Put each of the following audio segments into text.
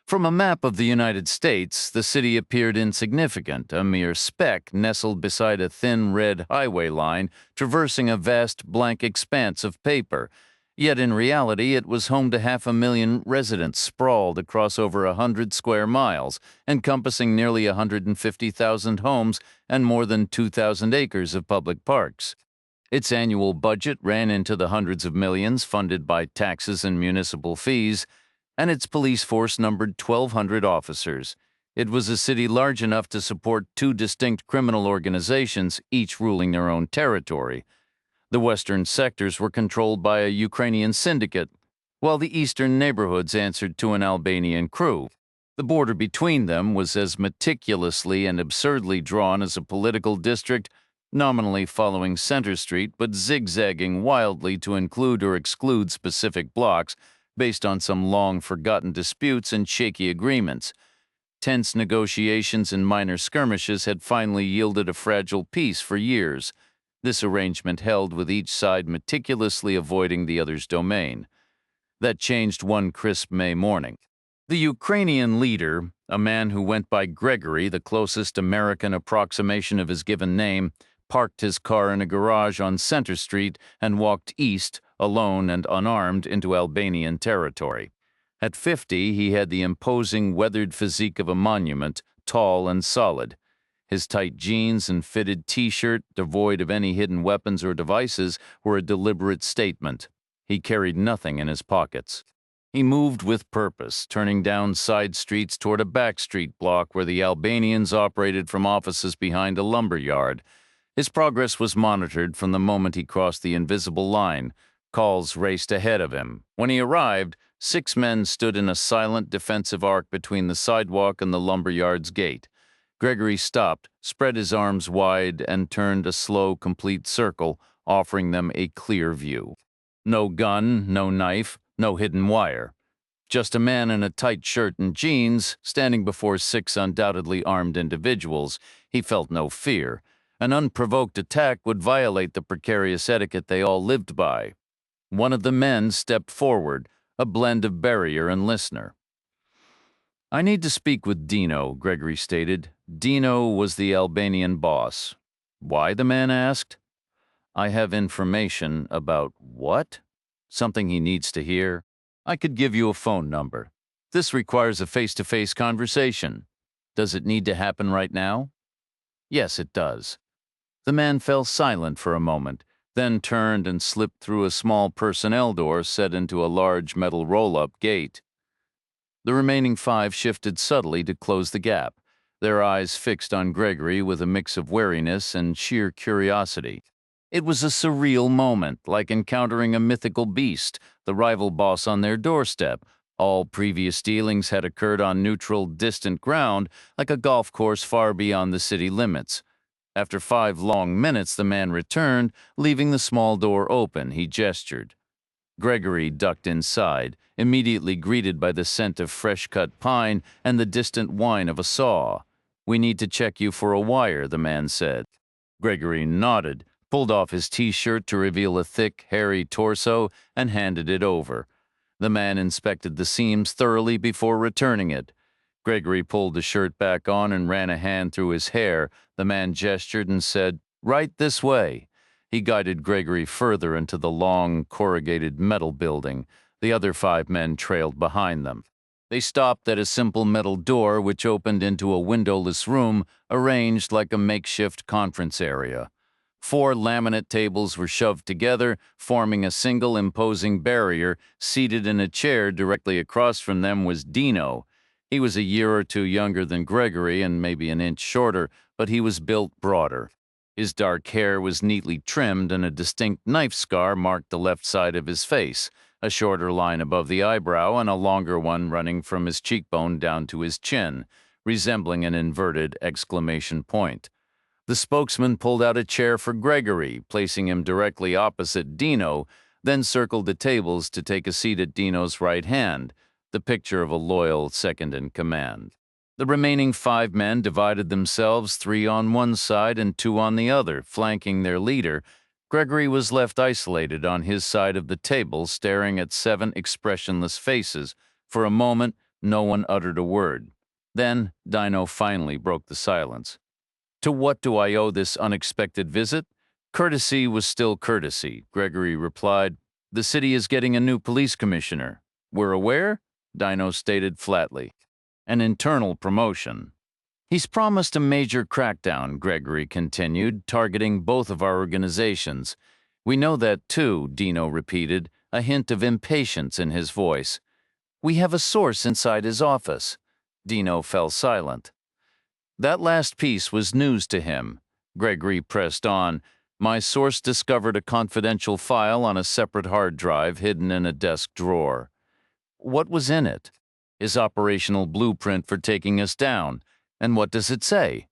From a map of the United States, the city appeared insignificant, a mere speck nestled beside a thin red highway line traversing a vast blank expanse of paper. Yet in reality, it was home to 500,000 residents sprawled across over 100 square miles, encompassing nearly 150,000 homes and more than 2,000 acres of public parks. Its annual budget ran into the hundreds of millions funded by taxes and municipal fees, and its police force numbered 1,200 officers. It was a city large enough to support two distinct criminal organizations, each ruling their own territory. The western sectors were controlled by a Ukrainian syndicate, while the eastern neighborhoods answered to an Albanian crew. The border between them was as meticulously and absurdly drawn as a political district, nominally following Center Street but zigzagging wildly to include or exclude specific blocks based on some long-forgotten disputes and shaky agreements. Tense negotiations and minor skirmishes had finally yielded a fragile peace for years. This arrangement held with each side meticulously avoiding the other's domain. That changed one crisp May morning. The Ukrainian leader, a man who went by Gregory, the closest American approximation of his given name, parked his car in a garage on Center Street and walked east, alone and unarmed, into Albanian territory. At 50, he had the imposing, weathered physique of a monument, tall and solid. His tight jeans and fitted T-shirt, devoid of any hidden weapons or devices, were a deliberate statement. He carried nothing in his pockets. He moved with purpose, turning down side streets toward a back street block where the Albanians operated from offices behind a lumber yard. His progress was monitored from the moment he crossed the invisible line. Calls raced ahead of him. When he arrived, 6 men stood in a silent defensive arc between the sidewalk and the lumberyard's gate. Gregory stopped, spread his arms wide, and turned a slow, complete circle, offering them a clear view. No gun, no knife, no hidden wire. Just a man in a tight shirt and jeans, standing before 6 undoubtedly armed individuals. He felt no fear. An unprovoked attack would violate the precarious etiquette they all lived by. One of the men stepped forward, a blend of barrier and listener. "I need to speak with Dino," Gregory stated. Dino was the Albanian boss. "Why?" the man asked. "I have information about what? Something he needs to hear. I could give you a phone number. This requires a face-to-face conversation. Does it need to happen right now?" "Yes, it does." The man fell silent for a moment, then turned and slipped through a small personnel door set into a large metal roll-up gate. The remaining 5 shifted subtly to close the gap, their eyes fixed on Gregory with a mix of wariness and sheer curiosity. It was a surreal moment, like encountering a mythical beast, the rival boss on their doorstep. All previous dealings had occurred on neutral, distant ground, like a golf course far beyond the city limits. After 5 long minutes, the man returned, leaving the small door open. He gestured. Gregory ducked inside, immediately greeted by the scent of fresh-cut pine and the distant whine of a saw. "We need to check you for a wire," the man said. Gregory nodded, pulled off his T-shirt to reveal a thick, hairy torso, and handed it over. The man inspected the seams thoroughly before returning it. Gregory pulled the shirt back on and ran a hand through his hair. The man gestured and said, "Right this way." He guided Gregory further into the long, corrugated metal building. The other 5 men trailed behind them. They stopped at a simple metal door which opened into a windowless room arranged like a makeshift conference area. 4 laminate tables were shoved together, forming a single imposing barrier. Seated in a chair directly across from them was Dino. He was a year or 2 younger than Gregory and maybe an inch shorter, but he was built broader. His dark hair was neatly trimmed and a distinct knife scar marked the left side of his face, a shorter line above the eyebrow and a longer one running from his cheekbone down to his chin, resembling an inverted exclamation point. The spokesman pulled out a chair for Gregory, placing him directly opposite Dino, then circled the tables to take a seat at Dino's right hand, the picture of a loyal second-in-command. The remaining 5 men divided themselves, 3 on one side and 2 on the other, flanking their leader. Gregory was left isolated on his side of the table, staring at 7 expressionless faces. For a moment, No one uttered a word. Then Dino finally broke the silence. To what do I owe this unexpected visit? Courtesy was still courtesy, Gregory replied. The city is getting a new police commissioner. We're aware? Dino stated flatly. An internal promotion. He's promised a major crackdown, Gregory continued, targeting both of our organizations. We know that too, Dino repeated, a hint of impatience in his voice. We have a source inside his office. Dino fell silent. That last piece was news to him. Gregory pressed on. My source discovered a confidential file on a separate hard drive hidden in a desk drawer. What was in it? His operational blueprint for taking us down. And what does it say?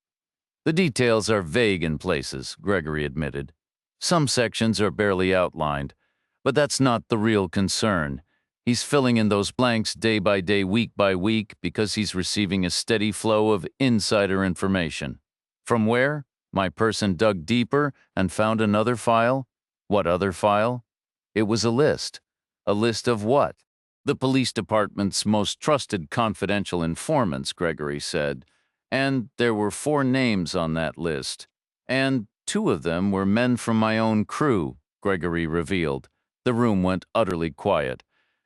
The details are vague in places, Gregory admitted. Some sections are barely outlined. But that's not the real concern. He's filling in those blanks day by day, week by week, because he's receiving a steady flow of insider information. From where? My person dug deeper and found another file. What other file? It was a list. A list of what? The police department's most trusted confidential informants, Gregory said. And there were 4 names on that list. And 2 of them were men from my own crew, Gregory revealed. The room went utterly quiet.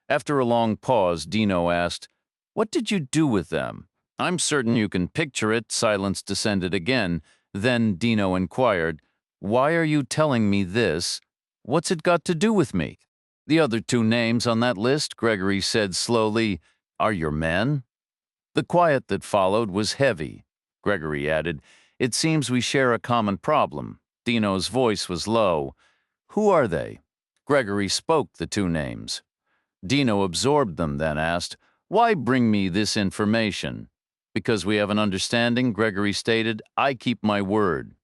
After a long pause, Dino asked, What did you do with them? I'm certain you can picture it. Silence descended again. Then Dino inquired, Why are you telling me this? What's it got to do with me? The other 2 names on that list, Gregory said slowly, are your men? The quiet that followed was heavy. Gregory added, It seems we share a common problem. Dino's voice was low. Who are they? Gregory spoke the 2 names. Dino absorbed them, then asked, Why bring me this information? Because we have an understanding, Gregory stated. I keep my word.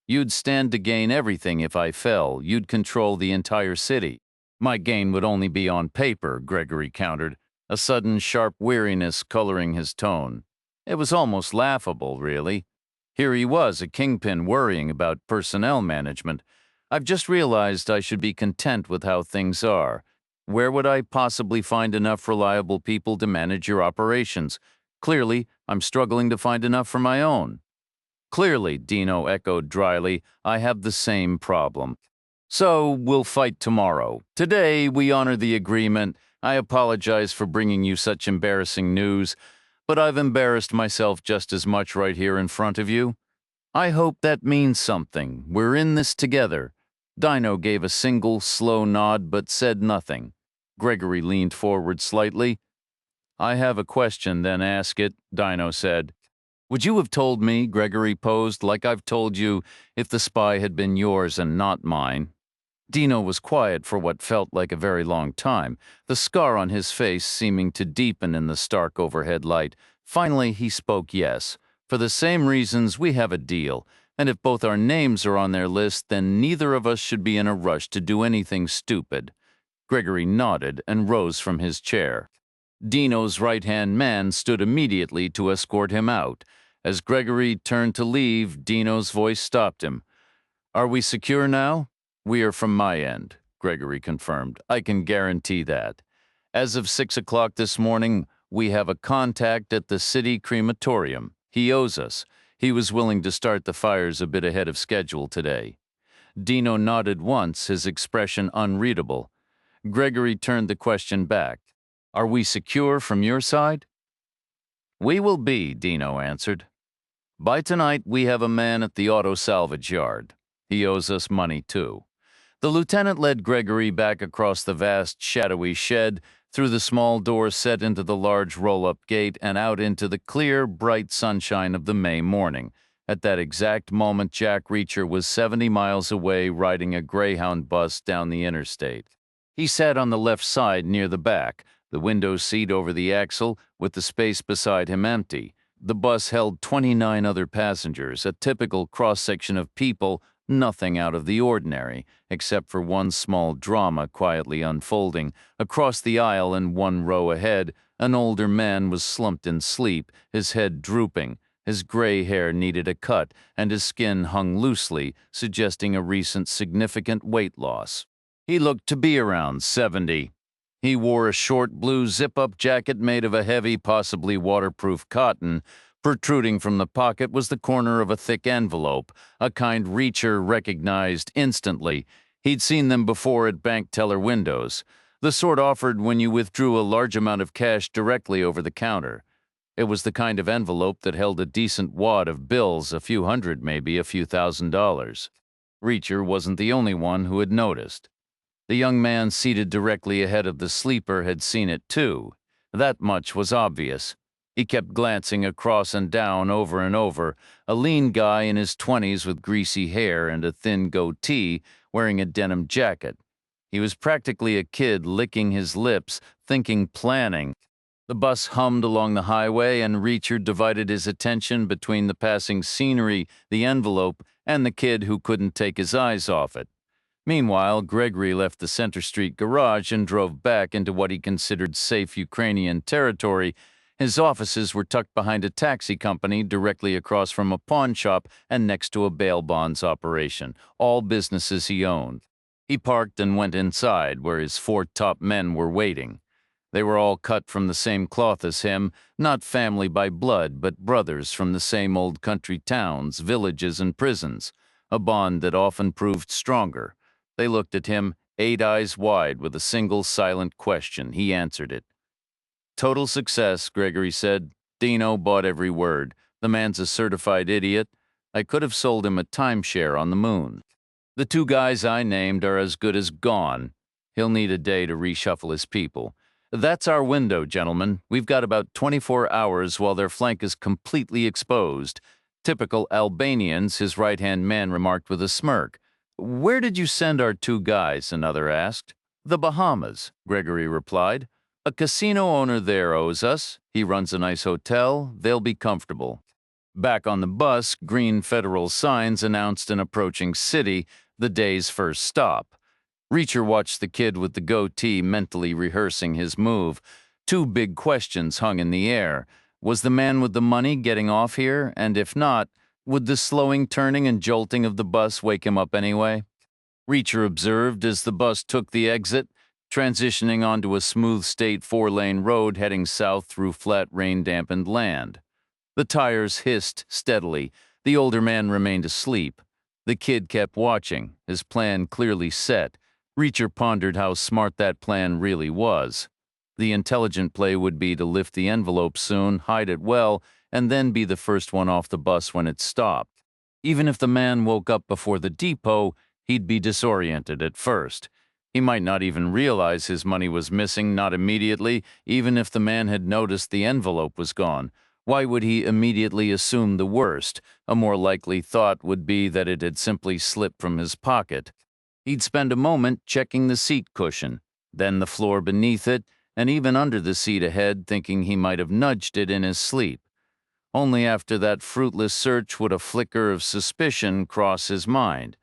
You'd stand to gain everything if I fell. You'd control the entire city. My gain would only be on paper, Gregory countered, a sudden sharp weariness coloring his tone. It was almost laughable, really. Here he was, a kingpin worrying about personnel management. I've just realized I should be content with how things are. Where would I possibly find enough reliable people to manage your operations? Clearly, I'm struggling to find enough for my own. Clearly, Dino echoed dryly, I have the same problem. So, we'll fight tomorrow. Today, we honor the agreement. I apologize for bringing you such embarrassing news, but I've embarrassed myself just as much right here in front of you. I hope that means something. We're in this together. Dino gave a single, slow nod but said nothing. Gregory leaned forward slightly. I have a question, then ask it, Dino said. Would you have told me, Gregory posed, like I've told you, if the spy had been yours and not mine? Dino was quiet for what felt like a very long time, the scar on his face seeming to deepen in the stark overhead light. Finally, he spoke yes. For the same reasons, we have a deal, and if both our names are on their list, then neither of us should be in a rush to do anything stupid. Gregory nodded and rose from his chair. Dino's right-hand man stood immediately to escort him out. As Gregory turned to leave, Dino's voice stopped him. Are we secure now? We are from my end, Gregory confirmed. I can guarantee that. As of 6 o'clock this morning, we have a contact at the city crematorium. He owes us. He was willing to start the fires a bit ahead of schedule today. Dino nodded once, his expression unreadable. Gregory turned the question back. Are we secure from your side? We will be, Dino answered. By tonight, we have a man at the auto salvage yard. He owes us money, too. The lieutenant led Gregory back across the vast, shadowy shed, through the small door set into the large roll-up gate, and out into the clear, bright sunshine of the May morning. At that exact moment, Jack Reacher was 70 miles away riding a Greyhound bus down the interstate. He sat on the left side near the back, the window seat over the axle, with the space beside him empty. The bus held 29 other passengers, a typical cross-section of people, nothing out of the ordinary, except for one small drama quietly unfolding. Across the aisle and one row ahead, an older man was slumped in sleep, his head drooping. His gray hair needed a cut, and his skin hung loosely, suggesting a recent significant weight loss. He looked to be around 70. He wore a short blue zip-up jacket made of a heavy, possibly waterproof cotton. Protruding from the pocket was the corner of a thick envelope, a kind Reacher recognized instantly. He'd seen them before at bank teller windows, the sort offered when you withdrew a large amount of cash directly over the counter. It was the kind of envelope that held a decent wad of bills, a few hundred, maybe a few $1,000s. Reacher wasn't the only one who had noticed. The young man seated directly ahead of the sleeper had seen it too. That much was obvious. He kept glancing across and down over and over, a lean guy in his 20s with greasy hair and a thin goatee, wearing a denim jacket. He was practically a kid licking his lips, thinking planning. The bus hummed along the highway, and Reacher divided his attention between the passing scenery, the envelope, and the kid who couldn't take his eyes off it. Meanwhile, Gregory left the Center Street garage and drove back into what he considered safe Ukrainian territory. His offices were tucked behind a taxi company directly across from a pawn shop and next to a bail bonds operation, all businesses he owned. He parked and went inside, where his 4 top men were waiting. They were all cut from the same cloth as him, not family by blood, but brothers from the same old country towns, villages, and prisons, a bond that often proved stronger. They looked at him, 8 eyes wide, with a single silent question. He answered it. "Total success," Gregory said. "Dino bought every word. The man's a certified idiot. I could have sold him a timeshare on the moon. The 2 guys I named are as good as gone. He'll need a day to reshuffle his people. That's our window, gentlemen. We've got about 24 hours while their flank is completely exposed." "Typical Albanians," his right-hand man remarked with a smirk. "Where did you send our 2 guys?" another asked. "The Bahamas," Gregory replied. "A casino owner there owes us. He runs a nice hotel. They'll be comfortable." Back on the bus, green federal signs announced an approaching city, the day's first stop. Reacher watched the kid with the goatee mentally rehearsing his move. 2 big questions hung in the air. Was the man with the money getting off here? And if not, would the slowing, turning, and jolting of the bus wake him up anyway? Reacher observed as the bus took the exit, transitioning onto a smooth state 4-lane road heading south through flat, rain-dampened land. The tires hissed steadily. The older man remained asleep. The kid kept watching, his plan clearly set. Reacher pondered how smart that plan really was. The intelligent play would be to lift the envelope soon, hide it well, and then be the first one off the bus when it stopped. Even if the man woke up before the depot, he'd be disoriented at first. He might not even realize his money was missing, not immediately, even if the man had noticed the envelope was gone. Why would he immediately assume the worst? A more likely thought would be that it had simply slipped from his pocket. He'd spend a moment checking the seat cushion, then the floor beneath it, and even under the seat ahead, thinking he might have nudged it in his sleep. Only after that fruitless search would a flicker of suspicion cross his mind.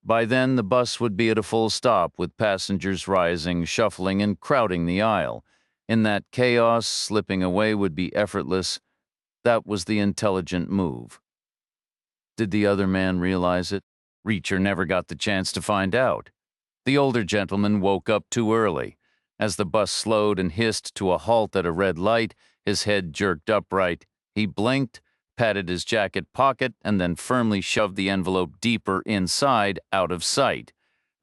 By then, the bus would be at a full stop, with passengers rising, shuffling, and crowding the aisle. In that chaos, slipping away would be effortless. That was the intelligent move. Did the other man realize it? Reacher never got the chance to find out. The older gentleman woke up too early. As the bus slowed and hissed to a halt at a red light, his head jerked upright. He blinked, patted his jacket pocket, and then firmly shoved the envelope deeper inside, out of sight.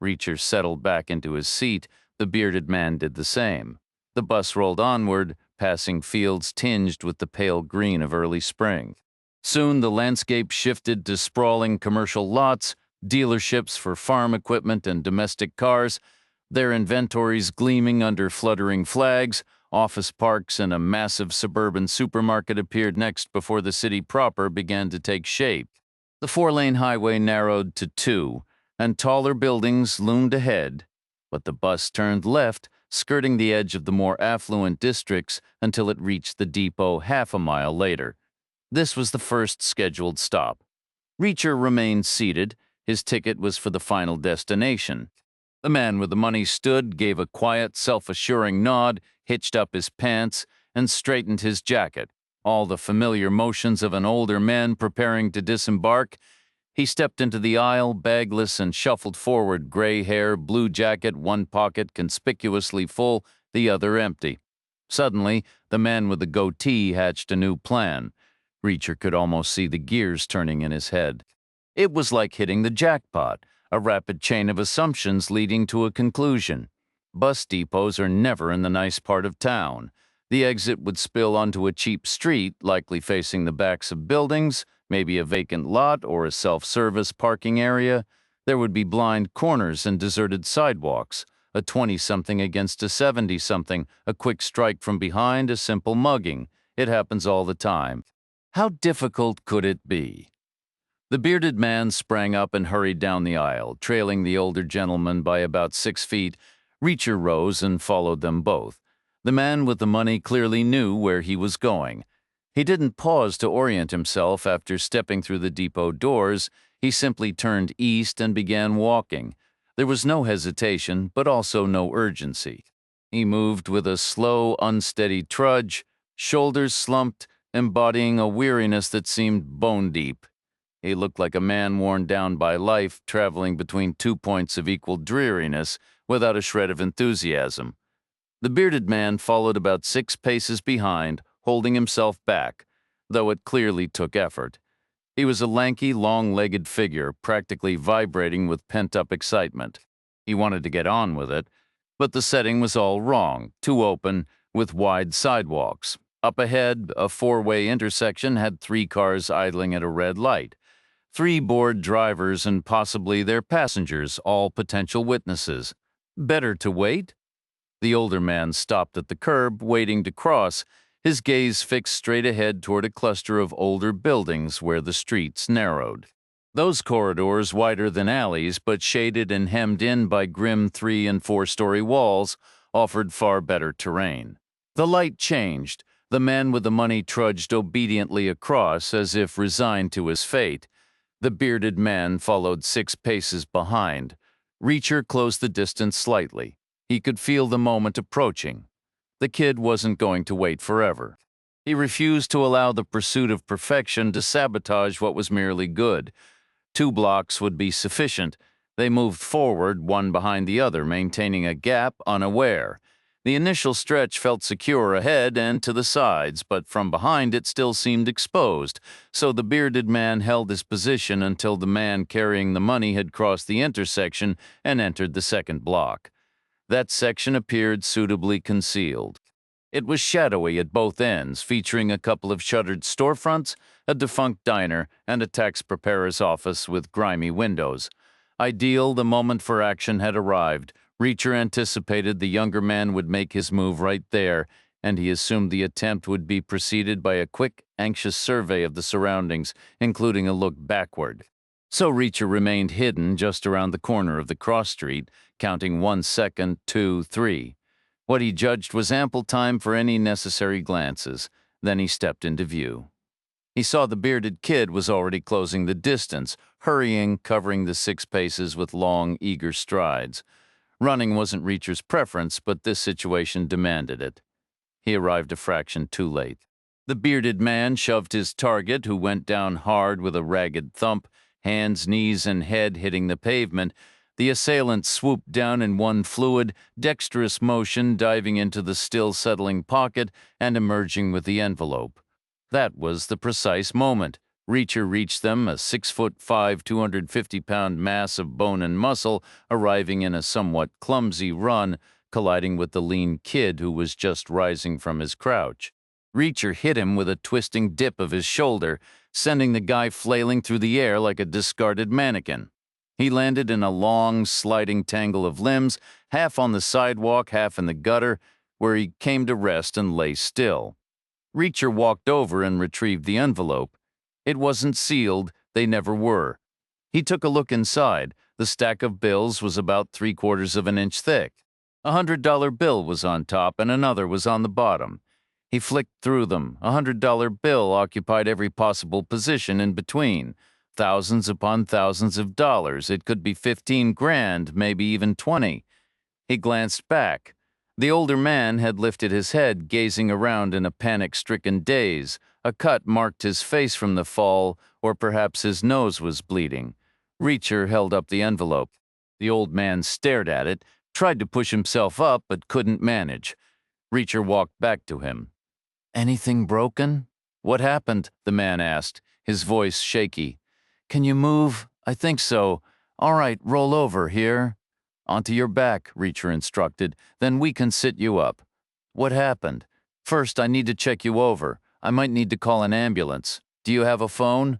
Reacher settled back into his seat. The bearded man did the same. The bus rolled onward, passing fields tinged with the pale green of early spring. Soon the landscape shifted to sprawling commercial lots, dealerships for farm equipment and domestic cars, their inventories gleaming under fluttering flags. Office parks and a massive suburban supermarket appeared next before the city proper began to take shape. The 4-lane highway narrowed to 2, and taller buildings loomed ahead, but the bus turned left, skirting the edge of the more affluent districts until it reached the depot half a mile later. This was the first scheduled stop. Reacher remained seated. His ticket was for the final destination. The man with the money stood, gave a quiet, self-assuring nod, hitched up his pants, and straightened his jacket, all the familiar motions of an older man preparing to disembark. He stepped into the aisle, bagless, and shuffled forward, gray hair, blue jacket, one pocket conspicuously full, the other empty. Suddenly, the man with the goatee hatched a new plan. Reacher could almost see the gears turning in his head. It was like hitting the jackpot, a rapid chain of assumptions leading to a conclusion. Bus depots are never in the nice part of town. The exit would spill onto a cheap street, likely facing the backs of buildings, maybe a vacant lot or a self-service parking area. There would be blind corners and deserted sidewalks, a 20-something against a 70-something, a quick strike from behind, a simple mugging. It happens all the time. How difficult could it be? The bearded man sprang up and hurried down the aisle, trailing the older gentleman by about 6 feet. Reacher rose and followed them both. The man with the money clearly knew where he was going. He didn't pause to orient himself after stepping through the depot doors. He simply turned east and began walking. There was no hesitation, but also no urgency. He moved with a slow, unsteady trudge, shoulders slumped, embodying a weariness that seemed bone-deep. He looked like a man worn down by life, traveling between 2 points of equal dreariness without a shred of enthusiasm. The bearded man followed about 6 paces behind, holding himself back, though it clearly took effort. He was a lanky, long-legged figure, practically vibrating with pent-up excitement. He wanted to get on with it, but the setting was all wrong, too open, with wide sidewalks. Up ahead, a 4-way intersection had 3 cars idling at a red light. 3 bored drivers and possibly their passengers, all potential witnesses. Better to wait? The older man stopped at the curb, waiting to cross, his gaze fixed straight ahead toward a cluster of older buildings where the streets narrowed. Those corridors, wider than alleys but shaded and hemmed in by grim 3- and 4-story walls, offered far better terrain. The light changed. The man with the money trudged obediently across as if resigned to his fate. The bearded man followed 6 paces behind. Reacher closed the distance slightly. He could feel the moment approaching. The kid wasn't going to wait forever. He refused to allow the pursuit of perfection to sabotage what was merely good. 2 blocks would be sufficient. They moved forward, one behind the other, maintaining a gap, unaware. The initial stretch felt secure ahead and to the sides, but from behind it still seemed exposed, so the bearded man held his position until the man carrying the money had crossed the intersection and entered the second block. That section appeared suitably concealed. It was shadowy at both ends, featuring a couple of shuttered storefronts, a defunct diner, and a tax preparer's office with grimy windows. Ideal, the moment for action had arrived. Reacher anticipated the younger man would make his move right there, and he assumed the attempt would be preceded by a quick, anxious survey of the surroundings, including a look backward. So Reacher remained hidden just around the corner of the cross street, counting 1 second, 2, 3. What he judged was ample time for any necessary glances. Then he stepped into view. He saw the bearded kid was already closing the distance, hurrying, covering the 6 paces with long, eager strides. Running wasn't Reacher's preference, but this situation demanded it. He arrived a fraction too late. The bearded man shoved his target, who went down hard with a ragged thump, hands, knees, and head hitting the pavement. The assailant swooped down in one fluid, dexterous motion, diving into the still-settling pocket and emerging with the envelope. That was the precise moment. Reacher reached them, a 6'5", 250-pound mass of bone and muscle, arriving in a somewhat clumsy run, colliding with the lean kid who was just rising from his crouch. Reacher hit him with a twisting dip of his shoulder, sending the guy flailing through the air like a discarded mannequin. He landed in a long, sliding tangle of limbs, half on the sidewalk, half in the gutter, where he came to rest and lay still. Reacher walked over and retrieved the envelope. It wasn't sealed. They never were. He took a look inside. The stack of bills was about 3/4 of an inch thick. A $100 bill was on top and another was on the bottom. He flicked through them. A $100 bill occupied every possible position in between. Thousands upon thousands of dollars. It could be 15 grand, maybe even 20. He glanced back. The older man had lifted his head, gazing around in a panic-stricken daze. A cut marked his face from the fall, or perhaps his nose was bleeding. Reacher held up the envelope. The old man stared at it, Tried to push himself up, but couldn't manage. Reacher walked back to him. Anything broken? What happened? The man asked, his voice shaky. Can you move? I think so. All right, roll over here. Onto your back, Reacher instructed. Then we can sit you up. What happened? First, I need to check you over. I might need to call an ambulance. Do you have a phone?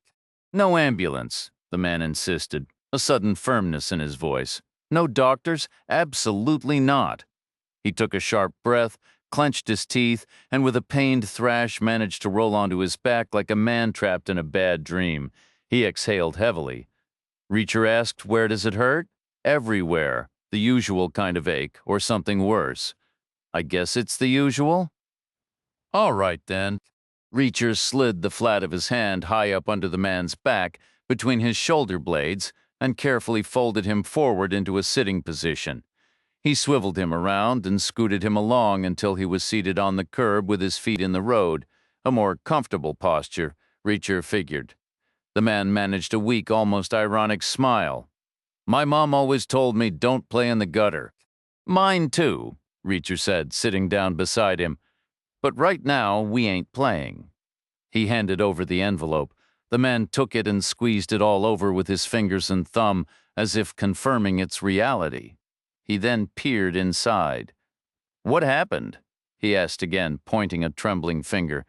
No ambulance, the man insisted, a sudden firmness in his voice. No doctors? Absolutely not. He took a sharp breath, clenched his teeth, and with a pained thrash managed to roll onto his back like a man trapped in a bad dream. He exhaled heavily. Reacher asked, where does it hurt? Everywhere. The usual kind of ache, or something worse. I guess it's the usual? All right, then. Reacher slid the flat of his hand high up under the man's back, between his shoulder blades, and carefully folded him forward into a sitting position. He swiveled him around and scooted him along until he was seated on the curb with his feet in the road, a more comfortable posture, Reacher figured. The man managed a weak, almost ironic smile. My mom always told me don't play in the gutter. Mine too, Reacher said, sitting down beside him. But right now, we ain't playing. He handed over the envelope. The man took it and squeezed it all over with his fingers and thumb, as if confirming its reality. He then peered inside. What happened? He asked again, pointing a trembling finger.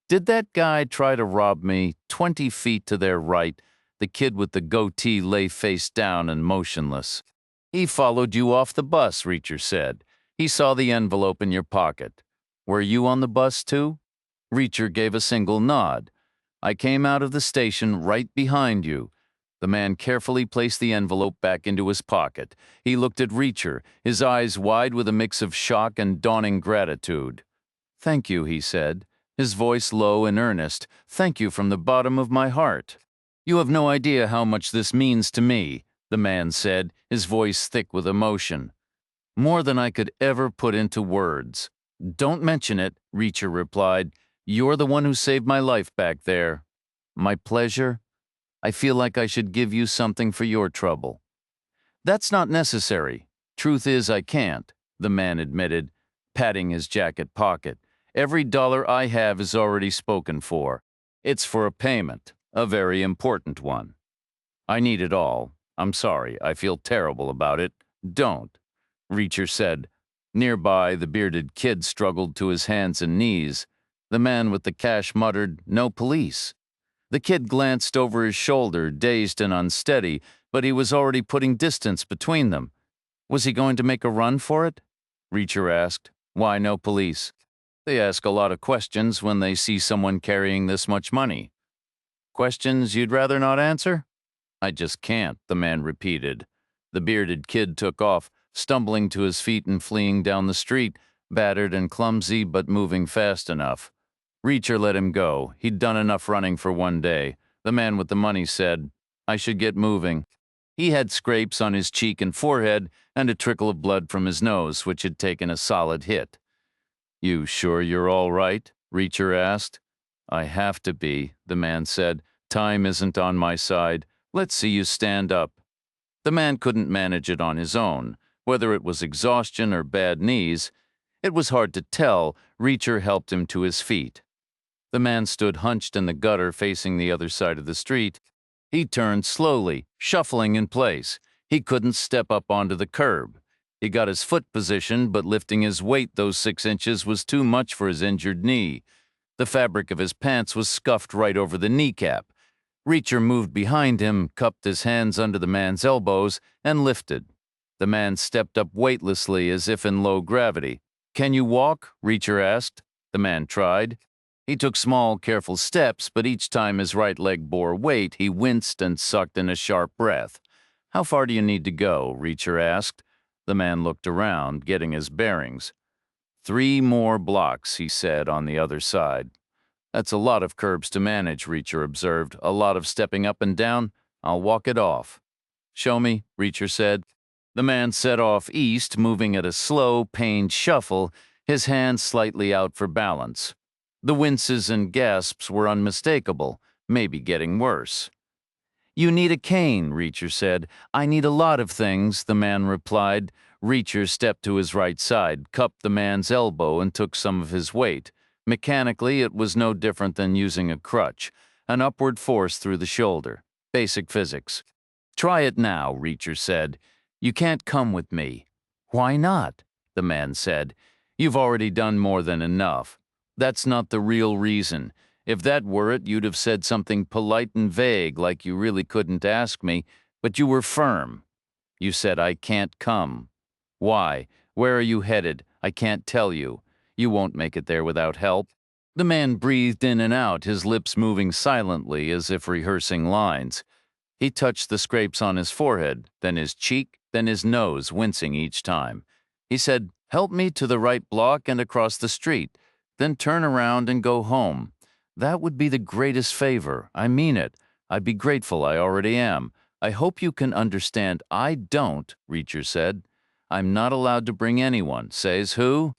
Did that guy try to rob me? 20 feet to their right, the kid with the goatee lay face down and motionless. He followed you off the bus, Reacher said. He saw the envelope in your pocket. Were you on the bus too? Reacher gave a single nod. I came out of the station right behind you. The man carefully placed the envelope back into his pocket. He looked at Reacher, his eyes wide with a mix of shock and dawning gratitude. Thank you, he said, his voice low and earnest. Thank you from the bottom of my heart. You have no idea how much this means to me, the man said, his voice thick with emotion. More than I could ever put into words. Don't mention it, Reacher replied. You're the one who saved my life back there. My pleasure? I feel like I should give you something for your trouble. That's not necessary. Truth is, I can't, the man admitted, patting his jacket pocket. Every dollar I have is already spoken for. It's for a payment, a very important one. I need it all. I'm sorry, I feel terrible about it. Don't, Reacher said. Nearby, the bearded kid struggled to his hands and knees. The man with the cash muttered, No police. The kid glanced over his shoulder, dazed and unsteady, but he was already putting distance between them. Was he going to make a run for it? Reacher asked. Why no police? They ask a lot of questions when they see someone carrying this much money. Questions you'd rather not answer? I just can't, the man repeated. The bearded kid took off, stumbling to his feet and fleeing down the street, battered and clumsy but moving fast enough. Reacher let him go. He'd done enough running for one day. The man with the money said, I should get moving. He had scrapes on his cheek and forehead and a trickle of blood from his nose, which had taken a solid hit. You sure you're all right? Reacher asked. I have to be, the man said. Time isn't on my side. Let's see you stand up. The man couldn't manage it on his own. Whether it was exhaustion or bad knees, it was hard to tell. Reacher helped him to his feet. The man stood hunched in the gutter facing the other side of the street. He turned slowly, shuffling in place. He couldn't step up onto the curb. He got his foot positioned, but lifting his weight those 6 inches was too much for his injured knee. The fabric of his pants was scuffed right over the kneecap. Reacher moved behind him, cupped his hands under the man's elbows, and lifted. The man stepped up weightlessly as if in low gravity. Can you walk? Reacher asked. The man tried. He took small, careful steps, but each time his right leg bore weight, he winced and sucked in a sharp breath. How far do you need to go? Reacher asked. The man looked around, getting his bearings. 3 more blocks, he said, on the other side. That's a lot of curbs to manage, Reacher observed. A lot of stepping up and down. I'll walk it off. Show me, Reacher said. The man set off east, moving at a slow, pained shuffle, his hands slightly out for balance. The winces and gasps were unmistakable, maybe getting worse. You need a cane, Reacher said. I need a lot of things, the man replied. Reacher stepped to his right side, cupped the man's elbow, and took some of his weight. Mechanically, it was no different than using a crutch, an upward force through the shoulder. Basic physics. "Try it now," Reacher said. "You can't come with me." "Why not?" the man said. "You've already done more than enough. That's not the real reason. If that were it, you'd have said something polite and vague, like you really couldn't ask me, but you were firm. You said, 'I can't come.' Why? Where are you headed? I can't tell you. You won't make it there without help." The man breathed in and out, his lips moving silently as if rehearsing lines. He touched the scrapes on his forehead, then his cheek, then his nose, wincing each time. He said, "Help me to the right block and across the street, then turn around and go home. That would be the greatest favor. I mean it. I'd be grateful. I already am. I hope you can understand I don't," Reacher said. "I'm not allowed to bring anyone. Says who?"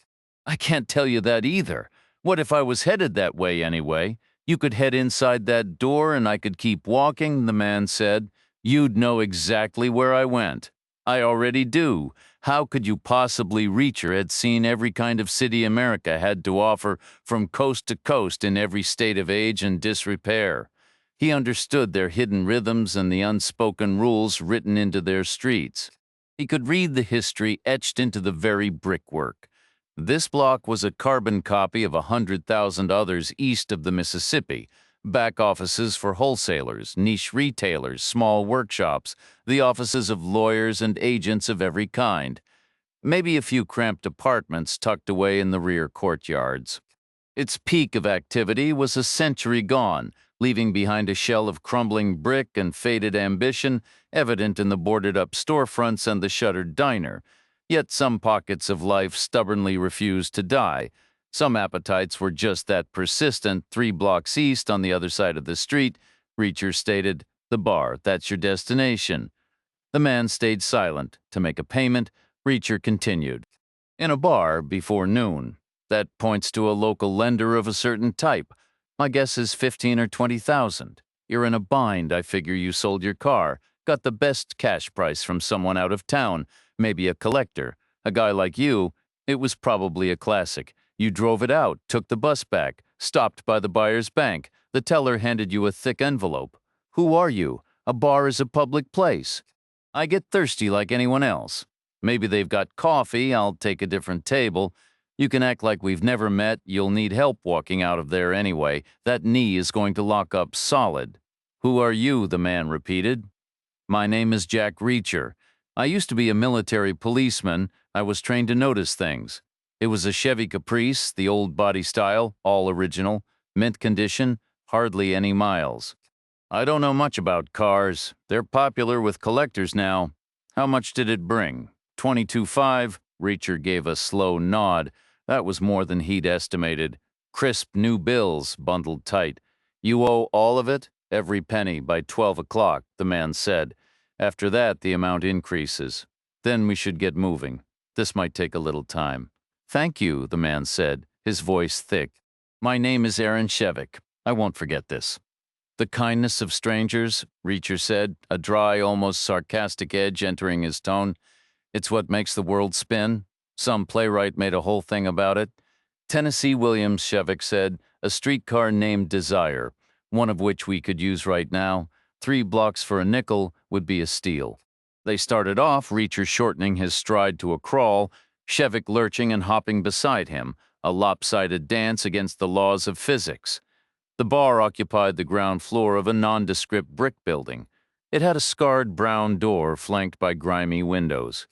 "I can't tell you that either. What if I was headed that way anyway? You could head inside that door and I could keep walking," the man said. "You'd know exactly where I went." "I already do. How could you possibly?" Reacher had seen every kind of city America had to offer from coast to coast in every state of age and disrepair. He understood their hidden rhythms and the unspoken rules written into their streets. He could read the history etched into the very brickwork. This block was a carbon copy of 100,000 others east of the Mississippi, back offices for wholesalers, niche retailers, small workshops, the offices of lawyers and agents of every kind. Maybe a few cramped apartments tucked away in the rear courtyards. Its peak of activity was a century gone, leaving behind a shell of crumbling brick and faded ambition evident in the boarded-up storefronts and the shuttered diner. Yet some pockets of life stubbornly refused to die. Some appetites were just that persistent. 3 blocks east on the other side of the street, Reacher stated, "The bar, that's your destination." The man stayed silent. To make a payment, Reacher continued. "In a bar before noon. That points to a local lender of a certain type. My guess is 15 or 20,000. You're in a bind. I figure you sold your car, got the best cash price from someone out of town, maybe a collector. A guy like you, it was probably a classic. You drove it out, took the bus back, stopped by the buyer's bank. The teller handed you a thick envelope. Who are you? A bar is a public place. I get thirsty like anyone else. Maybe they've got coffee, I'll take a different table. You can act like we've never met, you'll need help walking out of there anyway. That knee is going to lock up solid." "Who are you?" the man repeated. "My name is Jack Reacher. I used to be a military policeman. I was trained to notice things. It was a Chevy Caprice, the old body style, all original, mint condition, hardly any miles. I don't know much about cars. They're popular with collectors now. How much did it bring?" 22.5. Reacher gave a slow nod. That was more than he'd estimated. Crisp new bills, bundled tight. "You owe all of it? Every penny, by 12 o'clock, the man said. "After that, the amount increases. Then we should get moving. This might take a little time." "Thank you," the man said, his voice thick. "My name is Aaron Shevik. I won't forget this." "The kindness of strangers," Reacher said, a dry, almost sarcastic edge entering his tone. "It's what makes the world spin. Some playwright made a whole thing about it." "Tennessee Williams," Shevik said, "a streetcar named Desire, one of which we could use right now. 3 blocks for a nickel would be a steal." They started off, Reacher shortening his stride to a crawl, Shevik lurching and hopping beside him, a lopsided dance against the laws of physics. The bar occupied the ground floor of a nondescript brick building. It had a scarred brown door flanked by grimy windows.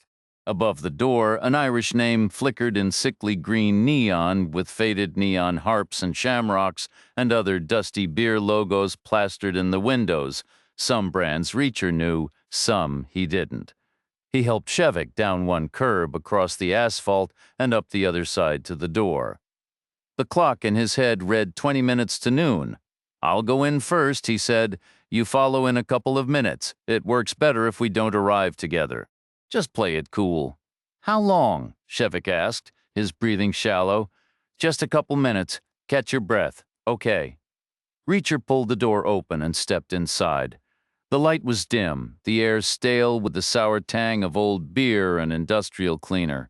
Above the door, an Irish name flickered in sickly green neon with faded neon harps and shamrocks and other dusty beer logos plastered in the windows. Some brands Reacher knew, some he didn't. He helped Shevik down one curb across the asphalt and up the other side to the door. The clock in his head read 20 minutes to noon. "I'll go in first," he said. "You follow in a couple of minutes. It works better if we don't arrive together. Just play it cool." "How long?" Shevik asked, his breathing shallow. "Just a couple minutes. Catch your breath. Okay." Reacher pulled the door open and stepped inside. The light was dim, the air stale with the sour tang of old beer and industrial cleaner.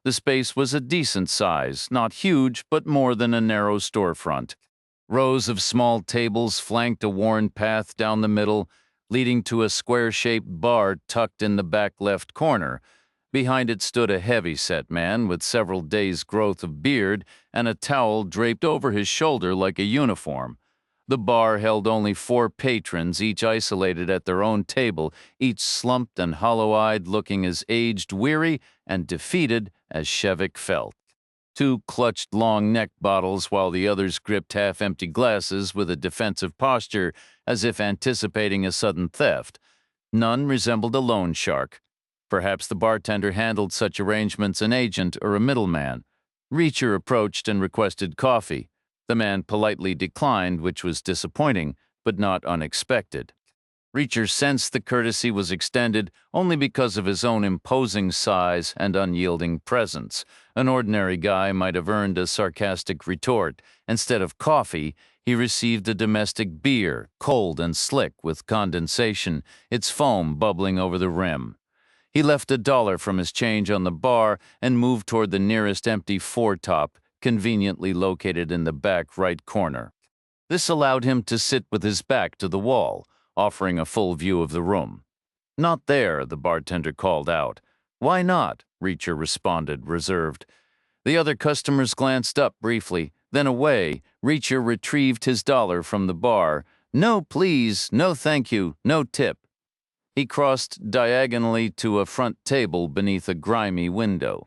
The space was a decent size, not huge, but more than a narrow storefront. Rows of small tables flanked a worn path down the middle, leading to a square-shaped bar tucked in the back left corner. Behind it stood a heavy-set man with several days' growth of beard and a towel draped over his shoulder like a uniform. The bar held only 4 patrons, each isolated at their own table, each slumped and hollow-eyed, looking as aged, weary, and defeated as Shevik felt. 2 clutched long neck bottles while the others gripped half-empty glasses with a defensive posture as if anticipating a sudden theft. None resembled a loan shark. Perhaps the bartender handled such arrangements an agent or a middleman. Reacher approached and requested coffee. The man politely declined, which was disappointing, but not unexpected. Reacher sensed the courtesy was extended only because of his own imposing size and unyielding presence. An ordinary guy might have earned a sarcastic retort. Instead of coffee, he received a domestic beer, cold and slick with condensation, its foam bubbling over the rim. He left $1 from his change on the bar and moved toward the nearest empty foretop, conveniently located in the back right corner. This allowed him to sit with his back to the wall, offering a full view of the room. "Not there," the bartender called out. "Why not?" Reacher responded, reserved. The other customers glanced up briefly, then away. Reacher retrieved his $1 from the bar. "No, please. No, thank you. No tip." He crossed diagonally to a front table beneath a grimy window.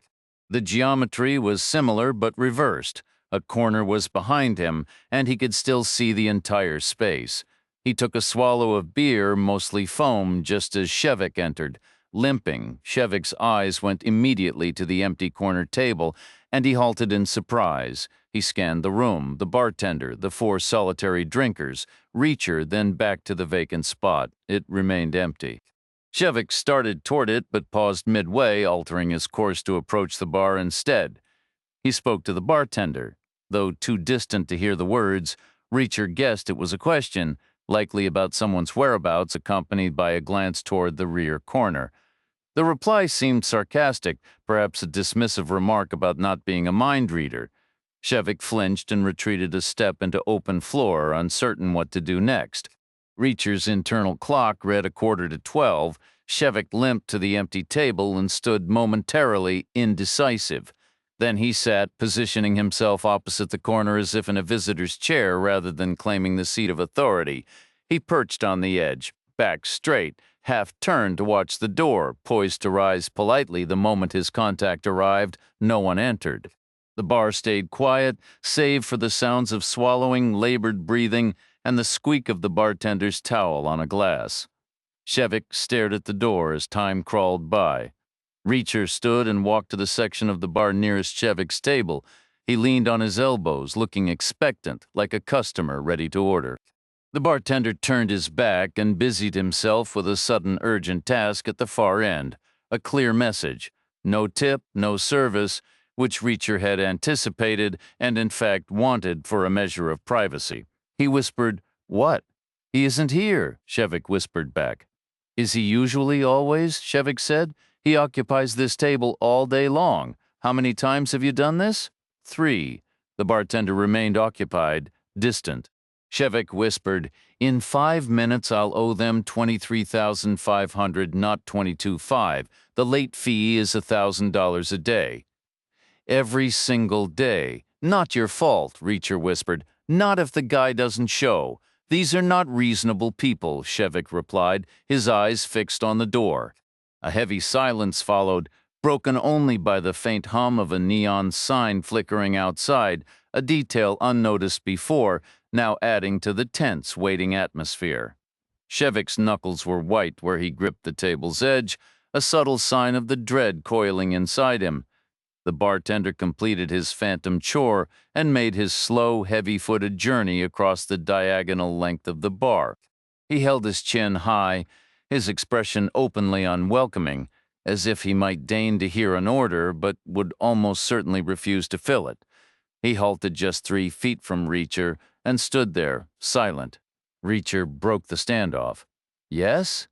The geometry was similar but reversed. A corner was behind him, and he could still see the entire space. He took a swallow of beer, mostly foam, just as Shevik entered. Limping, Shevik's eyes went immediately to the empty corner table, and he halted in surprise. He scanned the room, the bartender, the 4 solitary drinkers, Reacher, then back to the vacant spot. It remained empty. Shevik started toward it, but paused midway, altering his course to approach the bar instead. He spoke to the bartender. Though too distant to hear the words, Reacher guessed it was a question, likely about someone's whereabouts, accompanied by a glance toward the rear corner. The reply seemed sarcastic, perhaps a dismissive remark about not being a mind reader. Shevik flinched and retreated a step into open floor, uncertain what to do next. Reacher's internal clock read 11:45. Shevik limped to the empty table and stood momentarily indecisive. Then he sat, positioning himself opposite the corner as if in a visitor's chair rather than claiming the seat of authority. He perched on the edge, back straight, half turned to watch the door, poised to rise politely the moment his contact arrived. No one entered. The bar stayed quiet, save for the sounds of swallowing, labored breathing, and the squeak of the bartender's towel on a glass. Shevik stared at the door as time crawled by. Reacher stood and walked to the section of the bar nearest Shevik's table. He leaned on his elbows, looking expectant, like a customer ready to order. The bartender turned his back and busied himself with a sudden urgent task at the far end. A clear message. No tip, no service, which Reacher had anticipated and in fact wanted for a measure of privacy. He whispered, "What?" "He isn't here," Shevik whispered back. "Is he usually always?" Shevik said. "He occupies this table all day long. How many times have you done this?" 3. The bartender remained occupied, distant. Shevik whispered, "In 5 minutes I'll owe them $23,500, not $22,500. The late fee is $1,000 a day." "Every single day. Not your fault," Reacher whispered. "Not if the guy doesn't show. These are not reasonable people," Shevik replied, his eyes fixed on the door. A heavy silence followed, broken only by the faint hum of a neon sign flickering outside, a detail unnoticed before, now adding to the tense, waiting atmosphere. Shevik's knuckles were white where he gripped the table's edge, a subtle sign of the dread coiling inside him. The bartender completed his phantom chore and made his slow, heavy-footed journey across the diagonal length of the bar. He held his chin high, his expression openly unwelcoming, as if he might deign to hear an order but would almost certainly refuse to fill it. He halted just 3 feet from Reacher and stood there, silent. Reacher broke the standoff. Yes?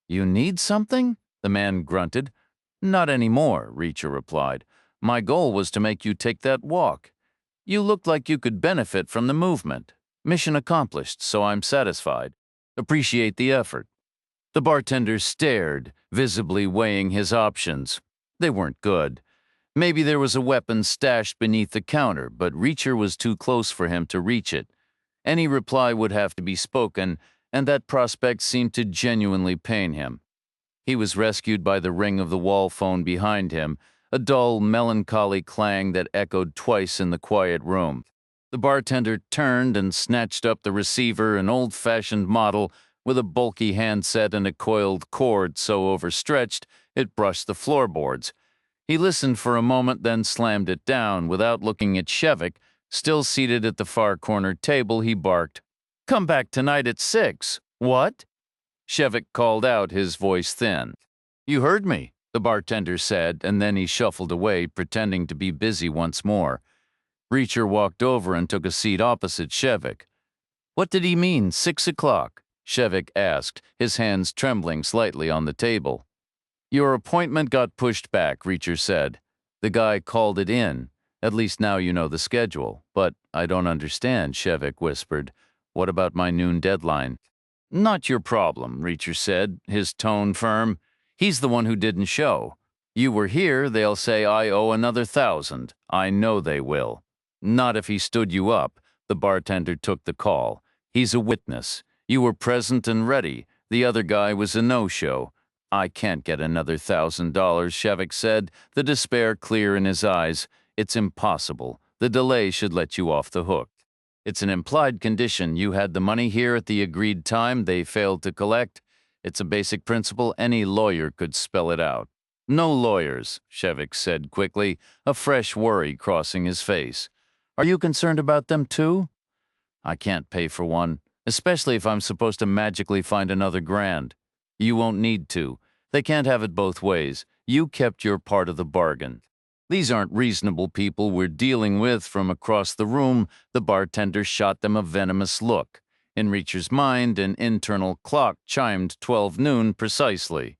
You need something? The man grunted. Not anymore, Reacher replied. My goal was to make you take that walk. You looked like you could benefit from the movement. Mission accomplished, so I'm satisfied. Appreciate the effort. The bartender stared, visibly weighing his options. They weren't good. Maybe there was a weapon stashed beneath the counter, but Reacher was too close for him to reach it. Any reply would have to be spoken, and that prospect seemed to genuinely pain him. He was rescued by the ring of the wall phone behind him, a dull, melancholy clang that echoed twice in the quiet room. The bartender turned and snatched up the receiver, an old-fashioned model with a bulky handset and a coiled cord so overstretched it brushed the floorboards. He listened for a moment, then slammed it down. Without looking at Shevik, still seated at the far corner table, he barked, "Come back tonight at 6. What?" Shevik called out, his voice thin. "You heard me," the bartender said, and then he shuffled away, pretending to be busy once more. Reacher walked over and took a seat opposite Shevik. "What did he mean, 6 o'clock?" Shevik asked, his hands trembling slightly on the table. "Your appointment got pushed back," Reacher said. "The guy called it in. At least now you know the schedule. But I don't understand," Shevik whispered. "What about my noon deadline?" "Not your problem," Reacher said, his tone firm. "He's the one who didn't show. You were here, they'll say I owe another 1,000. I know they will." "Not if he stood you up." The bartender took the call. "He's a witness. You were present and ready. The other guy was a no-show." "I can't get another $1,000, Shevik said, the despair clear in his eyes. "It's impossible. The delay should let you off the hook. It's an implied condition. You had the money here at the agreed time. They failed to collect. It's a basic principle. Any lawyer could spell it out." "No lawyers," Shevik said quickly, a fresh worry crossing his face. "Are you concerned about them too?" "I can't pay for one, especially if I'm supposed to magically find another grand." "You won't need to. They can't have it both ways. You kept your part of the bargain." "These aren't reasonable people we're dealing with." From across the room, the bartender shot them a venomous look. In Reacher's mind, an internal clock chimed 12 noon precisely.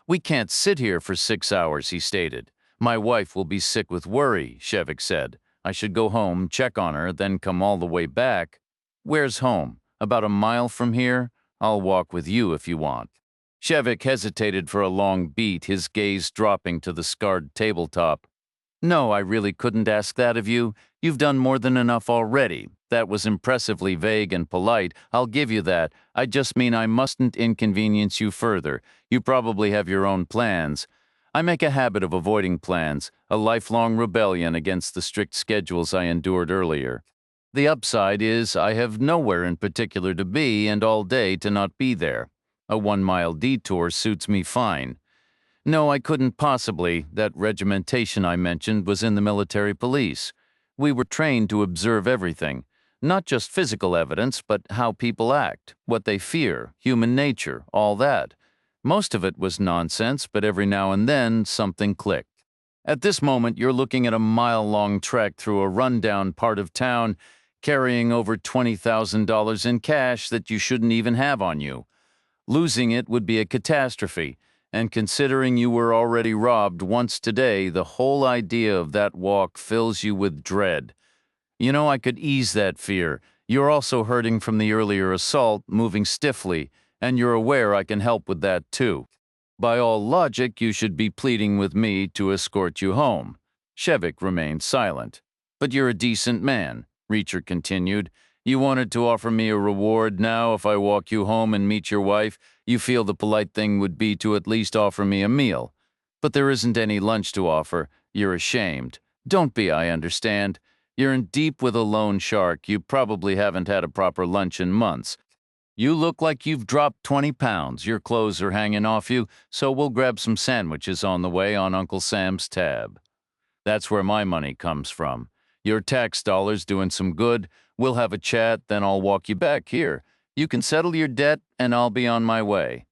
"We can't sit here for 6 hours," he stated. "My wife will be sick with worry," Shevik said. "I should go home, check on her, then come all the way back." "Where's home? About a mile from here? I'll walk with you if you want." Shevik hesitated for a long beat, his gaze dropping to the scarred tabletop. "No, I really couldn't ask that of you. You've done more than enough already." That was impressively vague and polite. "I'll give you that. I just mean I mustn't inconvenience you further. You probably have your own plans." "I make a habit of avoiding plans, a lifelong rebellion against the strict schedules I endured earlier. The upside is I have nowhere in particular to be and all day to not be there. A 1-mile detour suits me fine." "No, I couldn't possibly. That regimentation I mentioned was in the military police. We were trained to observe everything, not just physical evidence, but how people act, what they fear, human nature, all that. Most of it was nonsense, but every now and then something clicked. At this moment, you're looking at a mile-long trek through a rundown part of town, carrying over $20,000 in cash that you shouldn't even have on you. Losing it would be a catastrophe. And considering you were already robbed once today, the whole idea of that walk fills you with dread. You know, I could ease that fear. You're also hurting from the earlier assault, moving stiffly, and you're aware I can help with that too. By all logic, you should be pleading with me to escort you home." Shevik remained silent. "But you're a decent man," Reacher continued. "You wanted to offer me a reward. Now, if I walk you home and meet your wife, you feel the polite thing would be to at least offer me a meal. But there isn't any lunch to offer. You're ashamed. Don't be, I understand. You're in deep with a loan shark. You probably haven't had a proper lunch in months. You look like you've dropped 20 pounds. Your clothes are hanging off you, so we'll grab some sandwiches on the way on Uncle Sam's tab. That's where my money comes from. Your tax dollars doing some good. We'll have a chat, then I'll walk you back here. You can settle your debt, and I'll be on my way."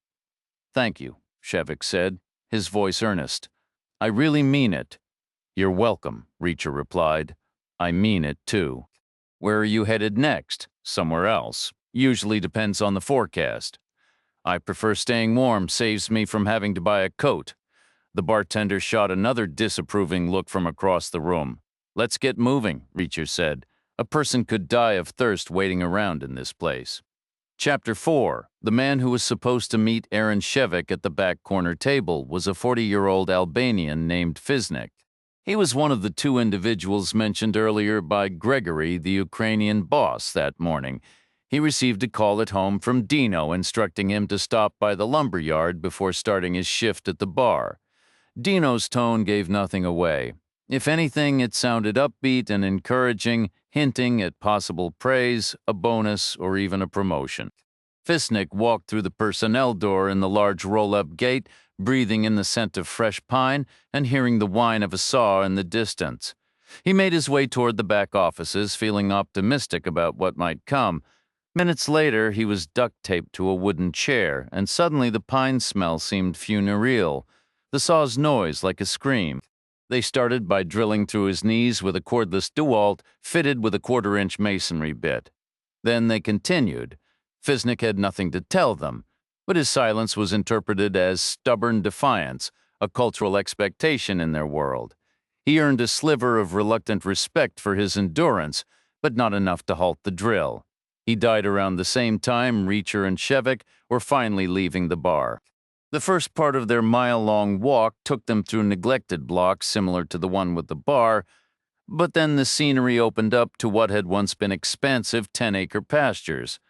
"Thank you," Shevik said, his voice earnest. "I really mean it." "You're welcome," Reacher replied. "I mean it, too." "Where are you headed next?" "Somewhere else. Usually depends on the forecast." I prefer staying warm, saves me from having to buy a coat. The bartender shot another disapproving look from across the room. Let's get moving, Reacher said. A person could die of thirst waiting around in this place. Chapter 4. The man who was supposed to meet Aaron Shevik at the back corner table was a 40-year-old Albanian named Fisnik. He was one of the two individuals mentioned earlier by Gregory, the Ukrainian boss, that morning. He received a call at home from Dino instructing him to stop by the lumber yard before starting his shift at the bar. Dino's tone gave nothing away. If anything, it sounded upbeat and encouraging, hinting at possible praise, a bonus, or even a promotion. Fisnik walked through the personnel door in the large roll-up gate, breathing in the scent of fresh pine and hearing the whine of a saw in the distance. He made his way toward the back offices, feeling optimistic about what might come. Minutes later, he was duct-taped to a wooden chair, and suddenly the pine smell seemed funereal, the saw's noise like a scream. They started by drilling through his knees with a cordless DeWalt fitted with a quarter-inch masonry bit. Then they continued. Fisnik had nothing to tell them, but his silence was interpreted as stubborn defiance, a cultural expectation in their world. He earned a sliver of reluctant respect for his endurance, but not enough to halt the drill. He died around the same time Reacher and Shevik were finally leaving the bar. The first part of their mile-long walk took them through neglected blocks similar to the one with the bar, but then the scenery opened up to what had once been expansive 10-acre pastures.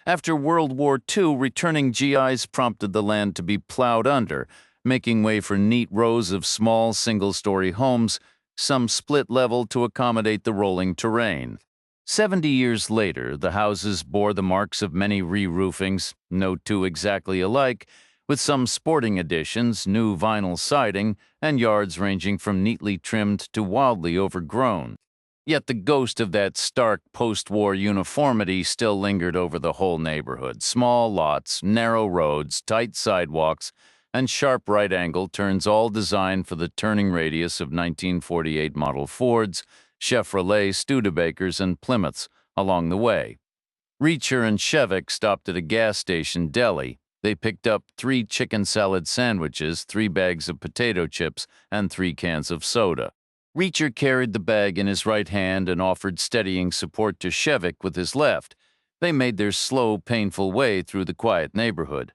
After World War II, returning GIs prompted the land to be plowed under, making way for neat rows of small single-story homes, some split-level to accommodate the rolling terrain. 70 years later, the houses bore the marks of many re-roofings, no two exactly alike, with some sporting additions, new vinyl siding, and yards ranging from neatly trimmed to wildly overgrown. Yet the ghost of that stark post-war uniformity still lingered over the whole neighborhood. Small lots, narrow roads, tight sidewalks, and sharp right-angle turns, all designed for the turning radius of 1948 model Fords, Chevrolet Studebakers, and Plymouths along the way. Reacher and Shevik stopped at a gas station deli. They picked up 3 chicken salad sandwiches, 3 bags of potato chips, and 3 cans of soda. Reacher carried the bag in his right hand and offered steadying support to Shevik with his left. They made their slow, painful way through the quiet neighborhood.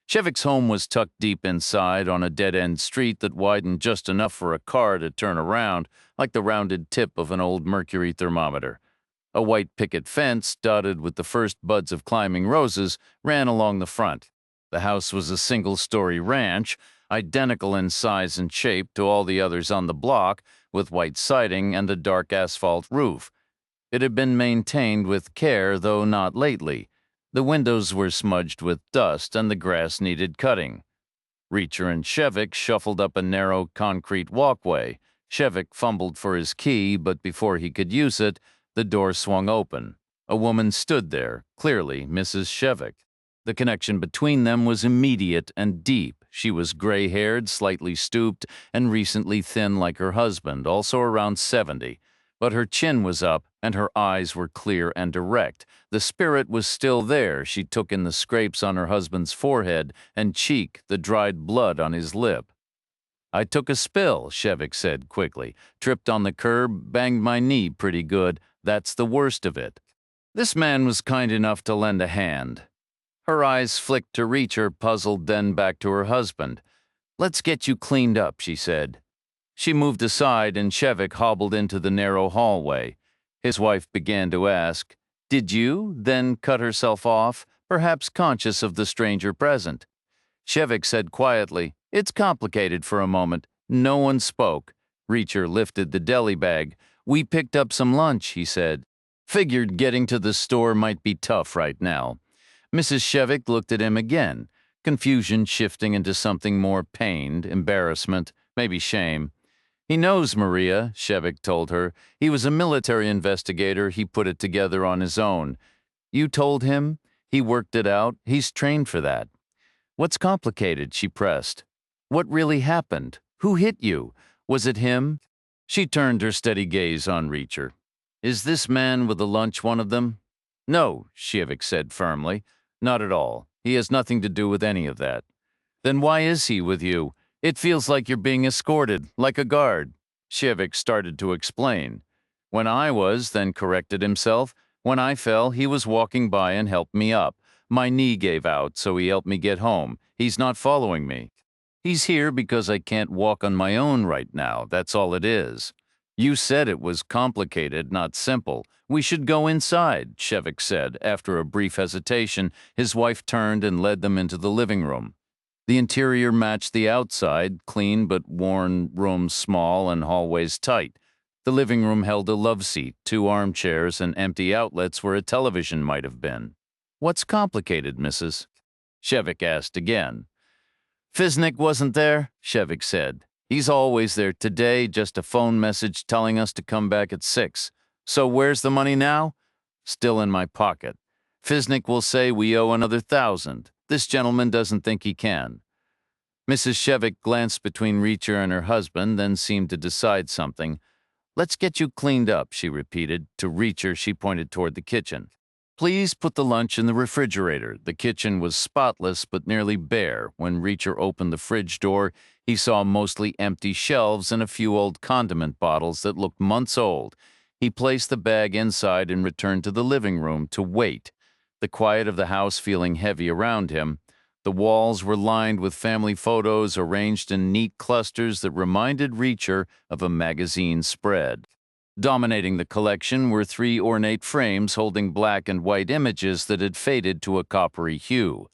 Shevik's home was tucked deep inside on a dead-end street that widened just enough for a car to turn around, like the rounded tip of an old mercury thermometer. A white picket fence, dotted with the first buds of climbing roses, ran along the front. The house was a single-story ranch, identical in size and shape to all the others on the block, with white siding and a dark asphalt roof. It had been maintained with care, though not lately. The windows were smudged with dust, and the grass needed cutting. Reacher and Shevik shuffled up a narrow concrete walkway. Shevik fumbled for his key, but before he could use it, the door swung open. A woman stood there, clearly Mrs. Shevik. The connection between them was immediate and deep. She was gray-haired, slightly stooped, and recently thin like her husband, also around 70. But her chin was up, and her eyes were clear and direct. The spirit was still there. She took in the scrapes on her husband's forehead and cheek, the dried blood on his lip. "I took a spill," Shevik said quickly. "Tripped on the curb, banged my knee pretty good. That's the worst of it." This man was kind enough to lend a hand. Her eyes flicked to Reacher, puzzled, then back to her husband. "Let's get you cleaned up," she said. She moved aside, and Shevik hobbled into the narrow hallway. His wife began to ask, "Did you?" then cut herself off, perhaps conscious of the stranger present. Shevik said quietly, "It's complicated," for a moment. No one spoke. Reacher lifted the deli bag. "We picked up some lunch," he said. Figured getting to the store might be tough right now. Mrs. Shevik looked at him again, confusion shifting into something more pained, embarrassment, maybe shame. "He knows Maria," Shevik told her. "He was a military investigator. He put it together on his own. You told him? He worked it out. He's trained for that." "What's complicated?" she pressed. "What really happened? Who hit you? Was it him?" She turned her steady gaze on Reacher. "Is this man with the lunch one of them?" "No," Shevik said firmly. "Not at all. He has nothing to do with any of that. Then why is he with you? It feels like you're being escorted, like a guard. Shevik started to explain. When I was, then corrected himself. When I fell, he was walking by and helped me up. My knee gave out, so he helped me get home. He's not following me. He's here because I can't walk on my own right now. That's all it is. You said it was complicated, not simple. We should go inside, Shevik said. After a brief hesitation, his wife turned and led them into the living room. The interior matched the outside, clean but worn, rooms small and hallways tight. The living room held a love seat, 2 armchairs, and empty outlets where a television might have been. What's complicated, Mrs.? Shevik asked again. Fisnik wasn't there, Shevik said. He's always there today, just a phone message telling us to come back at 6. So where's the money now? Still in my pocket. Fisnik will say we owe another 1,000. This gentleman doesn't think he can. Mrs. Shevik glanced between Reacher and her husband, then seemed to decide something. Let's get you cleaned up, she repeated. To Reacher, she pointed toward the kitchen. Please put the lunch in the refrigerator. The kitchen was spotless but nearly bare. When Reacher opened the fridge door, he saw mostly empty shelves and a few old condiment bottles that looked months old. He placed the bag inside and returned to the living room to wait, the quiet of the house feeling heavy around him. The walls were lined with family photos arranged in neat clusters that reminded Reacher of a magazine spread. Dominating the collection were 3 ornate frames holding black and white images that had faded to a coppery hue.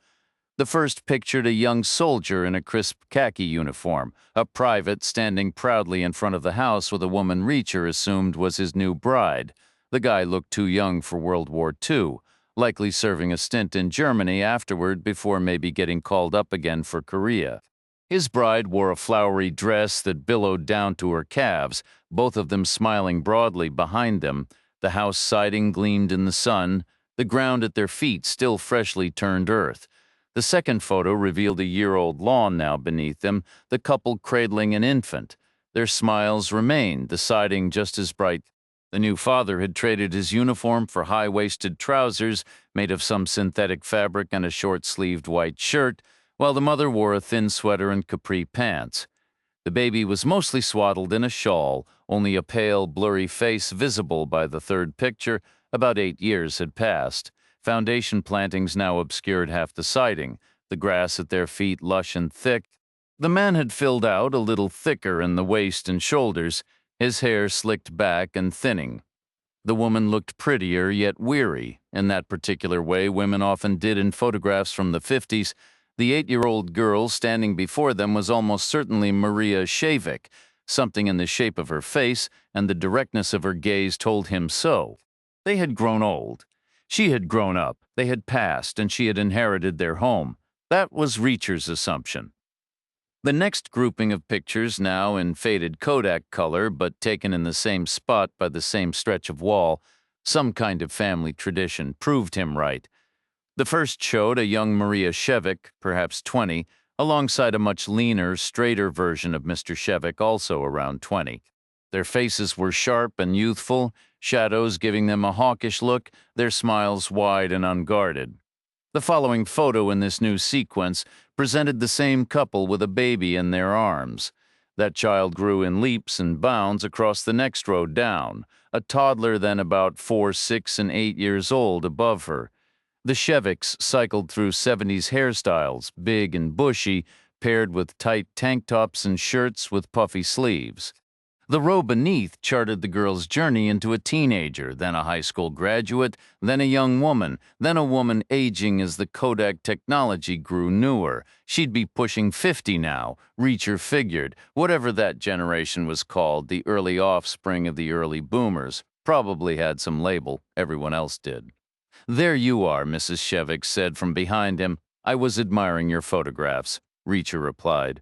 The first pictured a young soldier in a crisp khaki uniform, a private standing proudly in front of the house with a woman Reacher assumed was his new bride. The guy looked too young for World War II, likely serving a stint in Germany afterward before maybe getting called up again for Korea. His bride wore a flowery dress that billowed down to her calves, both of them smiling broadly behind them. The house siding gleamed in the sun, the ground at their feet still freshly turned earth. The second photo revealed a year-old lawn now beneath them, the couple cradling an infant. Their smiles remained, the siding just as bright. The new father had traded his uniform for high-waisted trousers made of some synthetic fabric and a short-sleeved white shirt, while the mother wore a thin sweater and capri pants. The baby was mostly swaddled in a shawl, only a pale, blurry face visible by the third picture. About 8 years had passed. Foundation plantings now obscured half the siding, the grass at their feet lush and thick. The man had filled out a little thicker in the waist and shoulders, his hair slicked back and thinning. The woman looked prettier yet weary, in that particular way women often did in photographs from the 50s. The 8-year-old girl standing before them was almost certainly Maria Shevik. Something in the shape of her face and the directness of her gaze told him so. They had grown old. She had grown up, they had passed, and she had inherited their home. That was Reacher's assumption. The next grouping of pictures, now in faded Kodak color but taken in the same spot by the same stretch of wall, some kind of family tradition, proved him right. The first showed a young Maria Shevik, perhaps 20, alongside a much leaner, straighter version of Mr. Shevik, also around 20. Their faces were sharp and youthful, shadows giving them a hawkish look, their smiles wide and unguarded. The following photo in this new sequence presented the same couple with a baby in their arms. That child grew in leaps and bounds across the next row down, a toddler then about 4, 6, and 8 years old above her. The Sheviks cycled through 70s hairstyles, big and bushy, paired with tight tank tops and shirts with puffy sleeves. The row beneath charted the girl's journey into a teenager, then a high school graduate, then a young woman, then a woman aging as the Kodak technology grew newer. She'd be pushing 50 now, Reacher figured. Whatever that generation was called, the early offspring of the early boomers, probably had some label, everyone else did. There you are, Mrs. Shevik said from behind him. I was admiring your photographs, Reacher replied.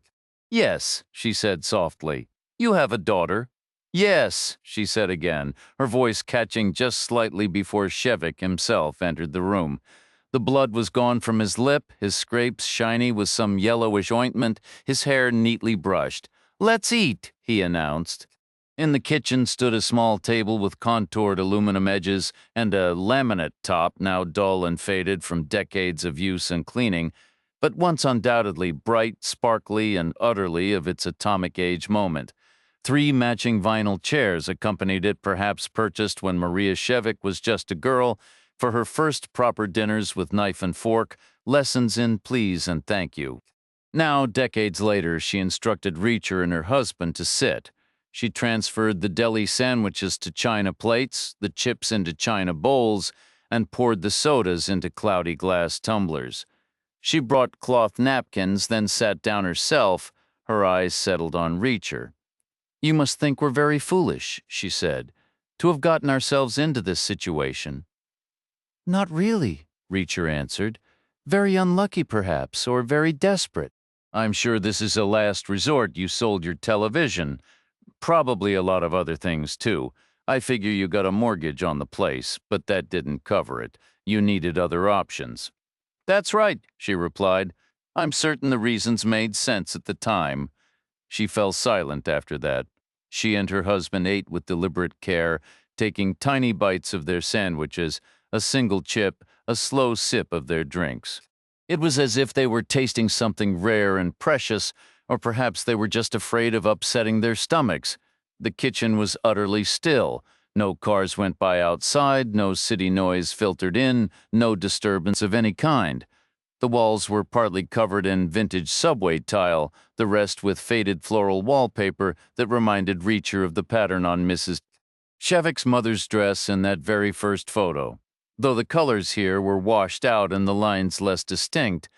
Yes, she said softly. You have a daughter? Yes, she said again, her voice catching just slightly before Shevik himself entered the room. The blood was gone from his lip, his scrapes shiny with some yellowish ointment, his hair neatly brushed. Let's eat, he announced. In the kitchen stood a small table with contoured aluminum edges and a laminate top now dull and faded from decades of use and cleaning, but once undoubtedly bright, sparkly, and utterly of its atomic age moment. 3 matching vinyl chairs accompanied it, perhaps purchased when Maria Shevik was just a girl, for her first proper dinners with knife and fork, lessons in please and thank you. Now, decades later, she instructed Reacher and her husband to sit. She transferred the deli sandwiches to china plates, the chips into china bowls, and poured the sodas into cloudy glass tumblers. She brought cloth napkins, then sat down herself. Her eyes settled on Reacher. "You must think we're very foolish," she said, "to have gotten ourselves into this situation." "Not really," Reacher answered. "Very unlucky, perhaps, or very desperate." "I'm sure this is a last resort. You sold your television. Probably a lot of other things, too. I figure you got a mortgage on the place, but that didn't cover it. You needed other options." "That's right," she replied. "I'm certain the reasons made sense at the time." She fell silent after that. She and her husband ate with deliberate care, taking tiny bites of their sandwiches, a single chip, a slow sip of their drinks. It was as if they were tasting something rare and precious, or perhaps they were just afraid of upsetting their stomachs. The kitchen was utterly still. No cars went by outside, no city noise filtered in, no disturbance of any kind. The walls were partly covered in vintage subway tile, the rest with faded floral wallpaper that reminded Reacher of the pattern on Mrs. Shevik's mother's dress in that very first photo. Though the colors here were washed out and the lines less distinct,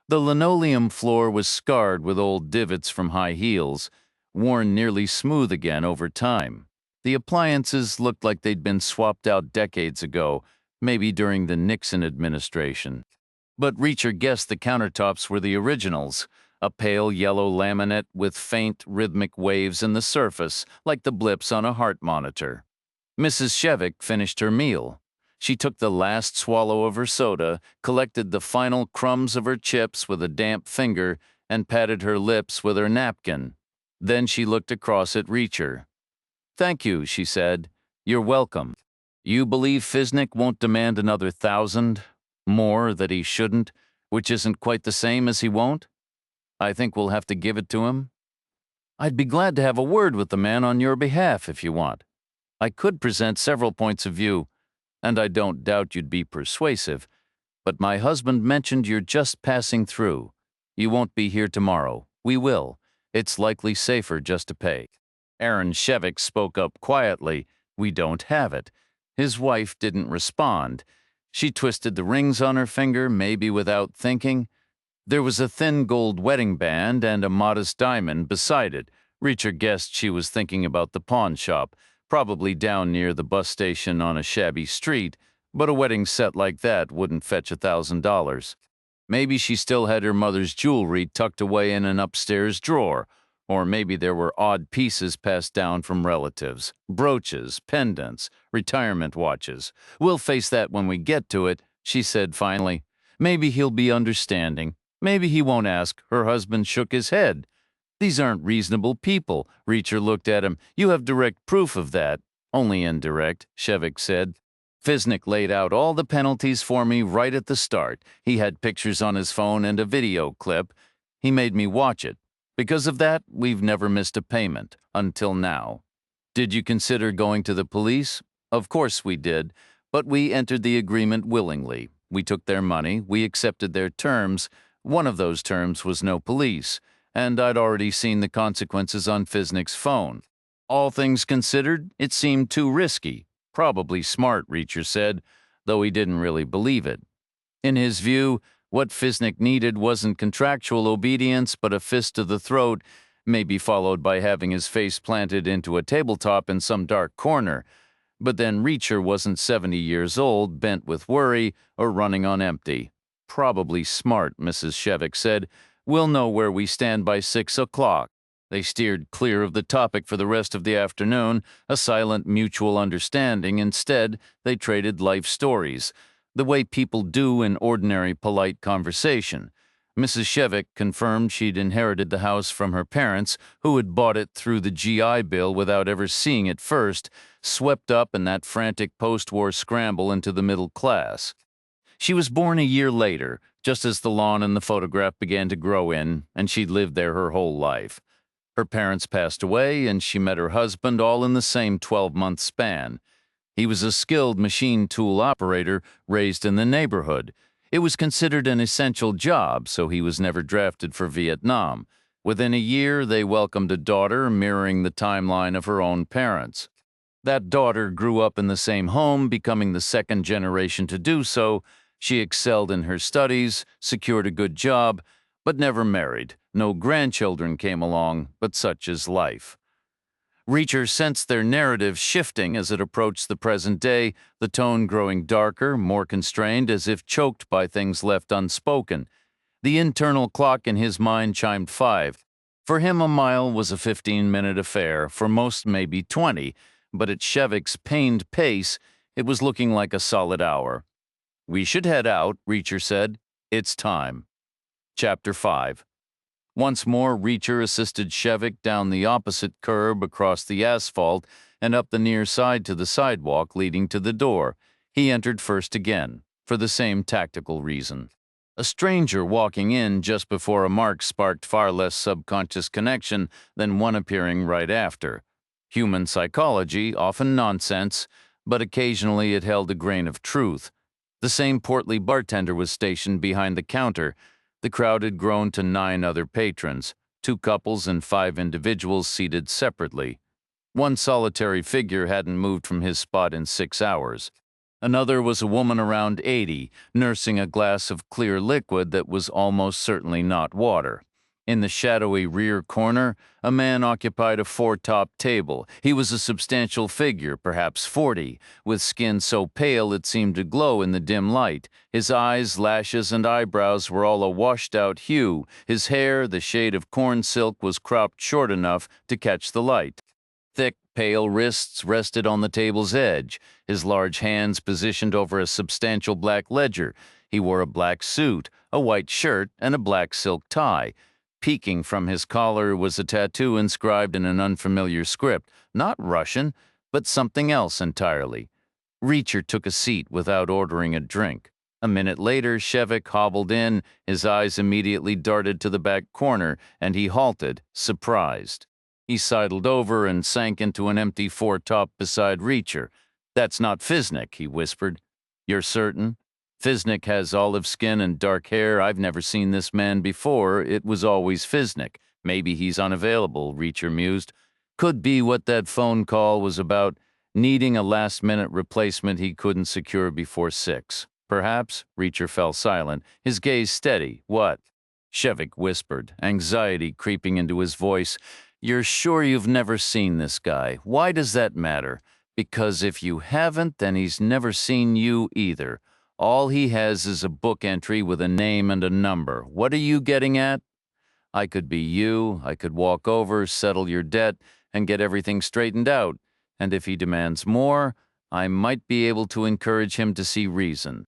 the linoleum floor was scarred with old divots from high heels, worn nearly smooth again over time. The appliances looked like they'd been swapped out decades ago, maybe during the Nixon administration. But Reacher guessed the countertops were the originals, a pale yellow laminate with faint rhythmic waves in the surface, like the blips on a heart monitor. Mrs. Shevik finished her meal. She took the last swallow of her soda, collected the final crumbs of her chips with a damp finger, and patted her lips with her napkin. Then she looked across at Reacher. "Thank you," she said. "You're welcome. You believe Fisnik won't demand another 1,000? More that he shouldn't, which isn't quite the same as he won't? I think we'll have to give it to him. I'd be glad to have a word with the man on your behalf if you want. I could present several points of view, and I don't doubt you'd be persuasive, but my husband mentioned you're just passing through. You won't be here tomorrow. We will. It's likely safer just to pay." Aaron Shevik spoke up quietly. "We don't have it." His wife didn't respond. She twisted the rings on her finger, maybe without thinking. There was a thin gold wedding band and a modest diamond beside it. Reacher guessed she was thinking about the pawn shop, probably down near the bus station on a shabby street, but a wedding set like that wouldn't fetch $1,000. Maybe she still had her mother's jewelry tucked away in an upstairs drawer, or maybe there were odd pieces passed down from relatives, brooches, pendants, retirement watches. "We'll face that when we get to it," she said finally. "Maybe he'll be understanding. Maybe he won't ask." Her husband shook his head. "These aren't reasonable people." Reacher looked at him. "You have direct proof of that." "Only indirect," Shevik said. "Fisnik laid out all the penalties for me right at the start. He had pictures on his phone and a video clip. He made me watch it. Because of that, we've never missed a payment, until now." "Did you consider going to the police?" "Of course we did, but we entered the agreement willingly. We took their money, we accepted their terms. One of those terms was no police, and I'd already seen the consequences on Fisnik's phone. All things considered, it seemed too risky. Probably smart," Reacher said, though he didn't really believe it. In his view, what Fisnik needed wasn't contractual obedience, but a fist to the throat, maybe followed by having his face planted into a tabletop in some dark corner. But then Reacher wasn't 70 years old, bent with worry, or running on empty. "Probably smart," Mrs. Shevik said. "We'll know where we stand by 6 o'clock." They steered clear of the topic for the rest of the afternoon, a silent mutual understanding. Instead, they traded life stories, the way people do in ordinary polite conversation. Mrs. Shevik confirmed she'd inherited the house from her parents, who had bought it through the GI Bill without ever seeing it first, swept up in that frantic post-war scramble into the middle class. She was born a year later, just as the lawn in the photograph began to grow in, and she'd lived there her whole life. Her parents passed away, and she met her husband all in the same 12-month span. He was a skilled machine tool operator raised in the neighborhood. It was considered an essential job, so he was never drafted for Vietnam. Within a year, they welcomed a daughter mirroring the timeline of her own parents. That daughter grew up in the same home, becoming the second generation to do so. She excelled in her studies, secured a good job, but never married. No grandchildren came along, but such is life. Reacher sensed their narrative shifting as it approached the present day, the tone growing darker, more constrained, as if choked by things left unspoken. The internal clock in his mind chimed 5. For him, a mile was a 15-minute affair, for most maybe 20, but at Shevik's pained pace, it was looking like a solid hour. "We should head out," Reacher said. "It's time." Chapter 5. Once more, Reacher assisted Shevik down the opposite curb across the asphalt and up the near side to the sidewalk leading to the door. He entered first again, for the same tactical reason. A stranger walking in just before a mark sparked far less subconscious connection than one appearing right after. Human psychology, often nonsense, but occasionally it held a grain of truth. The same portly bartender was stationed behind the counter. The crowd had grown to 9 other patrons, 2 couples and 5 individuals seated separately. One solitary figure hadn't moved from his spot in 6 hours. Another was a woman around 80, nursing a glass of clear liquid that was almost certainly not water. In the shadowy rear corner, a man occupied a 4-top table. He was a substantial figure, perhaps 40, with skin so pale it seemed to glow in the dim light. His eyes, lashes, and eyebrows were all a washed-out hue. His hair, the shade of corn silk, was cropped short enough to catch the light. Thick, pale wrists rested on the table's edge, his large hands positioned over a substantial black ledger. He wore a black suit, a white shirt, and a black silk tie. Peeking from his collar was a tattoo inscribed in an unfamiliar script, not Russian, but something else entirely. Reacher took a seat without ordering a drink. A minute later, Shevik hobbled in, his eyes immediately darted to the back corner, and he halted, surprised. He sidled over and sank into an empty 4-top beside Reacher. "That's not Fisnik," he whispered. "You're certain?" "Fisnik has olive skin and dark hair. I've never seen this man before. It was always Fisnik. Maybe he's unavailable," Reacher mused. Could be what that phone call was about, needing a last-minute replacement he couldn't secure before 6. Perhaps. Reacher fell silent, his gaze steady. "What?" Shevik whispered, anxiety creeping into his voice. "You're sure you've never seen this guy? Why does that matter? Because if you haven't, then he's never seen you either. All he has is a book entry with a name and a number. What are you getting at? I could be you. I could walk over, settle your debt, and get everything straightened out. And if he demands more, I might be able to encourage him to see reason.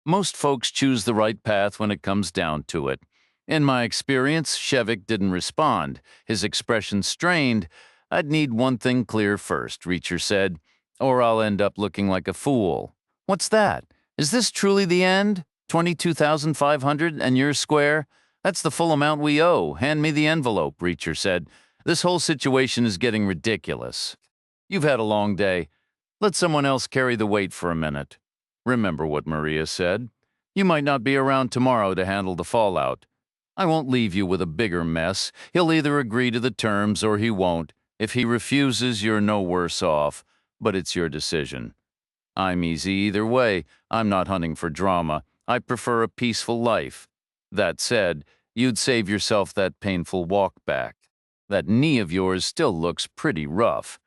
Most folks choose the right path when it comes down to it. In my experience, Shevik didn't respond, his expression strained. I'd need one thing clear first," Reacher said, "or I'll end up looking like a fool." "What's that? Is this truly the end? 22,500 and you're square? That's the full amount we owe. Hand me the envelope," Reacher said. "This whole situation is getting ridiculous. You've had a long day. Let someone else carry the weight for a minute. Remember what Maria said. You might not be around tomorrow to handle the fallout. I won't leave you with a bigger mess. He'll either agree to the terms or he won't. If he refuses, you're no worse off, but it's your decision. I'm easy either way. I'm not hunting for drama. I prefer a peaceful life. That said, you'd save yourself that painful walk back. That knee of yours still looks pretty rough."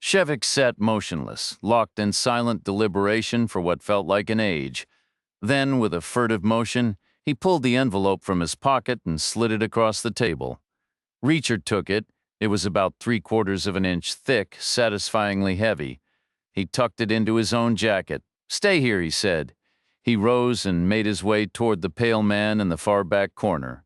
Shevik sat motionless, locked in silent deliberation for what felt like an age. Then, with a furtive motion, he pulled the envelope from his pocket and slid it across the table. Reacher took it. It was about 3/4 of an inch thick, satisfyingly heavy. He tucked it into his own jacket. "Stay here," he said. He rose and made his way toward the pale man in the far back corner.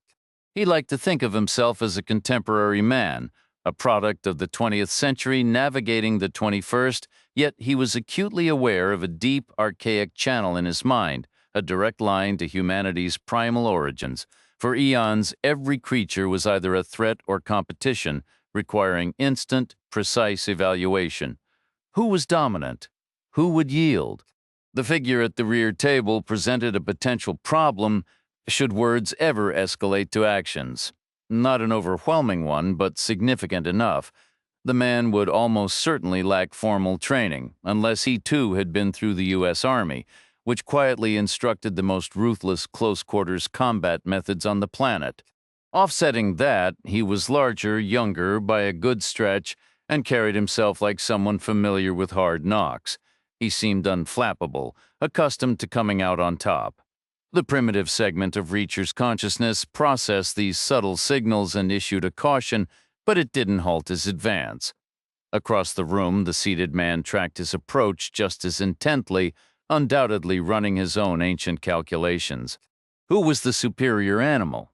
He liked to think of himself as a contemporary man, a product of the 20th century navigating the 21st, yet he was acutely aware of a deep, archaic channel in his mind, a direct line to humanity's primal origins. For eons, every creature was either a threat or competition, requiring instant, precise evaluation. Who was dominant? Who would yield? The figure at the rear table presented a potential problem should words ever escalate to actions. Not an overwhelming one, but significant enough. The man would almost certainly lack formal training, unless he too had been through the U.S. Army, which quietly instructed the most ruthless close-quarters combat methods on the planet. Offsetting that, he was larger, younger by a good stretch, and carried himself like someone familiar with hard knocks. He seemed unflappable, accustomed to coming out on top. The primitive segment of Reacher's consciousness processed these subtle signals and issued a caution, but it didn't halt his advance. Across the room, the seated man tracked his approach just as intently, undoubtedly running his own ancient calculations. Who was the superior animal?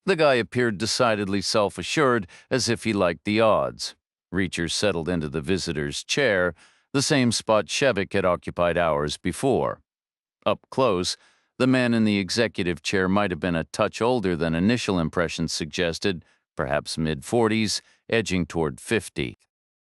The guy appeared decidedly self-assured, as if he liked the odds. Reacher settled into the visitor's chair, the same spot Shevik had occupied hours before. Up close, the man in the executive chair might have been a touch older than initial impressions suggested, perhaps mid-40s, edging toward 50.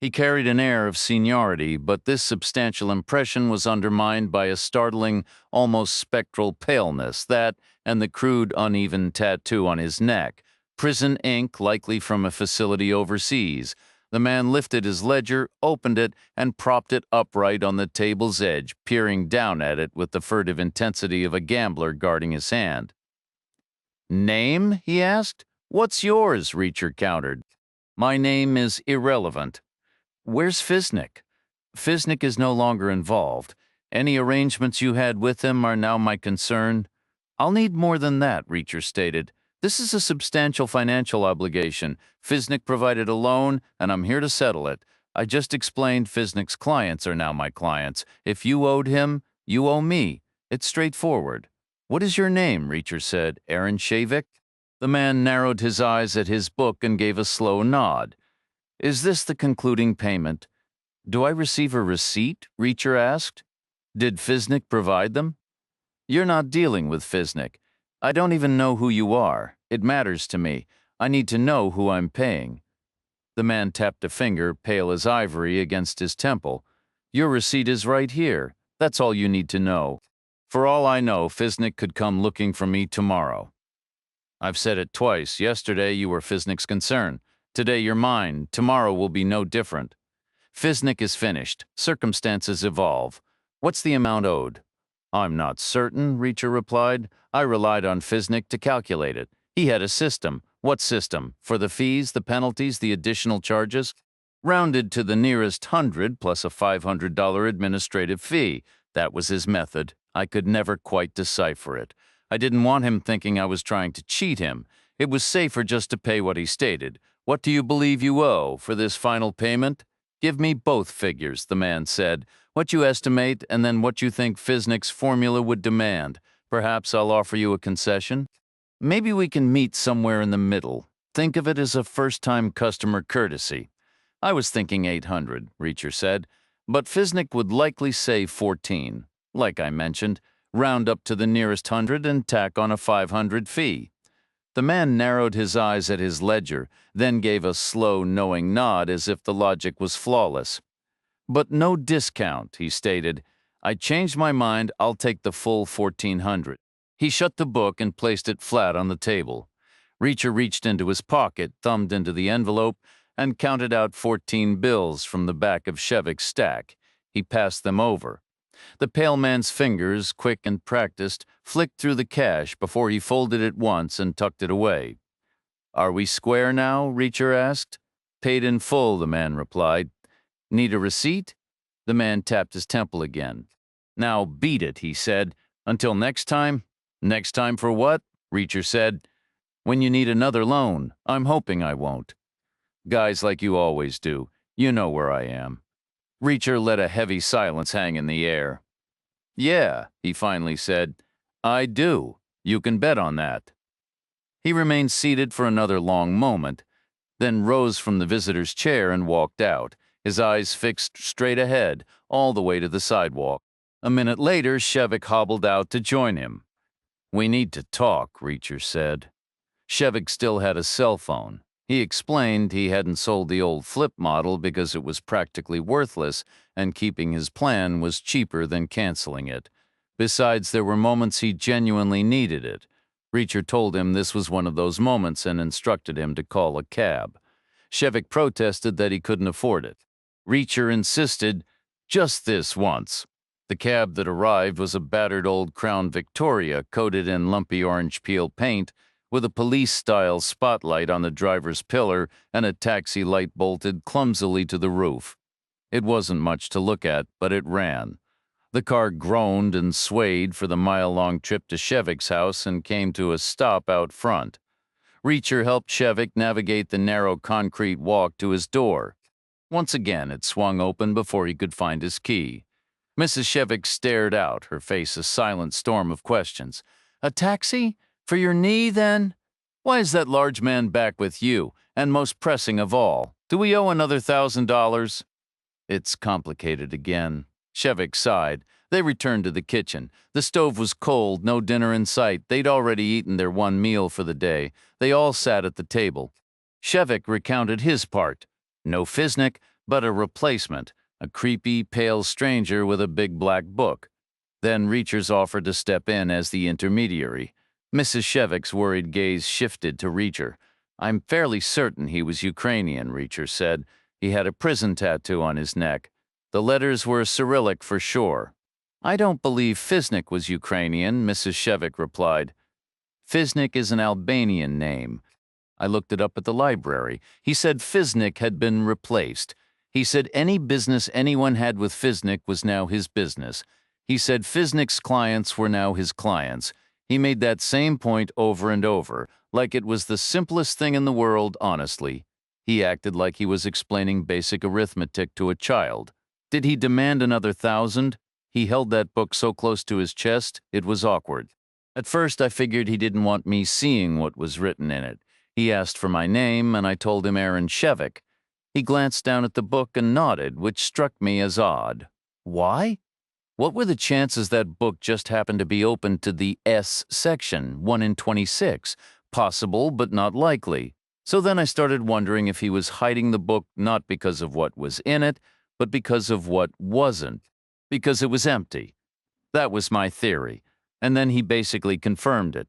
He carried an air of seniority, but this substantial impression was undermined by a startling, almost spectral paleness that, and the crude, uneven tattoo on his neck, prison ink likely from a facility overseas. The man lifted his ledger, opened it, and propped it upright on the table's edge, peering down at it with the furtive intensity of a gambler guarding his hand. "Name?" he asked. "What's yours?" Reacher countered. "My name is irrelevant." "Where's Fisnick?" "Fisnick is no longer involved. Any arrangements you had with him are now my concern." "I'll need more than that," Reacher stated. "This is a substantial financial obligation. Fisnick provided a loan, and I'm here to settle it. I just explained Fisnick's clients are now my clients. If you owed him, you owe me. It's straightforward." "What is your name?" Reacher said. "Aaron Shavik?" The man narrowed his eyes at his book and gave a slow nod. "Is this the concluding payment?" "Do I receive a receipt?" Reacher asked. "Did Fisnick provide them?" "You're not dealing with Fisnick. I don't even know who you are. It matters to me. I need to know who I'm paying." The man tapped a finger, pale as ivory, against his temple. "Your receipt is right here. That's all you need to know. For all I know, Fisnick could come looking for me tomorrow." "I've said it twice. Yesterday you were Fisnick's concern. Today you're mine. Tomorrow will be no different." "Fisnick is finished. Circumstances evolve. What's the amount owed?" "I'm not certain," Reacher replied. "I relied on Fisnick to calculate it. He had a system." "What system? For the fees, the penalties, the additional charges?" "Rounded to the nearest 100 plus a $500 administrative fee. That was his method. I could never quite decipher it. I didn't want him thinking I was trying to cheat him. It was safer just to pay what he stated. What do you believe you owe for this final payment?" "Give me both figures," the man said. "What you estimate and then what you think Fisnick's formula would demand. Perhaps I'll offer you a concession. Maybe we can meet somewhere in the middle. Think of it as a first-time customer courtesy." "I was thinking 800, Reacher said, "but Fisnick would likely say 14. Like I mentioned, round up to the nearest 100 and tack on a 500 fee." The man narrowed his eyes at his ledger, then gave a slow, knowing nod as if the logic was flawless. "But no discount," he stated. "I changed my mind. I'll take the full 1400. He shut the book and placed it flat on the table. Reacher reached into his pocket, thumbed into the envelope, and counted out 14 bills from the back of Shevik's stack. He passed them over. The pale man's fingers, quick and practiced, flicked through the cash before he folded it once and tucked it away. "Are we square now?" Reacher asked. "Paid in full," the man replied. "Need a receipt?" The man tapped his temple again. "Now beat it," he said. "Until next time?" "Next time for what?" Reacher said. "When you need another loan. I'm hoping I won't." "Guys like you always do. You know where I am." Reacher let a heavy silence hang in the air. Yeah, he finally said. I do. You can bet on that. He remained seated for another long moment, then rose from the visitor's chair and walked out, his eyes fixed straight ahead, all the way to the sidewalk. A minute later, Shevik hobbled out to join him. We need to talk, Reacher said. Shevik still had a cell phone. He explained he hadn't sold the old flip model because it was practically worthless and keeping his plan was cheaper than canceling it. Besides, there were moments he genuinely needed it. Reacher told him this was one of those moments and instructed him to call a cab. Shevik protested that he couldn't afford it. Reacher insisted, just this once. The cab that arrived was a battered old Crown Victoria coated in lumpy orange peel paint, with a police-style spotlight on the driver's pillar and a taxi light bolted clumsily to the roof. It wasn't much to look at, but it ran. The car groaned and swayed for the mile-long trip to Shevik's house and came to a stop out front. Reacher helped Shevik navigate the narrow concrete walk to his door. Once again, it swung open before he could find his key. Mrs. Shevik stared out, her face a silent storm of questions. A taxi? For your knee, then? Why is that large man back with you? And most pressing of all, do we owe another $1,000? It's complicated again. Shevik sighed. They returned to the kitchen. The stove was cold, no dinner in sight. They'd already eaten their one meal for the day. They all sat at the table. Shevik recounted his part. No Fisnik, but a replacement, a creepy, pale stranger with a big black book. Then Reacher's offered to step in as the intermediary. Mrs. Shevik's worried gaze shifted to Reacher. I'm fairly certain he was Ukrainian, Reacher said. He had a prison tattoo on his neck. The letters were Cyrillic for sure. I don't believe Fisnik was Ukrainian, Mrs. Shevik replied. Fisnik is an Albanian name. I looked it up at the library. He said Fisnik had been replaced. He said any business anyone had with Fisnik was now his business. He said Fisnik's clients were now his clients. He made that same point over and over, like it was the simplest thing in the world, honestly. He acted like he was explaining basic arithmetic to a child. Did he demand another 1,000? He held that book so close to his chest, it was awkward. At first, I figured he didn't want me seeing what was written in it. He asked for my name, and I told him Aaron Shevik. He glanced down at the book and nodded, which struck me as odd. Why? What were the chances that book just happened to be open to the S section, 1 in 26? Possible, but not likely. So then I started wondering if he was hiding the book not because of what was in it, but because of what wasn't. Because it was empty. That was my theory, and then he basically confirmed it.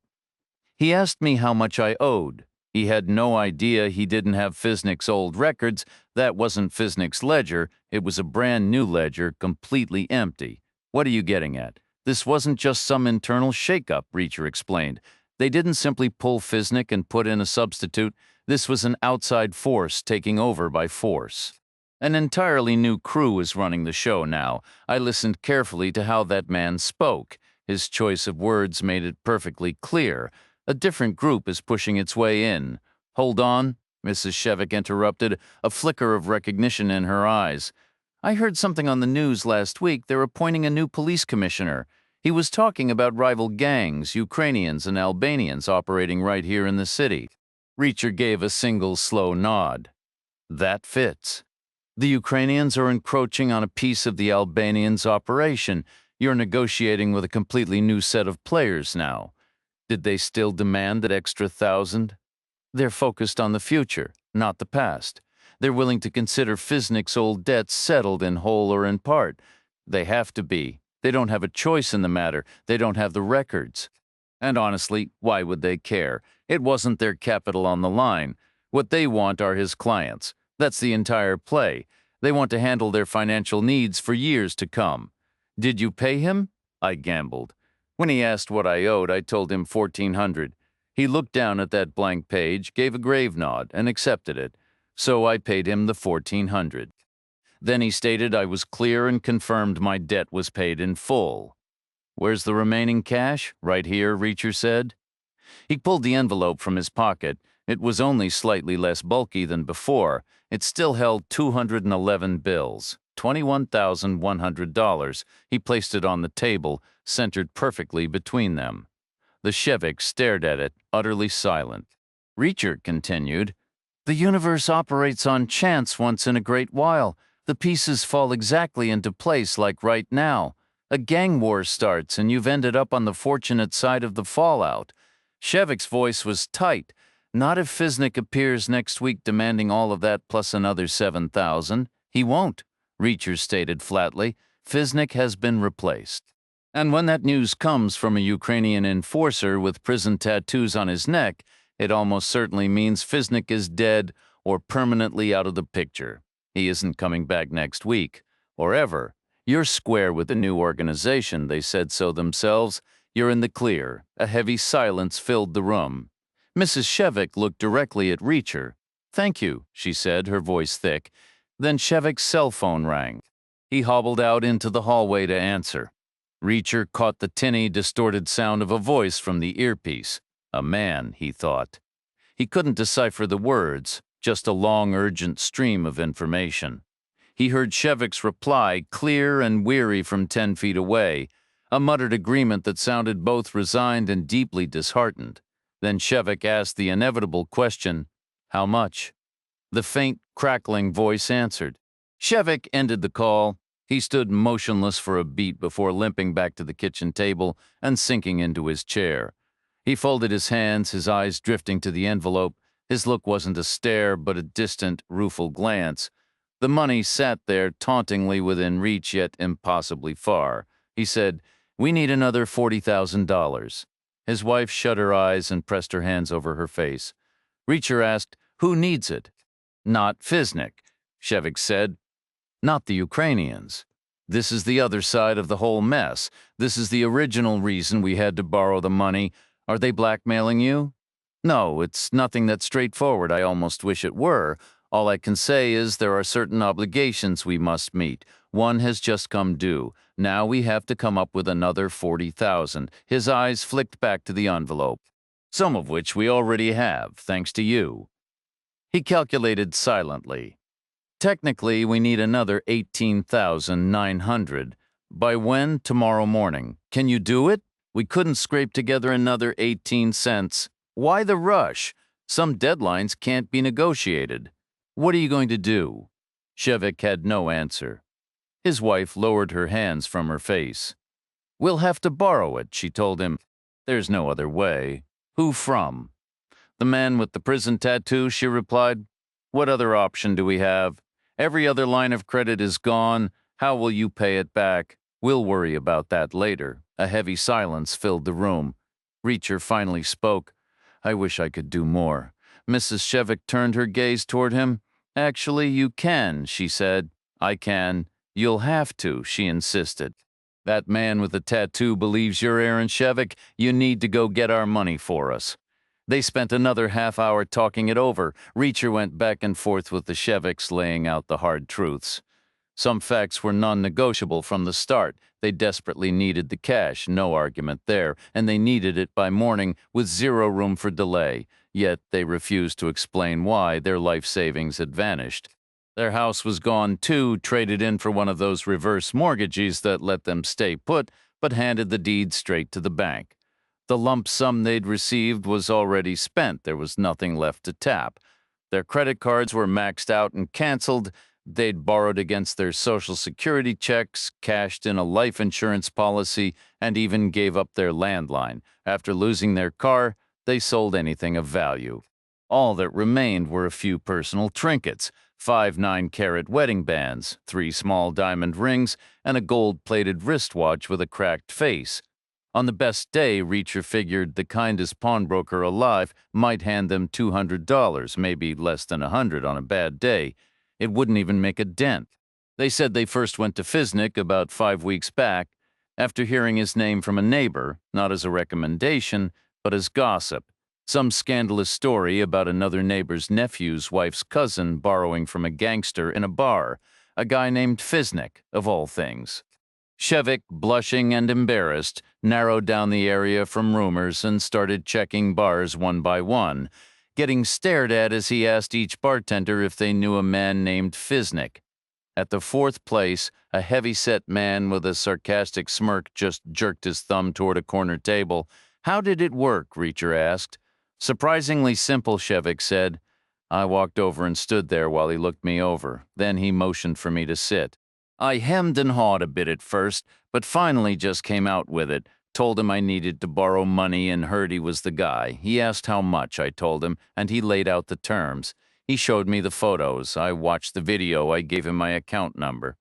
He asked me how much I owed. He had no idea he didn't have Fisnik's old records. That wasn't Fisnik's ledger. It was a brand new ledger, completely empty. What are you getting at? This wasn't just some internal shakeup, Reacher explained. They didn't simply pull Fisnik and put in a substitute. This was an outside force taking over by force. An entirely new crew is running the show now. I listened carefully to how that man spoke. His choice of words made it perfectly clear. A different group is pushing its way in. Hold on, Mrs. Shevik interrupted, a flicker of recognition in her eyes. I heard something on the news last week. They're appointing a new police commissioner. He was talking about rival gangs, Ukrainians and Albanians operating right here in the city. Reacher gave a single slow nod. That fits. The Ukrainians are encroaching on a piece of the Albanians' operation. You're negotiating with a completely new set of players now. Did they still demand that extra 1,000? They're focused on the future, not the past. They're willing to consider Fisnik's old debts settled in whole or in part. They have to be. They don't have a choice in the matter. They don't have the records. And honestly, why would they care? It wasn't their capital on the line. What they want are his clients. That's the entire play. They want to handle their financial needs for years to come. Did you pay him? I gambled. When he asked what I owed, I told him $1,400. He looked down at that blank page, gave a grave nod, and accepted it. So I paid him the $1,400. Then he stated I was clear and confirmed my debt was paid in full. Where's the remaining cash? Right here, Reacher said. He pulled the envelope from his pocket. It was only slightly less bulky than before. It still held 211 bills. $21,100. He placed it on the table, centered perfectly between them. The Shevik stared at it, utterly silent. Reacher continued, "The universe operates on chance once in a great while. The pieces fall exactly into place like right now. A gang war starts and you've ended up on the fortunate side of the fallout." Shevik's voice was tight. "Not if Fisnik appears next week demanding all of that plus another 7,000. He won't," Reacher stated flatly. "Fisnik has been replaced. And when that news comes from a Ukrainian enforcer with prison tattoos on his neck, it almost certainly means Fisnik is dead or permanently out of the picture. He isn't coming back next week, or ever. You're square with the new organization, they said so themselves. You're in the clear." A heavy silence filled the room. Mrs. Shevik looked directly at Reacher. "Thank you," she said, her voice thick. Then Shevik's cell phone rang. He hobbled out into the hallway to answer. Reacher caught the tinny, distorted sound of a voice from the earpiece. A man, he thought. He couldn't decipher the words, just a long, urgent stream of information. He heard Shevik's reply, clear and weary from 10 feet away, a muttered agreement that sounded both resigned and deeply disheartened. Then Shevik asked the inevitable question, "How much?" The faint, crackling voice answered. Shevik ended the call. He stood motionless for a beat before limping back to the kitchen table and sinking into his chair. He folded his hands, his eyes drifting to the envelope. His look wasn't a stare, but a distant, rueful glance. The money sat there tauntingly within reach, yet impossibly far. He said, "We need another $40,000. His wife shut her eyes and pressed her hands over her face. Reacher asked, "Who needs it?" "Not Fisnik," Shevik said. "Not the Ukrainians. This is the other side of the whole mess. This is the original reason we had to borrow the money. Are they blackmailing you?" "No, it's nothing that straightforward. I almost wish it were. All I can say is there are certain obligations we must meet. One has just come due. Now we have to come up with another 40,000. His eyes flicked back to the envelope. "Some of which we already have, thanks to you." He calculated silently. "Technically, we need another 18,900. By when? Tomorrow morning. Can you do it? We couldn't scrape together another 18 cents. Why the rush? Some deadlines can't be negotiated. What are you going to do?" Shevik had no answer. His wife lowered her hands from her face. "We'll have to borrow it," she told him. "There's no other way." "Who from?" "The man with the prison tattoo," she replied. "What other option do we have? Every other line of credit is gone. How will you pay it back? We'll worry about that later." A heavy silence filled the room. Reacher finally spoke. "I wish I could do more." Mrs. Shevik turned her gaze toward him. "Actually, you can," she said. "I can. You'll have to," she insisted. "That man with the tattoo believes you're Aaron Shevik. You need to go get our money for us." They spent another half hour talking it over. Reacher went back and forth with the Sheviks, laying out the hard truths. Some facts were non-negotiable from the start. They desperately needed the cash, no argument there, and they needed it by morning with zero room for delay. Yet they refused to explain why their life savings had vanished. Their house was gone too, traded in for one of those reverse mortgages that let them stay put, but handed the deed straight to the bank. The lump sum they'd received was already spent. There was nothing left to tap. Their credit cards were maxed out and canceled. They'd borrowed against their Social Security checks, cashed in a life insurance policy, and even gave up their landline. After losing their car, they sold anything of value. All that remained were a few personal trinkets, 5 9-carat wedding bands, 3 small diamond rings, and a gold-plated wristwatch with a cracked face. On the best day, Reacher figured the kindest pawnbroker alive might hand them $200, maybe less than $100 on a bad day. It wouldn't even make a dent. They said they first went to Fisnik about 5 weeks back, after hearing his name from a neighbor, not as a recommendation, but as gossip. Some scandalous story about another neighbor's nephew's wife's cousin borrowing from a gangster in a bar, a guy named Fisnik, of all things. Shevik, blushing and embarrassed, narrowed down the area from rumors and started checking bars one by one, getting stared at as he asked each bartender if they knew a man named Fisnik. At the fourth place, a heavy-set man with a sarcastic smirk just jerked his thumb toward a corner table. "How did it work?" Reacher asked. "Surprisingly simple," Shevik said. I walked over and stood there while he looked me over. Then he motioned for me to sit. I hemmed and hawed a bit at first, but finally just came out with it. Told him I needed to borrow money and heard he was the guy. He asked how much, I told him, and he laid out the terms. He showed me the photos. I watched the video. I gave him my account number.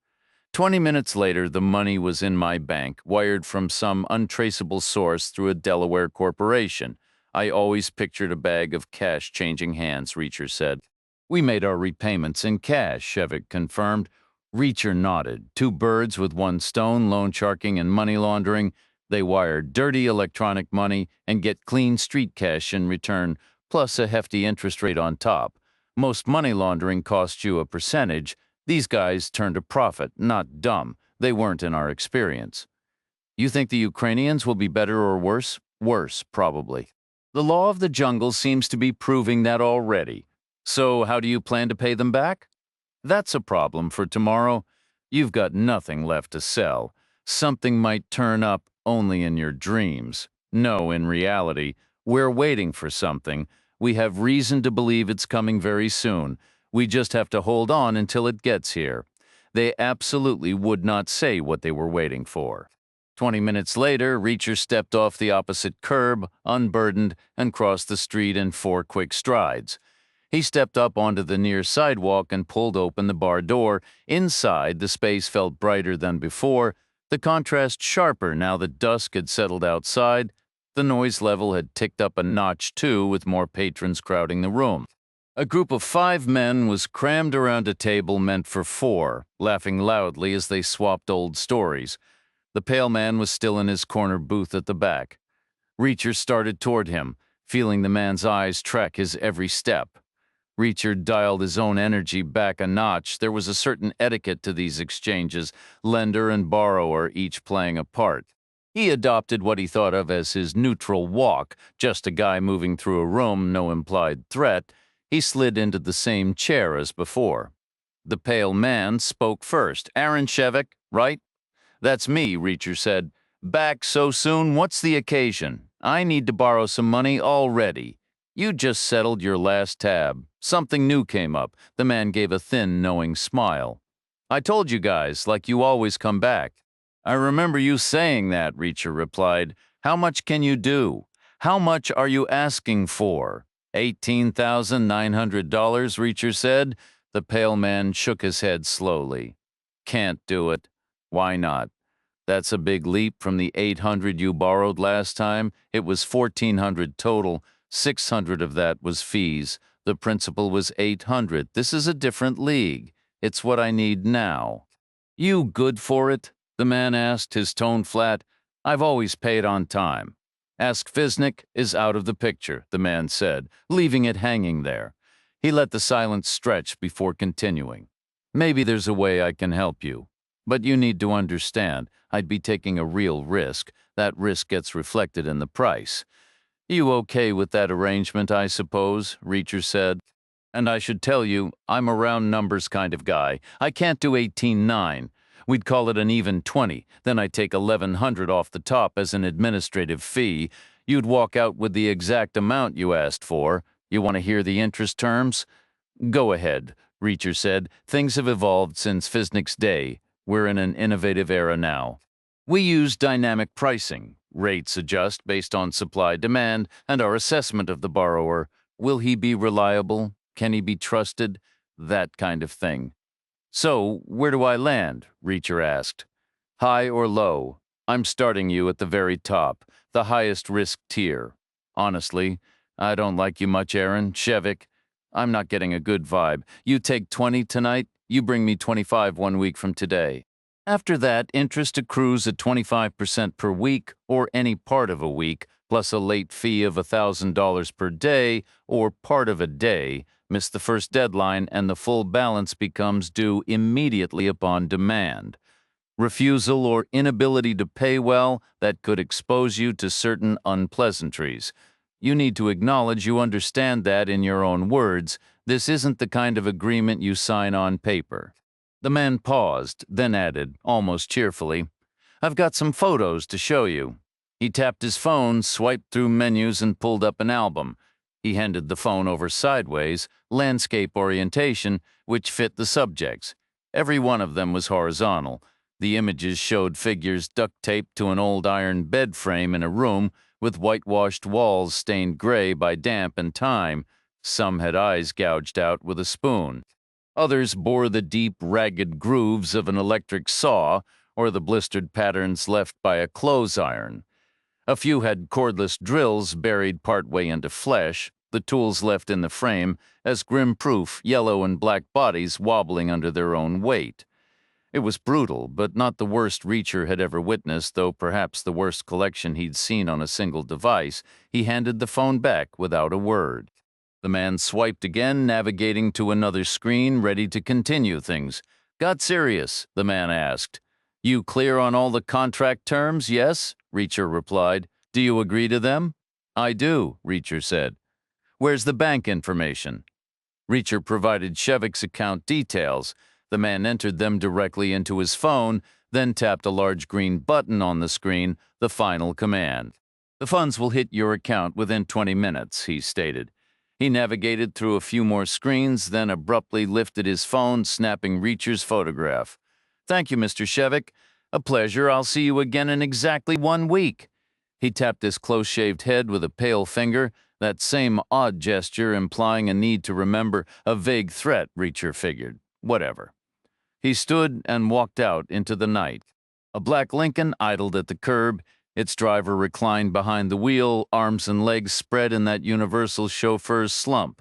20 minutes later, the money was in my bank, wired from some untraceable source through a Delaware corporation. I always pictured a bag of cash changing hands, Reacher said. "We made our repayments in cash," Shevik confirmed. Reacher nodded. Two birds with one stone, loan sharking and money laundering. They wire dirty electronic money and get clean street cash in return, plus a hefty interest rate on top. Most money laundering costs you a percentage. These guys turned a profit, not dumb. They weren't in our experience. "You think the Ukrainians will be better or worse?" "Worse, probably. The law of the jungle seems to be proving that already. So how do you plan to pay them back?" "That's a problem for tomorrow. You've got nothing left to sell. Something might turn up only in your dreams. No, in reality, we're waiting for something. We have reason to believe it's coming very soon. We just have to hold on until it gets here." They absolutely would not say what they were waiting for. 20 minutes later, Reacher stepped off the opposite curb, unburdened, and crossed the street in 4 quick strides. He stepped up onto the near sidewalk and pulled open the bar door. Inside, the space felt brighter than before, the contrast sharper now that dusk had settled outside. The noise level had ticked up a notch, too, with more patrons crowding the room. A group of 5 men was crammed around a table meant for 4, laughing loudly as they swapped old stories. The pale man was still in his corner booth at the back. Reacher started toward him, feeling the man's eyes track his every step. Reacher dialed his own energy back a notch. There was a certain etiquette to these exchanges, lender and borrower each playing a part. He adopted what he thought of as his neutral walk, just a guy moving through a room, no implied threat. He slid into the same chair as before. The pale man spoke first. "Aaron Shevik, right?" "That's me," Reacher said. "Back so soon? What's the occasion? I need to borrow some money already." "You just settled your last tab. Something new came up." The man gave a thin, knowing smile. "I told you guys, like you always come back." "I remember you saying that," Reacher replied. "How much can you do? How much are you asking for?" $18,900, Reacher said. The pale man shook his head slowly. "Can't do it." "Why not?" "That's a big leap from the 800 you borrowed last time. It was 1,400 total. 600 of that was fees. The principal was 800. This is a different league. It's what I need now." "You good for it?" the man asked, his tone flat. "I've always paid on time." "Ask Fisnick is out of the picture," the man said, leaving it hanging there. He let the silence stretch before continuing. "Maybe there's a way I can help you. But you need to understand, I'd be taking a real risk. That risk gets reflected in the price." "You okay with that arrangement, I suppose?" Reacher said. "And I should tell you, I'm a round numbers kind of guy. I can't do 18.9. We'd call it an even 20. Then I'd take 1,100 off the top as an administrative fee. You'd walk out with the exact amount you asked for. You want to hear the interest terms?" "Go ahead," Reacher said. "Things have evolved since Fisnick's day. We're in an innovative era now. We use dynamic pricing. Rates adjust based on supply-demand and our assessment of the borrower. Will he be reliable? Can he be trusted? That kind of thing." "So, where do I land?" Reacher asked. "High or low? I'm starting you at the very top, the highest risk tier. Honestly, I don't like you much, Aaron Shevik. I'm not getting a good vibe. You take 20 tonight, you bring me 25 1 week from today. After that, interest accrues at 25% per week or any part of a week, plus a late fee of $1,000 per day or part of a day. Miss the first deadline and the full balance becomes due immediately upon demand. Refusal or inability to pay well, that could expose you to certain unpleasantries. You need to acknowledge you understand that in your own words. This isn't the kind of agreement you sign on paper." The man paused, then added, almost cheerfully, "I've got some photos to show you." He tapped his phone, swiped through menus, and pulled up an album. He handed the phone over sideways, landscape orientation, which fit the subjects. Every one of them was horizontal. The images showed figures duct taped to an old iron bed frame in a room with whitewashed walls stained gray by damp and time. Some had eyes gouged out with a spoon. Others bore the deep, ragged grooves of an electric saw or the blistered patterns left by a clothes iron. A few had cordless drills buried partway into flesh, the tools left in the frame as grim-proof yellow and black bodies wobbling under their own weight. It was brutal, but not the worst Reacher had ever witnessed, though perhaps the worst collection he'd seen on a single device. He handed the phone back without a word. The man swiped again, navigating to another screen, ready to continue things. "Got serious?" the man asked. "You clear on all the contract terms, yes?" Reacher replied. "Do you agree to them?" "I do," Reacher said. "Where's the bank information?" Reacher provided Shevik's account details. The man entered them directly into his phone, then tapped a large green button on the screen, the final command. "The funds will hit your account within 20 minutes, he stated. He navigated through a few more screens, then abruptly lifted his phone, snapping Reacher's photograph. "Thank you, Mr. Shevik. A pleasure. I'll see you again in exactly 1 week." He tapped his close-shaved head with a pale finger, that same odd gesture implying a need to remember, a vague threat, Reacher figured. Whatever. He stood and walked out into the night. A black Lincoln idled at the curb, its driver reclined behind the wheel, arms and legs spread in that universal chauffeur's slump.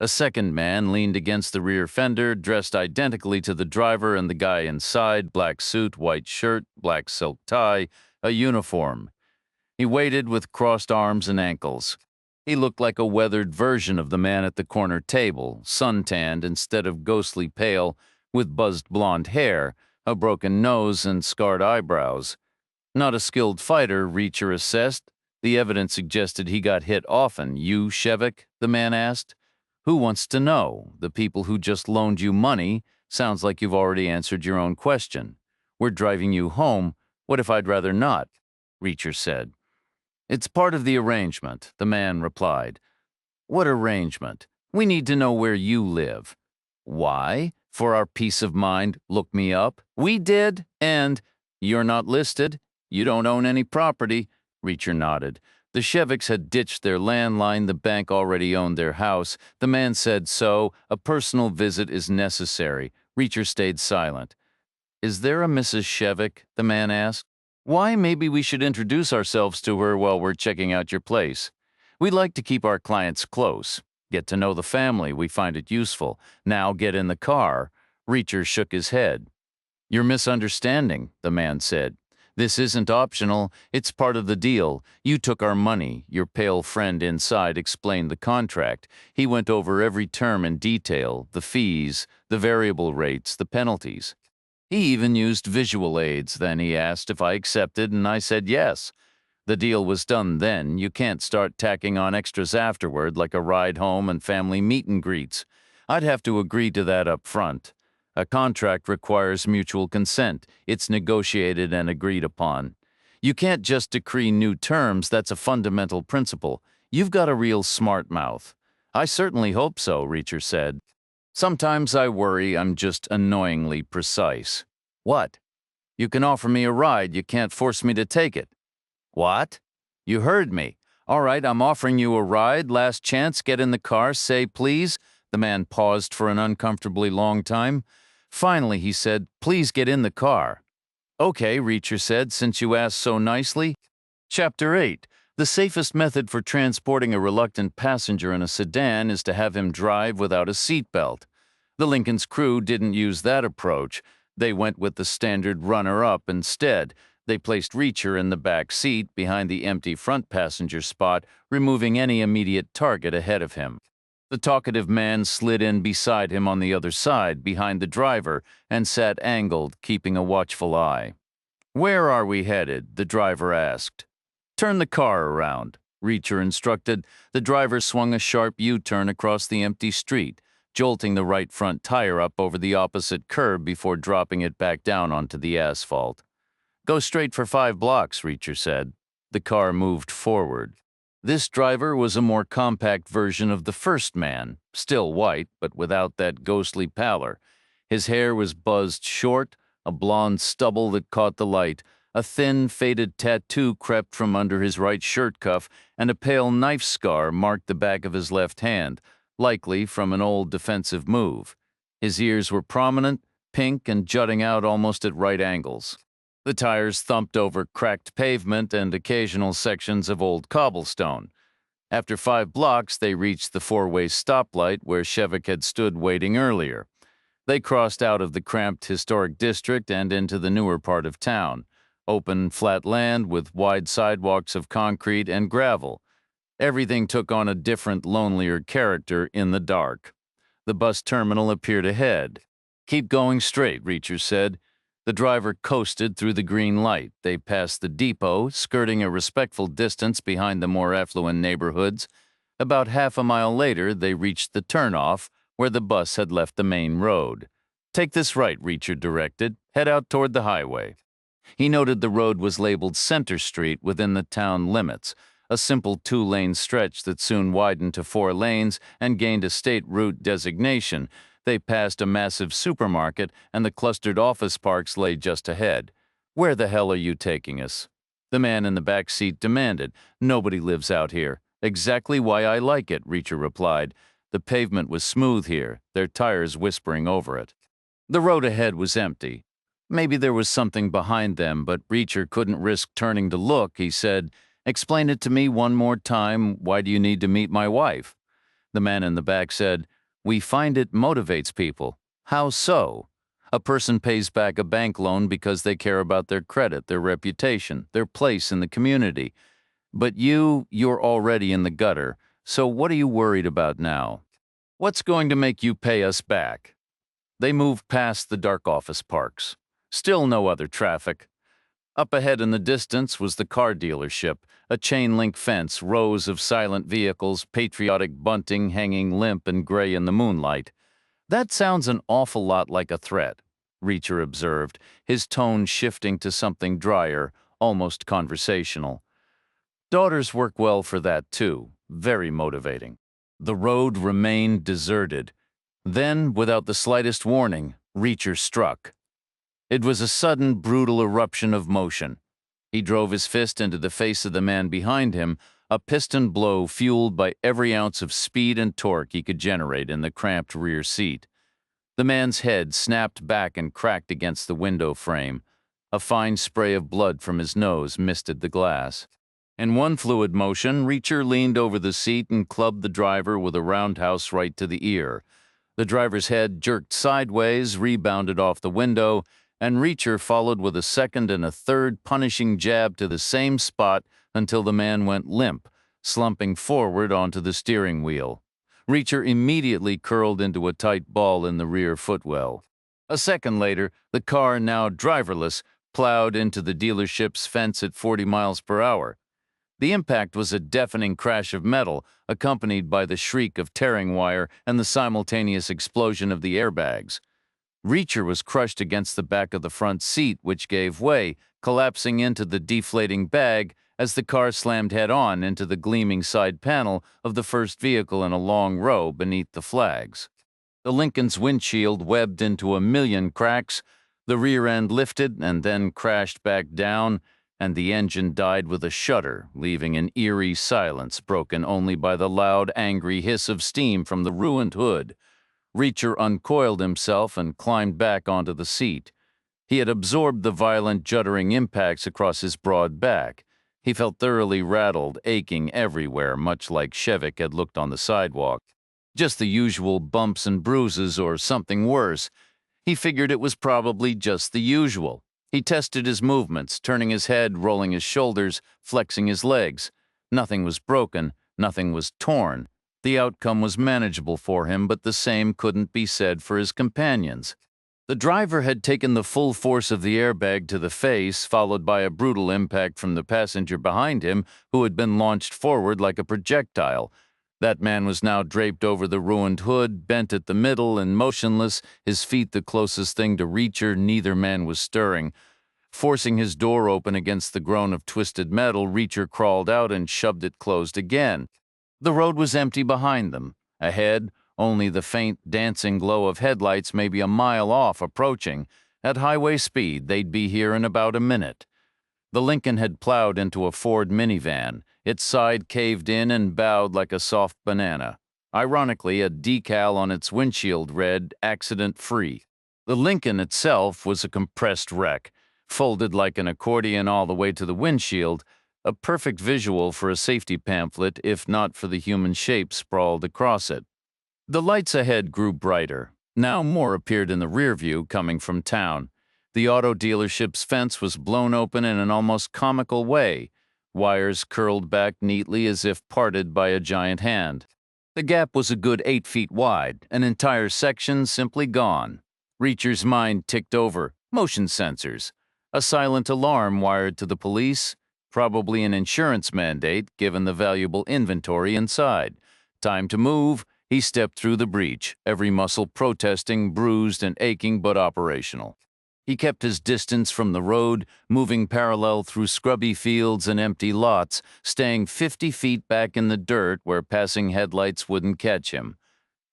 A second man leaned against the rear fender, dressed identically to the driver and the guy inside, black suit, white shirt, black silk tie, a uniform. He waited with crossed arms and ankles. He looked like a weathered version of the man at the corner table, suntanned instead of ghostly pale, with buzzed blonde hair, a broken nose, and scarred eyebrows. Not a skilled fighter, Reacher assessed. The evidence suggested he got hit often. "You, Shevik?" the man asked. "Who wants to know? The people who just loaned you money? Sounds like you've already answered your own question. We're driving you home. What if I'd rather not?" Reacher said. "It's part of the arrangement," the man replied. "What arrangement? We need to know where you live." "Why? For our peace of mind. Look me up." "We did, and you're not listed. You don't own any property." Reacher nodded. The Sheviks had ditched their landline. The bank already owned their house. The man said so. A personal visit is necessary. Reacher stayed silent. "Is there a Mrs. Shevik?" the man asked. "Why, maybe we should introduce ourselves to her while we're checking out your place. We'd like to keep our clients close. Get to know the family. We find it useful. Now get in the car." Reacher shook his head. "You're misunderstanding," the man said. "This isn't optional. It's part of the deal. You took our money." Your pale friend inside explained the contract. He went over every term in detail, the fees, the variable rates, the penalties. He even used visual aids. Then he asked if I accepted, and I said yes. The deal was done then. You can't start tacking on extras afterward, like a ride home and family meet and greets. I'd have to agree to that up front. A contract requires mutual consent. It's negotiated and agreed upon. You can't just decree new terms. That's a fundamental principle. You've got a real smart mouth." "I certainly hope so," Reacher said. "Sometimes I worry I'm just annoyingly precise." "What?" "You can offer me a ride. You can't force me to take it." "What?" "You heard me. All right, I'm offering you a ride. Last chance, get in the car. Say please." The man paused for an uncomfortably long time. Finally, he said, "Please get in the car." "Okay," Reacher said, "since you asked so nicely." Chapter 8. The safest method for transporting a reluctant passenger in a sedan is to have him drive without a seatbelt. The Lincoln's crew didn't use that approach. They went with the standard runner-up instead. They placed Reacher in the back seat behind the empty front passenger spot, removing any immediate target ahead of him. The talkative man slid in beside him on the other side, behind the driver, and sat angled, keeping a watchful eye. "Where are we headed?" the driver asked. "Turn the car around," Reacher instructed. The driver swung a sharp U-turn across the empty street. jolting the right front tire up over the opposite curb before dropping it back down onto the asphalt. "Go straight for 5 blocks," Reacher said. The car moved forward. This driver was a more compact version of the first man, still white, but without that ghostly pallor. His hair was buzzed short, a blonde stubble that caught the light, a thin, faded tattoo crept from under his right shirt cuff, and a pale knife scar marked the back of his left hand, likely from an old defensive move. His ears were prominent, pink, and jutting out almost at right angles. The tires thumped over cracked pavement and occasional sections of old cobblestone. After 5 blocks, they reached the 4-way stoplight where Shevik had stood waiting earlier. They crossed out of the cramped historic district and into the newer part of town, open, flat land with wide sidewalks of concrete and gravel. Everything took on a different, lonelier character in the dark. The bus terminal appeared ahead. "Keep going straight," Reacher said. The driver coasted through the green light. They passed the depot, skirting a respectful distance behind the more affluent neighborhoods. About half a mile later, they reached the turnoff, where the bus had left the main road. "Take this right," Reacher directed. "Head out toward the highway." He noted the road was labeled Center Street within the town limits, a simple 2-lane stretch that soon widened to 4 lanes and gained a state route designation. They passed a massive supermarket, and the clustered office parks lay just ahead. "Where the hell are you taking us?" The man in the back seat demanded. "Nobody lives out here." "Exactly why I like it," Reacher replied. The pavement was smooth here, their tires whispering over it. The road ahead was empty. Maybe there was something behind them, but Reacher couldn't risk turning to look. He said, "Explain it to me one more time. Why do you need to meet my wife?" The man in the back said, "We find it motivates people." "How so?" "A person pays back a bank loan because they care about their credit, their reputation, their place in the community. But you're already in the gutter, so what are you worried about now? What's going to make you pay us back?" They moved past the dark office parks. Still no other traffic. Up ahead in the distance was the car dealership, a chain-link fence, rows of silent vehicles, patriotic bunting hanging limp and gray in the moonlight. "That sounds an awful lot like a threat," Reacher observed, his tone shifting to something drier, almost conversational. "Daughters work well for that, too. Very motivating." The road remained deserted. Then, without the slightest warning, Reacher struck. It was a sudden, brutal eruption of motion. He drove his fist into the face of the man behind him, a piston blow fueled by every ounce of speed and torque he could generate in the cramped rear seat. The man's head snapped back and cracked against the window frame. A fine spray of blood from his nose misted the glass. In one fluid motion, Reacher leaned over the seat and clubbed the driver with a roundhouse right to the ear. The driver's head jerked sideways, rebounded off the window, and Reacher followed with a second and a third punishing jab to the same spot until the man went limp, slumping forward onto the steering wheel. Reacher immediately curled into a tight ball in the rear footwell. A second later, the car, now driverless, plowed into the dealership's fence at 40 miles per hour. The impact was a deafening crash of metal, accompanied by the shriek of tearing wire and the simultaneous explosion of the airbags. Reacher was crushed against the back of the front seat, which gave way, collapsing into the deflating bag as the car slammed head-on into the gleaming side panel of the first vehicle in a long row beneath the flags. The Lincoln's windshield webbed into a million cracks, the rear end lifted and then crashed back down, and the engine died with a shudder, leaving an eerie silence broken only by the loud, angry hiss of steam from the ruined hood. Reacher uncoiled himself and climbed back onto the seat. He had absorbed the violent, juddering impacts across his broad back. He felt thoroughly rattled, aching everywhere, much like Shevik had looked on the sidewalk. Just the usual bumps and bruises, or something worse. He figured it was probably just the usual. He tested his movements, turning his head, rolling his shoulders, flexing his legs. Nothing was broken, nothing was torn. The outcome was manageable for him, but the same couldn't be said for his companions. The driver had taken the full force of the airbag to the face, followed by a brutal impact from the passenger behind him, who had been launched forward like a projectile. That man was now draped over the ruined hood, bent at the middle and motionless, his feet the closest thing to Reacher. Neither man was stirring. Forcing his door open against the groan of twisted metal, Reacher crawled out and shoved it closed again. The road was empty behind them. Ahead, only the faint, dancing glow of headlights maybe a mile off approaching. At highway speed, they'd be here in about a minute. The Lincoln had plowed into a Ford minivan. Its side caved in and bowed like a soft banana. Ironically, a decal on its windshield read, "Accident-free." The Lincoln itself was a compressed wreck, folded like an accordion all the way to the windshield, a perfect visual for a safety pamphlet if not for the human shape sprawled across it. The lights ahead grew brighter. Now more appeared in the rear view coming from town. The auto dealership's fence was blown open in an almost comical way. Wires curled back neatly as if parted by a giant hand. The gap was a good 8 feet wide, an entire section simply gone. Reacher's mind ticked over. Motion sensors. A silent alarm wired to the police. Probably an insurance mandate, given the valuable inventory inside. Time to move. He stepped through the breach, every muscle protesting, bruised and aching but operational. He kept his distance from the road, moving parallel through scrubby fields and empty lots, staying 50 feet back in the dirt where passing headlights wouldn't catch him.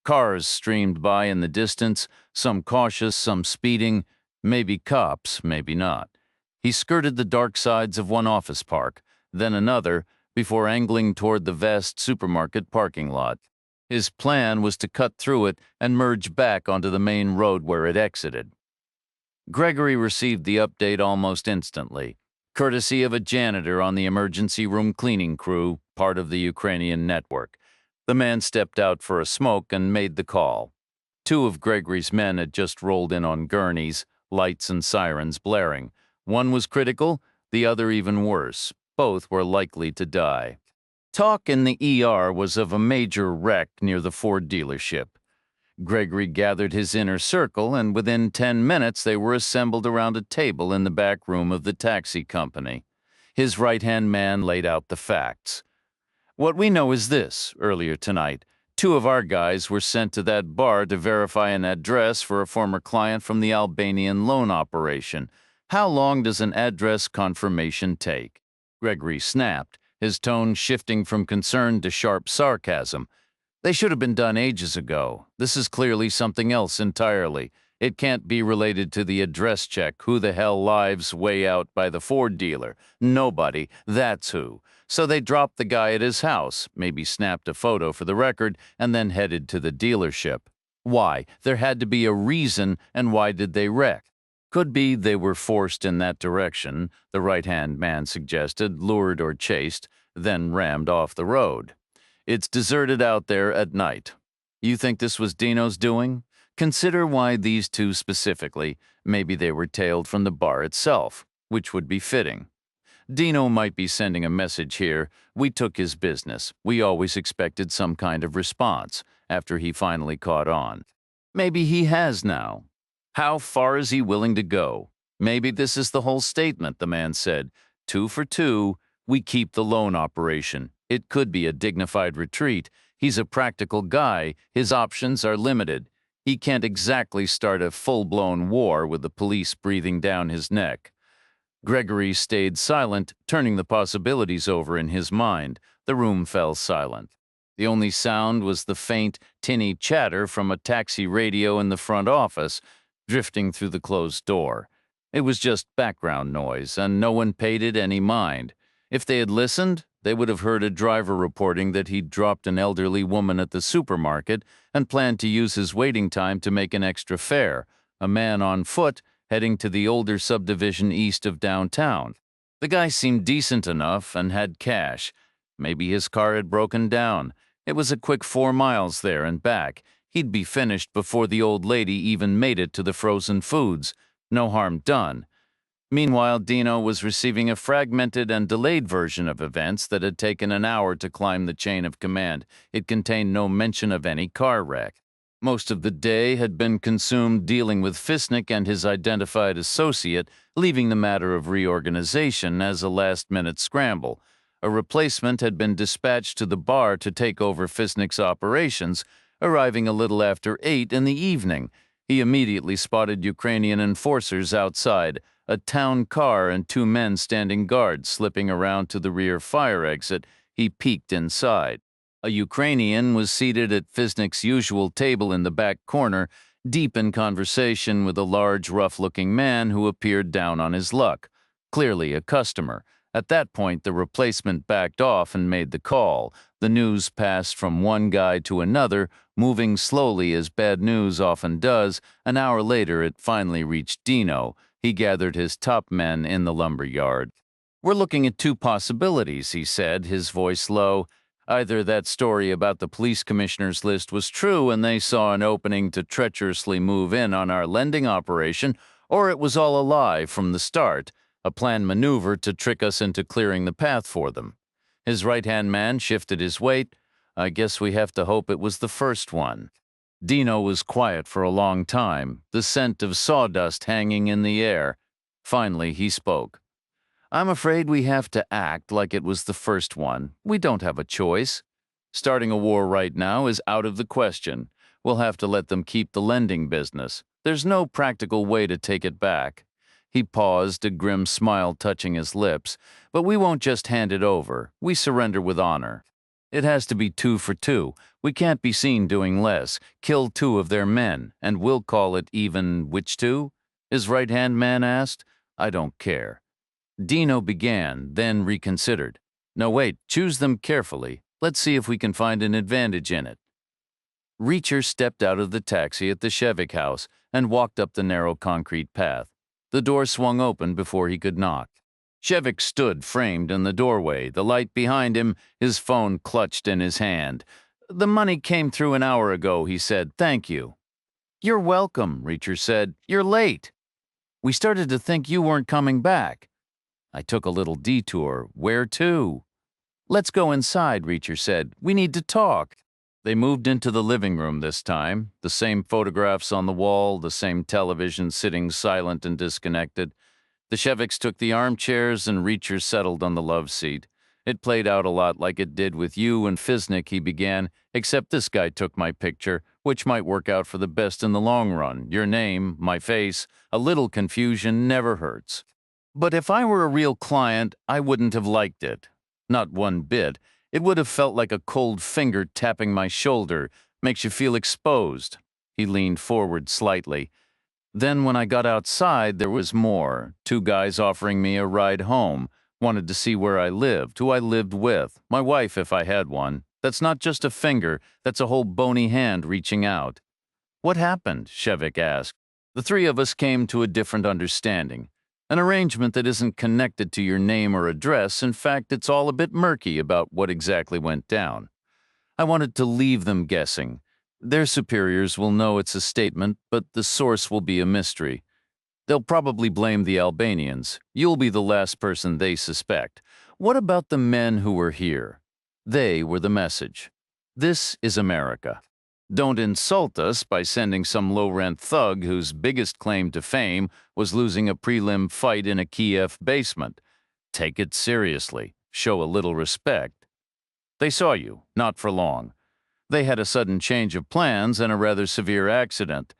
Cars streamed by in the distance, some cautious, some speeding, maybe cops, maybe not. He skirted the dark sides of one office park, then another, before angling toward the vast supermarket parking lot. His plan was to cut through it and merge back onto the main road where it exited. Gregory received the update almost instantly, courtesy of a janitor on the emergency room cleaning crew, part of the Ukrainian network. The man stepped out for a smoke and made the call. 2 of Gregory's men had just rolled in on gurneys, lights and sirens blaring. One was critical, the other even worse. Both were likely to die. Talk in the ER was of a major wreck near the Ford dealership. Gregory gathered his inner circle, and within 10 minutes they were assembled around a table in the back room of the taxi company. His right-hand man laid out the facts. "What we know is this. Earlier tonight, 2 of our guys were sent to that bar to verify an address for a former client from the Albanian loan operation. How long does an address confirmation take?" Gregory snapped, his tone shifting from concern to sharp sarcasm. "They should have been done ages ago. This is clearly something else entirely. It can't be related to the address check. Who the hell lives way out by the Ford dealer? Nobody. That's who. So they dropped the guy at his house, maybe snapped a photo for the record, and then headed to the dealership. Why? There had to be a reason, and why did they wreck? Could be they were forced in that direction, the right-hand man suggested, lured or chased, then rammed off the road. It's deserted out there at night. You think this was Dino's doing? Consider why these 2 specifically. Maybe they were tailed from the bar itself, which would be fitting. Dino might be sending a message here. We took his business. We always expected some kind of response after he finally caught on. Maybe he has now. How far is he willing to go? Maybe this is the whole statement, the man said. 2 for 2, we keep the loan operation. It could be a dignified retreat. He's a practical guy. His options are limited. He can't exactly start a full-blown war with the police breathing down his neck. Gregory stayed silent, turning the possibilities over in his mind. The room fell silent. The only sound was the faint, tinny chatter from a taxi radio in the front office, drifting through the closed door. It was just background noise, and no one paid it any mind. If they had listened, they would have heard a driver reporting that he'd dropped an elderly woman at the supermarket and planned to use his waiting time to make an extra fare, a man on foot heading to the older subdivision east of downtown. The guy seemed decent enough and had cash. Maybe his car had broken down. It was a quick 4 miles there and back. He'd be finished before the old lady even made it to the frozen foods. No harm done. Meanwhile, Dino was receiving a fragmented and delayed version of events that had taken an hour to climb the chain of command. It contained no mention of any car wreck. Most of the day had been consumed dealing with Fisnick and his identified associate, leaving the matter of reorganization as a last-minute scramble. A replacement had been dispatched to the bar to take over Fisnick's operations, arriving a little after 8 in the evening. He immediately spotted Ukrainian enforcers outside, a town car and 2 men standing guard slipping around to the rear fire exit. He peeked inside. A Ukrainian was seated at Fisnick's usual table in the back corner, deep in conversation with a large, rough-looking man who appeared down on his luck, clearly a customer. At that point, the replacement backed off and made the call. The news passed from one guy to another, moving slowly as bad news often does. An hour later, it finally reached Dino. He gathered his top men in the lumber yard. "We're looking at 2 possibilities," he said, his voice low. Either that story about the police commissioner's list was true and they saw an opening to treacherously move in on our lending operation, or it was all a lie from the start, a planned maneuver to trick us into clearing the path for them. His right-hand man shifted his weight. "I guess we have to hope it was the first one." Dino was quiet for a long time, the scent of sawdust hanging in the air. Finally, he spoke. "I'm afraid we have to act like it was the first one. We don't have a choice. Starting a war right now is out of the question. We'll have to let them keep the lending business. There's no practical way to take it back." He paused, a grim smile touching his lips. "But we won't just hand it over. We surrender with honor. It has to be 2 for 2. We can't be seen doing less. Kill 2 of their men, and we'll call it even which 2?" his right-hand man asked. "I don't care." Dino began, then reconsidered. "No, wait, choose them carefully. Let's see if we can find an advantage in it." Reacher stepped out of the taxi at the Shevik house and walked up the narrow concrete path. The door swung open before he could knock. Shevik stood framed in the doorway, the light behind him, his phone clutched in his hand. "The money came through an hour ago," he said. "Thank you." "You're welcome," Reacher said. "You're late. We started to think you weren't coming back." "I took a little detour. Where to?" "Let's go inside," Reacher said. "We need to talk." They moved into the living room this time, the same photographs on the wall, the same television sitting silent and disconnected. The Sheviks took the armchairs and Reacher settled on the love seat. "It played out a lot like it did with you and Fisnick," he began, "except this guy took my picture, which might work out for the best in the long run. Your name, my face, a little confusion never hurts. But if I were a real client, I wouldn't have liked it. Not one bit. It would have felt like a cold finger tapping my shoulder. Makes you feel exposed." He leaned forward slightly. "Then when I got outside, there was more. 2 guys offering me a ride home. Wanted to see where I lived, who I lived with, my wife if I had one. That's not just a finger, that's a whole bony hand reaching out." "What happened?" Shevik asked. "The 3 of us came to a different understanding. An arrangement that isn't connected to your name or address. In fact, it's all a bit murky about what exactly went down. I wanted to leave them guessing. Their superiors will know it's a statement, but the source will be a mystery. They'll probably blame the Albanians. You'll be the last person they suspect. What about the men who were here? They were the message. This is America. Don't insult us by sending some low-rent thug whose biggest claim to fame was losing a prelim fight in a Kiev basement. Take it seriously. Show a little respect. They saw you, not for long. They had a sudden change of plans and a rather severe accident.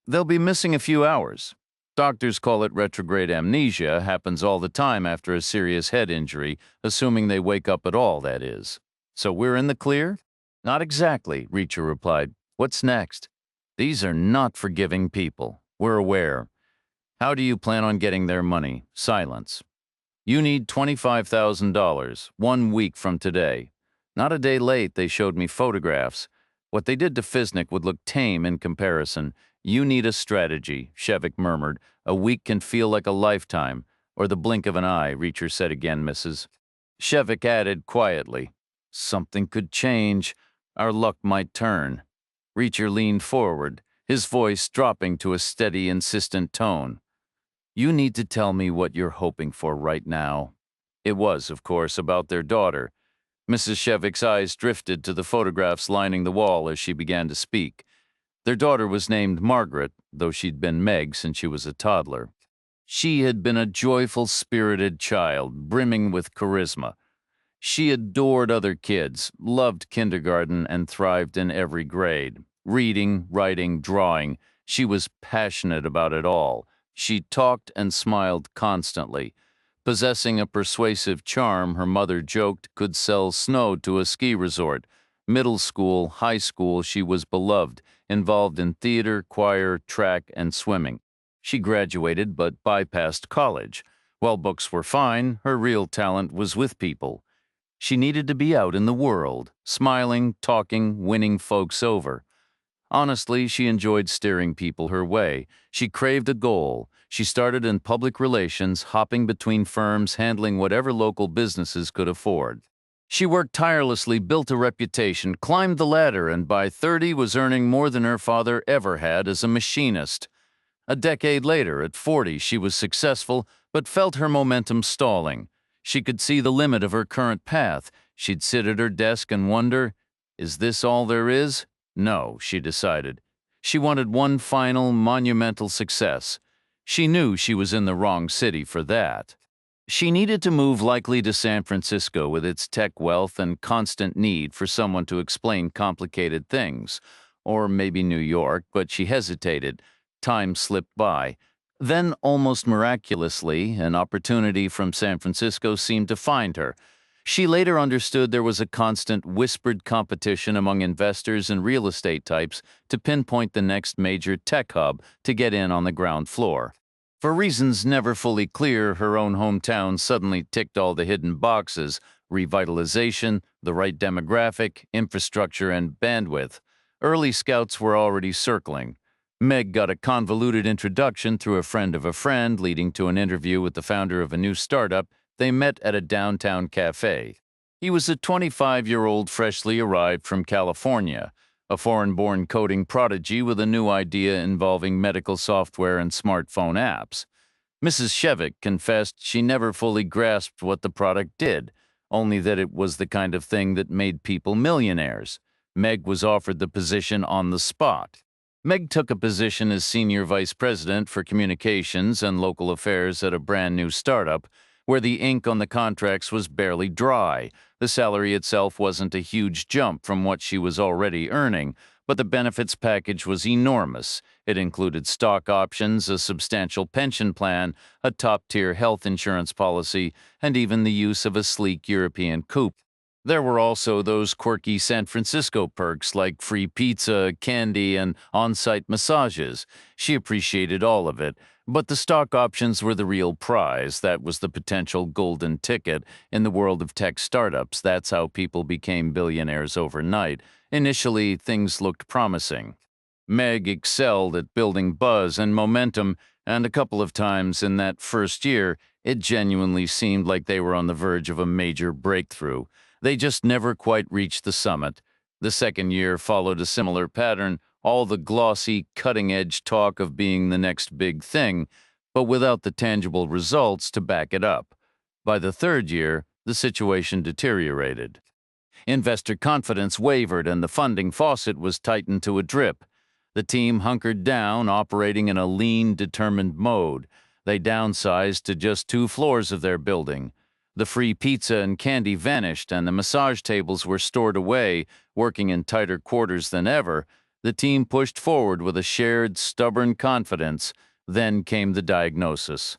They'll be missing a few hours. Doctors call it retrograde amnesia, happens all the time after a serious head injury, assuming they wake up at all, that is. So we're in the clear?" "Not exactly," Reacher replied. "What's next?" "These are not forgiving people. We're aware. How do you plan on getting their money?" "Silence. You need $25,000, 1 week from today. Not a day late, they showed me photographs. What they did to Fisnick would look tame in comparison. You need a strategy," Shevik murmured. "A week can feel like a lifetime, or the blink of an eye," Reacher said again, Mrs. Shevik added quietly, "Something could change. Our luck might turn." Reacher leaned forward, his voice dropping to a steady, insistent tone. "You need to tell me what you're hoping for right now." It was, of course, about their daughter. Mrs. Shevik's eyes drifted to the photographs lining the wall as she began to speak. Their daughter was named Margaret, though she'd been Meg since she was a toddler. She had been a joyful, spirited child, brimming with charisma. She adored other kids, loved kindergarten, and thrived in every grade. Reading, writing, drawing, she was passionate about it all. She talked and smiled constantly. Possessing a persuasive charm, her mother joked could sell snow to a ski resort. Middle school, high school, she was beloved, involved in theater, choir, track, and swimming. She graduated but bypassed college. While books were fine, her real talent was with people. She needed to be out in the world, smiling, talking, winning folks over. Honestly, she enjoyed steering people her way. She craved a goal. She started in public relations, hopping between firms, handling whatever local businesses could afford. She worked tirelessly, built a reputation, climbed the ladder, and by 30 was earning more than her father ever had as a machinist. A decade later, at 40, she was successful, but felt her momentum stalling. She could see the limit of her current path. She'd sit at her desk and wonder, is this all there is? No, she decided. She wanted one final, monumental success. She knew she was in the wrong city for that. She needed to move likely to San Francisco with its tech wealth and constant need for someone to explain complicated things. Or maybe New York, but she hesitated. Time slipped by. Then, almost miraculously, an opportunity from San Francisco seemed to find her. She later understood there was a constant whispered competition among investors and real estate types to pinpoint the next major tech hub to get in on the ground floor. For reasons never fully clear, her own hometown suddenly ticked all the hidden boxes: revitalization, the right demographic, infrastructure, and bandwidth. Early scouts were already circling. Meg got a convoluted introduction through a friend of a friend, leading to an interview with the founder of a new startup. They met at a downtown cafe. He was a 25-year-old freshly arrived from California, a foreign-born coding prodigy with a new idea involving medical software and smartphone apps. Mrs. Shevik confessed she never fully grasped what the product did, only that it was the kind of thing that made people millionaires. Meg was offered the position on the spot. Meg took a position as senior vice president for communications and local affairs at a brand new startup, where the ink on the contracts was barely dry. The salary itself wasn't a huge jump from what she was already earning, but the benefits package was enormous. It included stock options, a substantial pension plan, a top-tier health insurance policy, and even the use of a sleek European coupe. There were also those quirky San Francisco perks like free pizza, candy, and on-site massages. She appreciated all of it, but the stock options were the real prize. That was the potential golden ticket. In the world of tech startups, that's how people became billionaires overnight. Initially, things looked promising. Meg excelled at building buzz and momentum, and a couple of times in that first year, it genuinely seemed like they were on the verge of a major breakthrough. They just never quite reached the summit. The second year followed a similar pattern, all the glossy, cutting-edge talk of being the next big thing, but without the tangible results to back it up. By the third year, the situation deteriorated. Investor confidence wavered and the funding faucet was tightened to a drip. The team hunkered down, operating in a lean, determined mode. They downsized to just 2 floors of their building. The free pizza and candy vanished, and the massage tables were stored away, working in tighter quarters than ever. The team pushed forward with a shared, stubborn confidence. Then came the diagnosis.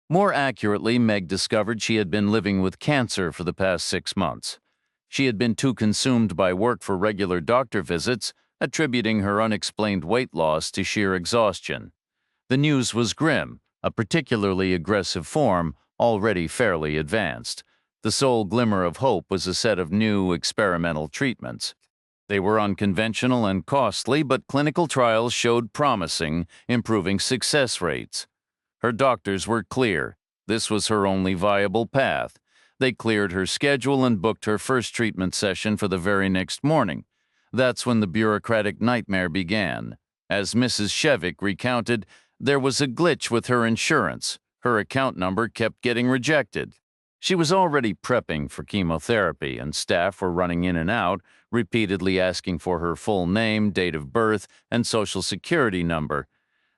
More accurately, Meg discovered she had been living with cancer for the past 6 months. She had been too consumed by work for regular doctor visits, attributing her unexplained weight loss to sheer exhaustion. The news was grim, a particularly aggressive form, already fairly advanced. The sole glimmer of hope was a set of new experimental treatments. They were unconventional and costly, but clinical trials showed promising, improving success rates. Her doctors were clear. This was her only viable path. They cleared her schedule and booked her first treatment session for the very next morning. That's when the bureaucratic nightmare began. As Mrs. Shevik recounted, there was a glitch with her insurance. Her account number kept getting rejected. She was already prepping for chemotherapy, and staff were running in and out, repeatedly asking for her full name, date of birth, and social security number.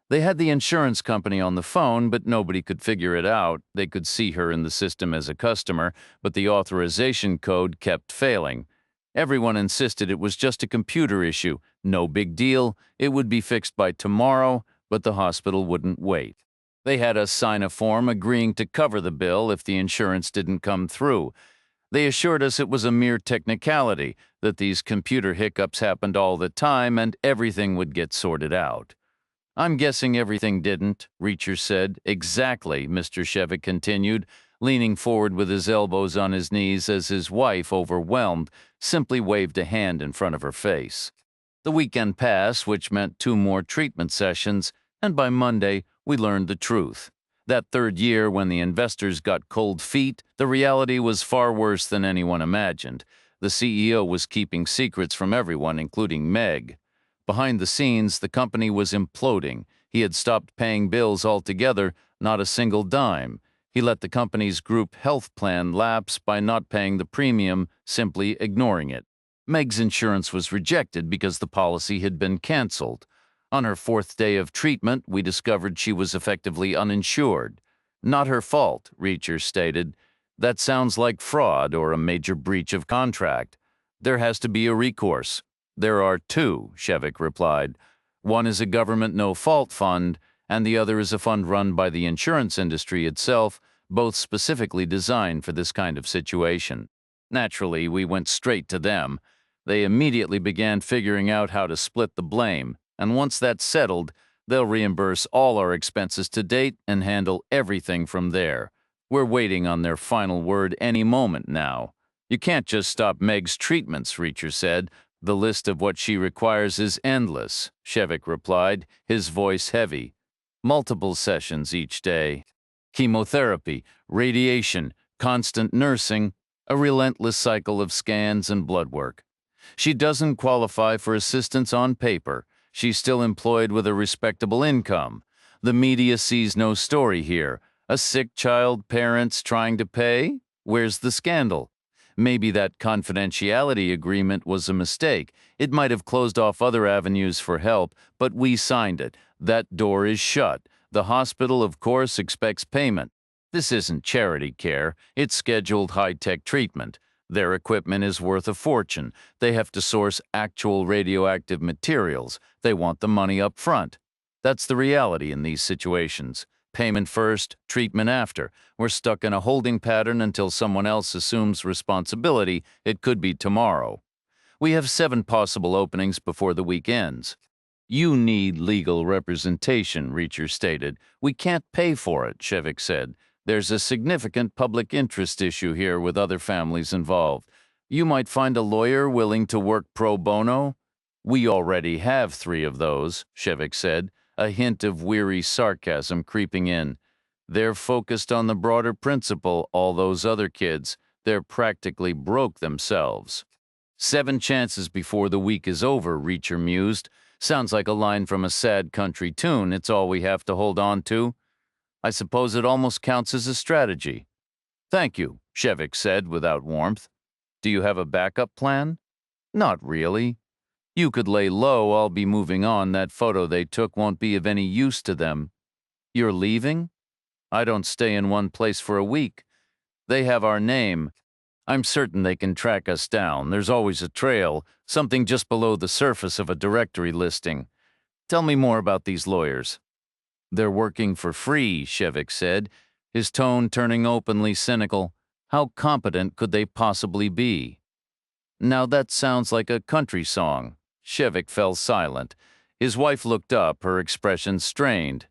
They had the insurance company on the phone, but nobody could figure it out. They could see her in the system as a customer, but the authorization code kept failing. Everyone insisted it was just a computer issue. No big deal. It would be fixed by tomorrow, but the hospital wouldn't wait. They had us sign a form agreeing to cover the bill if the insurance didn't come through. They assured us it was a mere technicality, that these computer hiccups happened all the time and everything would get sorted out. I'm guessing everything didn't, Reacher said. Exactly, Mr. Shevik continued, leaning forward with his elbows on his knees as his wife, overwhelmed, simply waved a hand in front of her face. The weekend passed, which meant 2 more treatment sessions, and by Monday, we learned the truth. That third year, when the investors got cold feet, the reality was far worse than anyone imagined. The CEO was keeping secrets from everyone, including Meg. Behind the scenes, the company was imploding. He had stopped paying bills altogether, not a single dime. He let the company's group health plan lapse by not paying the premium, simply ignoring it. Meg's insurance was rejected because the policy had been canceled. On her 4th day of treatment, we discovered she was effectively uninsured. Not her fault, Reacher stated. That sounds like fraud or a major breach of contract. There has to be a recourse. There are 2, Shevik replied. One is a government no-fault fund, and the other is a fund run by the insurance industry itself, both specifically designed for this kind of situation. Naturally, we went straight to them. They immediately began figuring out how to split the blame, and once that's settled, they'll reimburse all our expenses to date and handle everything from there. We're waiting on their final word any moment now. You can't just stop Meg's treatments, Reacher said. The list of what she requires is endless, Shevik replied, his voice heavy. Multiple sessions each day. Chemotherapy, radiation, constant nursing, a relentless cycle of scans and blood work. She doesn't qualify for assistance on paper. She's still employed with a respectable income. The media sees no story here. A sick child, parents trying to pay? Where's the scandal? Maybe that confidentiality agreement was a mistake. It might have closed off other avenues for help, but we signed it. That door is shut. The hospital, of course, expects payment. This isn't charity care. It's scheduled high-tech treatment. Their equipment is worth a fortune. They have to source actual radioactive materials. They want the money up front. That's the reality in these situations. Payment first, treatment after. We're stuck in a holding pattern until someone else assumes responsibility. It could be tomorrow. We have 7 possible openings before the week ends. You need legal representation, Reacher stated. We can't pay for it, Shevik said. There's a significant public interest issue here with other families involved. You might find a lawyer willing to work pro bono. We already have 3 of those, Shevik said, a hint of weary sarcasm creeping in. They're focused on the broader principle, all those other kids. They're practically broke themselves. 7 chances before the week is over, Reacher mused. Sounds like a line from a sad country tune. It's all we have to hold on to. I suppose it almost counts as a strategy. Thank you, Shevik said without warmth. Do you have a backup plan? Not really. You could lay low. I'll be moving on. That photo they took won't be of any use to them. You're leaving? I don't stay in one place for a week. They have our name. I'm certain they can track us down. There's always a trail, something just below the surface of a directory listing. Tell me more about these lawyers. They're working for free, Shevik said, his tone turning openly cynical. How competent could they possibly be? Now that sounds like a country song. Shevik fell silent. His wife looked up, her expression strained.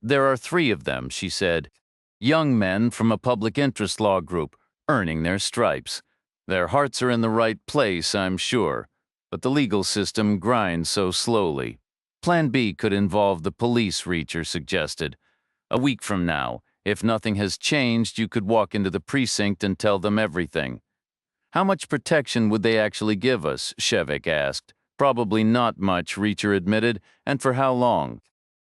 There are 3 of them, she said. Young men from a public interest law group, earning their stripes. Their hearts are in the right place, I'm sure. But the legal system grinds so slowly. Plan B could involve the police, Reacher suggested. A week from now, if nothing has changed, you could walk into the precinct and tell them everything. How much protection would they actually give us? Shevik asked. Probably not much, Reacher admitted. And for how long?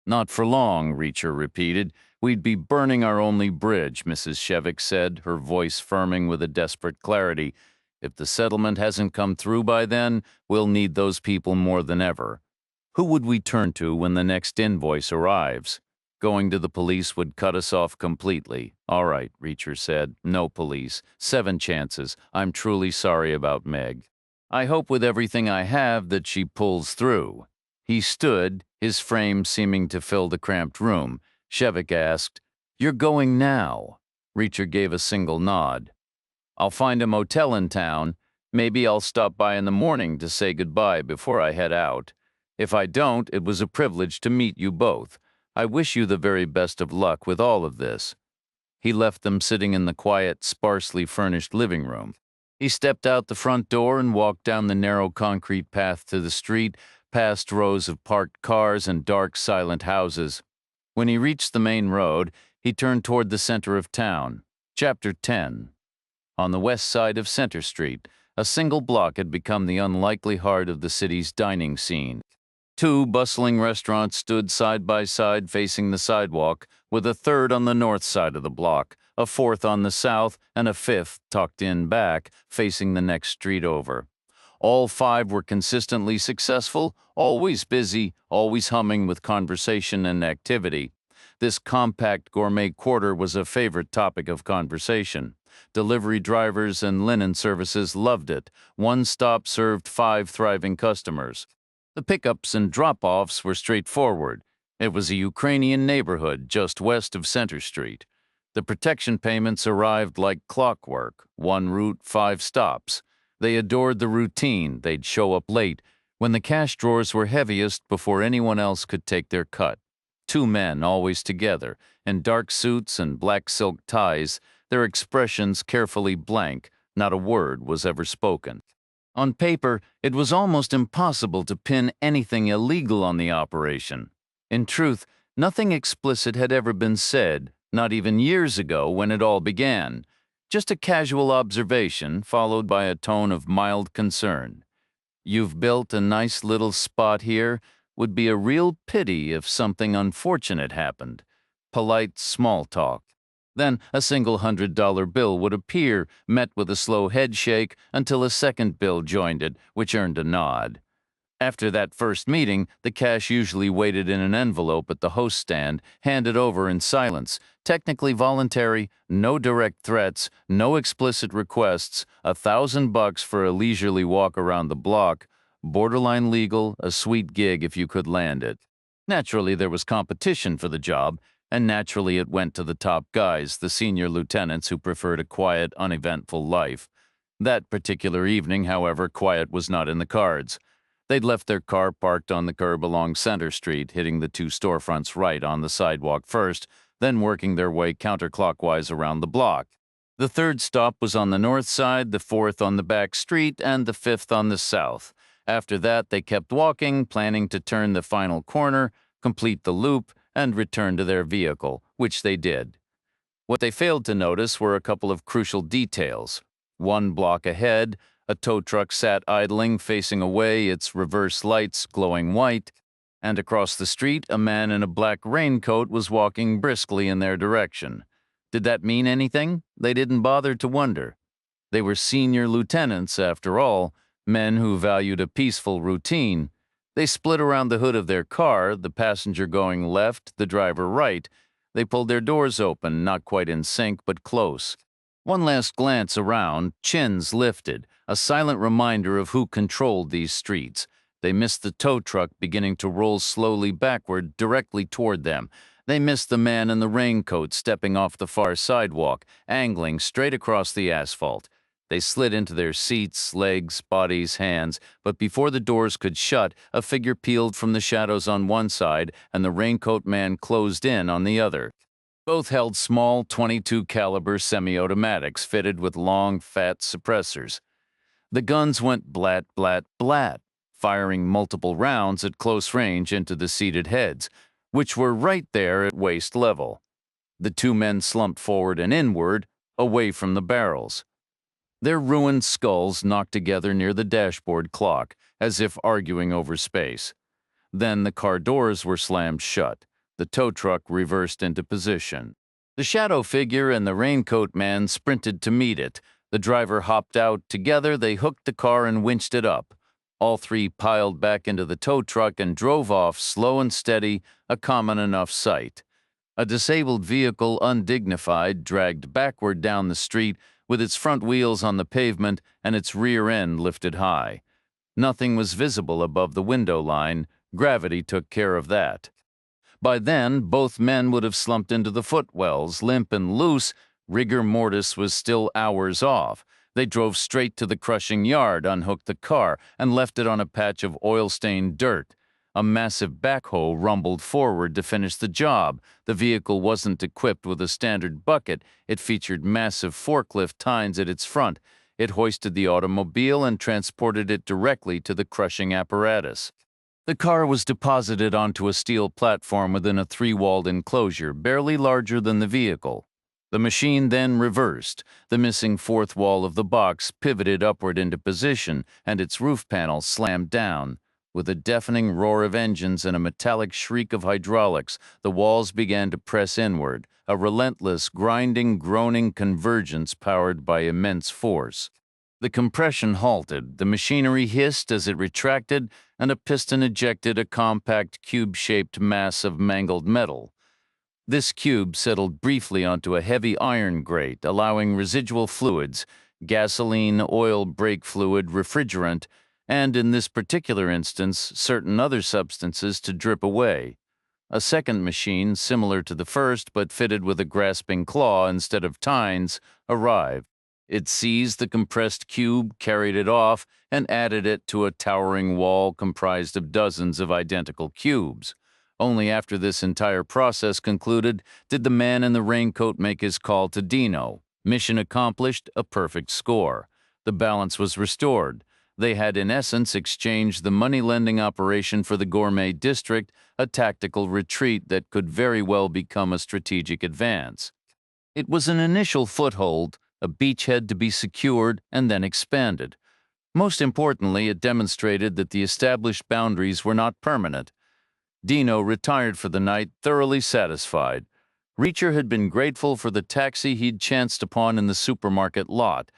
Not for long, Reacher repeated. We'd be burning our only bridge, Mrs. Shevik said, her voice firming with a desperate clarity. If the settlement hasn't come through by then, we'll need those people more than ever. Who would we turn to when the next invoice arrives? Going to the police would cut us off completely. All right, Reacher said. No police. 7 chances. I'm truly sorry about Meg. I hope with everything I have that she pulls through. He stood, his frame seeming to fill the cramped room. Shevik asked, "You're going now?" Reacher gave a single nod. "I'll find a motel in town. Maybe I'll stop by in the morning to say goodbye before I head out. If I don't, it was a privilege to meet you both. I wish you the very best of luck with all of this." He left them sitting in the quiet, sparsely furnished living room. He stepped out the front door and walked down the narrow concrete path to the street, past rows of parked cars and dark, silent houses. When he reached the main road, he turned toward the center of town. Chapter 10. On the west side of Center Street, a single block had become the unlikely heart of the city's dining scene. 2 bustling restaurants stood side by side facing the sidewalk, with a third on the north side of the block, a fourth on the south, and a fifth, tucked in back, facing the next street over. All 5 were consistently successful, always busy, always humming with conversation and activity. This compact gourmet quarter was a favorite topic of conversation. Delivery drivers and linen services loved it. One stop served 5 thriving customers. The pickups and drop-offs were straightforward. It was a Ukrainian neighborhood just west of Center Street. The protection payments arrived like clockwork, 1 route, 5 stops. They adored the routine. They'd show up late, when the cash drawers were heaviest before anyone else could take their cut. 2 men always together, in dark suits and black silk ties, their expressions carefully blank, not a word was ever spoken. On paper, it was almost impossible to pin anything illegal on the operation. In truth, nothing explicit had ever been said, not even years ago when it all began. Just a casual observation followed by a tone of mild concern. "You've built a nice little spot here. Would be a real pity if something unfortunate happened." Polite small talk. Then a single $100 bill would appear, met with a slow headshake, until a second bill joined it, which earned a nod. After that first meeting, the cash usually waited in an envelope at the host stand, handed over in silence, technically voluntary, no direct threats, no explicit requests, $1,000 for a leisurely walk around the block, borderline legal, a sweet gig if you could land it. Naturally, there was competition for the job, and naturally it went to the top guys, the senior lieutenants who preferred a quiet, uneventful life. That particular evening, however, quiet was not in the cards. They'd left their car parked on the curb along Center Street, hitting the 2 storefronts right on the sidewalk first, then working their way counterclockwise around the block. The 3rd stop was on the north side, the 4th on the back street, and the 5th on the south. After that, they kept walking, planning to turn the final corner, complete the loop, and return to their vehicle, which they did. What they failed to notice were a couple of crucial details. 1 block ahead, a tow truck sat idling, facing away, its reverse lights glowing white, and across the street, a man in a black raincoat was walking briskly in their direction. Did that mean anything? They didn't bother to wonder. They were senior lieutenants, after all, men who valued a peaceful routine. They split around the hood of their car, the passenger going left, the driver right. They pulled their doors open, not quite in sync, but close. One last glance around, chins lifted, a silent reminder of who controlled these streets. They missed the tow truck beginning to roll slowly backward directly toward them. They missed the man in the raincoat stepping off the far sidewalk, angling straight across the asphalt. They slid into their seats, legs, bodies, hands, but before the doors could shut, a figure peeled from the shadows on one side and the raincoat man closed in on the other. Both held small .22 caliber semi-automatics fitted with long, fat suppressors. The guns went blat, blat, blat, firing multiple rounds at close range into the seated heads, which were right there at waist level. The 2 men slumped forward and inward, away from the barrels. Their ruined skulls knocked together near the dashboard clock, as if arguing over space. Then the car doors were slammed shut. The tow truck reversed into position. The shadow figure and the raincoat man sprinted to meet it. The driver hopped out. Together, they hooked the car and winched it up. All three piled back into the tow truck and drove off, slow and steady, a common enough sight. A disabled vehicle, undignified, dragged backward down the street with its front wheels on the pavement and its rear end lifted high. Nothing was visible above the window line. Gravity took care of that. By then, both men would have slumped into the footwells, limp and loose. Rigor mortis was still hours off. They drove straight to the crushing yard, unhooked the car, and left it on a patch of oil-stained dirt. A massive backhoe rumbled forward to finish the job. The vehicle wasn't equipped with a standard bucket. It featured massive forklift tines at its front. It hoisted the automobile and transported it directly to the crushing apparatus. The car was deposited onto a steel platform within a three-walled enclosure, barely larger than the vehicle. The machine then reversed. The missing fourth wall of the box pivoted upward into position, and its roof panel slammed down. With a deafening roar of engines and a metallic shriek of hydraulics, the walls began to press inward, a relentless, grinding, groaning convergence powered by immense force. The compression halted, the machinery hissed as it retracted, and a piston ejected a compact cube-shaped mass of mangled metal. This cube settled briefly onto a heavy iron grate, allowing residual fluids, gasoline, oil, brake fluid, refrigerant, and in this particular instance, certain other substances to drip away. A second machine, similar to the first but fitted with a grasping claw instead of tines, arrived. It seized the compressed cube, carried it off, and added it to a towering wall comprised of dozens of identical cubes. Only after this entire process concluded did the man in the raincoat make his call to Dino. Mission accomplished, a perfect score. The balance was restored. They had in essence exchanged the money-lending operation for the gourmet district, a tactical retreat that could very well become a strategic advance. It was an initial foothold, a beachhead to be secured and then expanded. Most importantly, it demonstrated that the established boundaries were not permanent. Dino retired for the night, thoroughly satisfied. Reacher had been grateful for the taxi he'd chanced upon in the supermarket lot.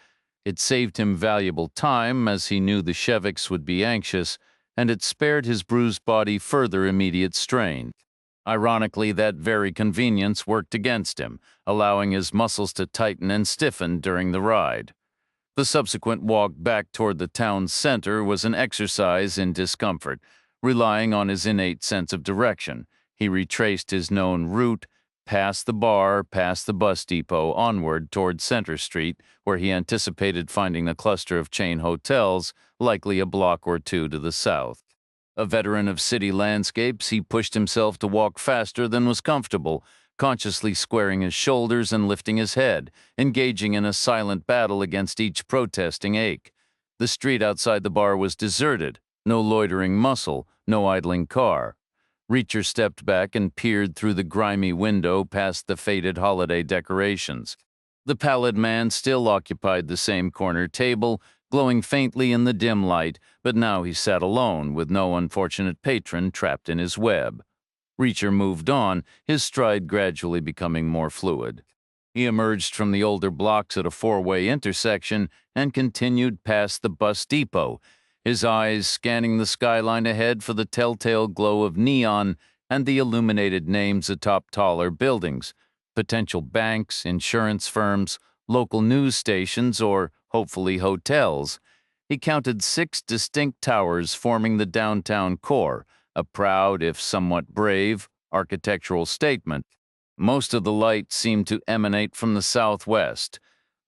It saved him valuable time, as he knew the Sheviks would be anxious, and it spared his bruised body further immediate strain. Ironically, that very convenience worked against him, allowing his muscles to tighten and stiffen during the ride. The subsequent walk back toward the town's center was an exercise in discomfort. Relying on his innate sense of direction, he retraced his known route, past the bar, past the bus depot, onward toward Center Street, where he anticipated finding the cluster of chain hotels, likely a block or two to the south. A veteran of city landscapes, he pushed himself to walk faster than was comfortable, consciously squaring his shoulders and lifting his head, engaging in a silent battle against each protesting ache. The street outside the bar was deserted. No loitering muscle, no idling car. Reacher stepped back and peered through the grimy window past the faded holiday decorations. The pallid man still occupied the same corner table, glowing faintly in the dim light, but now he sat alone, with no unfortunate patron trapped in his web. Reacher moved on, his stride gradually becoming more fluid. He emerged from the older blocks at a four-way intersection and continued past the bus depot, his eyes scanning the skyline ahead for the telltale glow of neon and the illuminated names atop taller buildings, potential banks, insurance firms, local news stations, or, hopefully, hotels. He counted 6 distinct towers forming the downtown core, a proud, if somewhat brave, architectural statement. Most of the light seemed to emanate from the southwest.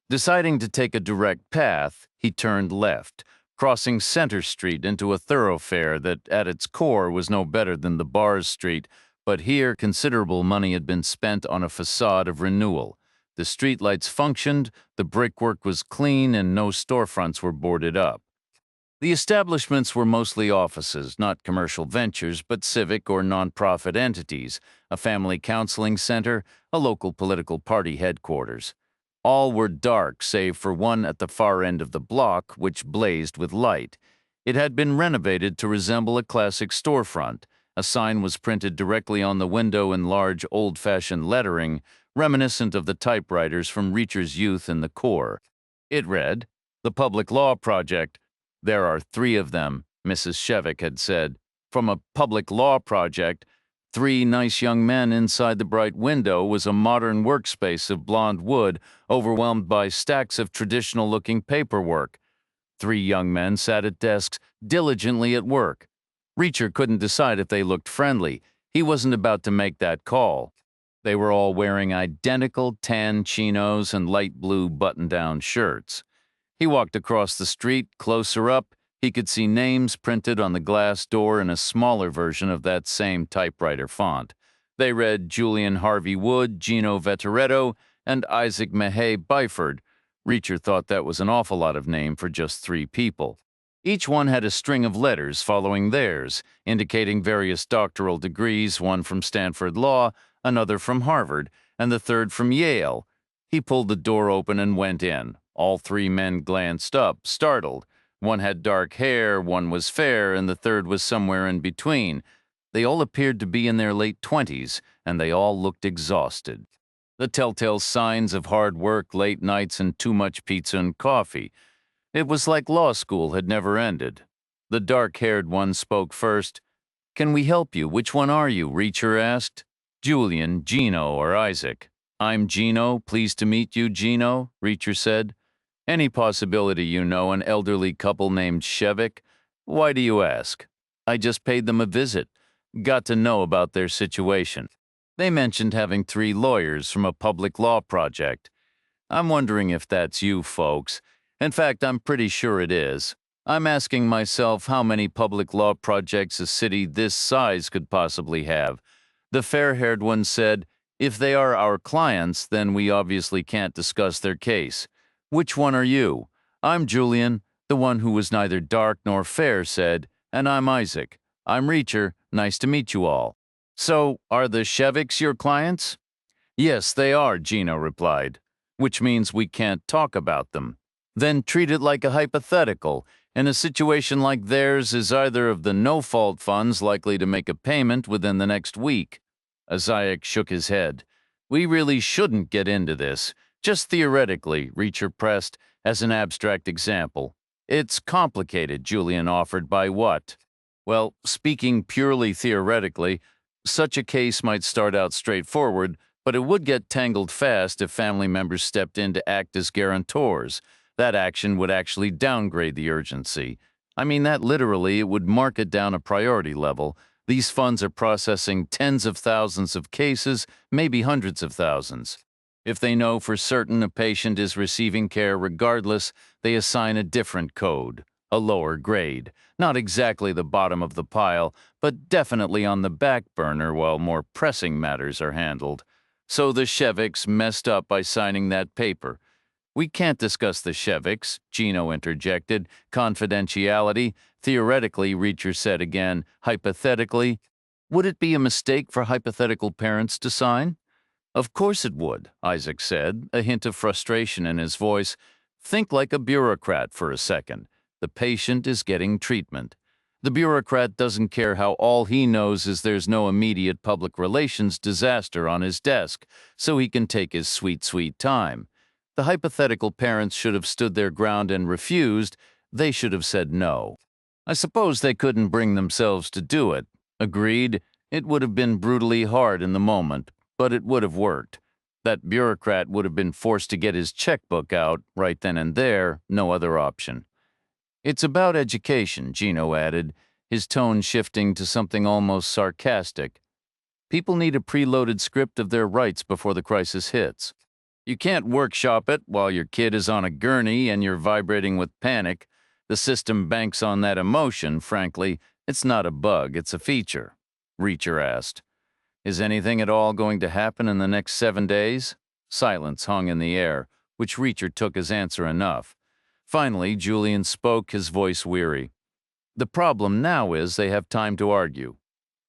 Deciding to take a direct path, he turned left, crossing Center Street into a thoroughfare that at its core was no better than the bar's street, but here considerable money had been spent on a facade of renewal. The streetlights functioned, the brickwork was clean, and no storefronts were boarded up. The establishments were mostly offices, not commercial ventures, but civic or nonprofit entities, a family counseling center, a local political party headquarters. All were dark save for one at the far end of the block, which blazed with light. It had been renovated to resemble a classic storefront. A sign was printed directly on the window in large old-fashioned lettering, reminiscent of the typewriters from Reacher's youth in the core. It read, "The Public Law Project. There are 3 of them. Mrs. Shevik had said. From a public law project. 3 nice young men inside the bright window was a modern workspace of blonde wood overwhelmed by stacks of traditional-looking paperwork. 3 young men sat at desks, diligently at work. Reacher couldn't decide if they looked friendly. He wasn't about to make that call. They were all wearing identical tan chinos and light blue button-down shirts. He walked across the street. Closer up, he could see names printed on the glass door in a smaller version of that same typewriter font. They read Julian Harvey Wood, Gino Vetteretto, and Isaac Mahay Byford. Reacher thought that was an awful lot of name for just 3 people. Each one had a string of letters following theirs, indicating various doctoral degrees, one from Stanford Law, another from Harvard, and the third from Yale. He pulled the door open and went in. All 3 men glanced up, startled. One had dark hair, one was fair, and the third was somewhere in between. They all appeared to be in their late 20s, and they all looked exhausted. The telltale signs of hard work, late nights, and too much pizza and coffee. It was like law school had never ended. The dark-haired one spoke first. "Can we help you? Which one are you?" Reacher asked. "Julian, Gino, or Isaac." "I'm Gino. Pleased to meet you, Gino," Reacher said. "Any possibility you know an elderly couple named Shevik? Why do you ask?" "I just paid them a visit. Got to know about their situation. They mentioned having 3 lawyers from a public law project. I'm wondering if that's you folks. In fact, I'm pretty sure it is. I'm asking myself how many public law projects a city this size could possibly have." The fair-haired one said, "If they are our clients, then we obviously can't discuss their case. Which one are you?" "I'm Julian," the one who was neither dark nor fair said, "and I'm Isaac. I'm Reacher. Nice to meet you all." "So, are the Sheviks your clients?" "Yes, they are," Gino replied. "Which means we can't talk about them." "Then treat it like a hypothetical. In a situation like theirs, is either of the no-fault funds likely to make a payment within the next week?" Isaac shook his head. "We really shouldn't get into this. Just theoretically," Reacher pressed, "as an abstract example." "It's complicated," Julian offered. "By what?" "Well, speaking purely theoretically, such a case might start out straightforward, but it would get tangled fast if family members stepped in to act as guarantors. That action would actually downgrade the urgency. I mean that literally, it would mark it down a priority level. These funds are processing tens of thousands of cases, maybe hundreds of thousands. If they know for certain a patient is receiving care regardless, they assign a different code, a lower grade. Not exactly the bottom of the pile, but definitely on the back burner while more pressing matters are handled. So the Sheviks messed up by signing that paper. "We can't discuss the Sheviks," Gino interjected. "Confidentiality." "Theoretically," Reacher said again. "Hypothetically." "Would it be a mistake for hypothetical parents to sign?" "Of course it would," Isaac said, a hint of frustration in his voice. "Think like a bureaucrat for a second. The patient is getting treatment. The bureaucrat doesn't care how all he knows is there's no immediate public relations disaster on his desk, so he can take his sweet, sweet time. The hypothetical parents should have stood their ground and refused. They should have said no. I suppose they couldn't bring themselves to do it. Agreed, it would have been brutally hard in the moment, but it would have worked. That bureaucrat would have been forced to get his checkbook out right then and there, no other option." "It's about education," Gino added, his tone shifting to something almost sarcastic. "People need a preloaded script of their rights before the crisis hits. You can't workshop it while your kid is on a gurney and you're vibrating with panic. The system banks on that emotion, frankly. It's not a bug, it's a feature." Reacher asked, "Is anything at all going to happen in the next 7 days?" Silence hung in the air, which Reacher took as answer enough. Finally, Julian spoke, his voice weary. "The problem now is they have time to argue.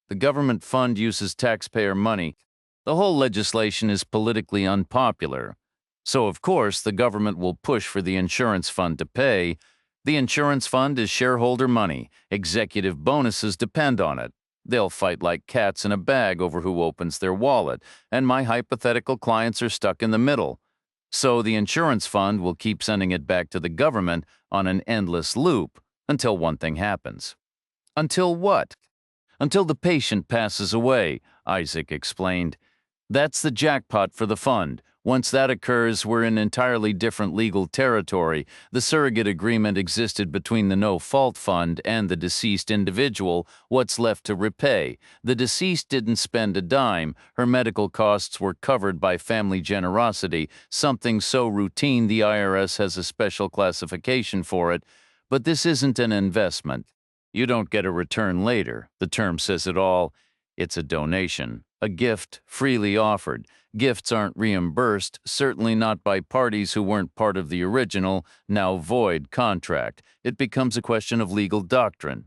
The government fund uses taxpayer money. The whole legislation is politically unpopular. So, of course, the government will push for the insurance fund to pay. The insurance fund is shareholder money. Executive bonuses depend on it. They'll fight like cats in a bag over who opens their wallet, and my hypothetical clients are stuck in the middle. So the insurance fund will keep sending it back to the government on an endless loop until one thing happens. Until what? Until the patient passes away, Isaac explained. That's the jackpot for the fund. Once that occurs, we're in entirely different legal territory. The surrogate agreement existed between the no-fault fund and the deceased individual. What's left to repay? The deceased didn't spend a dime. Her medical costs were covered by family generosity, something so routine the IRS has a special classification for it. But this isn't an investment. You don't get a return later. The term says it all. It's a donation, a gift freely offered. Gifts aren't reimbursed, certainly not by parties who weren't part of the original, now void contract. It becomes a question of legal doctrine.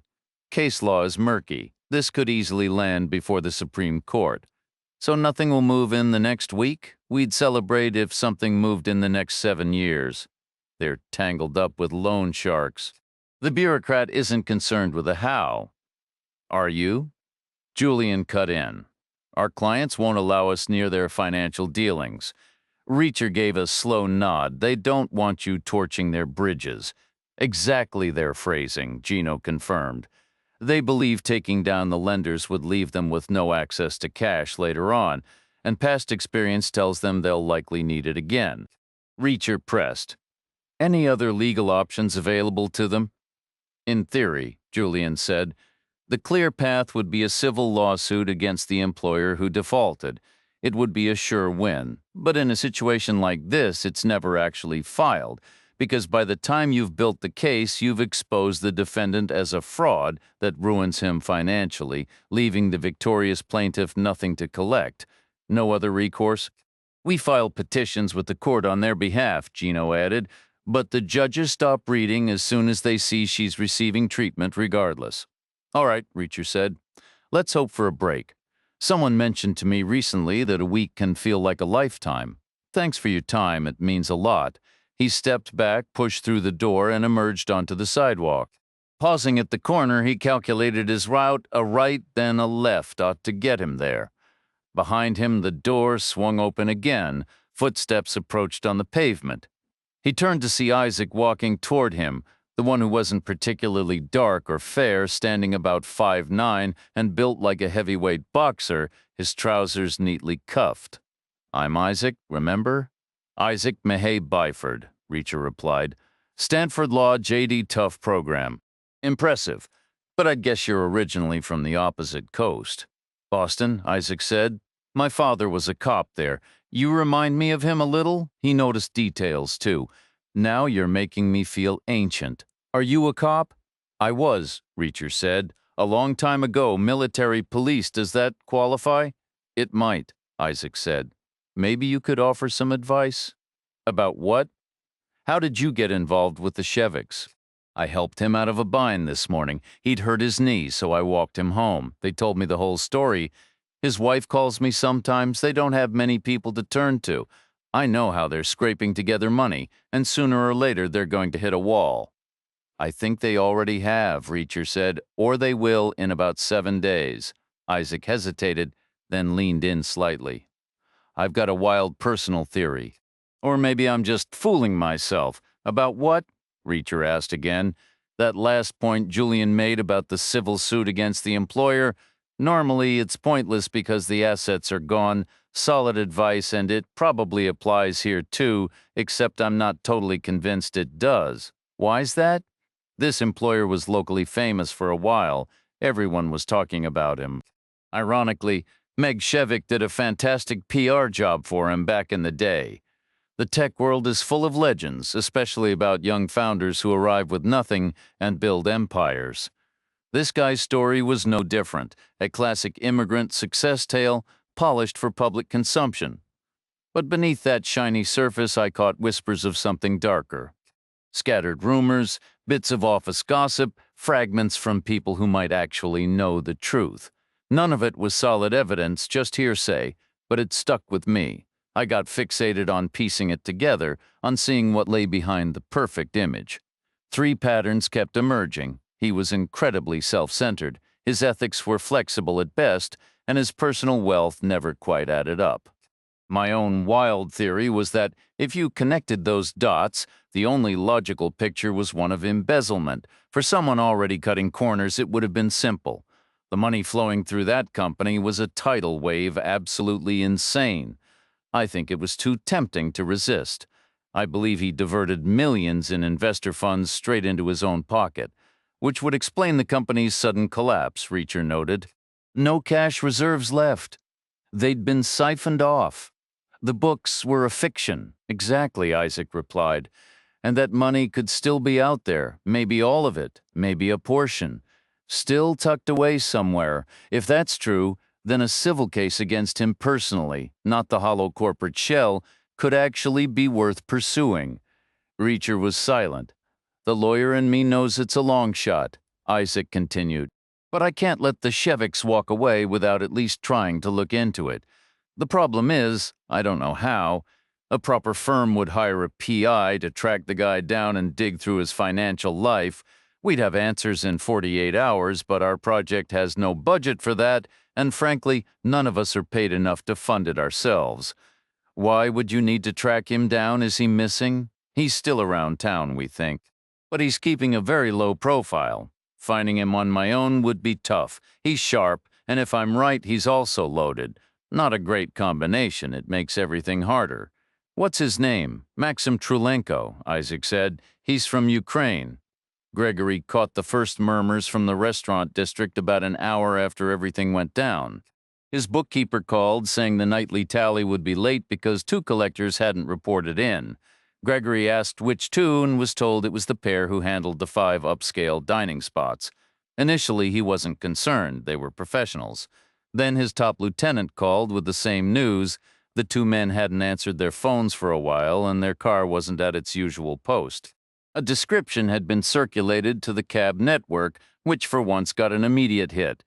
Case law is murky. This could easily land before the Supreme Court. So nothing will move in the next week? We'd celebrate if something moved in the next 7 years. They're tangled up with loan sharks. The bureaucrat isn't concerned with the how. Are you? Julian cut in. Our clients won't allow us near their financial dealings. Reacher gave a slow nod. They don't want you torching their bridges. Exactly their phrasing, Gino confirmed. They believe taking down the lenders would leave them with no access to cash later on, and past experience tells them they'll likely need it again. Reacher pressed. Any other legal options available to them? In theory, Julian said, the clear path would be a civil lawsuit against the employer who defaulted. It would be a sure win. But in a situation like this, it's never actually filed, because by the time you've built the case, you've exposed the defendant as a fraud that ruins him financially, leaving the victorious plaintiff nothing to collect. No other recourse? We file petitions with the court on their behalf, Gino added, but the judges stop reading as soon as they see she's receiving treatment regardless. All right, Reacher said. Let's hope for a break. Someone mentioned to me recently that a week can feel like a lifetime. Thanks for your time, it means a lot. He stepped back, pushed through the door, and emerged onto the sidewalk. Pausing at the corner, he calculated his route. A right, then a left ought to get him there. Behind him, the door swung open again. Footsteps approached on the pavement. He turned to see Isaac walking toward him, the one who wasn't particularly dark or fair, standing about 5'9" and built like a heavyweight boxer, his trousers neatly cuffed. I'm Isaac, remember? Isaac Mahay Byford, Reacher replied. Stanford Law J.D. Tough program. Impressive, but I'd guess you're originally from the opposite coast. Boston, Isaac said. My father was a cop there. You remind me of him a little? He noticed details, too. Now you're making me feel ancient. Are you a cop? I was, Reacher said. A long time ago, military police. Does that qualify? It might, Isaac said. Maybe you could offer some advice? About what? How did you get involved with the Sheviks? I helped him out of a bind this morning. He'd hurt his knee, so I walked him home. They told me the whole story. His wife calls me sometimes. They don't have many people to turn to. I know how they're scraping together money, and sooner or later they're going to hit a wall. I think they already have, Reacher said, or they will in about 7 days. Isaac hesitated, then leaned in slightly. I've got a wild personal theory. Or maybe I'm just fooling myself. About what? Reacher asked again. That last point Julian made about the civil suit against the employer. Normally, it's pointless because the assets are gone. Solid advice, and it probably applies here too, except I'm not totally convinced it does. Why's that? This employer was locally famous for a while. Everyone was talking about him. Ironically, Meg Shevik did a fantastic PR job for him back in the day. The tech world is full of legends, especially about young founders who arrive with nothing and build empires. This guy's story was no different, a classic immigrant success tale polished for public consumption. But beneath that shiny surface, I caught whispers of something darker. Scattered rumors, bits of office gossip, fragments from people who might actually know the truth. None of it was solid evidence, just hearsay, but it stuck with me. I got fixated on piecing it together, on seeing what lay behind the perfect image. 3 patterns kept emerging. He was incredibly self-centered, his ethics were flexible at best, and his personal wealth never quite added up. My own wild theory was that if you connected those dots, the only logical picture was one of embezzlement. For someone already cutting corners, it would have been simple. The money flowing through that company was a tidal wave, absolutely insane. I think it was too tempting to resist. I believe he diverted millions in investor funds straight into his own pocket, which would explain the company's sudden collapse, Reacher noted. No cash reserves left. They'd been siphoned off. The books were a fiction. Exactly, Isaac replied. And that money could still be out there, maybe all of it, maybe a portion, still tucked away somewhere. If that's true, then a civil case against him personally, not the hollow corporate shell, could actually be worth pursuing. Reacher was silent. The lawyer in me knows it's a long shot, Isaac continued. But I can't let the Sheviks walk away without at least trying to look into it. The problem is, I don't know how, a proper firm would hire a PI to track the guy down and dig through his financial life. We'd have answers in 48 hours, but our project has no budget for that, and frankly, none of us are paid enough to fund it ourselves. Why would you need to track him down? Is he missing? He's still around town, we think. But he's keeping a very low profile. Finding him on my own would be tough. He's sharp, and if I'm right, he's also loaded. Not a great combination. It makes everything harder. What's his name? Maxim Trulenko, Isaac said. He's from Ukraine. Gregory caught the first murmurs from the restaurant district about an hour after everything went down. His bookkeeper called, saying the nightly tally would be late because two collectors hadn't reported in. Gregory asked which two and was told it was the pair who handled the 5 upscale dining spots. Initially, he wasn't concerned. They were professionals. Then his top lieutenant called with the same news. The 2 men hadn't answered their phones for a while, and their car wasn't at its usual post. A description had been circulated to the cab network, which for once got an immediate hit.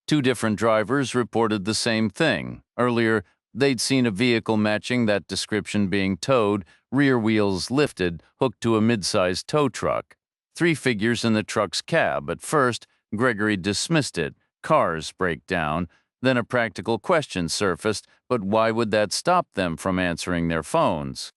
2 different drivers reported the same thing. Earlier, they'd seen a vehicle matching that description being towed, rear wheels lifted, hooked to a mid-sized tow truck. 3 figures in the truck's cab. At first, Gregory dismissed it. Cars break down. Then a practical question surfaced, but why would that stop them from answering their phones?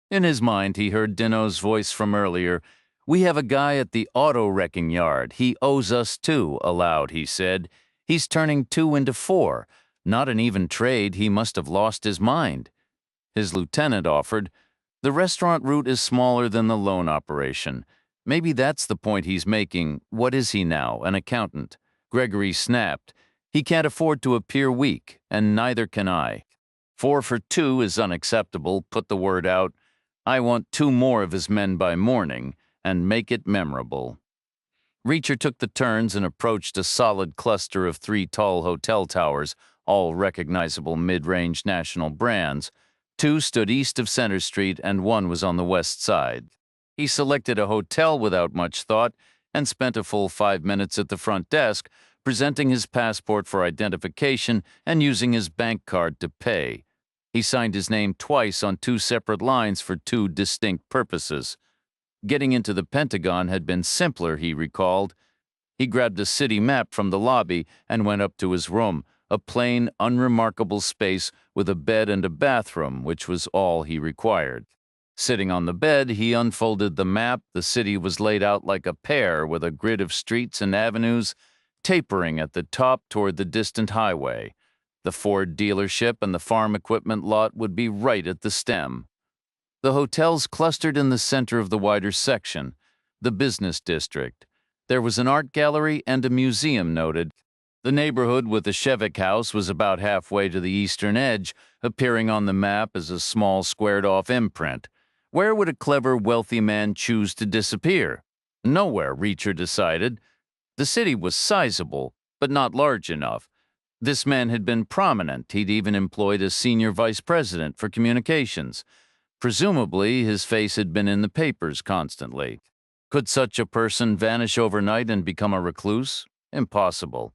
In his mind, he heard Dino's voice from earlier. "We have a guy at the auto wrecking yard. He owes us 2, aloud, he said. He's turning 2 into 4. Not an even trade. He must have lost his mind." His lieutenant offered, "The restaurant route is smaller than the loan operation. Maybe that's the point he's making. What is he now, an accountant?" Gregory snapped. "He can't afford to appear weak, and neither can I. 4 for 2 is unacceptable. Put the word out. I want 2 more of his men by morning, and make it memorable." Reacher took the turns and approached a solid cluster of 3 tall hotel towers, all recognizable mid-range national brands. 2 stood east of Center Street, and 1 was on the west side. He selected a hotel without much thought and spent a full 5 minutes at the front desk, presenting his passport for identification and using his bank card to pay. He signed his name twice on 2 separate lines for 2 distinct purposes. Getting into the Pentagon had been simpler, he recalled. He grabbed a city map from the lobby and went up to his room, a plain, unremarkable space with a bed and a bathroom, which was all he required. Sitting on the bed, he unfolded the map. The city was laid out like a pear with a grid of streets and avenues, tapering at the top toward the distant highway. The Ford dealership and the farm equipment lot would be right at the stem. The hotels clustered in the center of the wider section, the business district. There was an art gallery and a museum noted. The neighborhood with the Shevik house was about halfway to the eastern edge, appearing on the map as a small squared-off imprint. Where would a clever, wealthy man choose to disappear? Nowhere, Reacher decided. The city was sizable, but not large enough. This man had been prominent. He'd even employed a senior vice president for communications. Presumably, his face had been in the papers constantly. Could such a person vanish overnight and become a recluse? Impossible.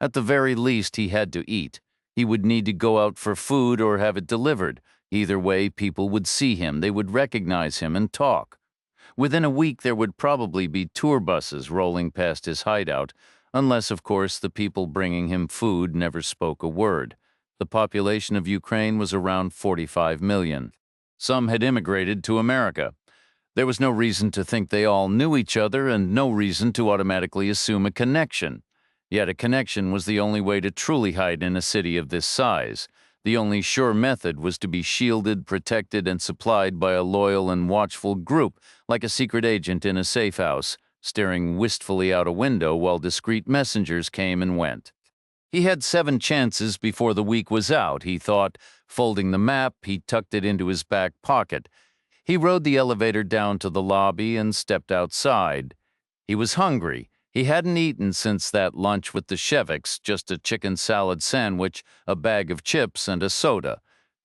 At the very least, he had to eat. He would need to go out for food or have it delivered. Either way, people would see him, they would recognize him and talk. Within a week, there would probably be tour buses rolling past his hideout, unless, of course, the people bringing him food never spoke a word. The population of Ukraine was around 45 million. Some had immigrated to America. There was no reason to think they all knew each other and no reason to automatically assume a connection. Yet a connection was the only way to truly hide in a city of this size. The only sure method was to be shielded, protected, and supplied by a loyal and watchful group, like a secret agent in a safe house, staring wistfully out a window while discreet messengers came and went. He had 7 chances before the week was out, he thought. Folding the map, he tucked it into his back pocket. He rode the elevator down to the lobby and stepped outside. He was hungry. He hadn't eaten since that lunch with the Sheviks, just a chicken salad sandwich, a bag of chips, and a soda.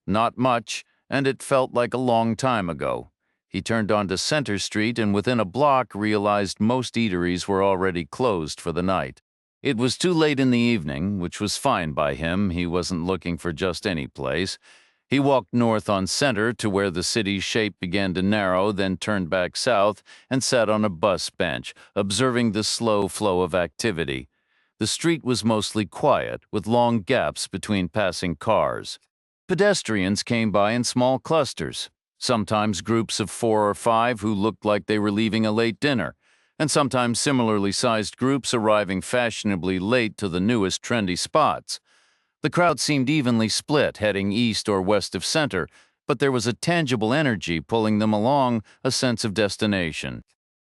Not much, and it felt like a long time ago. He turned onto Center Street and within a block realized most eateries were already closed for the night. It was too late in the evening, which was fine by him. He wasn't looking for just any place. He walked north on Center to where the city's shape began to narrow, then turned back south and sat on a bus bench, observing the slow flow of activity. The street was mostly quiet, with long gaps between passing cars. Pedestrians came by in small clusters, sometimes groups of 4 or 5 who looked like they were leaving a late dinner, and sometimes similarly sized groups arriving fashionably late to the newest trendy spots. The crowd seemed evenly split, heading east or west of Center, but there was a tangible energy pulling them along, a sense of destination.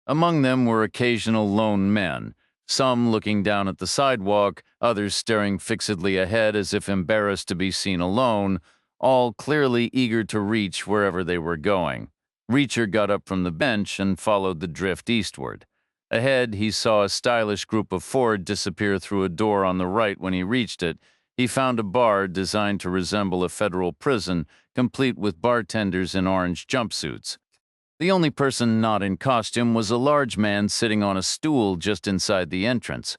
Among them were occasional lone men, some looking down at the sidewalk, others staring fixedly ahead as if embarrassed to be seen alone, all clearly eager to reach wherever they were going. Reacher got up from the bench and followed the drift eastward. Ahead, he saw a stylish group of 4 disappear through a door on the right. When he reached it, he found a bar designed to resemble a federal prison, complete with bartenders in orange jumpsuits. The only person not in costume was a large man sitting on a stool just inside the entrance.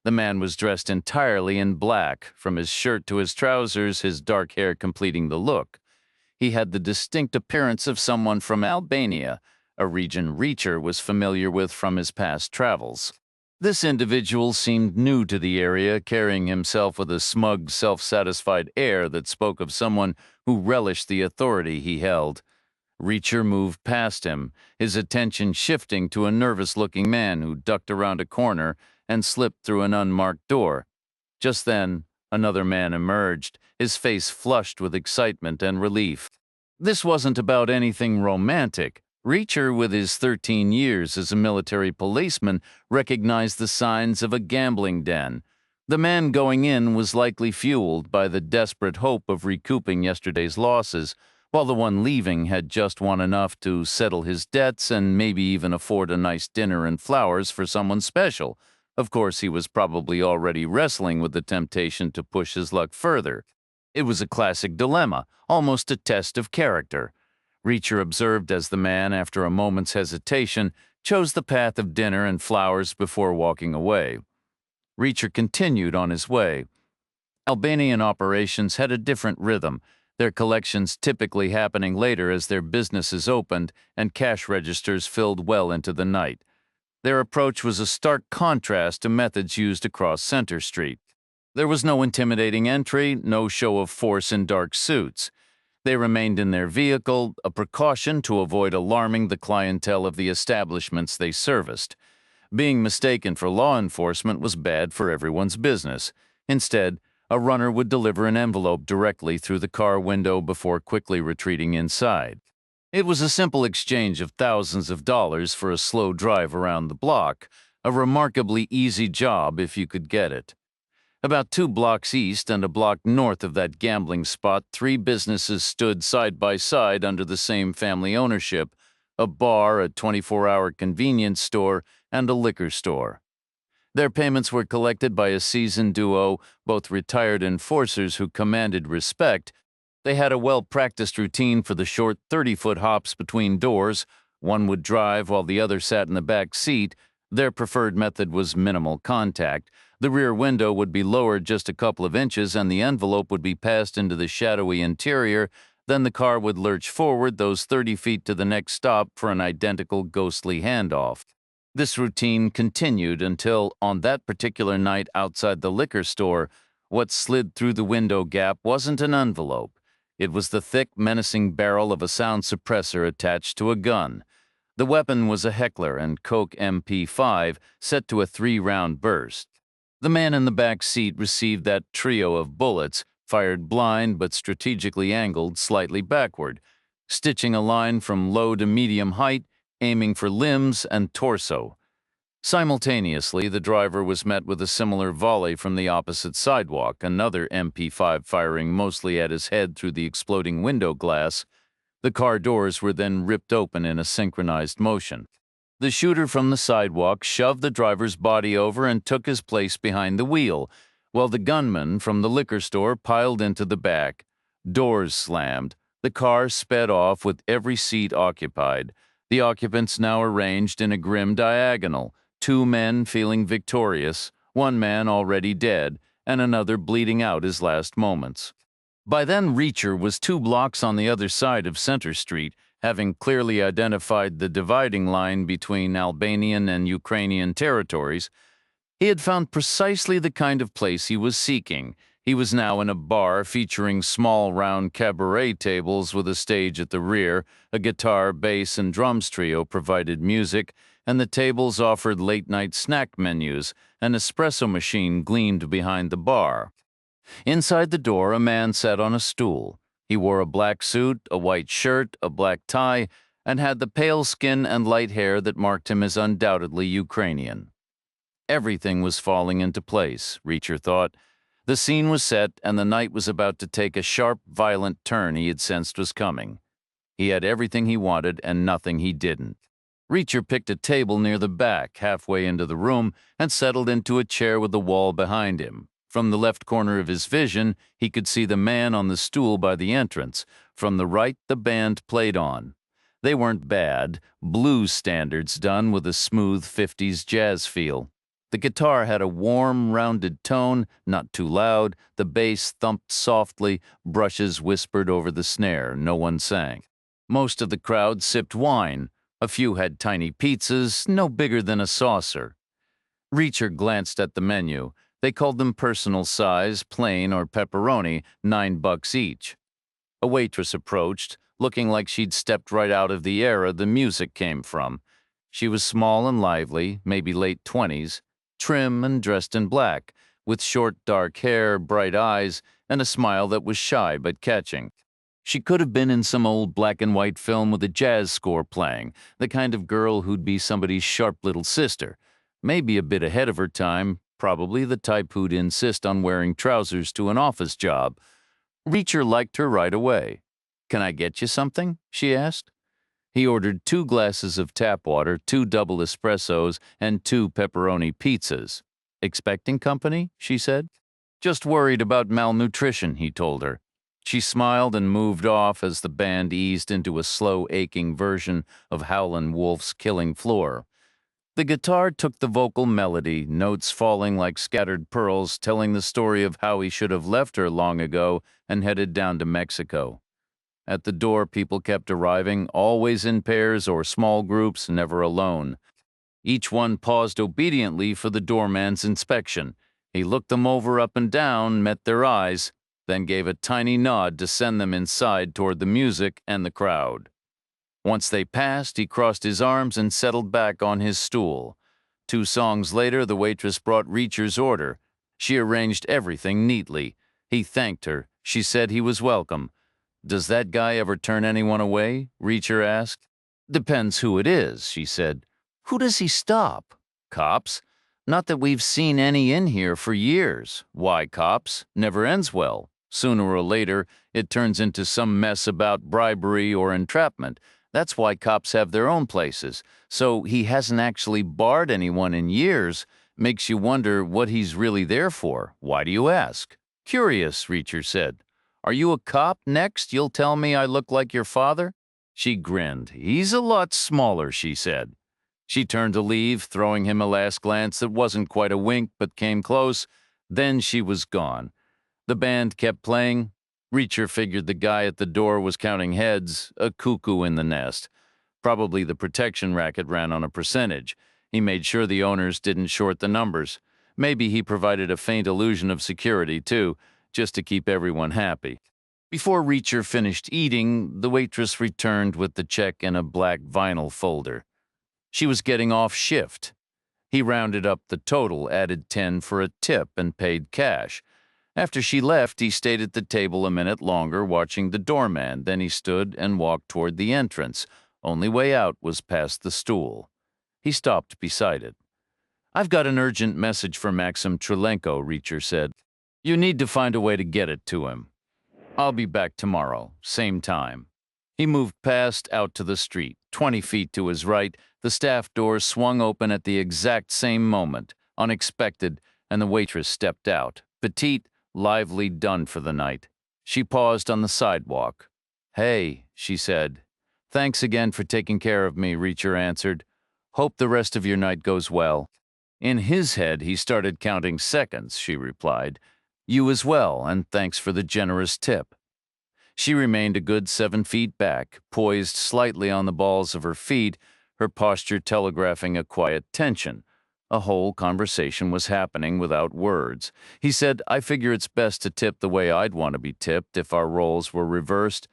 The man was dressed entirely in black, from his shirt to his trousers, his dark hair completing the look. He had the distinct appearance of someone from Albania, a region Reacher was familiar with from his past travels. This individual seemed new to the area, carrying himself with a smug, self-satisfied air that spoke of someone who relished the authority he held. Reacher moved past him, his attention shifting to a nervous-looking man who ducked around a corner and slipped through an unmarked door. Just then, another man emerged, his face flushed with excitement and relief. This wasn't about anything romantic. Reacher, with his 13 years as a military policeman, recognized the signs of a gambling den. The man going in was likely fueled by the desperate hope of recouping yesterday's losses, while the one leaving had just won enough to settle his debts and maybe even afford a nice dinner and flowers for someone special. Of course, he was probably already wrestling with the temptation to push his luck further. It was a classic dilemma, almost a test of character. Reacher observed as the man, after a moment's hesitation, chose the path of dinner and flowers before walking away. Reacher continued on his way. Albanian operations had a different rhythm, their collections typically happening later as their businesses opened and cash registers filled well into the night. Their approach was a stark contrast to methods used across Center Street. There was no intimidating entry, no show of force in dark suits. They remained in their vehicle, a precaution to avoid alarming the clientele of the establishments they serviced. Being mistaken for law enforcement was bad for everyone's business. Instead, a runner would deliver an envelope directly through the car window before quickly retreating inside. It was a simple exchange of thousands of dollars for a slow drive around the block, a remarkably easy job if you could get it. About 2 blocks east and a block north of that gambling spot, 3 businesses stood side by side under the same family ownership: a bar, a 24-hour convenience store, and a liquor store. Their payments were collected by a seasoned duo, both retired enforcers who commanded respect. They had a well-practiced routine for the short 30-foot hops between doors. One would drive while the other sat in the back seat. Their preferred method was minimal contact. The rear window would be lowered just a couple of inches and the envelope would be passed into the shadowy interior. Then the car would lurch forward those 30 feet to the next stop for an identical ghostly handoff. This routine continued until, on that particular night outside the liquor store, What slid through the window gap wasn't an envelope. It was the thick, menacing barrel of a sound suppressor attached to a gun. The weapon was a Heckler & Koch MP5 set to a 3-round burst. The man in the back seat received that trio of bullets, fired blind but strategically angled slightly backward, stitching a line from low to medium height, aiming for limbs and torso. Simultaneously, the driver was met with a similar volley from the opposite sidewalk, another MP5 firing mostly at his head through the exploding window glass. The car doors were then ripped open in a synchronized motion. The shooter from the sidewalk shoved the driver's body over and took his place behind the wheel, while the gunman from the liquor store piled into the back. Doors slammed. The car sped off with every seat occupied. The occupants now arranged in a grim diagonal, 2 men feeling victorious, 1 man already dead, and another bleeding out his last moments. By then, Reacher was 2 blocks on the other side of Center Street, having clearly identified the dividing line between Albanian and Ukrainian territories. He had found precisely the kind of place he was seeking. He was now in a bar featuring small round cabaret tables with a stage at the rear. A guitar, bass, and drums trio provided music, and the tables offered late-night snack menus. An espresso machine gleamed behind the bar. Inside the door, a man sat on a stool. He wore a black suit, a white shirt, a black tie, and had the pale skin and light hair that marked him as undoubtedly Ukrainian. Everything was falling into place, Reacher thought. The scene was set, and the night was about to take a sharp, violent turn he had sensed was coming. He had everything he wanted and nothing he didn't. Reacher picked a table near the back, halfway into the room, and settled into a chair with the wall behind him. From the left corner of his vision, he could see the man on the stool by the entrance. From the right, the band played on. They weren't bad, blues standards done with a smooth 50s jazz feel. The guitar had a warm, rounded tone, not too loud. The bass thumped softly, brushes whispered over the snare. No one sang. Most of the crowd sipped wine. A few had tiny pizzas, no bigger than a saucer. Reacher glanced at the menu. They called them personal size, plain, or pepperoni, $9 each. A waitress approached, looking like she'd stepped right out of the era the music came from. She was small and lively, maybe late 20s, trim and dressed in black, with short dark hair, bright eyes, and a smile that was shy but catching. She could have been in some old black and white film with a jazz score playing, the kind of girl who'd be somebody's sharp little sister. Maybe a bit ahead of her time, probably the type who'd insist on wearing trousers to an office job. Reacher liked her right away. "Can I get you something?" she asked. He ordered 2 glasses of tap water, 2 double espressos, and 2 pepperoni pizzas. "Expecting company?" she said. "Just worried about malnutrition," he told her. She smiled and moved off as the band eased into a slow, aching version of Howlin' Wolf's Killing Floor. The guitar took the vocal melody, notes falling like scattered pearls, telling the story of how he should have left her long ago and headed down to Mexico. At the door, people kept arriving, always in pairs or small groups, never alone. Each one paused obediently for the doorman's inspection. He looked them over up and down, met their eyes, then gave a tiny nod to send them inside toward the music and the crowd. Once they passed, he crossed his arms and settled back on his stool. 2 songs later, the waitress brought Reacher's order. She arranged everything neatly. He thanked her. She said he was welcome. "Does that guy ever turn anyone away?" Reacher asked. "Depends who it is," she said. "Who does he stop? Cops? Not that we've seen any in here for years. Why cops? Never ends well. Sooner or later, it turns into some mess about bribery or entrapment. That's why cops have their own places. So he hasn't actually barred anyone in years. Makes you wonder what he's really there for. Why do you ask?" "Curious," Reacher said. "Are you a cop? Next, you'll tell me I look like your father?" She grinned. "He's a lot smaller," she said. She turned to leave, throwing him a last glance that wasn't quite a wink but came close. Then she was gone. The band kept playing. Reacher figured the guy at the door was counting heads, a cuckoo in the nest. Probably the protection racket ran on a percentage. He made sure the owners didn't short the numbers. Maybe he provided a faint illusion of security, too, just to keep everyone happy. Before Reacher finished eating, the waitress returned with the check in a black vinyl folder. She was getting off shift. He rounded up the total, added 10 for a tip, and paid cash. After she left, he stayed at the table a minute longer watching the doorman. Then he stood and walked toward the entrance. Only way out was past the stool. He stopped beside it. "I've got an urgent message for Maxim Trulenko," Reacher said. "You need to find a way to get it to him. I'll be back tomorrow, same time." He moved past out to the street. 20 feet to his right, the staff door swung open at the exact same moment, unexpected, and the waitress stepped out, petite, lively, done for the night. She paused on the sidewalk. "Hey," she said. "Thanks again for taking care of me," Reacher answered. "Hope the rest of your night goes well." In his head, he started counting seconds, she replied. "You as well, and thanks for the generous tip." She remained a good 7 feet back, poised slightly on the balls of her feet, her posture telegraphing a quiet tension. A whole conversation was happening without words. He said, "I figure it's best to tip the way I'd want to be tipped if our roles were reversed."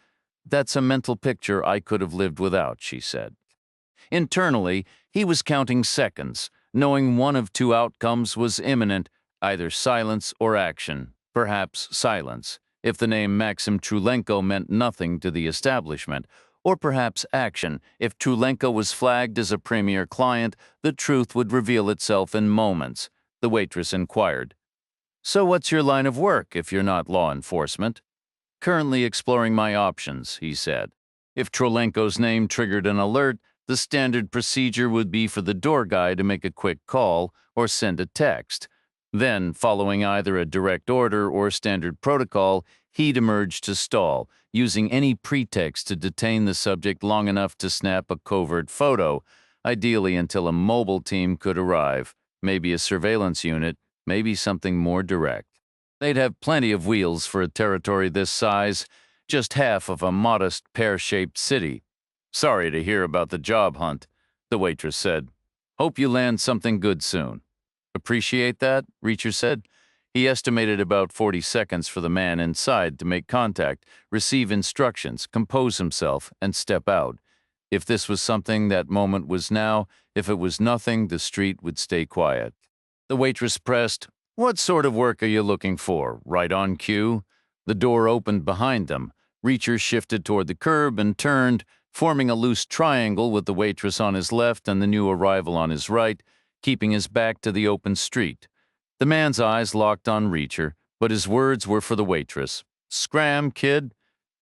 "That's a mental picture I could have lived without," she said. Internally, he was counting seconds, knowing one of two outcomes was imminent, either silence or action, perhaps silence, if the name Maxim Trulenko meant nothing to the establishment, or perhaps action, if Trulenko was flagged as a premier client, the truth would reveal itself in moments. The waitress inquired, "So what's your line of work if you're not law enforcement?" "Currently exploring my options," he said. If Trulenko's name triggered an alert, the standard procedure would be for the door guy to make a quick call or send a text. Then, following either a direct order or standard protocol, he'd emerge to stall, using any pretext to detain the subject long enough to snap a covert photo, ideally until a mobile team could arrive, maybe a surveillance unit, maybe something more direct. They'd have plenty of wheels for a territory this size, just half of a modest pear-shaped city. "Sorry to hear about the job hunt," the waitress said. "Hope you land something good soon." "Appreciate that," Reacher said. He estimated about 40 seconds for the man inside to make contact, receive instructions, compose himself, and step out. If this was something, that moment was now. If it was nothing, the street would stay quiet. The waitress pressed, "What sort of work are you looking for? Right on cue?" The door opened behind them. Reacher shifted toward the curb and turned, forming a loose triangle with the waitress on his left and the new arrival on his right, keeping his back to the open street. The man's eyes locked on Reacher, but his words were for the waitress. "Scram, kid."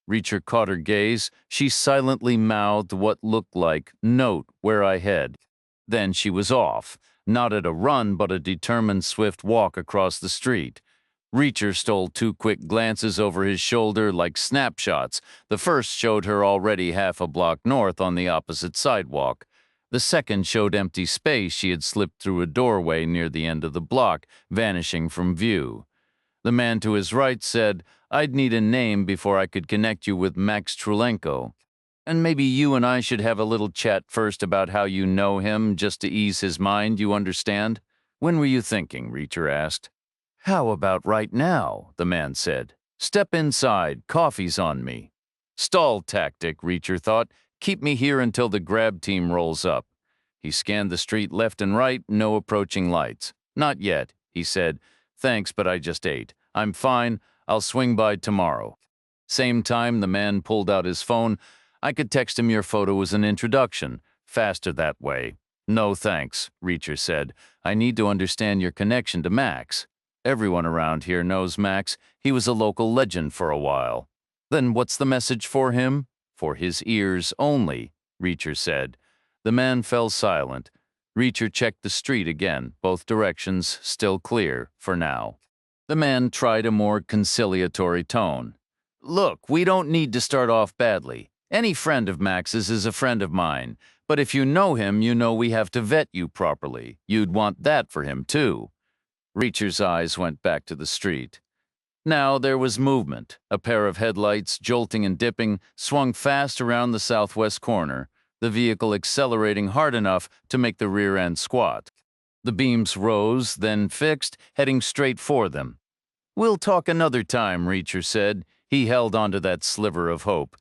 Reacher caught her gaze. She silently mouthed what looked like, "Note where I head." Then she was off, not at a run but a determined swift walk across the street. Reacher stole 2 quick glances over his shoulder like snapshots. The first showed her already half a block north on the opposite sidewalk. The second showed empty space she had slipped through a doorway near the end of the block, vanishing from view. The man to his right said, "I'd need a name before I could connect you with Max Trulenko. And maybe you and I should have a little chat first about how you know him, just to ease his mind, you understand?" "When were you thinking?" Reacher asked. "How about right now?" the man said. "Step inside, coffee's on me." Stall tactic, Reacher thought. Keep me here until the grab team rolls up. He scanned the street left and right, no approaching lights. "Not yet," he said. "Thanks, but I just ate. I'm fine. I'll swing by tomorrow." Same time, the man pulled out his phone. "I could text him your photo as an introduction. Faster that way." "No thanks," Reacher said. "I need to understand your connection to Max." "Everyone around here knows Max. He was a local legend for a while." "Then what's the message for him?" "For his ears only," Reacher said. The man fell silent. Reacher checked the street again, both directions still clear for now. The man tried a more conciliatory tone. "Look, we don't need to start off badly. Any friend of Max's is a friend of mine. But if you know him, you know we have to vet you properly. You'd want that for him, too." Reacher's eyes went back to the street. Now there was movement. A pair of headlights, jolting and dipping, swung fast around the southwest corner, the vehicle accelerating hard enough to make the rear end squat. The beams rose, then fixed, heading straight for them. "We'll talk another time," Reacher said. He held onto that sliver of hope.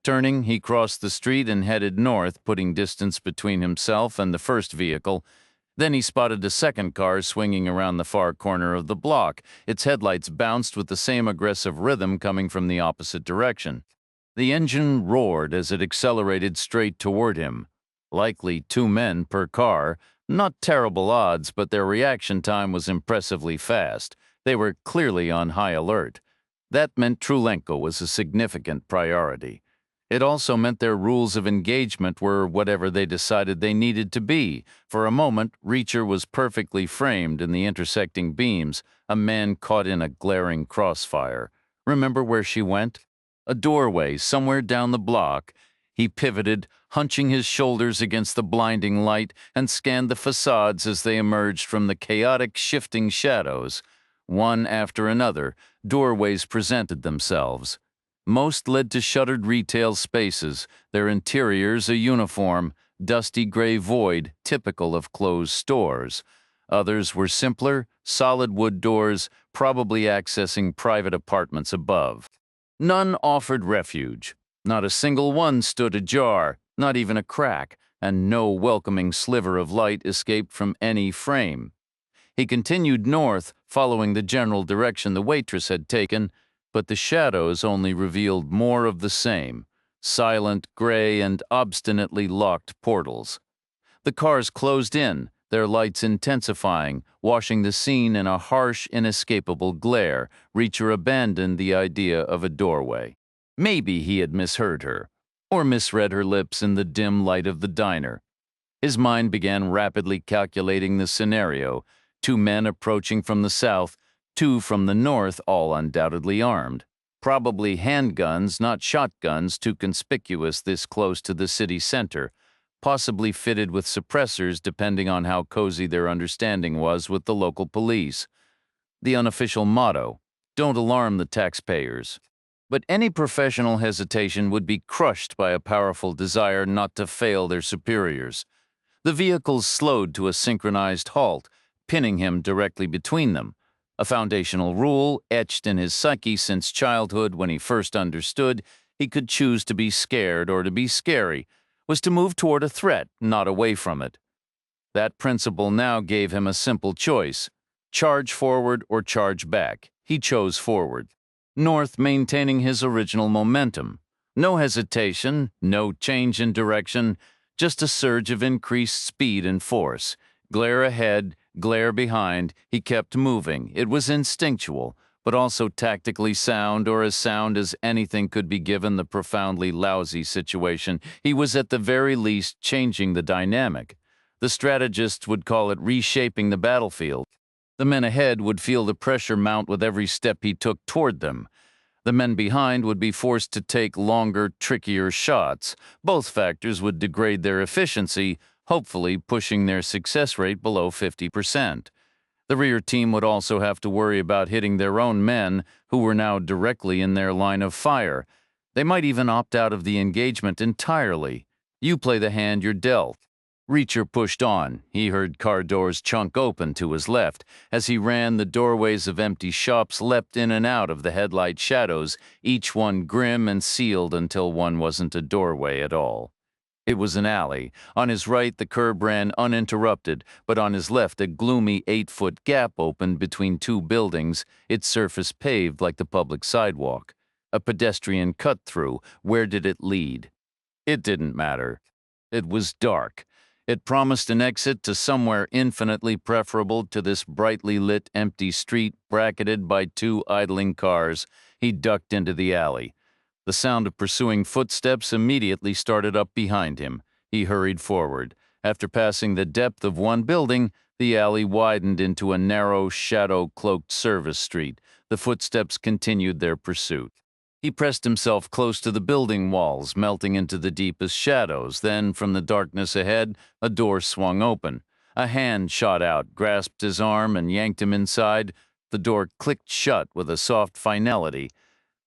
Turning, he crossed the street and headed north, putting distance between himself and the first vehicle. Then he spotted a second car swinging around the far corner of the block. Its headlights bounced with the same aggressive rhythm coming from the opposite direction. The engine roared as it accelerated straight toward him. Likely 2 men per car. Not terrible odds, but their reaction time was impressively fast. They were clearly on high alert. That meant Trulenko was a significant priority. It also meant their rules of engagement were whatever they decided they needed to be. For a moment, Reacher was perfectly framed in the intersecting beams, a man caught in a glaring crossfire. Remember where she went? A doorway somewhere down the block. He pivoted, hunching his shoulders against the blinding light, and scanned the facades as they emerged from the chaotic, shifting shadows. One after another, doorways presented themselves. Most led to shuttered retail spaces, their interiors a uniform, dusty gray void typical of closed stores. Others were simpler, solid wood doors, probably accessing private apartments above. None offered refuge. Not a single one stood ajar, not even a crack, and no welcoming sliver of light escaped from any frame. He continued north, following the general direction the waitress had taken, but the shadows only revealed more of the same, silent, gray, and obstinately locked portals. The cars closed in, their lights intensifying, washing the scene in a harsh, inescapable glare. Reacher abandoned the idea of a doorway. Maybe he had misheard her, or misread her lips in the dim light of the diner. His mind began rapidly calculating the scenario: 2 men approaching from the south, 2 from the north, all undoubtedly armed. Probably handguns, not shotguns, too conspicuous this close to the city center. Possibly fitted with suppressors depending on how cozy their understanding was with the local police. The unofficial motto: "Don't alarm the taxpayers." But any professional hesitation would be crushed by a powerful desire not to fail their superiors. The vehicles slowed to a synchronized halt, pinning him directly between them. A foundational rule, etched in his psyche since childhood when he first understood he could choose to be scared or to be scary, was to move toward a threat, not away from it. That principle now gave him a simple choice: charge forward or charge back. He chose forward. North maintaining his original momentum. No hesitation, no change in direction, just a surge of increased speed and force. Glare ahead, glare behind, he kept moving. It was instinctual, but also tactically sound, or as sound as anything could be given the profoundly lousy situation. He was at the very least changing the dynamic. The strategists would call it reshaping the battlefield. The men ahead would feel the pressure mount with every step he took toward them. The men behind would be forced to take longer, trickier shots. Both factors would degrade their efficiency, hopefully pushing their success rate below 50%. The rear team would also have to worry about hitting their own men, who were now directly in their line of fire. They might even opt out of the engagement entirely. You play the hand you're dealt. Reacher pushed on. He heard car doors chunk open to his left. As he ran, the doorways of empty shops leapt in and out of the headlight shadows, each one grim and sealed until one wasn't a doorway at all. It was an alley. On his right, the curb ran uninterrupted, but on his left, a gloomy 8-foot gap opened between 2 buildings, its surface paved like the public sidewalk. A pedestrian cut-through. Where did it lead? It didn't matter. It was dark. It promised an exit to somewhere infinitely preferable to this brightly lit empty street bracketed by 2 idling cars. He ducked into the alley. The sound of pursuing footsteps immediately started up behind him. He hurried forward. After passing the depth of one building, the alley widened into a narrow, shadow-cloaked service street. The footsteps continued their pursuit. He pressed himself close to the building walls, melting into the deepest shadows. Then, from the darkness ahead, a door swung open. A hand shot out, grasped his arm, and yanked him inside. The door clicked shut with a soft finality.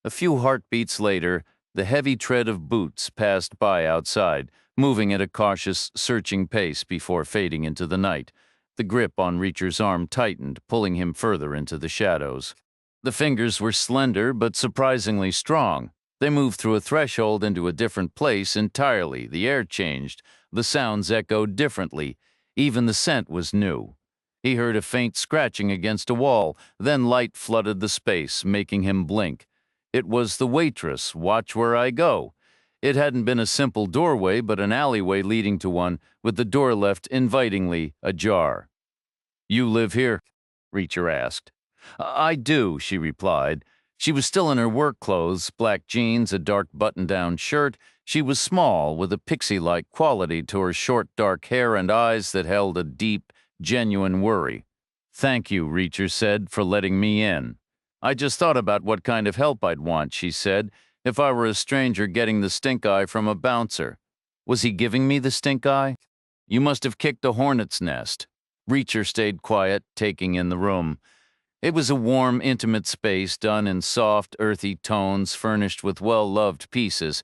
A few heartbeats later, the heavy tread of boots passed by outside, moving at a cautious, searching pace before fading into the night. The grip on Reacher's arm tightened, pulling him further into the shadows. The fingers were slender but surprisingly strong. They moved through a threshold into a different place entirely. The air changed. The sounds echoed differently. Even the scent was new. He heard a faint scratching against a wall, then light flooded the space, making him blink. It was the waitress, "Watch where I go." It hadn't been a simple doorway, but an alleyway leading to one, with the door left invitingly ajar. "You live here?" Reacher asked. "I do," she replied. She was still in her work clothes, black jeans, a dark button-down shirt. She was small, with a pixie-like quality to her short dark hair and eyes that held a deep, genuine worry. "Thank you," Reacher said, "for letting me in." "I just thought about what kind of help I'd want," she said, "if I were a stranger getting the stink eye from a bouncer." Was he giving me the stink eye? "You must have kicked a hornet's nest." Reacher stayed quiet, taking in the room. It was a warm, intimate space done in soft, earthy tones, furnished with well-loved pieces.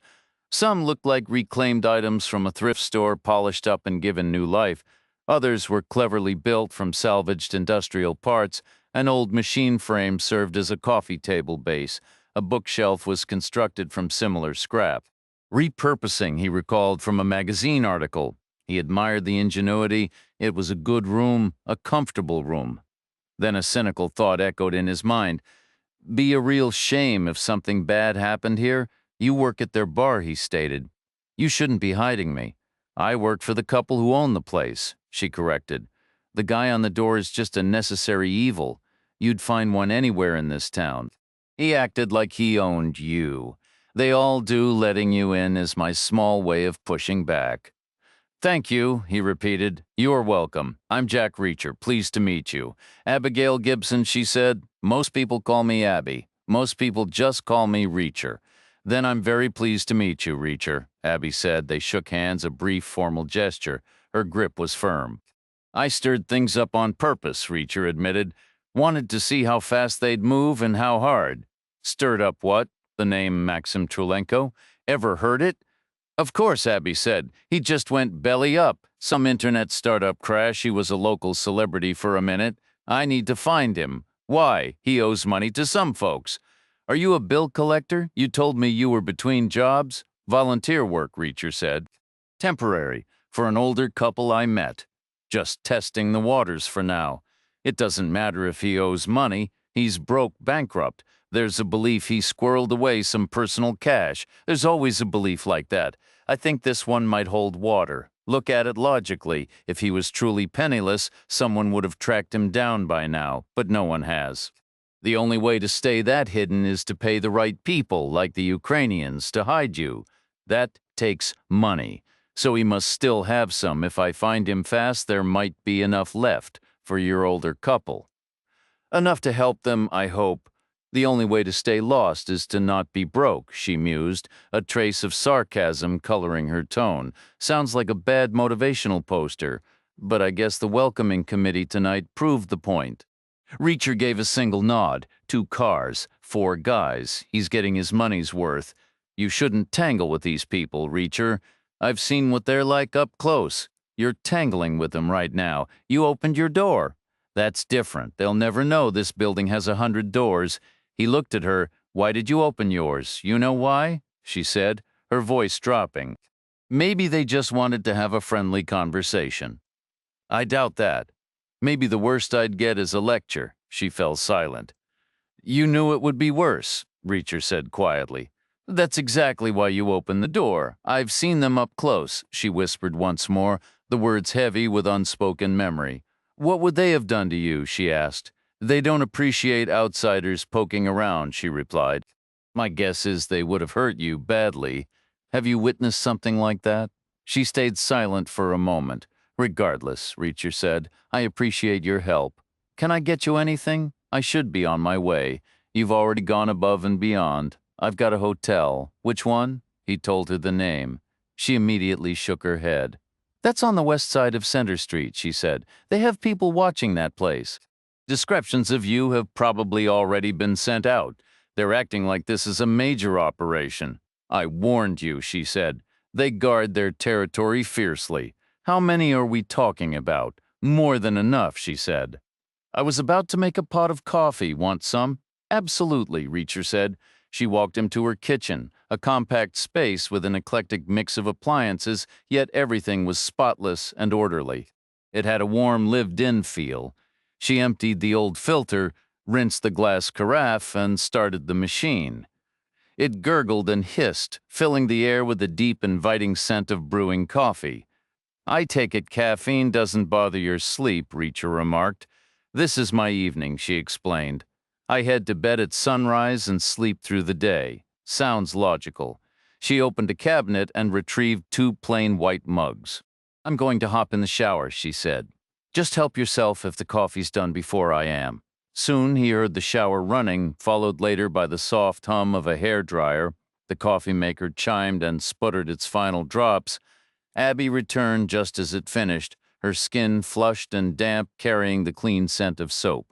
Some looked like reclaimed items from a thrift store, polished up and given new life. Others were cleverly built from salvaged industrial parts. An old machine frame served as a coffee table base. A bookshelf was constructed from similar scrap. Repurposing, he recalled from a magazine article. He admired the ingenuity. It was a good room, a comfortable room. Then a cynical thought echoed in his mind. "Be a real shame if something bad happened here. You work at their bar," he stated. "You shouldn't be hiding me." "I work for the couple who own the place," she corrected. "The guy on the door is just a necessary evil. You'd find one anywhere in this town." He acted like he owned you. "They all do. Letting you in is my small way of pushing back." "Thank you," he repeated. "You're welcome. I'm Jack Reacher. Pleased to meet you." "Abigail Gibson," she said. "Most people call me Abby. Most people just call me Reacher." "Then I'm very pleased to meet you, Reacher," Abby said. They shook hands, a brief, formal gesture. Her grip was firm. "I stirred things up on purpose," Reacher admitted. "Wanted to see how fast they'd move and how hard." "Stirred up what?" "The name Maxim Trulenko. Ever heard it?" "Of course," Abby said. "He just went belly up. Some internet startup crash. He was a local celebrity for a minute. I need to find him. Why? He owes money to some folks." "Are you a bill collector? You told me you were between jobs." "Volunteer work," Reacher said. "Temporary, for an older couple I met. Just testing the waters for now. It doesn't matter if he owes money. He's broke, bankrupt. There's a belief he squirreled away some personal cash. There's always a belief like that. I think this one might hold water. Look at it logically. If he was truly penniless, someone would have tracked him down by now, but no one has. The only way to stay that hidden is to pay the right people, like the Ukrainians, to hide you. That takes money. So he must still have some. If I find him fast, there might be enough left for your older couple. Enough to help them, I hope. The only way to stay lost is to not be broke, she mused, a trace of sarcasm coloring her tone. Sounds like a bad motivational poster, but I guess the welcoming committee tonight proved the point. Reacher gave a single nod. 2 cars, 4 guys. He's getting his money's worth. You shouldn't tangle with these people, Reacher. I've seen what they're like up close. You're tangling with them right now. You opened your door. That's different. They'll never know this building has 100 doors. He looked at her. "Why did you open yours? You know why?" she said, her voice dropping. "Maybe they just wanted to have a friendly conversation." "I doubt that. Maybe the worst I'd get is a lecture." She fell silent. "You knew it would be worse," Reacher said quietly. "That's exactly why you opened the door. I've seen them up close," she whispered once more, the words heavy with unspoken memory. "What would they have done to you?" she asked. "They don't appreciate outsiders poking around," she replied. "My guess is they would have hurt you badly. Have you witnessed something like that?" She stayed silent for a moment. "Regardless," Reacher said, "I appreciate your help. Can I get you anything? I should be on my way. You've already gone above and beyond. I've got a hotel." "Which one?" He told her the name. She immediately shook her head. "That's on the west side of Center Street," she said. "They have people watching that place. Descriptions of you have probably already been sent out. They're acting like this is a major operation." "I warned you," she said. "They guard their territory fiercely. How many are we talking about? More than enough, she said. I was about to make a pot of coffee. Want some? Absolutely, Reacher said. She walked him to her kitchen, a compact space with an eclectic mix of appliances, yet everything was spotless and orderly. It had a warm, lived-in feel. She emptied the old filter, rinsed the glass carafe, and started the machine. It gurgled and hissed, filling the air with the deep, inviting scent of brewing coffee. I take it caffeine doesn't bother your sleep, Reacher remarked. This is my evening, she explained. I head to bed at sunrise and sleep through the day. Sounds logical. She opened a cabinet and retrieved two plain white mugs. I'm going to hop in the shower, she said. Just help yourself if the coffee's done before I am. Soon he heard the shower running, followed later by the soft hum of a hairdryer. The coffee maker chimed and sputtered its final drops. Abby returned just as it finished, her skin flushed and damp, carrying the clean scent of soap.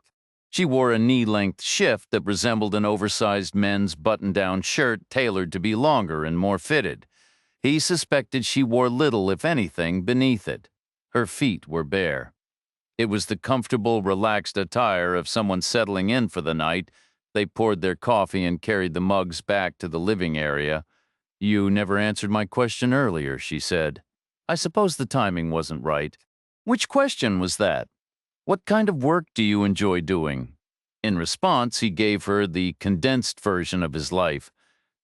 She wore a knee-length shift that resembled an oversized men's button-down shirt tailored to be longer and more fitted. He suspected she wore little, if anything, beneath it. Her feet were bare. It was the comfortable, relaxed attire of someone settling in for the night. They poured their coffee and carried the mugs back to the living area. You never answered my question earlier, she said. I suppose the timing wasn't right. Which question was that? What kind of work do you enjoy doing? In response, he gave her the condensed version of his life.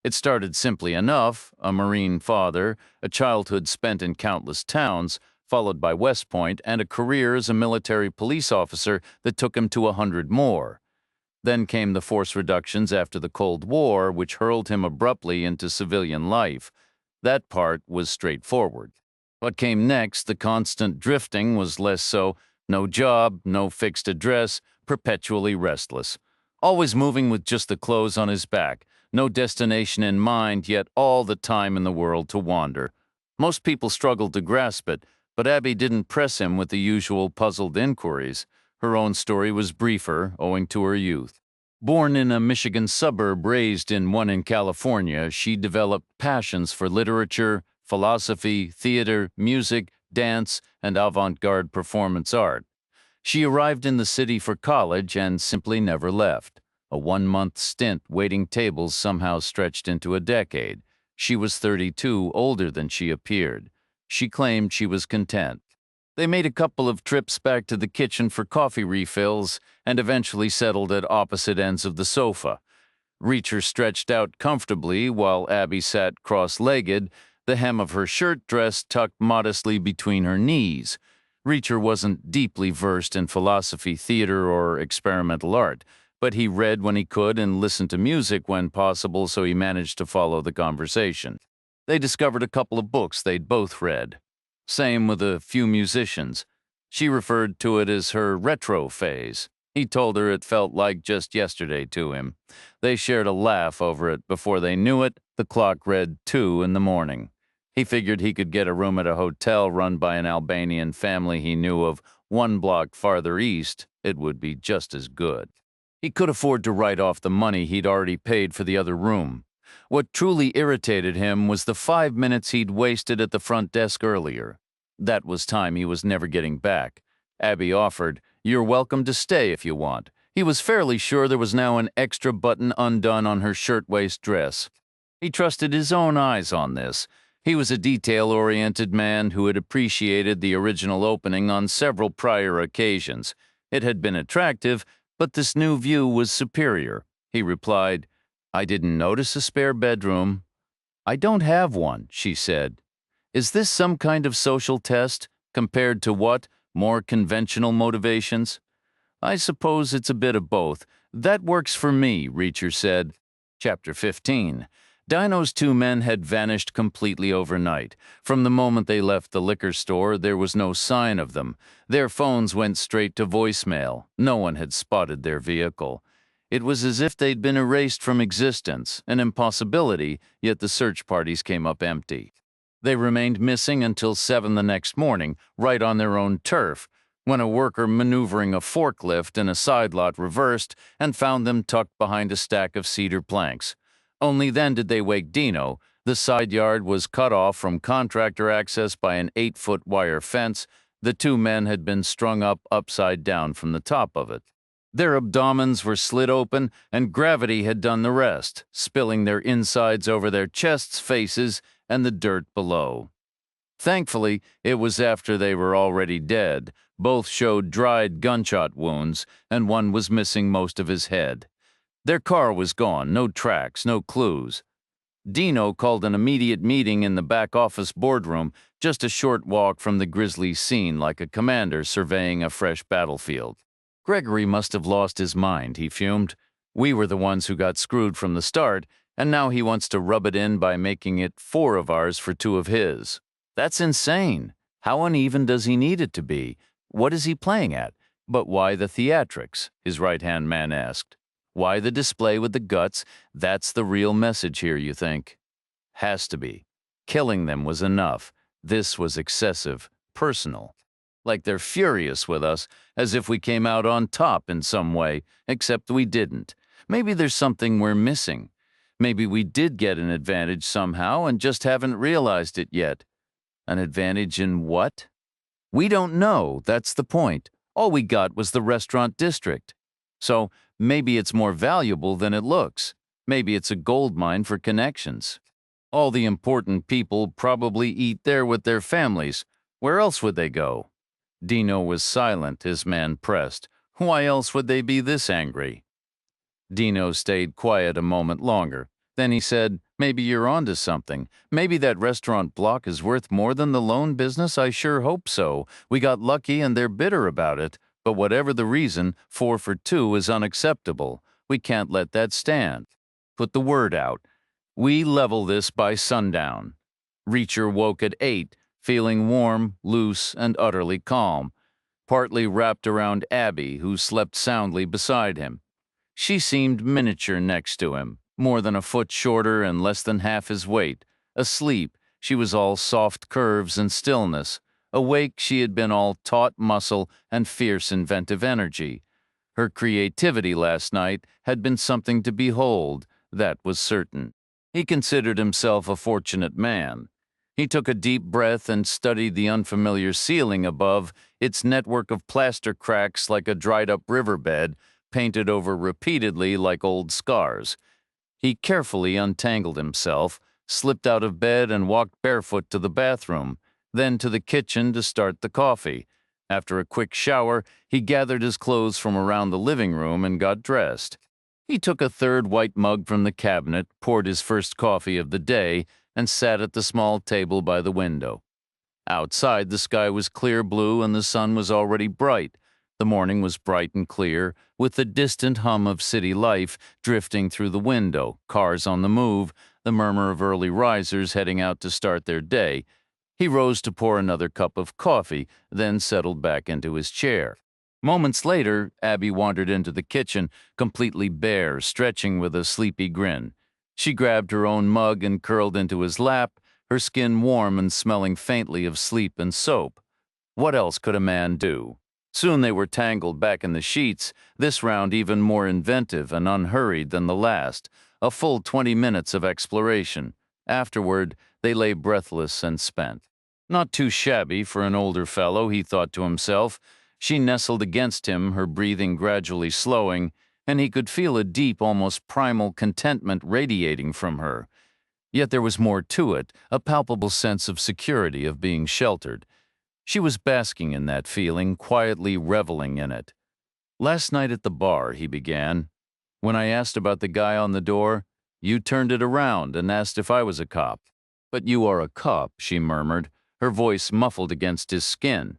It started simply enough: a Marine father, a childhood spent in countless towns, followed by West Point, and a career as a military police officer that took him to 100 more. Then came the force reductions after the Cold War, which hurled him abruptly into civilian life. That part was straightforward. What came next, the constant drifting, was less so. No job, no fixed address, perpetually restless. Always moving with just the clothes on his back, no destination in mind, yet all the time in the world to wander. Most people struggled to grasp it, but Abby didn't press him with the usual puzzled inquiries. Her own story was briefer, owing to her youth. Born in a Michigan suburb, raised in one in California, she developed passions for literature, philosophy, theater, music, dance, and avant-garde performance art. She arrived in the city for college and simply never left. A 1-month stint waiting tables somehow stretched into a decade. She was 32, older than she appeared. She claimed she was content. They made a couple of trips back to the kitchen for coffee refills and eventually settled at opposite ends of the sofa. Reacher stretched out comfortably while Abby sat cross-legged, the hem of her shirt dress tucked modestly between her knees. Reacher wasn't deeply versed in philosophy, theater, or experimental art, but he read when he could and listened to music when possible, so he managed to follow the conversation. They discovered a couple of books they'd both read. Same with a few musicians. She referred to it as her retro phase. He told her it felt like just yesterday to him. They shared a laugh over it. Before they knew it, the clock read 2 in the morning. He figured he could get a room at a hotel run by an Albanian family he knew of 1 block farther east. It would be just as good. He could afford to write off the money he'd already paid for the other room. What truly irritated him was the 5 minutes he'd wasted at the front desk earlier. That was time he was never getting back. Abby offered, "You're welcome to stay if you want." He was fairly sure there was now an extra button undone on her shirtwaist dress. He trusted his own eyes on this. He was a detail-oriented man who had appreciated the original opening on several prior occasions. It had been attractive, but this new view was superior. He replied, "I didn't notice a spare bedroom." "I don't have one," she said. Is this some kind of social test, compared to what? More conventional motivations? I suppose it's a bit of both. That works for me, Reacher said. Chapter 15. Dino's 2 men had vanished completely overnight. From the moment they left the liquor store, there was no sign of them. Their phones went straight to voicemail. No one had spotted their vehicle. It was as if they'd been erased from existence, an impossibility, yet the search parties came up empty. They remained missing until 7 the next morning, right on their own turf, when a worker maneuvering a forklift in a side lot reversed and found them tucked behind a stack of cedar planks. Only then did they wake Dino. The side yard was cut off from contractor access by an 8-foot wire fence. The two men had been strung up upside down from the top of it. Their abdomens were slit open, and gravity had done the rest, spilling their insides over their chests, faces, and the dirt below. Thankfully, it was after they were already dead. Both showed dried gunshot wounds, and one was missing most of his head. Their car was gone, no tracks, no clues. Dino called an immediate meeting in the back office boardroom, just a short walk from the grisly scene, like a commander surveying a fresh battlefield. Gregory must have lost his mind, he fumed. We were the ones who got screwed from the start, and now he wants to rub it in by making it 4 of ours for 2 of his. That's insane. How uneven does he need it to be? What is he playing at? But why the theatrics? His right-hand man asked. Why the display with the guts? That's the real message here, you think? Has to be. Killing them was enough. This was excessive, personal. Like they're furious with us, as if we came out on top in some way, except we didn't. Maybe there's something we're missing. Maybe we did get an advantage somehow and just haven't realized it yet. An advantage in what? We don't know, that's the point. All we got was the restaurant district. So maybe it's more valuable than it looks. Maybe it's a gold mine for connections. All the important people probably eat there with their families. Where else would they go? Dino was silent, his man pressed. Why else would they be this angry? Dino stayed quiet a moment longer. Then he said, maybe you're onto something. Maybe that restaurant block is worth more than the loan business. I sure hope so. We got lucky and they're bitter about it. But whatever the reason, 4 for 2 is unacceptable. We can't let that stand. Put the word out. We level this by sundown. Reacher woke at 8, feeling warm, loose, and utterly calm, partly wrapped around Abby, who slept soundly beside him. She seemed miniature next to him, more than a foot shorter and less than half his weight. Asleep, she was all soft curves and stillness. Awake, she had been all taut muscle and fierce inventive energy. Her creativity last night had been something to behold, that was certain. He considered himself a fortunate man. He took a deep breath and studied the unfamiliar ceiling above, its network of plaster cracks like a dried-up riverbed, painted over repeatedly like old scars. He carefully untangled himself, slipped out of bed and walked barefoot to the bathroom, then to the kitchen to start the coffee. After a quick shower, he gathered his clothes from around the living room and got dressed. He took a third white mug from the cabinet, poured his first coffee of the day, and sat at the small table by the window. Outside, the sky was clear blue and the sun was already bright. The morning was bright and clear, with the distant hum of city life drifting through the window, cars on the move, the murmur of early risers heading out to start their day. He rose to pour another cup of coffee, then settled back into his chair. Moments later, Abby wandered into the kitchen, completely bare, stretching with a sleepy grin. She grabbed her own mug and curled into his lap, her skin warm and smelling faintly of sleep and soap. What else could a man do? Soon they were tangled back in the sheets, this round even more inventive and unhurried than the last, a full 20 minutes of exploration. Afterward, they lay breathless and spent. Not too shabby for an older fellow, he thought to himself. She nestled against him, her breathing gradually slowing, and he could feel a deep, almost primal contentment radiating from her. Yet there was more to it, a palpable sense of security, of being sheltered. She was basking in that feeling, quietly reveling in it. Last night at the bar, he began. When I asked about the guy on the door, you turned it around and asked if I was a cop. But you are a cop, she murmured, her voice muffled against his skin.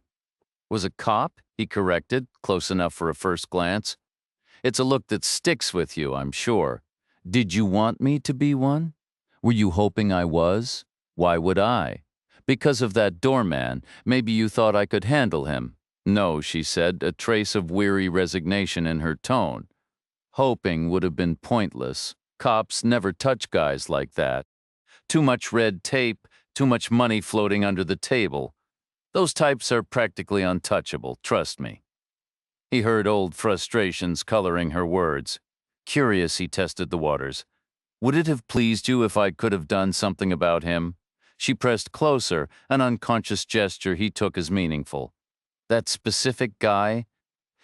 Was a cop? He corrected, close enough for a first glance. It's a look that sticks with you, I'm sure. Did you want me to be one? Were you hoping I was? Why would I? Because of that doorman, maybe you thought I could handle him. No, she said, a trace of weary resignation in her tone. Hoping would have been pointless. Cops never touch guys like that. Too much red tape, too much money floating under the table. Those types are practically untouchable, trust me. He heard old frustrations coloring her words. Curious, he tested the waters. Would it have pleased you if I could have done something about him? She pressed closer, an unconscious gesture he took as meaningful. That specific guy?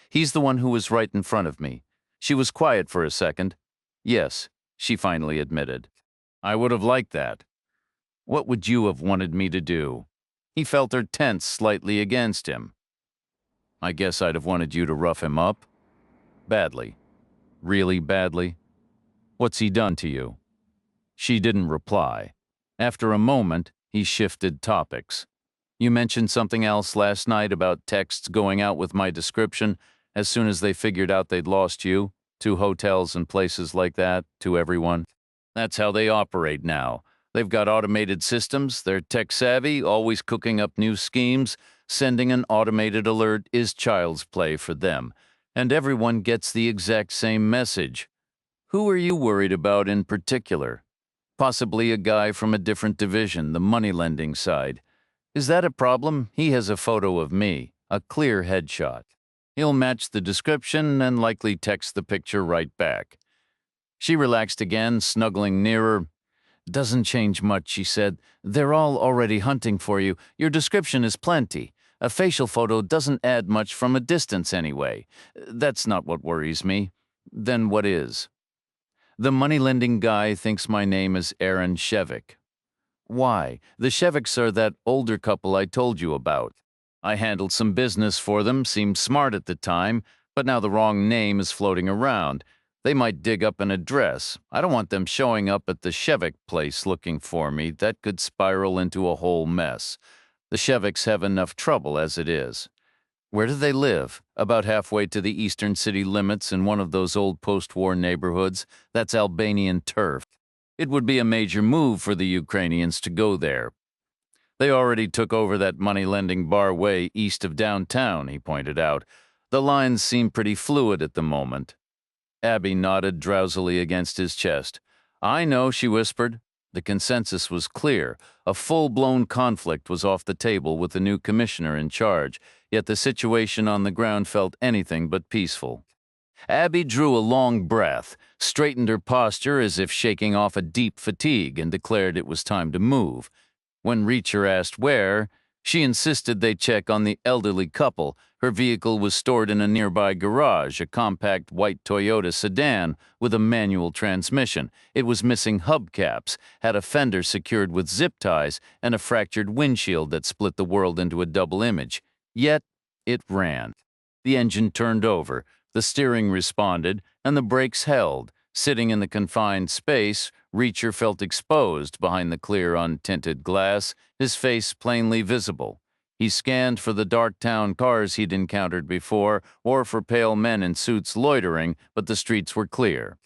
He's the one who was right in front of me. She was quiet for a second. Yes, she finally admitted. I would have liked that. What would you have wanted me to do? He felt her tense slightly against him. I guess I'd have wanted you to rough him up. Badly. Really badly. What's he done to you? She didn't reply. After a moment, he shifted topics. You mentioned something else last night about texts going out with my description as soon as they figured out they'd lost you, to hotels and places like that, to everyone. That's how they operate now. They've got automated systems, they're tech-savvy, always cooking up new schemes. Sending an automated alert is child's play for them. And everyone gets the exact same message. Who are you worried about in particular? Possibly a guy from a different division, the money-lending side. Is that a problem? He has a photo of me, a clear headshot. He'll match the description and likely text the picture right back. She relaxed again, snuggling nearer. Doesn't change much, she said. They're all already hunting for you. Your description is plenty. A facial photo doesn't add much from a distance anyway. That's not what worries me. Then what is? The money-lending guy thinks my name is Aaron Shevik. Why? The Sheviks are that older couple I told you about. I handled some business for them, seemed smart at the time, but now the wrong name is floating around. They might dig up an address. I don't want them showing up at the Shevik place looking for me. That could spiral into a whole mess. The Sheviks have enough trouble as it is. Where do they live? About halfway to the eastern city limits in one of those old post-war neighborhoods. That's Albanian turf. It would be a major move for the Ukrainians to go there. They already took over that money-lending bar way east of downtown, he pointed out. The lines seem pretty fluid at the moment. Abby nodded drowsily against his chest. I know, she whispered. The consensus was clear. A full-blown conflict was off the table with the new commissioner in charge, yet the situation on the ground felt anything but peaceful. Abby drew a long breath, straightened her posture as if shaking off a deep fatigue, and declared it was time to move. When Reacher asked where, she insisted they check on the elderly couple. Her vehicle was stored in a nearby garage, a compact white Toyota sedan with a manual transmission. It was missing hubcaps, had a fender secured with zip ties, and a fractured windshield that split the world into a double image. Yet, it ran. The engine turned over, the steering responded, and the brakes held. Sitting in the confined space, Reacher felt exposed behind the clear, untinted glass, his face plainly visible. He scanned for the dark town cars he'd encountered before, or for pale men in suits loitering, but the streets were clear.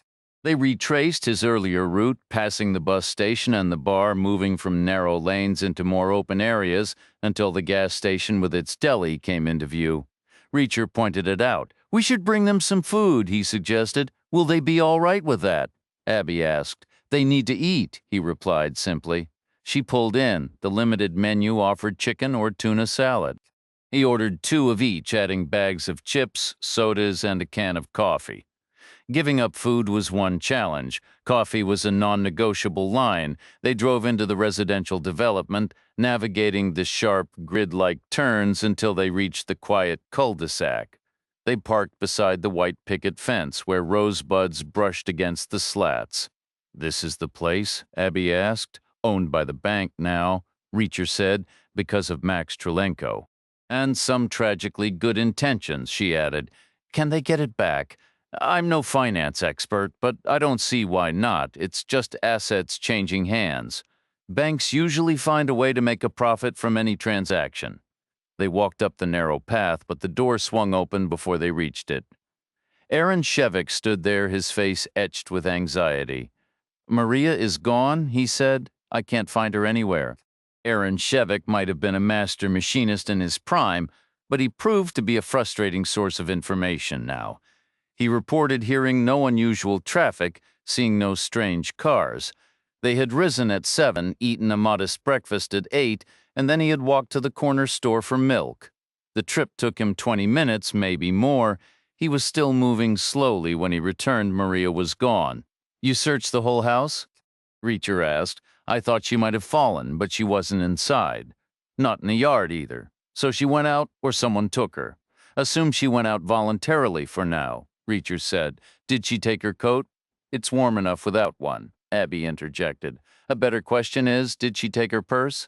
They retraced his earlier route, passing the bus station and the bar, moving from narrow lanes into more open areas until the gas station with its deli came into view. Reacher pointed it out. We should bring them some food, he suggested. Will they be all right with that? Abby asked. They need to eat, he replied simply. She pulled in. The limited menu offered chicken or tuna salad. He ordered 2 of each, adding bags of chips, sodas, and a can of coffee. Giving up food was one challenge. Coffee was a non-negotiable line. They drove into the residential development, navigating the sharp, grid-like turns until they reached the quiet cul-de-sac. They parked beside the white picket fence where rosebuds brushed against the slats. This is the place? Abby asked. Owned by the bank now, Reacher said, because of Max Trelenko. And some tragically good intentions, she added. Can they get it back? I'm no finance expert, but I don't see why not. It's just assets changing hands. Banks usually find a way to make a profit from any transaction. They walked up the narrow path, but the door swung open before they reached it. Aaron Shevik stood there, his face etched with anxiety. Maria is gone, he said. I can't find her anywhere. Aaron Shevik might have been a master machinist in his prime, but he proved to be a frustrating source of information now. He reported hearing no unusual traffic, seeing no strange cars. They had risen at 7, eaten a modest breakfast at 8, and then he had walked to the corner store for milk. The trip took him 20 minutes, maybe more. He was still moving slowly when he returned. Maria was gone. You searched the whole house? Reacher asked. I thought she might have fallen, but she wasn't inside. Not in the yard either. So she went out or someone took her. Assume she went out voluntarily for now, Reacher said. Did she take her coat? It's warm enough without one, Abby interjected. A better question is, did she take her purse?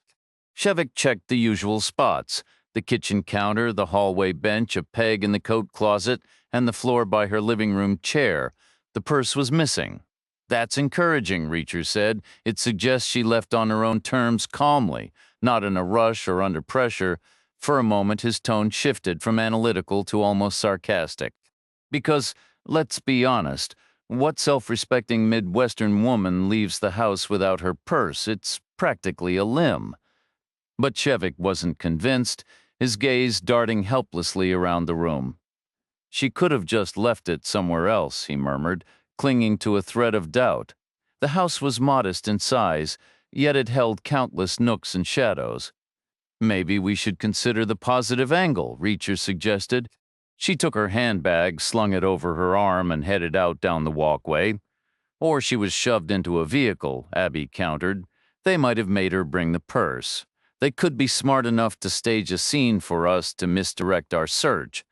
Shevik checked the usual spots: the kitchen counter, the hallway bench, a peg in the coat closet, and the floor by her living room chair. The purse was missing. That's encouraging, Reacher said. It suggests she left on her own terms calmly, not in a rush or under pressure. For a moment, his tone shifted from analytical to almost sarcastic. Because, let's be honest, what self-respecting Midwestern woman leaves the house without her purse? It's practically a limb. But Shevik wasn't convinced, his gaze darting helplessly around the room. She could have just left it somewhere else, he murmured, clinging to a thread of doubt. The house was modest in size, yet it held countless nooks and shadows. Maybe we should consider the positive angle, Reacher suggested. She took her handbag, slung it over her arm, and headed out down the walkway. Or she was shoved into a vehicle, Abby countered. They might have made her bring the purse. They could be smart enough to stage a scene for us to misdirect our search.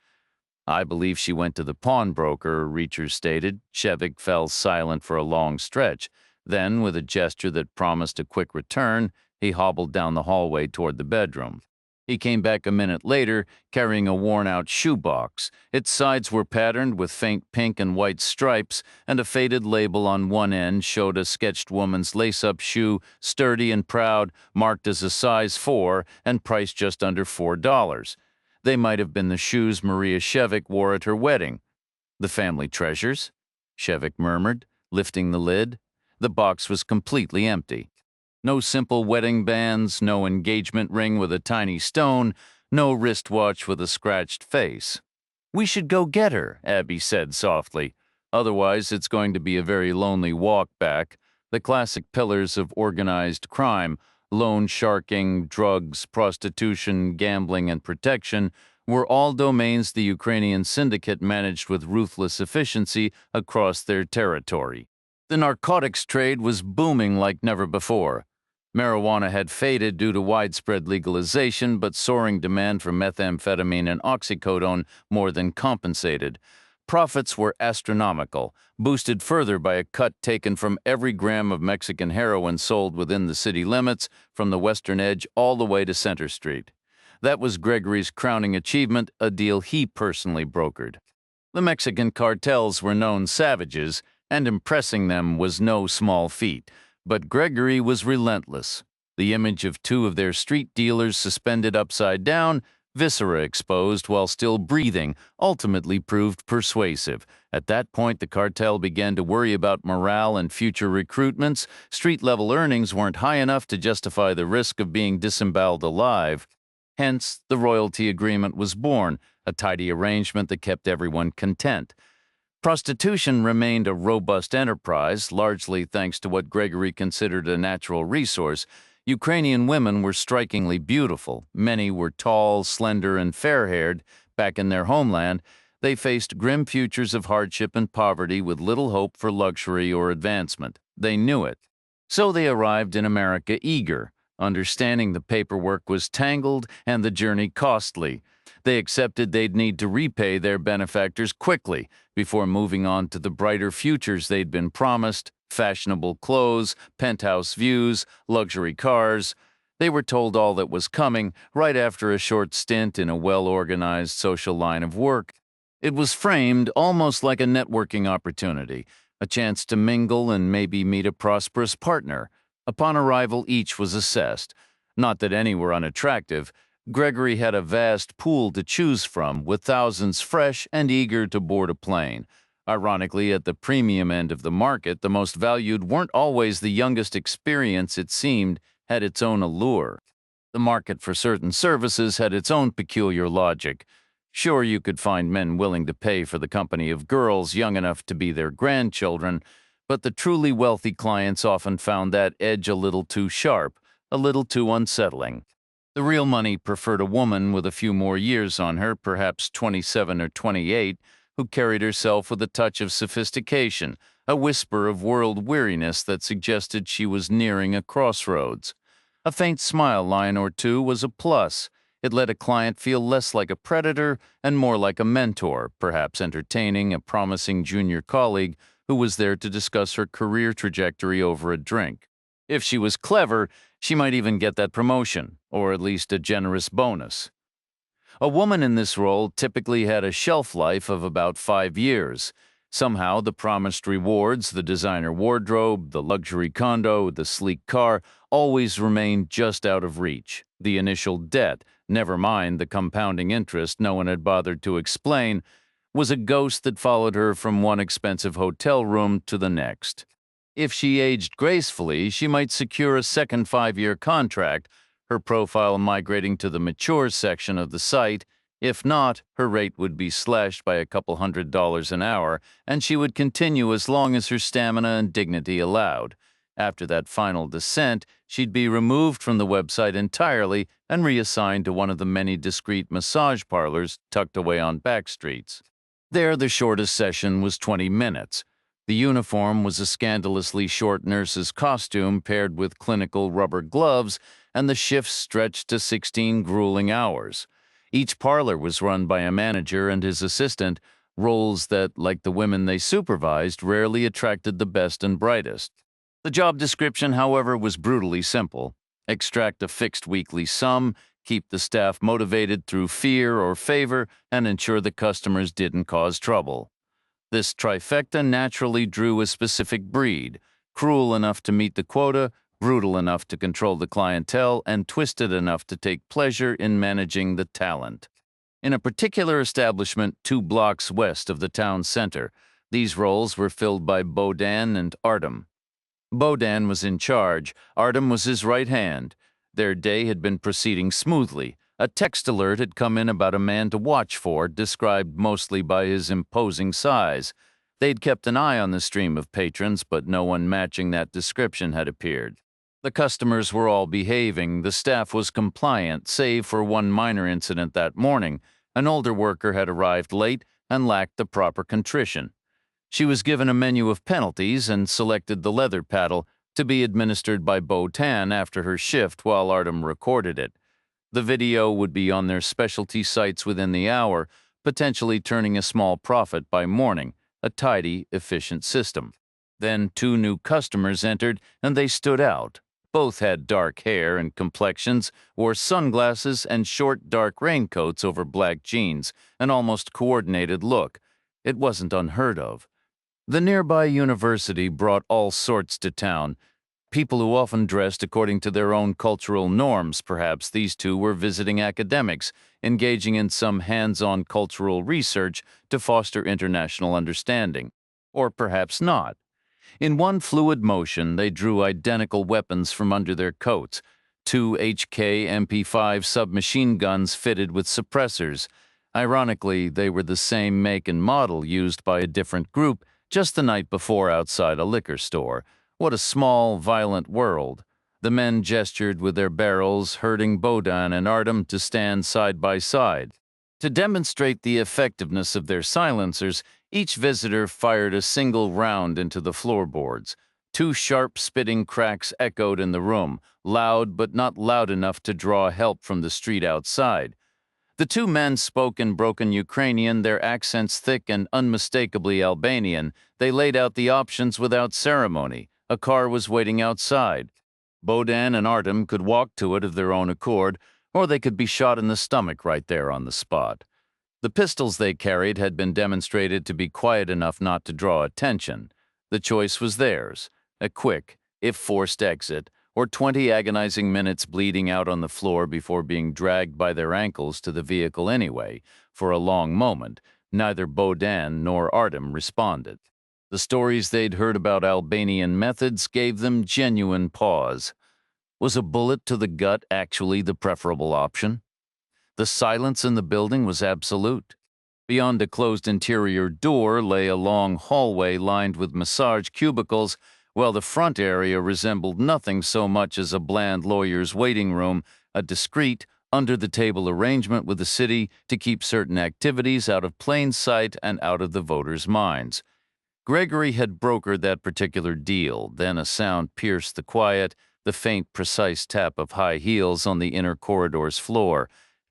I believe she went to the pawnbroker, Reacher stated. Shevik fell silent for a long stretch. Then, with a gesture that promised a quick return, he hobbled down the hallway toward the bedroom. He came back a minute later, carrying a worn-out shoebox. Its sides were patterned with faint pink and white stripes, and a faded label on one end showed a sketched woman's lace-up shoe, sturdy and proud, marked as a size 4 and priced just under $4. They might have been the shoes Maria Shevik wore at her wedding. The family treasures? Shevik murmured, lifting the lid. The box was completely empty. No simple wedding bands, no engagement ring with a tiny stone, no wristwatch with a scratched face. We should go get her, Abby said softly. Otherwise, it's going to be a very lonely walk back. The classic pillars of organized crime, loan sharking, drugs, prostitution, gambling, and protection, were all domains the Ukrainian syndicate managed with ruthless efficiency across their territory. The narcotics trade was booming like never before. Marijuana had faded due to widespread legalization, but soaring demand for methamphetamine and oxycodone more than compensated. Profits were astronomical, boosted further by a cut taken from every gram of Mexican heroin sold within the city limits, from the western edge all the way to Center Street. That was Gregory's crowning achievement, a deal he personally brokered. The Mexican cartels were known savages, and impressing them was no small feat. But Gregory was relentless. The image of two of their street dealers suspended upside down, viscera exposed while still breathing, ultimately proved persuasive. At that point, the cartel began to worry about morale and future recruitments. Street-level earnings weren't high enough to justify the risk of being disemboweled alive. Hence, the royalty agreement was born, a tidy arrangement that kept everyone content. Prostitution remained a robust enterprise, largely thanks to what Gregory considered a natural resource. Ukrainian women were strikingly beautiful. Many were tall, slender, and fair-haired. Back in their homeland, they faced grim futures of hardship and poverty with little hope for luxury or advancement. They knew it. So they arrived in America eager, understanding the paperwork was tangled and the journey costly. They accepted they'd need to repay their benefactors quickly before moving on to the brighter futures they'd been promised: fashionable clothes, penthouse views, luxury cars. They were told all that was coming right after a short stint in a well-organized social line of work. It was framed almost like a networking opportunity, a chance to mingle and maybe meet a prosperous partner. Upon arrival, each was assessed. Not that any were unattractive. Gregory had a vast pool to choose from, with thousands fresh and eager to board a plane. Ironically, at the premium end of the market, the most valued weren't always the youngest. Experience, it seemed, had its own allure. The market for certain services had its own peculiar logic. Sure, you could find men willing to pay for the company of girls young enough to be their grandchildren, but the truly wealthy clients often found that edge a little too sharp, a little too unsettling. The real money preferred a woman with a few more years on her, perhaps 27 or 28, who carried herself with a touch of sophistication, a whisper of world weariness that suggested she was nearing a crossroads. A faint smile line or two was a plus. It let a client feel less like a predator and more like a mentor, perhaps entertaining a promising junior colleague who was there to discuss her career trajectory over a drink. If she was clever, she might even get that promotion, or at least a generous bonus. A woman in this role typically had a shelf life of about 5 years. Somehow, the promised rewards, the designer wardrobe, the luxury condo, the sleek car, always remained just out of reach. The initial debt, never mind the compounding interest no one had bothered to explain, was a ghost that followed her from one expensive hotel room to the next. If she aged gracefully, she might secure a second 5-year contract, her profile migrating to the mature section of the site. If not, her rate would be slashed by a couple $100 an hour, and she would continue as long as her stamina and dignity allowed. After that final descent, she'd be removed from the website entirely and reassigned to one of the many discreet massage parlors tucked away on back streets. There, the shortest session was 20 minutes. The uniform was a scandalously short nurse's costume paired with clinical rubber gloves, and the shifts stretched to 16 grueling hours. Each parlor was run by a manager and his assistant, roles that, like the women they supervised, rarely attracted the best and brightest. The job description, however, was brutally simple. Extract a fixed weekly sum, keep the staff motivated through fear or favor, and ensure the customers didn't cause trouble. This trifecta naturally drew a specific breed, cruel enough to meet the quota, brutal enough to control the clientele, and twisted enough to take pleasure in managing the talent. In a particular establishment 2 blocks west of the town center, these roles were filled by Bodan and Artem. Bodan was in charge, Artem was his right hand. Their day had been proceeding smoothly. A text alert had come in about a man to watch for, described mostly by his imposing size. They'd kept an eye on the stream of patrons, but no one matching that description had appeared. The customers were all behaving, the staff was compliant, save for one minor incident that morning. An older worker had arrived late and lacked the proper contrition. She was given a menu of penalties and selected the leather paddle, to be administered by Botan after her shift while Artem recorded it. The video would be on their specialty sites within the hour, potentially turning a small profit by morning, a tidy, efficient system. Then 2 new customers entered, and they stood out. Both had dark hair and complexions, wore sunglasses and short, dark raincoats over black jeans, an almost coordinated look. It wasn't unheard of. The nearby university brought all sorts to town. People who often dressed according to their own cultural norms. Perhaps these 2 were visiting academics, engaging in some hands-on cultural research to foster international understanding. Or perhaps not. In one fluid motion, they drew identical weapons from under their coats, 2 HK MP5 submachine guns fitted with suppressors. Ironically, they were the same make and model used by a different group just the night before outside a liquor store. What a small, violent world. The men gestured with their barrels, herding Bodan and Artem to stand side by side. To demonstrate the effectiveness of their silencers, each visitor fired a single round into the floorboards. 2 sharp, spitting cracks echoed in the room, loud but not loud enough to draw help from the street outside. The 2 men spoke in broken Ukrainian, their accents thick and unmistakably Albanian. They laid out the options without ceremony. A car was waiting outside. Bodan and Artem could walk to it of their own accord, or they could be shot in the stomach right there on the spot. The pistols they carried had been demonstrated to be quiet enough not to draw attention. The choice was theirs: a quick, if forced exit, or 20 agonizing minutes bleeding out on the floor before being dragged by their ankles to the vehicle anyway. For a long moment, neither Bodan nor Artem responded. The stories they'd heard about Albanian methods gave them genuine pause. Was a bullet to the gut actually the preferable option? The silence in the building was absolute. Beyond a closed interior door lay a long hallway lined with massage cubicles, while the front area resembled nothing so much as a bland lawyer's waiting room, a discreet, under-the-table arrangement with the city to keep certain activities out of plain sight and out of the voters' minds. Gregory had brokered that particular deal. Then a sound pierced the quiet, the faint, precise tap of high heels on the inner corridor's floor.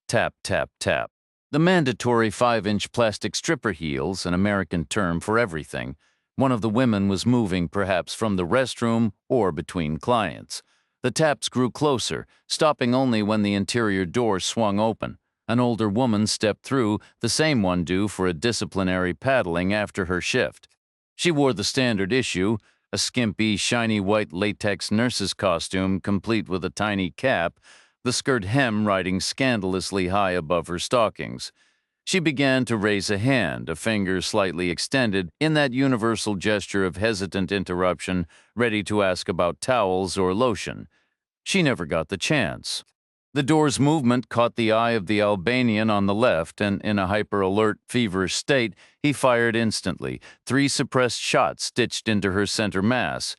Tap, tap, tap. The mandatory 5-inch plastic stripper heels, an American term for everything. One of the women was moving, perhaps from the restroom or between clients. The taps grew closer, stopping only when the interior door swung open. An older woman stepped through, the same one due for a disciplinary paddling after her shift. She wore the standard issue, a skimpy, shiny white latex nurse's costume complete with a tiny cap, the skirt hem riding scandalously high above her stockings. She began to raise a hand, a finger slightly extended, in that universal gesture of hesitant interruption, ready to ask about towels or lotion. She never got the chance. The door's movement caught the eye of the Albanian on the left, and in a hyper-alert, feverish state, he fired instantly, 3 suppressed shots stitched into her center mass.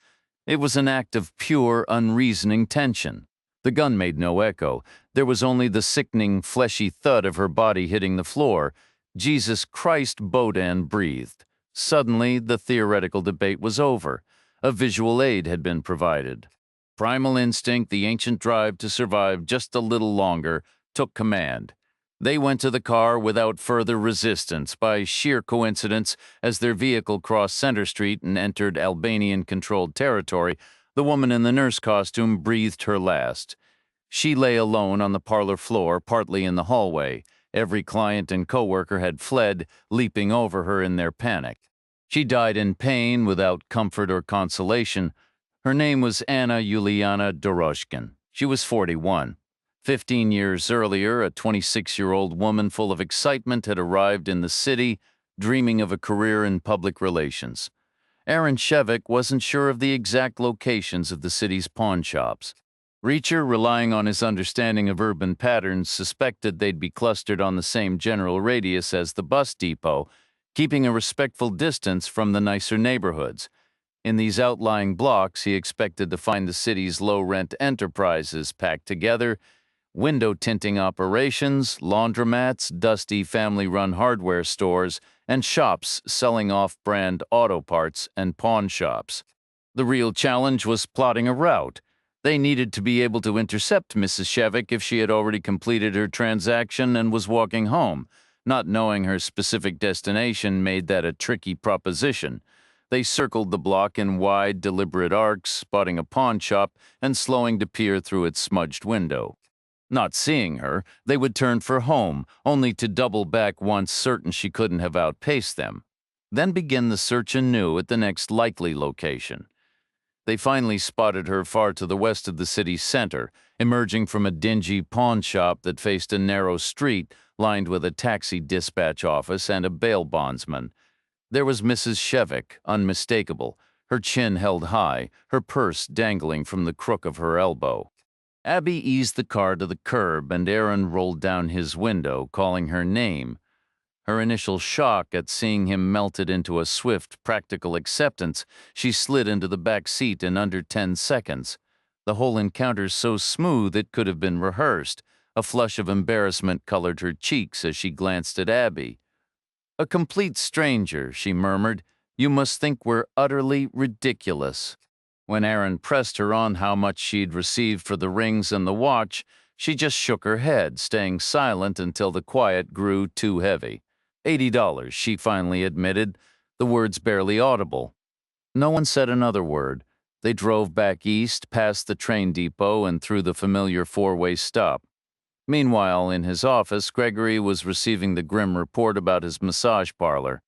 It was an act of pure, unreasoning tension. The gun made no echo. There was only the sickening, fleshy thud of her body hitting the floor. Jesus Christ, Bodan breathed. Suddenly, the theoretical debate was over. A visual aid had been provided. Primal instinct, the ancient drive to survive just a little longer, took command. They went to the car without further resistance. By sheer coincidence, as their vehicle crossed Center Street and entered Albanian-controlled territory, the woman in the nurse costume breathed her last. She lay alone on the parlor floor, partly in the hallway. Every client and coworker had fled, leaping over her in their panic. She died in pain, without comfort or consolation. Her name was Anna Yuliana Doroshkin. She was 41. 15 years earlier, a 26-year-old woman full of excitement had arrived in the city, dreaming of a career in public relations. Aaron Shevik wasn't sure of the exact locations of the city's pawn shops. Reacher, relying on his understanding of urban patterns, suspected they'd be clustered on the same general radius as the bus depot, keeping a respectful distance from the nicer neighborhoods. In these outlying blocks, he expected to find the city's low-rent enterprises packed together, window tinting operations, laundromats, dusty family-run hardware stores, and shops selling off-brand auto parts and pawn shops. The real challenge was plotting a route. They needed to be able to intercept Mrs. Shevik if she had already completed her transaction and was walking home. Not knowing her specific destination made that a tricky proposition. They circled the block in wide, deliberate arcs, spotting a pawn shop and slowing to peer through its smudged window. Not seeing her, they would turn for home, only to double back once certain she couldn't have outpaced them. Then begin the search anew at the next likely location. They finally spotted her far to the west of the city's center, emerging from a dingy pawn shop that faced a narrow street lined with a taxi dispatch office and a bail bondsman. There was Mrs. Shevik, unmistakable, her chin held high, her purse dangling from the crook of her elbow. Abby eased the car to the curb, and Aaron rolled down his window, calling her name. Her initial shock at seeing him melted into a swift, practical acceptance, she slid into the back seat in under 10 seconds. The whole encounter so smooth it could have been rehearsed. A flush of embarrassment colored her cheeks as she glanced at Abby. "A complete stranger," she murmured. "You must think we're utterly ridiculous." When Aaron pressed her on how much she'd received for the rings and the watch, she just shook her head, staying silent until the quiet grew too heavy. $80, she finally admitted, the words barely audible. No one said another word. They drove back east, past the train depot and through the familiar four-way stop. Meanwhile, in his office, Gregory was receiving the grim report about his massage parlor.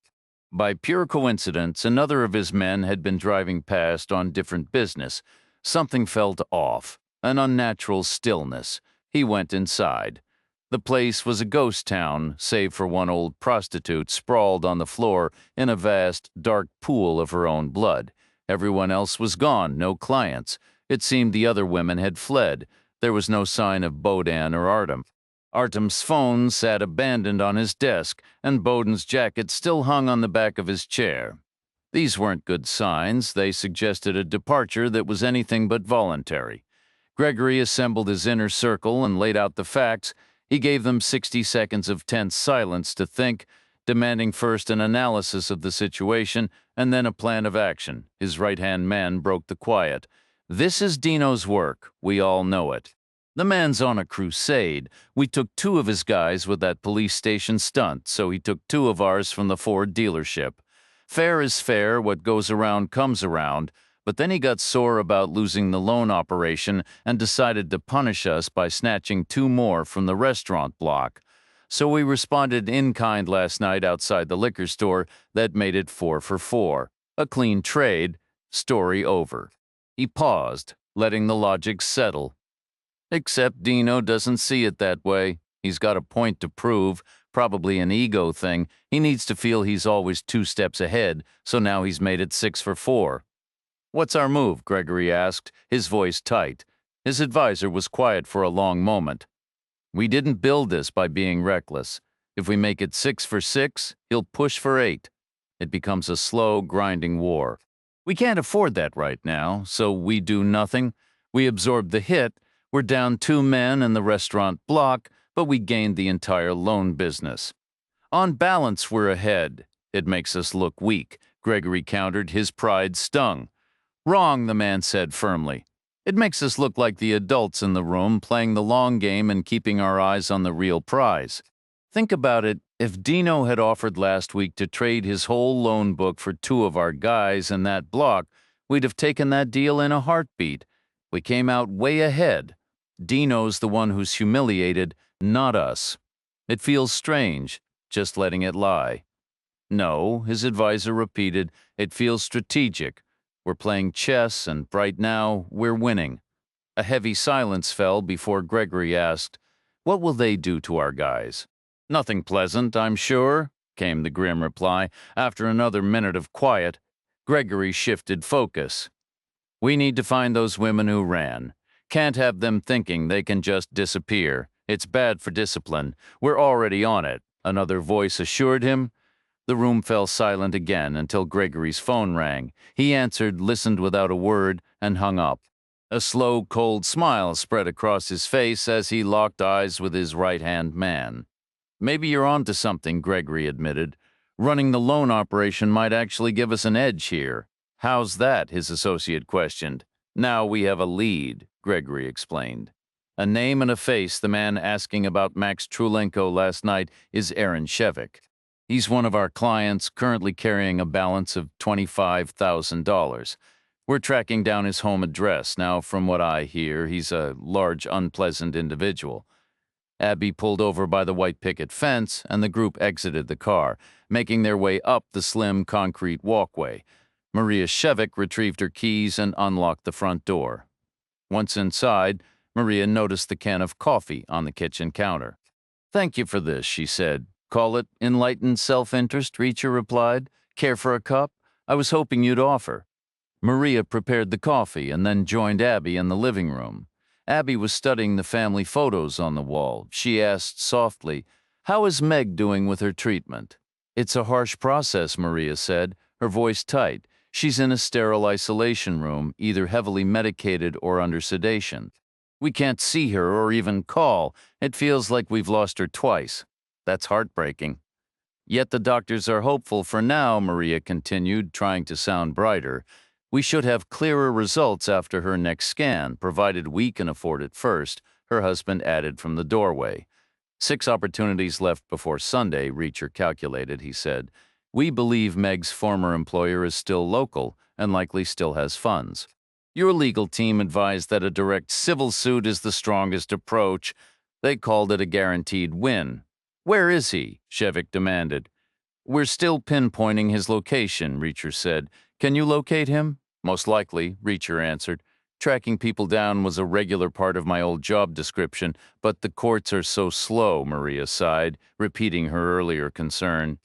By pure coincidence, another of his men had been driving past on different business. Something felt off, an unnatural stillness. He went inside. The place was a ghost town, save for one old prostitute sprawled on the floor in a vast, dark pool of her own blood. Everyone else was gone, no clients. It seemed the other women had fled. There was no sign of Bodan or Artem. Artem's phone sat abandoned on his desk, and Boden's jacket still hung on the back of his chair. These weren't good signs. They suggested a departure that was anything but voluntary. Gregory assembled his inner circle and laid out the facts. He gave them 60 seconds of tense silence to think, demanding first an analysis of the situation and then a plan of action. His right-hand man broke the quiet. "This is Dino's work. We all know it." The man's on a crusade. We took 2 of his guys with that police station stunt, so he took 2 of ours from the Ford dealership. Fair is fair, what goes around comes around, but then he got sore about losing the loan operation and decided to punish us by snatching 2 more from the restaurant block. So we responded in kind last night outside the liquor store. That made it 4 for 4. A clean trade. Story over. He paused, letting the logic settle. Except Dino doesn't see it that way. He's got a point to prove, probably an ego thing. He needs to feel he's always 2 steps ahead, so now he's made it 6 for 4. "What's our move?" Gregory asked, his voice tight. His advisor was quiet for a long moment. "We didn't build this by being reckless. If we make it 6 for 6, he'll push for 8. It becomes a slow, grinding war. We can't afford that right now, so we do nothing. We absorb the hit. We're down 2 men in the restaurant block, but we gained the entire loan business. On balance, we're ahead. It makes us look weak," Gregory countered, his pride stung. "Wrong," the man said firmly. "It makes us look like the adults in the room, playing the long game and keeping our eyes on the real prize. Think about it. If Dino had offered last week to trade his whole loan book for 2 of our guys in that block, we'd have taken that deal in a heartbeat. We came out way ahead. Dino's the one who's humiliated, not us. It feels strange, just letting it lie." "No," his advisor repeated, "it feels strategic. We're playing chess, and right now, we're winning." A heavy silence fell before Gregory asked, "What will they do to our guys?" "Nothing pleasant, I'm sure," came the grim reply. After another minute of quiet, Gregory shifted focus. "We need to find those women who ran. Can't have them thinking they can just disappear. It's bad for discipline. We're already on it," another voice assured him. The room fell silent again until Gregory's phone rang. He answered, listened without a word, and hung up. A slow, cold smile spread across his face as he locked eyes with his right-hand man. "Maybe you're onto something," Gregory admitted. "Running the loan operation might actually give us an edge here." "How's that?" his associate questioned. "Now we have a lead," Gregory explained. "A name and a face. The man asking about Max Trulenko last night is Aaron Shevik. He's one of our clients, currently carrying a balance of $25,000. We're tracking down his home address. Now, from what I hear, he's a large, unpleasant individual." Abby pulled over by the white picket fence, and the group exited the car, making their way up the slim concrete walkway. Maria Shevik retrieved her keys and unlocked the front door. Once inside, Maria noticed the can of coffee on the kitchen counter. "Thank you for this," she said. "Call it enlightened self-interest," Reacher replied. "Care for a cup? I was hoping you'd offer." Maria prepared the coffee and then joined Abby in the living room. Abby was studying the family photos on the wall. She asked softly, "How is Meg doing with her treatment?" "It's a harsh process," Maria said, her voice tight. "She's in a sterile isolation room, either heavily medicated or under sedation. We can't see her or even call. It feels like we've lost her twice. That's heartbreaking." "Yet the doctors are hopeful for now," Maria continued, trying to sound brighter. "We should have clearer results after her next scan, provided we can afford it first," her husband added from the doorway. 6 opportunities left before Sunday," Reacher calculated, he said. "We believe Meg's former employer is still local and likely still has funds. Your legal team advised that a direct civil suit is the strongest approach. They called it a guaranteed win." "Where is he?" Shevik demanded. "We're still pinpointing his location," Reacher said. "Can you locate him?" "Most likely," Reacher answered. "Tracking people down was a regular part of my old job description, but the courts are so slow," Maria sighed, repeating her earlier concern.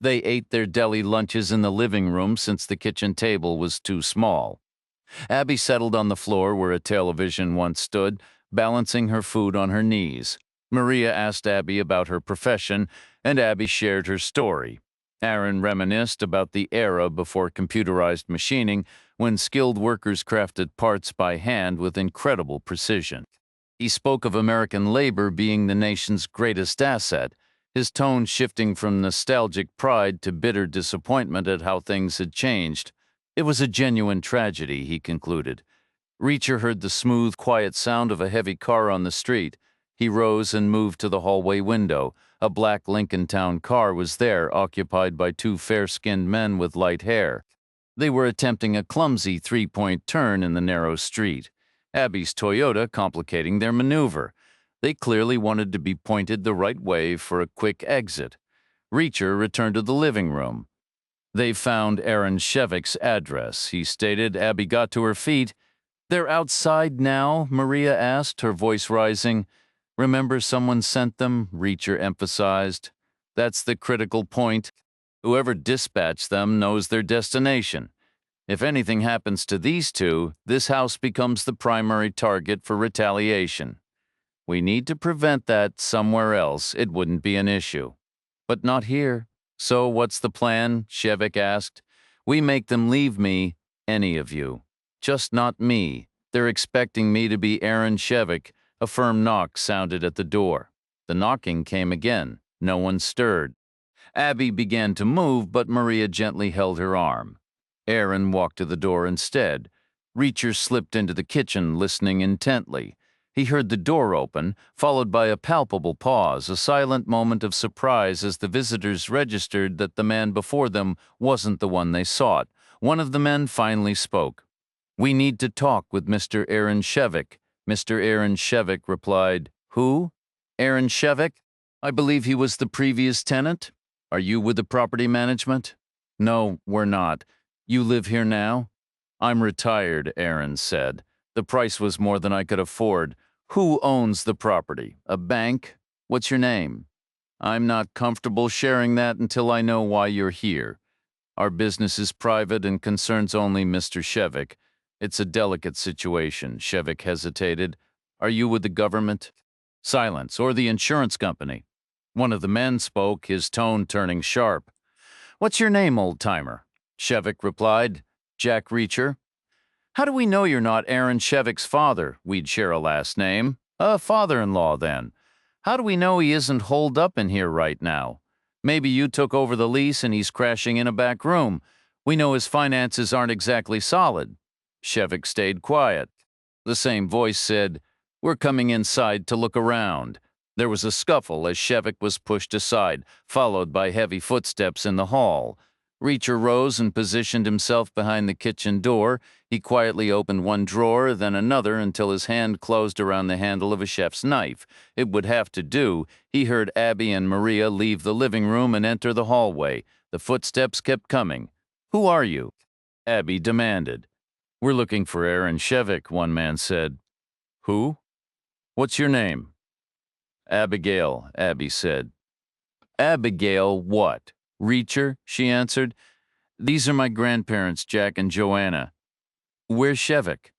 "They ate their deli lunches in the living room since the kitchen table was too small." Abby settled on the floor where a television once stood, balancing her food on her knees. Maria asked Abby about her profession, and Abby shared her story. Aaron reminisced about the era before computerized machining, when skilled workers crafted parts by hand with incredible precision. He spoke of American labor being the nation's greatest asset, his tone shifting from nostalgic pride to bitter disappointment at how things had changed. It was a genuine tragedy, he concluded. Reacher heard the smooth, quiet sound of a heavy car on the street. He rose and moved to the hallway window. A black Lincoln Town car was there, occupied by two fair-skinned men with light hair. They were attempting a clumsy three-point turn in the narrow street, Abby's Toyota complicating their maneuver. They clearly wanted to be pointed the right way for a quick exit. Reacher returned to the living room. They found Aaron Shevik's address. He stated. Abby got to her feet. "They're outside now?" Maria asked, her voice rising. "Remember someone sent them?" Reacher emphasized. "That's the critical point. Whoever dispatched them knows their destination. If anything happens to these two, this house becomes the primary target for retaliation. We need to prevent that somewhere else. It wouldn't be an issue. But not here. So what's the plan?" Shevik asked. "We make them leave me, any of you. Just not me. They're expecting me to be Aaron Shevik." A firm knock sounded at the door. The knocking came again. No one stirred. Abby began to move, but Maria gently held her arm. Aaron walked to the door instead. Reacher slipped into the kitchen, listening intently. He heard the door open, followed by a palpable pause, a silent moment of surprise as the visitors registered that the man before them wasn't the one they sought. One of the men finally spoke. "We need to talk with Mr. Aaron Shevik." Mr. Aaron Shevik replied. "Who? Aaron Shevik? I believe he was the previous tenant. Are you with the property management?" "No, we're not. You live here now?" "I'm retired," Aaron said. "The price was more than I could afford. Who owns the property? A bank? What's your name?" "I'm not comfortable sharing that until I know why you're here. Our business is private and concerns only Mr. Shevik. It's a delicate situation." Shevik hesitated. "Are you with the government?" Silence. "Or the insurance company?" One of the men spoke, his tone turning sharp. "What's your name, old-timer?" Shevik replied. "Jack Reacher." "How do we know you're not Aaron Shevik's father? We'd share a last name. A father-in-law, then. How do we know he isn't holed up in here right now? Maybe you took over the lease and he's crashing in a back room. We know his finances aren't exactly solid." Shevik stayed quiet. The same voice said, "We're coming inside to look around." There was a scuffle as Shevik was pushed aside, followed by heavy footsteps in the hall. Reacher rose and positioned himself behind the kitchen door. He quietly opened one drawer, then another, until his hand closed around the handle of a chef's knife. It would have to do. He heard Abby and Maria leave the living room and enter the hallway. The footsteps kept coming. "Who are you?" Abby demanded. "We're looking for Aaron Shevik," one man said. "Who? What's your name?" "Abigail," Abby said. "Abigail what?" "Reacher," she answered. "These are my grandparents, Jack and Joanna." "Where's Shevik?"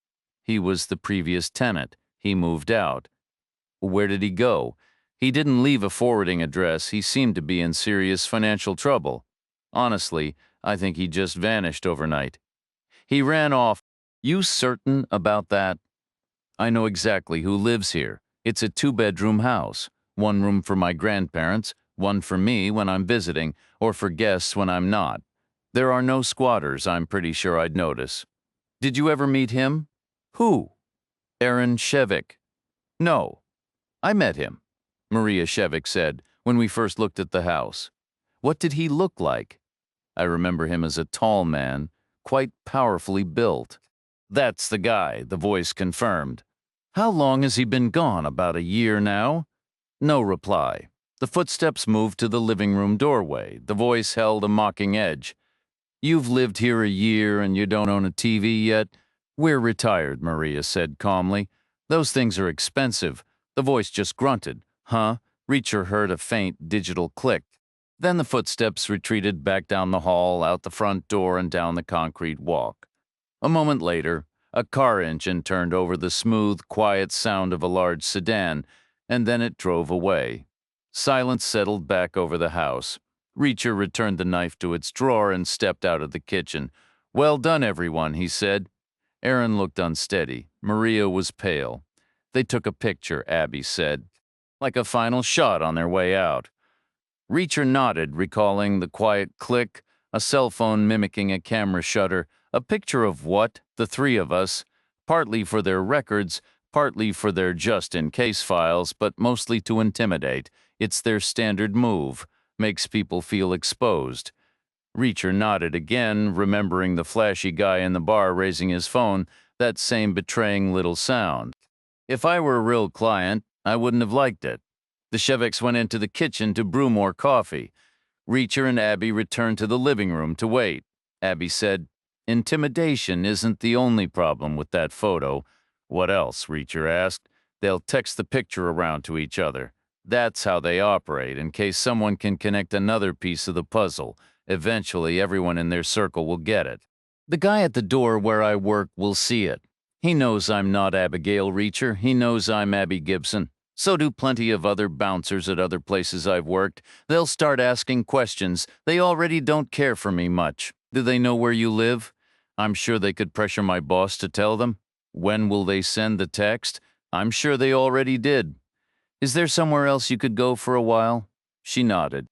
"He was the previous tenant. He moved out." "Where did he go?" "He didn't leave a forwarding address. He seemed to be in serious financial trouble. Honestly, I think he just vanished overnight. He ran off." "You certain about that?" "I know exactly who lives here. It's a two-bedroom house. One room for my grandparents, one for me when I'm visiting, or for guests when I'm not. There are no squatters. I'm pretty sure I'd notice." "Did you ever meet him?" "Who?" "Aaron Shevik." "No. I met him," Maria Shevik said, "when we first looked at the house." "What did he look like?" "I remember him as a tall man, quite powerfully built." "That's the guy," the voice confirmed. "How long has he been gone? About a year now?" No reply. The footsteps moved to the living room doorway. The voice held a mocking edge. "You've lived here a year and you don't own a TV yet?" "We're retired," Maria said calmly. "Those things are expensive." The voice just grunted. "Huh?" Reacher heard a faint digital click. Then the footsteps retreated back down the hall, out the front door, and down the concrete walk. A moment later, a car engine turned over the smooth, quiet sound of a large sedan, and then it drove away. Silence settled back over the house. Reacher returned the knife to its drawer and stepped out of the kitchen. "Well done, everyone," he said. Aaron looked unsteady. Maria was pale. "They took a picture," Abby said, "like a final shot on their way out." Reacher nodded, recalling the quiet click, a cell phone mimicking a camera shutter. A picture of what? The three of us. partly for their records, partly for their just-in-case files, but mostly to intimidate. It's their standard move, makes people feel exposed. Reacher nodded again, remembering the flashy guy in the bar raising his phone, that same betraying little sound. If I were a real client, I wouldn't have liked it. The Sheviks went into the kitchen to brew more coffee. Reacher and Abby returned to the living room to wait. Abby said, "Intimidation isn't the only problem with that photo." "What else?" Reacher asked. "They'll text the picture around to each other. That's how they operate, in case someone can connect another piece of the puzzle. Eventually, everyone in their circle will get it. The guy at the door where I work will see it. He knows I'm not Abigail Reacher. He knows I'm Abby Gibson. So do plenty of other bouncers at other places I've worked. They'll start asking questions. They already don't care for me much. Do they know where you live? I'm sure they could pressure my boss to tell them. When will they send the text? I'm sure they already did. Is there somewhere else you could go for a while?" She nodded.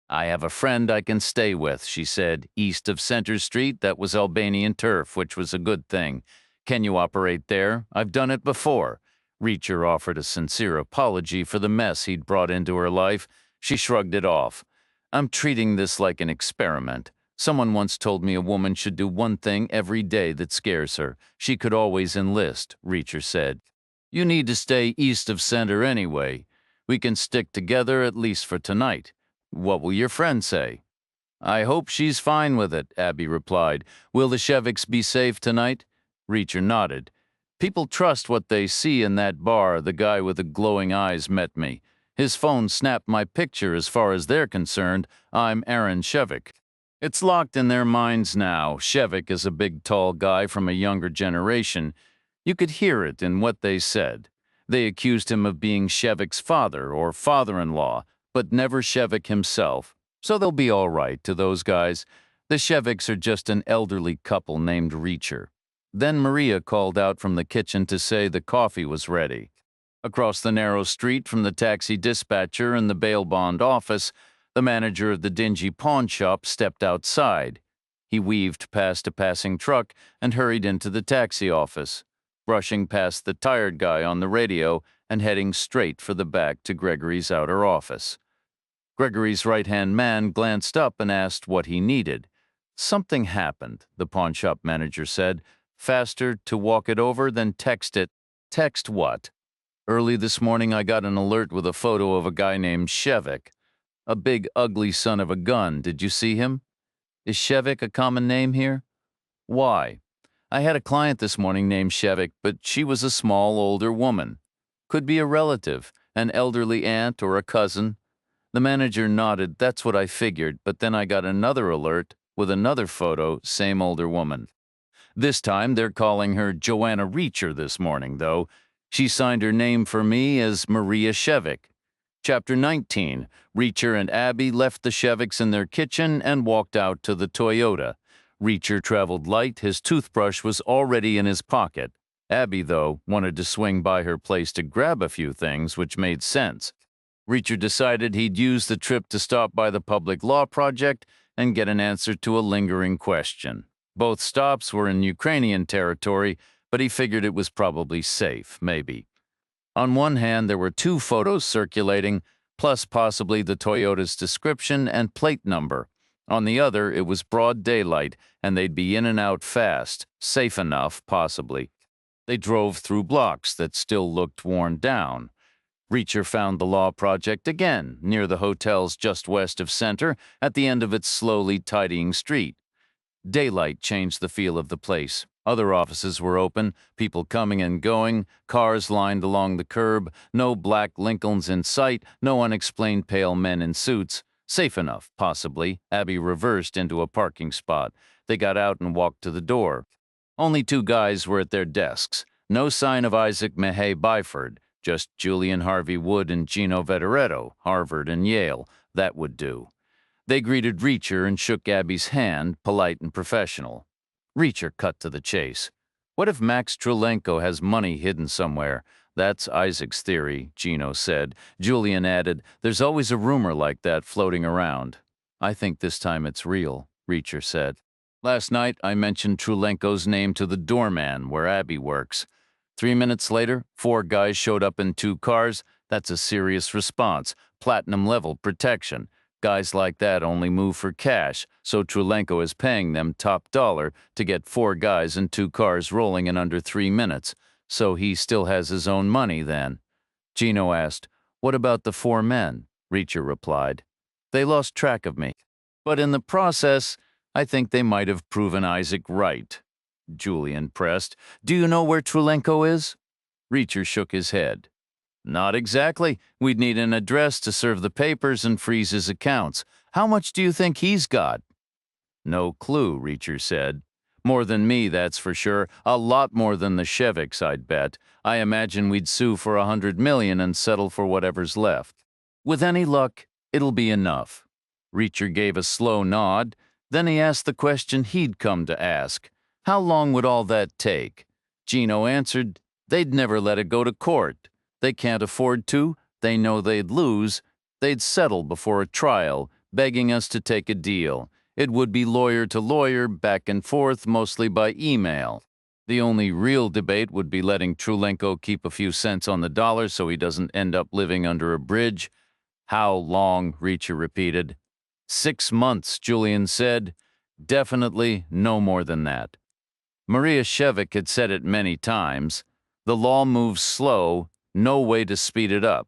"I have a friend I can stay with," she said, "east of Center Street. That was Albanian turf, which was a good thing. Can you operate there? I've done it before." Reacher offered a sincere apology for the mess he'd brought into her life. She shrugged it off. "I'm treating this like an experiment. Someone once told me a woman should do one thing every day that scares her. She could always enlist," Reacher said. "You need to stay east of Center anyway. We can stick together at least for tonight. What will your friend say?" "I hope she's fine with it," Abby replied. "Will the Sheviks be safe tonight?" Reacher nodded. "People trust what they see in that bar. The guy with the glowing eyes met me. His phone snapped my picture. As far as they're concerned, I'm Aaron Shevik. It's locked in their minds now. Shevik is a big, tall guy from a younger generation. You could hear it in what they said. They accused him of being Shevik's father or father-in-law, but never Shevik himself. So they'll be all right to those guys. The Sheviks are just an elderly couple named Reacher." Then Maria called out from the kitchen to say the coffee was ready. Across the narrow street from the taxi dispatcher and the bail bond office, the manager of the dingy pawn shop stepped outside. He weaved past a passing truck and hurried into the taxi office, brushing past the tired guy on the radio and heading straight for the back to Gregory's outer office. Gregory's right-hand man glanced up and asked what he needed. "Something happened," the pawnshop manager said. "Faster to walk it over than text it." "Text what?" "Early this morning I got an alert with a photo of a guy named Shevik. A big, ugly son of a gun. Did you see him?" "Is Shevik a common name here?" "Why?" "I had a client this morning named Shevik, but she was a small, older woman. Could be a relative, an elderly aunt or a cousin." The manager nodded. "That's what I figured, but then I got another alert with another photo, same older woman. This time they're calling her Joanna Reacher this morning, though. She signed her name for me as Maria Shevik." Chapter 19. Reacher and Abby left the Sheviks in their kitchen and walked out to the Toyota. Reacher traveled light. His toothbrush was already in his pocket. Abby, though, wanted to swing by her place to grab a few things, which made sense. Reacher decided he'd use the trip to stop by the Public Law Project and get an answer to a lingering question. Both stops were in Ukrainian territory, but he figured it was probably safe, maybe. On one hand, there were two photos circulating, plus possibly the Toyota's description and plate number. On the other, it was broad daylight, and they'd be in and out fast, safe enough, possibly. They drove through blocks that still looked worn down. Reacher found the Law Project again, near the hotels just west of Center, at the end of its slowly tidying street. Daylight changed the feel of the place. Other offices were open, people coming and going, cars lined along the curb, no black Lincolns in sight, no unexplained pale men in suits. Safe enough, possibly. Abby reversed into a parking spot. They got out and walked to the door. Only two guys were at their desks. No sign of Isaac Mahay Byford, just Julian Harvey Wood and Gino Vetteretto, Harvard and Yale. That would do. They greeted Reacher and shook Abby's hand, polite and professional. Reacher cut to the chase. "What if Max Trulenko has money hidden somewhere?" "That's Isaac's theory," Gino said. Julian added, "There's always a rumor like that floating around." "I think this time it's real," Reacher said. Last night, I mentioned Trulenko's name to the doorman where Abby works. 3 minutes later, 4 guys showed up in 2 cars. That's a serious response. Platinum-level protection. Guys like that only move for cash, so Trulenko is paying them top dollar to get 4 guys in 2 cars rolling in under 3 minutes. So he still has his own money then. Gino asked, "What about the 4 men?" Reacher replied, "They lost track of me. But in the process, I think they might have proven Isaac right." Julian pressed, "Do you know where Trulenko is?" Reacher shook his head. "Not exactly. We'd need an address to serve the papers and freeze his accounts. How much do you think he's got?" "No clue," Reacher said. "More than me, that's for sure. A lot more than the Sheviks, I'd bet. I imagine we'd sue for 100 million and settle for whatever's left. With any luck, it'll be enough." Reacher gave a slow nod. Then he asked the question he'd come to ask. How long would all that take? Gino answered, "They'd never let it go to court. They can't afford to. They know they'd lose. They'd settle before a trial, begging us to take a deal. It would be lawyer to lawyer, back and forth, mostly by email. The only real debate would be letting Trulenko keep a few cents on the dollar so he doesn't end up living under a bridge." "How long?" Reacher repeated. 6 months, Julian said. "Definitely no more than that." Maria Shevik had said it many times. The law moves slow, no way to speed it up.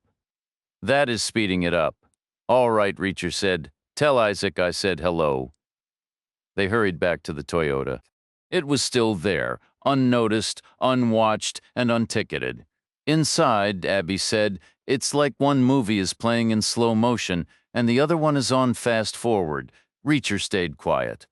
"That is speeding it up." "All right," Reacher said. "Tell Isaac I said hello." They hurried back to the Toyota. It was still there, unnoticed, unwatched, and unticketed. Inside, Abby said, it's like one movie is playing in slow motion and the other one is on fast forward. Reacher stayed quiet.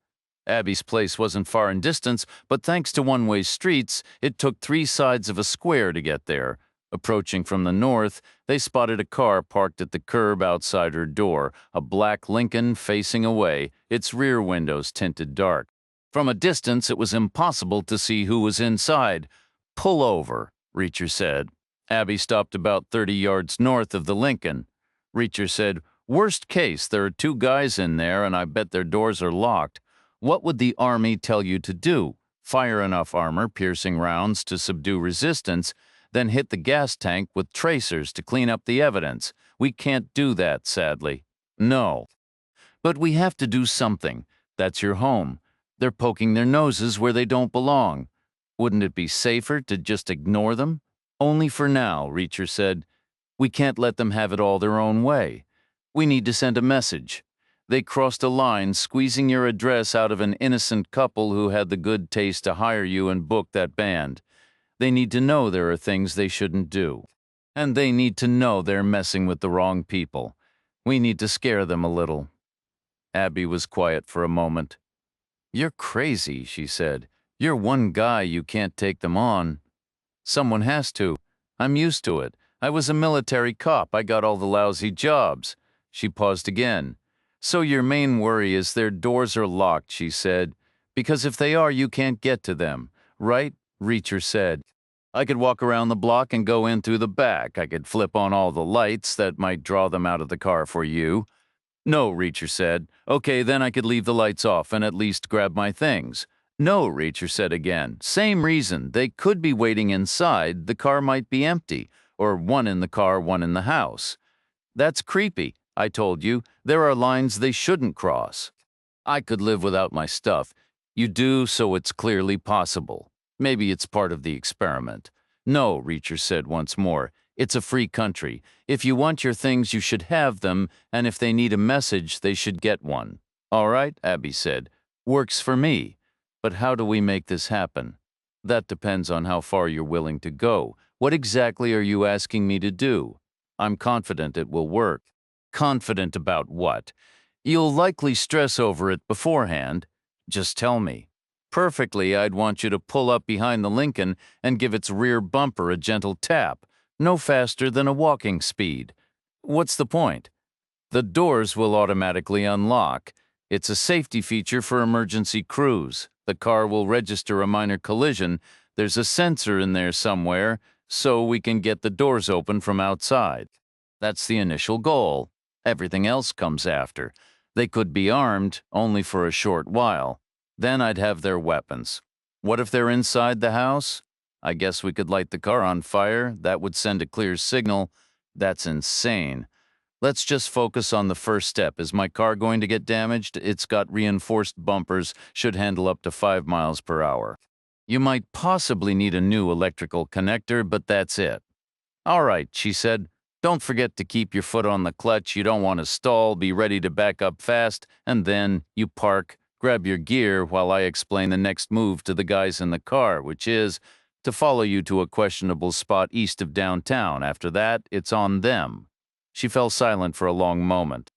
Abby's place wasn't far in distance, but thanks to one-way streets, it took 3 sides of a square to get there. Approaching from the north, they spotted a car parked at the curb outside her door, a black Lincoln facing away, its rear windows tinted dark. From a distance, it was impossible to see who was inside. "Pull over," Reacher said. Abby stopped about 30 yards north of the Lincoln. Reacher said, "Worst case, there are 2 guys in there and I bet their doors are locked. What would the Army tell you to do? Fire enough armor-piercing rounds to subdue resistance, then hit the gas tank with tracers to clean up the evidence. We can't do that, sadly." "No." "But we have to do something. That's your home. They're poking their noses where they don't belong. Wouldn't it be safer to just ignore them?" "Only for now," Reacher said. "We can't let them have it all their own way. We need to send a message. They crossed a line, squeezing your address out of an innocent couple who had the good taste to hire you and book that band. They need to know there are things they shouldn't do. And they need to know they're messing with the wrong people. We need to scare them a little." Abby was quiet for a moment. "You're crazy," she said. "You're one guy, you can't take them on." "Someone has to. I'm used to it. I was a military cop. I got all the lousy jobs." She paused again. "So your main worry is their doors are locked," she said. "Because if they are, you can't get to them. Right?" Reacher said. "I could walk around the block and go in through the back. I could flip on all the lights that might draw them out of the car for you." "No," Reacher said. "Okay, then I could leave the lights off and at least grab my things." "No," Reacher said again. "Same reason. They could be waiting inside. The car might be empty. Or one in the car, one in the house. That's creepy. I told you, there are lines they shouldn't cross. I could live without my stuff. You do, so it's clearly possible. Maybe it's part of the experiment." "No," Reacher said once more. "It's a free country. If you want your things, you should have them, and if they need a message, they should get one." "All right," Abby said. "Works for me. But how do we make this happen?" "That depends on how far you're willing to go. What exactly are you asking me to do?" "I'm confident it will work." "Confident about what?" "You'll likely stress over it beforehand." "Just tell me." "Perfectly, I'd want you to pull up behind the Lincoln and give its rear bumper a gentle tap, no faster than a walking speed." "What's the point?" "The doors will automatically unlock. It's a safety feature for emergency crews. The car will register a minor collision. There's a sensor in there somewhere, so we can get the doors open from outside. That's the initial goal. Everything else comes after. They could be armed, only for a short while." Then I'd have their weapons. What if they're inside the house? I guess we could light the car on fire. That would send a clear signal. That's insane. Let's just focus on the first step. Is my car going to get damaged? It's got reinforced bumpers, should handle up to 5 miles per hour. You might possibly need a new electrical connector, but that's it. All right, she said. Don't forget to keep your foot on the clutch. You don't want to stall. Be ready to back up fast. And then you park, grab your gear while I explain the next move to the guys in the car, which is to follow you to a questionable spot east of downtown. After that, it's on them. She fell silent for a long moment.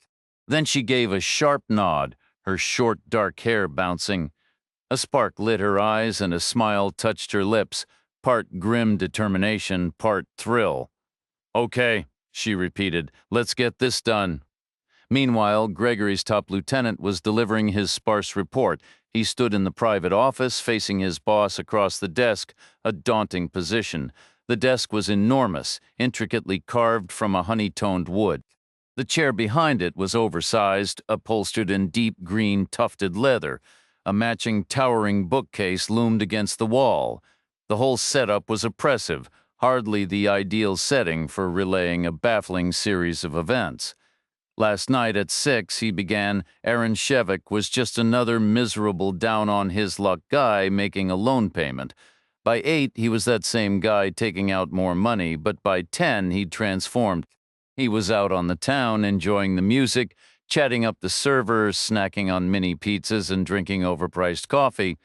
Then she gave a sharp nod, her short, dark hair bouncing. A spark lit her eyes and a smile touched her lips, part grim determination, part thrill. Okay, she repeated, let's get this done. Meanwhile, Gregory's top lieutenant was delivering his sparse report. He stood in the private office, facing his boss across the desk, a daunting position. The desk was enormous, intricately carved from a honey-toned wood. The chair behind it was oversized, upholstered in deep green tufted leather. A matching towering bookcase loomed against the wall. The whole setup was oppressive, hardly the ideal setting for relaying a baffling series of events. Last night at 6, he began, Aaron Shevik was just another miserable down-on-his-luck guy making a loan payment. By 8, he was that same guy taking out more money, but by 10, he'd transformed. He was out on the town, enjoying the music, chatting up the server, snacking on mini pizzas and drinking overpriced coffee.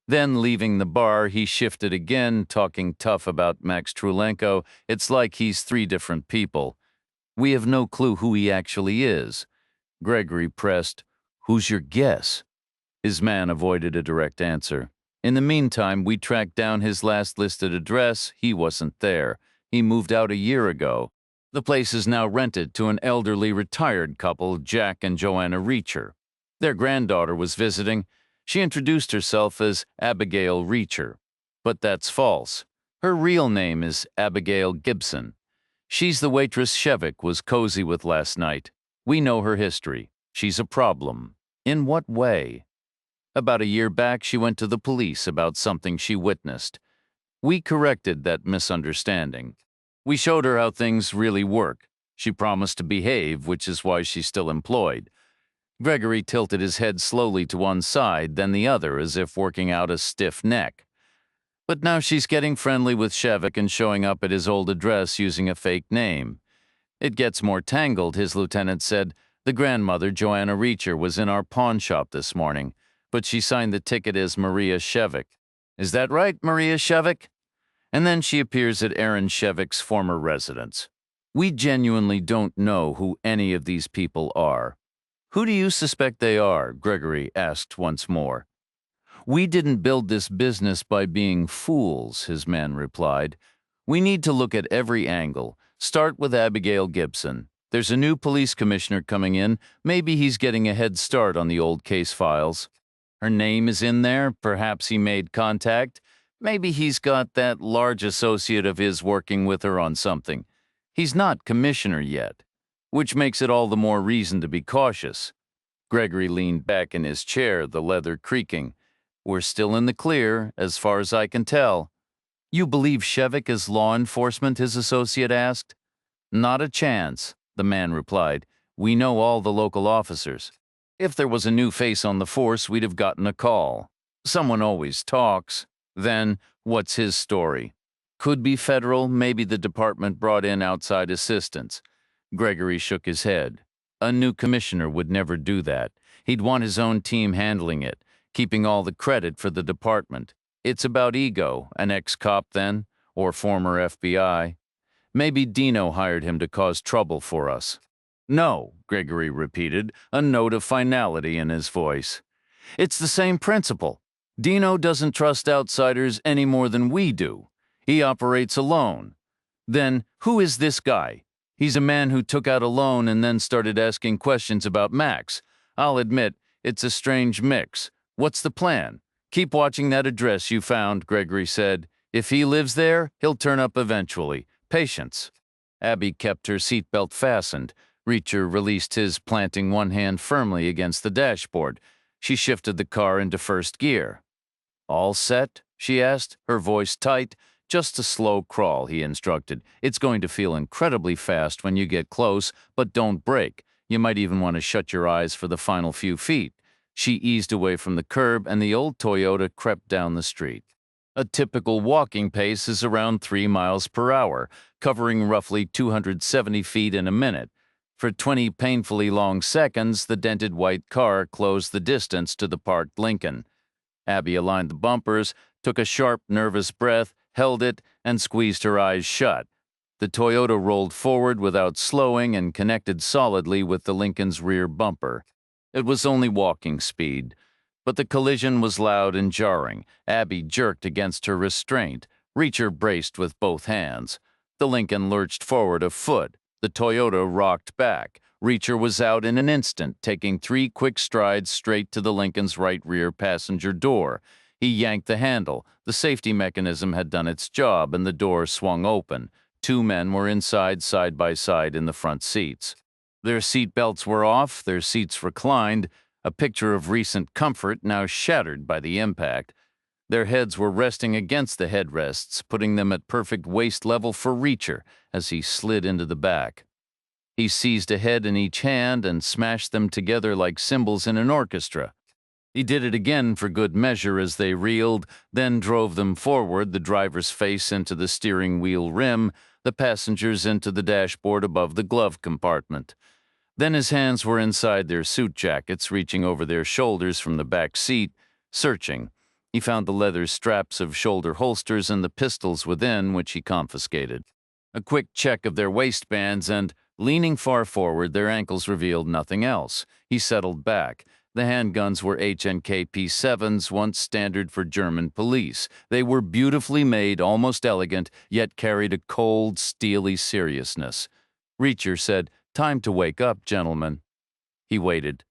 Then, leaving the bar, he shifted again, talking tough about Max Trulenko. It's like he's 3 different people. We have no clue who he actually is. Gregory pressed, "Who's your guess?" His man avoided a direct answer. In the meantime, we tracked down his last listed address. He wasn't there. He moved out a year ago. The place is now rented to an elderly retired couple, Jack and Joanna Reacher. Their granddaughter was visiting. She introduced herself as Abigail Reacher. But that's false. Her real name is Abigail Gibson. She's the waitress Shevik was cozy with last night. We know her history. She's a problem. In what way? About a year back, she went to the police about something she witnessed. We corrected that misunderstanding. We showed her how things really work. She promised to behave, which is why she's still employed. Gregory tilted his head slowly to one side, then the other, as if working out a stiff neck. But now she's getting friendly with Shevik and showing up at his old address using a fake name. It gets more tangled, his lieutenant said. The grandmother, Joanna Reacher, was in our pawn shop this morning, but she signed the ticket as Maria Shevik. Is that right, Maria Shevik? And then she appears at Aaron Shevik's former residence. We genuinely don't know who any of these people are. Who do you suspect they are? Gregory asked once more. We didn't build this business by being fools, his man replied. We need to look at every angle. Start with Abigail Gibson. There's a new police commissioner coming in. Maybe he's getting a head start on the old case files. Her name is in there. Perhaps he made contact. Maybe he's got that large associate of his working with her on something. He's not commissioner yet, which makes it all the more reason to be cautious. Gregory leaned back in his chair, the leather creaking. We're still in the clear, as far as I can tell. You believe Shevik is law enforcement? His associate asked. Not a chance, the man replied. We know all the local officers. If there was a new face on the force, we'd have gotten a call. Someone always talks. Then, what's his story? Could be federal, maybe the department brought in outside assistance. Gregory shook his head. A new commissioner would never do that. He'd want his own team handling it, keeping all the credit for the department. It's about ego, an ex-cop then, or former FBI. Maybe Dino hired him to cause trouble for us. No, Gregory repeated, a note of finality in his voice. It's the same principle. Dino doesn't trust outsiders any more than we do. He operates alone. Then, who is this guy? He's a man who took out a loan and then started asking questions about Max. I'll admit, it's a strange mix. What's the plan? Keep watching that address you found, Gregory said. If he lives there, he'll turn up eventually. Patience. Abby kept her seatbelt fastened. Reacher released his, planting one hand firmly against the dashboard. She shifted the car into first gear. "All set?" she asked, her voice tight. "Just a slow crawl," he instructed. "It's going to feel incredibly fast when you get close, but don't brake. You might even want to shut your eyes for the final few feet." She eased away from the curb, and the old Toyota crept down the street. A typical walking pace is around 3 miles per hour, covering roughly 270 feet in a minute. For 20 painfully long seconds, the dented white car closed the distance to the parked Lincoln. Abby aligned the bumpers, took a sharp, nervous breath, held it, and squeezed her eyes shut. The Toyota rolled forward without slowing and connected solidly with the Lincoln's rear bumper. It was only walking speed, but the collision was loud and jarring. Abby jerked against her restraint. Reacher braced with both hands. The Lincoln lurched forward a foot. The Toyota rocked back. Reacher was out in an instant, taking 3 quick strides straight to the Lincoln's right rear passenger door. He yanked the handle. The safety mechanism had done its job, and the door swung open. 2 men were inside side by side in the front seats. Their seat belts were off, their seats reclined, a picture of recent comfort now shattered by the impact. Their heads were resting against the headrests, putting them at perfect waist level for Reacher as he slid into the back. He seized a head in each hand and smashed them together like cymbals in an orchestra. He did it again for good measure as they reeled, then drove them forward, the driver's face into the steering wheel rim, the passengers into the dashboard above the glove compartment. Then his hands were inside their suit jackets, reaching over their shoulders from the back seat, searching. He found the leather straps of shoulder holsters and the pistols within, which he confiscated. A quick check of their waistbands and, leaning far forward, their ankles revealed nothing else. He settled back. The handguns were H&K P7s, once standard for German police. They were beautifully made, almost elegant, yet carried a cold, steely seriousness. Reacher said, "Time to wake up, gentlemen." He waited.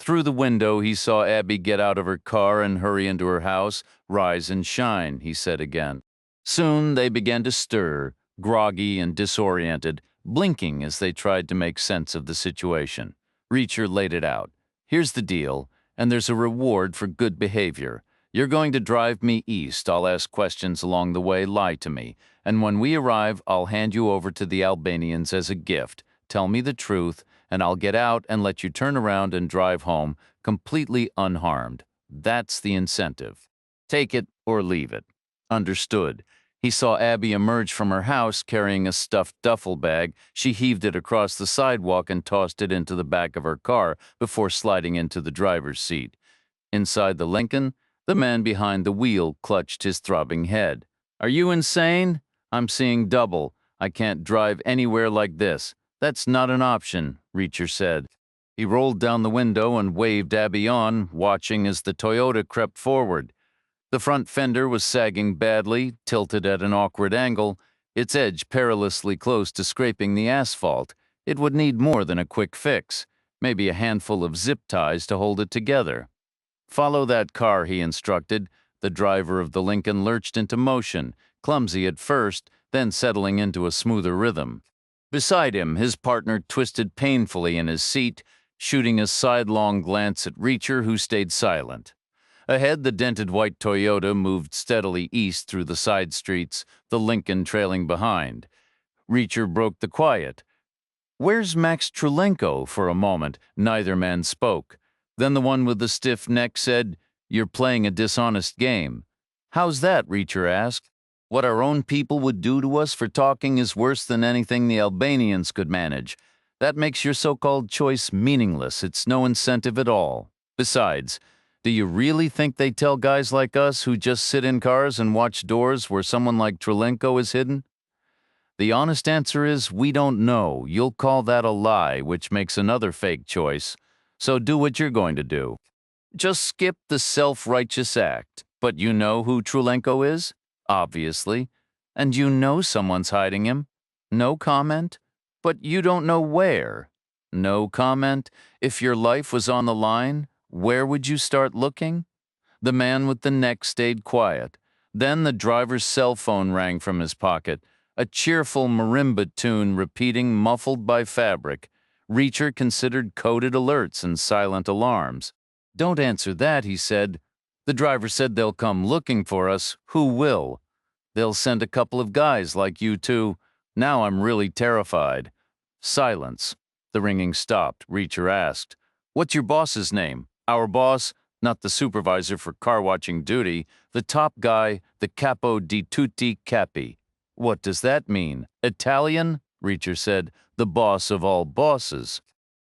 Through the window, he saw Abby get out of her car and hurry into her house. "Rise and shine," he said again. Soon they began to stir, groggy and disoriented, blinking as they tried to make sense of the situation. Reacher laid it out. "Here's the deal, and there's a reward for good behavior. You're going to drive me east. I'll ask questions along the way. Lie to me. And when we arrive, I'll hand you over to the Albanians as a gift. Tell me the truth, and I'll get out and let you turn around and drive home completely unharmed. That's the incentive. Take it or leave it." "Understood." He saw Abby emerge from her house carrying a stuffed duffel bag. She heaved it across the sidewalk and tossed it into the back of her car before sliding into the driver's seat. Inside the Lincoln, the man behind the wheel clutched his throbbing head. "Are you insane? I'm seeing double. I can't drive anywhere like this." "That's not an option," Reacher said. He rolled down the window and waved Abby on, watching as the Toyota crept forward. The front fender was sagging badly, tilted at an awkward angle, its edge perilously close to scraping the asphalt. It would need more than a quick fix, maybe a handful of zip ties to hold it together. "Follow that car," he instructed. The driver of the Lincoln lurched into motion, clumsy at first, then settling into a smoother rhythm. Beside him, his partner twisted painfully in his seat, shooting a sidelong glance at Reacher, who stayed silent. Ahead, the dented white Toyota moved steadily east through the side streets, the Lincoln trailing behind. Reacher broke the quiet. "Where's Max Trulenko?" For a moment, neither man spoke. Then the one with the stiff neck said, "You're playing a dishonest game." "How's that?" Reacher asked. "What our own people would do to us for talking is worse than anything the Albanians could manage. That makes your so-called choice meaningless. It's no incentive at all. Besides, do you really think they tell guys like us who just sit in cars and watch doors where someone like Trulenko is hidden? The honest answer is we don't know. You'll call that a lie, which makes another fake choice. So do what you're going to do. Just skip the self-righteous act. But you know who Trulenko is? Obviously. And you know someone's hiding him? No comment? But you don't know where? No comment? If your life was on the line, where would you start looking?" The man with the neck stayed quiet. Then the driver's cell phone rang from his pocket, a cheerful marimba tune repeating, muffled by fabric. Reacher considered coded alerts and silent alarms. "Don't answer that," he said. "The driver said they'll come looking for us. Who will? They'll send a couple of guys like you two. Now I'm really terrified." Silence. The ringing stopped. Reacher asked, "What's your boss's name?" "Our boss? Not the supervisor for car watching duty. The top guy, the capo di tutti capi." "What does that mean? Italian?" Reacher said. "The boss of all bosses."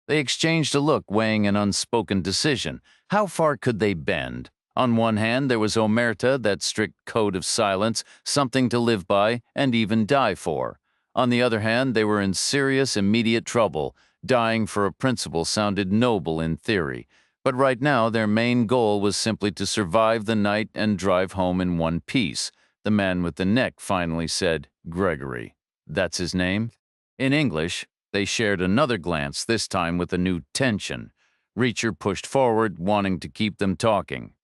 They exchanged a look weighing an unspoken decision. How far could they bend? On one hand, there was omerta, that strict code of silence, something to live by and even die for. On the other hand, they were in serious, immediate trouble. Dying for a principle sounded noble in theory. But right now, their main goal was simply to survive the night and drive home in one piece. The man with the neck finally said, "Gregory." "That's his name?" In English, they shared another glance, this time with a new tension. Reacher pushed forward, wanting to keep them talking.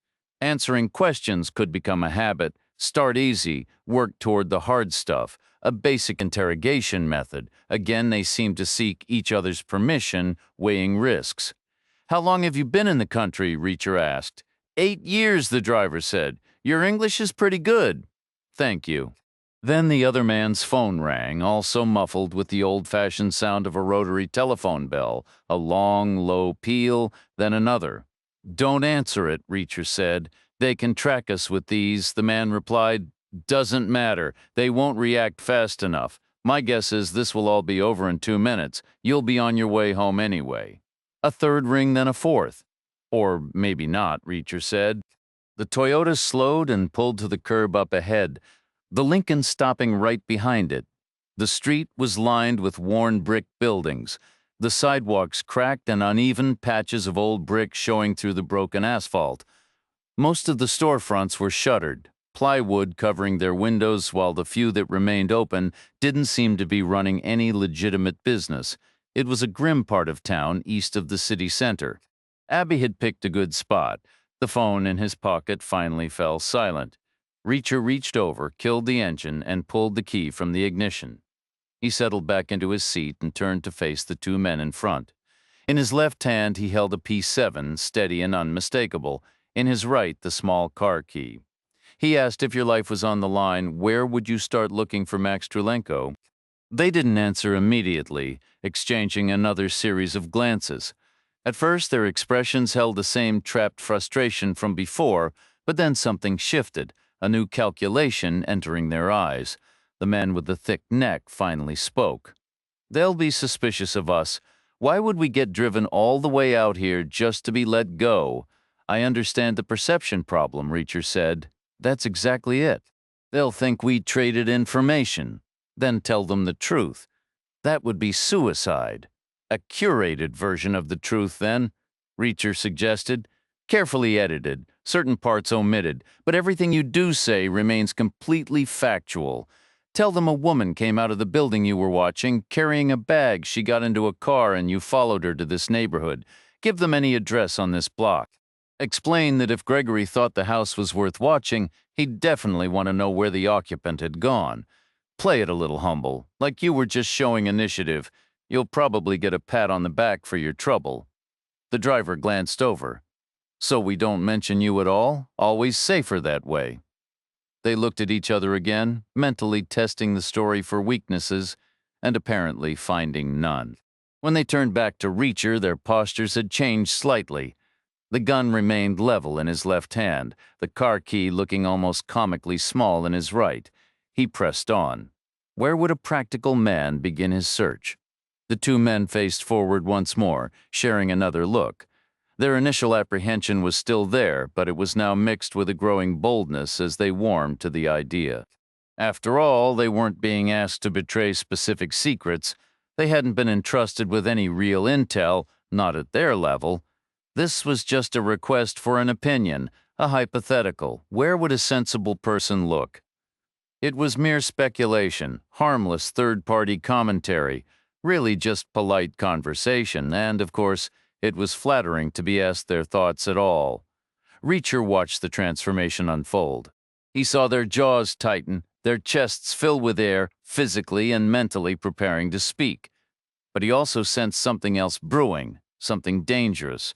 Answering questions could become a habit. Start easy, work toward the hard stuff, a basic interrogation method. Again, they seemed to seek each other's permission, weighing risks. "How long have you been in the country?" Reacher asked. "8 years, the driver said. "Your English is pretty good." "Thank you." Then the other man's phone rang, also muffled with the old-fashioned sound of a rotary telephone bell, a long, low peal, then another. "Don't answer it," Reacher said. "They can track us with these." The man replied, "Doesn't matter. They won't react fast enough. My guess is this will all be over in 2 minutes. You'll be on your way home anyway." A third ring, then a fourth. "Or maybe not," Reacher said. The Toyota slowed and pulled to the curb up ahead, the Lincoln stopping right behind it. The street was lined with worn brick buildings, the sidewalks cracked and uneven, patches of old brick showing through the broken asphalt. Most of the storefronts were shuttered, plywood covering their windows, while the few that remained open didn't seem to be running any legitimate business. It was a grim part of town east of the city center. Abby had picked a good spot. The phone in his pocket finally fell silent. Reacher reached over, killed the engine, and pulled the key from the ignition. He settled back into his seat and turned to face the two men in front. In his left hand, he held a P7, steady and unmistakable. In his right, the small car key. He asked, "If your life was on the line, where would you start looking for Max Trulenko?" They didn't answer immediately, exchanging another series of glances. At first, their expressions held the same trapped frustration from before, but then something shifted, a new calculation entering their eyes. The man with the thick neck finally spoke. "They'll be suspicious of us. Why would we get driven all the way out here just to be let go?" "I understand the perception problem," Reacher said. "That's exactly it. They'll think we traded information. Then tell them the truth. That would be suicide." "A curated version of the truth, then," Reacher suggested. "Carefully edited, certain parts omitted, but everything you do say remains completely factual. Tell them a woman came out of the building you were watching, carrying a bag. She got into a car and you followed her to this neighborhood. Give them any address on this block. Explain that if Gregory thought the house was worth watching, he'd definitely want to know where the occupant had gone. Play it a little humble, like you were just showing initiative. You'll probably get a pat on the back for your trouble." The driver glanced over. "So we don't mention you at all? Always safer that way." They looked at each other again, mentally testing the story for weaknesses, and apparently finding none. When they turned back to Reacher, their postures had changed slightly. The gun remained level in his left hand, the car key looking almost comically small in his right. He pressed on. Where would a practical man begin his search? The two men faced forward once more, sharing another look. Their initial apprehension was still there, but it was now mixed with a growing boldness as they warmed to the idea. After all, they weren't being asked to betray specific secrets. They hadn't been entrusted with any real intel, not at their level. This was just a request for an opinion, a hypothetical. Where would a sensible person look? It was mere speculation, harmless third-party commentary, really just polite conversation, and, of course, it was flattering to be asked their thoughts at all. Reacher watched the transformation unfold. He saw their jaws tighten, their chests fill with air, physically and mentally preparing to speak. But he also sensed something else brewing, something dangerous.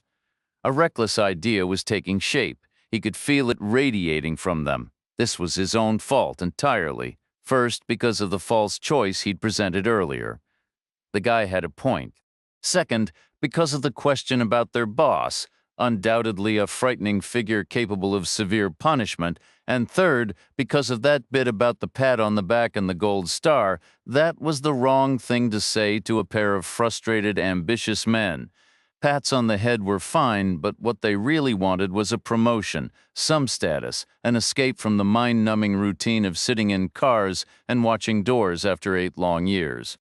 A reckless idea was taking shape. He could feel it radiating from them. This was his own fault entirely. First, because of the false choice he'd presented earlier. The guy had a point. Second, because of the question about their boss, undoubtedly a frightening figure capable of severe punishment. And third, because of that bit about the pat on the back and the gold star, that was the wrong thing to say to a pair of frustrated, ambitious men. Pats on the head were fine, but what they really wanted was a promotion, some status, an escape from the mind-numbing routine of sitting in cars and watching doors after 8 long years.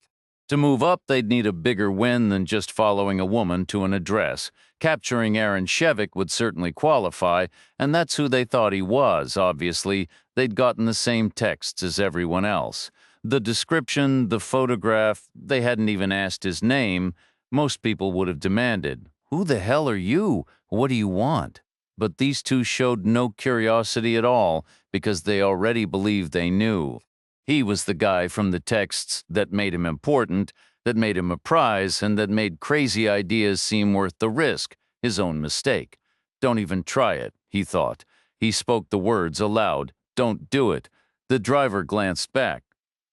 To move up, they'd need a bigger win than just following a woman to an address. Capturing Aaron Shevik would certainly qualify, and that's who they thought he was, obviously. They'd gotten the same texts as everyone else. The description, the photograph, they hadn't even asked his name. Most people would have demanded, "Who the hell are you? What do you want?" But these two showed no curiosity at all because they already believed they knew. He was the guy from the texts that made him important, that made him a prize, and that made crazy ideas seem worth the risk, his own mistake. Don't even try it, he thought. He spoke the words aloud. Don't do it. The driver glanced back.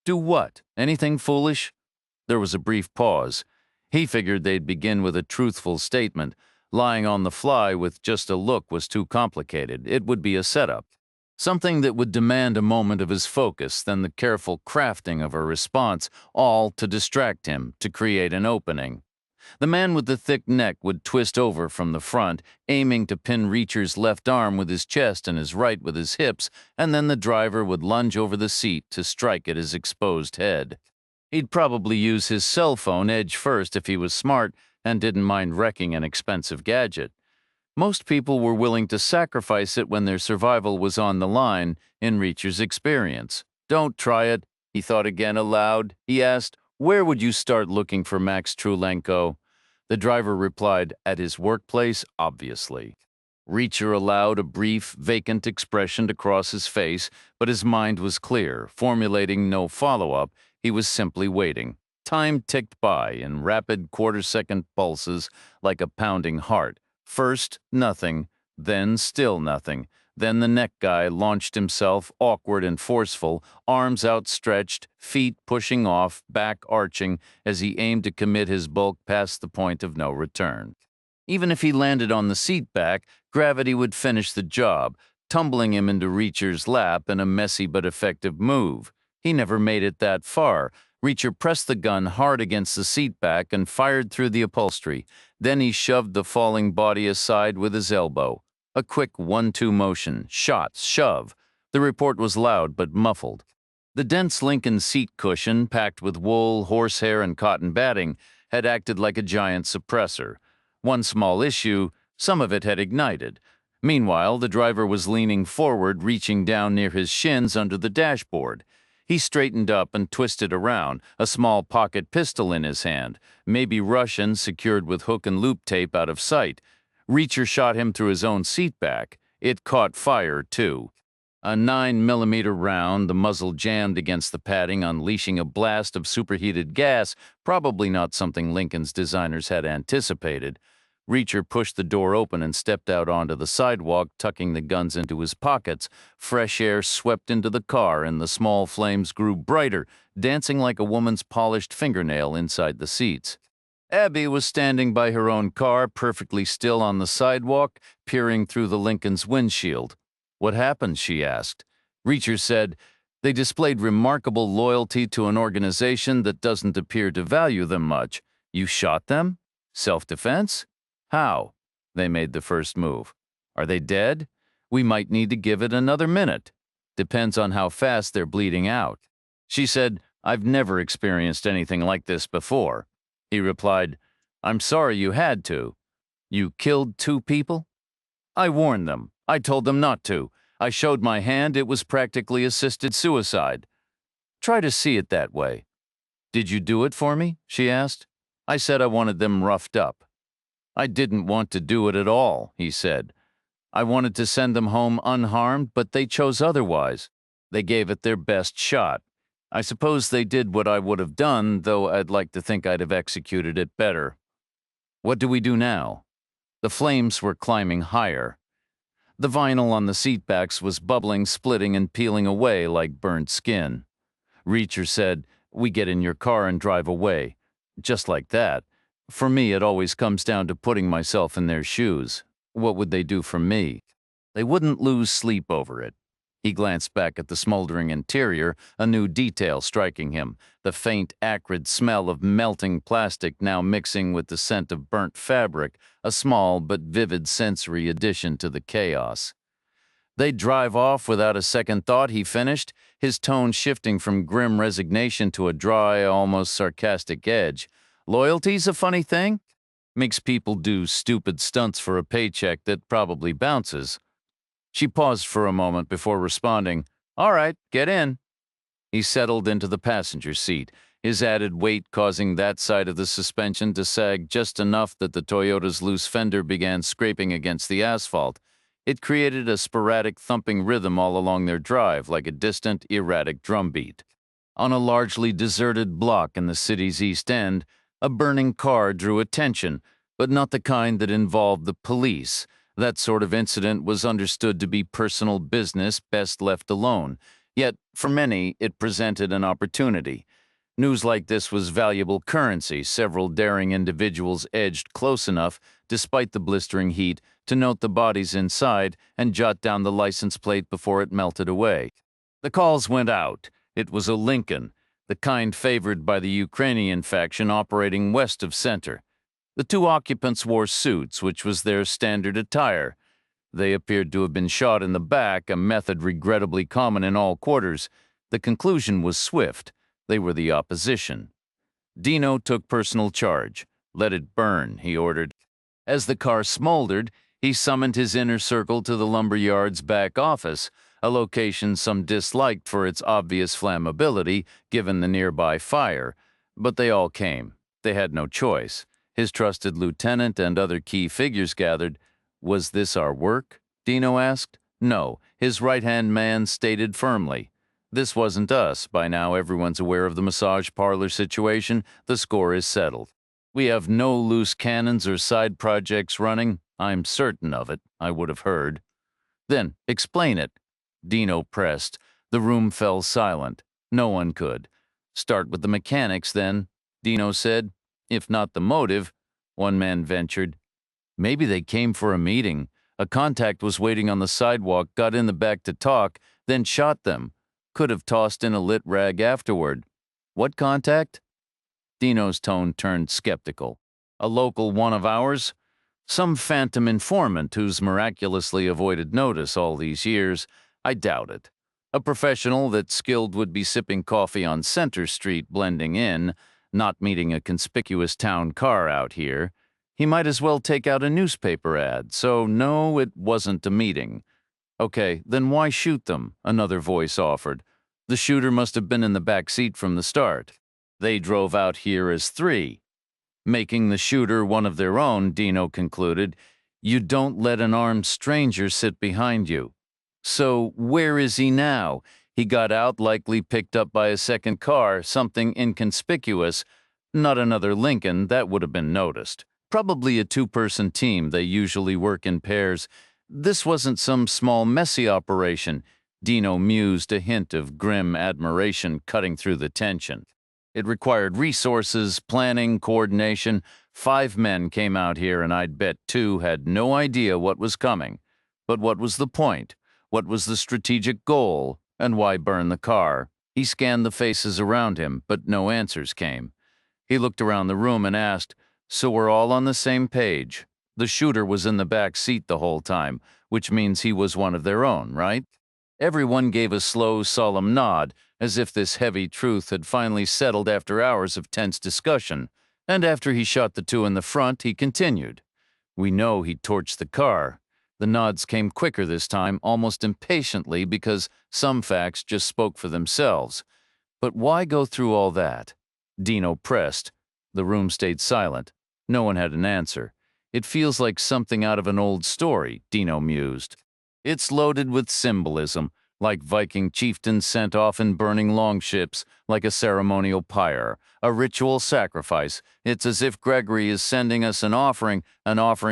Do what? Anything foolish? There was a brief pause. He figured they'd begin with a truthful statement. Lying on the fly with just a look was too complicated. It would be a setup. Something that would demand a moment of his focus, then the careful crafting of a response, all to distract him, to create an opening. The man with the thick neck would twist over from the front, aiming to pin Reacher's left arm with his chest and his right with his hips, and then the driver would lunge over the seat to strike at his exposed head. He'd probably use his cell phone edge first if he was smart and didn't mind wrecking an expensive gadget. Most people were willing to sacrifice it when their survival was on the line, in Reacher's experience. Don't try it, he thought again aloud. He asked, "Where would you start looking for Max Trulenko?" The driver replied, "At his workplace, obviously." Reacher allowed a brief, vacant expression to cross his face, but his mind was clear, formulating no follow-up. He was simply waiting. Time ticked by in rapid quarter-second pulses like a pounding heart. First, nothing, then still nothing. Then the neck guy launched himself, awkward and forceful, arms outstretched, feet pushing off, back arching, as he aimed to commit his bulk past the point of no return. Even if he landed on the seat back, gravity would finish the job, tumbling him into Reacher's lap in a messy but effective move. He never made it that far. Reacher pressed the gun hard against the seat back and fired through the upholstery. Then he shoved the falling body aside with his elbow. A quick 1-2 motion, shot, shove. The report was loud but muffled. The dense Lincoln seat cushion, packed with wool, horsehair, and cotton batting, had acted like a giant suppressor. One small issue, some of it had ignited. Meanwhile, the driver was leaning forward, reaching down near his shins under the dashboard. He straightened up and twisted around, a small pocket pistol in his hand, maybe Russian, secured with hook and loop tape out of sight. Reacher shot him through his own seat back. It caught fire, too. A 9mm round, the muzzle jammed against the padding, unleashing a blast of superheated gas, probably not something Lincoln's designers had anticipated. Reacher pushed the door open and stepped out onto the sidewalk, tucking the guns into his pockets. Fresh air swept into the car, and the small flames grew brighter, dancing like a woman's polished fingernail inside the seats. Abby was standing by her own car, perfectly still on the sidewalk, peering through the Lincoln's windshield. "What happened?" she asked. Reacher said, "They displayed remarkable loyalty to an organization that doesn't appear to value them much. You shot them? Self-defense? How?" "They made the first move." "Are they dead?" "We might need to give it another minute." "Depends on how fast they're bleeding out." She said, "I've never experienced anything like this before." He replied, "I'm sorry you had to." "You killed 2 people?" "I warned them. I told them not to. I showed my hand. It was practically assisted suicide." "Try to see it that way." "Did you do it for me?" she asked. "I said I wanted them roughed up." "I didn't want to do it at all," he said. "I wanted to send them home unharmed, but they chose otherwise. They gave it their best shot. I suppose they did what I would have done, though I'd like to think I'd have executed it better." "What do we do now?" The flames were climbing higher. The vinyl on the seatbacks was bubbling, splitting, and peeling away like burnt skin. Reacher said, "We get in your car and drive away." Just like that. For me, it always comes down to putting myself in their shoes. What would they do for me? They wouldn't lose sleep over it. He glanced back at the smoldering interior, a new detail striking him, the faint, acrid smell of melting plastic now mixing with the scent of burnt fabric, a small but vivid sensory addition to the chaos. They'd drive off without a second thought, he finished, his tone shifting from grim resignation to a dry, almost sarcastic edge. Loyalty's a funny thing. Makes people do stupid stunts for a paycheck that probably bounces. She paused for a moment before responding, "All right, get in." He settled into the passenger seat, his added weight causing that side of the suspension to sag just enough that the Toyota's loose fender began scraping against the asphalt. It created a sporadic thumping rhythm all along their drive, like a distant, erratic drumbeat. On a largely deserted block in the city's east end, a burning car drew attention, but not the kind that involved the police. That sort of incident was understood to be personal business best left alone. Yet, for many, it presented an opportunity. News like this was valuable currency. Several daring individuals edged close enough, despite the blistering heat, to note the bodies inside and jot down the license plate before it melted away. The calls went out. It was a Lincoln, the kind favored by the Ukrainian faction operating west of center. The two occupants wore suits, which was their standard attire. They appeared to have been shot in the back, a method regrettably common in all quarters. The conclusion was swift. They were the opposition. Dino took personal charge. "Let it burn," he ordered. As the car smoldered, he summoned his inner circle to the lumberyard's back office, a location some disliked for its obvious flammability given the nearby fire. But they all came. They had no choice. His trusted lieutenant and other key figures gathered. "Was this our work?" Dino asked. "No," his right-hand man stated firmly. "This wasn't us. By now everyone's aware of the massage parlor situation. The score is settled. We have no loose cannons or side projects running. I'm certain of it, I would have heard." "Then explain it." Dino pressed. The room fell silent. No one could. "Start with the mechanics, then," Dino said. "If not the motive," one man ventured. "Maybe they came for a meeting. A contact was waiting on the sidewalk, got in the back to talk, then shot them. Could have tossed in a lit rag afterward." "What contact?" Dino's tone turned skeptical. "A local one of ours? Some phantom informant who's miraculously avoided notice all these years? I doubt it. A professional that's skilled would be sipping coffee on Center Street, blending in, not meeting a conspicuous town car out here. He might as well take out a newspaper ad, so no, it wasn't a meeting." "Okay, then why shoot them?" another voice offered. "The shooter must have been in the back seat from the start. They drove out here as three." Making the shooter one of their own, Dino concluded, "You don't let an armed stranger sit behind you." "So where is he now?" "He got out, likely picked up by a second car, something inconspicuous. Not another Lincoln, that would have been noticed. Probably a two-person team, they usually work in pairs. This wasn't some small, messy operation." Dino mused, a hint of grim admiration cutting through the tension. "It required resources, planning, coordination. 5 men came out here, and I'd bet 2 had no idea what was coming. But what was the point? What was the strategic goal? And why burn the car?" He scanned the faces around him, but no answers came. He looked around the room and asked, "So we're all on the same page? The shooter was in the back seat the whole time, which means he was one of their own, right?" Everyone gave a slow, solemn nod, as if this heavy truth had finally settled after hours of tense discussion. And after he shot the 2 in the front, he continued, "We know he torched the car." The nods came quicker this time, almost impatiently, because some facts just spoke for themselves. "But why go through all that?" Dino pressed. The room stayed silent. No one had an answer. "It feels like something out of an old story," Dino mused. "It's loaded with symbolism. like Viking chieftains sent off in burning longships, like a ceremonial pyre, a ritual sacrifice. It's as if Gregory is sending us an offering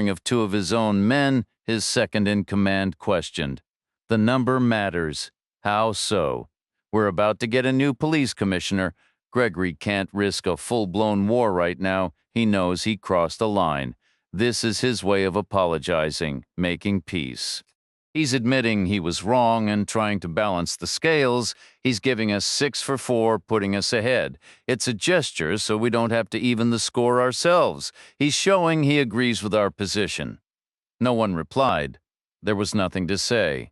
of two of his own men, his second-in-command questioned. The number matters. How so? We're about to get a new police commissioner. Gregory can't risk a full-blown war right now. He knows he crossed a line. This is his way of apologizing, making peace. He's admitting he was wrong and trying to balance the scales. He's giving us 6 for 4, putting us ahead. It's a gesture so we don't have to even the score ourselves. He's showing he agrees with our position. No one replied. There was nothing to say.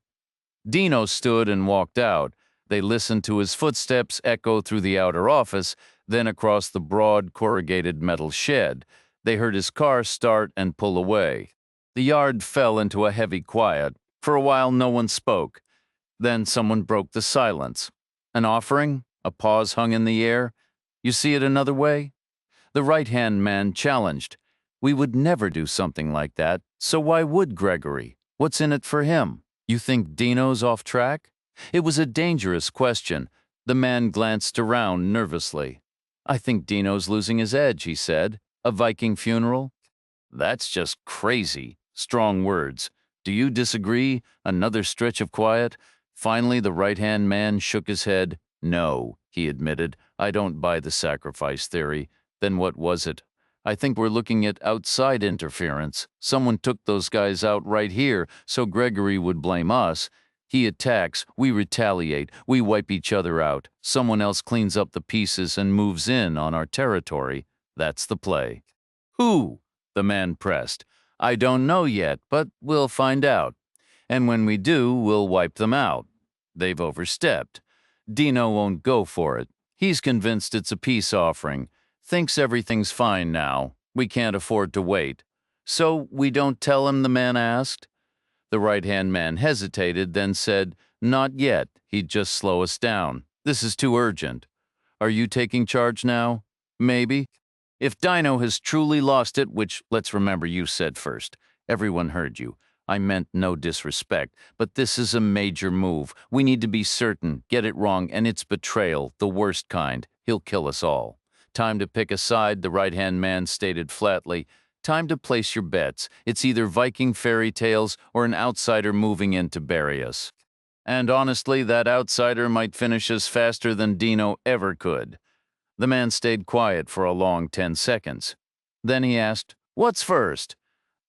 Dino stood and walked out. They listened to his footsteps echo through the outer office, then across the broad, corrugated metal shed. They heard his car start and pull away. The yard fell into a heavy quiet. For a while, no one spoke. Then someone broke the silence. An offering? A pause hung in the air. You see it another way? The right-hand man challenged. We would never do something like that, so why would Gregory? What's in it for him? You think Dino's off track? It was a dangerous question. The man glanced around nervously. I think Dino's losing his edge, he said. A Viking funeral? That's just crazy. Strong words. Do you disagree? Another stretch of quiet. Finally, the right-hand man shook his head. No, he admitted. I don't buy the sacrifice theory. Then what was it? I think we're looking at outside interference. Someone took those guys out right here, so Gregory would blame us. He attacks, we retaliate, we wipe each other out. Someone else cleans up the pieces and moves in on our territory. That's the play. Who? The man pressed. I don't know yet, but we'll find out. And when we do, we'll wipe them out. They've overstepped. Dino won't go for it. He's convinced it's a peace offering. Thinks everything's fine now. We can't afford to wait. So we don't tell him, the man asked. The right-hand man hesitated, then said, Not yet. He'd just slow us down. This is too urgent. Are you taking charge now? Maybe. If Dino has truly lost it, which let's remember you said first. Everyone heard you. I meant no disrespect, but this is a major move. We need to be certain, get it wrong, and it's betrayal, the worst kind. He'll kill us all. Time to pick a side, the right-hand man stated flatly. Time to place your bets. It's either Viking fairy tales or an outsider moving in to bury us. And honestly, that outsider might finish us faster than Dino ever could. The man stayed quiet for a long 10 seconds. Then he asked, What's first?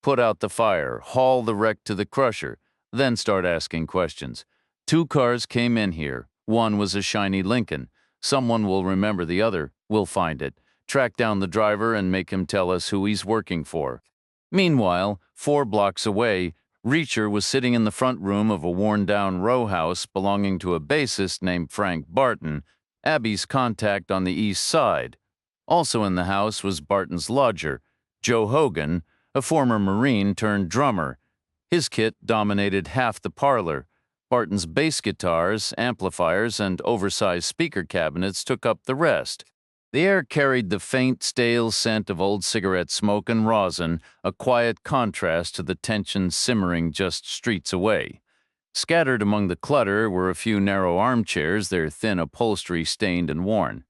Put out the fire, haul the wreck to the crusher, then start asking questions. 2 cars came in here. One was a shiny Lincoln. Someone will remember the other. We'll find it. Track down the driver and make him tell us who he's working for. Meanwhile, 4 blocks away, Reacher was sitting in the front room of a worn-down row house belonging to a bassist named Frank Barton, Abby's contact on the east side. Also in the house was Barton's lodger, Joe Hogan, a former Marine turned drummer. His kit dominated half the parlor. Barton's bass guitars, amplifiers, and oversized speaker cabinets took up the rest. The air carried the faint, stale scent of old cigarette smoke and rosin, a quiet contrast to the tension simmering just streets away. Scattered among the clutter were a few narrow armchairs, their thin upholstery stained and worn.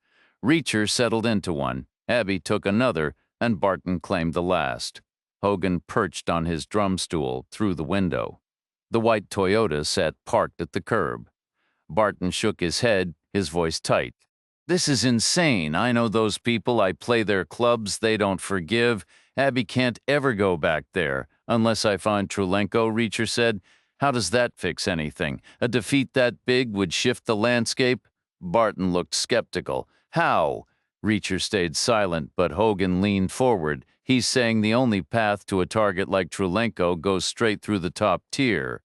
Reacher settled into one, Abby took another, and Barton claimed the last. Hogan perched on his drum stool through the window. The white Toyota sat parked at the curb. Barton shook his head, his voice tight. This is insane. I know those people. I play their clubs. They don't forgive. Abby can't ever go back there, unless I find Trulenko, Reacher said. How does that fix anything? A defeat that big would shift the landscape? Barton looked skeptical. How? Reacher stayed silent, but Hogan leaned forward. He's saying the only path to a target like Trulenko goes straight through the top tier.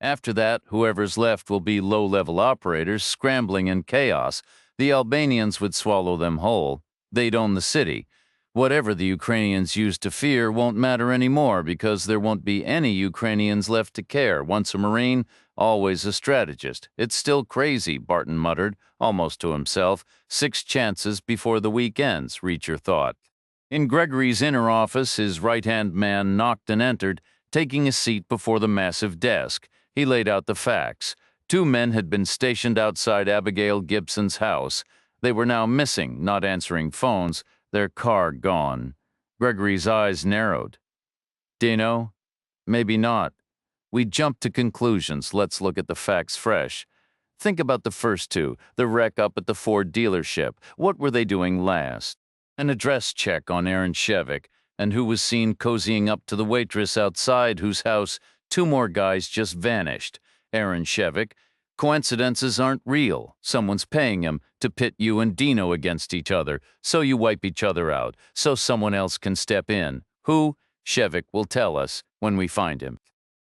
After that, whoever's left will be low-level operators scrambling in chaos. The Albanians would swallow them whole. They'd own the city. Whatever the Ukrainians used to fear won't matter anymore because there won't be any Ukrainians left to care. Once a Marine, always a strategist. It's still crazy, Barton muttered, almost to himself. 6 chances before the week ends, Reacher thought. In Gregory's inner office, his right-hand man knocked and entered, taking a seat before the massive desk. He laid out the facts. Two men had been stationed outside Abigail Gibson's house. They were now missing, not answering phones, their car gone. Gregory's eyes narrowed. Dino? Maybe not. We jumped to conclusions. Let's look at the facts fresh. Think about the first two, the wreck up at the Ford dealership. What were they doing last? An address check on Aaron Shevik, and who was seen cozying up to the waitress outside whose house two more guys just vanished. Aaron Shevik. Coincidences aren't real. Someone's paying him to pit you and Dino against each other, so you wipe each other out, so someone else can step in. Who? Shevik will tell us when we find him.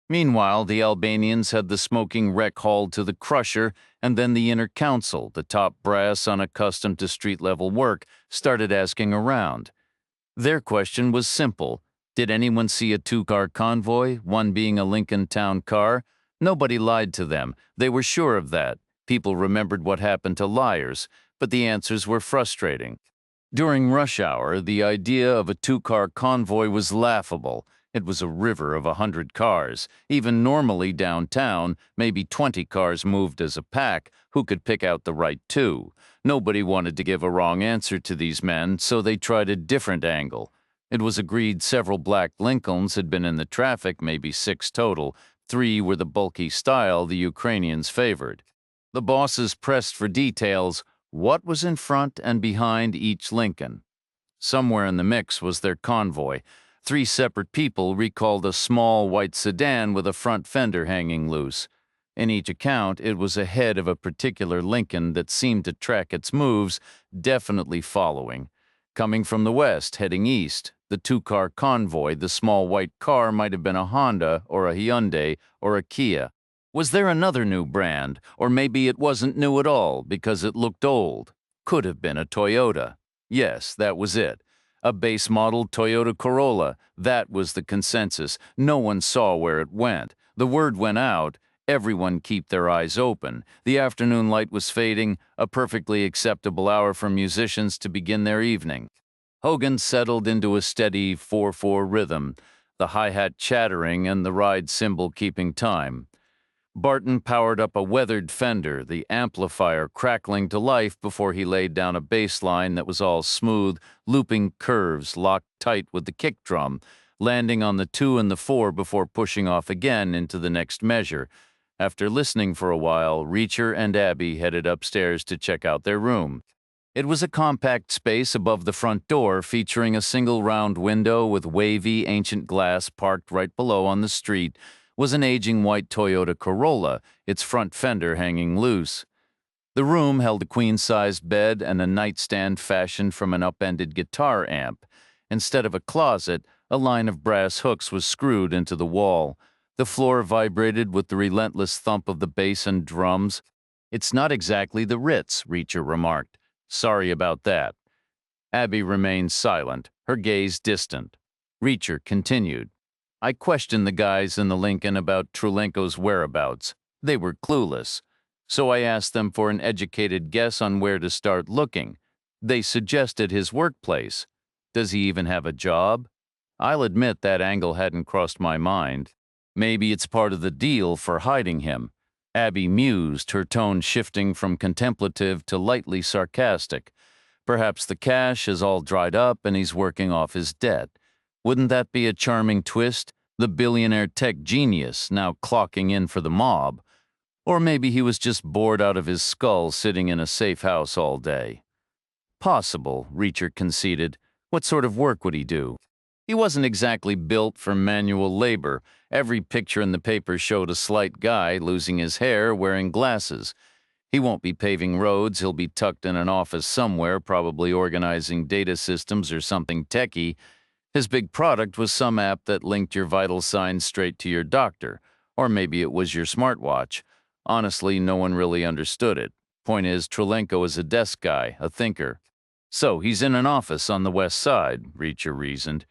Meanwhile, the Albanians had the smoking wreck hauled to the crusher, and then the inner council, the top brass unaccustomed to street-level work, started asking around. Their question was simple. Did anyone see a two-car convoy, one being a Lincoln Town car? Nobody lied to them. They were sure of that. People remembered what happened to liars, but the answers were frustrating. During rush hour, the idea of a two-car convoy was laughable. It was a river of 100 cars. Even normally downtown, maybe 20 cars moved as a pack. Who could pick out the right two? Nobody wanted to give a wrong answer to these men, so they tried a different angle. It was agreed several black Lincolns had been in the traffic, maybe 6 total. 3 were the bulky style the Ukrainians favored. The bosses pressed for details. What was in front and behind each Lincoln? Somewhere in the mix was their convoy. 3 separate people recalled a small white sedan with a front fender hanging loose. In each account, it was ahead of a particular Lincoln that seemed to track its moves, definitely following. Coming from the west, heading east, the two-car convoy, the small white car might have been a Honda or a Hyundai or a Kia. Was there another new brand, or maybe it wasn't new at all because it looked old? Could have been a Toyota. Yes, that was it. A base model Toyota Corolla. That was the consensus. No one saw where it went. The word went out. Everyone keep their eyes open. The afternoon light was fading, a perfectly acceptable hour for musicians to begin their evening. Hogan settled into a steady 4/4 rhythm, the hi-hat chattering and the ride cymbal keeping time. Barton powered up a weathered Fender, the amplifier crackling to life before he laid down a bass line that was all smooth, looping curves locked tight with the kick drum, landing on the 2 and the 4 before pushing off again into the next measure. After listening for a while, Reacher and Abby headed upstairs to check out their room. It was a compact space above the front door featuring a single round window with wavy ancient glass parked right below on the street was an aging white Toyota Corolla, its front fender hanging loose. The room held a queen-sized bed and a nightstand fashioned from an upended guitar amp. Instead of a closet, a line of brass hooks was screwed into the wall. The floor vibrated with the relentless thump of the bass and drums. "It's not exactly the Ritz," Reacher remarked. "Sorry about that." Abby remained silent, her gaze distant. Reacher continued. "I questioned the guys in the Lincoln about Trulenko's whereabouts. They were clueless. So I asked them for an educated guess on where to start looking. They suggested his workplace. Does he even have a job? I'll admit that angle hadn't crossed my mind. Maybe it's part of the deal for hiding him." Abby mused, her tone shifting from contemplative to lightly sarcastic. "Perhaps the cash is all dried up and he's working off his debt. Wouldn't that be a charming twist? The billionaire tech genius now clocking in for the mob. Or maybe he was just bored out of his skull sitting in a safe house all day." "Possible," Reacher conceded. "What sort of work would he do?" "He wasn't exactly built for manual labor. Every picture in the paper showed a slight guy losing his hair wearing glasses. He won't be paving roads. He'll be tucked in an office somewhere, probably organizing data systems or something techie. His big product was some app that linked your vital signs straight to your doctor. Or maybe it was your smartwatch. Honestly, no one really understood it. Point is, Trulenko is a desk guy, a thinker. So he's in an office on the west side," Reacher reasoned.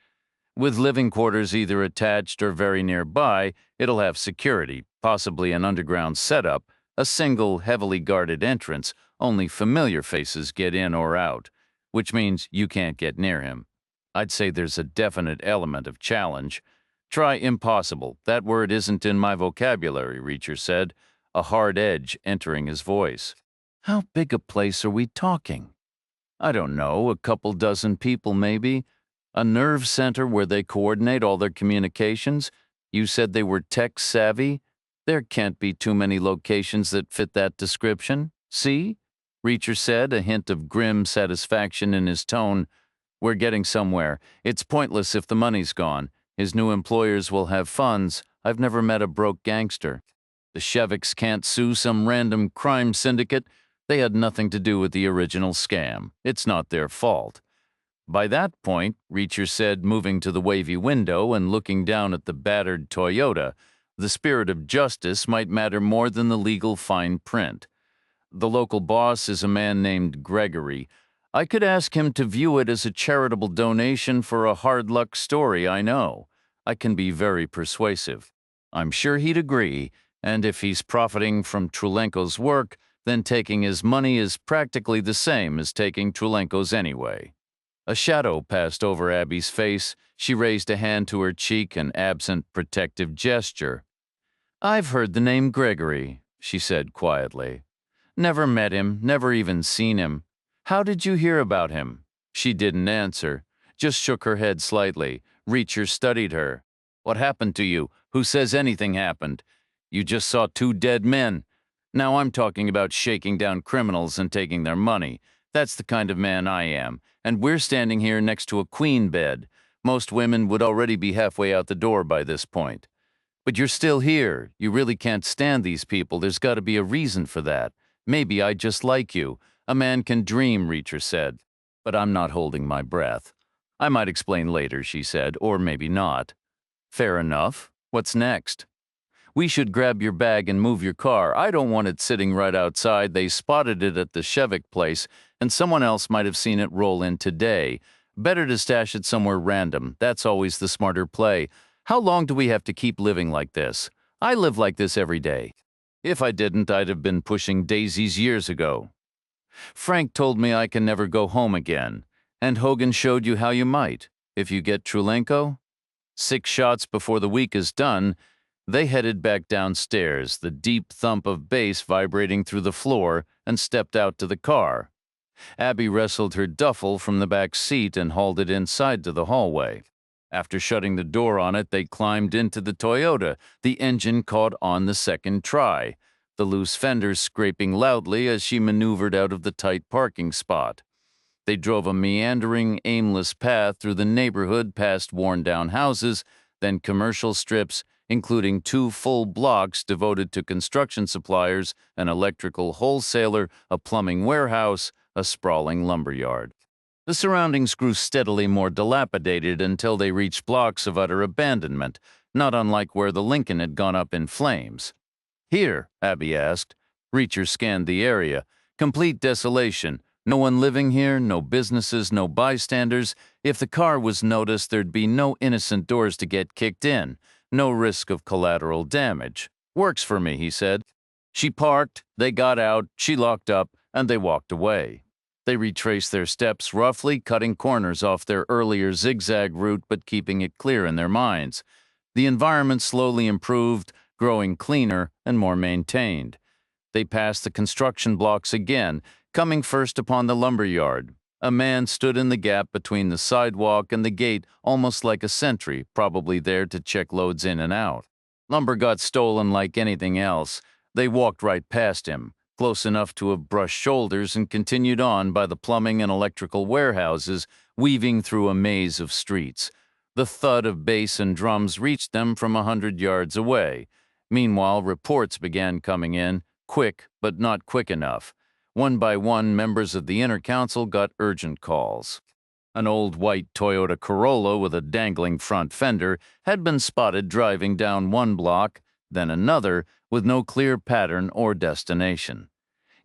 "With living quarters either attached or very nearby, it'll have security, possibly an underground setup, a single, heavily guarded entrance. Only familiar faces get in or out, which means you can't get near him. I'd say there's a definite element of challenge. Try impossible. That word isn't in my vocabulary," Reacher said. a hard edge entering his voice. How big a place are we talking? I don't know, a couple dozen people maybe. A nerve center where they coordinate all their communications? You said they were tech savvy? There can't be too many locations that fit that description. See? Reacher said, a hint of grim satisfaction in his tone. We're getting somewhere. It's pointless if the money's gone. His new employers will have funds. I've never met a broke gangster. The Sheviks can't sue some random crime syndicate. They had nothing to do with the original scam. It's not their fault. By that point, Reacher said, moving to the wavy window and looking down at the battered Toyota, the spirit of justice might matter more than the legal fine print. The local boss is a man named Gregory. I could ask him to view it as a charitable donation for a hard luck story I know. I can be very persuasive. I'm sure he'd agree, and if he's profiting from Trulenko's work, then taking his money is practically the same as taking Trulenko's anyway. A shadow passed over Abby's face. She raised a hand to her cheek, an absent protective gesture. I've heard the name Gregory, she said quietly. Never met him, never even seen him. How did you hear about him? She didn't answer, just shook her head slightly. Reacher studied her. What happened to you? Who says anything happened? You just saw two dead men. Now I'm talking about shaking down criminals and taking their money. That's the kind of man I am, and we're standing here next to a queen bed. Most women would already be halfway out the door by this point. But you're still here. You really can't stand these people. There's got to be a reason for that. Maybe I just like you. A man can dream, Reacher said. But I'm not holding my breath. I might explain later, she said, or maybe not. Fair enough. What's next? We should grab your bag and move your car. I don't want it sitting right outside. They spotted it at the Shevik place, and someone else might have seen it roll in today. Better to stash it somewhere random. That's always the smarter play. How long do we have to keep living like this? I live like this every day. If I didn't, I'd have been pushing daisies years ago. Frank told me I can never go home again. And Hogan showed you how you might, if you get Trulenko? 6 shots before the week is done. They headed back downstairs, the deep thump of bass vibrating through the floor, and stepped out to the car. Abby wrestled her duffel from the back seat and hauled it inside to the hallway. After shutting the door on it, they climbed into the Toyota. The engine caught on the second try, the loose fenders scraping loudly as she maneuvered out of the tight parking spot. They drove a meandering, aimless path through the neighborhood past worn-down houses, then commercial strips, including 2 full blocks devoted to construction suppliers, an electrical wholesaler, a plumbing warehouse, a sprawling lumberyard. The surroundings grew steadily more dilapidated until they reached blocks of utter abandonment, not unlike where the Lincoln had gone up in flames. Here, Abby asked. Reacher scanned the area. Complete desolation. No one living here, no businesses, no bystanders. If the car was noticed, there'd be no innocent doors to get kicked in. No risk of collateral damage. Works for me, he said. She parked, they got out, she locked up, and they walked away. They retraced their steps roughly, cutting corners off their earlier zigzag route but keeping it clear in their minds. The environment slowly improved, growing cleaner and more maintained. They passed the construction blocks again, coming first upon the lumberyard. A man stood in the gap between the sidewalk and the gate, almost like a sentry, probably there to check loads in and out. Lumber got stolen like anything else. They walked right past him, close enough to have brushed shoulders, and continued on by the plumbing and electrical warehouses, weaving through a maze of streets. The thud of bass and drums reached them from 100 yards away. Meanwhile, reports began coming in, quick but not quick enough. One by one, members of the inner council got urgent calls. An old white Toyota Corolla with a dangling front fender had been spotted driving down one block, then another, with no clear pattern or destination.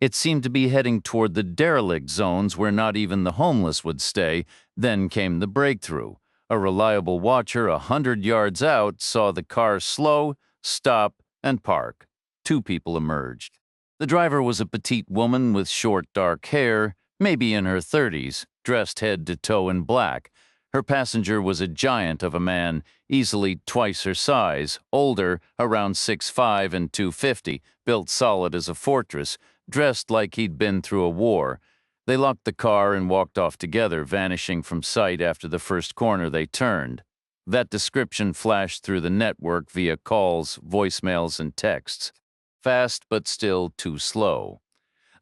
It seemed to be heading toward the derelict zones where not even the homeless would stay. Then came the breakthrough. A reliable watcher 100 yards out saw the car slow, stop, and park. 2 people emerged. The driver was a petite woman with short, dark hair, maybe in her 30s, dressed head to toe in black. Her passenger was a giant of a man, easily twice her size, older, around 6'5" and 250, built solid as a fortress, dressed like he'd been through a war. They locked the car and walked off together, vanishing from sight after the first corner they turned. That description flashed through the network via calls, voicemails, and texts. Fast, but still too slow.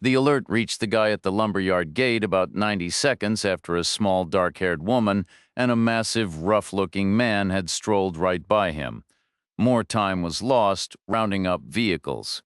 The alert reached the guy at the lumberyard gate about 90 seconds after a small, dark-haired woman and a massive, rough-looking man had strolled right by him. More time was lost rounding up vehicles.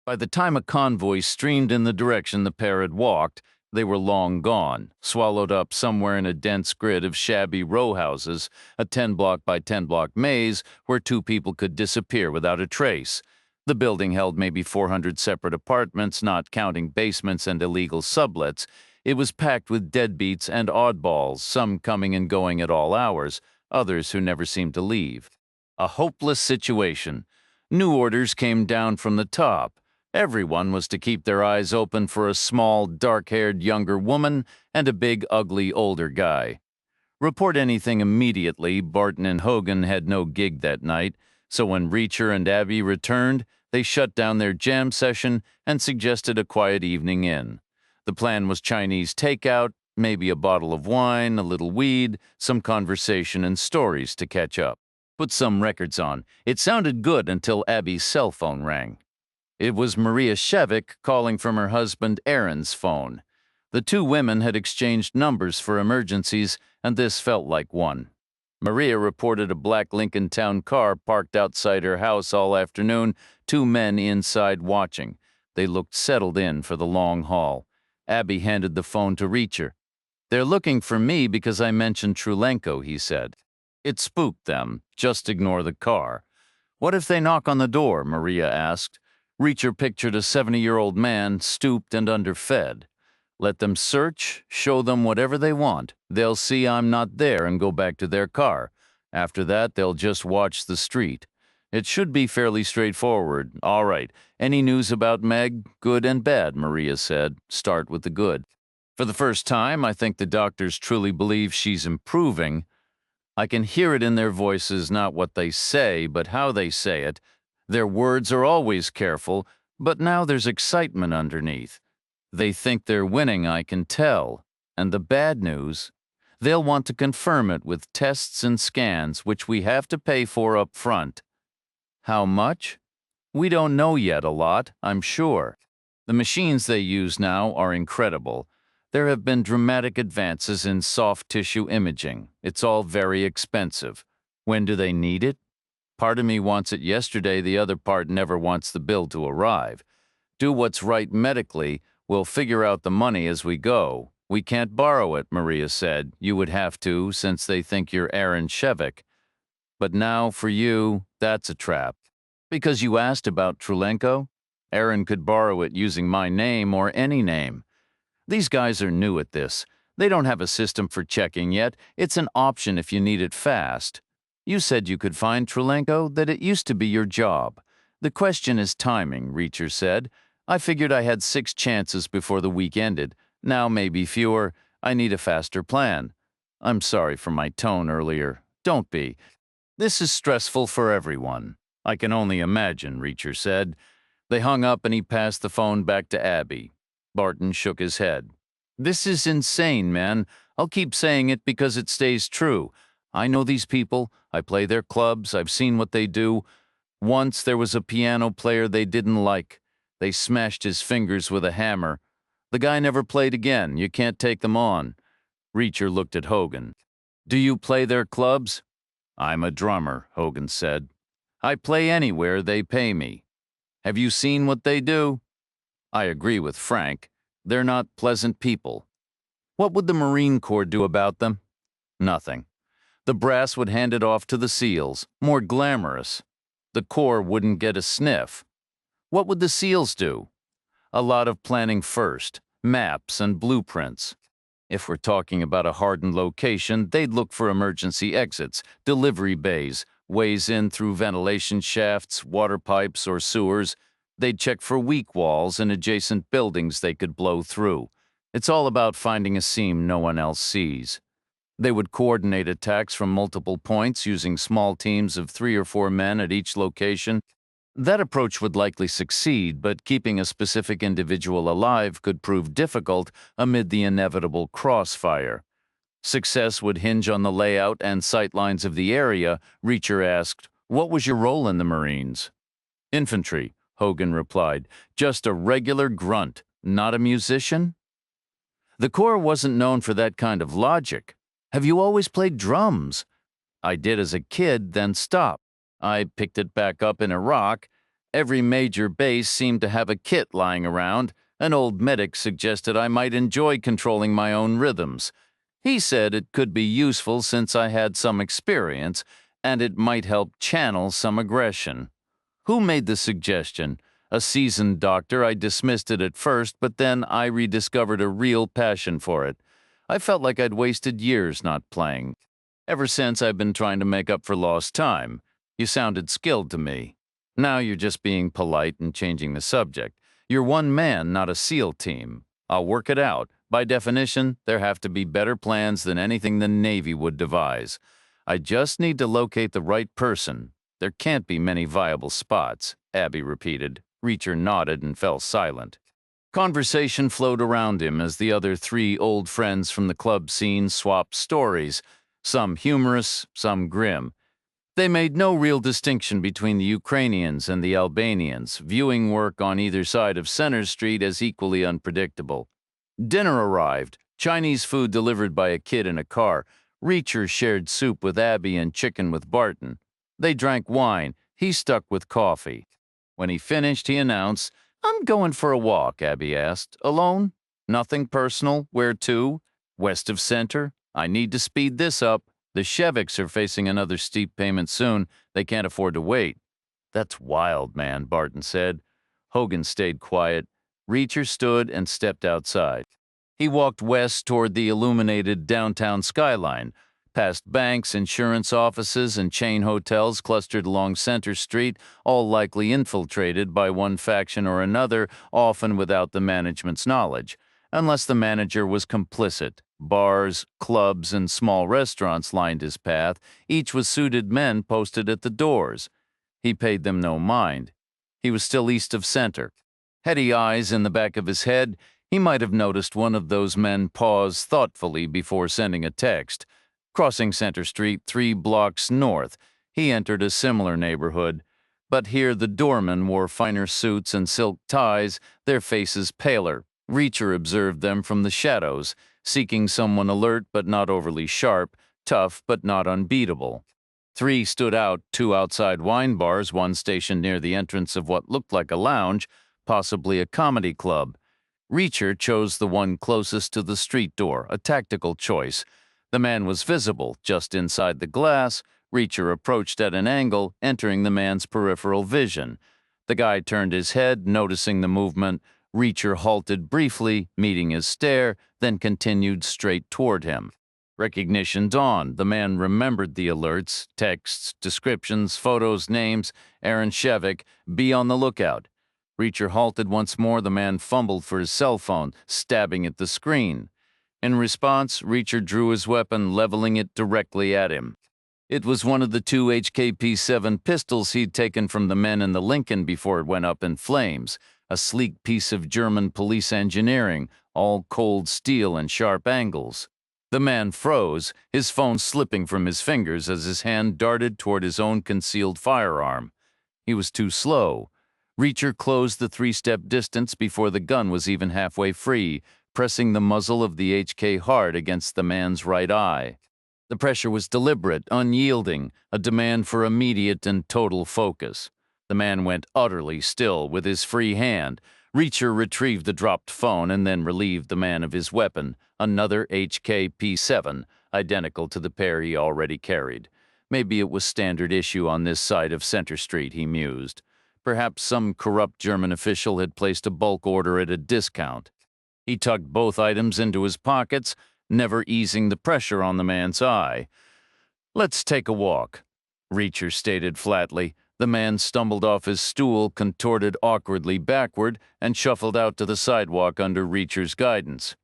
By the time a convoy streamed in the direction the pair had walked, they were long gone, swallowed up somewhere in a dense grid of shabby row houses, a 10-block by 10-block maze where two people could disappear without a trace. The building held maybe 400 separate apartments, not counting basements and illegal sublets. It was packed with deadbeats and oddballs, some coming and going at all hours, others who never seemed to leave. A hopeless situation. New orders came down from the top. Everyone was to keep their eyes open for a small, dark-haired younger woman and a big, ugly older guy. Report anything immediately. Barton and Hogan had no gig that night, so when Reacher and Abby returned, they shut down their jam session and suggested a quiet evening in. The plan was Chinese takeout, maybe a bottle of wine, a little weed, some conversation and stories to catch up. Put some records on. It sounded good until Abby's cell phone rang. It was Maria Shevik calling from her husband Aaron's phone. The two women had exchanged numbers for emergencies, and this felt like one. Maria reported a black Lincoln Town car parked outside her house all afternoon, two men inside watching. They looked settled in for the long haul. Abby handed the phone to Reacher. "They're looking for me because I mentioned Trulenko," he said. It spooked them. Just ignore the car. "What if they knock on the door?" Maria asked. Reacher pictured a 70-year-old man, stooped and underfed. "Let them search, show them whatever they want. They'll see I'm not there and go back to their car. After that, they'll just watch the street. It should be fairly straightforward." "All right. Any news about Meg? Good and bad," Maria said. "Start with the good." "For the first time, I think the doctors truly believe she's improving. I can hear it in their voices, not what they say, but how they say it. Their words are always careful, but now there's excitement underneath. They think they're winning, I can tell. And the bad news? They'll want to confirm it with tests and scans, which we have to pay for up front." "How much?" "We don't know yet. A lot, I'm sure. The machines they use now are incredible. There have been dramatic advances in soft tissue imaging. It's all very expensive. When do they need it? Part of me wants it yesterday, the other part never wants the bill to arrive. Do what's right medically. We'll figure out the money as we go. We can't borrow it," Maria said. "You would have to, since they think you're Aaron Shevik. But now, for you, that's a trap. Because you asked about Trulenko? Aaron could borrow it using my name or any name. These guys are new at this. They don't have a system for checking yet. It's an option if you need it fast. You said you could find Trulenko, that it used to be your job. The question is timing," Reacher said. "I figured I had 6 chances before the week ended. Now maybe fewer. I need a faster plan. I'm sorry for my tone earlier. Don't be. This is stressful for everyone." "I can only imagine," Reacher said. They hung up and he passed the phone back to Abby. Barton shook his head. "This is insane, man. I'll keep saying it because it stays true. I know these people. I play their clubs. I've seen what they do. Once there was a piano player they didn't like. They smashed his fingers with a hammer. The guy never played again. You can't take them on." Reacher looked at Hogan. "Do you play their clubs?" "I'm a drummer," Hogan said. "I play anywhere they pay me." "Have you seen what they do?" "I agree with Frank. They're not pleasant people." "What would the Marine Corps do about them?" "Nothing. The brass would hand it off to the SEALs, more glamorous. The Corps wouldn't get a sniff." "What would the SEALs do?" "A lot of planning first, maps and blueprints. If we're talking about a hardened location, they'd look for emergency exits, delivery bays, ways in through ventilation shafts, water pipes, or sewers. They'd check for weak walls and adjacent buildings they could blow through. It's all about finding a seam no one else sees. They would coordinate attacks from multiple points using small teams of 3 or 4 men at each location. That approach would likely succeed, but keeping a specific individual alive could prove difficult amid the inevitable crossfire. Success would hinge on the layout and sightlines of the area. Reacher asked, "What was your role in the Marines?" "Infantry," Hogan replied. "Just a regular grunt. Not a musician?" "The Corps wasn't known for that kind of logic. Have you always played drums?" "I did as a kid, then stopped. I picked it back up in Iraq. Every major base seemed to have a kit lying around. An old medic suggested I might enjoy controlling my own rhythms. He said it could be useful since I had some experience, and it might help channel some aggression." "Who made the suggestion?" "A seasoned doctor. I dismissed it at first, but then I rediscovered a real passion for it. I felt like I'd wasted years not playing. Ever since, I've been trying to make up for lost time. You sounded skilled to me. Now you're just being polite and changing the subject. You're one man, not a SEAL team. I'll work it out. By definition, there have to be better plans than anything the Navy would devise. I just need to locate the right person. There can't be many viable spots," Abby repeated. Reacher nodded and fell silent. Conversation flowed around him as the other three old friends from the club scene swapped stories, some humorous, some grim. They made no real distinction between the Ukrainians and the Albanians, viewing work on either side of Center Street as equally unpredictable. Dinner arrived, Chinese food delivered by a kid in a car. Reacher shared soup with Abby and chicken with Barton. They drank wine. He stuck with coffee. When he finished, he announced, "I'm going for a walk," Abby asked. "Alone? Nothing personal? Where to?" "West of Center. I need to speed this up. The Cheviks are facing another steep payment soon. They can't afford to wait." "That's wild, man," Barton said. Hogan stayed quiet. Reacher stood and stepped outside. He walked west toward the illuminated downtown skyline, past banks, insurance offices, and chain hotels clustered along Center Street, all likely infiltrated by one faction or another, often without the management's knowledge. Unless the manager was complicit, bars, clubs, and small restaurants lined his path, each with suited men posted at the doors. He paid them no mind. He was still east of Center. Heady eyes in the back of his head, he might have noticed one of those men pause thoughtfully before sending a text. Crossing Center Street 3 blocks north, he entered a similar neighborhood. But here the doormen wore finer suits and silk ties, their faces paler. Reacher observed them from the shadows, seeking someone alert but not overly sharp, tough but not unbeatable. 3 stood out, 2 outside wine bars, 1 stationed near the entrance of what looked like a lounge, possibly a comedy club. Reacher chose the one closest to the street door, a tactical choice. The man was visible just inside the glass. Reacher approached at an angle, entering the man's peripheral vision. The guy turned his head, noticing the movement. Reacher halted briefly, meeting his stare, then continued straight toward him. Recognition dawned. The man remembered the alerts, texts, descriptions, photos, names. Aaron Shevik, be on the lookout. Reacher halted once more. The man fumbled for his cell phone, stabbing at the screen. In response, Reacher drew his weapon, leveling it directly at him. It was one of the 2 HKP-7 pistols he'd taken from the men in the Lincoln before it went up in flames, a sleek piece of German police engineering, all cold steel and sharp angles. The man froze, his phone slipping from his fingers as his hand darted toward his own concealed firearm. He was too slow. Reacher closed the 3-step distance before the gun was even halfway free, pressing the muzzle of the HK hard against the man's right eye. The pressure was deliberate, unyielding, a demand for immediate and total focus. The man went utterly still with his free hand. Reacher retrieved the dropped phone and then relieved the man of his weapon, another HK-P7, identical to the pair he already carried. Maybe it was standard issue on this side of Center Street, he mused. Perhaps some corrupt German official had placed a bulk order at a discount. He tucked both items into his pockets, never easing the pressure on the man's eye. "Let's take a walk," Reacher stated flatly. The man stumbled off his stool, contorted awkwardly backward, and shuffled out to the sidewalk under Reacher's guidance.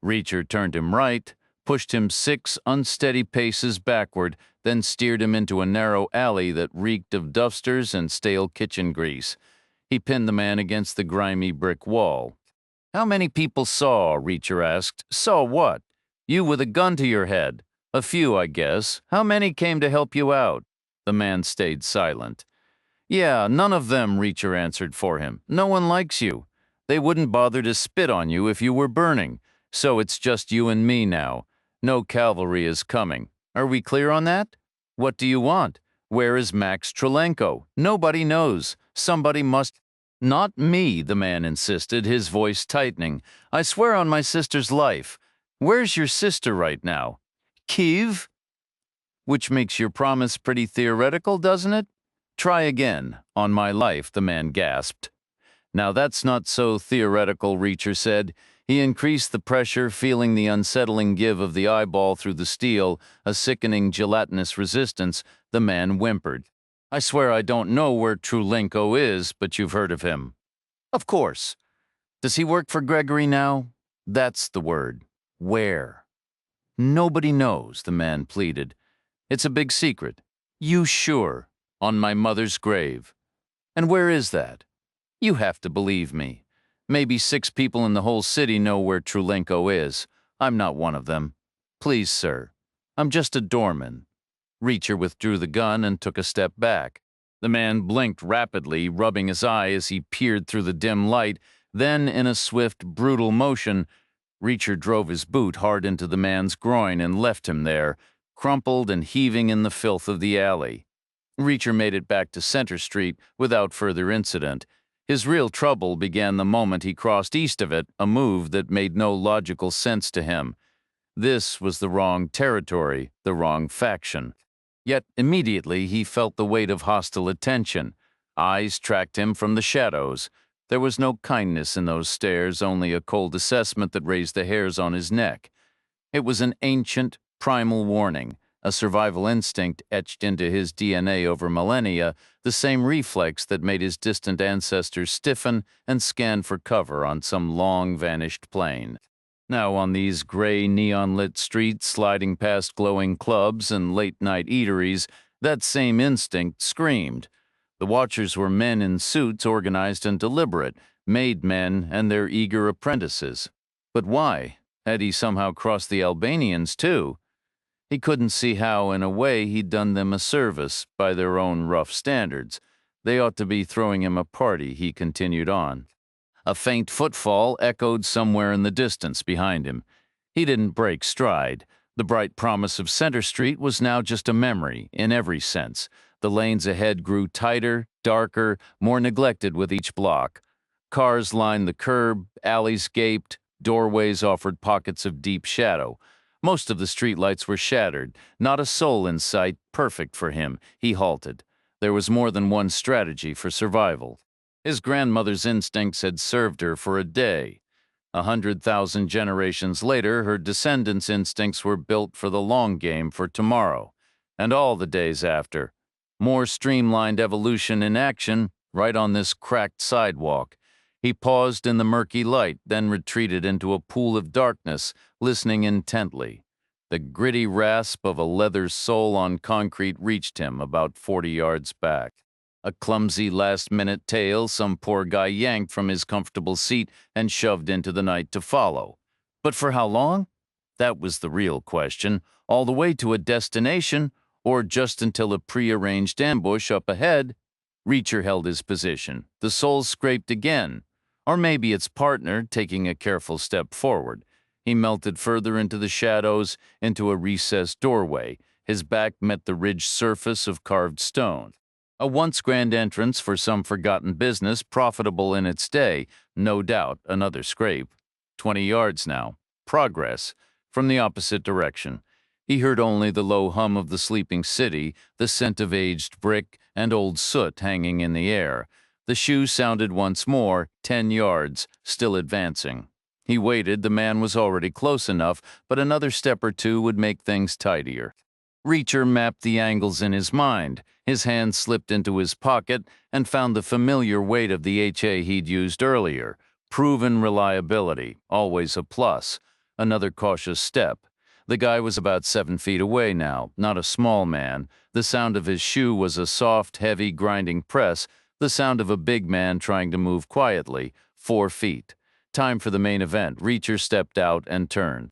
Reacher turned him right, pushed him 6 unsteady paces backward, then steered him into a narrow alley that reeked of dusters and stale kitchen grease. He pinned the man against the grimy brick wall. "How many people saw?" Reacher asked. "Saw what? You with a gun to your head. A few, I guess. How many came to help you out?" The man stayed silent. "Yeah, none of them," Reacher answered for him. "No one likes you. They wouldn't bother to spit on you if you were burning. So it's just you and me now. No cavalry is coming. Are we clear on that? What do you want? Where is Max Trelenko? Nobody knows. Somebody must—" "Not me," the man insisted, his voice tightening. "I swear on my sister's life. Where's your sister right now?" "Kiev?" "Which makes your promise pretty theoretical, doesn't it?" "Try again. On my life," the man gasped. "Now that's not so theoretical," Reacher said. He increased the pressure, feeling the unsettling give of the eyeball through the steel, a sickening gelatinous resistance. The man whimpered. "I swear I don't know where Trulenko is, but you've heard of him." "Of course." "Does he work for Gregory now?" "That's the word. Where?" "Nobody knows," the man pleaded. "It's a big secret." "You sure?" "On my mother's grave." "And where is that?" "You have to believe me. Maybe 6 people in the whole city know where Trulenko is. I'm not one of them. Please, sir. I'm just a doorman." Reacher withdrew the gun and took a step back. The man blinked rapidly, rubbing his eye as he peered through the dim light. Then, in a swift, brutal motion, Reacher drove his boot hard into the man's groin and left him there, crumpled and heaving in the filth of the alley. Reacher made it back to Center Street without further incident. His real trouble began the moment he crossed east of it, a move that made no logical sense to him. This was the wrong territory, the wrong faction. Yet immediately he felt the weight of hostile attention. Eyes tracked him from the shadows. There was no kindness in those stares, only a cold assessment that raised the hairs on his neck. It was an ancient, primal warning, a survival instinct etched into his DNA over millennia, the same reflex that made his distant ancestors stiffen and scan for cover on some long-vanished plane. Now, on these gray, neon-lit streets sliding past glowing clubs and late-night eateries, that same instinct screamed. The watchers were men in suits, organized and deliberate, made men and their eager apprentices. But why? Had he somehow crossed the Albanians, too? He couldn't see how, in a way, he'd done them a service by their own rough standards. They ought to be throwing him a party, he continued on. A faint footfall echoed somewhere in the distance behind him. He didn't break stride. The bright promise of Center Street was now just a memory, in every sense. The lanes ahead grew tighter, darker, more neglected with each block. Cars lined the curb, alleys gaped, doorways offered pockets of deep shadow. Most of the streetlights were shattered, not a soul in sight, perfect for him. He halted. There was more than one strategy for survival. His grandmother's instincts had served her for a day. 100,000 generations later, her descendants' instincts were built for the long game for tomorrow, and all the days after. More streamlined evolution in action, right on this cracked sidewalk. He paused in the murky light, then retreated into a pool of darkness, listening intently. The gritty rasp of a leather sole on concrete reached him about 40 yards back. A clumsy last-minute tale some poor guy yanked from his comfortable seat and shoved into the night to follow. But for how long? That was the real question. All the way to a destination, or just until a prearranged ambush up ahead? Reacher held his position. The sole scraped again. Or maybe its partner, taking a careful step forward. He melted further into the shadows, into a recessed doorway. His back met the ridged surface of carved stone. A once grand entrance for some forgotten business, profitable in its day. No doubt, another scrape. 20 yards now. Progress. From the opposite direction. He heard only the low hum of the sleeping city, the scent of aged brick and old soot hanging in the air. The shoe sounded once more, 10 yards, still advancing. He waited. The man was already close enough, but another step or two would make things tidier. Reacher mapped the angles in his mind. His hand slipped into his pocket and found the familiar weight of the HA he'd used earlier. Proven reliability, always a plus. Another cautious step. The guy was about 7 feet away now, not a small man. The sound of his shoe was a soft, heavy, grinding press, the sound of a big man trying to move quietly, 4 feet. Time for the main event. Reacher stepped out and turned.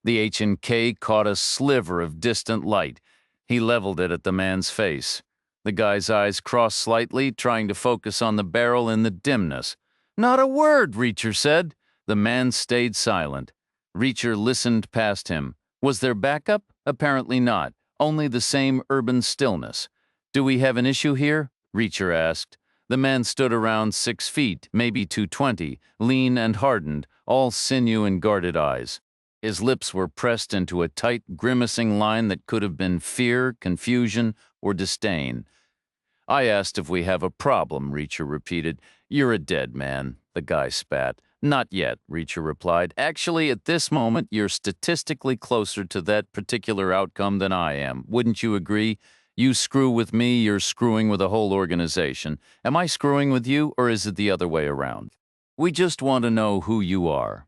The H&K caught a sliver of distant light. He leveled it at the man's face. The guy's eyes crossed slightly, trying to focus on the barrel in the dimness. "Not a word," Reacher said. The man stayed silent. Reacher listened past him. Was there backup? Apparently not. Only the same urban stillness. "Do we have an issue here?" Reacher asked. The man stood around 6 feet, maybe 220, lean and hardened, all sinew and guarded eyes. His lips were pressed into a tight, grimacing line that could have been fear, confusion, or disdain. "I asked if we have a problem," Reacher repeated. "You're a dead man," the guy spat. "Not yet," Reacher replied. "Actually, at this moment, you're statistically closer to that particular outcome than I am. Wouldn't you agree? You screw with me, you're screwing with a whole organization. Am I screwing with you, or is it the other way around? We just want to know who you are."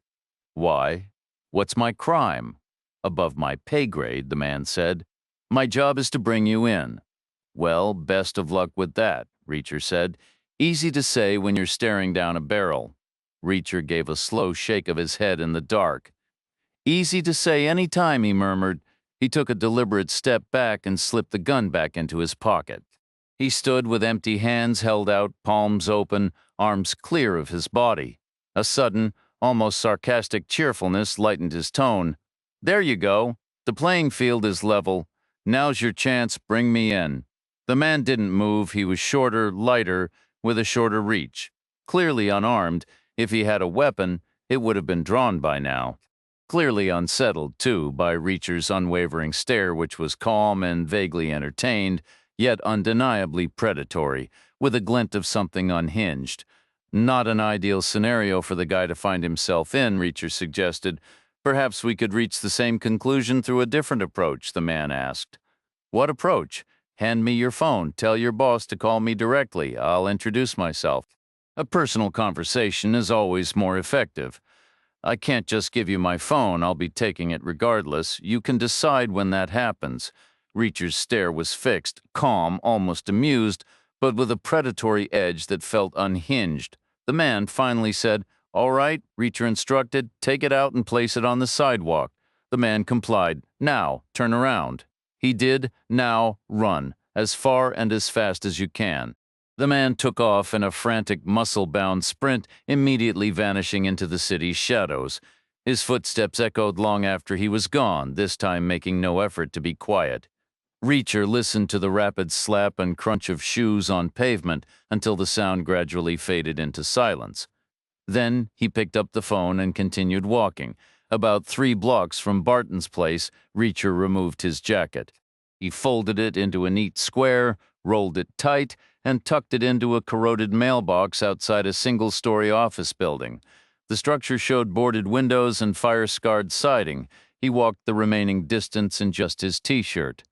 "Why? What's my crime?" "Above my pay grade," the man said. "My job is to bring you in." "Well, best of luck with that," Reacher said. "Easy to say when you're staring down a barrel." Reacher gave a slow shake of his head in the dark. "Easy to say any time," he murmured. He took a deliberate step back and slipped the gun back into his pocket. He stood with empty hands held out, palms open, arms clear of his body. A sudden, almost sarcastic cheerfulness lightened his tone. "There you go. The playing field is level. Now's your chance. Bring me in." The man didn't move. He was shorter, lighter, with a shorter reach. Clearly unarmed. If he had a weapon, it would have been drawn by now. Clearly unsettled, too, by Reacher's unwavering stare, which was calm and vaguely entertained, yet undeniably predatory, with a glint of something unhinged. Not an ideal scenario for the guy to find himself in, Reacher suggested. "Perhaps we could reach the same conclusion through a different approach," the man asked. "What approach?" "Hand me your phone. Tell your boss to call me directly. I'll introduce myself." "A personal conversation is always more effective." "I can't just give you my phone. I'll be taking it regardless. You can decide when that happens." Reacher's stare was fixed, calm, almost amused, but with a predatory edge that felt unhinged. The man finally said, "All right," Reacher instructed, "take it out and place it on the sidewalk." The man complied. "Now, turn around." He did. "Now, run. As far and as fast as you can." The man took off in a frantic, muscle-bound sprint, immediately vanishing into the city's shadows. His footsteps echoed long after he was gone, this time making no effort to be quiet. Reacher listened to the rapid slap and crunch of shoes on pavement until the sound gradually faded into silence. Then he picked up the phone and continued walking. About 3 blocks from Barton's place, Reacher removed his jacket. He folded it into a neat square, rolled it tight, and tucked it into a corroded mailbox outside a single-story office building. The structure showed boarded windows and fire-scarred siding. He walked the remaining distance in just his T-shirt.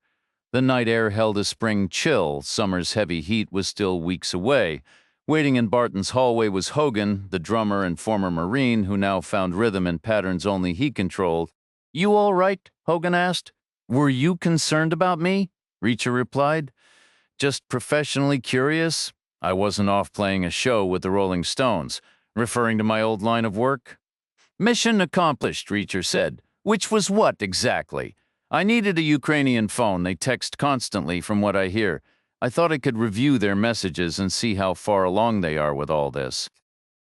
The night air held a spring chill. Summer's heavy heat was still weeks away. Waiting in Barton's hallway was Hogan, the drummer and former Marine who now found rhythm in patterns only he controlled. "You all right?" Hogan asked. "Were you concerned about me?" Reacher replied. "Just professionally curious. I wasn't off playing a show with the Rolling Stones, referring to my old line of work." "Mission accomplished," Reacher said. "Which was what, exactly?" "I needed a Ukrainian phone. They text constantly, from what I hear. I thought I could review their messages and see how far along they are with all this.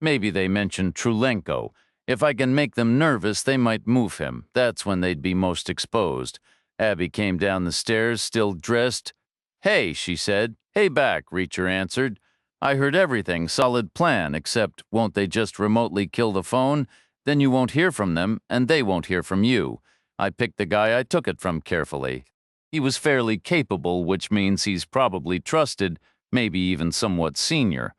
Maybe they mentioned Trulenko. If I can make them nervous, they might move him. That's when they'd be most exposed." Abby came down the stairs, still dressed. "Hey," she said. "Hey back," Reacher answered. "I heard everything, solid plan, except won't they just remotely kill the phone? Then you won't hear from them, and they won't hear from you. I picked the guy I took it from carefully. He was fairly capable, which means he's probably trusted, maybe even somewhat senior.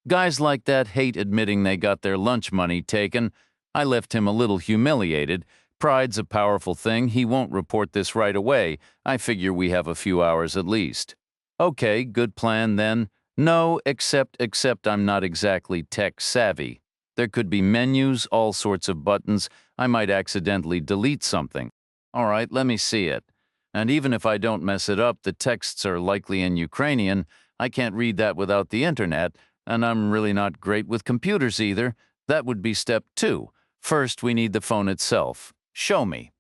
Guys like that hate admitting they got their lunch money taken. I left him a little humiliated. Pride's a powerful thing. He won't report this right away. I figure we have a few hours at least." "Okay, good plan then." "No, except I'm not exactly tech savvy. There could be menus, all sorts of buttons. I might accidentally delete something. All right, let me see it. And even if I don't mess it up, the texts are likely in Ukrainian. I can't read that without the internet, and I'm really not great with computers either. That would be step 2. First, we need the phone itself. Show me.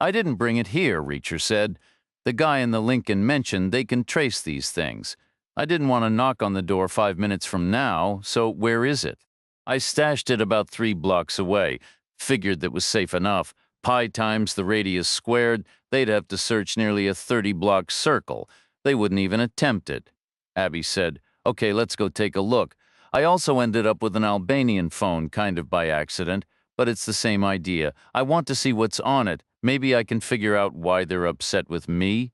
I didn't bring it here, Reacher said. The guy in the Lincoln mentioned they can trace these things. I didn't want to knock on the door 5 minutes from now, so where is it? I stashed it about 3 blocks away. Figured that was safe enough. Pi times the radius squared, they'd have to search nearly a 30-block circle. They wouldn't even attempt it. Abby said, "Okay, let's go take a look." I also ended up with an Albanian phone, kind of by accident, but it's the same idea. I want to see what's on it. Maybe I can figure out why they're upset with me.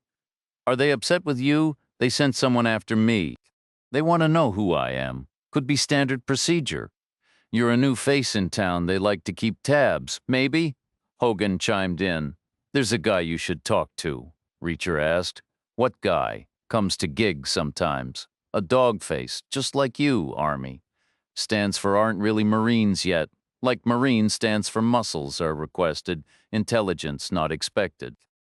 Are they upset with you? They sent someone after me. They want to know who I am. Could be standard procedure. You're a new face in town. They like to keep tabs. Maybe? Hogan chimed in. There's a guy you should talk to, Reacher asked. What guy? Comes to gigs sometimes. A dog face, just like you, Army. Stands for aren't really Marines yet. Like Marine stands for muscles are requested, intelligence not expected.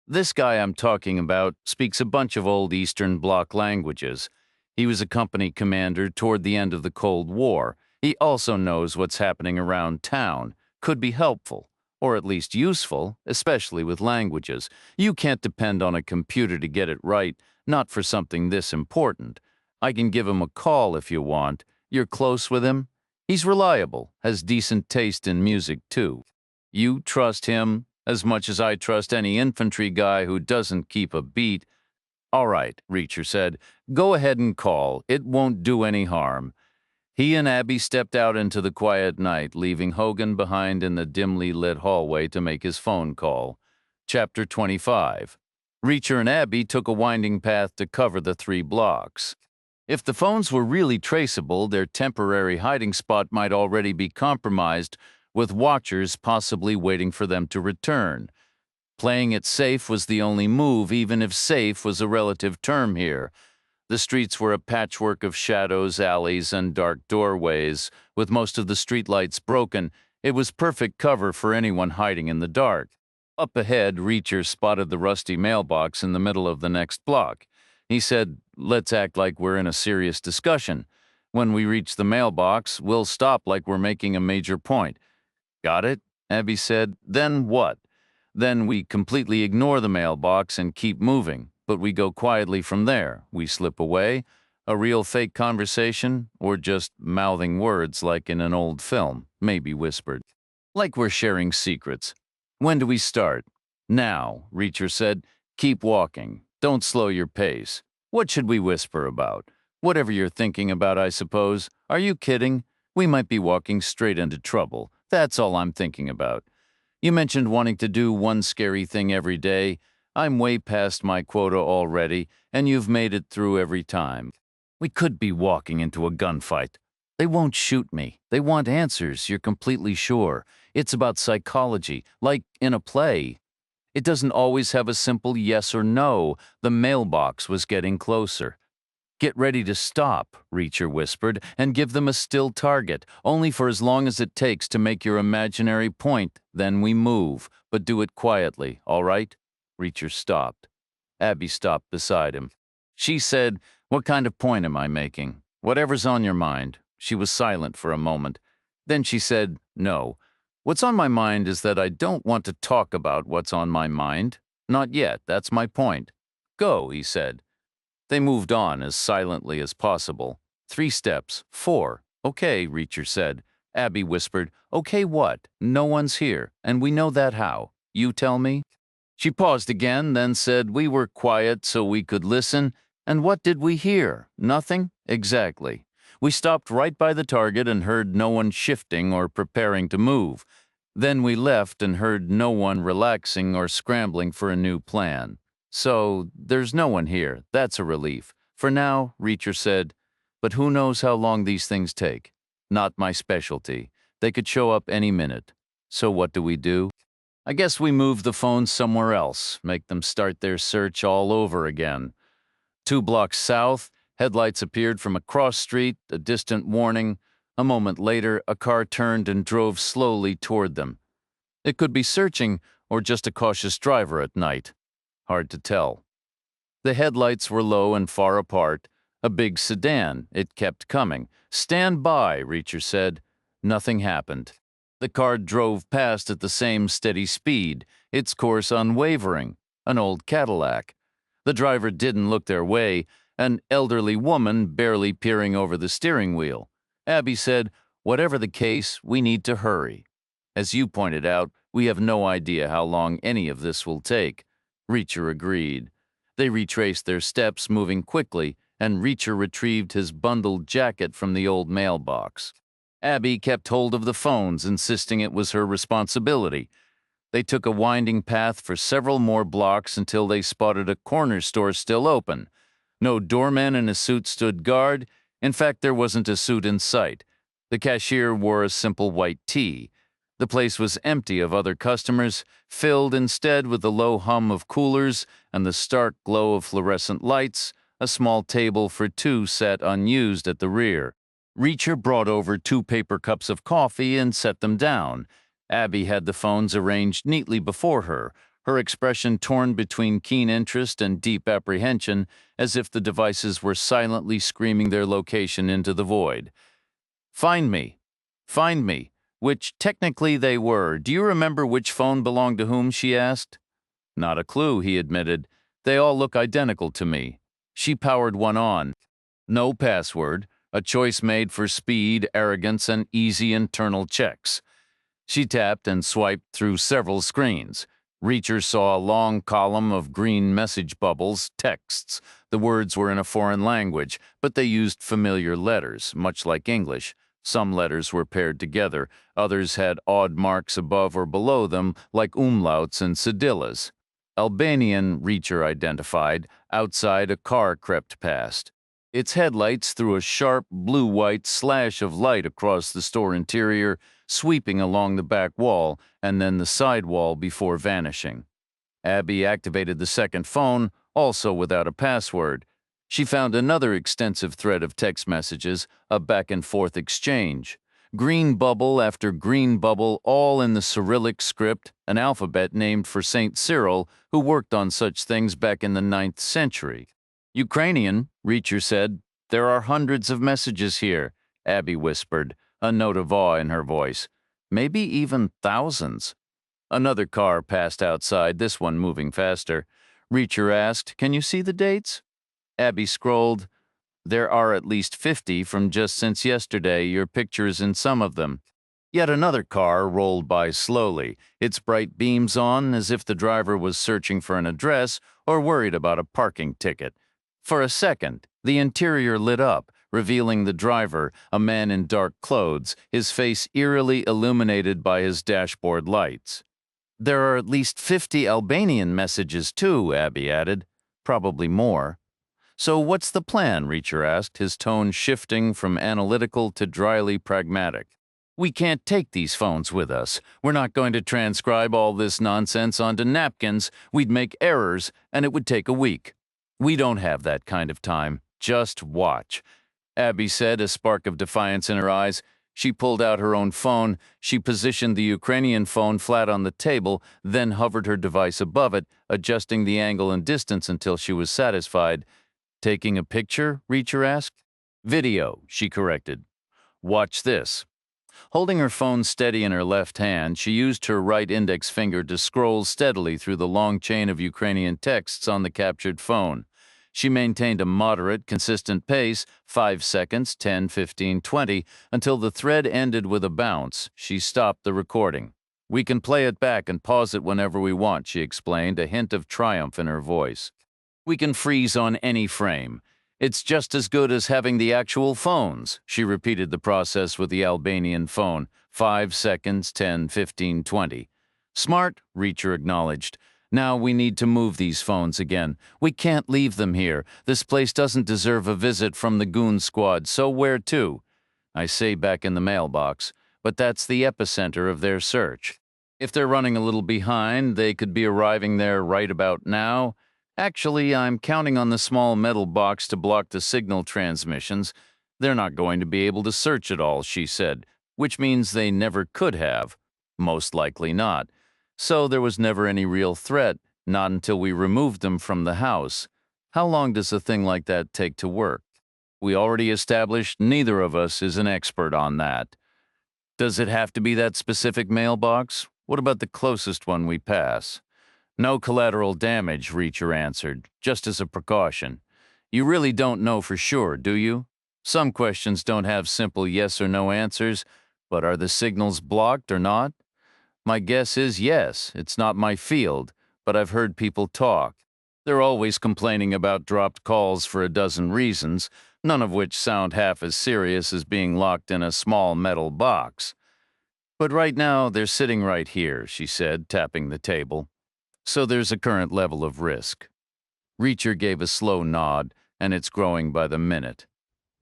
This guy I'm talking about speaks a bunch of old Eastern Bloc languages. He was a company commander toward the end of the Cold War. He also knows what's happening around town. Could be helpful, or at least useful, especially with languages. You can't depend on a computer to get it right, not for something this important. I can give him a call if you want. You're close with him? He's reliable, has decent taste in music, too. You trust him as much as I trust any infantry guy who doesn't keep a beat. All right, Reacher said. Go ahead and call. It won't do any harm. He and Abby stepped out into the quiet night, leaving Hogan behind in the dimly lit hallway to make his phone call. Chapter 25. Reacher and Abby took a winding path to cover the 3 blocks. If the phones were really traceable, their temporary hiding spot might already be compromised, with watchers possibly waiting for them to return. Playing it safe was the only move, even if safe was a relative term here. The streets were a patchwork of shadows, alleys, and dark doorways. With most of the streetlights broken, it was perfect cover for anyone hiding in the dark. Up ahead, Reacher spotted the rusty mailbox in the middle of the next block. He said, "Let's act like we're in a serious discussion. When we reach the mailbox, we'll stop like we're making a major point." "Got it?" Abby said. "Then what?" "Then we completely ignore the mailbox and keep moving, but we go quietly from there. We slip away. A real fake conversation, or just mouthing words like in an old film, maybe whispered. Like we're sharing secrets. When do we start?" "Now," Reacher said. "Keep walking. Don't slow your pace. What should we whisper about?" "Whatever you're thinking about, I suppose. Are you kidding? We might be walking straight into trouble. That's all I'm thinking about. You mentioned wanting to do one scary thing every day. I'm way past my quota already, and you've made it through every time. We could be walking into a gunfight. They won't shoot me. They want answers, you're completely sure. It's about psychology, like in a play. It doesn't always have a simple yes or no. The mailbox was getting closer. "Get ready to stop," Reacher whispered, "and give them a still target, only for as long as it takes to make your imaginary point. Then we move, but do it quietly, all right?" Reacher stopped. Abby stopped beside him. She said, "What kind of point am I making?" "Whatever's on your mind." She was silent for a moment. Then she said, "No. What's on my mind is that I don't want to talk about what's on my mind. Not yet, that's my point." "Go," he said. They moved on as silently as possible. 3 steps, 4. "Okay," Reacher said. Abby whispered, "Okay what? No one's here, and we know that how? You tell me?" She paused again, then said, "We were quiet so we could listen, and what did we hear? Nothing?" "Exactly. We stopped right by the target and heard no one shifting or preparing to move. Then we left and heard no one relaxing or scrambling for a new plan. So there's no one here. That's a relief. For now," Reacher said, "but who knows how long these things take? Not my specialty. They could show up any minute. So what do we do? I guess we move the phone somewhere else, make them start their search all over again." 2 blocks south, headlights appeared from a cross street, a distant warning. A moment later, a car turned and drove slowly toward them. It could be searching, or just a cautious driver at night? Hard to tell. The headlights were low and far apart. A big sedan. It kept coming. "Stand by," Reacher said. Nothing happened. The car drove past at the same steady speed, its course unwavering. An old Cadillac. The driver didn't look their way, an elderly woman barely peering over the steering wheel. Abby said, "Whatever the case, we need to hurry." "As you pointed out, we have no idea how long any of this will take." Reacher agreed. They retraced their steps, moving quickly, and Reacher retrieved his bundled jacket from the old mailbox. Abby kept hold of the phones, insisting it was her responsibility. They took a winding path for several more blocks until they spotted a corner store still open. No doorman in a suit stood guard. In fact, there wasn't a suit in sight. The cashier wore a simple white tee. The place was empty of other customers, filled instead with the low hum of coolers and the stark glow of fluorescent lights. A small table for two sat unused at the rear. Reacher brought over 2 paper cups of coffee and set them down. Abby had the phones arranged neatly before her, her expression torn between keen interest and deep apprehension, as if the devices were silently screaming their location into the void. "Find me. Find me." Which technically they were. "Do you remember which phone belonged to whom?" she asked. "Not a clue," he admitted. "They all look identical to me." She powered one on. No password, a choice made for speed, arrogance, and easy internal checks. She tapped and swiped through several screens. Reacher saw a long column of green message bubbles, texts. The words were in a foreign language, but they used familiar letters, much like English. Some letters were paired together. Others had odd marks above or below them, like umlauts and cedillas. Albanian, Reacher identified. Outside, a car crept past. Its headlights threw a sharp, blue-white slash of light across the store interior, sweeping along the back wall and then the side wall before vanishing. Abby activated the second phone, also without a password. She found another extensive thread of text messages, a back-and-forth exchange. Green bubble after green bubble, all in the Cyrillic script, an alphabet named for St. Cyril, who worked on such things back in the 9th century. "Ukrainian," Reacher said. "There are hundreds of messages here," Abby whispered, a note of awe in her voice. "Maybe even thousands." Another car passed outside, this one moving faster. Reacher asked, "Can you see the dates?" Abby scrolled. "There are at least 50 from just since yesterday. Your picture's in some of them." Yet another car rolled by slowly, its bright beams on, as if the driver was searching for an address or worried about a parking ticket. For a second, the interior lit up, revealing the driver, a man in dark clothes, his face eerily illuminated by his dashboard lights. "There are at least 50 Albanian messages, too," Abby added. "Probably more." "So what's the plan?" Reacher asked, his tone shifting from analytical to dryly pragmatic. "We can't take these phones with us. We're not going to transcribe all this nonsense onto napkins. We'd make errors, and it would take a week. We don't have that kind of time. Just watch." Abby said, a spark of defiance in her eyes. She pulled out her own phone. She positioned the Ukrainian phone flat on the table, then hovered her device above it, adjusting the angle and distance until she was satisfied. "Taking a picture?" Reacher asked. "Video," she corrected. "Watch this." Holding her phone steady in her left hand, she used her right index finger to scroll steadily through the long chain of Ukrainian texts on the captured phone. She maintained a moderate, consistent pace, 5 seconds, 10, 15, 20, until the thread ended with a bounce. She stopped the recording. "We can play it back and pause it whenever we want," she explained, a hint of triumph in her voice. "We can freeze on any frame. It's just as good as having the actual phones." She repeated the process with the Albanian phone. 5 seconds, 10, 15, 20. "Smart," Reacher acknowledged. "Now we need to move these phones again. We can't leave them here. This place doesn't deserve a visit from the goon squad, so where to?" "I say back in the mailbox, but that's the epicenter of their search. If they're running a little behind, they could be arriving there right about now. Actually, I'm counting on the small metal box to block the signal transmissions. They're not going to be able to search it all," she said, "which means they never could have. Most likely not. So there was never any real threat, not until we removed them from the house. How long does a thing like that take to work? We already established neither of us is an expert on that. Does it have to be that specific mailbox? What about the closest one we pass? No collateral damage, Reacher answered, just as a precaution. You really don't know for sure, do you? Some questions don't have simple yes or no answers, but are the signals blocked or not? My guess is yes, it's not my field, but I've heard people talk. They're always complaining about dropped calls for a dozen reasons, none of which sound half as serious as being locked in a small metal box. But right now, they're sitting right here, she said, tapping the table. So there's a current level of risk. Reacher gave a slow nod, and it's growing by the minute.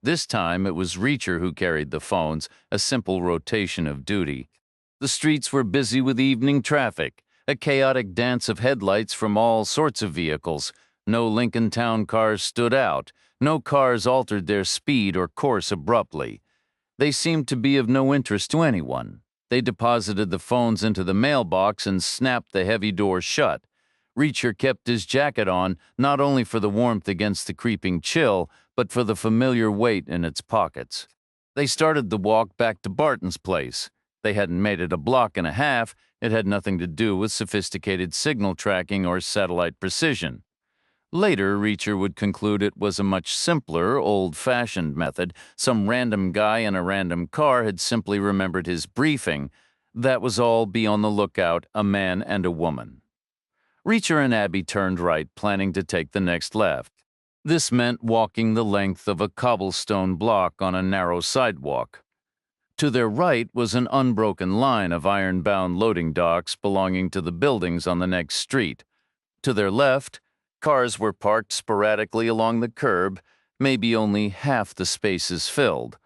This time, it was Reacher who carried the phones, a simple rotation of duty. The streets were busy with evening traffic, a chaotic dance of headlights from all sorts of vehicles. No Lincoln Town cars stood out. No cars altered their speed or course abruptly. They seemed to be of no interest to anyone. They deposited the phones into the mailbox and snapped the heavy door shut. Reacher kept his jacket on, not only for the warmth against the creeping chill, but for the familiar weight in its pockets. They started the walk back to Barton's place. They hadn't made it a block and a half. It had nothing to do with sophisticated signal tracking or satellite precision. Later, Reacher would conclude it was a much simpler, old-fashioned method. Some random guy in a random car had simply remembered his briefing. That was all. Be on the lookout, a man and a woman. Reacher and Abby turned right, planning to take the next left. This meant walking the length of a cobblestone block on a narrow sidewalk. To their right was an unbroken line of iron-bound loading docks belonging to the buildings on the next street. To their left, cars were parked sporadically along the curb, maybe only half the spaces filled.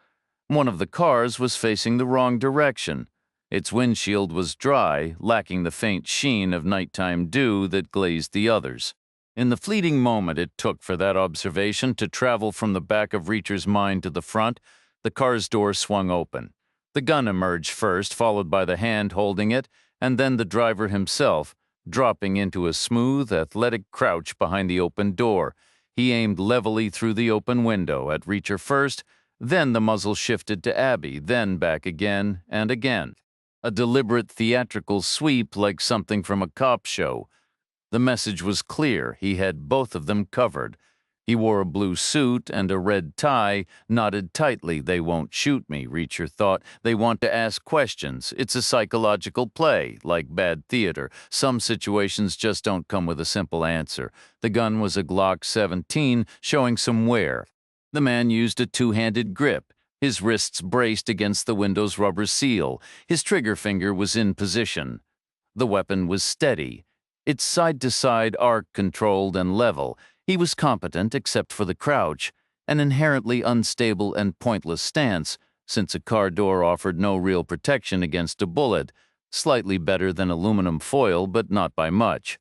One of the cars was facing the wrong direction. Its windshield was dry, lacking the faint sheen of nighttime dew that glazed the others. In the fleeting moment it took for that observation to travel from the back of Reacher's mind to the front, the car's door swung open. The gun emerged first, followed by the hand holding it, and then the driver himself, dropping into a smooth, athletic crouch behind the open door. He aimed levelly through the open window at Reacher first, then the muzzle shifted to Abby, then back again and again. A deliberate theatrical sweep like something from a cop show. The message was clear. He had both of them covered. He wore a blue suit and a red tie, knotted tightly. They won't shoot me, Reacher thought. They want to ask questions. It's a psychological play, like bad theater. Some situations just don't come with a simple answer. The gun was a Glock 17, showing some wear. The man used a two-handed grip. His wrists braced against the window's rubber seal. His trigger finger was in position. The weapon was steady. Its side-to-side arc controlled and level. He was competent except for the crouch, an inherently unstable and pointless stance, since a car door offered no real protection against a bullet, slightly better than aluminum foil, but not by much.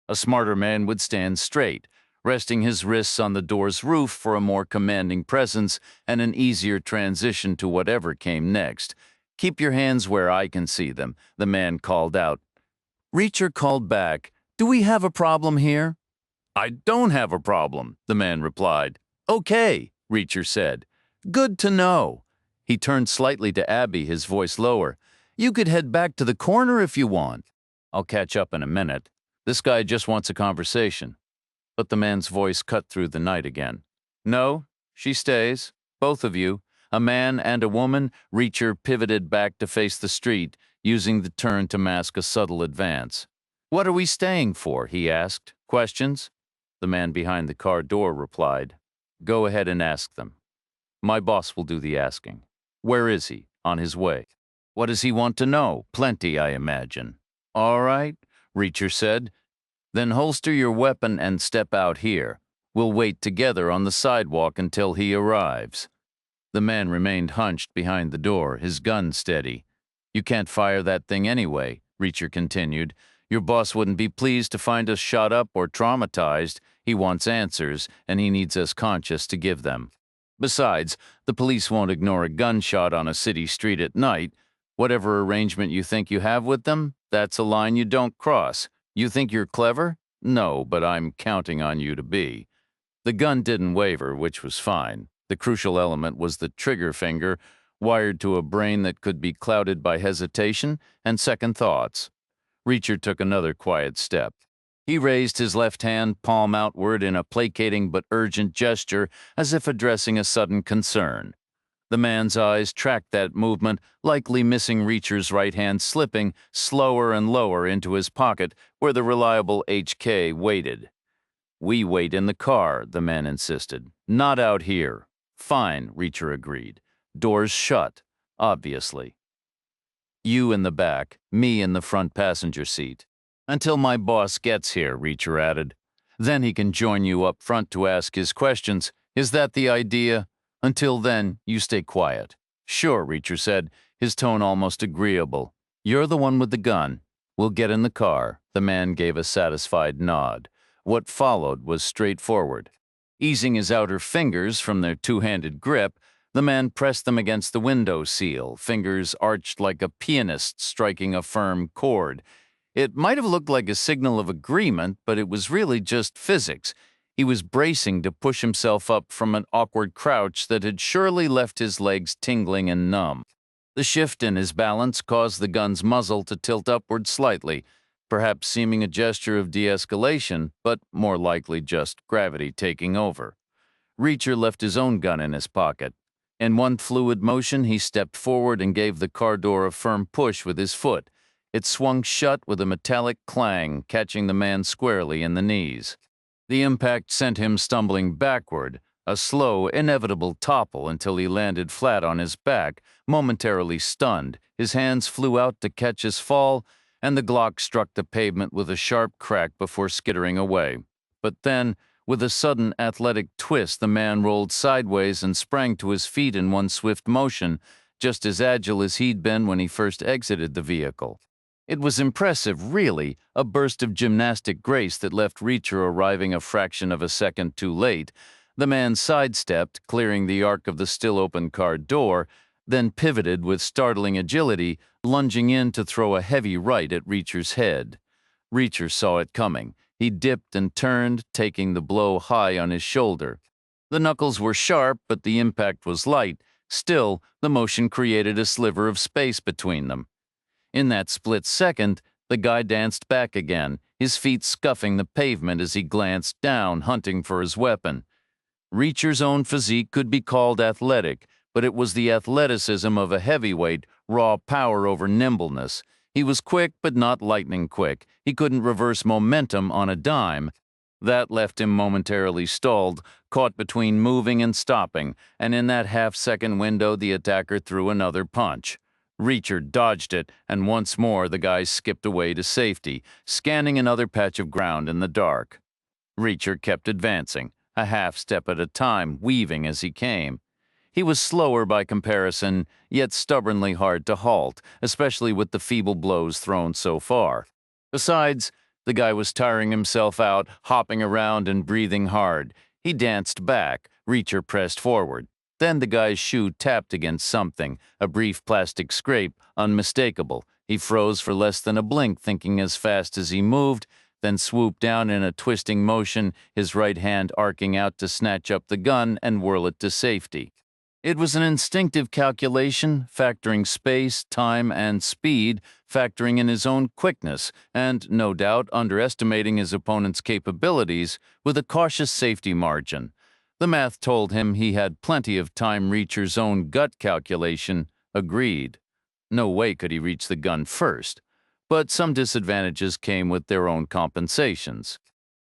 A smarter man would stand straight, resting his wrists on the door's roof for a more commanding presence and an easier transition to whatever came next. "Keep your hands where I can see them," the man called out. Reacher called back, "Do we have a problem here?" "I don't have a problem," the man replied. "Okay," Reacher said. "Good to know." He turned slightly to Abby, his voice lower. "You could head back to the corner if you want. I'll catch up in a minute. This guy just wants a conversation." But the man's voice cut through the night again. "No, she stays. Both of you. A man and a woman." Reacher pivoted back to face the street, using the turn to mask a subtle advance. "What are we staying for?" he asked. "Questions?" The man behind the car door replied, "Go ahead and ask them. My boss will do the asking. Where is he? On his way. What does he want to know? Plenty, I imagine." "All right," Reacher said. "Then holster your weapon and step out here. We'll wait together on the sidewalk until he arrives." The man remained hunched behind the door, his gun steady. "You can't fire that thing anyway," Reacher continued. "Your boss wouldn't be pleased to find us shot up or traumatized. He wants answers, and he needs us conscious to give them. Besides, the police won't ignore a gunshot on a city street at night. Whatever arrangement you think you have with them, That's a line you don't cross. You think you're clever? No, but I'm counting on you to be. The gun didn't waver, which was fine. The crucial element was the trigger finger, wired to a brain that could be clouded by hesitation and second thoughts. Reacher took another quiet step. He raised his left hand, palm outward, in a placating but urgent gesture, as if addressing a sudden concern. The man's eyes tracked that movement, likely missing Reacher's right hand slipping slower and lower into his pocket where the reliable HK waited. "We wait in the car," the man insisted. "Not out here." "Fine," Reacher agreed. "Doors shut, obviously. You in the back, me in the front passenger seat. Until my boss gets here," Reacher added. "Then he can join you up front to ask his questions. Is that the idea? Until then, you stay quiet." "Sure," Reacher said, his tone almost agreeable. "You're the one with the gun. We'll get in the car." The man gave a satisfied nod. What followed was straightforward. Easing his outer fingers from their two-handed grip, the man pressed them against the window seal, fingers arched like a pianist striking a firm chord. It might have looked like a signal of agreement, but it was really just physics. He was bracing to push himself up from an awkward crouch that had surely left his legs tingling and numb. The shift in his balance caused the gun's muzzle to tilt upward slightly, perhaps seeming a gesture of de-escalation, but more likely just gravity taking over. Reacher left his own gun in his pocket. In one fluid motion, he stepped forward and gave the car door a firm push with his foot. It swung shut with a metallic clang, catching the man squarely in the knees. The impact sent him stumbling backward, a slow, inevitable topple until he landed flat on his back, momentarily stunned. His hands flew out to catch his fall, and the Glock struck the pavement with a sharp crack before skittering away. But then, with a sudden athletic twist, the man rolled sideways and sprang to his feet in one swift motion, just as agile as he'd been when he first exited the vehicle. It was impressive, really, a burst of gymnastic grace that left Reacher arriving a fraction of a second too late. The man sidestepped, clearing the arc of the still-open car door, then pivoted with startling agility, lunging in to throw a heavy right at Reacher's head. Reacher saw it coming. He dipped and turned, taking the blow high on his shoulder. The knuckles were sharp, but the impact was light. Still, the motion created a sliver of space between them. In that split second, the guy danced back again, his feet scuffing the pavement as he glanced down, hunting for his weapon. Reacher's own physique could be called athletic, but it was the athleticism of a heavyweight, raw power over nimbleness. He was quick, but not lightning quick. He couldn't reverse momentum on a dime. That left him momentarily stalled, caught between moving and stopping, and in that half-second window the attacker threw another punch. Reacher dodged it, and once more the guy skipped away to safety, scanning another patch of ground in the dark. Reacher kept advancing, a half step at a time, weaving as he came. He was slower by comparison, yet stubbornly hard to halt, especially with the feeble blows thrown so far. Besides, the guy was tiring himself out, hopping around and breathing hard. He danced back. Reacher pressed forward. Then the guy's shoe tapped against something, a brief plastic scrape, unmistakable. He froze for less than a blink, thinking as fast as he moved, then swooped down in a twisting motion, his right hand arcing out to snatch up the gun and whirl it to safety. It was an instinctive calculation, factoring space, time, and speed, factoring in his own quickness, and, no doubt, underestimating his opponent's capabilities with a cautious safety margin. The math told him he had plenty of time. Reacher's own gut calculation agreed. No way could he reach the gun first, but some disadvantages came with their own compensations.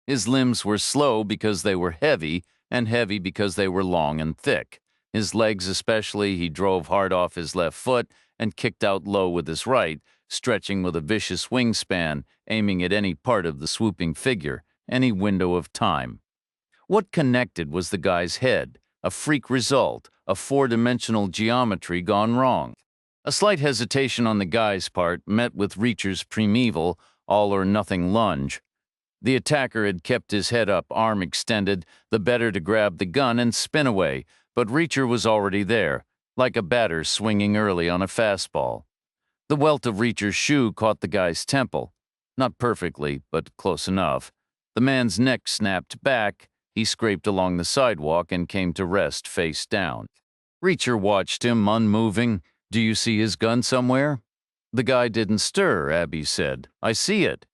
His limbs were slow because they were heavy, and heavy because they were long and thick. His legs especially, he drove hard off his left foot and kicked out low with his right, stretching with a vicious wingspan, aiming at any part of the swooping figure, any window of time. What connected was the guy's head, a freak result, a four-dimensional geometry gone wrong. A slight hesitation on the guy's part met with Reacher's primeval, all-or-nothing lunge. The attacker had kept his head up, arm extended, the better to grab the gun and spin away, but Reacher was already there, like a batter swinging early on a fastball. The welt of Reacher's shoe caught the guy's temple. Not perfectly, but close enough. The man's neck snapped back. He scraped along the sidewalk and came to rest face down. Reacher watched him, unmoving. Do you see his gun somewhere? The guy didn't stir, Abby said. I see it.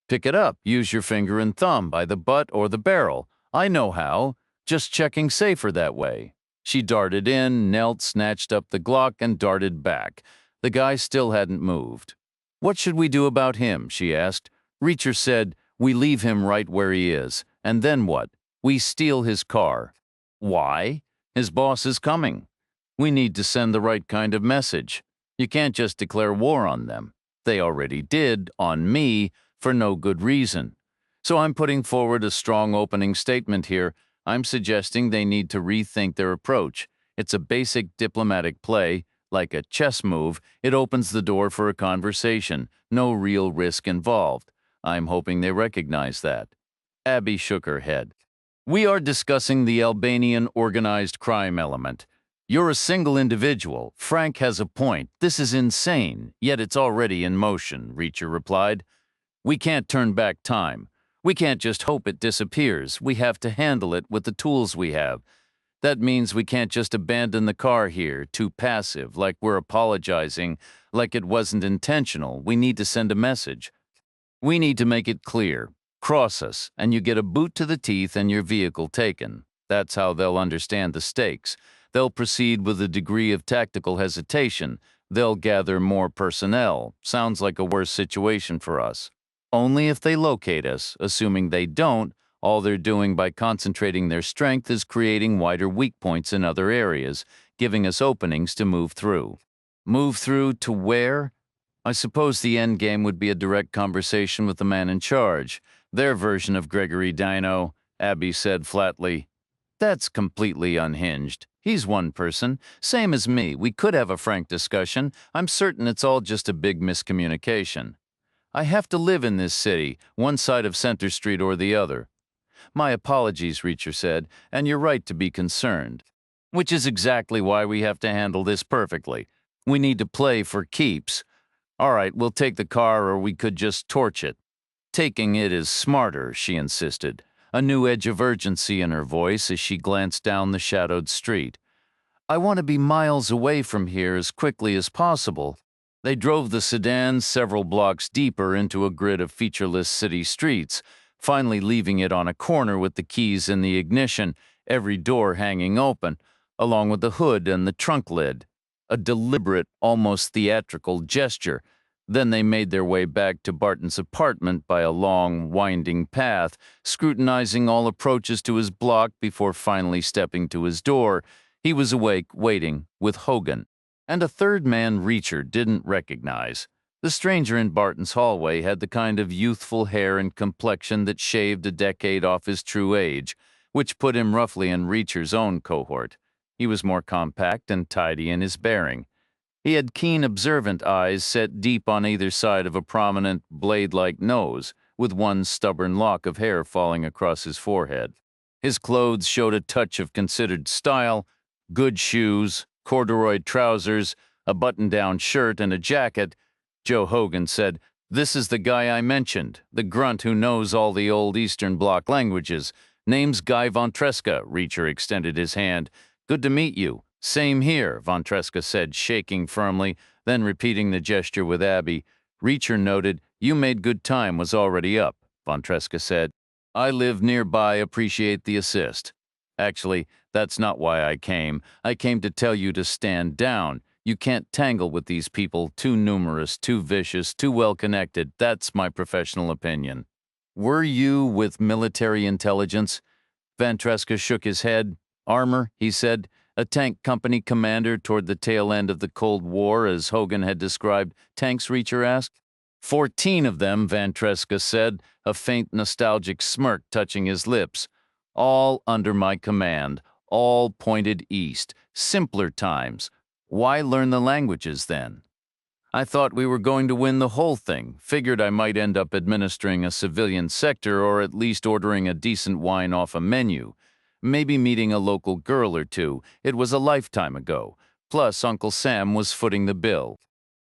Pick it up. Use your finger and thumb by the butt or the barrel. I know how. Just checking safer that way. She darted in, knelt, snatched up the Glock, and darted back. The guy still hadn't moved. What should we do about him? She asked. Reacher said, we leave him right where he is. And then what? We steal his car. Why? His boss is coming. We need to send the right kind of message. You can't just declare war on them. They already did, on me, for no good reason. So I'm putting forward a strong opening statement here. I'm suggesting they need to rethink their approach. It's a basic diplomatic play. Like a chess move, it opens the door for a conversation. No real risk involved. I'm hoping they recognize that. Abby shook her head. We are discussing the Albanian organized crime element. You're a single individual. Frank has a point. This is insane, yet it's already in motion, Reacher replied. We can't turn back time. We can't just hope it disappears. We have to handle it with the tools we have. That means we can't just abandon the car here, too passive, like we're apologizing, like it wasn't intentional. We need to send a message. We need to make it clear. Cross us, and you get a boot to the teeth and your vehicle taken. That's how they'll understand the stakes. They'll proceed with a degree of tactical hesitation. They'll gather more personnel. Sounds like a worse situation for us. Only if they locate us. Assuming they don't, all they're doing by concentrating their strength is creating wider weak points in other areas, giving us openings to move through. Move through to where? I suppose the end game would be a direct conversation with the man in charge. Their version of Gregory Dino, Abby said flatly. That's completely unhinged. He's one person, same as me. We could have a frank discussion. I'm certain it's all just a big miscommunication. I have to live in this city, one side of Center Street or the other. My apologies, Reacher said, and you're right to be concerned. Which is exactly why we have to handle this perfectly. We need to play for keeps. All right, we'll take the car or we could just torch it. Taking it is smarter, she insisted, a new edge of urgency in her voice as she glanced down the shadowed street. I want to be miles away from here as quickly as possible. They drove the sedan several blocks deeper into a grid of featureless city streets, finally leaving it on a corner with the keys in the ignition, every door hanging open, along with the hood and the trunk lid. A deliberate, almost theatrical gesture. Then they made their way back to Barton's apartment by a long, winding path, scrutinizing all approaches to his block before finally stepping to his door. He was awake, waiting, with Hogan. And a third man Reacher didn't recognize. The stranger in Barton's hallway had the kind of youthful hair and complexion that shaved a decade off his true age, which put him roughly in Reacher's own cohort. He was more compact and tidy in his bearing. He had keen, observant eyes set deep on either side of a prominent, blade-like nose, with one stubborn lock of hair falling across his forehead. His clothes showed a touch of considered style, good shoes, corduroy trousers, a button-down shirt, and a jacket. Joe Hogan said, "This is the guy I mentioned, the grunt who knows all the old Eastern Bloc languages. Name's Guy Von Tresca." Reacher extended his hand. "Good to meet you." "Same here," Von Tresca said, shaking firmly, then repeating the gesture with Abby. Reacher noted, "You made good time, was already up," Von Tresca said. "I live nearby, appreciate the assist." "Actually, that's not why I came. I came to tell you to stand down. You can't tangle with these people, too numerous, too vicious, too well-connected. That's my professional opinion." "Were you with military intelligence?" Van Tresca shook his head. "Armor," he said. "A tank company commander toward the tail end of the Cold War, as Hogan had described tanks," Reacher asked. 14 of them, Van Tresca said, a faint nostalgic smirk touching his lips. "All under my command, all pointed east, simpler times. Why learn the languages then?" "I thought we were going to win the whole thing. Figured I might end up administering a civilian sector or at least ordering a decent wine off a menu. Maybe meeting a local girl or two. It was a lifetime ago. Plus, Uncle Sam was footing the bill."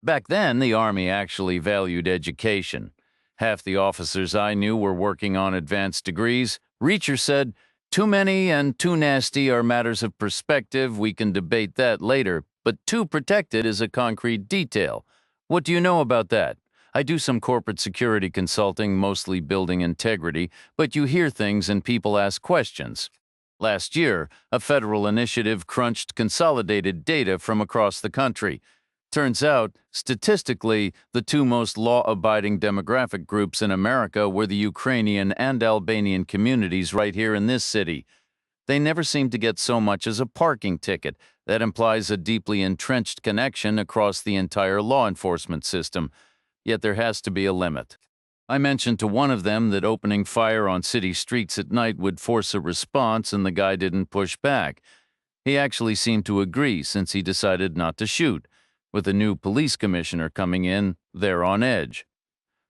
Back then, the Army actually valued education. Half the officers I knew were working on advanced degrees. Reacher said, "Too many and too nasty are matters of perspective. We can debate that later, but too protected is a concrete detail. What do you know about that? I do some corporate security consulting, mostly building integrity, but you hear things and people ask questions." Last year, a federal initiative crunched consolidated data from across the country. Turns out, statistically, the two most law-abiding demographic groups in America were the Ukrainian and Albanian communities right here in this city. They never seem to get so much as a parking ticket. That implies a deeply entrenched connection across the entire law enforcement system. Yet there has to be a limit. I mentioned to one of them that opening fire on city streets at night would force a response, and the guy didn't push back. He actually seemed to agree since he decided not to shoot. With a new police commissioner coming in, they're on edge.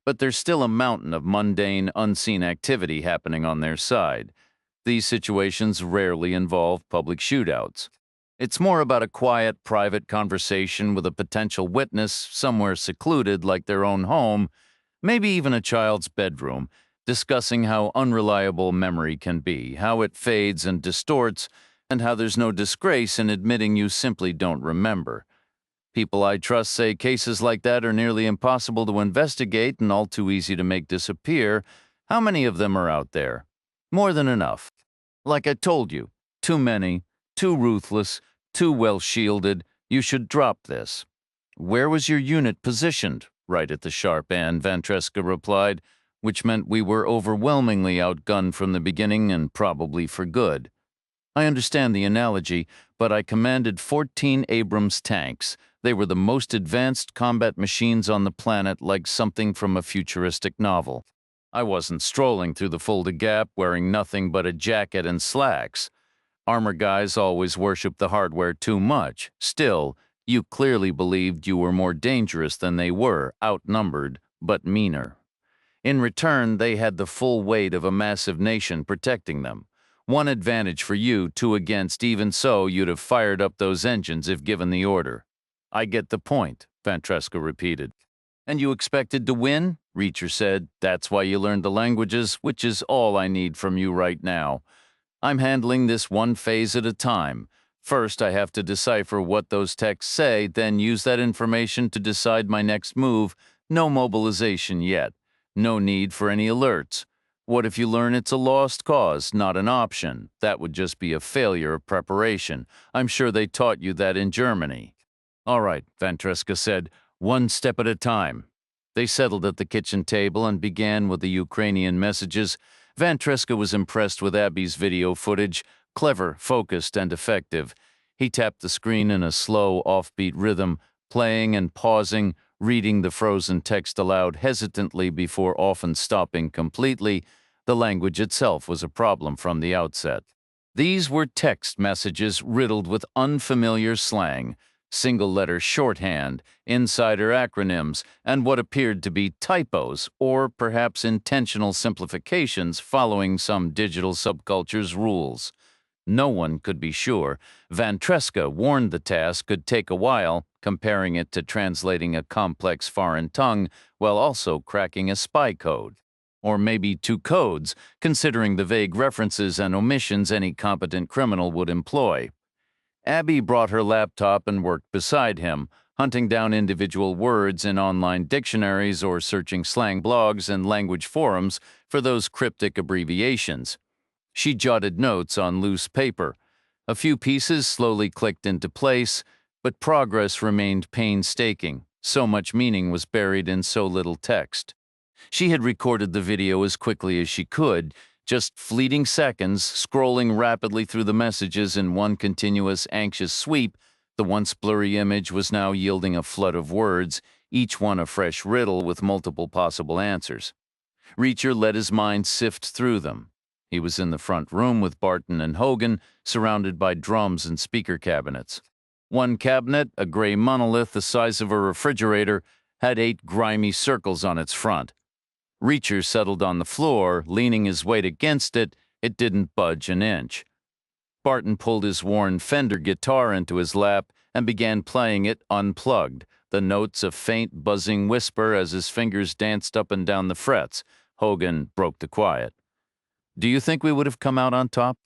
But there's still a mountain of mundane, unseen activity happening on their side. These situations rarely involve public shootouts. It's more about a quiet, private conversation with a potential witness somewhere secluded like their own home, maybe even a child's bedroom, discussing how unreliable memory can be, how it fades and distorts, and how there's no disgrace in admitting you simply don't remember. People I trust say cases like that are nearly impossible to investigate and all too easy to make disappear. How many of them are out there? More than enough. Like I told you, too many, too ruthless, too well shielded. You should drop this. Where was your unit positioned? Right at the sharp end, Vantreska replied, which meant we were overwhelmingly outgunned from the beginning and probably for good. I understand the analogy, but I commanded 14 Abrams tanks. They were the most advanced combat machines on the planet, like something from a futuristic novel. I wasn't strolling through the Fulda Gap wearing nothing but a jacket and slacks. Armor guys always worship the hardware too much. Still, you clearly believed you were more dangerous than they were, outnumbered, but meaner. In return, they had the full weight of a massive nation protecting them. One advantage for you, two against. Even so, you'd have fired up those engines if given the order. I get the point, Vantreska repeated. And you expected to win? Reacher said. That's why you learned the languages, which is all I need from you right now. I'm handling this one phase at a time. First, I have to decipher what those texts say, then use that information to decide my next move. No mobilization yet. No need for any alerts. What if you learn it's a lost cause, not an option? That would just be a failure of preparation. I'm sure they taught you that in Germany. All right, Vantreska said, one step at a time. They settled at the kitchen table and began with the Ukrainian messages. Vantreska was impressed with Abby's video footage, clever, focused, and effective. He tapped the screen in a slow, offbeat rhythm, playing and pausing, reading the frozen text aloud hesitantly before often stopping completely. The language itself was a problem from the outset. These were text messages riddled with unfamiliar slang, single-letter shorthand, insider acronyms, and what appeared to be typos or perhaps intentional simplifications following some digital subculture's rules. No one could be sure. Vantreska warned the task could take a while, comparing it to translating a complex foreign tongue while also cracking a spy code. Or maybe two codes, considering the vague references and omissions any competent criminal would employ. Abby brought her laptop and worked beside him, hunting down individual words in online dictionaries or searching slang blogs and language forums for those cryptic abbreviations. She jotted notes on loose paper. A few pieces slowly clicked into place, but progress remained painstaking. So much meaning was buried in so little text. She had recorded the video as quickly as she could, just fleeting seconds, scrolling rapidly through the messages in one continuous, anxious sweep. The once blurry image was now yielding a flood of words, each one a fresh riddle with multiple possible answers. Reacher let his mind sift through them. He was in the front room with Barton and Hogan, surrounded by drums and speaker cabinets. One cabinet, a gray monolith the size of a refrigerator, had 8 grimy circles on its front. Reacher settled on the floor, leaning his weight against it. It didn't budge an inch. Barton pulled his worn Fender guitar into his lap and began playing it unplugged, the notes a faint, buzzing whisper as his fingers danced up and down the frets. Hogan broke the quiet. Do you think we would have come out on top?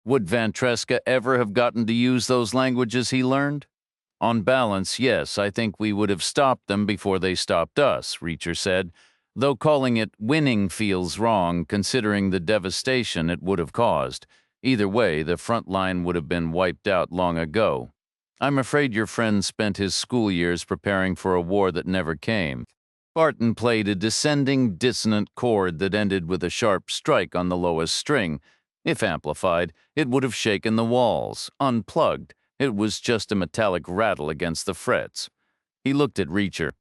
Would Van Treska ever have gotten to use those languages he learned? On balance, yes, I think we would have stopped them before they stopped us, Reacher said, though calling it winning feels wrong considering the devastation it would have caused. Either way, the front line would have been wiped out long ago. I'm afraid your friend spent his school years preparing for a war that never came. Barton played a descending, dissonant chord that ended with a sharp strike on the lowest string. If amplified, it would have shaken the walls. Unplugged, it was just a metallic rattle against the frets. He looked at Reacher.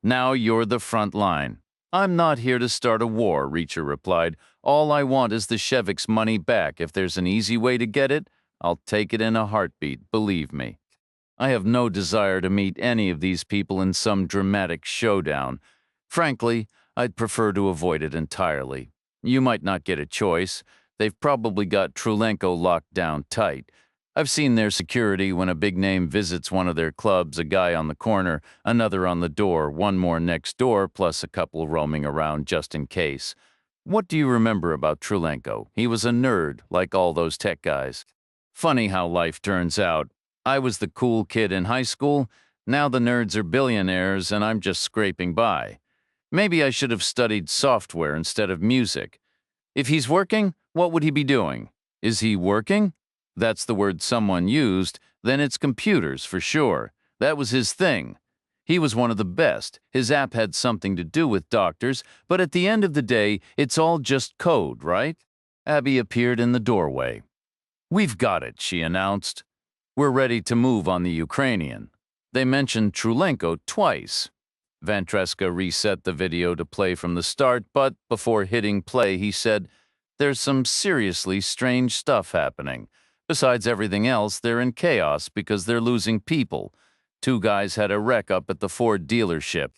Now you're the front line. I'm not here to start a war, Reacher replied. All I want is the Shevik's money back. If there's an easy way to get it, I'll take it in a heartbeat, believe me. I have no desire to meet any of these people in some dramatic showdown. Frankly, I'd prefer to avoid it entirely. You might not get a choice. They've probably got Trulenko locked down tight. I've seen their security when a big name visits one of their clubs, a guy on the corner, another on the door, one more next door, plus a couple roaming around just in case. What do you remember about Trulenko? He was a nerd, like all those tech guys. Funny how life turns out. I was the cool kid in high school. Now the nerds are billionaires, and I'm just scraping by. Maybe I should have studied software instead of music. If he's working, what would he be doing? Is he working? That's the word someone used, then it's computers for sure. That was his thing. He was one of the best. His app had something to do with doctors, but at the end of the day, it's all just code, right? Abby appeared in the doorway. We've got it, she announced. We're ready to move on the Ukrainian. They mentioned Trulenko twice. Van Treska reset the video to play from the start, but before hitting play, he said, There's some seriously strange stuff happening. Besides everything else, they're in chaos because they're losing people. 2 guys had a wreck up at the Ford dealership.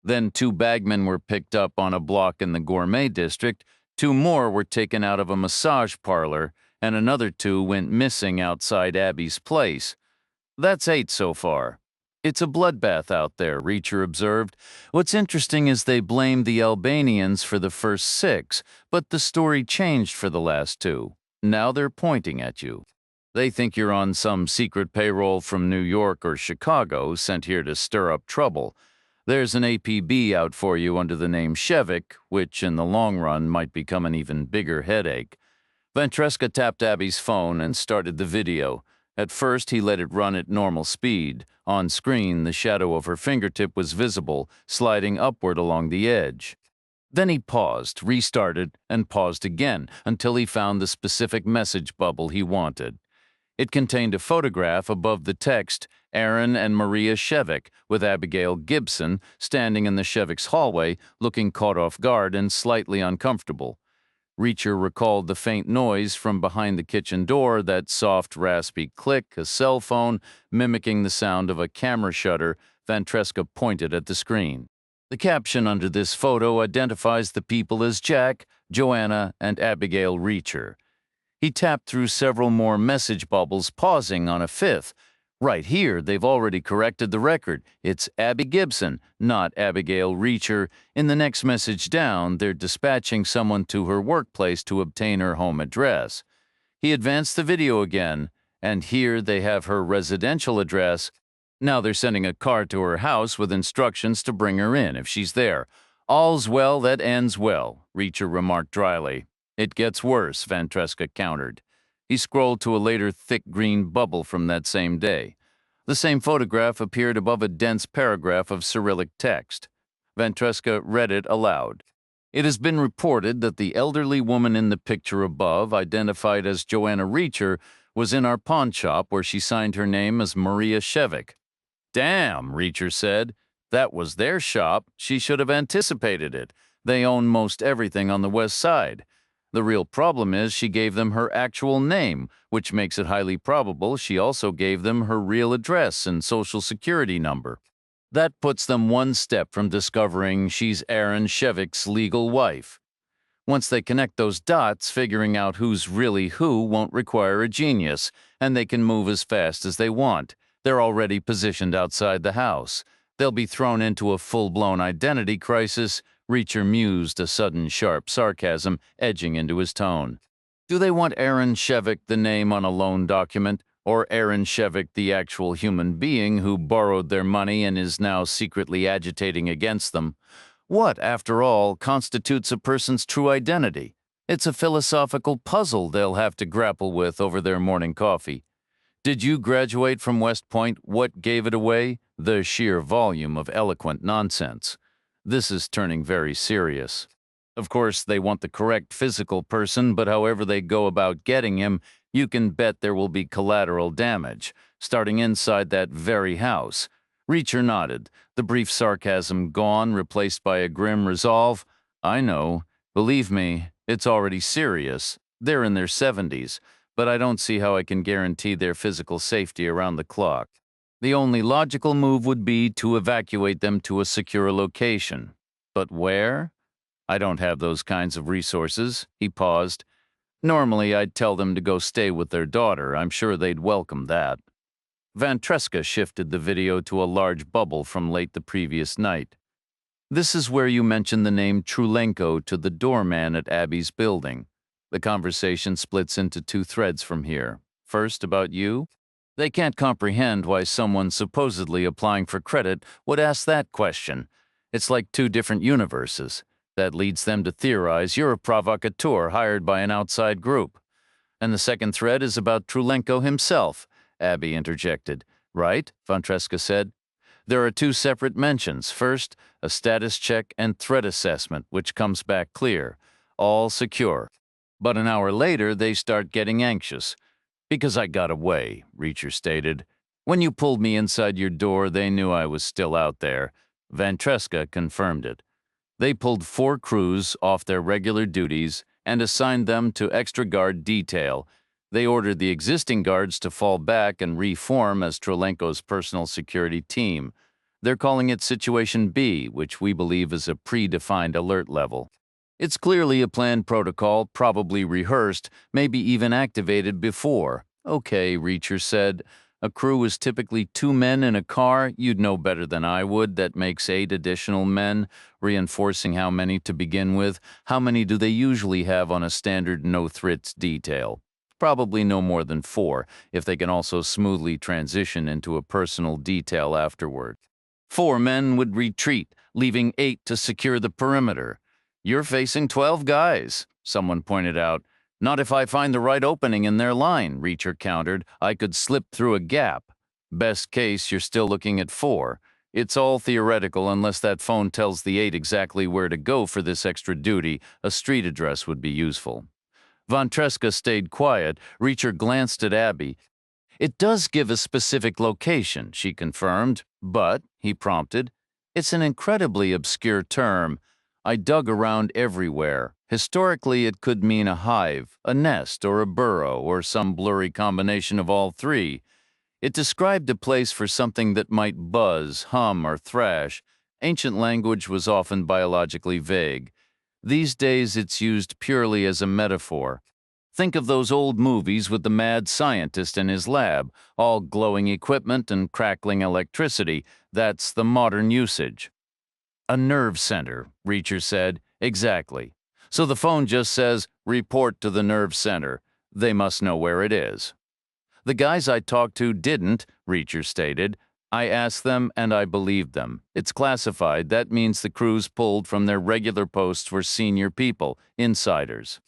Then 2 bagmen were picked up on a block in the Gourmet District, 2 more were taken out of a massage parlor, and another 2 went missing outside Abby's place. That's 8 so far. It's a bloodbath out there, Reacher observed. What's interesting is they blamed the Albanians for the first 6, but the story changed for the last 2. Now they're pointing at you. They think you're on some secret payroll from New York or Chicago sent here to stir up trouble. There's an APB out for you under the name Shevik, which in the long run might become an even bigger headache. Van Treska tapped Abby's phone and started the video. At first, he let it run at normal speed. On screen, the shadow of her fingertip was visible, sliding upward along the edge. Then he paused, restarted, and paused again until he found the specific message bubble he wanted. It contained a photograph above the text, Aaron and Maria Shevik, with Abigail Gibson standing in the Shevik's hallway, looking caught off guard and slightly uncomfortable. Reacher recalled the faint noise from behind the kitchen door, that soft, raspy click, a cell phone, mimicking the sound of a camera shutter. Van Treska pointed at the screen. The caption under this photo identifies the people as Jack, Joanna, and Abigail Reacher. He tapped through several more message bubbles, pausing on a 5th. Right here, they've already corrected the record. It's Abby Gibson, not Abigail Reacher. In the next message down, they're dispatching someone to her workplace to obtain her home address. He advanced the video again, and here they have her residential address. Now they're sending a car to her house with instructions to bring her in if she's there. All's well that ends well, Reacher remarked dryly. It gets worse, Van Treska countered. He scrolled to a later thick green bubble from that same day. The same photograph appeared above a dense paragraph of Cyrillic text. Van Treska read it aloud. It has been reported that the elderly woman in the picture above, identified as Joanna Reacher, was in our pawn shop where she signed her name as Maria Shevik. Damn, Reacher said. That was their shop. She should have anticipated it. They own most everything on the west side. The real problem is she gave them her actual name, which makes it highly probable she also gave them her real address and social security number. That puts them one step from discovering she's Aaron Shevik's legal wife. Once they connect those dots, figuring out who's really who won't require a genius, and they can move as fast as they want. They're already positioned outside the house. They'll be thrown into a full-blown identity crisis, Reacher mused, a sudden sharp sarcasm edging into his tone. Do they want Aaron Shevik, the name on a loan document, or Aaron Shevik, the actual human being who borrowed their money and is now secretly agitating against them? What, after all, constitutes a person's true identity? It's a philosophical puzzle they'll have to grapple with over their morning coffee. Did you graduate from West Point? What gave it away? The sheer volume of eloquent nonsense. This is turning very serious. Of course, they want the correct physical person, but however they go about getting him, you can bet there will be collateral damage, starting inside that very house. Reacher nodded, the brief sarcasm gone, replaced by a grim resolve. I know. Believe me, it's already serious. They're in their 70s, but I don't see how I can guarantee their physical safety around the clock. The only logical move would be to evacuate them to a secure location. But where? I don't have those kinds of resources. He paused. Normally, I'd tell them to go stay with their daughter. I'm sure they'd welcome that. Vantreska shifted the video to a large bubble from late the previous night. This is where you mentioned the name Trulenko to the doorman at Abby's building. The conversation splits into two threads from here. First, about you. They can't comprehend why someone supposedly applying for credit would ask that question. It's like two different universes. That leads them to theorize you're a provocateur hired by an outside group. And the second thread is about Trulenko himself, Abby interjected. Right, Vantreska said. There are two separate mentions. First, a status check and threat assessment, which comes back clear. All secure. But an hour later, they start getting anxious. Because I got away, Reacher stated. When you pulled me inside your door, they knew I was still out there. Vantreska confirmed it. They pulled 4 crews off their regular duties and assigned them to extra guard detail. They ordered the existing guards to fall back and reform as Trulenko's personal security team. They're calling it Situation B, which we believe is a predefined alert level. It's clearly a planned protocol, probably rehearsed, maybe even activated before. Okay, Reacher said. A crew is typically 2 men in a car. You'd know better than I would. That makes 8 additional men, reinforcing how many to begin with. How many do they usually have on a standard no-threats detail? Probably no more than 4, if they can also smoothly transition into a personal detail afterward. 4 men would retreat, leaving 8 to secure the perimeter. You're facing 12 guys, someone pointed out. Not if I find the right opening in their line, Reacher countered. I could slip through a gap. Best case, you're still looking at 4. It's all theoretical unless that phone tells the 8 exactly where to go for this extra duty. A street address would be useful. Vantreska stayed quiet. Reacher glanced at Abby. It does give a specific location, she confirmed. But, he prompted, it's an incredibly obscure term. I dug around everywhere. Historically, it could mean a hive, a nest, or a burrow, or some blurry combination of all 3. It described a place for something that might buzz, hum, or thrash. Ancient language was often biologically vague. These days, it's used purely as a metaphor. Think of those old movies with the mad scientist in his lab, all glowing equipment and crackling electricity. That's the modern usage. A nerve center, Reacher said. Exactly. So the phone just says, report to the nerve center. They must know where it is. The guys I talked to didn't, Reacher stated. I asked them and I believed them. It's classified. That means the crews pulled from their regular posts were senior people, insiders.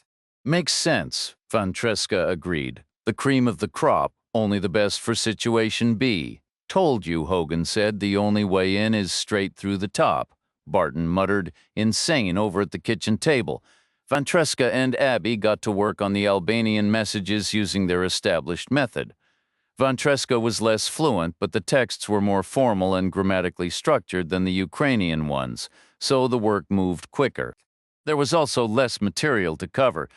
Makes sense, Vantreska agreed. The cream of the crop, only the best for Situation B. Told you, Hogan said, the only way in is straight through the top. Barton muttered, insane over at the kitchen table. Vantreska and Abby got to work on the Albanian messages using their established method. Vantreska was less fluent, but the texts were more formal and grammatically structured than the Ukrainian ones, so the work moved quicker. There was also less material to cover.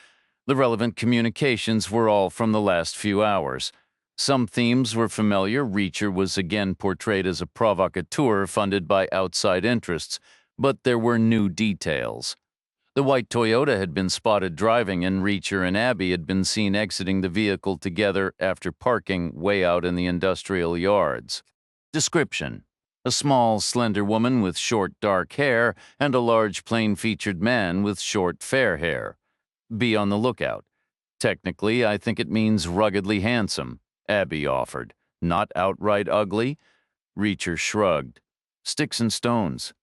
The relevant communications were all from the last few hours. Some themes were familiar. Reacher was again portrayed as a provocateur funded by outside interests, but there were new details. The white Toyota had been spotted driving, and Reacher and Abby had been seen exiting the vehicle together after parking way out in the industrial yards. Description: A small, slender woman with short, dark hair, and a large, plain-featured man with short, fair hair. Be on the lookout. Technically, I think it means ruggedly handsome, Abby offered. Not outright ugly? Reacher shrugged. Sticks and stones.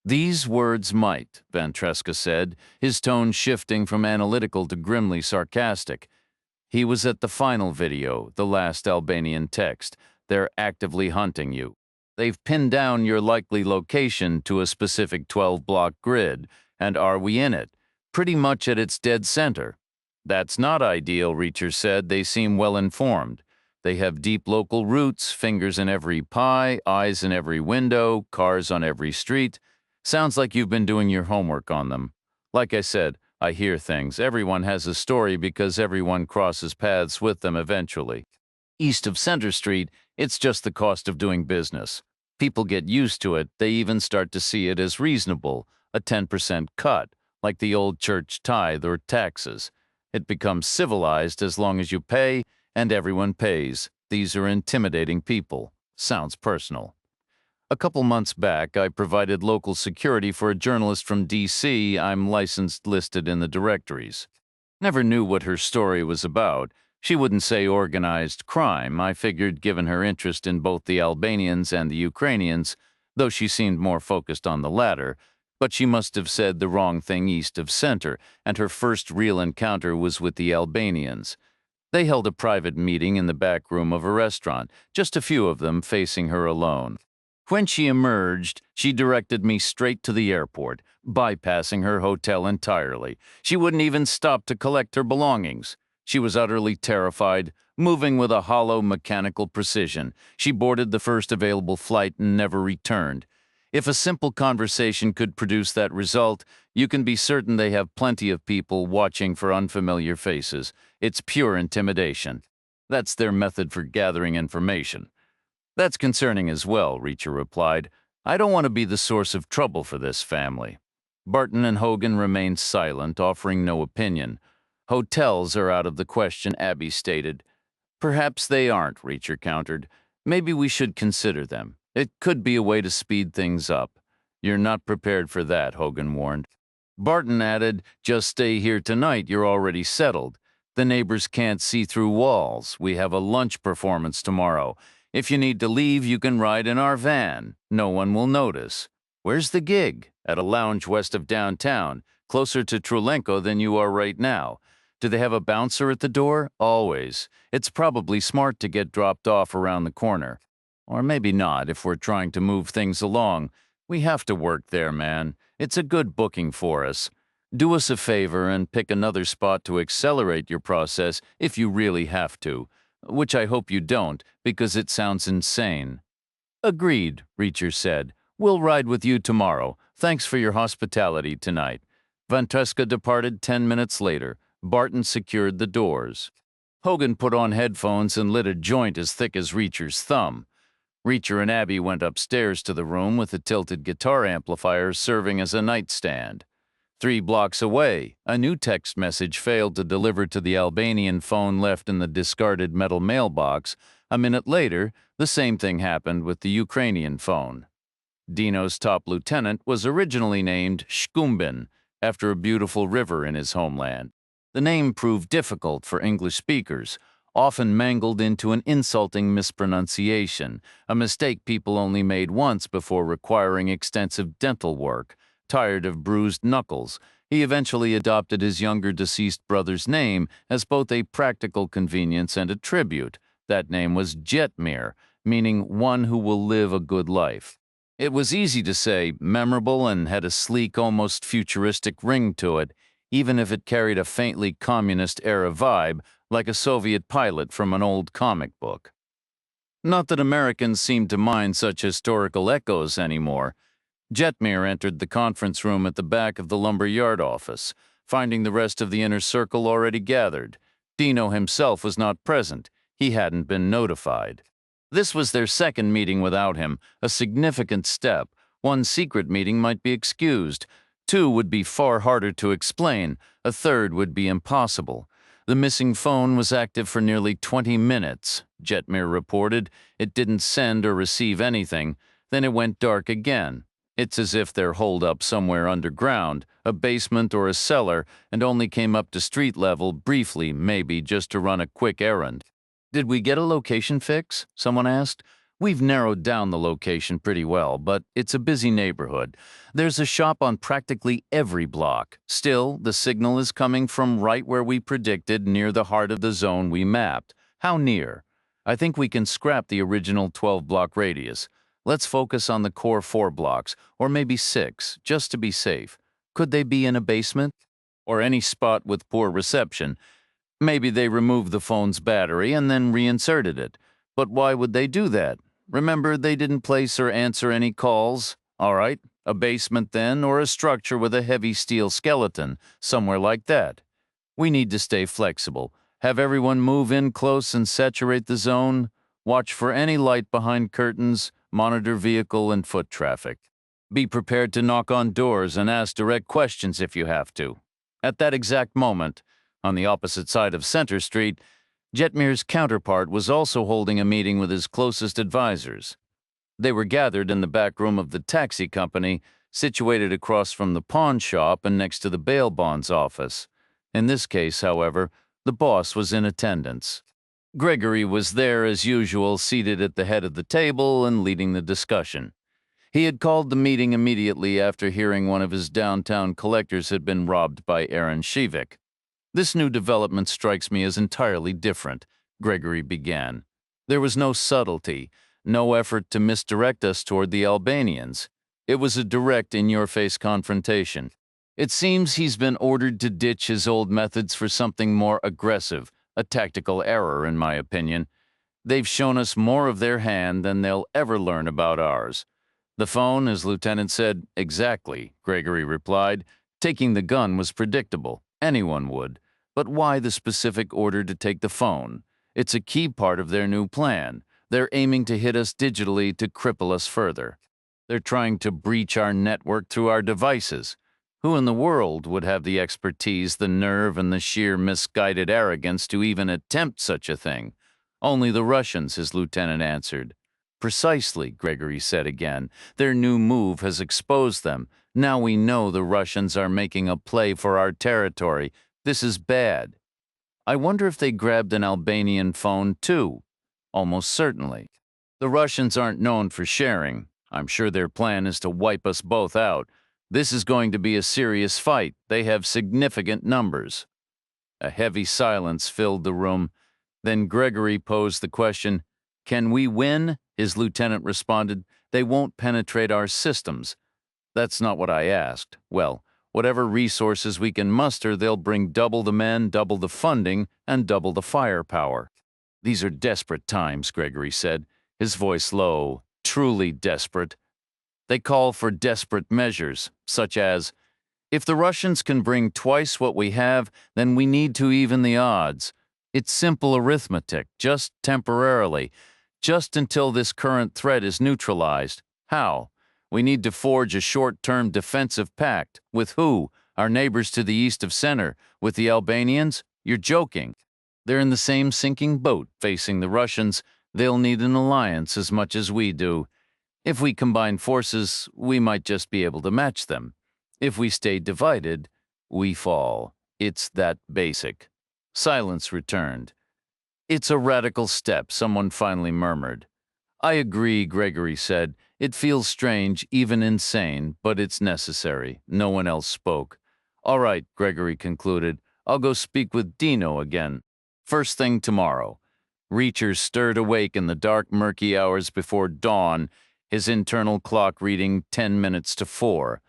These words might, Ventresca said, his tone shifting from analytical to grimly sarcastic. He was at the final video, the last Albanian text. They're actively hunting you. They've pinned down your likely location to a specific 12-block grid, and are we in it? Pretty much at its dead center. That's not ideal, Reacher said. They seem well informed. They have deep local roots, fingers in every pie, eyes in every window, cars on every street. Sounds like you've been doing your homework on them. Like I said, I hear things. Everyone has a story because everyone crosses paths with them eventually. East of Center Street, it's just the cost of doing business. People get used to it. They even start to see it as reasonable, a 10% cut, like the old church tithe or taxes. It becomes civilized as long as you pay, and everyone pays. These are intimidating people. Sounds personal. A couple months back, I provided local security for a journalist from D.C. I'm licensed listed in the directories. Never knew what her story was about. She wouldn't say organized crime. I figured given her interest in both the Albanians and the Ukrainians, though she seemed more focused on the latter, but she must have said the wrong thing east of center, and her first real encounter was with the Albanians. They held a private meeting in the back room of a restaurant, just a few of them facing her alone. When she emerged, she directed me straight to the airport, bypassing her hotel entirely. She wouldn't even stop to collect her belongings. She was utterly terrified, moving with a hollow mechanical precision. She boarded the first available flight and never returned. If a simple conversation could produce that result, you can be certain they have plenty of people watching for unfamiliar faces. It's pure intimidation. That's their method for gathering information. That's concerning as well, Reacher replied. I don't want to be the source of trouble for this family. Barton and Hogan remained silent, offering no opinion. Hotels are out of the question, Abby stated. Perhaps they aren't, Reacher countered. Maybe we should consider them. It could be a way to speed things up. You're not prepared for that, Hogan warned. Barton added, just stay here tonight, you're already settled. The neighbors can't see through walls. We have a lunch performance tomorrow. If you need to leave, you can ride in our van. No one will notice. Where's the gig? At a lounge west of downtown, closer to Trulenko than you are right now. Do they have a bouncer at the door? Always. It's probably smart to get dropped off around the corner. Or maybe not if we're trying to move things along. We have to work there, man. It's a good booking for us. Do us a favor and pick another spot to accelerate your process if you really have to. Which I hope you don't, because it sounds insane. Agreed, Reacher said. We'll ride with you tomorrow. Thanks for your hospitality tonight. Ventresca departed 10 minutes later. Barton secured the doors. Hogan put on headphones and lit a joint as thick as Reacher's thumb. Reacher and Abby went upstairs to the room with a tilted guitar amplifier serving as a nightstand. 3 blocks away, a new text message failed to deliver to the Albanian phone left in the discarded metal mailbox. A minute later, the same thing happened with the Ukrainian phone. Dino's top lieutenant was originally named Shkumbin, after a beautiful river in his homeland. The name proved difficult for English speakers, often mangled into an insulting mispronunciation, a mistake people only made once before requiring extensive dental work. Tired of bruised knuckles, he eventually adopted his younger deceased brother's name as both a practical convenience and a tribute. That name was Jetmir, meaning one who will live a good life. It was easy to say, memorable, and had a sleek, almost futuristic ring to it, even if it carried a faintly communist-era vibe, like a Soviet pilot from an old comic book. Not that Americans seemed to mind such historical echoes anymore. Jetmir entered the conference room at the back of the lumber yard office, finding the rest of the inner circle already gathered. Dino himself was not present. He hadn't been notified. This was their second meeting without him, a significant step. 1 secret meeting might be excused. 2 would be far harder to explain. A third would be impossible. The missing phone was active for nearly 20 minutes, Jetmir reported. It didn't send or receive anything. Then it went dark again. It's as if they're holed up somewhere underground, a basement or a cellar, and only came up to street level briefly, maybe just to run a quick errand. Did we get a location fix? Someone asked. We've narrowed down the location pretty well, but it's a busy neighborhood. There's a shop on practically every block. Still, the signal is coming from right where we predicted, near the heart of the zone we mapped. How near? I think we can scrap the original 12-block radius. Let's focus on the core 4 blocks, or maybe 6, just to be safe. Could they be in a basement? Or any spot with poor reception? Maybe they removed the phone's battery and then reinserted it. But why would they do that? Remember, they didn't place or answer any calls? All right, a basement then, or a structure with a heavy steel skeleton, somewhere like that. We need to stay flexible. Have everyone move in close and saturate the zone. Watch for any light behind curtains, monitor vehicle and foot traffic. Be prepared to knock on doors and ask direct questions if you have to. At that exact moment, on the opposite side of Center Street, Jetmir's counterpart was also holding a meeting with his closest advisors. They were gathered in the back room of the taxi company, situated across from the pawn shop and next to the bail bonds office. In this case, however, the boss was in attendance. Gregory was there as usual, seated at the head of the table and leading the discussion. He had called the meeting immediately after hearing one of his downtown collectors had been robbed by Aaron Shivik. This new development strikes me as entirely different, Gregory began. There was no subtlety, no effort to misdirect us toward the Albanians. It was a direct, in-your-face confrontation. It seems he's been ordered to ditch his old methods for something more aggressive, a tactical error, in my opinion. They've shown us more of their hand than they'll ever learn about ours. The phone, as Lieutenant said, exactly, Gregory replied. Taking the gun was predictable. Anyone would. But why the specific order to take the phone? It's a key part of their new plan. They're aiming to hit us digitally to cripple us further. They're trying to breach our network through our devices. Who in the world would have the expertise, the nerve, and the sheer misguided arrogance to even attempt such a thing? Only the Russians, his lieutenant answered. Precisely, Gregory said again. Their new move has exposed them. Now we know the Russians are making a play for our territory. This is bad. I wonder if they grabbed an Albanian phone, too. Almost certainly. The Russians aren't known for sharing. I'm sure their plan is to wipe us both out. This is going to be a serious fight. They have significant numbers. A heavy silence filled the room. Then Gregory posed the question, "Can we win?" His lieutenant responded, "They won't penetrate our systems." That's not what I asked. Well, whatever resources we can muster, they'll bring double the men, double the funding, and double the firepower. These are desperate times, Gregory said, his voice low, truly desperate. They call for desperate measures, such as, if the Russians can bring twice what we have, then we need to even the odds. It's simple arithmetic, just temporarily, just until this current threat is neutralized. How? We need to forge a short-term defensive pact. With who? Our neighbors to the east of Center. With the Albanians? You're joking. They're in the same sinking boat, facing the Russians. They'll need an alliance as much as we do. If we combine forces, we might just be able to match them. If we stay divided, we fall. It's that basic. Silence returned. It's a radical step, someone finally murmured. I agree, Gregory said. It feels strange, even insane, but it's necessary. No one else spoke. All right, Gregory concluded. I'll go speak with Dino again. First thing tomorrow. Reacher stirred awake in the dark, murky hours before dawn, his internal clock reading 10 minutes to 4.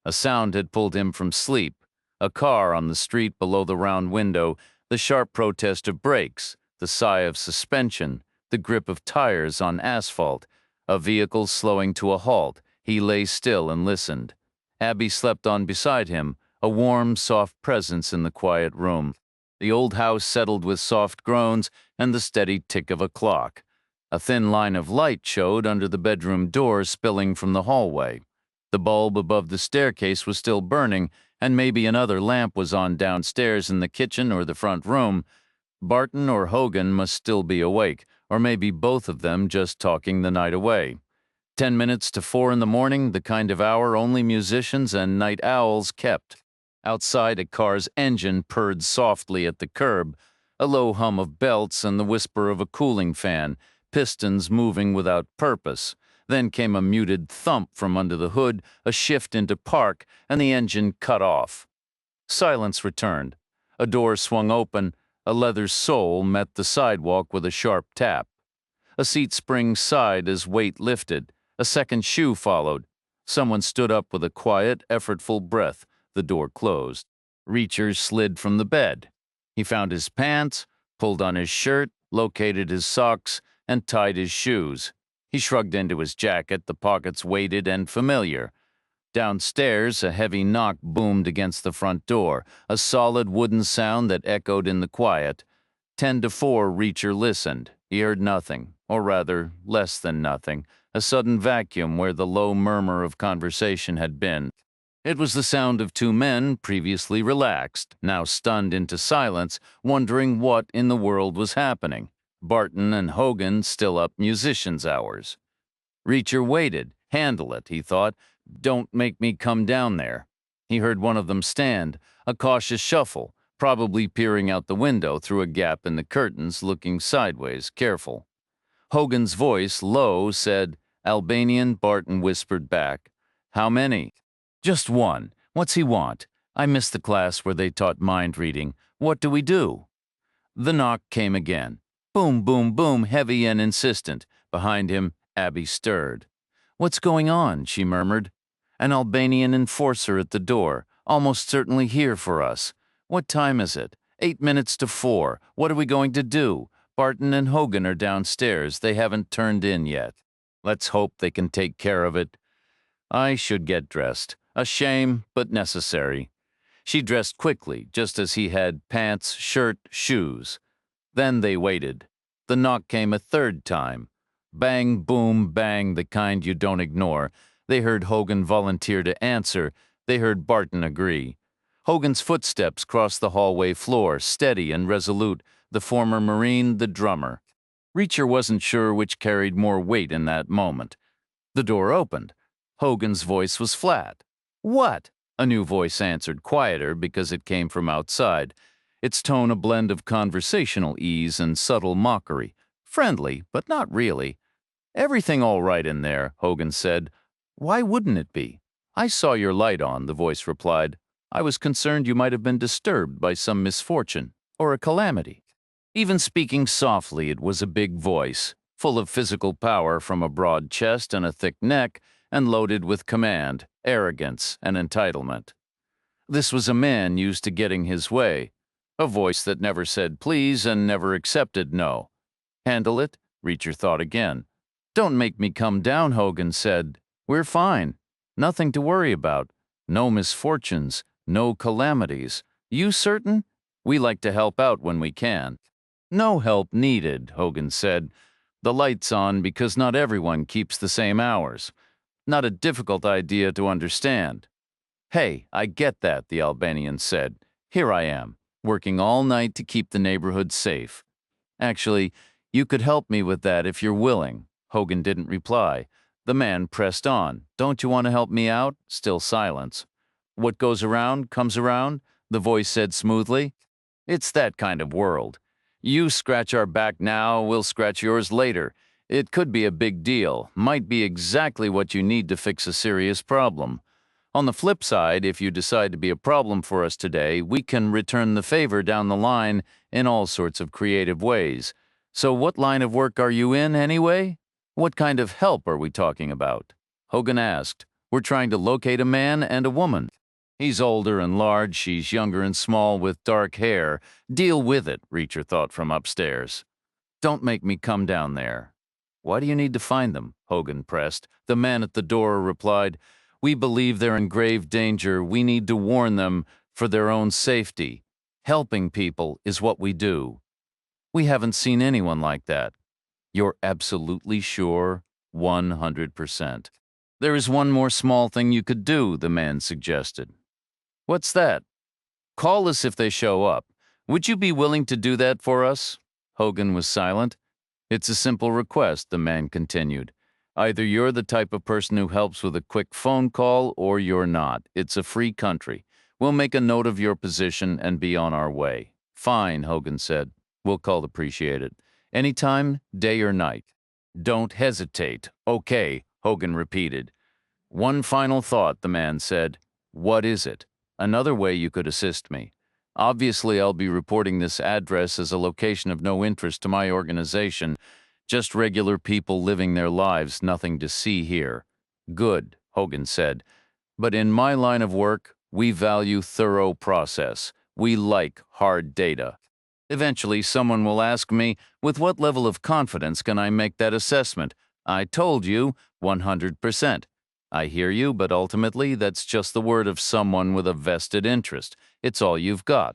A sound had pulled him from sleep. A car on the street below the round window, the sharp protest of brakes, the sigh of suspension, the grip of tires on asphalt, a vehicle slowing to a halt. He lay still and listened. Abby slept on beside him, a warm, soft presence in the quiet room. The old house settled with soft groans and the steady tick of a clock. A thin line of light showed under the bedroom door spilling from the hallway. The bulb above the staircase was still burning, and maybe another lamp was on downstairs in the kitchen or the front room. Barton or Hogan must still be awake, or maybe both of them just talking the night away. 10 minutes to 4 in the morning, the kind of hour only musicians and night owls kept. Outside, a car's engine purred softly at the curb, a low hum of belts and the whisper of a cooling fan, pistons moving without purpose. Then came a muted thump from under the hood, a shift into park, and the engine cut off. Silence returned. A door swung open. A leather sole met the sidewalk with a sharp tap. A seat spring sighed as weight lifted. A second shoe followed. Someone stood up with a quiet, effortful breath. The door closed. Reacher slid from the bed. He found his pants, pulled on his shirt, located his socks, and tied his shoes. He shrugged into his jacket, the pockets weighted and familiar. Downstairs, a heavy knock boomed against the front door, a solid wooden sound that echoed in the quiet. 10 to 4, Reacher listened. He heard nothing, or rather, less than nothing, a sudden vacuum where the low murmur of conversation had been. It was the sound of two men, previously relaxed, now stunned into silence, wondering what in the world was happening. Barton and Hogan still up musicians' hours. Reacher waited. Handle it, he thought. Don't make me come down there. He heard one of them stand, a cautious shuffle, probably peering out the window through a gap in the curtains, looking sideways, careful. Hogan's voice, low, said, "Albanian," Barton whispered back. "How many?" "Just one. What's he want? I missed the class where they taught mind reading. What do we do?" The knock came again. Boom, boom, boom, heavy and insistent. Behind him, Abby stirred. "What's going on?" she murmured. "An Albanian enforcer at the door, almost certainly here for us. What time is it? 8 minutes to 4. What are we going to do? Barton and Hogan are downstairs. They haven't turned in yet. Let's hope they can take care of it. I should get dressed. A shame, but necessary." She dressed quickly, just as he had: pants, shirt, shoes. Then they waited. The knock came a third time. Bang, boom, bang, the kind you don't ignore. They heard Hogan volunteer to answer. They heard Barton agree. Hogan's footsteps crossed the hallway floor, steady and resolute, the former Marine, the drummer. Reacher wasn't sure which carried more weight in that moment. The door opened. Hogan's voice was flat. "What?" A new voice answered, quieter because it came from outside. Its tone a blend of conversational ease and subtle mockery. Friendly, but not really. "Everything all right in there," Hogan said. "Why wouldn't it be?" "I saw your light on," the voice replied. "I was concerned you might have been disturbed by some misfortune or a calamity." Even speaking softly, it was a big voice, full of physical power from a broad chest and a thick neck, and loaded with command, arrogance, and entitlement. This was a man used to getting his way, a voice that never said please and never accepted no. Handle it? Reacher thought again. "Don't make me come down," Hogan said. "We're fine. Nothing to worry about. No misfortunes, no calamities. You certain? We like to help out when we can." "No help needed," Hogan said. "The light's on because not everyone keeps the same hours. Not a difficult idea to understand." "Hey, I get that," the Albanian said. "Here I am, working all night to keep the neighborhood safe. Actually, you could help me with that if you're willing." Hogan didn't reply. The man pressed on. "Don't you want to help me out?" Still silence. "What goes around comes around," the voice said smoothly. "It's that kind of world. You scratch our back now, we'll scratch yours later. It could be a big deal, might be exactly what you need to fix a serious problem. On the flip side, if you decide to be a problem for us today, we can return the favor down the line in all sorts of creative ways. So what line of work are you in, anyway? What kind of help are we talking about?" Hogan asked. "We're trying to locate a man and a woman. He's older and large, she's younger and small with dark hair. Deal with it," Reacher thought from upstairs. "Don't make me come down there." "Why do you need to find them?" Hogan pressed. The man at the door replied, "We believe they're in grave danger. We need to warn them for their own safety. Helping people is what we do." "We haven't seen anyone like that." "You're absolutely sure?" 100%. "There is one more small thing you could do," the man suggested. "What's that?" "Call us if they show up. Would you be willing to do that for us?" Hogan was silent. "It's a simple request," the man continued. Either you're the type of person who helps with a quick phone call or you're not. It's a free country. We'll make a note of your position and be on our way. Fine, Hogan said. We'll call appreciate it. Anytime, day or night. Don't hesitate. Okay, Hogan repeated. One final thought, the man said. What is it? Another way you could assist me. Obviously, I'll be reporting this address as a location of no interest to my organization. Just regular people living their lives, nothing to see here. Good, Hogan said. But in my line of work, we value thorough process. We like hard data. Eventually, someone will ask me, with what level of confidence can I make that assessment? I told you, 100%. I hear you, but ultimately, that's just the word of someone with a vested interest. It's all you've got.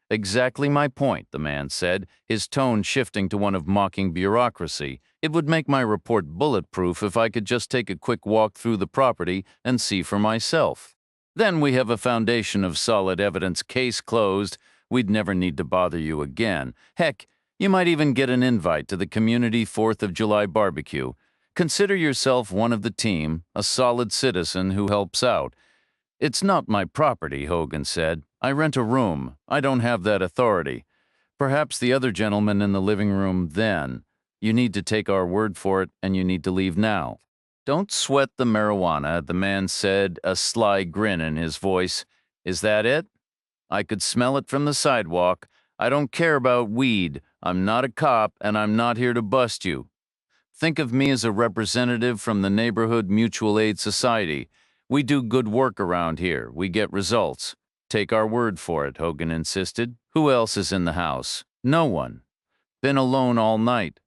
Exactly my point, the man said, his tone shifting to one of mocking bureaucracy. It would make my report bulletproof if I could just take a quick walk through the property and see for myself. Then we have a foundation of solid evidence, case closed. We'd never need to bother you again. Heck, you might even get an invite to the community 4th of July barbecue. Consider yourself one of the team, a solid citizen who helps out. It's not my property, Hogan said. I rent a room. I don't have that authority. Perhaps the other gentleman in the living room then. You need to take our word for it, and you need to leave now. Don't sweat the marijuana, the man said, a sly grin in his voice. Is that it? I could smell it from the sidewalk. I don't care about weed. I'm not a cop, and I'm not here to bust you. Think of me as a representative from the Neighborhood Mutual Aid Society. We do good work around here. We get results. Take our word for it, Hogan insisted. Who else is in the house? No one. Been alone all night.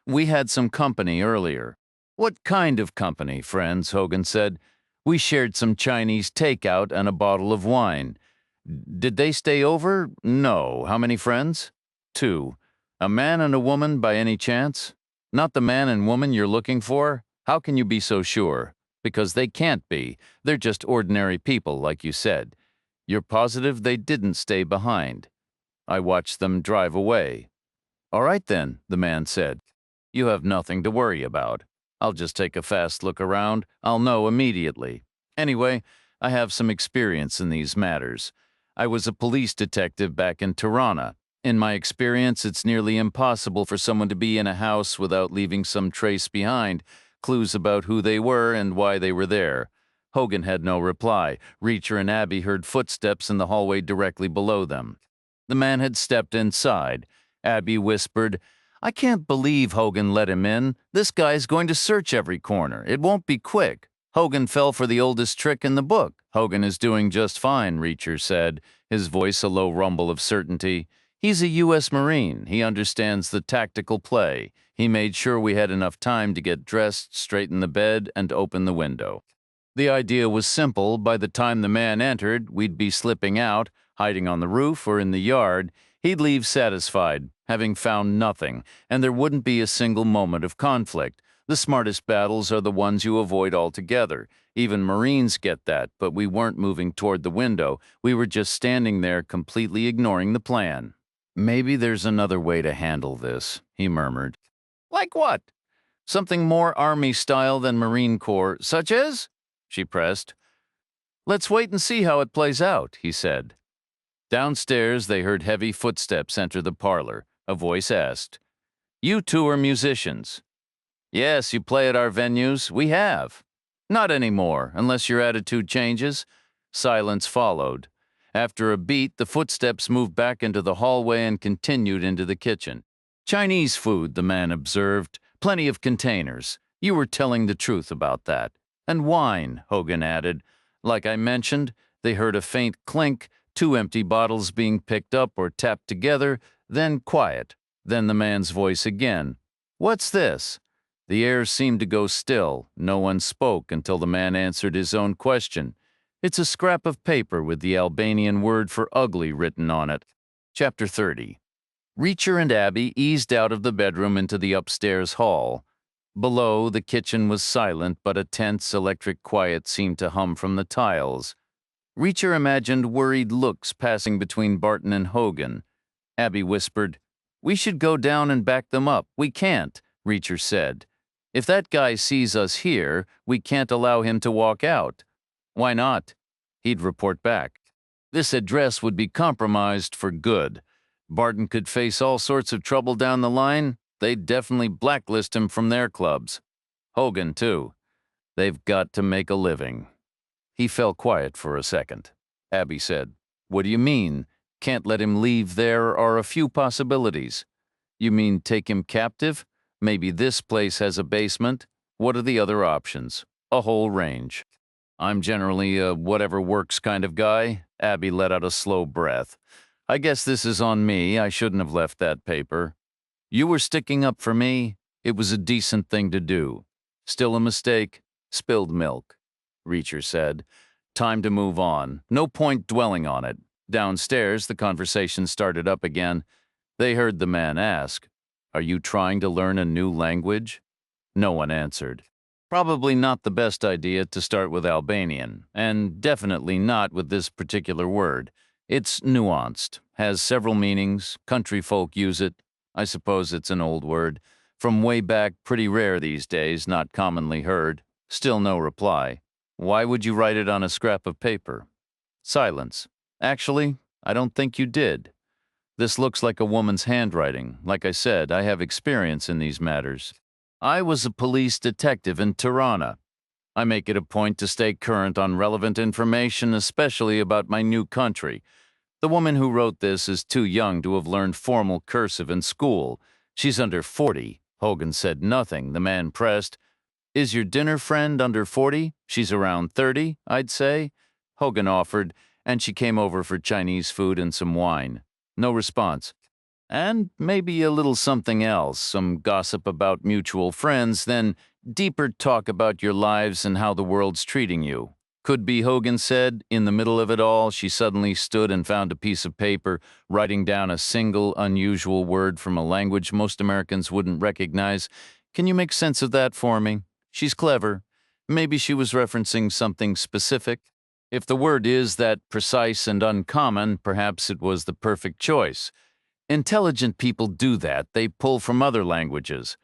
We had some company earlier. What kind of company, friends? Hogan said. We shared some Chinese takeout and a bottle of wine. Did they stay over? No. How many friends? 2. A man and a woman by any chance? Not the man and woman you're looking for? How can you be so sure? Because they can't be. They're just ordinary people, like you said. You're positive they didn't stay behind. I watched them drive away. All right then, the man said. You have nothing to worry about. I'll just take a fast look around. I'll know immediately. Anyway, I have some experience in these matters. I was a police detective back in Tirana. In my experience, it's nearly impossible for someone to be in a house without leaving some trace behind, clues about who they were and why they were there. Hogan had no reply. Reacher and Abby heard footsteps in the hallway directly below them. The man had stepped inside. Abby whispered, I can't believe Hogan let him in. This guy's going to search every corner. It won't be quick. Hogan fell for the oldest trick in the book. Hogan is doing just fine, Reacher said, his voice a low rumble of certainty. He's a U.S. Marine. He understands the tactical play. He made sure we had enough time to get dressed, straighten the bed, and open the window. The idea was simple. By the time the man entered, we'd be slipping out, hiding on the roof or in the yard. He'd leave satisfied, having found nothing, and there wouldn't be a single moment of conflict. The smartest battles are the ones you avoid altogether. Even Marines get that, but we weren't moving toward the window. We were just standing there, completely ignoring the plan. Maybe there's another way to handle this, he murmured. Like what? Something more Army style than Marine Corps, such as? She pressed. Let's wait and see how it plays out, he said. Downstairs, they heard heavy footsteps enter the parlor. A voice asked, You two are musicians. Yes, you play at our venues. We have. Not anymore, unless your attitude changes. Silence followed. After a beat, the footsteps moved back into the hallway and continued into the kitchen. Chinese food, the man observed. Plenty of containers. You were telling the truth about that. And wine, Hogan added. Like I mentioned, they heard a faint clink, 2 empty bottles being picked up or tapped together, then quiet. Then the man's voice again. What's this? The air seemed to go still. No one spoke until the man answered his own question. It's a scrap of paper with the Albanian word for ugly written on it. Chapter 30. Reacher and Abby eased out of the bedroom into the upstairs hall. Below, the kitchen was silent, but a tense electric quiet seemed to hum from the tiles. Reacher imagined worried looks passing between Barton and Hogan. Abby whispered, We should go down and back them up. We can't, Reacher said. If that guy sees us here, we can't allow him to walk out. Why not? He'd report back. This address would be compromised for good. Barton could face all sorts of trouble down the line. They'd definitely blacklist him from their clubs. Hogan, too. They've got to make a living. He fell quiet for a second. Abby said, "What do you mean? Can't let him leave? There are a few possibilities." "You mean take him captive? Maybe this place has a basement? What are the other options?" "A whole range." "I'm generally a whatever works kind of guy." Abby let out a slow breath. "I guess this is on me. I shouldn't have left that paper." "You were sticking up for me. It was a decent thing to do." "Still a mistake?" "Spilled milk," Reacher said. "Time to move on. No point dwelling on it." Downstairs, the conversation started up again. They heard the man ask, "Are you trying to learn a new language?" No one answered. Probably not the best idea to start with Albanian, and definitely not with this particular word. It's nuanced, has several meanings, country folk use it. I suppose it's an old word. From way back, pretty rare these days, not commonly heard. Still no reply. "Why would you write it on a scrap of paper?" Silence. "Actually, I don't think you did. This looks like a woman's handwriting. Like I said, I have experience in these matters. I was a police detective in Tirana. I make it a point to stay current on relevant information, especially about my new country. The woman who wrote this is too young to have learned formal cursive in school. She's under 40. Hogan said nothing. The man pressed, "Is your dinner friend under 40? She's around 30, I'd say." Hogan offered, and she came over for Chinese food and some wine. No response. "And maybe a little something else, some gossip about mutual friends, then deeper talk about your lives and how the world's treating you." "Could be," Hogan said. In the middle of it all, she suddenly stood and found a piece of paper, writing down a single unusual word from a language most Americans wouldn't recognize. "Can you make sense of that for me?" She's clever. Maybe she was referencing something specific. If the word is that precise and uncommon, perhaps it was the perfect choice. Intelligent people do that. They pull from other languages.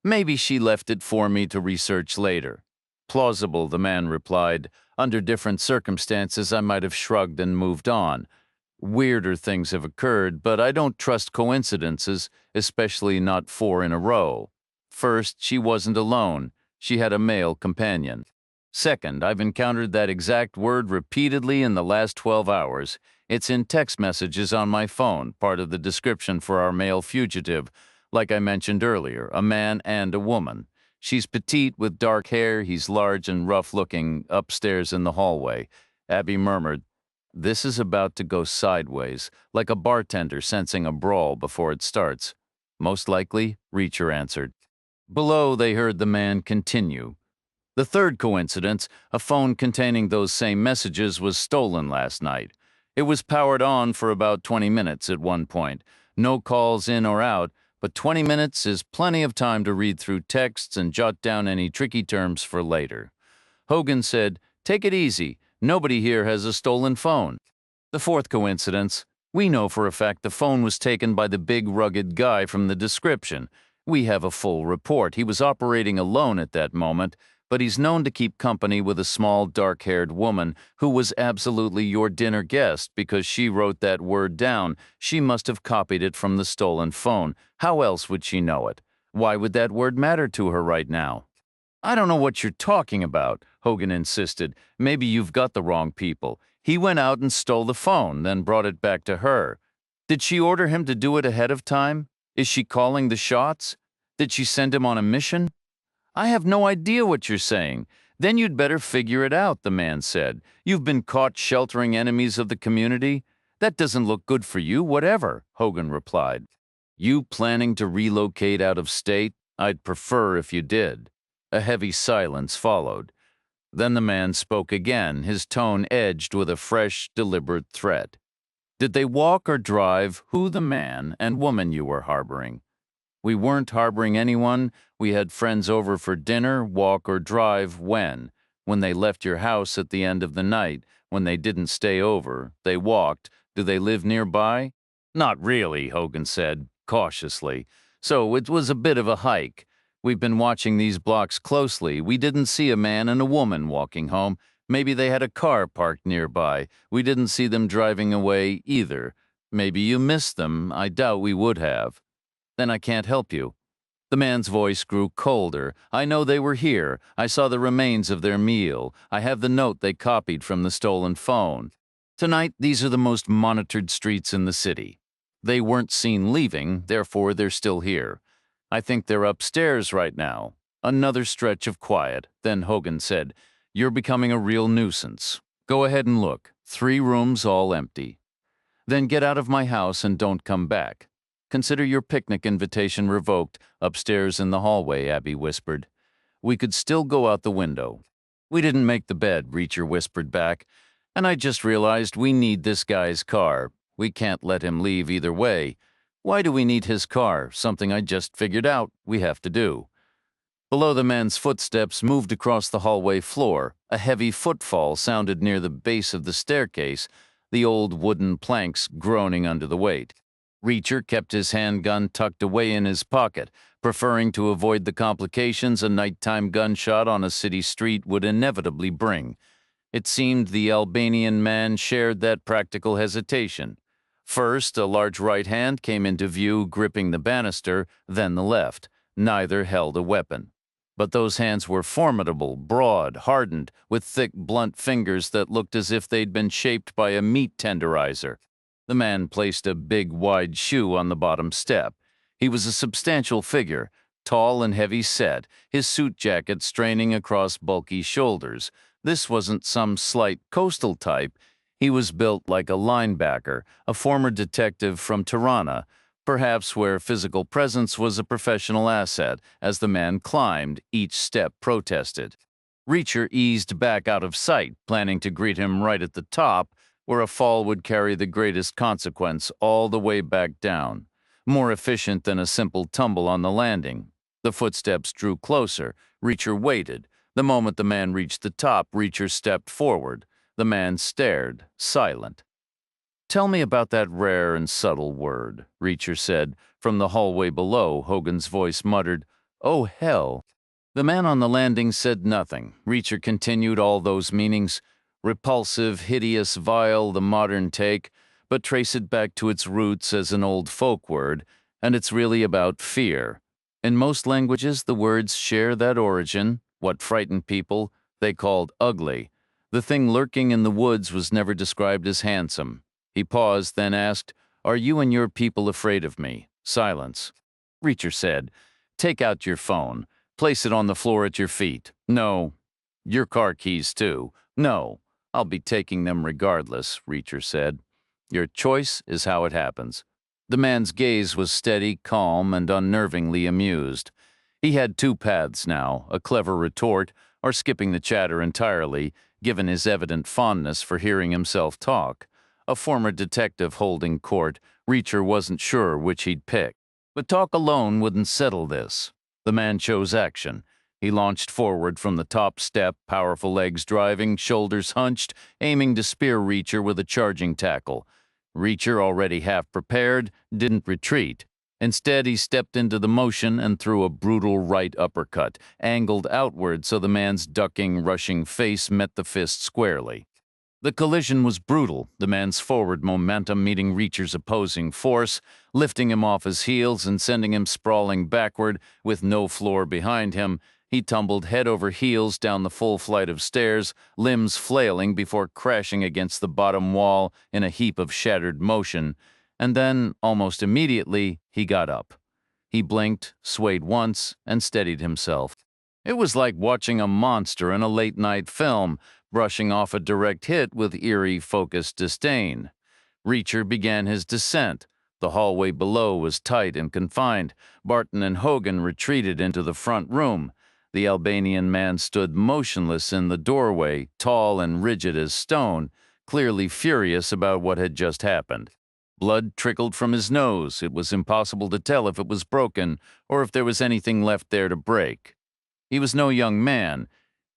Maybe she left it for me to research later. "Plausible," the man replied. "Under different circumstances, I might have shrugged and moved on. Weirder things have occurred, but I don't trust coincidences, especially not 4 in a row. First, she wasn't alone. She had a male companion. Second, I've encountered that exact word repeatedly in the last 12 hours. It's in text messages on my phone, part of the description for our male fugitive. Like I mentioned earlier, a man and a woman. She's petite with dark hair, he's large and rough-looking, upstairs in the hallway." Abby murmured, "This is about to go sideways, like a bartender sensing a brawl before it starts." "Most likely," Reacher answered. Below, they heard the man continue. "The third coincidence, a phone containing those same messages was stolen last night. It was powered on for about 20 minutes at one point. No calls in or out, but 20 minutes is plenty of time to read through texts and jot down any tricky terms for later." Hogan said, "Take it easy. Nobody here has a stolen phone." "The fourth coincidence, we know for a fact the phone was taken by the big rugged guy from the description. We have a full report. He was operating alone at that moment, but he's known to keep company with a small, dark-haired woman who was absolutely your dinner guest because she wrote that word down. She must have copied it from the stolen phone. How else would she know it? Why would that word matter to her right now?" "I don't know what you're talking about," Hogan insisted. "Maybe you've got the wrong people. He went out and stole the phone, then brought it back to her. Did she order him to do it ahead of time? Is she calling the shots? Did she send him on a mission?" "I have no idea what you're saying." "Then you'd better figure it out," the man said. "You've been caught sheltering enemies of the community. That doesn't look good for you, whatever," Hogan replied. "You planning to relocate out of state? I'd prefer if you did." A heavy silence followed. Then the man spoke again, his tone edged with a fresh, deliberate threat. "Did they walk or drive? Who the man and woman you were harboring?" "We weren't harboring anyone. We had friends over for dinner. Walk or drive when? When they left your house at the end of the night. When they didn't stay over. They walked. Do they live nearby?" "Not really," Hogan said, cautiously. "So it was a bit of a hike. We've been watching these blocks closely. We didn't see a man and a woman walking home. Maybe they had a car parked nearby. We didn't see them driving away either. Maybe you missed them. I doubt we would have. Then I can't help you. The man's voice grew colder. I know they were here. I saw the remains of their meal. I have the note they copied from the stolen phone. Tonight, these are the most monitored streets in the city. They weren't seen leaving, therefore they're still here. I think they're upstairs right now. Another stretch of quiet. Then Hogan said, "You're becoming a real nuisance. Go ahead and look. 3 rooms all empty. Then get out of my house and don't come back. Consider your picnic invitation revoked." Upstairs in the hallway, Abby whispered. "We could still go out the window." "We didn't make the bed," Reacher whispered back. "And I just realized we need this guy's car. We can't let him leave either way. Why do we need his car? Something I just figured out we have to do." Below, the man's footsteps moved across the hallway floor. A heavy footfall sounded near the base of the staircase, the old wooden planks groaning under the weight. Reacher kept his handgun tucked away in his pocket, preferring to avoid the complications a nighttime gunshot on a city street would inevitably bring. It seemed the Albanian man shared that practical hesitation. First, a large right hand came into view, gripping the banister, then the left. Neither held a weapon. But those hands were formidable, broad, hardened, with thick, blunt fingers that looked as if they'd been shaped by a meat tenderizer. The man placed a big, wide shoe on the bottom step. He was a substantial figure, tall and heavy-set, his suit jacket straining across bulky shoulders. This wasn't some slight coastal type. He was built like a linebacker, a former detective from Tirana, perhaps where physical presence was a professional asset. As the man climbed, each step protested. Reacher eased back out of sight, planning to greet him right at the top, where a fall would carry the greatest consequence all the way back down. More efficient than a simple tumble on the landing. The footsteps drew closer. Reacher waited. The moment the man reached the top, Reacher stepped forward. The man stared, silent. "Tell me about that rare and subtle word," Reacher said. From the hallway below, Hogan's voice muttered, "Oh, hell." The man on the landing said nothing. Reacher continued all those meanings. Repulsive, hideous, vile, the modern take, but trace it back to its roots as an old folk word, and it's really about fear. In most languages, the words share that origin. What frightened people, they called ugly. The thing lurking in the woods was never described as handsome. He paused, then asked, "Are you and your people afraid of me?" Silence. Reacher said, "Take out your phone. Place it on the floor at your feet." "No." "Your car keys, too." "No." "I'll be taking them regardless," Reacher said. "Your choice is how it happens." The man's gaze was steady, calm, and unnervingly amused. He had 2 paths now, a clever retort, or skipping the chatter entirely, given his evident fondness for hearing himself talk. A former detective holding court, Reacher wasn't sure which he'd pick. But talk alone wouldn't settle this. The man chose action. He launched forward from the top step, powerful legs driving, shoulders hunched, aiming to spear Reacher with a charging tackle. Reacher, already half prepared, didn't retreat. Instead, he stepped into the motion and threw a brutal right uppercut, angled outward so the man's ducking, rushing face met the fist squarely. The collision was brutal, the man's forward momentum meeting Reacher's opposing force, lifting him off his heels and sending him sprawling backward with no floor behind him. He tumbled head over heels down the full flight of stairs, limbs flailing before crashing against the bottom wall in a heap of shattered motion. And then, almost immediately, he got up. He blinked, swayed once, and steadied himself. It was like watching a monster in a late-night film, brushing off a direct hit with eerie, focused disdain. Reacher began his descent. The hallway below was tight and confined. Barton and Hogan retreated into the front room. The Albanian man stood motionless in the doorway, tall and rigid as stone, clearly furious about what had just happened. Blood trickled from his nose. It was impossible to tell if it was broken or if there was anything left there to break. He was no young man.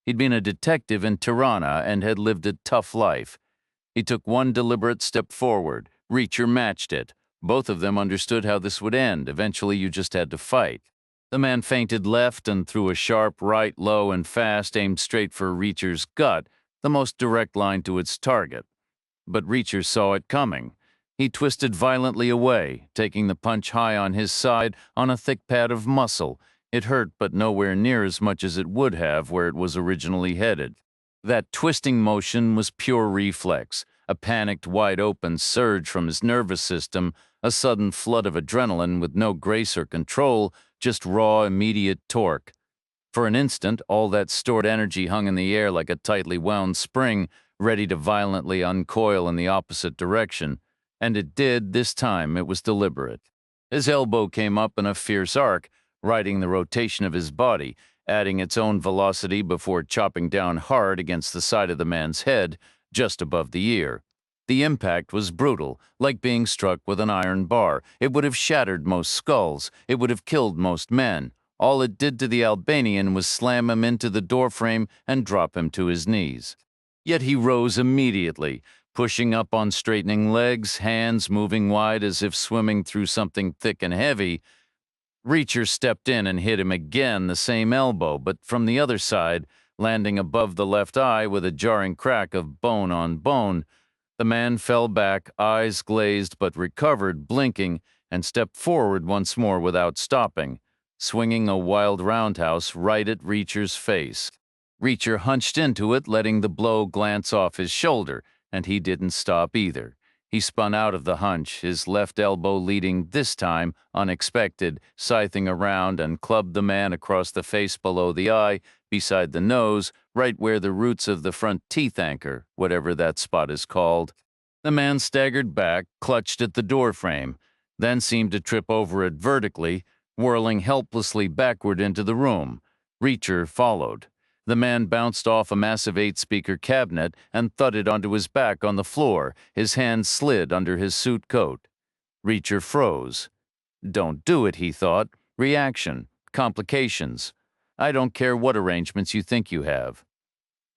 He'd been a detective in Tirana and had lived a tough life. He took one deliberate step forward. Reacher matched it. Both of them understood how this would end. Eventually, you just had to fight. The man feinted left and threw a sharp right, low and fast, aimed straight for Reacher's gut, the most direct line to its target. But Reacher saw it coming. He twisted violently away, taking the punch high on his side on a thick pad of muscle. It hurt, but nowhere near as much as it would have where it was originally headed. That twisting motion was pure reflex, a panicked, wide-open surge from his nervous system, a sudden flood of adrenaline with no grace or control, just raw, immediate torque. For an instant, all that stored energy hung in the air like a tightly wound spring, ready to violently uncoil in the opposite direction. And it did this time. It was deliberate. His elbow came up in a fierce arc, riding the rotation of his body, adding its own velocity before chopping down hard against the side of the man's head, just above the ear. The impact was brutal, like being struck with an iron bar. It would have shattered most skulls. It would have killed most men. All it did to the Albanian was slam him into the doorframe and drop him to his knees. Yet he rose immediately, pushing up on straightening legs, hands moving wide as if swimming through something thick and heavy. Reacher stepped in and hit him again, the same elbow, but from the other side, landing above the left eye with a jarring crack of bone on bone. The man fell back, eyes glazed but recovered, blinking, and stepped forward once more without stopping, swinging a wild roundhouse right at Reacher's face. Reacher hunched into it, letting the blow glance off his shoulder, and he didn't stop either. He spun out of the hunch, his left elbow leading this time, unexpected, scything around and clubbed the man across the face below the eye, beside the nose, right where the roots of the front teeth anchor, whatever that spot is called. The man staggered back, clutched at the doorframe, then seemed to trip over it vertically, whirling helplessly backward into the room. Reacher followed. The man bounced off a massive 8-speaker cabinet and thudded onto his back on the floor, his hands slid under his suit coat. Reacher froze. Don't do it, he thought. Reaction. Complications. I don't care what arrangements you think you have.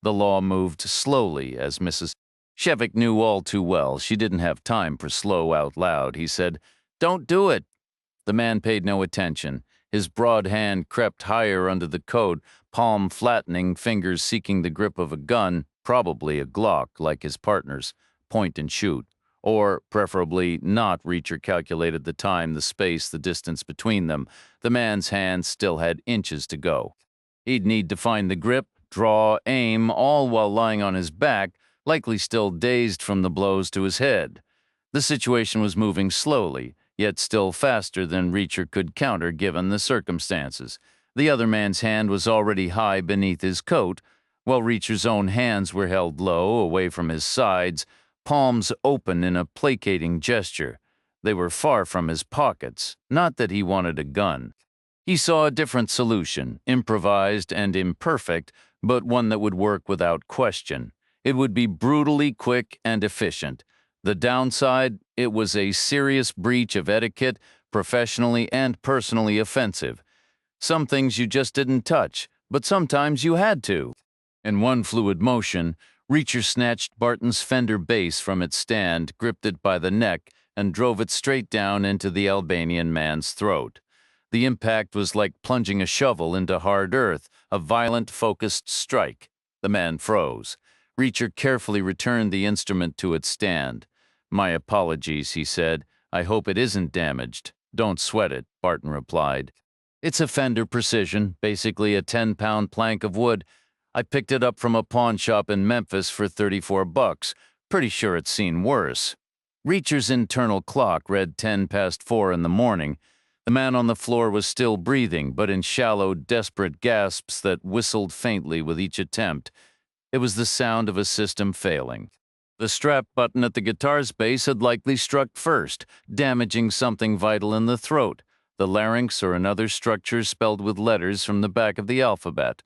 The law moved slowly, as Mrs. Shevik knew all too well. She didn't have time for slow out loud. He said, "Don't do it." The man paid no attention. His broad hand crept higher under the coat, palm flattening, fingers seeking the grip of a gun, probably a Glock, like his partner's, point and shoot. Or, preferably, not. Reacher calculated the time, the space, the distance between them. The man's hand still had inches to go. He'd need to find the grip, draw, aim, all while lying on his back, likely still dazed from the blows to his head. The situation was moving slowly, yet still faster than Reacher could counter given the circumstances. The other man's hand was already high beneath his coat, while Reacher's own hands were held low, away from his sides, palms open in a placating gesture. They were far from his pockets, not that he wanted a gun. He saw a different solution, improvised and imperfect, but one that would work without question. It would be brutally quick and efficient. The downside, it was a serious breach of etiquette, professionally and personally offensive. Some things you just didn't touch, but sometimes you had to. In one fluid motion, Reacher snatched Barton's fender bass from its stand, gripped it by the neck, and drove it straight down into the Albanian man's throat. The impact was like plunging a shovel into hard earth, a violent, focused strike. The man froze. Reacher carefully returned the instrument to its stand. "My apologies," he said. "I hope it isn't damaged." "Don't sweat it," Barton replied. "It's a Fender Precision, basically a 10-pound plank of wood. I picked it up from a pawn shop in Memphis for $34. Pretty sure it's seen worse." Reacher's internal clock read 10 past 4 in the morning. The man on the floor was still breathing, but in shallow, desperate gasps that whistled faintly with each attempt. It was the sound of a system failing. The strap button at the guitar's base had likely struck first, damaging something vital in the throat, the larynx or another structure spelled with letters from the back of the alphabet.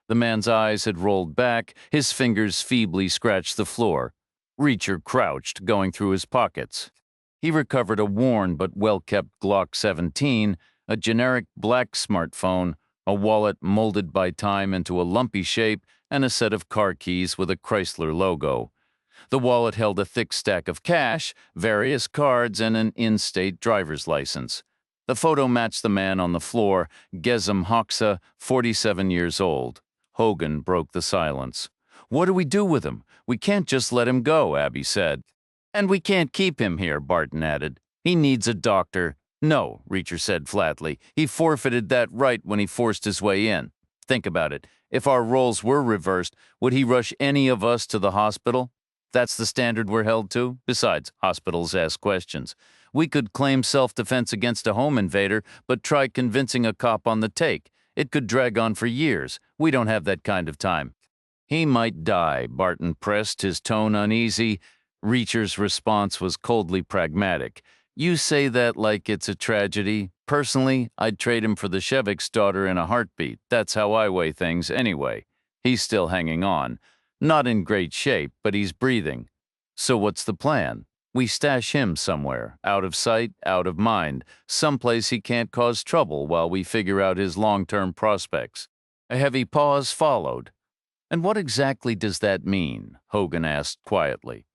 The man's eyes had rolled back, his fingers feebly scratched the floor. Reacher crouched, going through his pockets. He recovered a worn but well-kept Glock 17, a generic black smartphone, a wallet molded by time into a lumpy shape, and a set of car keys with a Chrysler logo. The wallet held a thick stack of cash, various cards, and an in-state driver's license. The photo matched the man on the floor, Gesem Hoxha, 47 years old. Hogan broke the silence. "What do we do with him? We can't just let him go," Abby said. "And we can't keep him here," Barton added. "He needs a doctor." "No," Reacher said flatly. "He forfeited that right when he forced his way in. Think about it. If our roles were reversed, would he rush any of us to the hospital? That's the standard we're held to. Besides, hospitals ask questions. We could claim self-defense against a home invader, but try convincing a cop on the take. It could drag on for years. We don't have that kind of time." "He might die," Barton pressed, his tone uneasy. Reacher's response was coldly pragmatic. "You say that like it's a tragedy. Personally, I'd trade him for the Shevik's daughter in a heartbeat. That's how I weigh things anyway. He's still hanging on. Not in great shape, but he's breathing. So what's the plan? We stash him somewhere, out of sight, out of mind, someplace he can't cause trouble while we figure out his long-term prospects." A heavy pause followed. "And what exactly does that mean?" Hogan asked quietly.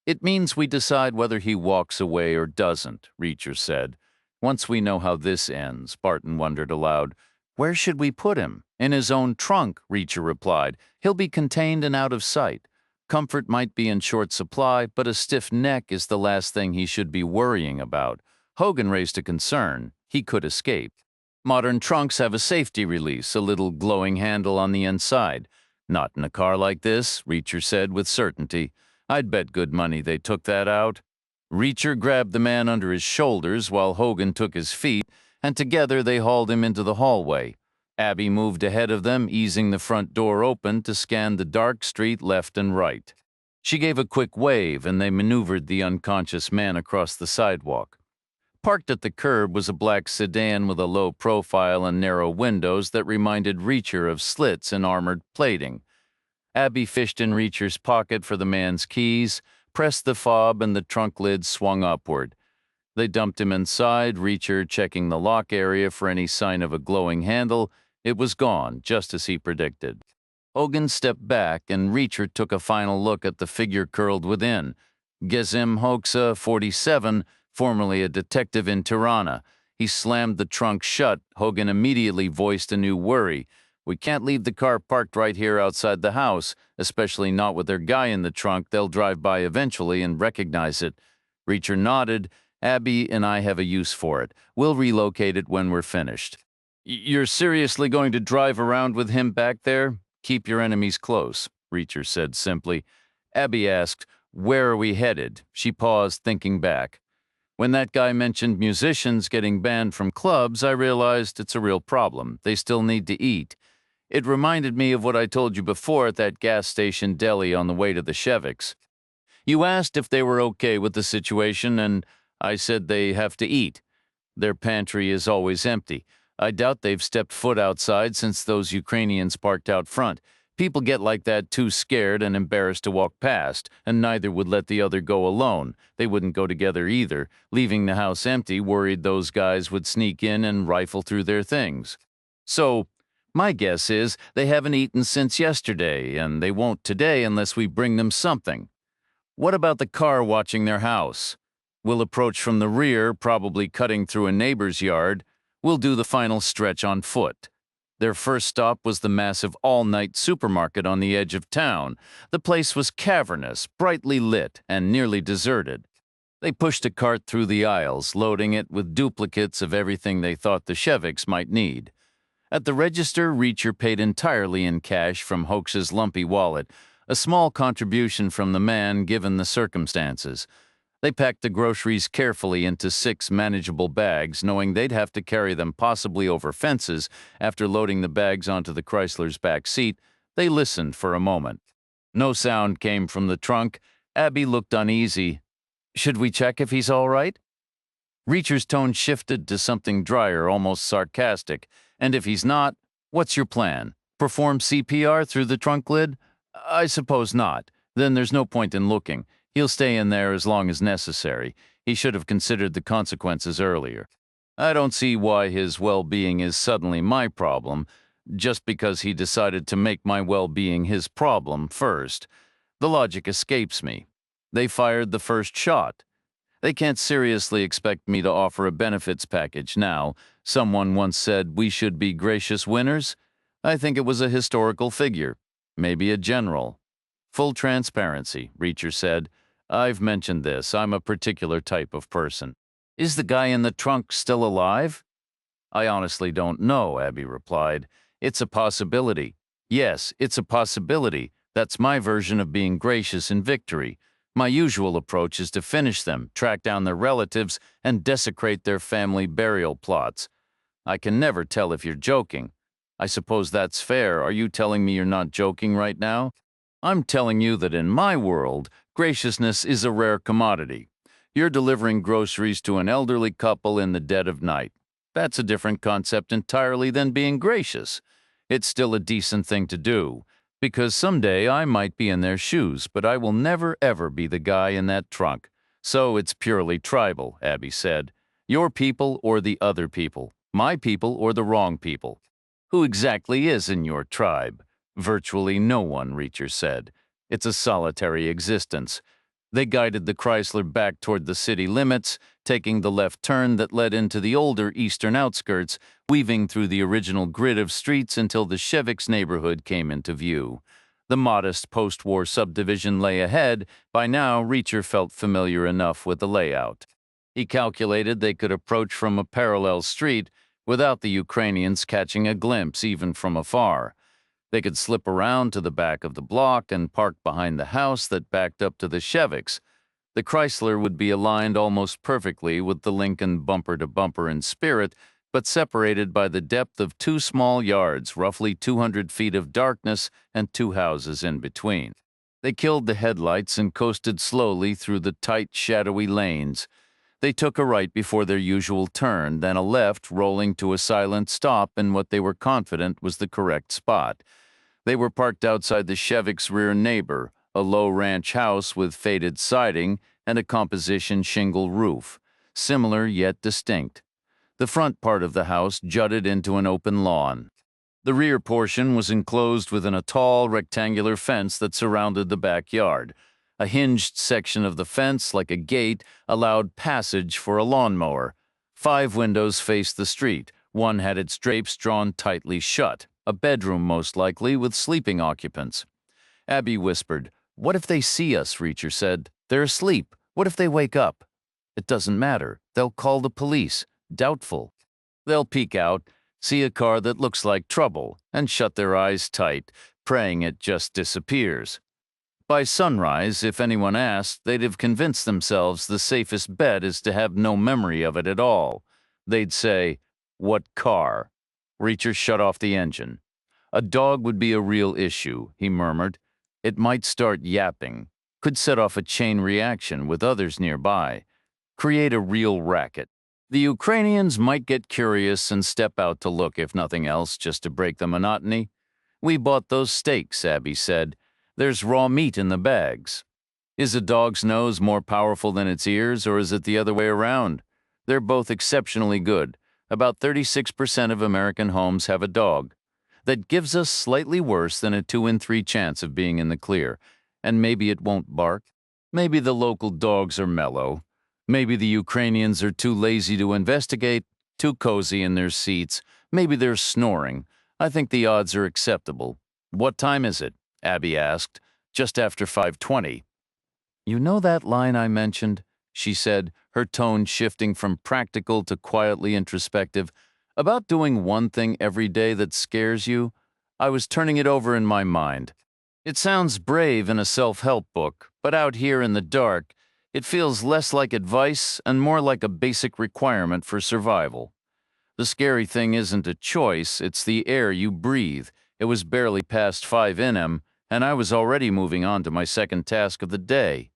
"It means we decide whether he walks away or doesn't," Reacher said. "Once we know how this ends," Barton wondered aloud. "Where should we put him?" "In his own trunk," Reacher replied. "He'll be contained and out of sight. Comfort might be in short supply, but a stiff neck is the last thing he should be worrying about." Hogan raised a concern. He could escape. "Modern trunks have a safety release, a little glowing handle on the inside." "Not in a car like this," Reacher said with certainty. "I'd bet good money they took that out." Reacher grabbed the man under his shoulders while Hogan took his feet, and together they hauled him into the hallway. Abby moved ahead of them, easing the front door open to scan the dark street left and right. She gave a quick wave, and they maneuvered the unconscious man across the sidewalk. Parked at the curb was a black sedan with a low profile and narrow windows that reminded Reacher of slits in armored plating. Abby fished in Reacher's pocket for the man's keys, pressed the fob, and the trunk lid swung upward. They dumped him inside, Reacher checking the lock area for any sign of a glowing handle. It was gone, just as he predicted. Hogan stepped back, and Reacher took a final look at the figure curled within. Gesem Hoxha, 47, formerly a detective in Tirana. He slammed the trunk shut. Hogan immediately voiced a new worry. "We can't leave the car parked right here outside the house, especially not with their guy in the trunk. They'll drive by eventually and recognize it." Reacher nodded. "Abby and I have a use for it. We'll relocate it when we're finished." "You're seriously going to drive around with him back there?" "Keep your enemies close," Reacher said simply. Abby asked, "Where are we headed?" She paused, thinking back. "When that guy mentioned musicians getting banned from clubs, I realized it's a real problem. They still need to eat. It reminded me of what I told you before at that gas station deli on the way to the Sheviks. You asked if they were okay with the situation, and I said they have to eat. Their pantry is always empty. I doubt they've stepped foot outside since those Ukrainians parked out front. People get like that too scared and embarrassed to walk past, and neither would let the other go alone. They wouldn't go together either, leaving the house empty, worried those guys would sneak in and rifle through their things. So, my guess is they haven't eaten since yesterday, and they won't today unless we bring them something. What about the car watching their house? We'll approach from the rear, probably cutting through a neighbor's yard. We'll do the final stretch on foot." Their first stop was the massive all-night supermarket on the edge of town. The place was cavernous, brightly lit, and nearly deserted. They pushed a cart through the aisles, loading it with duplicates of everything they thought the Sheviks might need. At the register, Reacher paid entirely in cash from Hoax's lumpy wallet, a small contribution from the man given the circumstances. They packed the groceries carefully into 6 manageable bags, knowing they'd have to carry them possibly over fences. After loading the bags onto the Chrysler's back seat, they listened for a moment. No sound came from the trunk. Abby looked uneasy. "Should we check if he's all right?" Reacher's tone shifted to something drier, almost sarcastic. "And if he's not, what's your plan? Perform CPR through the trunk lid?" "I suppose not. Then there's no point in looking. He'll stay in there as long as necessary. He should have considered the consequences earlier. I don't see why his well-being is suddenly my problem, just because he decided to make my well-being his problem first. The logic escapes me." They fired the first shot. They can't seriously expect me to offer a benefits package now. Someone once said we should be gracious winners. I think it was a historical figure, maybe a general. Full transparency, Reacher said. I've mentioned this. I'm a particular type of person. Is the guy in the trunk still alive? I honestly don't know, Abby replied. It's a possibility. Yes, it's a possibility. That's my version of being gracious in victory. My usual approach is to finish them, track down their relatives, and desecrate their family burial plots. I can never tell if you're joking. I suppose that's fair. Are you telling me you're not joking right now? I'm telling you that in my world, graciousness is a rare commodity. You're delivering groceries to an elderly couple in the dead of night. That's a different concept entirely than being gracious. It's still a decent thing to do, because someday I might be in their shoes, but I will never ever be the guy in that trunk. So it's purely tribal, Abby said. Your people or the other people, my people or the wrong people. Who exactly is in your tribe? Virtually no one, Reacher said. It's a solitary existence. They guided the Chrysler back toward the city limits, taking the left turn that led into the older eastern outskirts, weaving through the original grid of streets until the Chevik's neighborhood came into view. The modest post-war subdivision lay ahead. By now, Reacher felt familiar enough with the layout. He calculated they could approach from a parallel street without the Ukrainians catching a glimpse even from afar. They could slip around to the back of the block and park behind the house that backed up to the Chevik's. The Chrysler would be aligned almost perfectly with the Lincoln bumper to bumper in spirit, but separated by the depth of two small yards, roughly 200 feet of darkness, and two houses in between. They killed the headlights and coasted slowly through the tight, shadowy lanes. They took a right before their usual turn, then a left, rolling to a silent stop in what they were confident was the correct spot. They were parked outside the Chevik's rear neighbor, a low ranch house with faded siding and a composition shingle roof, similar yet distinct. The front part of the house jutted into an open lawn. The rear portion was enclosed within a tall, rectangular fence that surrounded the backyard. A hinged section of the fence, like a gate, allowed passage for a lawnmower. 5 windows faced the street. One had its drapes drawn tightly shut, a bedroom most likely with sleeping occupants. Abby whispered, "What if they see us?" Reacher said. "They're asleep. What if they wake up?" "It doesn't matter. They'll call the police." Doubtful. "They'll peek out, see a car that looks like trouble, and shut their eyes tight, praying it just disappears. By sunrise, if anyone asked, they'd have convinced themselves the safest bet is to have no memory of it at all. They'd say, 'What car?'" Reacher shut off the engine. "A dog would be a real issue," he murmured. "It might start yapping, could set off a chain reaction with others nearby, create a real racket. The Ukrainians might get curious and step out to look, if nothing else, just to break the monotony. We bought those steaks," Abby said. "There's raw meat in the bags." Is a dog's nose more powerful than its ears, or is it the other way around? They're both exceptionally good. About 36% of American homes have a dog. That gives us slightly worse than a 2 in 3 chance of being in the clear. And maybe it won't bark. Maybe the local dogs are mellow. Maybe the Ukrainians are too lazy to investigate, too cozy in their seats. Maybe they're snoring. I think the odds are acceptable. "What time is it?" Abby asked. "Just after 5:20. "You know that line I mentioned?" she said, her tone shifting from practical to quietly introspective, "about doing one thing every day that scares you?" I was turning it over in my mind. It sounds brave in a self-help book, but out here in the dark, it feels less like advice and more like a basic requirement for survival. The scary thing isn't a choice, it's the air you breathe. It was barely past 5 in, and I was already moving on to my second task of the day.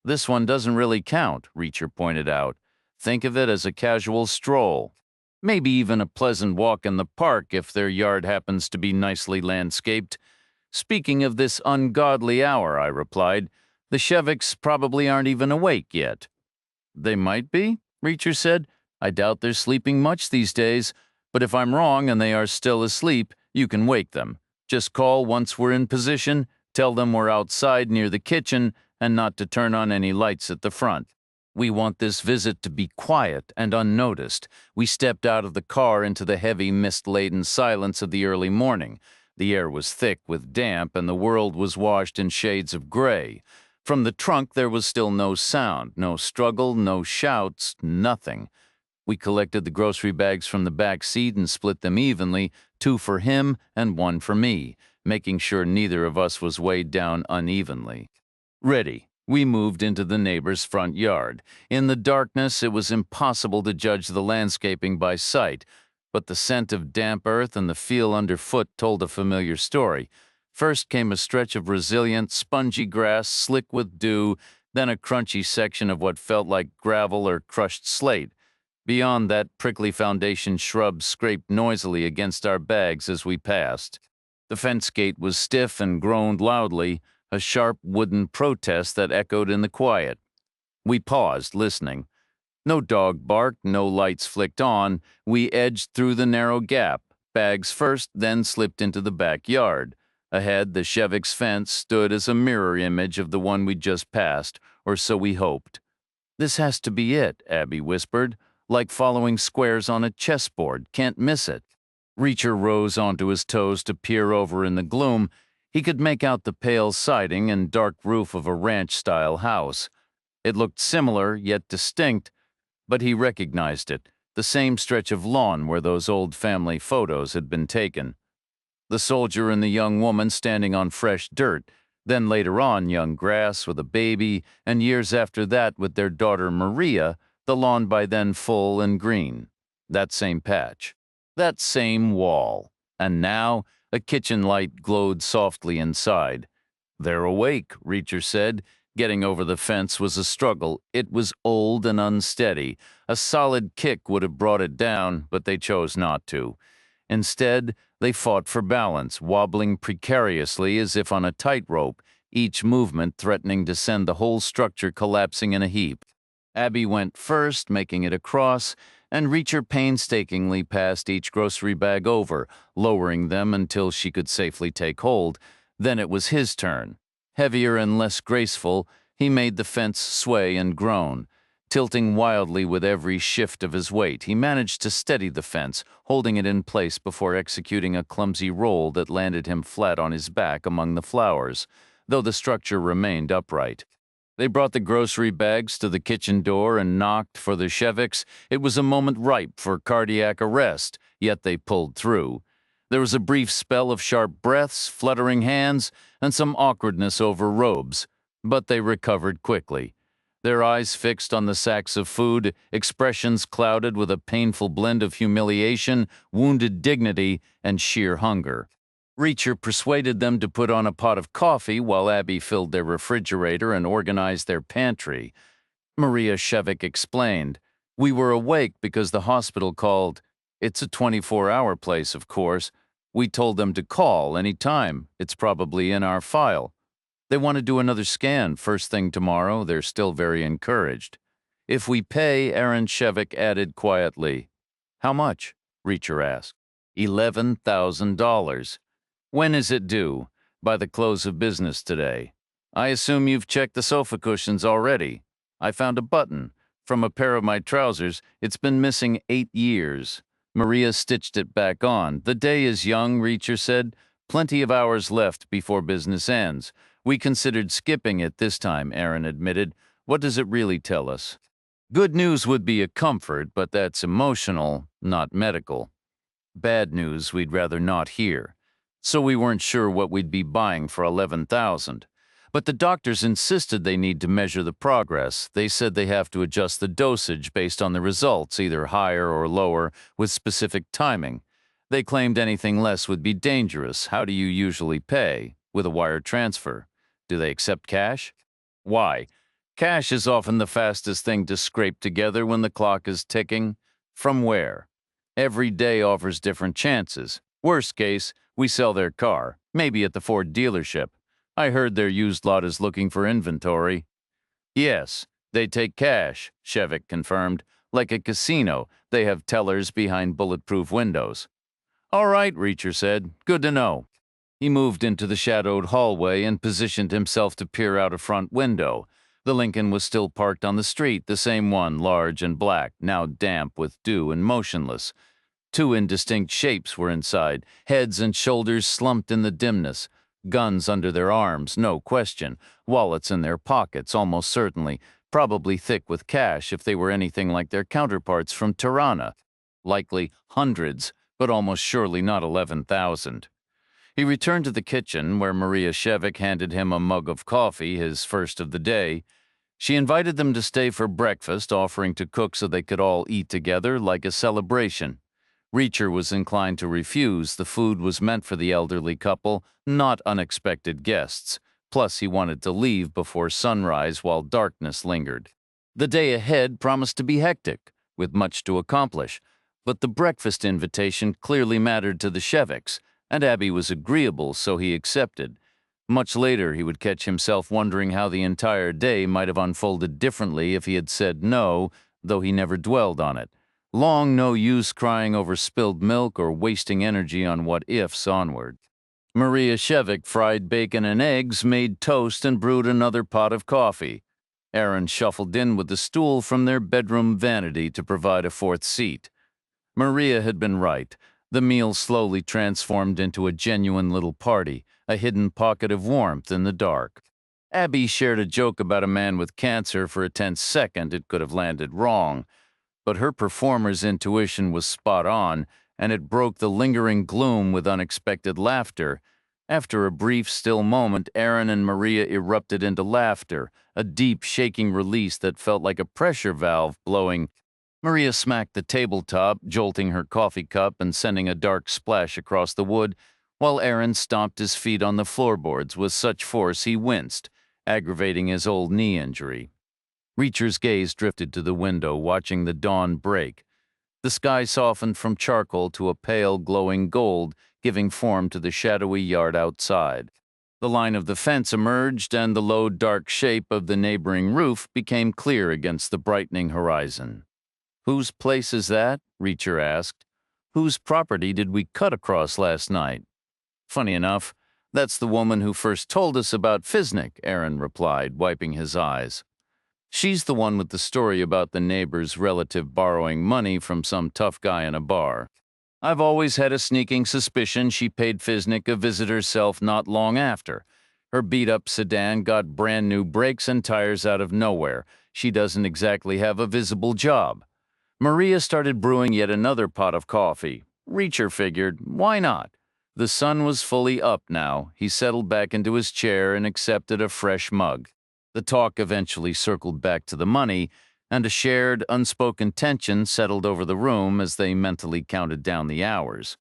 "This one doesn't really count," Reacher pointed out. "Think of it as a casual stroll. Maybe even a pleasant walk in the park if their yard happens to be nicely landscaped." "Speaking of this ungodly hour," I replied, "the Cheviks probably aren't even awake yet." "They might be," Reacher said. "I doubt they're sleeping much these days, but if I'm wrong and they are still asleep, you can wake them. Just call once we're in position, tell them we're outside near the kitchen, and not to turn on any lights at the front." We want this visit to be quiet and unnoticed. We stepped out of the car into the heavy, mist-laden silence of the early morning. The air was thick with damp, and the world was washed in shades of gray. From the trunk there was still no sound, no struggle, no shouts, nothing. We collected the grocery bags from the back seat and split them evenly, 2 for him and 1 for me, making sure neither of us was weighed down unevenly. Ready, we moved into the neighbor's front yard. In the darkness, it was impossible to judge the landscaping by sight, but the scent of damp earth and the feel underfoot told a familiar story. First came a stretch of resilient, spongy grass, slick with dew, then a crunchy section of what felt like gravel or crushed slate. Beyond that, prickly foundation shrubs scraped noisily against our bags as we passed. The fence gate was stiff and groaned loudly, a sharp wooden protest that echoed in the quiet. We paused, listening. No dog barked, no lights flicked on. We edged through the narrow gap, bags first, then slipped into the backyard. Ahead, the Chevik's fence stood as a mirror image of the one we'd just passed, or so we hoped. "This has to be it," Abby whispered, "like following squares on a chessboard. Can't miss it." Reacher rose onto his toes to peer over in the gloom. He could make out the pale siding and dark roof of a ranch-style house. It looked similar, yet distinct, but he recognized it, the same stretch of lawn where those old family photos had been taken. The soldier and the young woman standing on fresh dirt, then later on young grass with a baby, and years after that with their daughter Maria, the lawn by then full and green. That same patch. That same wall. And now, a kitchen light glowed softly inside. "They're awake," Reacher said. Getting over the fence was a struggle. It was old and unsteady. A solid kick would have brought it down, but they chose not to. Instead, they fought for balance, wobbling precariously as if on a tightrope, each movement threatening to send the whole structure collapsing in a heap. Abby went first, making it across, and Reacher painstakingly passed each grocery bag over, lowering them until she could safely take hold. Then it was his turn. Heavier and less graceful, he made the fence sway and groan. Tilting wildly with every shift of his weight, he managed to steady the fence, holding it in place before executing a clumsy roll that landed him flat on his back among the flowers, though the structure remained upright. They brought the grocery bags to the kitchen door and knocked for the Cheviks. It was a moment ripe for cardiac arrest, yet they pulled through. There was a brief spell of sharp breaths, fluttering hands, and some awkwardness over robes, but they recovered quickly. Their eyes fixed on the sacks of food, expressions clouded with a painful blend of humiliation, wounded dignity, and sheer hunger. Reacher persuaded them to put on a pot of coffee while Abby filled their refrigerator and organized their pantry. Maria Chevik explained, "We were awake because the hospital called. It's a 24-hour place, of course. We told them to call any time. It's probably in our file. They want to do another scan first thing tomorrow. They're still very encouraged. If we pay," Aaron Chevik added quietly. "How much?" Reacher asked. $11,000. "When is it due?" "By the close of business today." "I assume you've checked the sofa cushions already." "I found a button. From a pair of my trousers. It's been missing 8 years. Maria stitched it back on. "The day is young," Reacher said. "Plenty of hours left before business ends." "We considered skipping it this time," Aaron admitted. "What does it really tell us?" "Good news would be a comfort, but that's emotional, not medical. Bad news we'd rather not hear. So we weren't sure what we'd be buying for $11,000. But the doctors insisted they need to measure the progress. They said they have to adjust the dosage based on the results, either higher or lower, with specific timing. They claimed anything less would be dangerous. How do you usually pay? With a wire transfer. Do they accept cash? Why? Cash is often the fastest thing to scrape together when the clock is ticking. From where? Every day offers different chances. Worst case, we sell their car, maybe at the Ford dealership. I heard their used lot is looking for inventory. Yes, they take cash, Chevik confirmed. Like a casino, they have tellers behind bulletproof windows. All right, Reacher said. Good to know. He moved into the shadowed hallway and positioned himself to peer out a front window. The Lincoln was still parked on the street, the same one, large and black, now damp with dew and motionless. Two indistinct shapes were inside, heads and shoulders slumped in the dimness, guns under their arms, no question, wallets in their pockets, almost certainly, probably thick with cash if they were anything like their counterparts from Tirana. Likely hundreds, but almost surely not 11,000. He returned to the kitchen, where Maria Shevik handed him a mug of coffee, his first of the day. She invited them to stay for breakfast, offering to cook so they could all eat together like a celebration. Reacher was inclined to refuse. The food was meant for the elderly couple, not unexpected guests. Plus, he wanted to leave before sunrise while darkness lingered. The day ahead promised to be hectic, with much to accomplish, but the breakfast invitation clearly mattered to the Sheviks, and Abby was agreeable, so he accepted. Much later, he would catch himself wondering how the entire day might have unfolded differently if he had said no, though he never dwelled on it. Long no use crying over spilled milk or wasting energy on what-ifs onward. Maria Shevik fried bacon and eggs, made toast, and brewed another pot of coffee. Aaron shuffled in with the stool from their bedroom vanity to provide a fourth seat. Maria had been right. The meal slowly transformed into a genuine little party, a hidden pocket of warmth in the dark. Abby shared a joke about a man with cancer. For a tense second, it could have landed wrong. But her performer's intuition was spot on, and it broke the lingering gloom with unexpected laughter. After a brief, still moment, Aaron and Maria erupted into laughter, a deep, shaking release that felt like a pressure valve blowing. Maria smacked the tabletop, jolting her coffee cup and sending a dark splash across the wood, while Aaron stomped his feet on the floorboards with such force he winced, aggravating his old knee injury. Reacher's gaze drifted to the window, watching the dawn break. The sky softened from charcoal to a pale, glowing gold, giving form to the shadowy yard outside. The line of the fence emerged, and the low, dark shape of the neighboring roof became clear against the brightening horizon. "Whose place is that?" Reacher asked. "Whose property did we cut across last night?" "Funny enough, that's the woman who first told us about Fisnick," Aaron replied, wiping his eyes. "She's the one with the story about the neighbor's relative borrowing money from some tough guy in a bar. I've always had a sneaking suspicion she paid Fisnick a visit herself not long after. Her beat-up sedan got brand-new brakes and tires out of nowhere. She doesn't exactly have a visible job." Maria started brewing yet another pot of coffee. Reacher figured, why not? The sun was fully up now. He settled back into his chair and accepted a fresh mug. The talk eventually circled back to the money, and a shared, unspoken tension settled over the room as they mentally counted down the hours.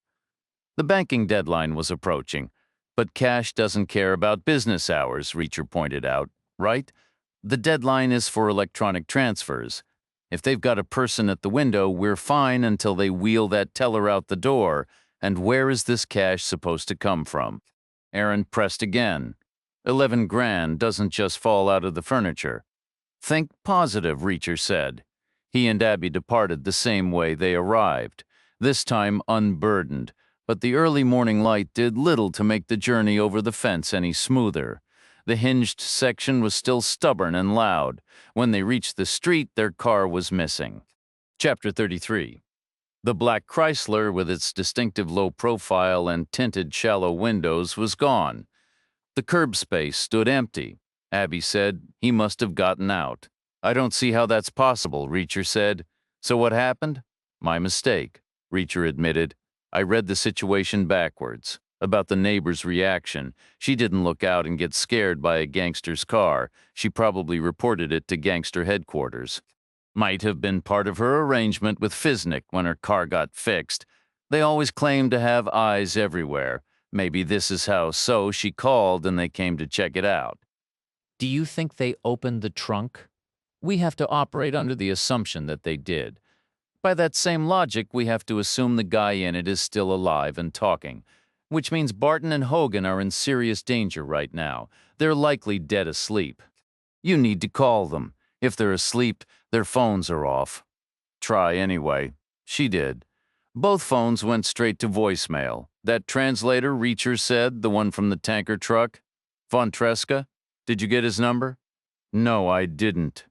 The banking deadline was approaching, but cash doesn't care about business hours, Reacher pointed out, right? The deadline is for electronic transfers. If they've got a person at the window, we're fine until they wheel that teller out the door. And where is this cash supposed to come from? Aaron pressed again. 11 grand doesn't just fall out of the furniture. "Think positive," Reacher said. He and Abby departed the same way they arrived, this time unburdened, but the early morning light did little to make the journey over the fence any smoother. The hinged section was still stubborn and loud. When they reached the street, their car was missing. Chapter 33. The black Chrysler, with its distinctive low profile and tinted shallow windows, was gone. The curb space stood empty. Abby said, "He must have gotten out." "I don't see how that's possible," Reacher said. "So what happened?" "My mistake," Reacher admitted. "I read the situation backwards. About the neighbor's reaction. She didn't look out and get scared by a gangster's car. She probably reported it to gangster headquarters. Might have been part of her arrangement with Fisnick when her car got fixed. They always claim to have eyes everywhere. Maybe this is how she called and they came to check it out." "Do you think they opened the trunk?" "We have to operate under the assumption that they did. By that same logic, we have to assume the guy in it is still alive and talking. Which means Barton and Hogan are in serious danger right now. They're likely dead asleep. You need to call them. If they're asleep, their phones are off." "Try anyway." She did. Both phones went straight to voicemail. "That translator," Reacher said, "the one from the tanker truck. Von Tresca? Did you get his number?" No, I didn't.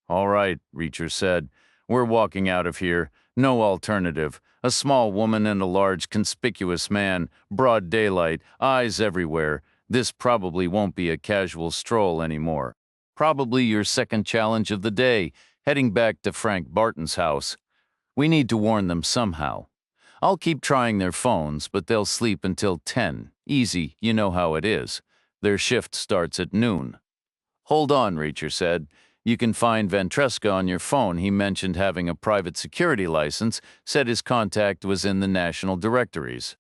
All right, Reacher said. We're walking out of here. No alternative. A small woman and a large, conspicuous man. Broad daylight. Eyes everywhere. This probably won't be a casual stroll anymore. Probably your second challenge of the day, heading back to Frank Barton's house. We need to warn them somehow. I'll keep trying their phones, but they'll sleep until 10. Easy, you know how it is. Their shift starts at noon. Hold on, Reacher said. You can find Ventresca on your phone. He mentioned having a private security license, said his contact was in the national directories.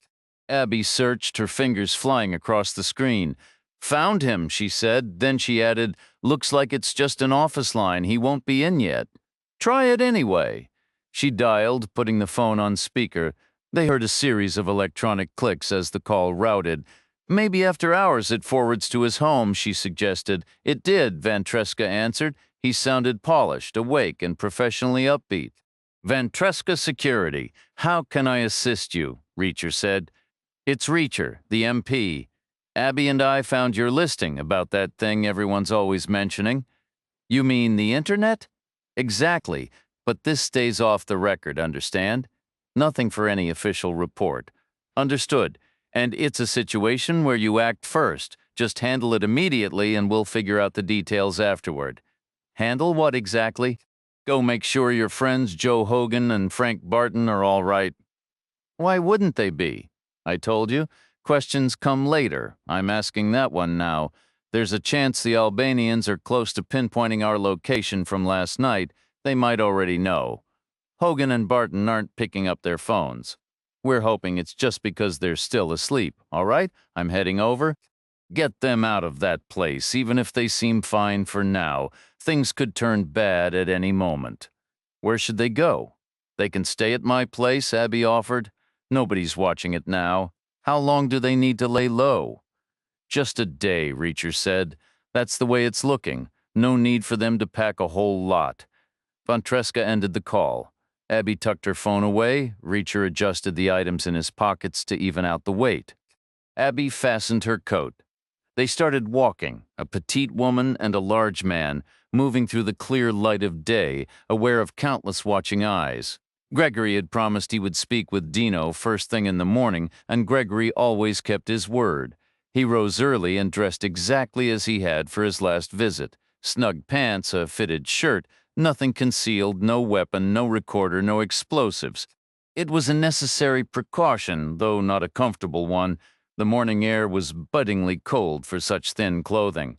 Abby searched, her fingers flying across the screen. Found him, she said. Then she added, looks like it's just an office line. He won't be in yet. Try it anyway. She dialed, putting the phone on speaker. They heard a series of electronic clicks as the call routed. Maybe after hours it forwards to his home, she suggested. It did, Ventresca answered. He sounded polished, awake, and professionally upbeat. Ventresca Security, how can I assist you? Reacher said. It's Reacher, the MP. Abby and I found your listing about that thing everyone's always mentioning. You mean the internet? Exactly, but this stays off the record, understand? Nothing for any official report. Understood. And it's a situation where you act first. Just handle it immediately and we'll figure out the details afterward. Handle what exactly? Go make sure your friends Joe Hogan and Frank Barton are all right. Why wouldn't they be? I told you. Questions come later. I'm asking that one now. There's a chance the Albanians are close to pinpointing our location from last night. They might already know. Hogan and Barton aren't picking up their phones. We're hoping it's just because they're still asleep. All right? I'm heading over. Get them out of that place, even if they seem fine for now. Things could turn bad at any moment. Where should they go? They can stay at my place, Abby offered. Nobody's watching it now. How long do they need to lay low? Just a day, Reacher said. That's the way it's looking. No need for them to pack a whole lot. Ventresca ended the call. Abby tucked her phone away. Reacher adjusted the items in his pockets to even out the weight. Abby fastened her coat. They started walking, a petite woman and a large man, moving through the clear light of day, aware of countless watching eyes. Gregory had promised he would speak with Dino first thing in the morning, and Gregory always kept his word. He rose early and dressed exactly as he had for his last visit. Snug pants, a fitted shirt, nothing concealed, no weapon, no recorder, no explosives. It was a necessary precaution, though not a comfortable one. The morning air was buddingly cold for such thin clothing.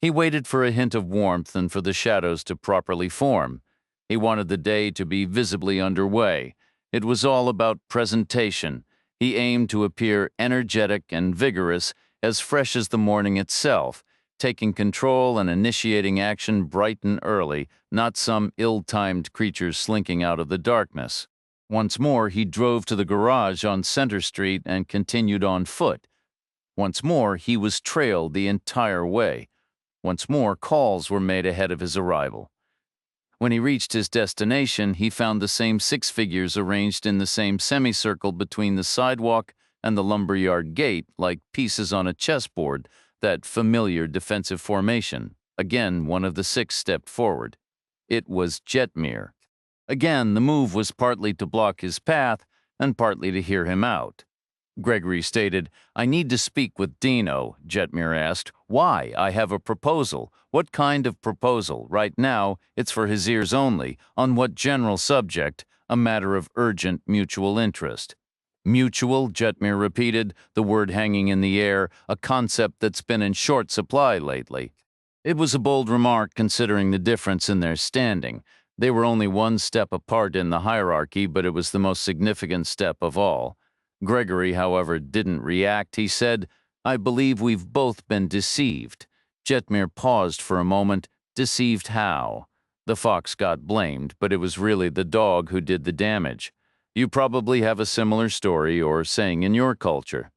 He waited for a hint of warmth and for the shadows to properly form. He wanted the day to be visibly underway. It was all about presentation. He aimed to appear energetic and vigorous, as fresh as the morning itself, taking control and initiating action bright and early, not some ill-timed creature slinking out of the darkness. Once more, he drove to the garage on Center Street and continued on foot. Once more, he was trailed the entire way. Once more, calls were made ahead of his arrival. When he reached his destination, he found the same 6 figures arranged in the same semicircle between the sidewalk and the lumberyard gate, like pieces on a chessboard, that familiar defensive formation. Again, one of the 6 stepped forward. It was Jetmir. Again, the move was partly to block his path and partly to hear him out. Gregory stated, I need to speak with Dino. Jetmir asked, why? I have a proposal. What kind of proposal? Right now, it's for his ears only. On what general subject? A matter of urgent mutual interest. Mutual, Jetmir repeated, the word hanging in the air, a concept that's been in short supply lately. It was a bold remark considering the difference in their standing. They were only one step apart in the hierarchy, but it was the most significant step of all. Gregory, however, didn't react. He said, I believe we've both been deceived. Jetmir paused for a moment. Deceived how? The fox got blamed, but it was really the dog who did the damage. You probably have a similar story or saying in your culture.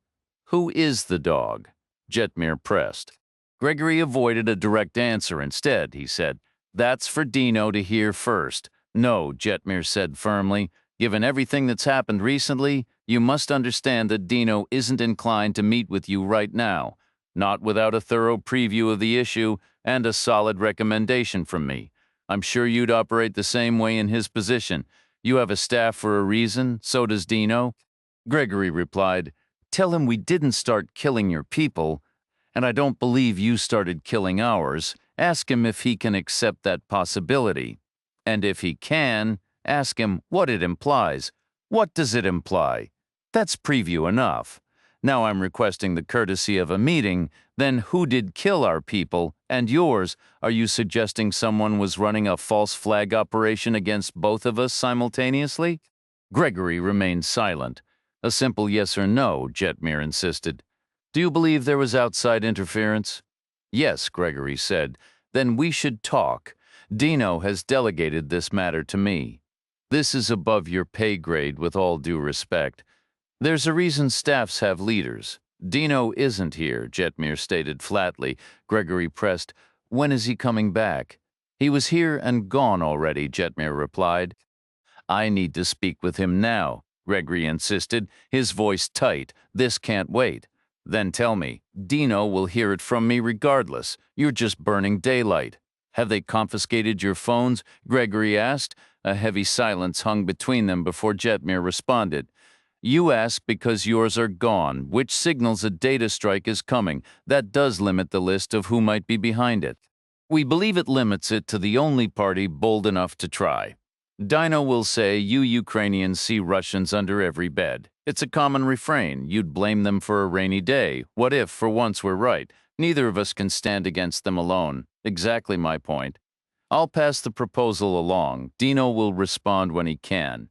Who is the dog? Jetmir pressed. Gregory avoided a direct answer. Instead, he said, that's for Dino to hear first. No, Jetmir said firmly. Given everything that's happened recently, you must understand that Dino isn't inclined to meet with you right now. not without a thorough preview of the issue and a solid recommendation from me. I'm sure you'd operate the same way in his position. You have a staff for a reason, so does Dino." Gregory replied, "Tell him we didn't start killing your people, and I don't believe you started killing ours. Ask him if he can accept that possibility. And if he can, ask him what it implies. What does it imply? That's preview enough. Now I'm requesting the courtesy of a meeting. Then who did kill our people and yours? Are you suggesting someone was running a false flag operation against both of us simultaneously?" Gregory remained silent. "A simple yes or no," Jetmir insisted. "Do you believe there was outside interference?" "Yes," Gregory said. "Then we should talk. Dino has delegated this matter to me. This is above your pay grade, with all due respect. There's a reason staffs have leaders. Dino isn't here," Jetmir stated flatly. Gregory pressed, "When is he coming back?" "He was here and gone already," Jetmir replied. "I need to speak with him now," Gregory insisted, his voice tight. "This can't wait." "Then tell me. Dino will hear it from me regardless. You're just burning daylight." "Have they confiscated your phones?" Gregory asked. A heavy silence hung between them before Jetmir responded. "You ask because yours are gone, which signals a data strike is coming. That does limit the list of who might be behind it. We believe it limits it to the only party bold enough to try. Dino will say you Ukrainians see Russians under every bed. It's a common refrain. You'd blame them for a rainy day. What if, for once, we're right? Neither of us can stand against them alone. Exactly my point. I'll pass the proposal along. Dino will respond when he can.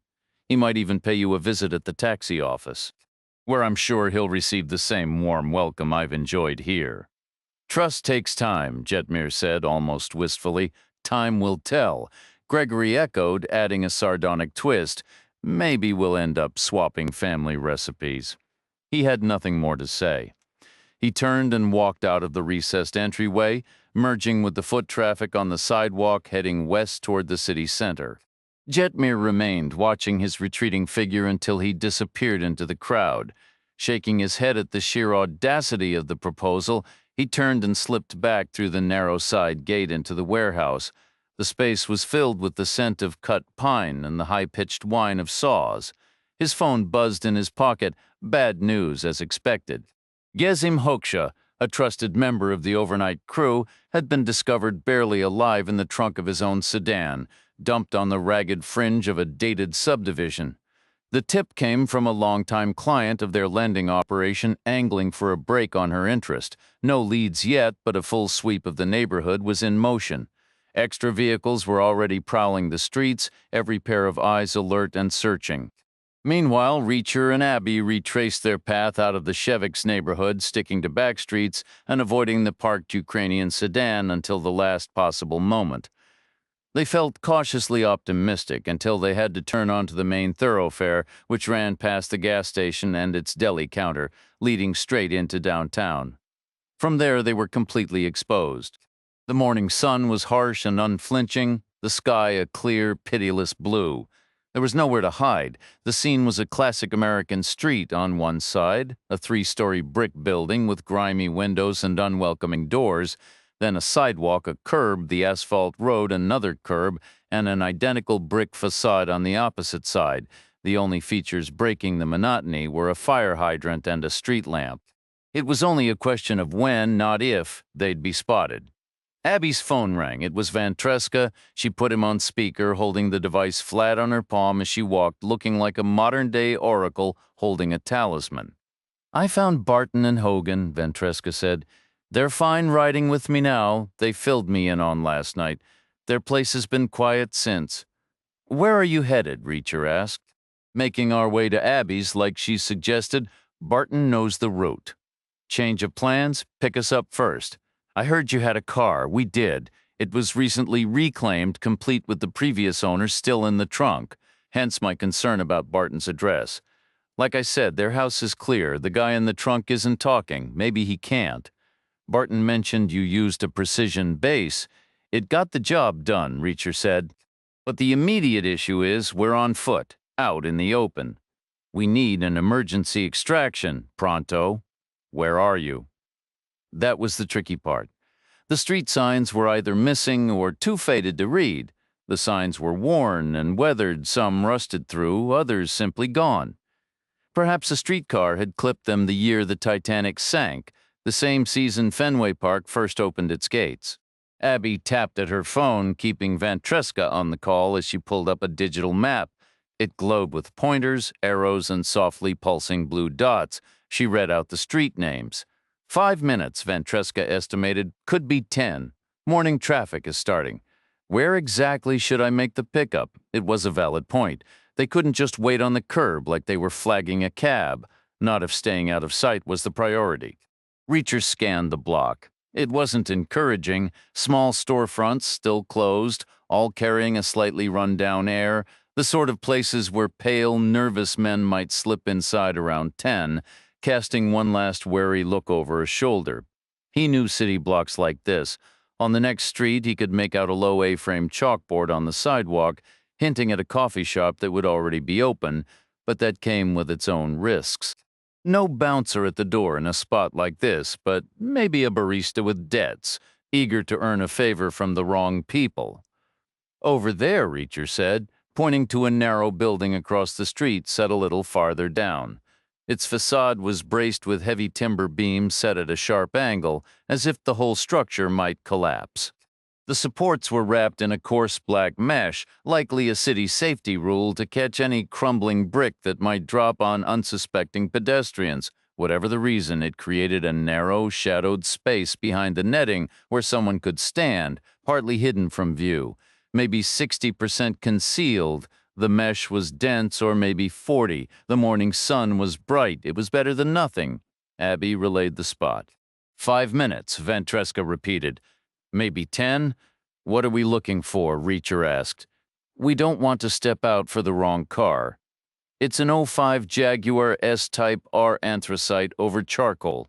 He might even pay you a visit at the taxi office, where I'm sure he'll receive the same warm welcome I've enjoyed here." "Trust takes time," Jetmir said, almost wistfully. "Time will tell." Gregory echoed, adding a sardonic twist. "Maybe we'll end up swapping family recipes." He had nothing more to say. He turned and walked out of the recessed entryway, merging with the foot traffic on the sidewalk heading west toward the city center. Jetmir remained, watching his retreating figure until he disappeared into the crowd. Shaking his head at the sheer audacity of the proposal, he turned and slipped back through the narrow side gate into the warehouse. The space was filled with the scent of cut pine and the high-pitched whine of saws. His phone buzzed in his pocket. Bad news, as expected. Gezim Hoksha, a trusted member of the overnight crew, had been discovered barely alive in the trunk of his own sedan, dumped on the ragged fringe of a dated subdivision. The tip came from a longtime client of their lending operation angling for a break on her interest. No leads yet, but a full sweep of the neighborhood was in motion. Extra vehicles were already prowling the streets, every pair of eyes alert and searching. Meanwhile, Reacher and Abby retraced their path out of the Sheviks neighborhood, sticking to back streets and avoiding the parked Ukrainian sedan until the last possible moment. They felt cautiously optimistic until they had to turn onto the main thoroughfare, which ran past the gas station and its deli counter, leading straight into downtown. From there, they were completely exposed. The morning sun was harsh and unflinching, the sky a clear, pitiless blue. There was nowhere to hide. The scene was a classic American street on one side, a three-story brick building with grimy windows and unwelcoming doors, then a sidewalk, a curb, the asphalt road, another curb, and an identical brick facade on the opposite side. The only features breaking the monotony were a fire hydrant and a street lamp. It was only a question of when, not if, they'd be spotted. Abby's phone rang. It was Vantreska. She put him on speaker, holding the device flat on her palm as she walked, looking like a modern-day oracle holding a talisman. "I found Barton and Hogan," Vantreska said. "They're fine riding with me now. They filled me in on last night. Their place has been quiet since." "Where are you headed?" Reacher asked. "Making our way to Abby's, like she suggested. Barton knows the route." "Change of plans? Pick us up first." "I heard you had a car. We did. It was recently reclaimed, complete with the previous owner still in the trunk. Hence my concern about Barton's address. Like I said, their house is clear. The guy in the trunk isn't talking. Maybe he can't. Barton mentioned you used a precision base. It got the job done," Reacher said. "But the immediate issue is we're on foot, out in the open. We need an emergency extraction, pronto. Where are you?" That was the tricky part. The street signs were either missing or too faded to read. The signs were worn and weathered, some rusted through, others simply gone. Perhaps a streetcar had clipped them the year the Titanic sank, the same season Fenway Park first opened its gates. Abby tapped at her phone, keeping Vantreska on the call as she pulled up a digital map. It glowed with pointers, arrows, and softly pulsing blue dots. She read out the street names. 5 minutes, Vantreska estimated, could be 10. Morning traffic is starting. Where exactly should I make the pickup? It was a valid point. They couldn't just wait on the curb like they were flagging a cab, not if staying out of sight was the priority. Reacher scanned the block. It wasn't encouraging. Small storefronts still closed, all carrying a slightly run-down air, the sort of places where pale, nervous men might slip inside around 10, casting one last wary look over his shoulder. He knew city blocks like this. On the next street, he could make out a low A-frame chalkboard on the sidewalk, hinting at a coffee shop that would already be open, but that came with its own risks. No bouncer at the door in a spot like this, but maybe a barista with debts, eager to earn a favor from the wrong people. Over there, Reacher said, pointing to a narrow building across the street set a little farther down. Its facade was braced with heavy timber beams set at a sharp angle, as if the whole structure might collapse. The supports were wrapped in a coarse black mesh, likely a city safety rule to catch any crumbling brick that might drop on unsuspecting pedestrians. Whatever the reason, it created a narrow, shadowed space behind the netting where someone could stand, partly hidden from view. Maybe 60% concealed. The mesh was dense, or maybe 40. The morning sun was bright. It was better than nothing. Abby relayed the spot. 5 minutes, Vantreska repeated. Maybe 10? What are we looking for? Reacher asked. We don't want to step out for the wrong car. It's an '05 Jaguar S-Type R anthracite over charcoal.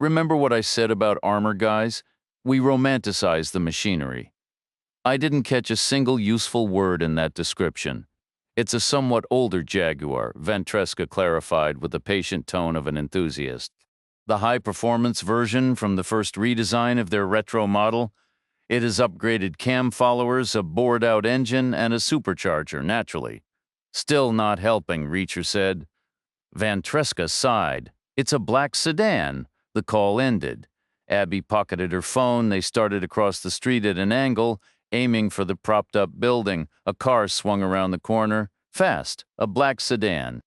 Remember what I said about armor guys? We romanticize the machinery. I didn't catch a single useful word in that description. It's a somewhat older Jaguar, Vantreska clarified with the patient tone of an enthusiast. The high-performance version from the first redesign of their retro model. It has upgraded cam followers, a bored-out engine, and a supercharger, naturally. Still not helping, Reacher said. Vantreska sighed. It's a black sedan. The call ended. Abby pocketed her phone. They started across the street at an angle, aiming for the propped-up building. A car swung around the corner. Fast. A black sedan.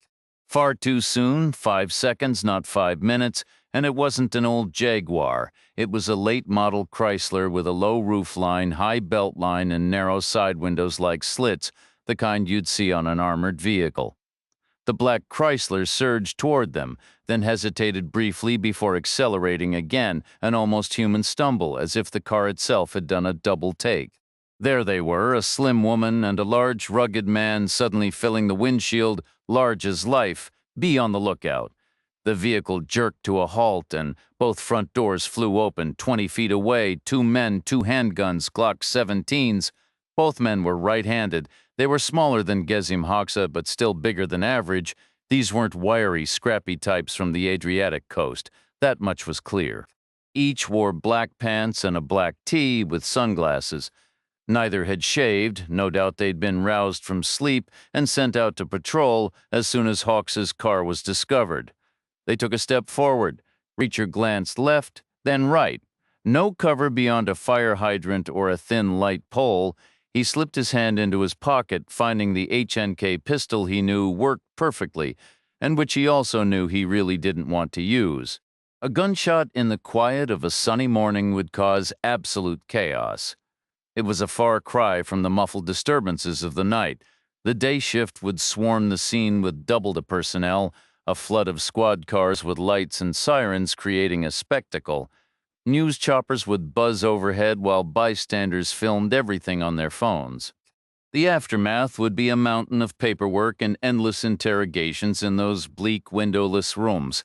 Far too soon, 5 seconds, not 5 minutes, and it wasn't an old Jaguar. It was a late-model Chrysler with a low roofline, high belt line, and narrow side windows like slits, the kind you'd see on an armored vehicle. The black Chrysler surged toward them, then hesitated briefly before accelerating again, an almost human stumble, as if the car itself had done a double take. There they were, a slim woman and a large, rugged man suddenly filling the windshield, large as life. Be on the lookout. The vehicle jerked to a halt, and both front doors flew open. 20 feet away, 2 men, 2 handguns, Glock 17s. Both men were right-handed. They were smaller than Gezim Hoxha, but still bigger than average. These weren't wiry, scrappy types from the Adriatic coast. That much was clear. Each wore black pants and a black tee with sunglasses. Neither had shaved. No doubt they'd been roused from sleep and sent out to patrol as soon as Hawks's car was discovered. They took a step forward. Reacher glanced left, then right. No cover beyond a fire hydrant or a thin light pole. He slipped his hand into his pocket, finding the HNK pistol he knew worked perfectly, and which he also knew he really didn't want to use. A gunshot in the quiet of a sunny morning would cause absolute chaos. It was a far cry from the muffled disturbances of the night. The day shift would swarm the scene with double the personnel, a flood of squad cars with lights and sirens creating a spectacle. News choppers would buzz overhead while bystanders filmed everything on their phones. The aftermath would be a mountain of paperwork and endless interrogations in those bleak, windowless rooms.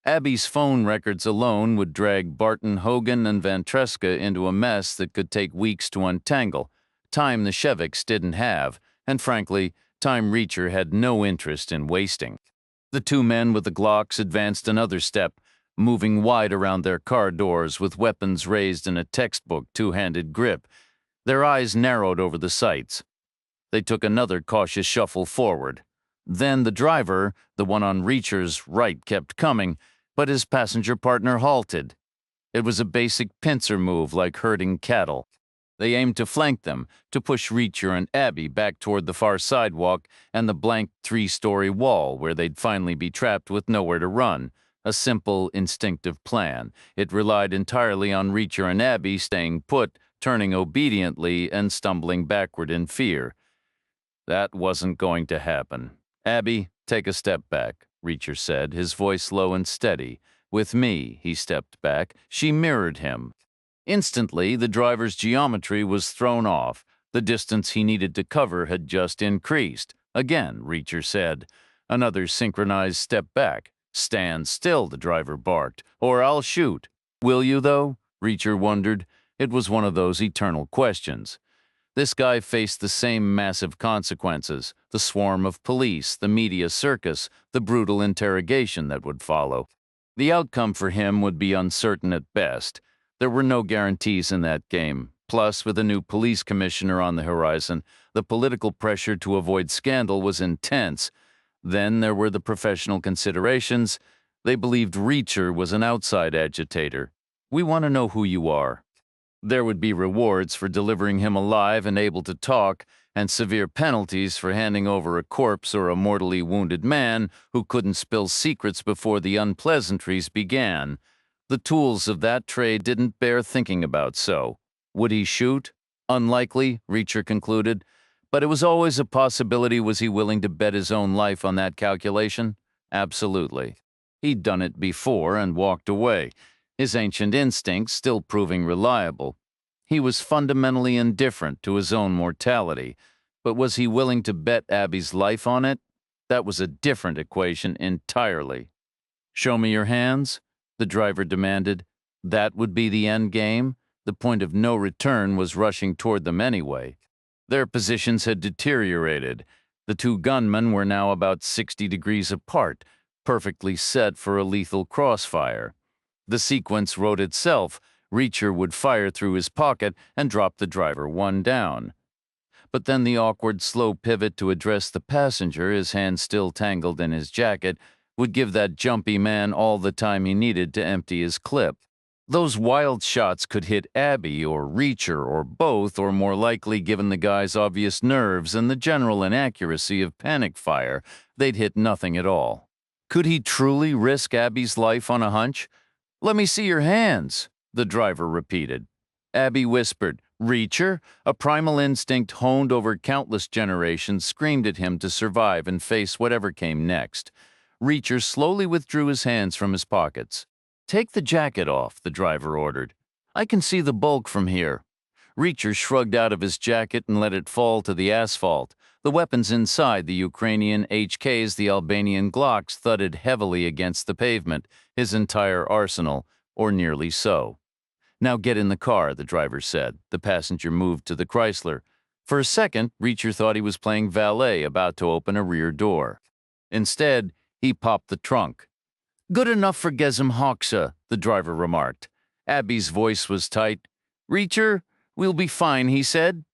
Abby's phone records alone would drag Barton, Hogan, and Vantreska into a mess that could take weeks to untangle, time the Sheviks didn't have, and frankly, time Reacher had no interest in wasting. The 2 men with the Glocks advanced another step. moving wide around their car doors with weapons raised in a textbook two-handed grip. Their eyes narrowed over the sights. They took another cautious shuffle forward. Then the driver, the one on Reacher's right, kept coming, but his passenger partner halted. It was a basic pincer move like herding cattle. They aimed to flank them, to push Reacher and Abby back toward the far sidewalk and the blank three-story wall where they'd finally be trapped with nowhere to run. A simple, instinctive plan. It relied entirely on Reacher and Abby staying put, turning obediently, and stumbling backward in fear. That wasn't going to happen. "Abby, take a step back," Reacher said, his voice low and steady. With me, he stepped back. She mirrored him. Instantly, the driver's geometry was thrown off. The distance he needed to cover had just increased. Again, Reacher said. Another synchronized step back. "Stand still," the driver barked, "or I'll shoot." "Will you, though?" Reacher wondered. It was one of those eternal questions. This guy faced the same massive consequences, the swarm of police, the media circus, the brutal interrogation that would follow. The outcome for him would be uncertain at best. There were no guarantees in that game. Plus, with a new police commissioner on the horizon, the political pressure to avoid scandal was intense. Then there were the professional considerations. They believed Reacher was an outside agitator. "We want to know who you are." There would be rewards for delivering him alive and able to talk, and severe penalties for handing over a corpse or a mortally wounded man who couldn't spill secrets before the unpleasantries began. The tools of that trade didn't bear thinking about so. Would he shoot? Unlikely, Reacher concluded. But it was always a possibility. Was he willing to bet his own life on that calculation? Absolutely. He'd done it before and walked away, his ancient instincts still proving reliable. He was fundamentally indifferent to his own mortality, but was he willing to bet Abby's life on it? That was a different equation entirely. "Show me your hands," the driver demanded. That would be the end game? The point of no return was rushing toward them anyway. Their positions had deteriorated. The two gunmen were now about 60 degrees apart, perfectly set for a lethal crossfire. The sequence wrote itself. Reacher would fire through his pocket and drop the driver one down. But then the awkward, slow pivot to address the passenger, his hand still tangled in his jacket, would give that jumpy man all the time he needed to empty his clip. Those wild shots could hit Abby or Reacher or both, or more likely, given the guy's obvious nerves and the general inaccuracy of panic fire, they'd hit nothing at all. Could he truly risk Abby's life on a hunch? "Let me see your hands," the driver repeated. Abby whispered. Reacher, a primal instinct honed over countless generations, screamed at him to survive and face whatever came next. Reacher slowly withdrew his hands from his pockets. "Take the jacket off," the driver ordered. "I can see the bulk from here." Reacher shrugged out of his jacket and let it fall to the asphalt. The weapons inside, the Ukrainian HKs, the Albanian Glocks, thudded heavily against the pavement, his entire arsenal, or nearly so. "Now get in the car," the driver said. The passenger moved to the Chrysler. For a second, Reacher thought he was playing valet, about to open a rear door. Instead, he popped the trunk. "Good enough for Gesem Hoxha," the driver remarked. Abby's voice was tight. "Reacher, we'll be fine," he said.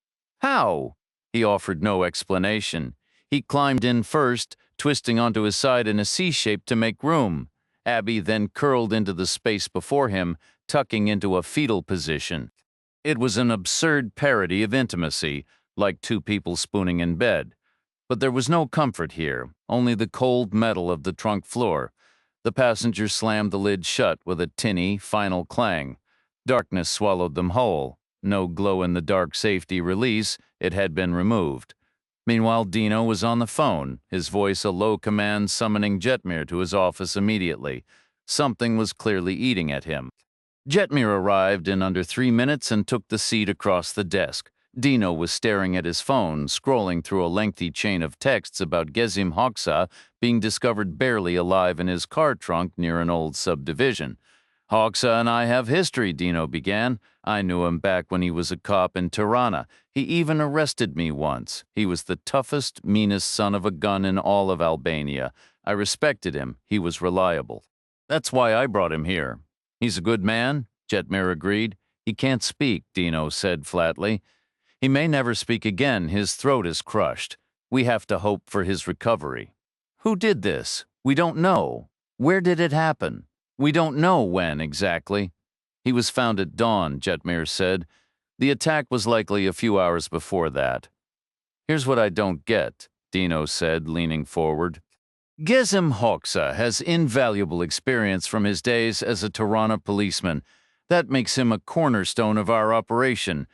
"How?" He offered no explanation. He climbed in first, twisting onto his side in a C shape to make room. Abby then curled into the space before him, tucking into a fetal position. It was an absurd parody of intimacy, like two people spooning in bed. But there was no comfort here, only the cold metal of the trunk floor. The passenger slammed the lid shut with a tinny, final clang. Darkness swallowed them whole. No glow-in-the-dark safety release. It had been removed. Meanwhile, Dino was on the phone, his voice a low command summoning Jetmir to his office immediately. Something was clearly eating at him. Jetmir arrived in under 3 minutes and took the seat across the desk. Dino was staring at his phone, scrolling through a lengthy chain of texts about Gesem Hoxha being discovered barely alive in his car trunk near an old subdivision. "Hoxha and I have history," Dino began. "I knew him back when he was a cop in Tirana. He even arrested me once. He was the toughest, meanest son of a gun in all of Albania. I respected him. He was reliable." That's why I brought him here. He's a good man, Jetmir agreed. He can't speak, Dino said flatly. He may never speak again. His throat is crushed. We have to hope for his recovery. Who did this? We don't know. Where did it happen? We don't know when exactly. He was found at dawn, Jetmir said. The attack was likely a few hours before that. Here's what I don't get, Dino said, leaning forward. Gesem Hoxha has invaluable experience from his days as a Tirana policeman. That makes him a cornerstone of our operation.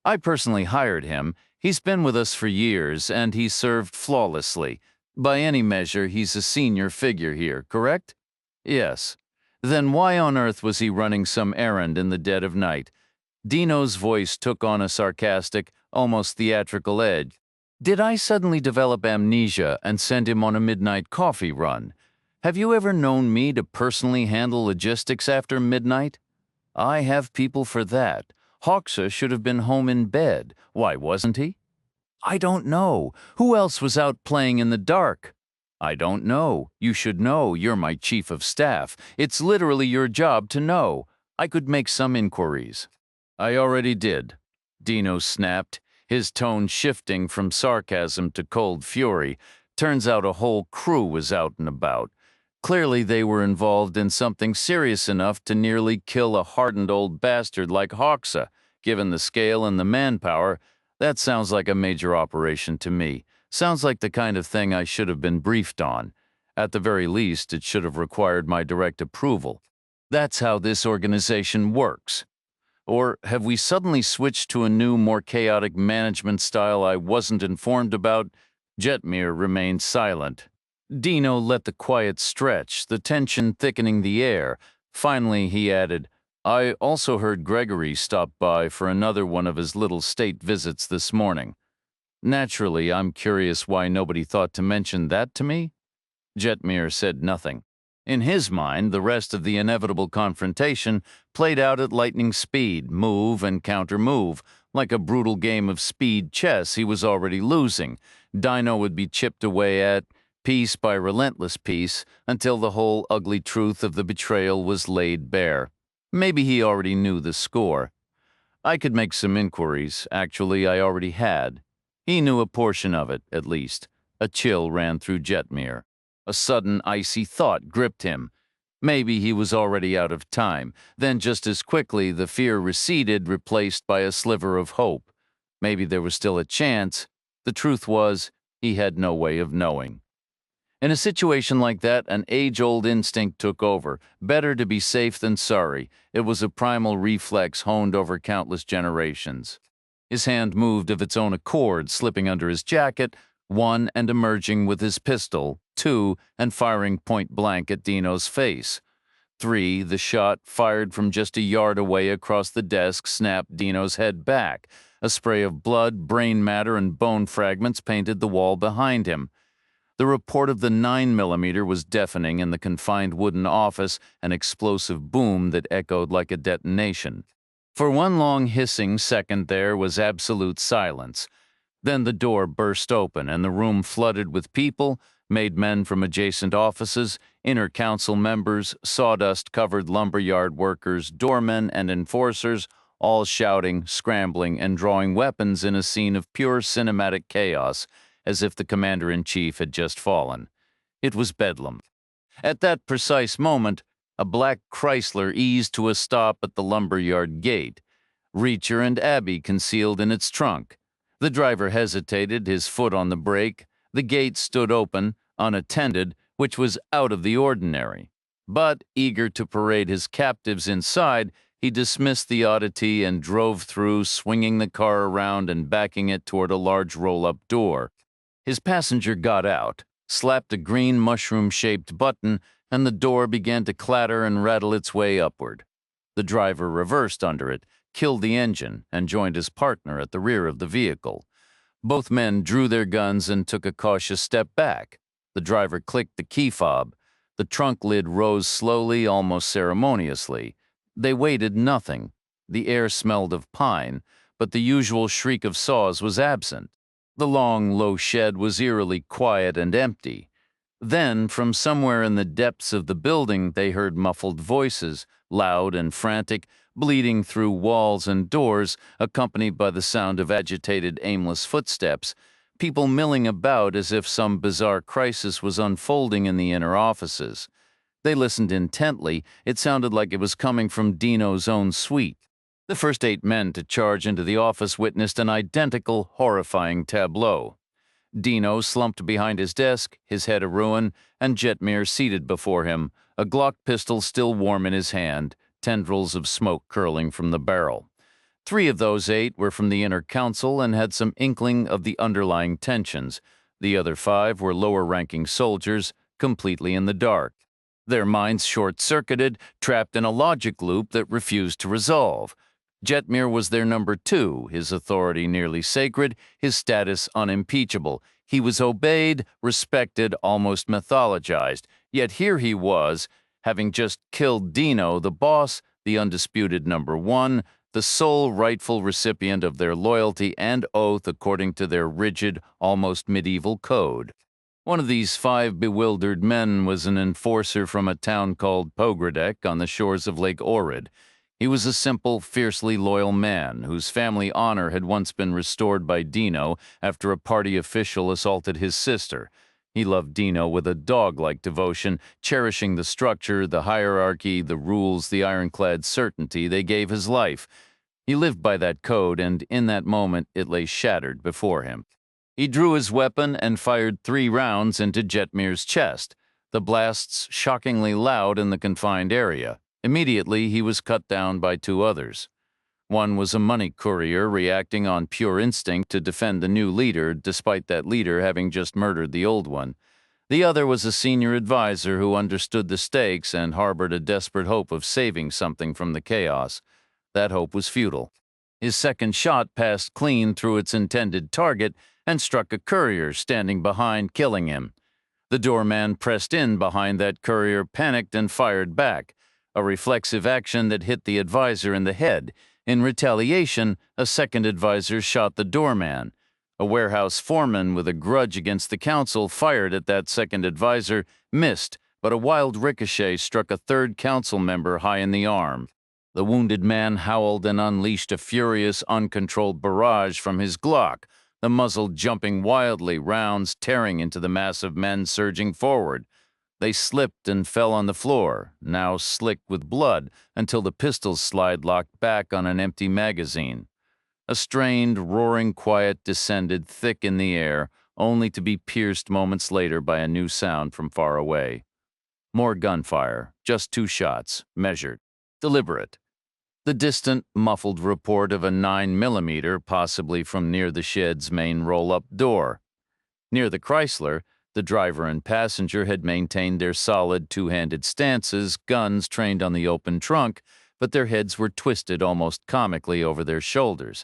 I personally hired him. He's been with us for years, and he's served flawlessly. By any measure, he's a senior figure here, correct? Yes. Then why on earth was he running some errand in the dead of night? Dino's voice took on a sarcastic, almost theatrical edge. Did I suddenly develop amnesia and send him on a midnight coffee run? Have you ever known me to personally handle logistics after midnight? I have people for that. Hoxha should have been home in bed. Why wasn't he? I don't know. Who else was out playing in the dark? I don't know. You should know. You're my chief of staff. It's literally your job to know. I could make some inquiries. I already did, Dino snapped, his tone shifting from sarcasm to cold fury. Turns out a whole crew was out and about. Clearly they were involved in something serious enough to nearly kill a hardened old bastard like Hoxha. Given the scale and the manpower, that sounds like a major operation to me. Sounds like the kind of thing I should have been briefed on. At the very least, it should have required my direct approval. That's how this organization works. Or have we suddenly switched to a new, more chaotic management style I wasn't informed about? Jetmir remained silent. Dino let the quiet stretch, the tension thickening the air. Finally, he added, I also heard Gregory stopped by for another one of his little state visits this morning. Naturally, I'm curious why nobody thought to mention that to me. Jetmir said nothing. In his mind, the rest of the inevitable confrontation played out at lightning speed, move and counter-move. Like a brutal game of speed chess, he was already losing. Dino would be chipped away at, piece by relentless piece, until the whole ugly truth of the betrayal was laid bare. Maybe he already knew the score. I could make some inquiries. Actually, I already had. He knew a portion of it, at least. A chill ran through Jetmir. A sudden, icy thought gripped him. Maybe he was already out of time. Then just as quickly, the fear receded, replaced by a sliver of hope. Maybe there was still a chance. The truth was, he had no way of knowing. In a situation like that, an age-old instinct took over. Better to be safe than sorry. It was a primal reflex honed over countless generations. His hand moved of its own accord, slipping under his jacket, one, and emerging with his pistol, two, and firing point-blank at Dino's face. Three, the shot, fired from just a yard away across the desk, snapped Dino's head back. A spray of blood, brain matter, and bone fragments painted the wall behind him. The report of the 9mm was deafening in the confined wooden office, an explosive boom that echoed like a detonation. For one long hissing second there was absolute silence. Then the door burst open and the room flooded with people, made men from adjacent offices, inner council members, sawdust-covered lumberyard workers, doormen, and enforcers, all shouting, scrambling, and drawing weapons in a scene of pure cinematic chaos, as if the commander-in-chief had just fallen. It was bedlam. At that precise moment, a black Chrysler eased to a stop at the lumberyard gate, Reacher and Abby concealed in its trunk. The driver hesitated, his foot on the brake. The gate stood open, unattended, which was out of the ordinary. But, eager to parade his captives inside, he dismissed the oddity and drove through, swinging the car around and backing it toward a large roll-up door. His passenger got out, slapped a green mushroom-shaped button, and the door began to clatter and rattle its way upward. The driver reversed under it, killed the engine, and joined his partner at the rear of the vehicle. Both men drew their guns and took a cautious step back. The driver clicked the key fob. The trunk lid rose slowly, almost ceremoniously. They waited nothing. The air smelled of pine, but the usual shriek of saws was absent. The long, low shed was eerily quiet and empty. Then, from somewhere in the depths of the building, they heard muffled voices, loud and frantic, bleeding through walls and doors, accompanied by the sound of agitated, aimless footsteps, people milling about as if some bizarre crisis was unfolding in the inner offices. They listened intently. It sounded like it was coming from Dino's own suite. The first 8 men to charge into the office witnessed an identical, horrifying tableau. Dino slumped behind his desk, his head a ruin, and Jetmir seated before him, a Glock pistol still warm in his hand, tendrils of smoke curling from the barrel. 3 of those 8 were from the inner council and had some inkling of the underlying tensions. The other 5 were lower-ranking soldiers, completely in the dark. Their minds short-circuited, trapped in a logic loop that refused to resolve. Jetmir was their number 2, his authority nearly sacred, his status unimpeachable. He was obeyed, respected, almost mythologized. Yet here he was, having just killed Dino, the boss, the undisputed number 1, the sole rightful recipient of their loyalty and oath according to their rigid, almost medieval code. One of these 5 bewildered men was an enforcer from a town called Pogradek on the shores of Lake Ohrid. He was a simple, fiercely loyal man whose family honor had once been restored by Dino after a party official assaulted his sister. He loved Dino with a dog-like devotion, cherishing the structure, the hierarchy, the rules, the ironclad certainty they gave his life. He lived by that code, and in that moment it lay shattered before him. He drew his weapon and fired 3 rounds into Jetmir's chest, the blasts shockingly loud in the confined area. Immediately, he was cut down by 2 others. One was a money courier reacting on pure instinct to defend the new leader, despite that leader having just murdered the old one. The other was a senior advisor who understood the stakes and harbored a desperate hope of saving something from the chaos. That hope was futile. His second shot passed clean through its intended target and struck a courier standing behind, killing him. The doorman pressed in behind that courier, panicked, and fired back, a reflexive action that hit the advisor in the head. In retaliation, a second advisor shot the doorman. A warehouse foreman with a grudge against the council fired at that second advisor, missed, but a wild ricochet struck a third council member high in the arm. The wounded man howled and unleashed a furious, uncontrolled barrage from his Glock, the muzzle jumping wildly, rounds tearing into the mass of men surging forward. They slipped and fell on the floor, now slicked with blood, until the pistol's slide locked back on an empty magazine. A strained, roaring quiet descended thick in the air, only to be pierced moments later by a new sound from far away. More gunfire, just 2 shots, measured, deliberate. The distant, muffled report of a 9mm, possibly from near the shed's main roll-up door. Near the Chrysler, the driver and passenger had maintained their solid 2-handed stances, guns trained on the open trunk, but their heads were twisted almost comically over their shoulders.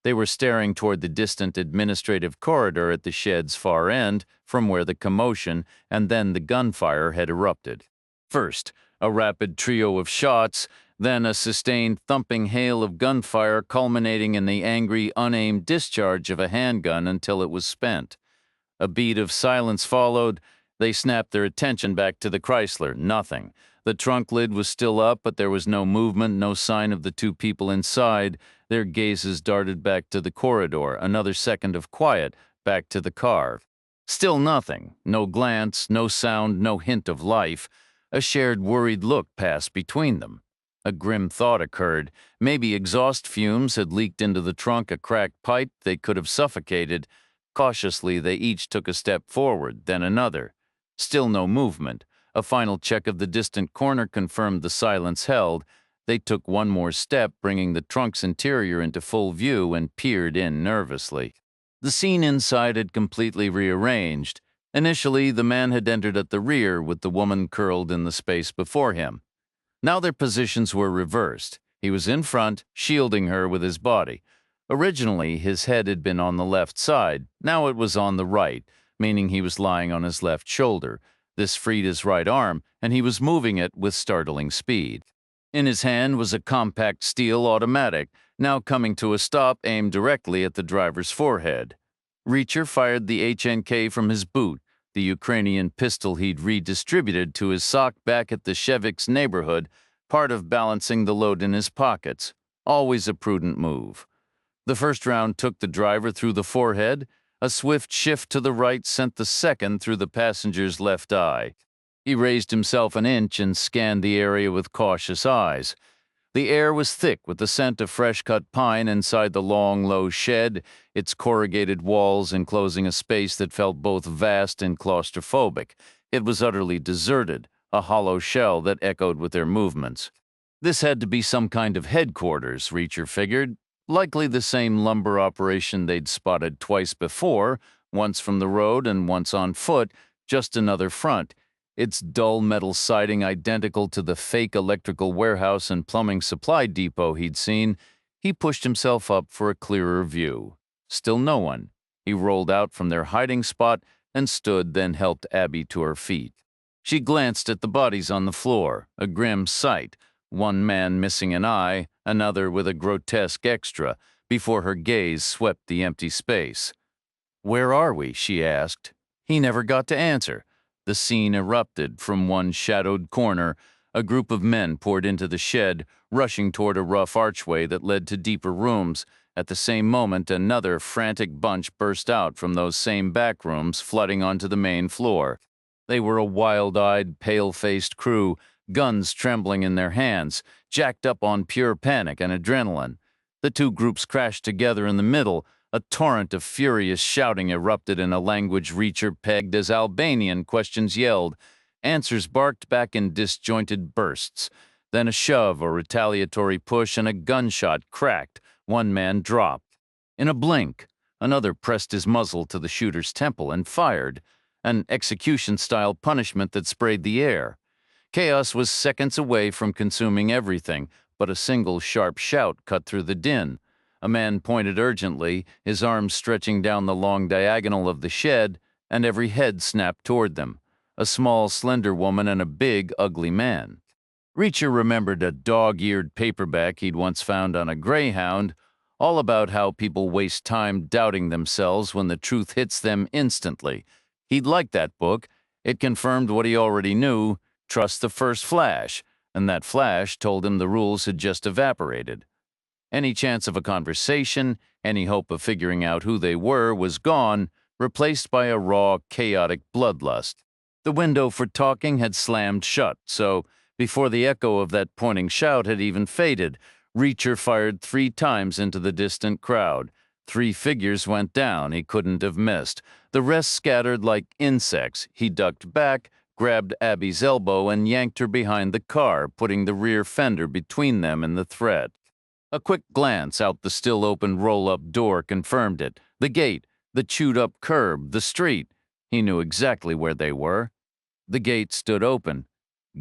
They were staring toward the distant administrative corridor at the shed's far end, from where the commotion and then the gunfire had erupted. First, a rapid trio of shots, then a sustained thumping hail of gunfire culminating in the angry, unaimed discharge of a handgun until it was spent. A beat of silence followed. They snapped their attention back to the Chrysler. Nothing. The trunk lid was still up, but there was no movement, no sign of the 2 people inside. Their gazes darted back to the corridor. Another second of quiet, back to the car. Still nothing. No glance, no sound, no hint of life. A shared worried look passed between them. A grim thought occurred. Maybe exhaust fumes had leaked into the trunk a cracked pipe they could have suffocated. Cautiously, they each took a step forward, then another. Still no movement. A final check of the distant corner confirmed the silence held. They took one more step, bringing the trunk's interior into full view, and peered in nervously. The scene inside had completely rearranged. Initially, the man had entered at the rear, with the woman curled in the space before him. Now their positions were reversed. He was in front, shielding her with his body. Originally, his head had been on the left side. Now it was on the right, meaning he was lying on his left shoulder. This freed his right arm, and he was moving it with startling speed. In his hand was a compact steel automatic, now coming to a stop aimed directly at the driver's forehead. Reacher fired the HNK from his boot. the Ukrainian pistol he'd redistributed to his sock back at the Shevik's neighborhood, part of balancing the load in his pockets. Always a prudent move. The first round took the driver through the forehead. A swift shift to the right sent the second through the passenger's left eye. He raised himself an inch and scanned the area with cautious eyes. The air was thick with the scent of fresh-cut pine inside the long, low shed, its corrugated walls enclosing a space that felt both vast and claustrophobic. It was utterly deserted, a hollow shell that echoed with their movements. This had to be some kind of headquarters, Reacher figured. Likely the same lumber operation they'd spotted twice before, once from the road and once on foot, just another front. Its dull metal siding identical to the fake electrical warehouse and plumbing supply depot he'd seen. He pushed himself up for a clearer view. Still no one. He rolled out from their hiding spot and stood, then helped Abby to her feet. She glanced at the bodies on the floor, a grim sight, one man missing an eye, another with a grotesque extra, before her gaze swept the empty space. "Where are we?" she asked. He never got to answer. The scene erupted from one shadowed corner. A group of men poured into the shed, rushing toward a rough archway that led to deeper rooms. At the same moment, another frantic bunch burst out from those same back rooms, flooding onto the main floor. They were a wild-eyed, pale-faced crew, guns trembling in their hands, jacked up on pure panic and adrenaline. The two groups crashed together in the middle. A torrent of furious shouting erupted in a language Reacher pegged as Albanian. Questions yelled. Answers barked back in disjointed bursts. Then a shove or retaliatory push and a gunshot cracked. One man dropped. In a blink, another pressed his muzzle to the shooter's temple and fired. An execution-style punishment that sprayed the air. Chaos was seconds away from consuming everything, but a single sharp shout cut through the din. A man pointed urgently, his arms stretching down the long diagonal of the shed, and every head snapped toward them. A small, slender woman and a big, ugly man. Reacher remembered a dog-eared paperback he'd once found on a Greyhound, all about how people waste time doubting themselves when the truth hits them instantly. He'd liked that book. It confirmed what he already knew: trust the first flash, and that flash told him the rules had just evaporated. Any chance of a conversation, any hope of figuring out who they were, was gone, replaced by a raw, chaotic bloodlust. The window for talking had slammed shut, so before the echo of that pointing shout had even faded, Reacher fired 3 times into the distant crowd. 3 figures went down he couldn't have missed. The rest scattered like insects. He ducked back, grabbed Abby's elbow, and yanked her behind the car, putting the rear fender between them and the threat. A quick glance out the still-open roll-up door confirmed it. The gate, the chewed-up curb, the street. He knew exactly where they were. The gate stood open.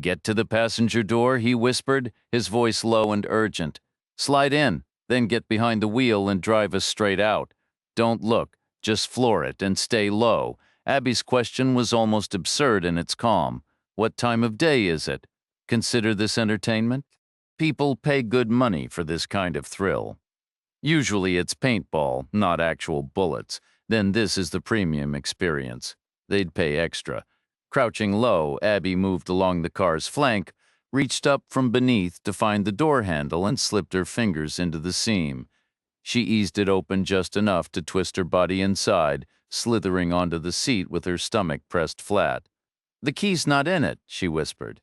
"Get to the passenger door," he whispered, his voice low and urgent. "Slide in, then get behind the wheel and drive us straight out. Don't look, just floor it and stay low." Abby's question was almost absurd in its calm. "What time of day is it? Consider this entertainment? People pay good money for this kind of thrill. Usually it's paintball, not actual bullets. Then this is the premium experience. They'd pay extra." Crouching low, Abby moved along the car's flank, reached up from beneath to find the door handle, and slipped her fingers into the seam. She eased it open just enough to twist her body inside, slithering onto the seat with her stomach pressed flat. "The key's not in it," she whispered.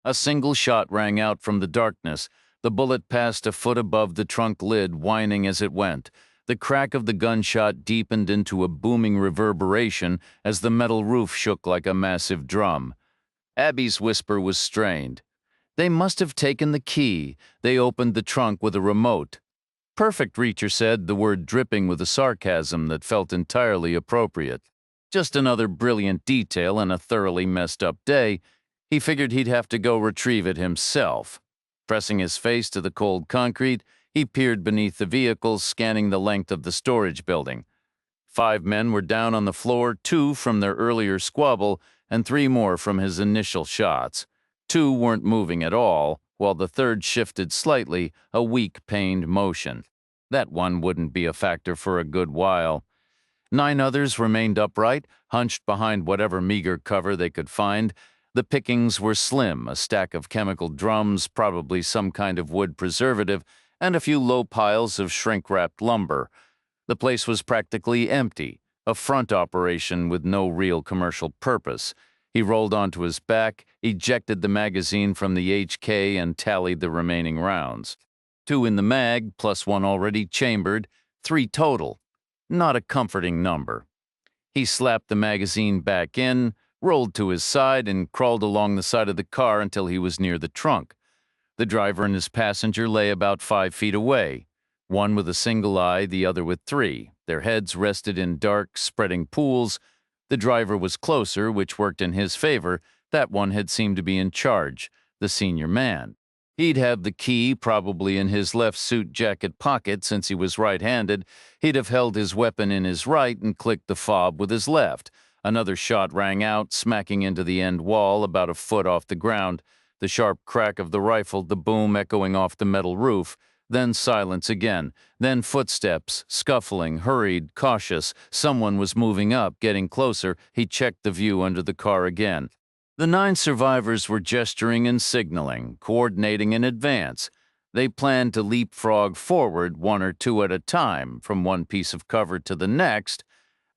A single shot rang out from the darkness. The bullet passed a foot above the trunk lid, whining as it went. The crack of the gunshot deepened into a booming reverberation as the metal roof shook like a massive drum. Abby's whisper was strained. "They must have taken the key. They opened the trunk with a remote." "Perfect," Reacher said, the word dripping with a sarcasm that felt entirely appropriate. Just another brilliant detail in a thoroughly messed up day. He figured he'd have to go retrieve it himself. Pressing his face to the cold concrete, he peered beneath the vehicle, scanning the length of the storage building. 5 men were down on the floor, 2 from their earlier squabble, and 3 more from his initial shots. 2 weren't moving at all, while the third shifted slightly, a weak, pained motion. That one wouldn't be a factor for a good while. 9 others remained upright, hunched behind whatever meager cover they could find. The pickings were slim, a stack of chemical drums, probably some kind of wood preservative, and a few low piles of shrink-wrapped lumber. The place was practically empty, a front operation with no real commercial purpose. He rolled onto his back, ejected the magazine from the HK, and tallied the remaining rounds. 2 in the mag, plus 1 already chambered, 3 total. Not a comforting number. He slapped the magazine back in, rolled to his side, and crawled along the side of the car until he was near the trunk. The driver and his passenger lay about 5 feet away, one with a single eye, the other with 3. Their heads rested in dark, spreading pools. The driver was closer, which worked in his favor. That one had seemed to be in charge, the senior man. He'd have the key probably in his left suit jacket pocket since he was right-handed. He'd have held his weapon in his right and clicked the fob with his left. Another shot rang out, smacking into the end wall about a foot off the ground. The sharp crack of the rifle, the boom echoing off the metal roof. Then silence again. Then footsteps, scuffling, hurried, cautious. Someone was moving up, getting closer. He checked the view under the car again. The 9 survivors were gesturing and signaling, coordinating in advance. They planned to leapfrog forward 1 or 2 at a time, from one piece of cover to the next.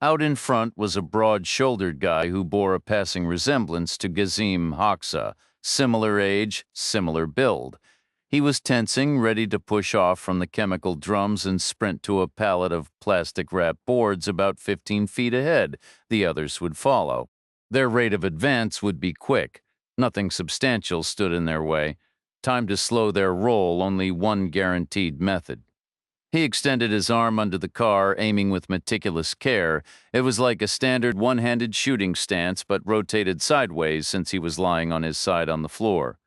Out in front was a broad-shouldered guy who bore a passing resemblance to Gazim Hoxha, similar age, similar build. He was tensing, ready to push off from the chemical drums and sprint to a pallet of plastic-wrapped boards about 15 feet ahead. The others would follow. Their rate of advance would be quick. Nothing substantial stood in their way. Time to slow their roll, only one guaranteed method. He extended his arm under the car, aiming with meticulous care. It was like a standard one-handed shooting stance, but rotated sideways since he was lying on his side on the floor.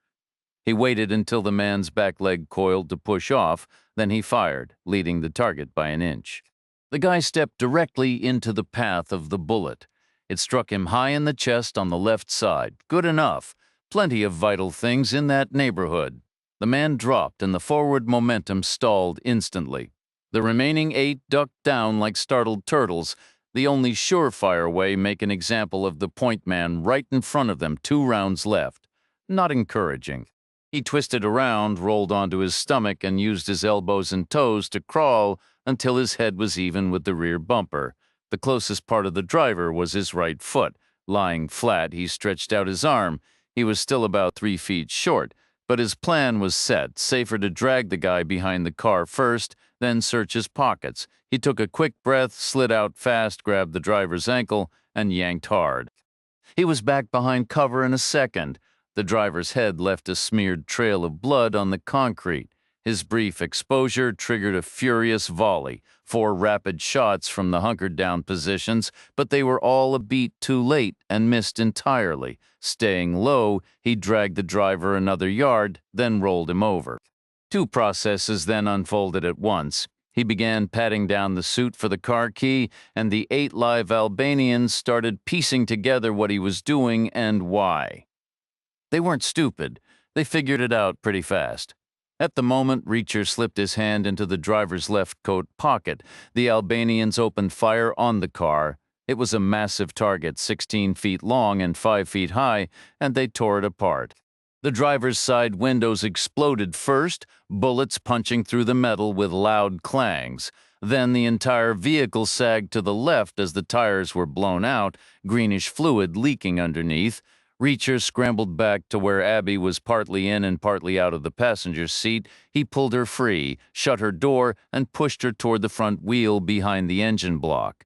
He waited until the man's back leg coiled to push off, then he fired, leading the target by an inch. The guy stepped directly into the path of the bullet. It struck him high in the chest on the left side. Good enough. Plenty of vital things in that neighborhood. The man dropped, and the forward momentum stalled instantly. The remaining 8 ducked down like startled turtles, the only surefire way make an example of the point man right in front of them, 2 rounds left. Not encouraging. He twisted around, rolled onto his stomach, and used his elbows and toes to crawl until his head was even with the rear bumper. The closest part of the driver was his right foot. Lying flat, he stretched out his arm. He was still about 3 feet short, but his plan was set. Safer to drag the guy behind the car first, then search his pockets. He took a quick breath, slid out fast, grabbed the driver's ankle, and yanked hard. He was back behind cover in a second. The driver's head left a smeared trail of blood on the concrete. His brief exposure triggered a furious volley, 4 rapid shots from the hunkered-down positions, but they were all a beat too late and missed entirely. Staying low, he dragged the driver another yard, then rolled him over. 2 processes then unfolded at once. He began patting down the suit for the car key, and the 8 live Albanians started piecing together what he was doing and why. They weren't stupid. They figured it out pretty fast. At the moment, Reacher slipped his hand into the driver's left coat pocket. The Albanians opened fire on the car. It was a massive target, 16 feet long and 5 feet high, and they tore it apart. The driver's side windows exploded first, bullets punching through the metal with loud clangs. Then the entire vehicle sagged to the left as the tires were blown out, greenish fluid leaking underneath. Reacher scrambled back to where Abby was partly in and partly out of the passenger seat. He pulled her free, shut her door, and pushed her toward the front wheel behind the engine block.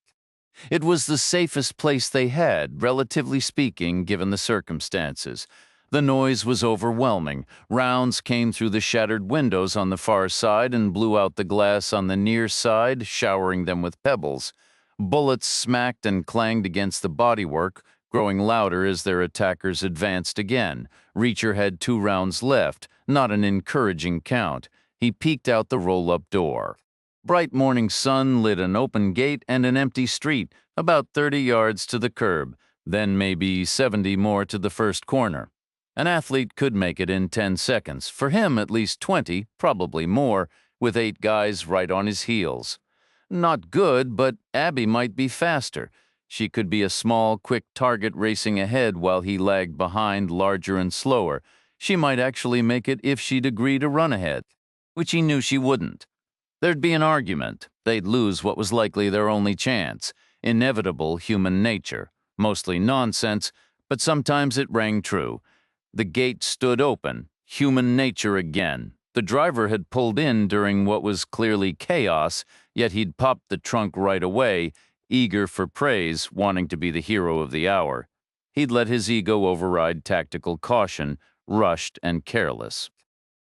It was the safest place they had, relatively speaking, given the circumstances. The noise was overwhelming. Rounds came through the shattered windows on the far side and blew out the glass on the near side, showering them with pebbles. Bullets smacked and clanged against the bodywork, growing louder as their attackers advanced again. Reacher had 2 rounds left, not an encouraging count. He peeked out the roll-up door. Bright morning sun lit an open gate and an empty street, about 30 yards to the curb, then maybe 70 more to the first corner. An athlete could make it in 10 seconds. For him, at least 20, probably more, with 8 guys right on his heels. Not good, but Abby might be faster. She could be a small, quick target racing ahead while he lagged behind, larger and slower. She might actually make it if she'd agree to run ahead, which he knew she wouldn't. There'd be an argument. They'd lose what was likely their only chance. Inevitable human nature. Mostly nonsense, but sometimes it rang true. The gate stood open. Human nature again. The driver had pulled in during what was clearly chaos, yet he'd popped the trunk right away, eager for praise, wanting to be the hero of the hour. He'd let his ego override tactical caution, rushed and careless.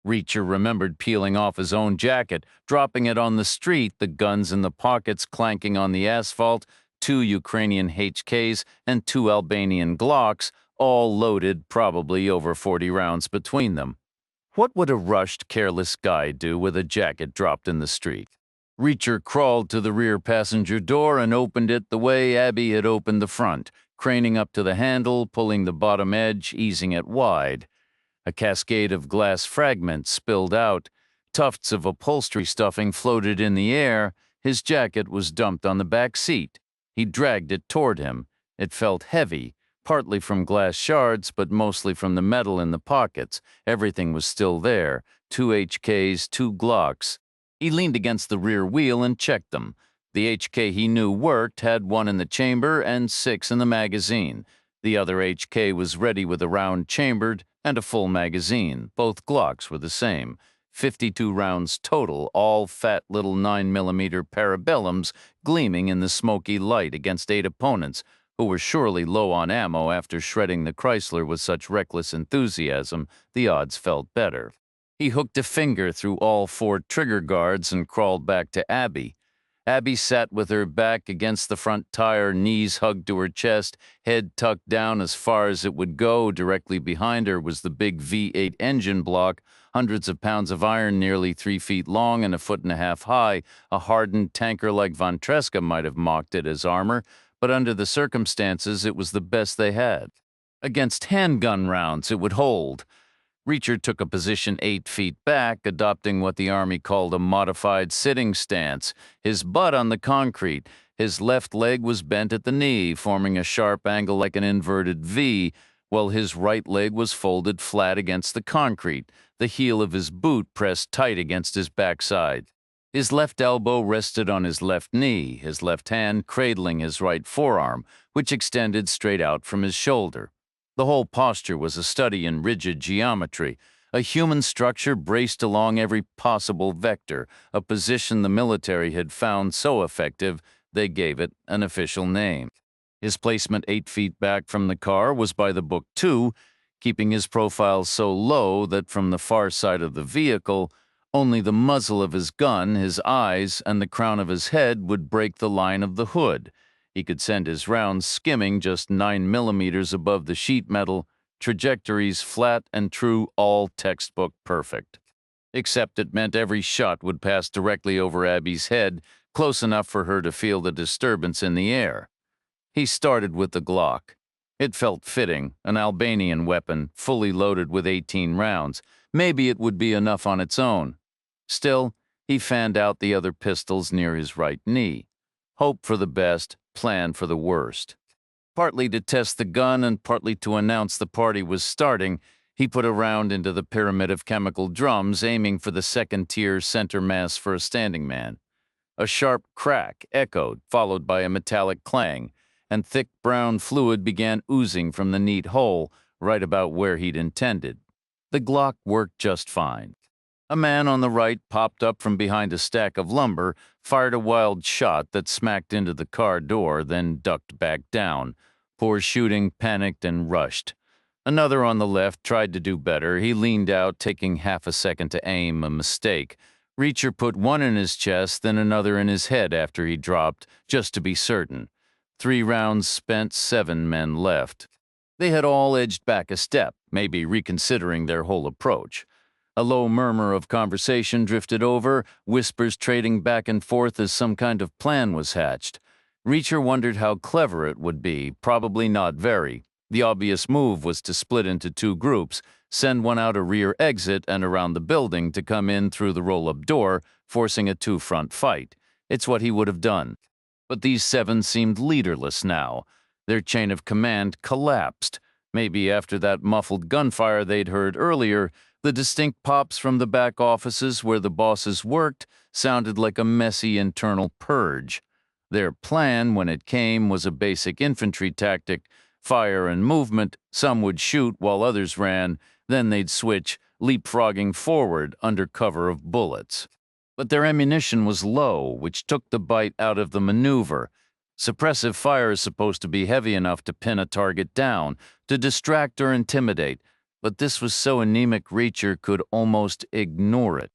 Reacher remembered peeling off his own jacket, dropping it on the street, the guns in the pockets clanking on the asphalt, 2 Ukrainian HKs and 2 Albanian Glocks, all loaded, probably over 40 rounds between them. What would a rushed, careless guy do with a jacket dropped in the street? Reacher crawled to the rear passenger door and opened it the way Abby had opened the front, craning up to the handle, pulling the bottom edge, easing it wide. A cascade of glass fragments spilled out. Tufts of upholstery stuffing floated in the air. His jacket was dumped on the back seat. He dragged it toward him. It felt heavy, partly from glass shards, but mostly from the metal in the pockets. Everything was still there. 2 HKs, 2 Glocks. He leaned against the rear wheel and checked them. The HK he knew worked had 1 in the chamber and 6 in the magazine. The other HK was ready with a round chambered and a full magazine. Both Glocks were the same. 52 rounds total, all fat little 9mm parabellums gleaming in the smoky light against 8 opponents, who were surely low on ammo after shredding the Chrysler with such reckless enthusiasm. The odds felt better. He hooked a finger through all 4 trigger guards and crawled back to Abby. Abby sat with her back against the front tire, knees hugged to her chest, head tucked down as far as it would go. Directly behind her was the big V8 engine block, hundreds of pounds of iron nearly 3 feet long and a 1.5 feet high. A hardened tanker like Von Tresca might have mocked it as armor, but under the circumstances it was the best they had. Against handgun rounds it would hold. Reacher took a position 8 feet back, adopting what the Army called a modified sitting stance, his butt on the concrete. His left leg was bent at the knee, forming a sharp angle like an inverted V, while his right leg was folded flat against the concrete, the heel of his boot pressed tight against his backside. His left elbow rested on his left knee, his left hand cradling his right forearm, which extended straight out from his shoulder. The whole posture was a study in rigid geometry, a human structure braced along every possible vector, a position the military had found so effective they gave it an official name. His placement 8 feet back from the car was by the book too, keeping his profile so low that from the far side of the vehicle, only the muzzle of his gun, his eyes, and the crown of his head would break the line of the hood. He could send his rounds skimming just 9mm above the sheet metal, trajectories flat and true, all textbook perfect. Except it meant every shot would pass directly over Abby's head, close enough for her to feel the disturbance in the air. He started with the Glock. It felt fitting, an Albanian weapon, fully loaded with 18 rounds. Maybe it would be enough on its own. Still, he fanned out the other pistols near his right knee. Hope for the best, plan for the worst. Partly to test the gun and partly to announce the party was starting, he put a round into the pyramid of chemical drums, aiming for the second-tier center mass for a standing man. A sharp crack echoed, followed by a metallic clang, and thick brown fluid began oozing from the neat hole, right about where he'd intended. The Glock worked just fine. A man on the right popped up from behind a stack of lumber, fired a wild shot that smacked into the car door, then ducked back down. Poor shooting, panicked, and rushed. Another on the left tried to do better. He leaned out, taking half a second to aim, a mistake. Reacher put one in his chest, then another in his head after he dropped, just to be certain. 3 rounds spent, 7 men left. They had all edged back a step, maybe reconsidering their whole approach. A low murmur of conversation drifted over, whispers trading back and forth as some kind of plan was hatched. Reacher wondered how clever it would be, probably not very. The obvious move was to split into 2 groups, send one out a rear exit and around the building to come in through the roll-up door, forcing a 2-front fight. It's what he would have done. But these 7 seemed leaderless now. Their chain of command collapsed. Maybe after that muffled gunfire they'd heard earlier, the distinct pops from the back offices where the bosses worked sounded like a messy internal purge. Their plan, when it came, was a basic infantry tactic: fire and movement. Some would shoot while others ran, then they'd switch, leapfrogging forward under cover of bullets. But their ammunition was low, which took the bite out of the maneuver. Suppressive fire is supposed to be heavy enough to pin a target down, to distract or intimidate, but this was so anemic Reacher could almost ignore it.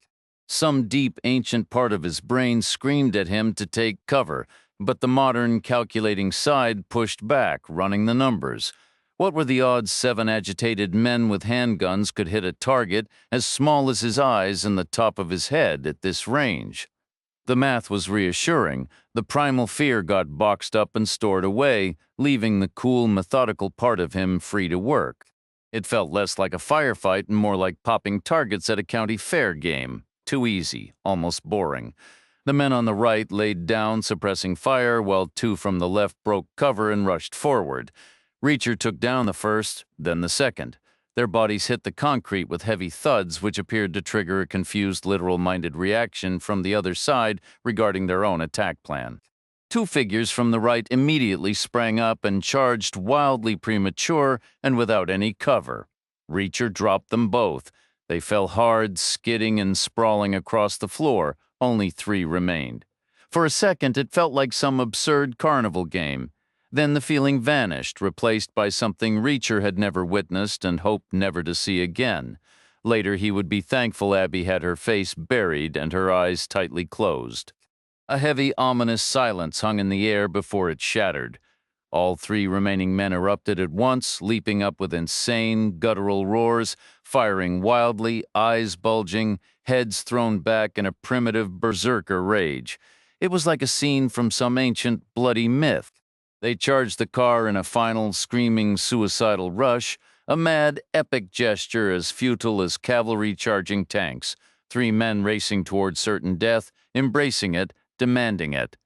Some deep, ancient part of his brain screamed at him to take cover, but the modern, calculating side pushed back, running the numbers. What were the odds 7 agitated men with handguns could hit a target as small as his eyes and the top of his head at this range? The math was reassuring. The primal fear got boxed up and stored away, leaving the cool, methodical part of him free to work. It felt less like a firefight and more like popping targets at a county fair game. Too easy, almost boring. The men on the right laid down, suppressing fire, while 2 from the left broke cover and rushed forward. Reacher took down the first, then the second. Their bodies hit the concrete with heavy thuds, which appeared to trigger a confused, literal-minded reaction from the other side regarding their own attack plan. 2 figures from the right immediately sprang up and charged, wildly premature and without any cover. Reacher dropped them both. They fell hard, skidding and sprawling across the floor. Only 3 remained. For a second, it felt like some absurd carnival game. Then the feeling vanished, replaced by something Reacher had never witnessed and hoped never to see again. Later, he would be thankful Abby had her face buried and her eyes tightly closed. A heavy, ominous silence hung in the air before it shattered. All 3 remaining men erupted at once, leaping up with insane, guttural roars, firing wildly, eyes bulging, heads thrown back in a primitive berserker rage. It was like a scene from some ancient, bloody myth. They charged the car in a final, screaming, suicidal rush, a mad, epic gesture as futile as cavalry charging tanks. 3 men racing toward certain death, embracing it, demanding it.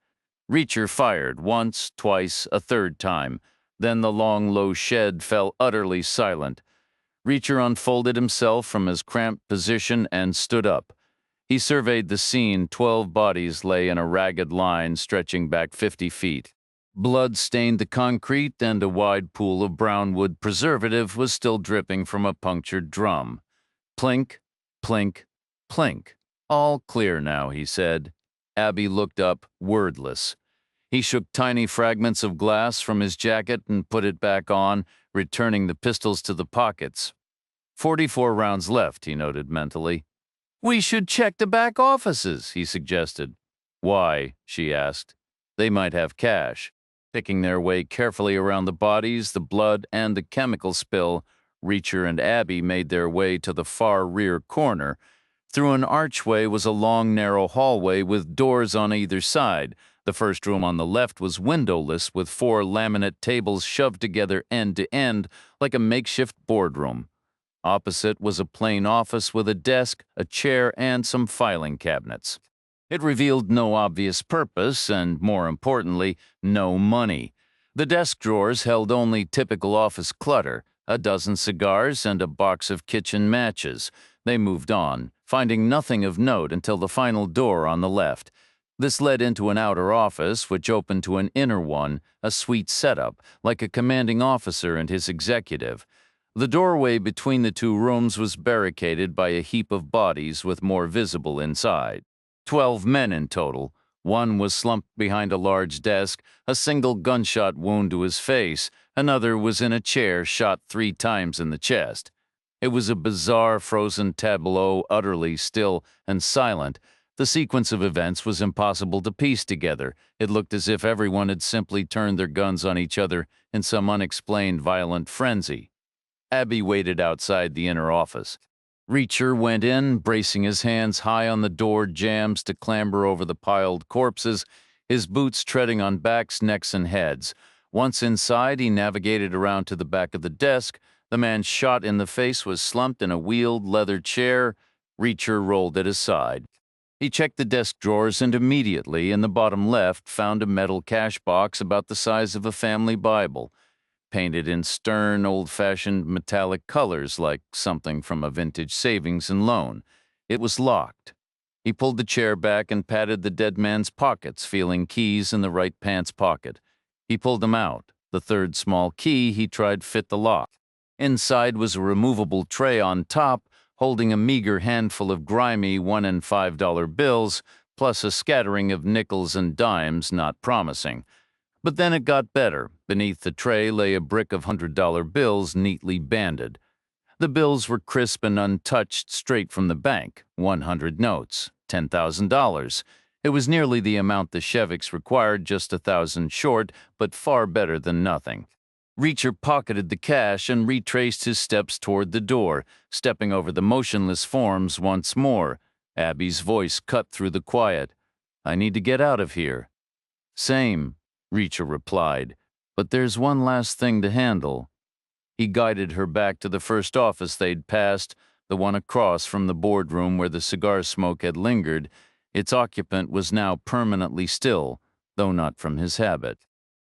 Reacher fired once, twice, a third time. Then the long, low shed fell utterly silent. Reacher unfolded himself from his cramped position and stood up. He surveyed the scene. 12 bodies lay in a ragged line stretching back 50 feet. Blood stained the concrete, and a wide pool of brown wood preservative was still dripping from a punctured drum. Plink, plink, plink. All clear now, he said. Abby looked up, wordless. He shook tiny fragments of glass from his jacket and put it back on, returning the pistols to the pockets. 44 rounds left, he noted mentally. We should check the back offices, he suggested. Why? She asked. They might have cash. Picking their way carefully around the bodies, the blood, and the chemical spill, Reacher and Abby made their way to the far rear corner. Through an archway was a long, narrow hallway with doors on either side. The first room on the left was windowless, with 4 laminate tables shoved together end to end like a makeshift boardroom. Opposite was a plain office with a desk, a chair, and some filing cabinets. It revealed no obvious purpose and, more importantly, no money. The desk drawers held only typical office clutter: a dozen cigars and a box of kitchen matches. They moved on, finding nothing of note until the final door on the left. This led into an outer office, which opened to an inner one, a suite setup, like a commanding officer and his executive. The doorway between the 2 rooms was barricaded by a heap of bodies with more visible inside. 12 men in total. 1 was slumped behind a large desk, a single gunshot wound to his face. Another was in a chair, shot 3 times in the chest. It was a bizarre, frozen tableau, utterly still and silent. The sequence of events was impossible to piece together. It looked as if everyone had simply turned their guns on each other in some unexplained violent frenzy. Abby waited outside the inner office. Reacher went in, bracing his hands high on the door jambs to clamber over the piled corpses, his boots treading on backs, necks, and heads. Once inside, he navigated around to the back of the desk. The man shot in the face was slumped in a wheeled leather chair. Reacher rolled it aside. He checked the desk drawers and immediately, in the bottom left, found a metal cash box about the size of a family Bible, painted in stern, old-fashioned metallic colors like something from a vintage savings and loan. It was locked. He pulled the chair back and patted the dead man's pockets, feeling keys in the right pants pocket. He pulled them out. The third small key he tried fit the lock. Inside was a removable tray on top, holding a meager handful of grimy $1 and $5 bills, plus a scattering of nickels and dimes not promising. But then it got better. Beneath the tray lay a brick of $100 bills neatly banded. The bills were crisp and untouched, straight from the bank. 100 notes, $10,000. It was nearly the amount the Sheviks required, just 1,000 short, but far better than nothing. Reacher pocketed the cash and retraced his steps toward the door, stepping over the motionless forms once more. Abby's voice cut through the quiet. "I need to get out of here." "Same," Reacher replied, "but there's one last thing to handle." He guided her back to the first office they'd passed, the one across from the boardroom where the cigar smoke had lingered. Its occupant was now permanently still, though not from his habit.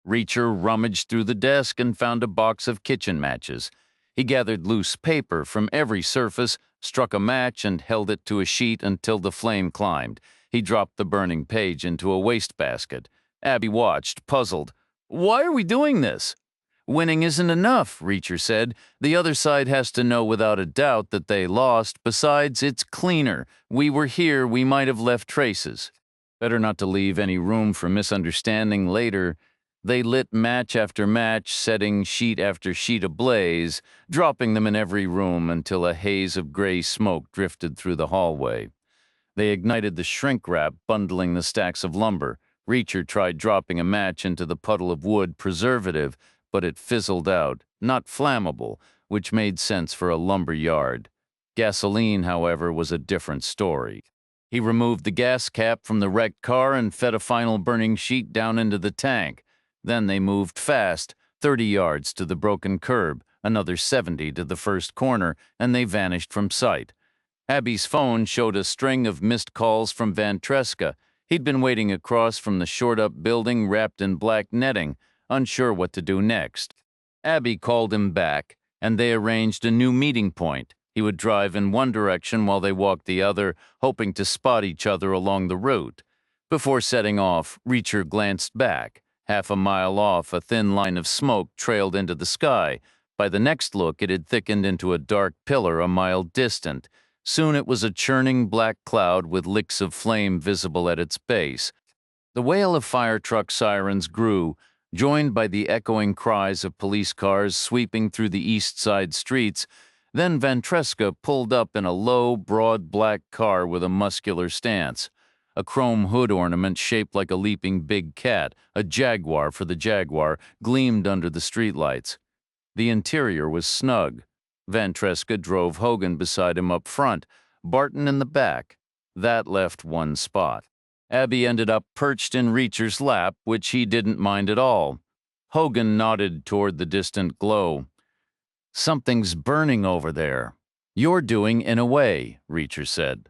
Reacher rummaged through the desk and found a box of kitchen matches. He gathered loose paper from every surface, struck a match, and held it to a sheet until the flame climbed. He dropped the burning page into a wastebasket. Abby watched, puzzled. "Why are we doing this?" "Winning isn't enough," Reacher said. "The other side has to know without a doubt that they lost. Besides, it's cleaner. We were here, we might have left traces. Better not to leave any room for misunderstanding later." They lit match after match, setting sheet after sheet ablaze, dropping them in every room until a haze of gray smoke drifted through the hallway. They ignited the shrink wrap bundling the stacks of lumber. Reacher tried dropping a match into the puddle of wood preservative, but it fizzled out, not flammable, which made sense for a lumber yard. Gasoline, however, was a different story. He removed the gas cap from the wrecked car and fed a final burning sheet down into the tank. Then they moved fast, 30 yards to the broken curb, another 70 to the first corner, and they vanished from sight. Abby's phone showed a string of missed calls from Van Treska. He'd been waiting across from the shored-up building wrapped in black netting, unsure what to do next. Abby called him back, and they arranged a new meeting point. He would drive in one direction while they walked the other, hoping to spot each other along the route. Before setting off, Reacher glanced back. Half a mile off, a thin line of smoke trailed into the sky. By the next look, it had thickened into a dark pillar a mile distant. Soon it was a churning black cloud with licks of flame visible at its base. The wail of fire truck sirens grew, joined by the echoing cries of police cars sweeping through the east side streets. Then Van Treska pulled up in a low, broad black car with a muscular stance. A chrome hood ornament shaped like a leaping big cat, a jaguar for the Jaguar, gleamed under the streetlights. The interior was snug. Van Treska drove Hogan beside him up front, Barton in the back. That left one spot. Abby ended up perched in Reacher's lap, which he didn't mind at all. Hogan nodded toward the distant glow. "Something's burning over there." "You're doing in a way," Reacher said.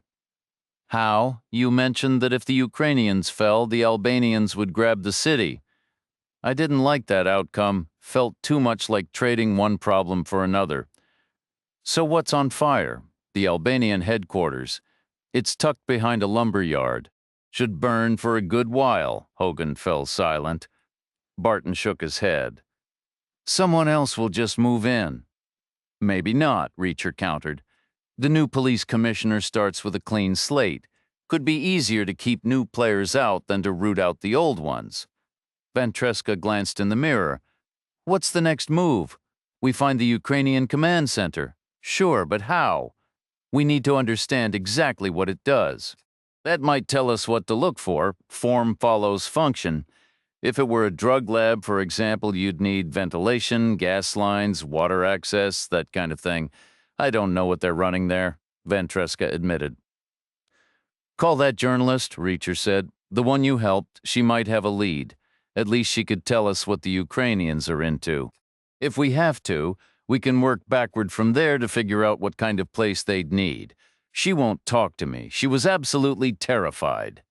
"How? You mentioned that if the Ukrainians fell, the Albanians would grab the city." "I didn't like that outcome. Felt too much like trading one problem for another." "So what's on fire?" "The Albanian headquarters. It's tucked behind a lumber yard. Should burn for a good while." Hogan fell silent. Barton shook his head. "Someone else will just move in." "Maybe not," Reacher countered. "The new police commissioner starts with a clean slate. Could be easier to keep new players out than to root out the old ones." Van Treska glanced in the mirror. "What's the next move?" "We find the Ukrainian command center." "Sure, but how?" "We need to understand exactly what it does. That might tell us what to look for. Form follows function. If it were a drug lab, for example, you'd need ventilation, gas lines, water access, that kind of thing. I don't know what they're running there," Van Treska admitted. "Call that journalist," Reacher said. "The one you helped. She might have a lead. At least she could tell us what the Ukrainians are into. If we have to, we can work backward from there to figure out what kind of place they'd need. She won't talk to me. She was absolutely terrified.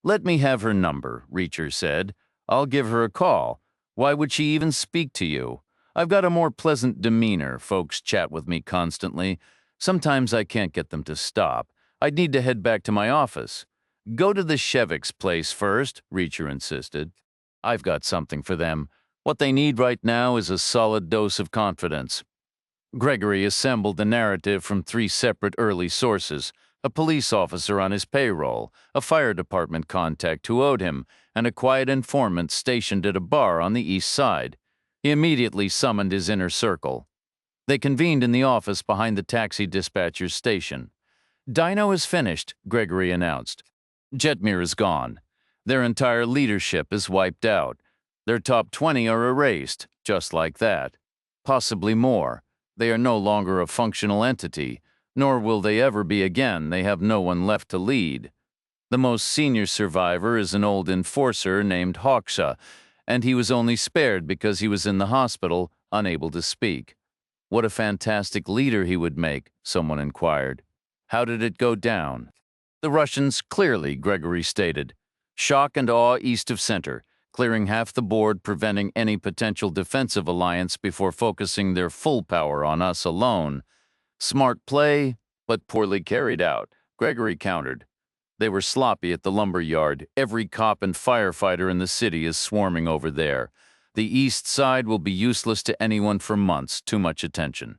Let me have her number, Reacher said. I'll give her a call. Why would she even speak to you? I've got a more pleasant demeanor. Folks chat with me constantly. Sometimes I can't get them to stop. I'd need to head back to my office. Go to the Shevik's place first, Reacher insisted. I've got something for them. What they need right now is a solid dose of confidence. Gregory assembled the narrative from 3 separate early sources: a police officer on his payroll, a fire department contact who owed him, and a quiet informant stationed at a bar on the east side. He immediately summoned his inner circle. They convened in the office behind the taxi dispatcher's station. Dino is finished, Gregory announced. Jetmir is gone. Their entire leadership is wiped out. Their top 20 are erased, just like that. Possibly more. They are no longer a functional entity, nor will they ever be again. They have no one left to lead. The most senior survivor is an old enforcer named Hawkshaw, and he was only spared because he was in the hospital, unable to speak. What a fantastic leader he would make, someone inquired. How did it go down? The Russians clearly, Gregory stated. Shock and awe east of center, clearing half the board, preventing any potential defensive alliance before focusing their full power on us alone. Smart play, but poorly carried out, Gregory countered. They were sloppy at the lumber yard. Every cop and firefighter in the city is swarming over there. The east side will be useless to anyone for months, too much attention.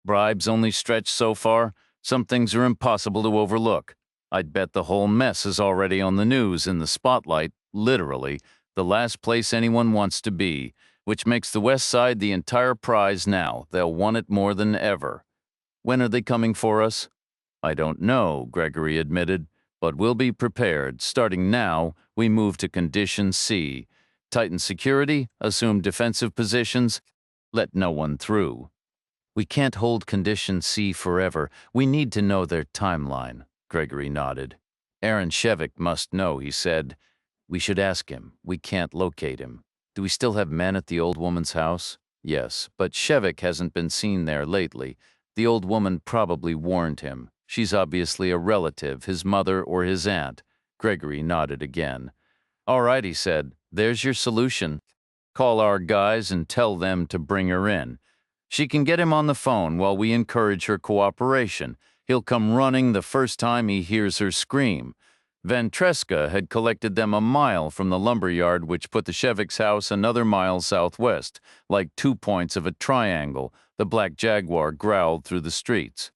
Bribes only stretch so far. Some things are impossible to overlook. I'd bet the whole mess is already on the news, in the spotlight, literally, the last place anyone wants to be, which makes the west side the entire prize now. They'll want it more than ever. When are they coming for us? I don't know, Gregory admitted, but we'll be prepared. Starting now, we move to Condition C. Tighten security, assume defensive positions, let no one through. We can't hold Condition C forever. We need to know their timeline, Gregory nodded. Aaron Shevik must know, he said. We should ask him. We can't locate him. Do we still have men at the old woman's house? Yes, but Shevik hasn't been seen there lately. The old woman probably warned him. She's obviously a relative, his mother or his aunt. Gregory nodded again. All right, he said. There's your solution. Call our guys and tell them to bring her in. She can get him on the phone while we encourage her cooperation. He'll come running the first time he hears her scream. Ventresca had collected them a mile from the lumberyard, which put the Shevik's house another mile southwest. Like 2 points of a triangle, the black Jaguar growled through the streets.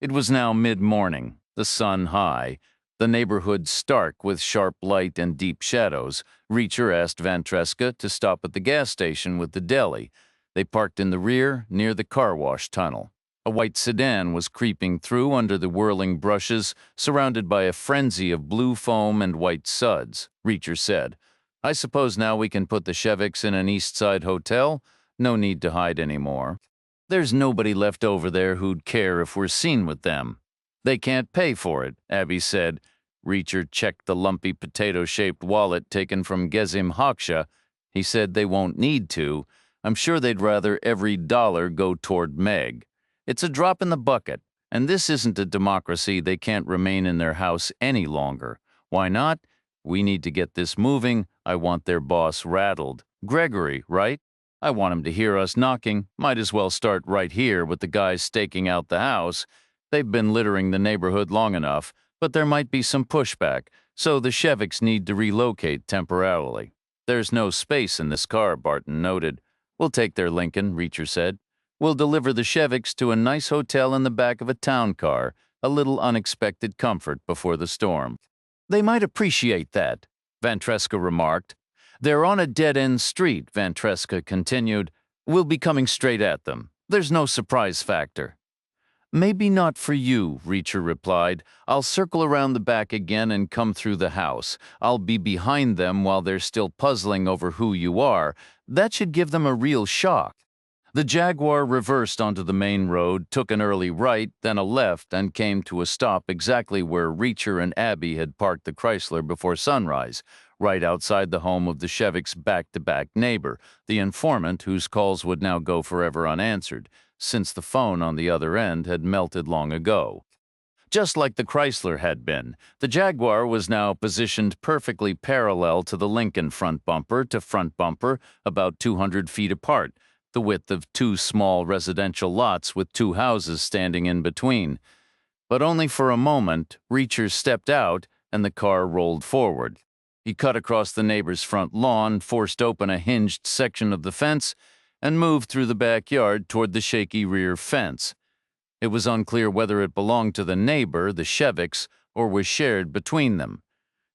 It was now mid-morning, the sun high, the neighborhood stark with sharp light and deep shadows. Reacher asked Ventresca to stop at the gas station with the deli. They parked in the rear, near the car wash tunnel. A white sedan was creeping through under the whirling brushes, surrounded by a frenzy of blue foam and white suds. Reacher said, I suppose now we can put the Sheviks in an East Side hotel? No need to hide anymore. There's nobody left over there who'd care if we're seen with them. They can't pay for it, Abby said. Reacher checked the lumpy potato-shaped wallet taken from Gezim Haksha. He said they won't need to. I'm sure they'd rather every dollar go toward Meg. It's a drop in the bucket, and this isn't a democracy. They can't remain in their house any longer. Why not? We need to get this moving. I want their boss rattled. Gregory, right? I want him to hear us knocking. Might as well start right here with the guys staking out the house. They've been littering the neighborhood long enough, but there might be some pushback, so the Sheviks need to relocate temporarily. There's no space in this car, Barton noted. We'll take their Lincoln, Reacher said. We'll deliver the Sheviks to a nice hotel in the back of a town car, a little unexpected comfort before the storm. They might appreciate that, Ventresca remarked. They're on a dead-end street, Ventresca continued. We'll be coming straight at them. There's no surprise factor. Maybe not for you, Reacher replied. I'll circle around the back again and come through the house. I'll be behind them while they're still puzzling over who you are. That should give them a real shock. The Jaguar reversed onto the main road, took an early right, then a left, and came to a stop exactly where Reacher and Abby had parked the Chrysler before sunrise, right outside the home of the Shevik's back-to-back neighbor, the informant whose calls would now go forever unanswered, since the phone on the other end had melted long ago. Just like the Chrysler had been, the Jaguar was now positioned perfectly parallel to the Lincoln front bumper, about 200 feet apart, the width of two small residential lots with two houses standing in between. But only for a moment, Reacher stepped out and the car rolled forward. He cut across the neighbor's front lawn, forced open a hinged section of the fence, and moved through the backyard toward the shaky rear fence. It was unclear whether it belonged to the neighbor, the Shevicks, or was shared between them.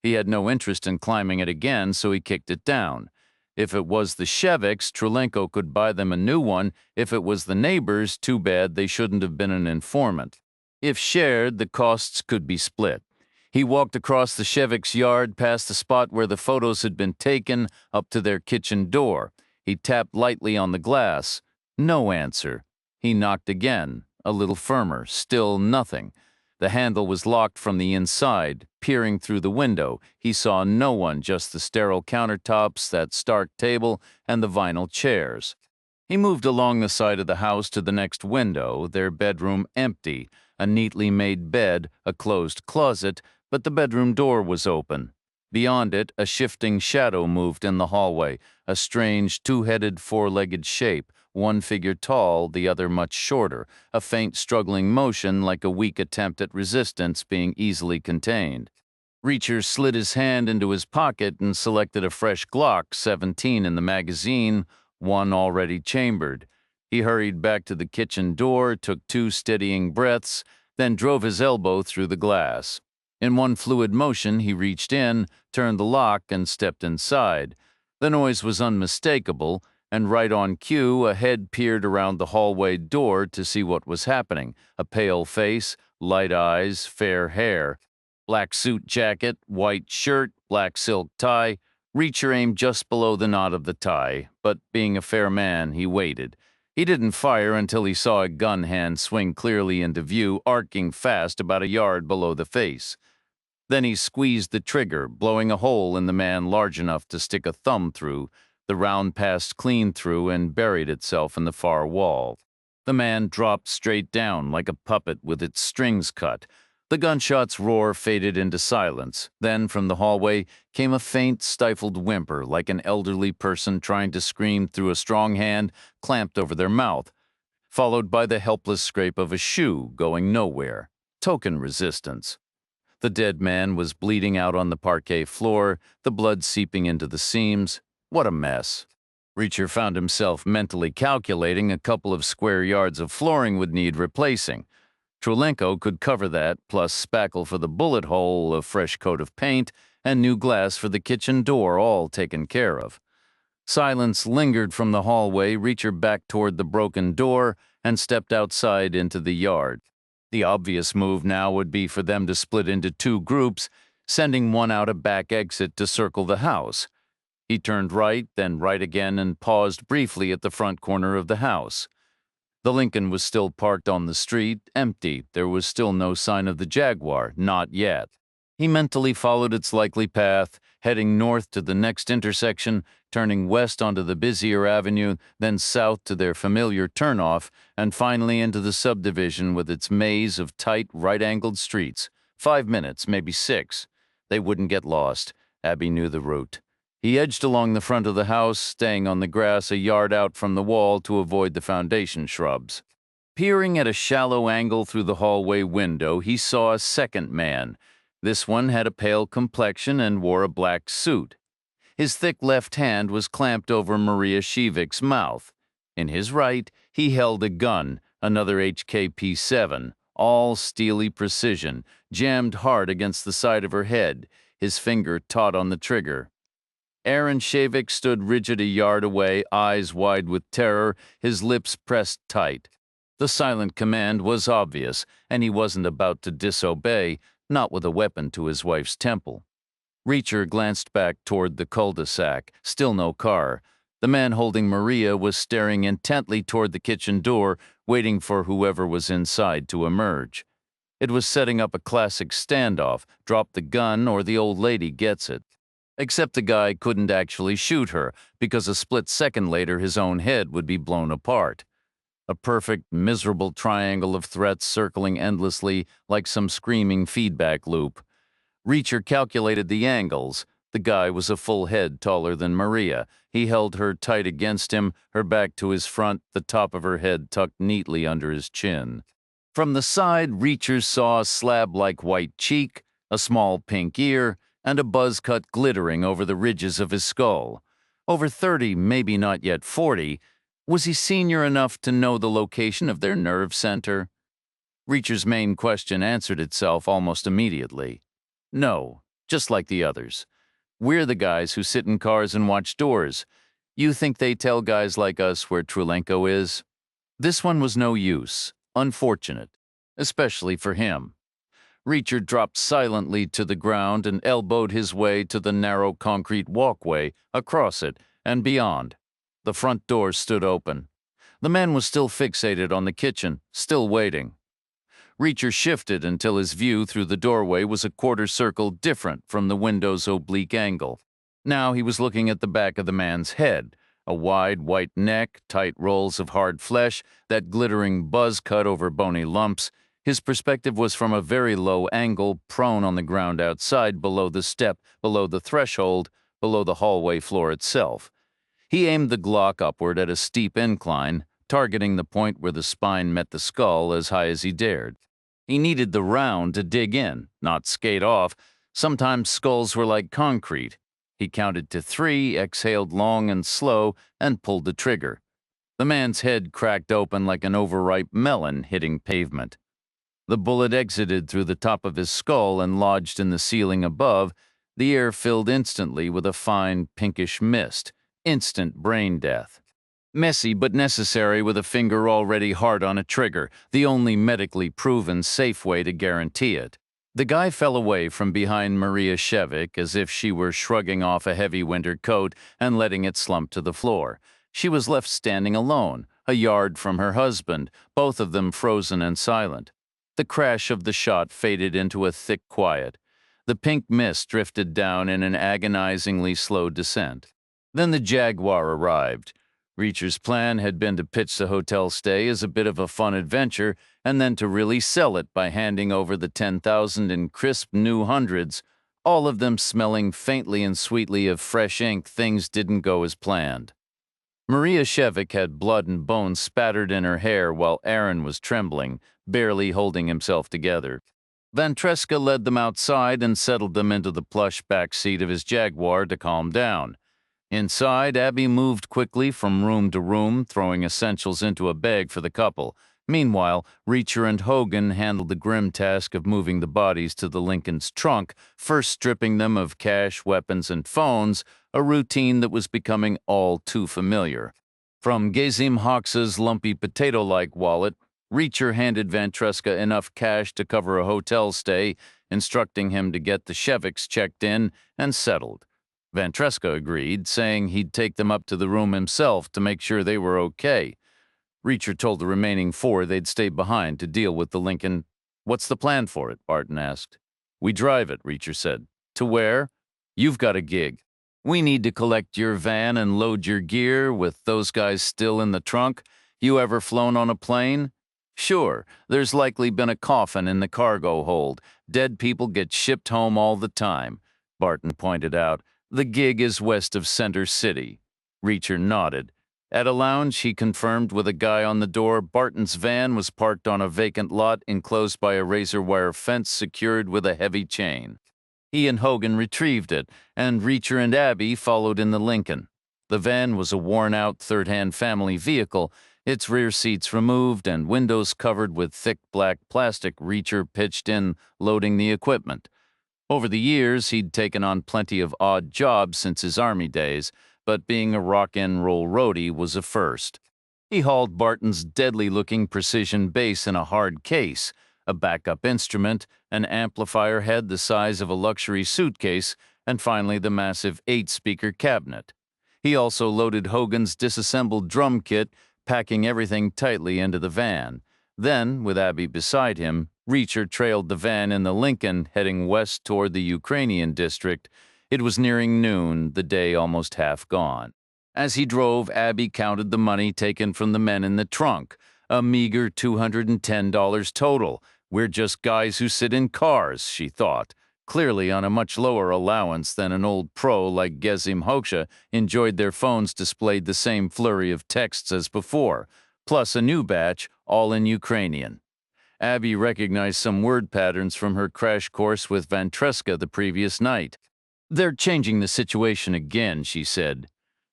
He had no interest in climbing it again, so he kicked it down. If it was the Shevicks, Trulenko could buy them a new one. If it was the neighbors, too bad they shouldn't have been an informant. If shared, the costs could be split. He walked across the Shevicks' yard, past the spot where the photos had been taken, up to their kitchen door. He tapped lightly on the glass. No answer. He knocked again, a little firmer, still nothing. The handle was locked from the inside. Peering through the window, he saw no one, just the sterile countertops, that stark table, and the vinyl chairs. He moved along the side of the house to the next window, their bedroom empty, a neatly made bed, a closed closet, but the bedroom door was open. Beyond it, a shifting shadow moved in the hallway, a strange two-headed, four-legged shape, one figure tall, the other much shorter, a faint struggling motion like a weak attempt at resistance being easily contained. Reacher slid his hand into his pocket and selected a fresh Glock 17 in the magazine, one already chambered. He hurried back to the kitchen door, took two steadying breaths, then drove his elbow through the glass. In one fluid motion, he reached in, turned the lock, and stepped inside. The noise was unmistakable, and right on cue, a head peered around the hallway door to see what was happening. A pale face, light eyes, fair hair. Black suit jacket, white shirt, black silk tie. Reacher aimed just below the knot of the tie, but being a fair man, he waited. He didn't fire until he saw a gun hand swing clearly into view, arcing fast about a yard below the face. Then he squeezed the trigger, blowing a hole in the man large enough to stick a thumb through. The round passed clean through and buried itself in the far wall. The man dropped straight down like a puppet with its strings cut. The gunshot's roar faded into silence. Then from the hallway came a faint, stifled whimper, like an elderly person trying to scream through a strong hand clamped over their mouth, followed by the helpless scrape of a shoe going nowhere. Token resistance. The dead man was bleeding out on the parquet floor, the blood seeping into the seams. What a mess. Reacher found himself mentally calculating a couple of square yards of flooring would need replacing. Trulenko could cover that, plus spackle for the bullet hole, a fresh coat of paint, and new glass for the kitchen door, all taken care of. Silence lingered from the hallway. Reacher backed toward the broken door and stepped outside into the yard. The obvious move now would be for them to split into two groups, sending one out a back exit to circle the house. He turned right, then right again, and paused briefly at the front corner of the house. The Lincoln was still parked on the street, empty. There was still no sign of the Jaguar, not yet. He mentally followed its likely path, heading north to the next intersection, turning west onto the busier avenue, then south to their familiar turnoff, and finally into the subdivision with its maze of tight, right-angled streets. 5 minutes, maybe 6. They wouldn't get lost. Abby knew the route. He edged along the front of the house, staying on the grass a yard out from the wall to avoid the foundation shrubs. Peering at a shallow angle through the hallway window, he saw a second man. This one had a pale complexion and wore a black suit. His thick left hand was clamped over Maria Shevick's mouth. In his right, he held a gun, another HKP-7, all steely precision, jammed hard against the side of her head, his finger taut on the trigger. Aaron Shevick stood rigid a yard away, eyes wide with terror, his lips pressed tight. The silent command was obvious, and he wasn't about to disobey, not with a weapon to his wife's temple. Reacher glanced back toward the cul-de-sac. Still no car. The man holding Maria was staring intently toward the kitchen door, waiting for whoever was inside to emerge. It was setting up a classic standoff, drop the gun or the old lady gets it. Except the guy couldn't actually shoot her, because a split second later his own head would be blown apart. a perfect, miserable triangle of threats circling endlessly like some screaming feedback loop. Reacher calculated the angles. The guy was a full head taller than Maria. He held her tight against him, her back to his front, the top of her head tucked neatly under his chin. From the side, Reacher saw a slab-like white cheek, a small pink ear, and a buzz cut glittering over the ridges of his skull. Over 30, maybe not yet 40. Was he senior enough to know the location of their nerve center? Reacher's main question answered itself almost immediately. No, just like the others. We're the guys who sit in cars and watch doors. You think they tell guys like us where Trulenko is? This one was no use. Unfortunate. Especially for him. Reacher dropped silently to the ground and elbowed his way to the narrow concrete walkway, across it, and beyond. The front door stood open. The man was still fixated on the kitchen, still waiting. Reacher shifted until his view through the doorway was a quarter circle different from the window's oblique angle. Now he was looking at the back of the man's head, a wide white neck, tight rolls of hard flesh, that glittering buzz cut over bony lumps. His perspective was from a very low angle, prone on the ground outside, below the step, below the threshold, below the hallway floor itself. He aimed the Glock upward at a steep incline, targeting the point where the spine met the skull as high as he dared. He needed the round to dig in, not skate off. Sometimes skulls were like concrete. He counted to 3, exhaled long and slow, and pulled the trigger. The man's head cracked open like an overripe melon hitting pavement. The bullet exited through the top of his skull and lodged in the ceiling above. The air filled instantly with a fine pinkish mist. Instant brain death. Messy but necessary with a finger already hard on a trigger, the only medically proven safe way to guarantee it. The guy fell away from behind Maria Shevik as if she were shrugging off a heavy winter coat and letting it slump to the floor. She was left standing alone, a yard from her husband, both of them frozen and silent. The crash of the shot faded into a thick quiet. The pink mist drifted down in an agonizingly slow descent. Then the Jaguar arrived. Reacher's plan had been to pitch the hotel stay as a bit of a fun adventure and then to really sell it by handing over the 10,000 in crisp new hundreds, all of them smelling faintly and sweetly of fresh ink. Things didn't go as planned. Maria Shevik had blood and bones spattered in her hair while Aaron was trembling, barely holding himself together. Ventresca led them outside and settled them into the plush back seat of his Jaguar to calm down. Inside, Abby moved quickly from room to room, throwing essentials into a bag for the couple. Meanwhile, Reacher and Hogan handled the grim task of moving the bodies to the Lincoln's trunk, first stripping them of cash, weapons, and phones, a routine that was becoming all too familiar. From Gazim Hawks's lumpy potato-like wallet, Reacher handed Ventresca enough cash to cover a hotel stay, instructing him to get the Sheviks checked in and settled. Ventresca agreed, saying he'd take them up to the room himself to make sure they were okay. Reacher told the remaining 4 they'd stay behind to deal with the Lincoln. "What's the plan for it?" Barton asked. "We drive it," Reacher said. "To where?" "You've got a gig. We need to collect your van and load your gear with those guys still in the trunk. You ever flown on a plane?" "Sure. There's likely been a coffin in the cargo hold. Dead people get shipped home all the time," Barton pointed out. "The gig is west of Center City." Reacher nodded. At a lounge, he confirmed with a guy on the door, Barton's van was parked on a vacant lot enclosed by a razor wire fence secured with a heavy chain. He and Hogan retrieved it, and Reacher and Abby followed in the Lincoln. The van was a worn-out third-hand family vehicle, its rear seats removed and windows covered with thick black plastic. Reacher pitched in, loading the equipment. Over the years, he'd taken on plenty of odd jobs since his Army days, but being a rock-and-roll roadie was a first. He hauled Barton's deadly-looking precision bass in a hard case, a backup instrument, an amplifier head the size of a luxury suitcase, and finally the massive 8-speaker cabinet. He also loaded Hogan's disassembled drum kit, packing everything tightly into the van. Then, with Abby beside him, Reacher trailed the van in the Lincoln, heading west toward the Ukrainian district. It was nearing noon, the day almost half gone. As he drove, Abby counted the money taken from the men in the trunk, A meager $210 total. We're just guys who sit in cars, she thought, clearly on a much lower allowance than an old pro like Gezim Hoxha enjoyed. Their phones displayed the same flurry of texts as before, plus a new batch, all in Ukrainian. Abby recognized some word patterns from her crash course with Vantreska the previous night. They're changing the situation again, she said.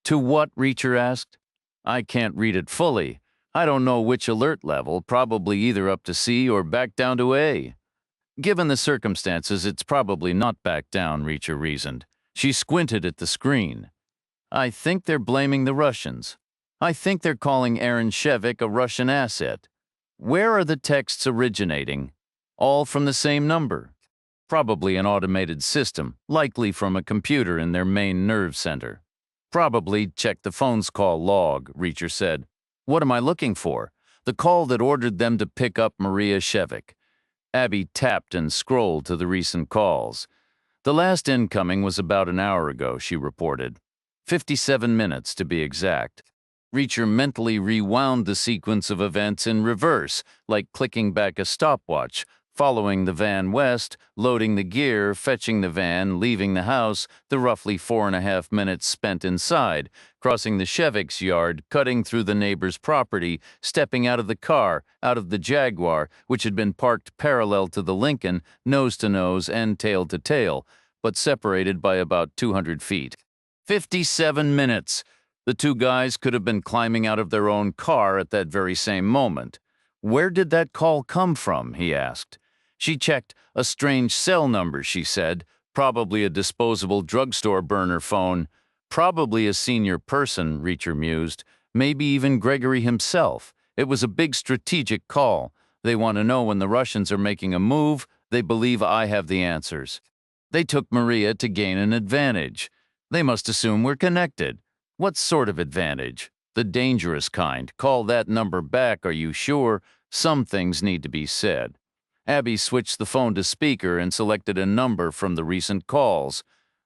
To what? Reacher asked. I can't read it fully. I don't know which alert level, probably either up to C or back down to A. Given the circumstances, it's probably not back down, Reacher reasoned. She squinted at the screen. I think they're blaming the Russians. I think they're calling Aaron Shevik a Russian asset. Where are the texts originating? All from the same number. Probably an automated system, likely from a computer in their main nerve center. Probably check the phone's call log, Reacher said. What am I looking for? The call that ordered them to pick up Maria Shevik. Abby tapped and scrolled to the recent calls. The last incoming was about an hour ago, she reported. 57 minutes to be exact. Reacher mentally rewound the sequence of events in reverse, like clicking back a stopwatch, following the van west, loading the gear, fetching the van, leaving the house, the roughly 4.5 minutes spent inside, crossing the Shevik's yard, cutting through the neighbor's property, stepping out of the car, out of the Jaguar, which had been parked parallel to the Lincoln, nose to nose and tail to tail, but separated by about 200 feet. 57 minutes! The two guys could have been climbing out of their own car at that very same moment. Where did that call come from? He asked. She checked a strange cell number, she said, probably a disposable drugstore burner phone. Probably a senior person, Reacher mused, maybe even Gregory himself. It was a big strategic call. They want to know when the Russians are making a move. They believe I have the answers. They took Maria to gain an advantage. They must assume we're connected. What sort of advantage? The dangerous kind. Call that number back, are you sure? Some things need to be said. Abby switched the phone to speaker and selected a number from the recent calls.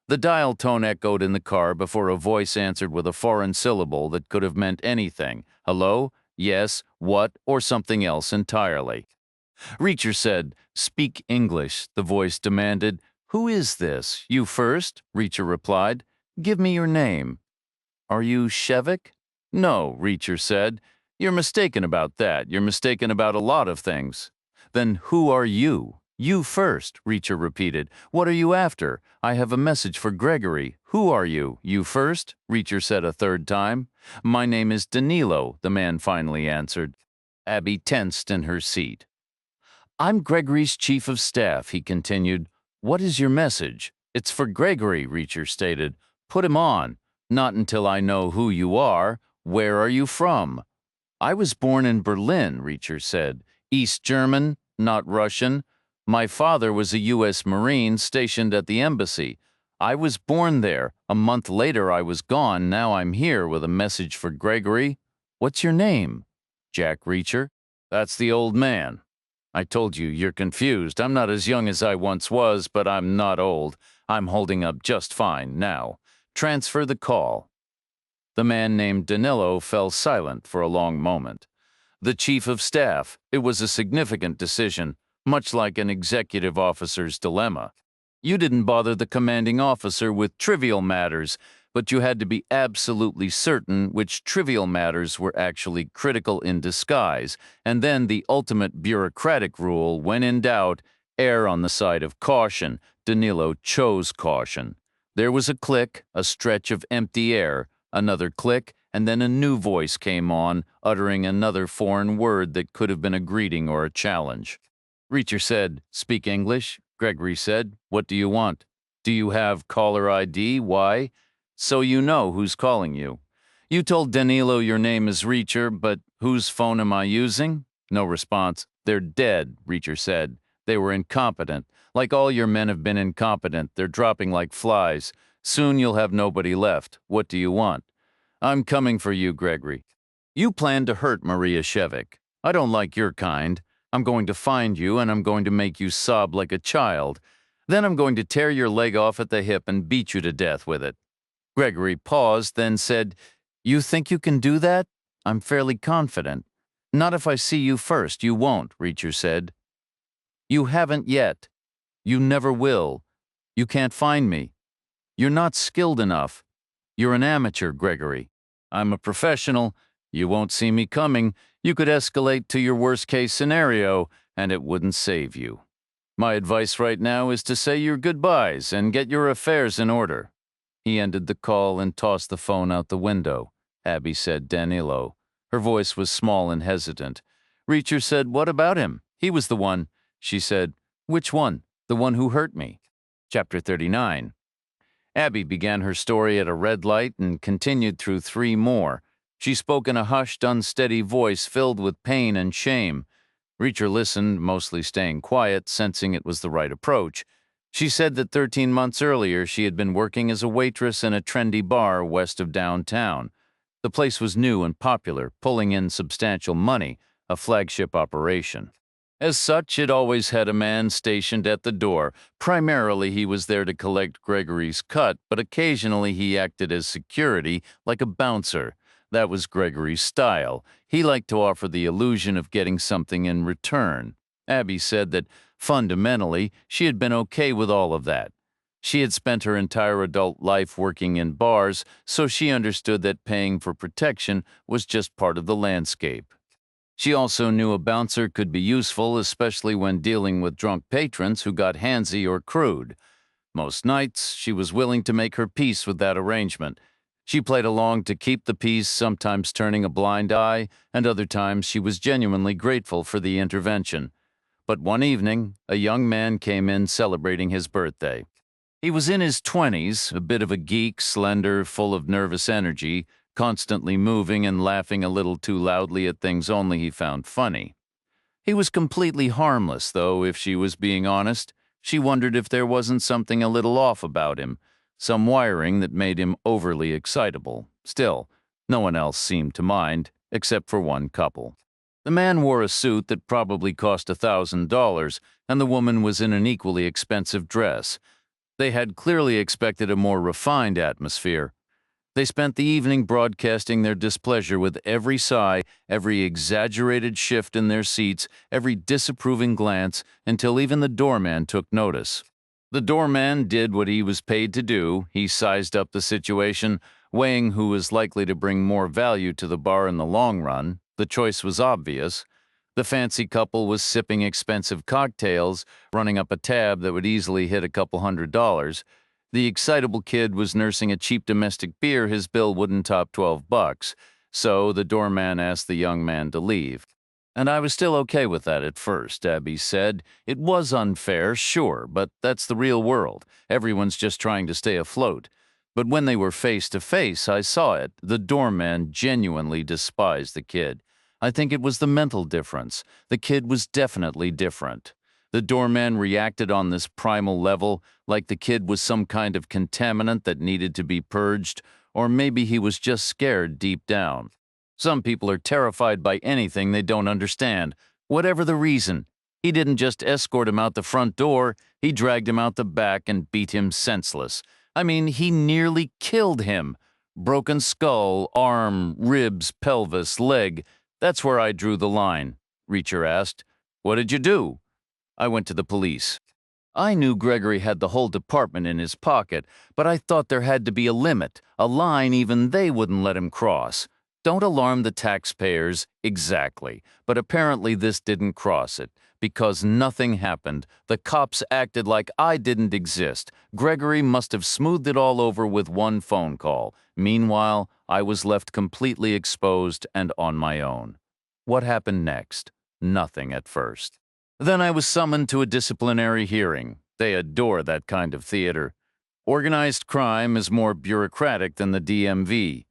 The dial tone echoed in the car before a voice answered with a foreign syllable that could have meant anything. Hello? Yes? What? Or something else entirely. Reacher said, "Speak English," the voice demanded. "Who is this? You first?" Reacher replied. "Give me your name." "Are you Shevik?" "No," Reacher said. "You're mistaken about that. You're mistaken about a lot of things." "Then who are you?" "You first," Reacher repeated. "What are you after? I have a message for Gregory. Who are you?" "You first," Reacher said a third time. "My name is Danilo," the man finally answered. Abby tensed in her seat. "I'm Gregory's chief of staff," he continued. "What is your message?" "It's for Gregory," Reacher stated. "Put him on." "Not until I know who you are. Where are you from?" "I was born in Berlin," Reacher said. "East German, not Russian. My father was a U.S. Marine stationed at the embassy. I was born there. A month later I was gone. Now I'm here with a message for Gregory." "What's your name?" "Jack Reacher." "That's the old man." "I told you, you're confused. I'm not as young as I once was, but I'm not old. I'm holding up just fine now. Transfer the call." The man named Danilo fell silent for a long moment. The chief of staff. It was a significant decision, much like an executive officer's dilemma. You didn't bother the commanding officer with trivial matters, but you had to be absolutely certain which trivial matters were actually critical in disguise, and then the ultimate bureaucratic rule, when in doubt, err on the side of caution. Danilo chose caution. There was a click, a stretch of empty air, another click, and then a new voice came on, uttering another foreign word that could have been a greeting or a challenge. Reacher said, "Speak English?" Gregory said, "What do you want?" "Do you have caller ID? Why?" "So you know who's calling you." "You told Danilo your name is Reacher, but whose phone am I using?" No response. "They're dead," Reacher said. "They were incompetent. Like all your men have been incompetent. They're dropping like flies. Soon you'll have nobody left. What do you want?" "I'm coming for you, Gregory. You plan to hurt Maria Shevik. I don't like your kind. I'm going to find you and I'm going to make you sob like a child. Then I'm going to tear your leg off at the hip and beat you to death with it." Gregory paused, then said, "You think you can do that?" "I'm fairly confident." Not if I see you first, you won't, Reacher said. You haven't yet. You never will. You can't find me. You're not skilled enough. You're an amateur, Gregory. I'm a professional. You won't see me coming. You could escalate to your worst-case scenario, and it wouldn't save you. My advice right now is to say your goodbyes and get your affairs in order. He ended the call and tossed the phone out the window. Abby said Danilo. Her voice was small and hesitant. Reacher said, "What about him? He was the one." She said, "Which one? The one who hurt me." Chapter 39. Abby began her story at a red light and continued through 3 more. She spoke in a hushed, unsteady voice filled with pain and shame. Reacher listened, mostly staying quiet, sensing it was the right approach. She said that 13 months earlier she had been working as a waitress in a trendy bar west of downtown. The place was new and popular, pulling in substantial money, a flagship operation. As such, it always had a man stationed at the door. Primarily, he was there to collect Gregory's cut, but occasionally he acted as security, like a bouncer. That was Gregory's style. He liked to offer the illusion of getting something in return. Abby said that, fundamentally, she had been okay with all of that. She had spent her entire adult life working in bars, so she understood that paying for protection was just part of the landscape. She also knew a bouncer could be useful, especially when dealing with drunk patrons who got handsy or crude. Most nights, she was willing to make her peace with that arrangement. She played along to keep the peace, sometimes turning a blind eye, and other times she was genuinely grateful for the intervention. But one evening, a young man came in celebrating his birthday. He was in his 20s, a bit of a geek, slender, full of nervous energy, constantly moving and laughing a little too loudly at things only he found funny. He was completely harmless, though, if she was being honest. She wondered if there wasn't something a little off about him, some wiring that made him overly excitable. Still, no one else seemed to mind, except for one couple. The man wore a suit that probably cost $1,000, and the woman was in an equally expensive dress. They had clearly expected a more refined atmosphere. They spent the evening broadcasting their displeasure with every sigh, every exaggerated shift in their seats, every disapproving glance, until even the doorman took notice. The doorman did what he was paid to do. He sized up the situation, weighing who was likely to bring more value to the bar in the long run. The choice was obvious. The fancy couple was sipping expensive cocktails, running up a tab that would easily hit a couple $100. The excitable kid was nursing a cheap domestic beer his bill wouldn't top $12, so the doorman asked the young man to leave. And I was still okay with that at first, Abby said. It was unfair, sure, but that's the real world. Everyone's just trying to stay afloat. But when they were face to face, I saw it. The doorman genuinely despised the kid. I think it was the mental difference. The kid was definitely different. The doorman reacted on this primal level, like the kid was some kind of contaminant that needed to be purged, or maybe he was just scared deep down. Some people are terrified by anything they don't understand, whatever the reason. He didn't just escort him out the front door, he dragged him out the back and beat him senseless. I mean, he nearly killed him. Broken skull, arm, ribs, pelvis, leg. That's where I drew the line. Reacher asked, "What did you do?" I went to the police. I knew Gregory had the whole department in his pocket, but I thought there had to be a limit, a line even they wouldn't let him cross. Don't alarm the taxpayers, exactly, but apparently this didn't cross it, because nothing happened. The cops acted like I didn't exist. Gregory must have smoothed it all over with one phone call. Meanwhile, I was left completely exposed and on my own. What happened next? Nothing at first. Then I was summoned to a disciplinary hearing. They adore that kind of theater. Organized crime is more bureaucratic than the DMV.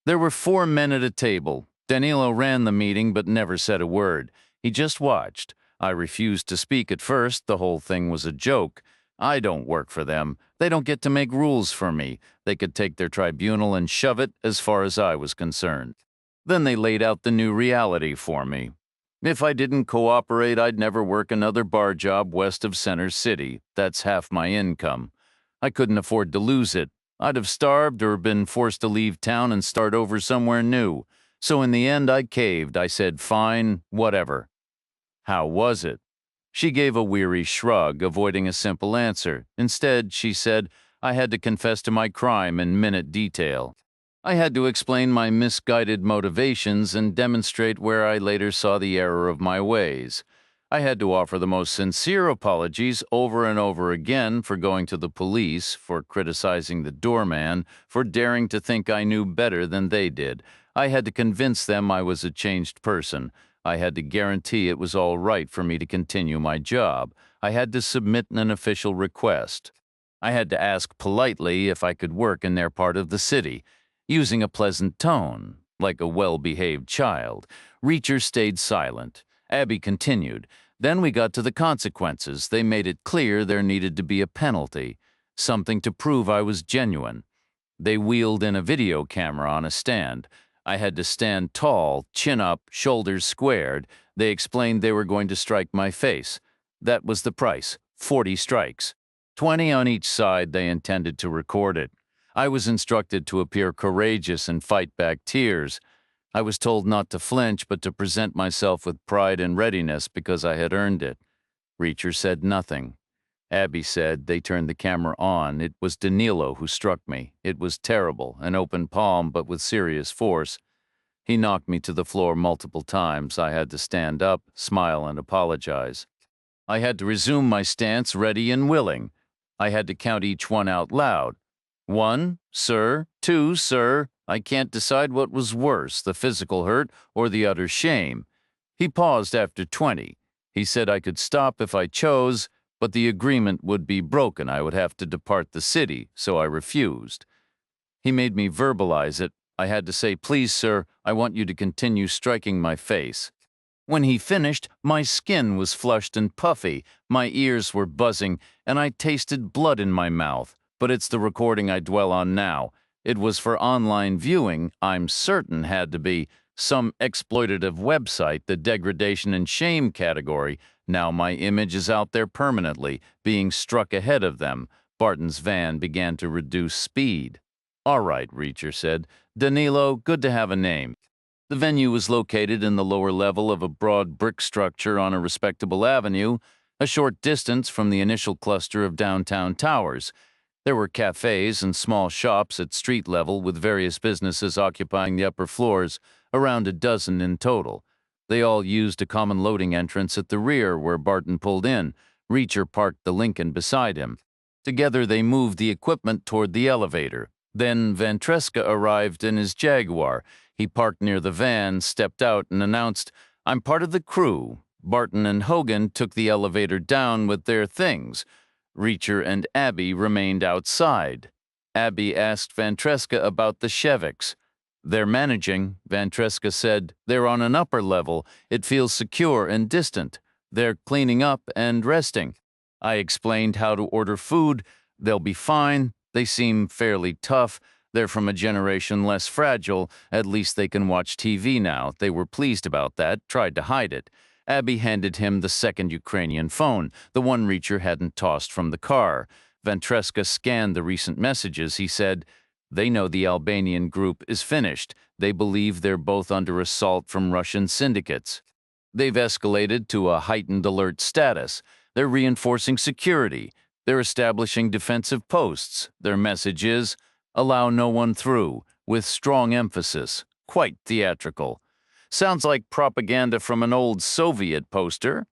There were 4 men at a table. Danilo ran the meeting but never said a word. He just watched. I refused to speak at first. The whole thing was a joke. I don't work for them. They don't get to make rules for me. They could take their tribunal and shove it as far as I was concerned. Then they laid out the new reality for me. If I didn't cooperate, I'd never work another bar job west of Center City. That's half my income. I couldn't afford to lose it. I'd have starved or been forced to leave town and start over somewhere new. So in the end, I caved. I said, fine, whatever. How was it? She gave a weary shrug, avoiding a simple answer. Instead, she said, I had to confess to my crime in minute detail. I had to explain my misguided motivations and demonstrate where I later saw the error of my ways. I had to offer the most sincere apologies over and over again for going to the police, for criticizing the doorman, for daring to think I knew better than they did. I had to convince them I was a changed person. I had to guarantee it was all right for me to continue my job. I had to submit an official request. I had to ask politely if I could work in their part of the city, using a pleasant tone, like a well-behaved child. Reacher stayed silent. Abby continued. Then we got to the consequences. They made it clear there needed to be a penalty, something to prove I was genuine. They wheeled in a video camera on a stand. I had to stand tall, chin up, shoulders squared. They explained they were going to strike my face. That was the price, 40 strikes. 20 on each side. They intended to record it. I was instructed to appear courageous and fight back tears. I was told not to flinch, but to present myself with pride and readiness because I had earned it. Reacher said nothing. Abby said they turned the camera on. It was Danilo who struck me. It was terrible, an open palm, but with serious force. He knocked me to the floor multiple times. I had to stand up, smile, and apologize. I had to resume my stance, ready and willing. I had to count each one out loud. 1, sir. 2, sir. I can't decide what was worse, the physical hurt or the utter shame. He paused after 20. He said I could stop if I chose, but the agreement would be broken. I would have to depart the city, so I refused. He made me verbalize it. I had to say, please, sir, I want you to continue striking my face. When he finished, my skin was flushed and puffy, my ears were buzzing, and I tasted blood in my mouth. But it's the recording I dwell on now. It was for online viewing, I'm certain had to be some exploitative website, the degradation and shame category. Now my image is out there permanently, being struck ahead of them. Barton's van began to reduce speed. All right, Reacher said. Danilo, good to have a name. The venue was located in the lower level of a broad brick structure on a respectable avenue, a short distance from the initial cluster of downtown towers. There were cafes and small shops at street level with various businesses occupying the upper floors, around a dozen in total. They all used a common loading entrance at the rear where Barton pulled in. Reacher parked the Lincoln beside him. Together they moved the equipment toward the elevator. Then Ventresca arrived in his Jaguar. He parked near the van, stepped out, and announced, I'm part of the crew. Barton and Hogan took the elevator down with their things. Reacher and Abby remained outside. Abby asked Ventresca about the Cheviks. They're managing, Ventresca said. They're on an upper level. It feels secure and distant. They're cleaning up and resting. I explained how to order food. They'll be fine. They seem fairly tough. They're from a generation less fragile. At least they can watch TV now. They were pleased about that, tried to hide it. Abby handed him the second Ukrainian phone, the one Reacher hadn't tossed from the car. Ventresca scanned the recent messages. He said, they know the Albanian group is finished. They believe they're both under assault from Russian syndicates. They've escalated to a heightened alert status. They're reinforcing security. They're establishing defensive posts. Their message is, allow no one through, with strong emphasis. Quite theatrical. Sounds like propaganda from an old Soviet poster.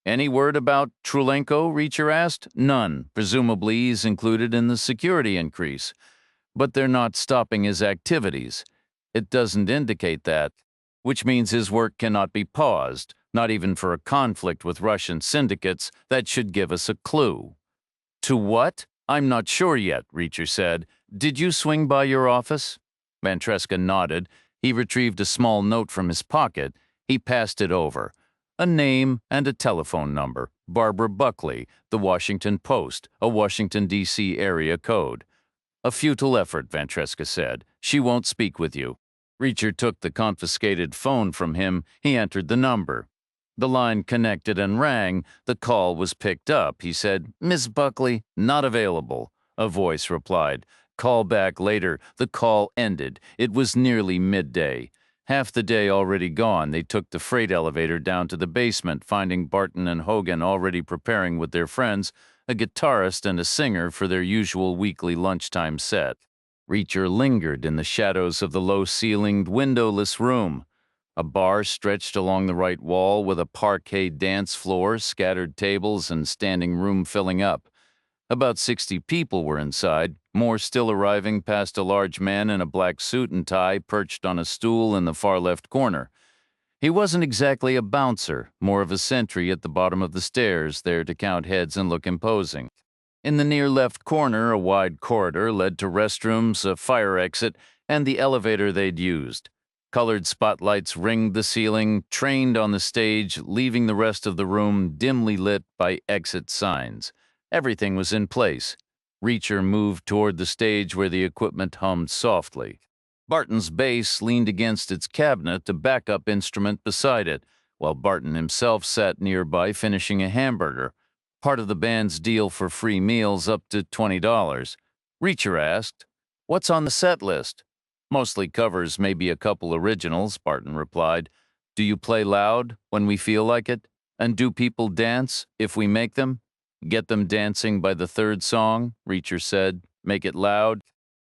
Any word about Trulenko, Reacher asked? None. Presumably he's included in the security increase. But they're not stopping his activities. It doesn't indicate that, which means his work cannot be paused, not even for a conflict with Russian syndicates. That should give us a clue. To what? I'm not sure yet, Reacher said. Did you swing by your office? Ventresca nodded. He retrieved a small note from his pocket. He passed it over. A name and a telephone number. Barbara Buckley, The Washington Post, a Washington, D.C. area code. A futile effort, Ventresca said. She won't speak with you. Reacher took the confiscated phone from him. He entered the number. The line connected and rang. The call was picked up. He said, Miss Buckley, not available. A voice replied, call back later. The call ended. It was nearly midday. Half the day already gone, they took the freight elevator down to the basement, finding Barton and Hogan already preparing with their friends, a guitarist and a singer for their usual weekly lunchtime set. Reacher lingered in the shadows of the low-ceilinged, windowless room. A bar stretched along the right wall with a parquet dance floor, scattered tables, and standing room filling up. About 60 people were inside, more still arriving past a large man in a black suit and tie perched on a stool in the far left corner. He wasn't exactly a bouncer, more of a sentry at the bottom of the stairs, there to count heads and look imposing. In the near left corner, a wide corridor led to restrooms, a fire exit, and the elevator they'd used. Colored spotlights ringed the ceiling, trained on the stage, leaving the rest of the room dimly lit by exit signs. Everything was in place. Reacher moved toward the stage where the equipment hummed softly. Barton's bass leaned against its cabinet, a backup instrument beside it, while Barton himself sat nearby finishing a hamburger, part of the band's deal for free meals up to $20. Reacher asked, "What's on the set list?" "Mostly covers, maybe a couple originals," Barton replied. "Do you play loud when we feel like it? And do people dance if we make them?" "Get them dancing by the third song," Reacher said. "Make it loud.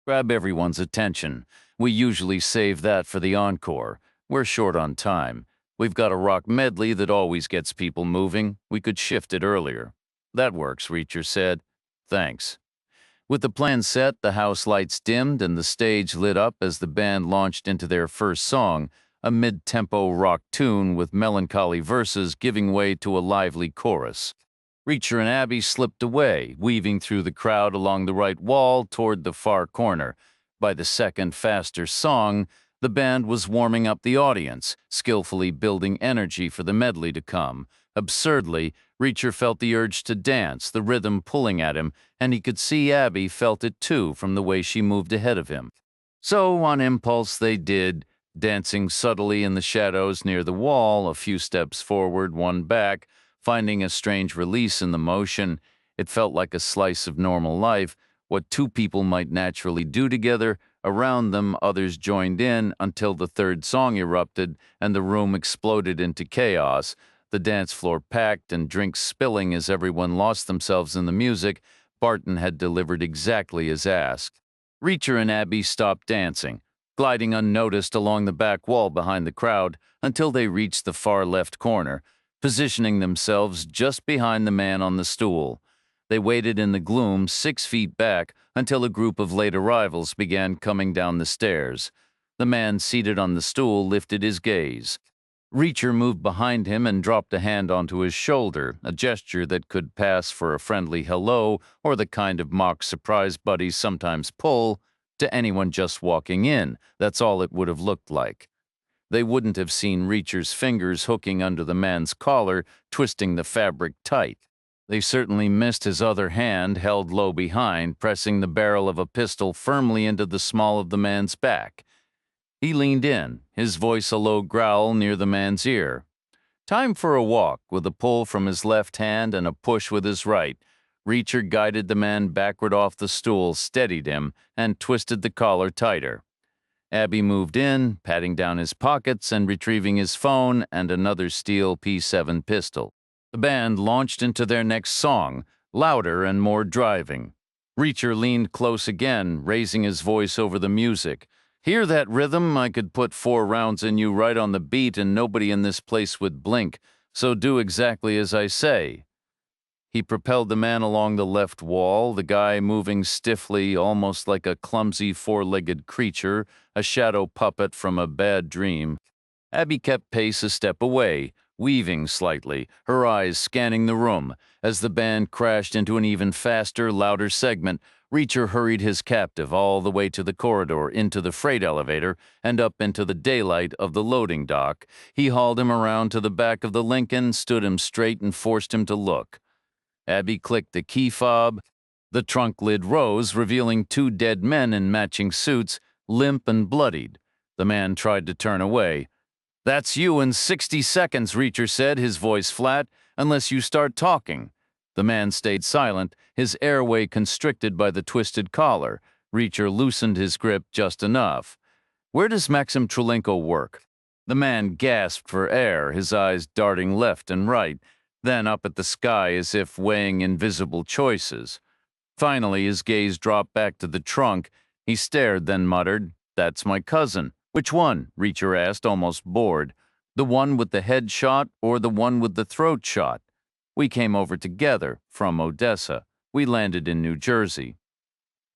Grab everyone's attention. We usually save that for the encore. We're short on time. We've got a rock medley that always gets people moving. We could shift it earlier." "That works," Reacher said. "Thanks." With the plan set, the house lights dimmed and the stage lit up as the band launched into their first song, a mid-tempo rock tune with melancholy verses giving way to a lively chorus. Reacher and Abby slipped away, weaving through the crowd along the right wall toward the far corner. By the second, faster song, the band was warming up the audience, skillfully building energy for the medley to come. Absurdly, Reacher felt the urge to dance, the rhythm pulling at him, and he could see Abby felt it too from the way she moved ahead of him. So, on impulse, they did, dancing subtly in the shadows near the wall, a few steps forward, one back, finding a strange release in the motion. It felt like a slice of normal life, what two people might naturally do together. Around them, others joined in until the third song erupted and the room exploded into chaos, the dance floor packed and drinks spilling as everyone lost themselves in the music. Barton had delivered exactly as asked. Reacher and Abby stopped dancing, gliding unnoticed along the back wall behind the crowd until they reached the far left corner, positioning themselves just behind the man on the stool. They waited in the gloom 6 feet back until a group of late arrivals began coming down the stairs. The man seated on the stool lifted his gaze. Reacher moved behind him and dropped a hand onto his shoulder, a gesture that could pass for a friendly hello or the kind of mock surprise buddies sometimes pull. To anyone just walking in, that's all it would have looked like. They wouldn't have seen Reacher's fingers hooking under the man's collar, twisting the fabric tight. They certainly missed his other hand, held low behind, pressing the barrel of a pistol firmly into the small of the man's back. He leaned in, his voice a low growl near the man's ear. "Time for a walk," with a pull from his left hand and a push with his right. Reacher guided the man backward off the stool, steadied him, and twisted the collar tighter. Abby moved in, patting down his pockets and retrieving his phone and another steel P7 pistol. The band launched into their next song, louder and more driving. Reacher leaned close again, raising his voice over the music. "Hear that rhythm? I could put 4 rounds in you right on the beat and nobody in this place would blink, so do exactly as I say." He propelled the man along the left wall, the guy moving stiffly, almost like a clumsy 4-legged creature, a shadow puppet from a bad dream. Abby kept pace a step away, weaving slightly, her eyes scanning the room. As the band crashed into an even faster, louder segment, Reacher hurried his captive all the way to the corridor, into the freight elevator, and up into the daylight of the loading dock. He hauled him around to the back of the Lincoln, stood him straight, and forced him to look. Abby clicked the key fob. The trunk lid rose, revealing 2 dead men in matching suits, limp and bloodied. The man tried to turn away. "That's you in 60 seconds, Reacher said, his voice flat, "unless you start talking." The man stayed silent, his airway constricted by the twisted collar. Reacher loosened his grip just enough. "Where does Maxim Trulenko work?" The man gasped for air, his eyes darting left and right, then up at the sky as if weighing invisible choices. Finally, his gaze dropped back to the trunk. He stared, then muttered, "That's my cousin." "Which one?" Reacher asked, almost bored. "The one with the head shot or the one with the throat shot?" "We came over together, from Odessa. We landed in New Jersey."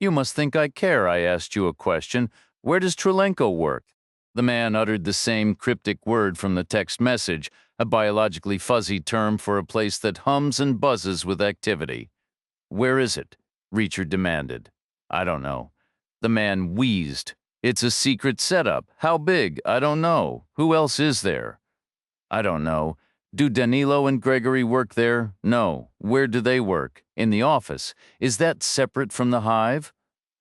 "You must think I care. I asked you a question. Where does Trelenko work?" The man uttered the same cryptic word from the text message, a biologically fuzzy term for a place that hums and buzzes with activity. "Where is it?" Reacher demanded. "I don't know." The man wheezed. "It's a secret setup. How big? I don't know. Who else is there?" "I don't know. Do Danilo and Gregory work there?" "No." "Where do they work?" "In the office." "Is that separate from the hive?"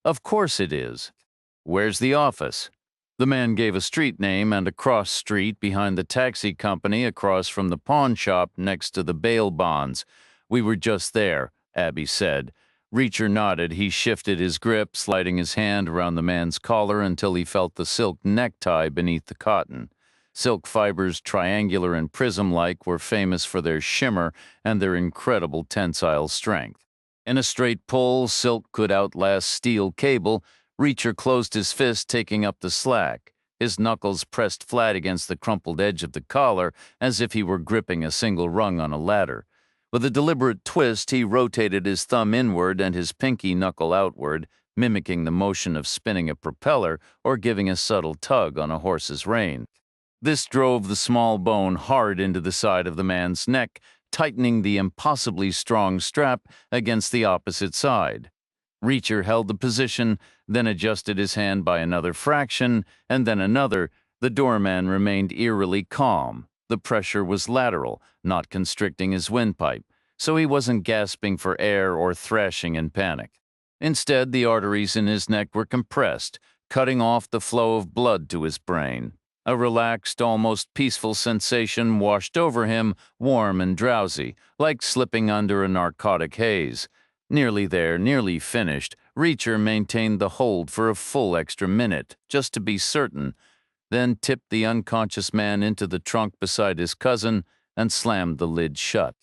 "Of course it is." "Where's the office?" The man gave a street name and a cross street behind the taxi company across from the pawn shop next to the bail bonds. "We were just there," Abby said. Reacher nodded. He shifted his grip, sliding his hand around the man's collar until he felt the silk necktie beneath the cotton. Silk fibers, triangular and prism-like, were famous for their shimmer and their incredible tensile strength. In a straight pull, silk could outlast steel cable. Reacher closed his fist, taking up the slack. His knuckles pressed flat against the crumpled edge of the collar, as if he were gripping a single rung on a ladder. With a deliberate twist, he rotated his thumb inward and his pinky knuckle outward, mimicking the motion of spinning a propeller or giving a subtle tug on a horse's rein. This drove the small bone hard into the side of the man's neck, tightening the impossibly strong strap against the opposite side. Reacher held the position, then adjusted his hand by another fraction, and then another. The doorman remained eerily calm. The pressure was lateral, not constricting his windpipe, so he wasn't gasping for air or thrashing in panic. Instead, the arteries in his neck were compressed, cutting off the flow of blood to his brain. A relaxed, almost peaceful sensation washed over him, warm and drowsy, like slipping under a narcotic haze. Nearly there, nearly finished, Reacher maintained the hold for a full extra minute, just to be certain, then tipped the unconscious man into the trunk beside his cousin and slammed the lid shut.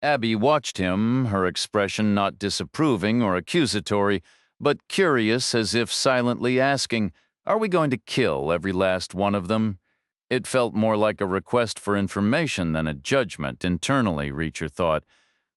Abby watched him, her expression not disapproving or accusatory, but curious, as if silently asking, "Are we going to kill every last one of them?" It felt more like a request for information than a judgment. Internally, Reacher thought.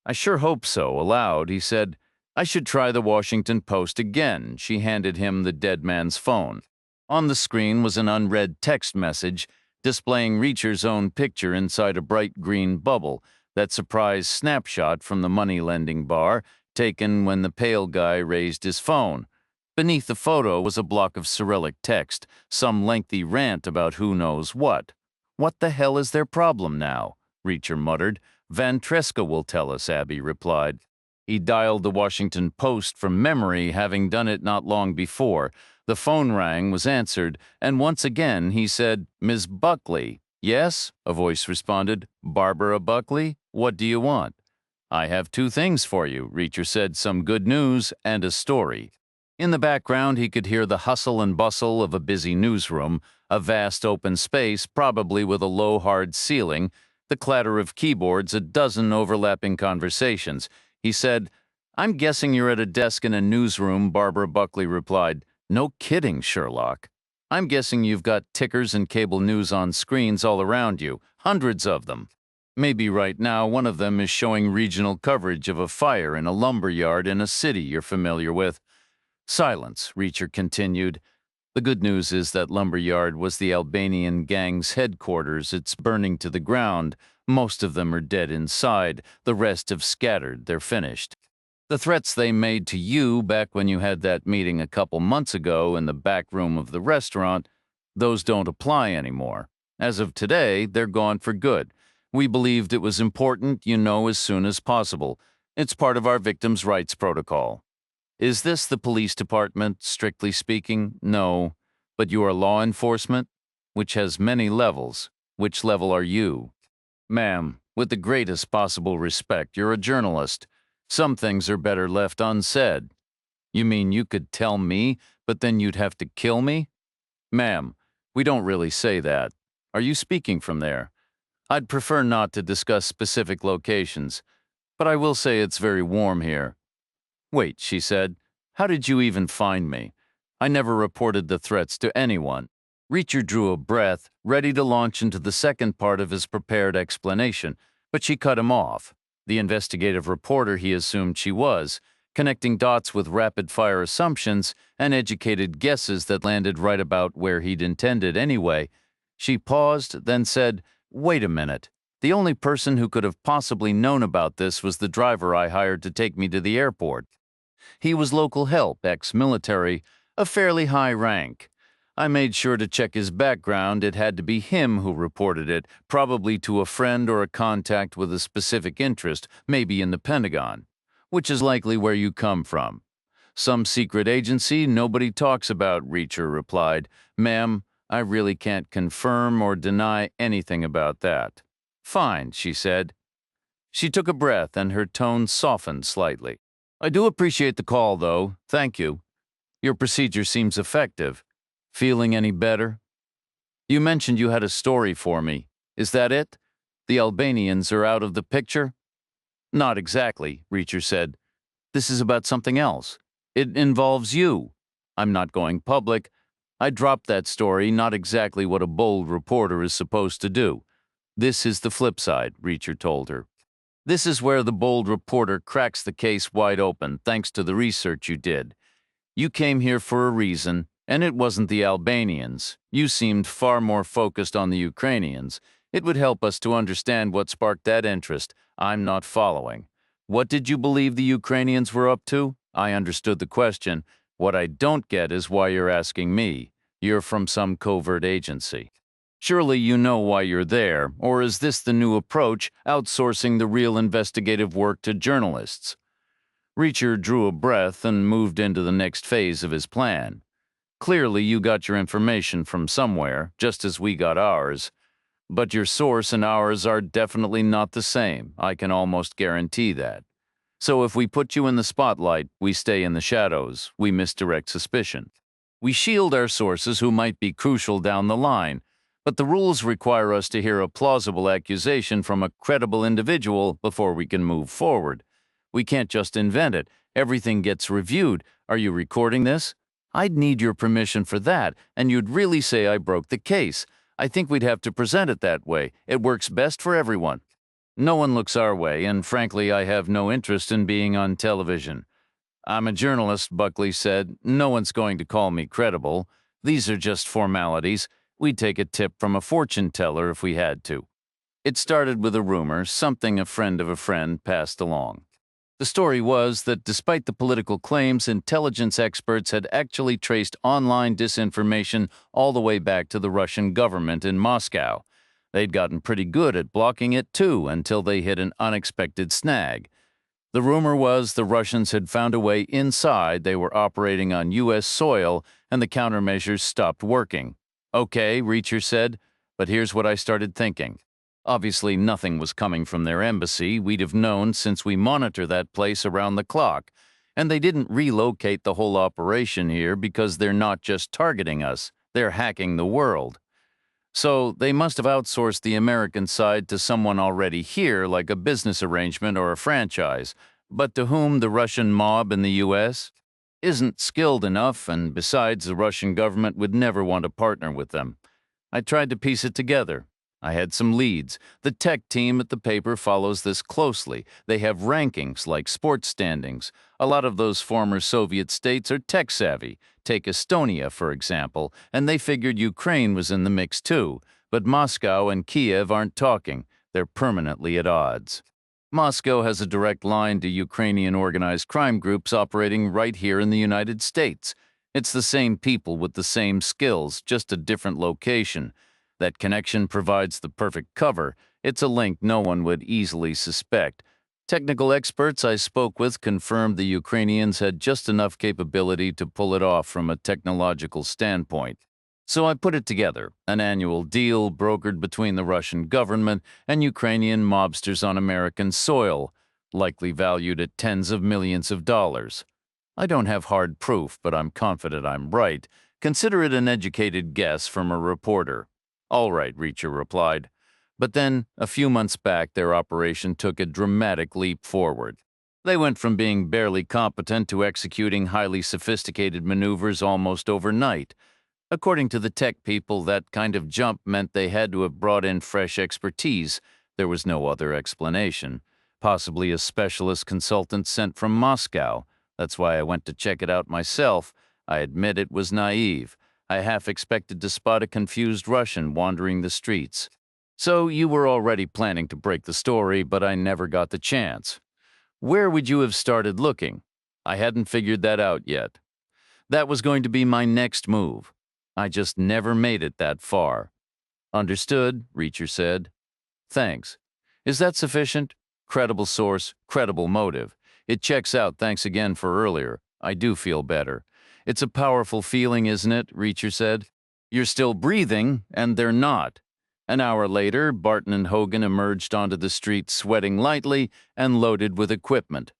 "I sure hope so." Aloud, he said, "I should try the Washington Post again." She handed him the dead man's phone. On the screen was an unread text message displaying Reacher's own picture inside a bright green bubble, that surprise snapshot from the money-lending bar taken when the pale guy raised his phone. Beneath the photo was a block of Cyrillic text, some lengthy rant about who knows what. "What the hell is their problem now?" Reacher muttered. "Van Treska will tell us," Abby replied. He dialed the Washington Post from memory, having done it not long before. The phone rang, was answered, and once again he said, "Miss Buckley." "Yes," a voice responded. "Barbara Buckley? What do you want?" "I have two things for you," Reacher said, "some good news and a story." In the background, he could hear the hustle and bustle of a busy newsroom, a vast open space, probably with a low, hard ceiling, the clatter of keyboards, a dozen overlapping conversations. He said, "I'm guessing you're at a desk in a newsroom," Barbara Buckley replied. "No kidding, Sherlock." "I'm guessing you've got tickers and cable news on screens all around you, hundreds of them. Maybe right now one of them is showing regional coverage of a fire in a lumber yard in a city you're familiar with." Silence, Reacher continued. "The good news is that lumberyard was the Albanian gang's headquarters. It's burning to the ground. Most of them are dead inside. The rest have scattered. They're finished. The threats they made to you back when you had that meeting a couple months ago in the back room of the restaurant, those don't apply anymore. As of today, they're gone for good. We believed it was important you know as soon as possible. It's part of our victims' rights protocol." "Is this the police department, strictly speaking?" "No. But you are law enforcement, which has many levels. Which level are you?" "Ma'am, with the greatest possible respect, you're a journalist. Some things are better left unsaid." "You mean you could tell me, but then you'd have to kill me?" "Ma'am, we don't really say that. Are you speaking from there? I'd prefer not to discuss specific locations, but I will say it's very warm here. Wait, she said. How did you even find me? I never reported the threats to anyone. Reacher drew a breath, ready to launch into the second part of his prepared explanation, but she cut him off. The investigative reporter he assumed she was, connecting dots with rapid-fire assumptions and educated guesses that landed right about where he'd intended anyway. She paused, then said, "Wait a minute. The only person who could have possibly known about this was the driver I hired to take me to the airport. He was local help, ex-military, a fairly high rank. I made sure to check his background. It had to be him who reported it, probably to a friend or a contact with a specific interest, maybe in the Pentagon, which is likely where you come from. Some secret agency nobody talks about," Reacher replied. "Ma'am, I really can't confirm or deny anything about that." "Fine," she said. She took a breath and her tone softened slightly. "I do appreciate the call, though. Thank you. Your procedure seems effective. Feeling any better? You mentioned you had a story for me. Is that it? The Albanians are out of the picture?" "Not exactly," Reacher said. "This is about something else. It involves you. I'm not going public. I dropped that story, not exactly what a bold reporter is supposed to do. This is the flip side," Reacher told her. "This is where the bold reporter cracks the case wide open thanks to the research you did. You came here for a reason, and it wasn't the Albanians. You seemed far more focused on the Ukrainians. It would help us to understand what sparked that interest. I'm not following. What did you believe the Ukrainians were up to? I understood the question. What I don't get is why you're asking me. You're from some covert agency. Surely you know why you're there, or is this the new approach, outsourcing the real investigative work to journalists?" Reacher drew a breath and moved into the next phase of his plan. "Clearly you got your information from somewhere, just as we got ours. But your source and ours are definitely not the same. I can almost guarantee that. So if we put you in the spotlight, we stay in the shadows. We misdirect suspicion. We shield our sources who might be crucial down the line. But the rules require us to hear a plausible accusation from a credible individual before we can move forward. We can't just invent it. Everything gets reviewed. Are you recording this? I'd need your permission for that, and you'd really say I broke the case. I think we'd have to present it that way. It works best for everyone. No one looks our way, and frankly, I have no interest in being on television." "I'm a journalist," Buckley said. "No one's going to call me credible. These are just formalities. We'd take a tip from a fortune teller if we had to." It started with a rumor, something a friend of a friend passed along. The story was that despite the political claims, intelligence experts had actually traced online disinformation all the way back to the Russian government in Moscow. They'd gotten pretty good at blocking it too until they hit an unexpected snag. The rumor was the Russians had found a way inside, they were operating on U.S. soil, and the countermeasures stopped working. "Okay," Reacher said, "but here's what I started thinking. Obviously, nothing was coming from their embassy. We'd have known since we monitor that place around the clock. And they didn't relocate the whole operation here because they're not just targeting us, they're hacking the world. So they must have outsourced the American side to someone already here, like a business arrangement or a franchise, but to whom the Russian mob in the U.S. isn't skilled enough, and besides, the Russian government would never want to partner with them. I tried to piece it together. I had some leads. The tech team at the paper follows this closely. They have rankings like sports standings. A lot of those former Soviet states are tech-savvy. Take Estonia, for example, and they figured Ukraine was in the mix too. But Moscow and Kiev aren't talking. They're permanently at odds. Moscow has a direct line to Ukrainian organized crime groups operating right here in the United States. It's the same people with the same skills, just a different location. That connection provides the perfect cover. It's a link no one would easily suspect. Technical experts I spoke with confirmed the Ukrainians had just enough capability to pull it off from a technological standpoint. So I put it together, an annual deal brokered between the Russian government and Ukrainian mobsters on American soil, likely valued at tens of millions of dollars. I don't have hard proof, but I'm confident I'm right. Consider it an educated guess from a reporter. All right, Reacher replied. But then, a few months back, their operation took a dramatic leap forward. They went from being barely competent to executing highly sophisticated maneuvers almost overnight. According to the tech people, that kind of jump meant they had to have brought in fresh expertise. There was no other explanation. Possibly a specialist consultant sent from Moscow. That's why I went to check it out myself. I admit it was naive. I half expected to spot a confused Russian wandering the streets. So you were already planning to break the story, but I never got the chance. Where would you have started looking? I hadn't figured that out yet. That was going to be my next move. I just never made it that far. Understood, Reacher said. Thanks. Is that sufficient? Credible source, credible motive. It checks out, thanks again for earlier. I do feel better. It's a powerful feeling, isn't it? Reacher said. You're still breathing, and they're not. An hour later, Barton and Hogan emerged onto the street sweating lightly and loaded with equipment.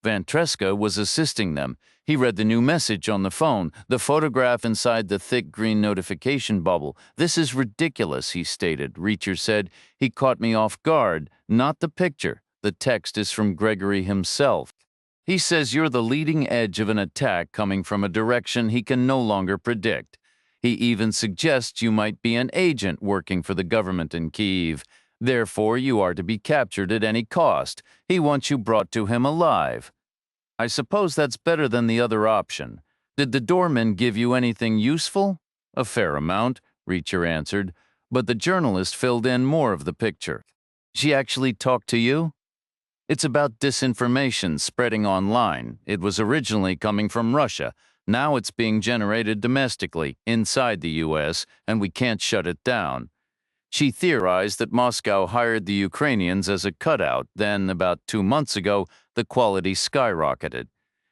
Van Treska was assisting them. He read the new message on the phone, the photograph inside the thick green notification bubble. This is ridiculous, he stated. Reacher said, he caught me off guard. Not the picture. The text is from Gregory himself. He says you're the leading edge of an attack coming from a direction he can no longer predict. He even suggests you might be an agent working for the government in Kyiv. Therefore, you are to be captured at any cost. He wants you brought to him alive. I suppose that's better than the other option. Did the doorman give you anything useful? A fair amount, Reacher answered, but the journalist filled in more of the picture. She actually talked to you? It's about disinformation spreading online. It was originally coming from Russia. Now it's being generated domestically, inside the U.S., and we can't shut it down. She theorized that Moscow hired the Ukrainians as a cutout, then, about 2 months ago, the quality skyrocketed.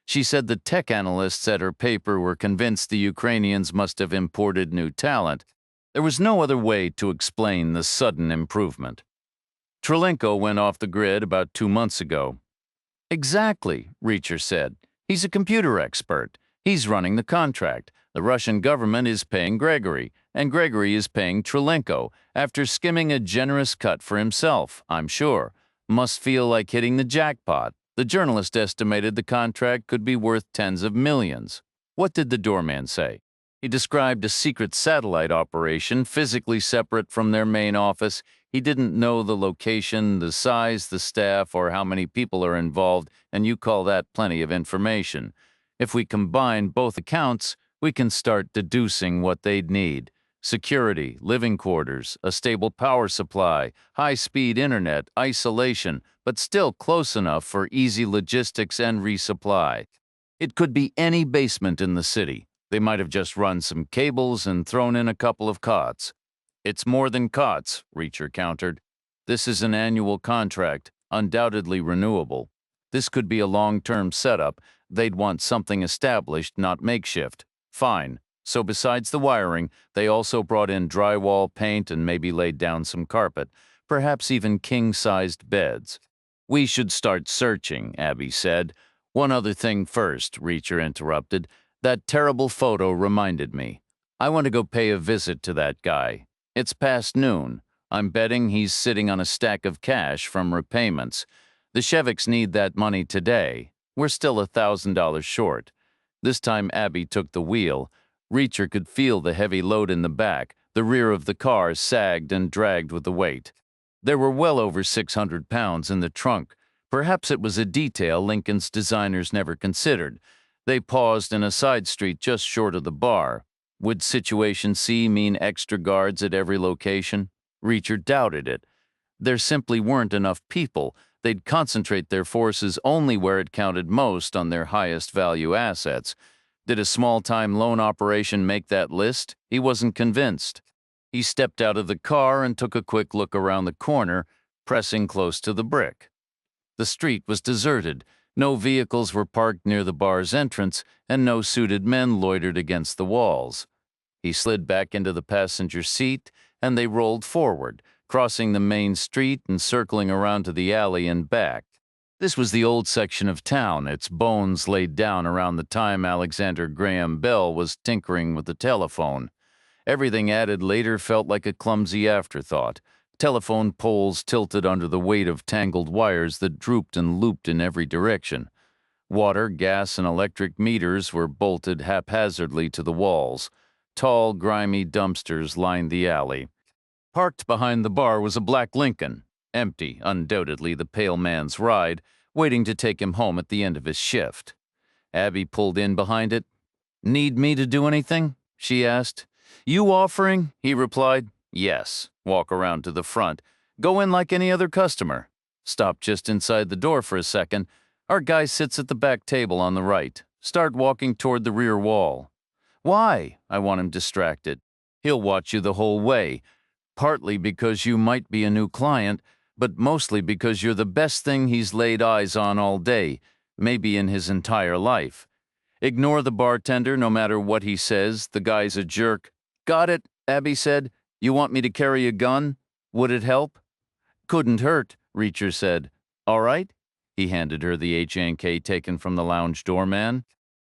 She said the tech analysts at her paper were convinced the Ukrainians must have imported new talent. There was no other way to explain the sudden improvement. Trelenko went off the grid about 2 months ago. Exactly, Reacher said. He's a computer expert. He's running the contract. The Russian government is paying Gregory, and Gregory is paying Trelenko, after skimming a generous cut for himself, I'm sure. Must feel like hitting the jackpot. The journalist estimated the contract could be worth tens of millions. What did the doorman say? He described a secret satellite operation physically separate from their main office. He didn't know the location, the size, the staff, or how many people are involved, and you call that plenty of information. If we combine both accounts, we can start deducing what they'd need. Security, living quarters, a stable power supply, high-speed internet, isolation, but still close enough for easy logistics and resupply. It could be any basement in the city. They might have just run some cables and thrown in a couple of cots. It's more than cots, Reacher countered. This is an annual contract, undoubtedly renewable. This could be a long-term setup. They'd want something established, not makeshift. Fine. So besides the wiring, they also brought in drywall, paint, and maybe laid down some carpet, perhaps even king-sized beds. We should start searching, Abby said. One other thing first, Reacher interrupted. That terrible photo reminded me. I want to go pay a visit to that guy. It's past noon. I'm betting he's sitting on a stack of cash from repayments. The Sheviks need that money today. We're still $1,000 short. This time Abby took the wheel. Reacher could feel the heavy load in the back. The rear of the car sagged and dragged with the weight. There were well over 600 pounds in the trunk. Perhaps it was a detail Lincoln's designers never considered. They paused in a side street just short of the bar. Would Situation C mean extra guards at every location? Reacher doubted it. There simply weren't enough people. They'd concentrate their forces only where it counted most on their highest value assets. Did a small-time loan operation make that list? He wasn't convinced. He stepped out of the car and took a quick look around the corner, pressing close to the brick. The street was deserted. No vehicles were parked near the bar's entrance, and no suited men loitered against the walls. He slid back into the passenger seat, and they rolled forward, crossing the main street and circling around to the alley and back. This was the old section of town, its bones laid down around the time Alexander Graham Bell was tinkering with the telephone. Everything added later felt like a clumsy afterthought. Telephone poles tilted under the weight of tangled wires that drooped and looped in every direction. Water, gas, and electric meters were bolted haphazardly to the walls. Tall, grimy dumpsters lined the alley. Parked behind the bar was a black Lincoln, empty, undoubtedly the pale man's ride, waiting to take him home at the end of his shift. Abby pulled in behind it. "Need me to do anything?" she asked. "You offering?" he replied. "Yes." Walk around to the front. Go in like any other customer. Stop just inside the door for a second. Our guy sits at the back table on the right. Start walking toward the rear wall. "Why?" I want him distracted. "He'll watch you the whole way. Partly because you might be a new client, but mostly because you're the best thing he's laid eyes on all day, maybe in his entire life. Ignore the bartender no matter what he says. The guy's a jerk." "Got it," Abby said. "You want me to carry a gun? Would it help?" "Couldn't hurt," Reacher said. "All right?" He handed her the H&K taken from the lounge doorman.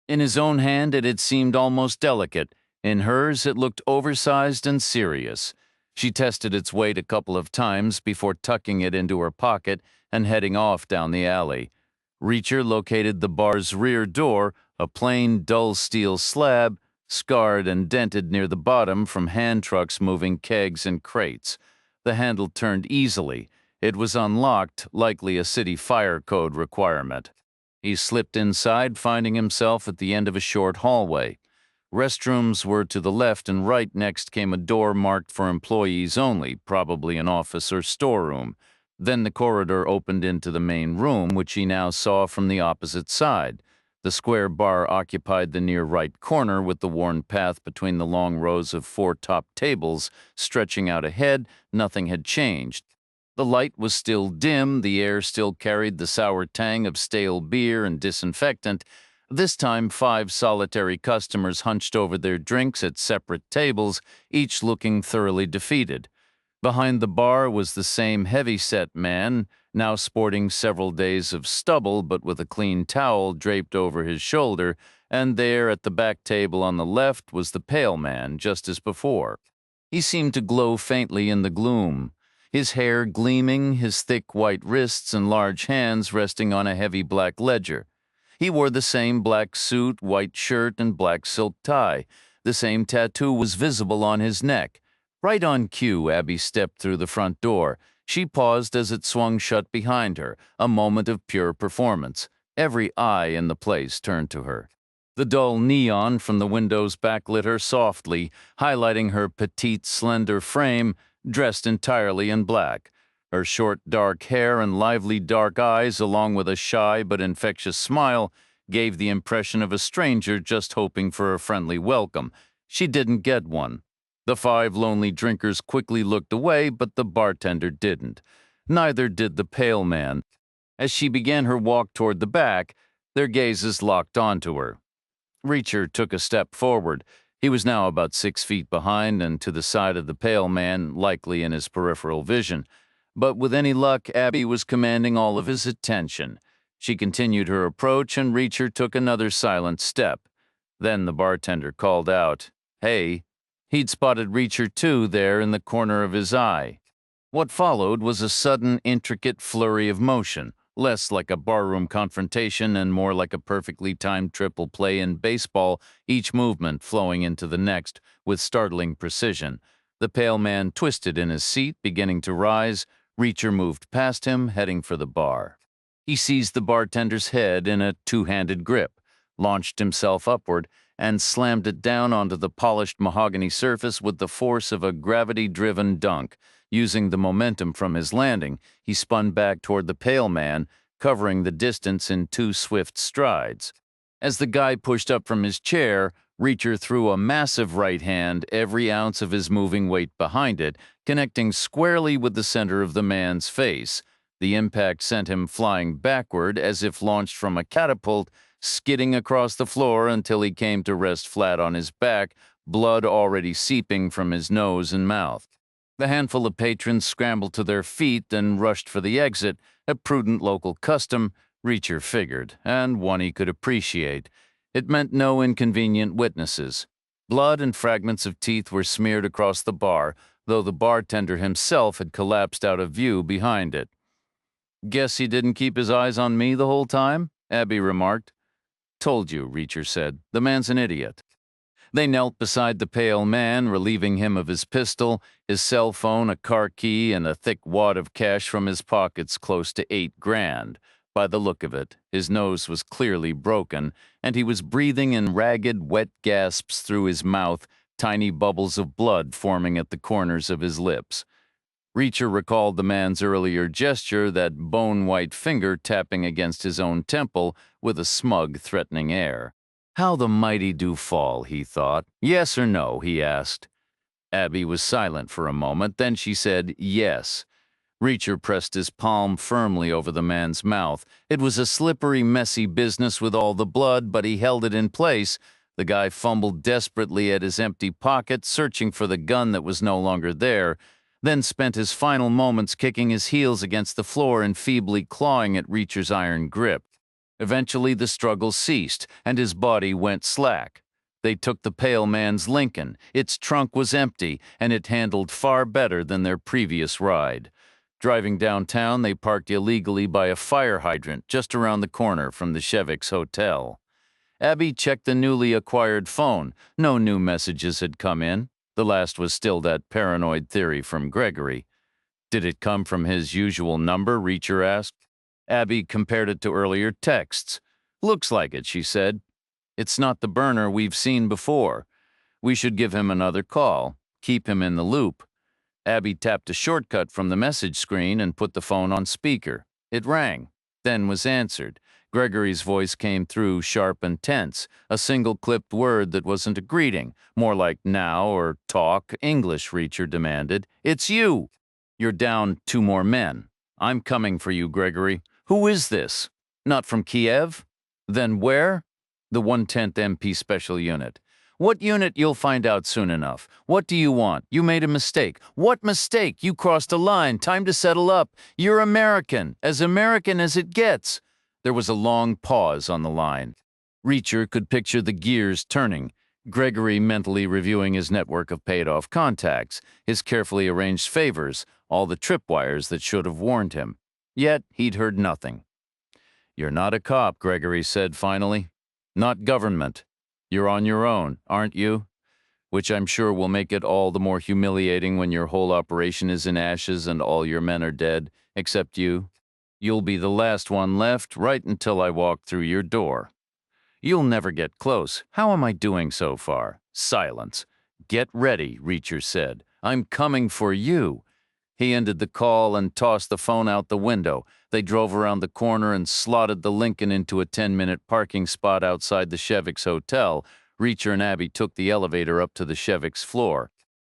In his own hand it had seemed almost delicate. In hers it looked oversized and serious. She tested its weight a couple of times before tucking it into her pocket and heading off down the alley. Reacher located the bar's rear door, a plain, dull steel slab, scarred and dented near the bottom from hand trucks moving kegs and crates. The handle turned easily. It was unlocked, likely a city fire code requirement. He slipped inside, finding himself at the end of a short hallway. Restrooms were to the left, and right next came a door marked for employees only, probably an office or storeroom. Then the corridor opened into the main room, which he now saw from the opposite side. The square bar occupied the near right corner, with the worn path between the long rows of four top tables stretching out ahead. Nothing had changed. The light was still dim, the air still carried the sour tang of stale beer and disinfectant. This time 5 solitary customers hunched over their drinks at separate tables, each looking thoroughly defeated. Behind the bar was the same heavy-set man, now sporting several days of stubble but with a clean towel draped over his shoulder, and there at the back table on the left was the pale man, just as before. He seemed to glow faintly in the gloom, his hair gleaming, his thick white wrists and large hands resting on a heavy black ledger. He wore the same black suit, white shirt, and black silk tie. The same tattoo was visible on his neck. Right on cue, Abby stepped through the front door. She paused as it swung shut behind her, a moment of pure performance. Every eye in the place turned to her. The dull neon from the windows backlit her softly, highlighting her petite, slender frame, dressed entirely in black. Her short, dark hair and lively dark eyes, along with a shy but infectious smile, gave the impression of a stranger just hoping for a friendly welcome. She didn't get one. The 5 lonely drinkers quickly looked away, but the bartender didn't. Neither did the pale man. As she began her walk toward the back, their gazes locked onto her. Reacher took a step forward. He was now about 6 feet behind and to the side of the pale man, likely in his peripheral vision. But with any luck, Abby was commanding all of his attention. She continued her approach, and Reacher took another silent step. Then the bartender called out, "Hey." He'd spotted Reacher, too, there in the corner of his eye. What followed was a sudden, intricate flurry of motion, less like a barroom confrontation and more like a perfectly timed triple play in baseball, each movement flowing into the next with startling precision. The pale man twisted in his seat, beginning to rise. Reacher moved past him, heading for the bar. He seized the bartender's head in a two-handed grip, launched himself upward, and slammed it down onto the polished mahogany surface with the force of a gravity-driven dunk. Using the momentum from his landing, he spun back toward the pale man, covering the distance in 2 swift strides. As the guy pushed up from his chair, Reacher threw a massive right hand, every ounce of his moving weight behind it, connecting squarely with the center of the man's face. The impact sent him flying backward as if launched from a catapult, skidding across the floor until he came to rest flat on his back, blood already seeping from his nose and mouth. The handful of patrons scrambled to their feet and rushed for the exit, a prudent local custom, Reacher figured, and one he could appreciate. It meant no inconvenient witnesses. Blood and fragments of teeth were smeared across the bar, though the bartender himself had collapsed out of view behind it. "Guess he didn't keep his eyes on me the whole time?" Abby remarked. "Told you," Reacher said. "The man's an idiot." They knelt beside the pale man, relieving him of his pistol, his cell phone, a car key, and a thick wad of cash from his pockets, close to $8,000. By the look of it, his nose was clearly broken, and he was breathing in ragged, wet gasps through his mouth, tiny bubbles of blood forming at the corners of his lips. Reacher recalled the man's earlier gesture, that bone-white finger tapping against his own temple with a smug, threatening air. "How the mighty do fall," he thought. "Yes or no?" he asked. Abby was silent for a moment, then she said yes. Reacher pressed his palm firmly over the man's mouth. It was a slippery, messy business with all the blood, but he held it in place. The guy fumbled desperately at his empty pocket, searching for the gun that was no longer there, then spent his final moments kicking his heels against the floor and feebly clawing at Reacher's iron grip. Eventually, the struggle ceased, and his body went slack. They took the pale man's Lincoln. Its trunk was empty, and it handled far better than their previous ride. Driving downtown, they parked illegally by a fire hydrant just around the corner from the Chevik's hotel. Abby checked the newly acquired phone. No new messages had come in. The last was still that paranoid theory from Gregory. "Did it come from his usual number?" Reacher asked. Abby compared it to earlier texts. "Looks like it," she said. "It's not the burner we've seen before. We should give him another call. Keep him in the loop." Abby tapped a shortcut from the message screen and put the phone on speaker. It rang, then was answered. Gregory's voice came through, sharp and tense, a single clipped word that wasn't a greeting, more like "now" or "talk." "English," Reacher demanded. "It's you." "You're down 2 more men. I'm coming for you, Gregory." "Who is this?" "Not from Kiev?" "Then where?" "The 110th MP Special Unit." "What unit?" "You'll find out soon enough." "What do you want?" "You made a mistake." "What mistake?" "You crossed a line. Time to settle up." "You're American as it gets." There was a long pause on the line. Reacher could picture the gears turning, Gregory mentally reviewing his network of paid-off contacts, his carefully arranged favors, all the tripwires that should have warned him. Yet he'd heard nothing. "You're not a cop," Gregory said finally. "Not government. You're on your own, aren't you? Which I'm sure will make it all the more humiliating when your whole operation is in ashes and all your men are dead, except you. You'll be the last one left right until I walk through your door. You'll never get close. How am I doing so far?" Silence. "Get ready," Reacher said. "I'm coming for you." He ended the call and tossed the phone out the window. They drove around the corner and slotted the Lincoln into a 10-minute parking spot outside the Chevik's hotel. Reacher and Abby took the elevator up to the Chevik's floor.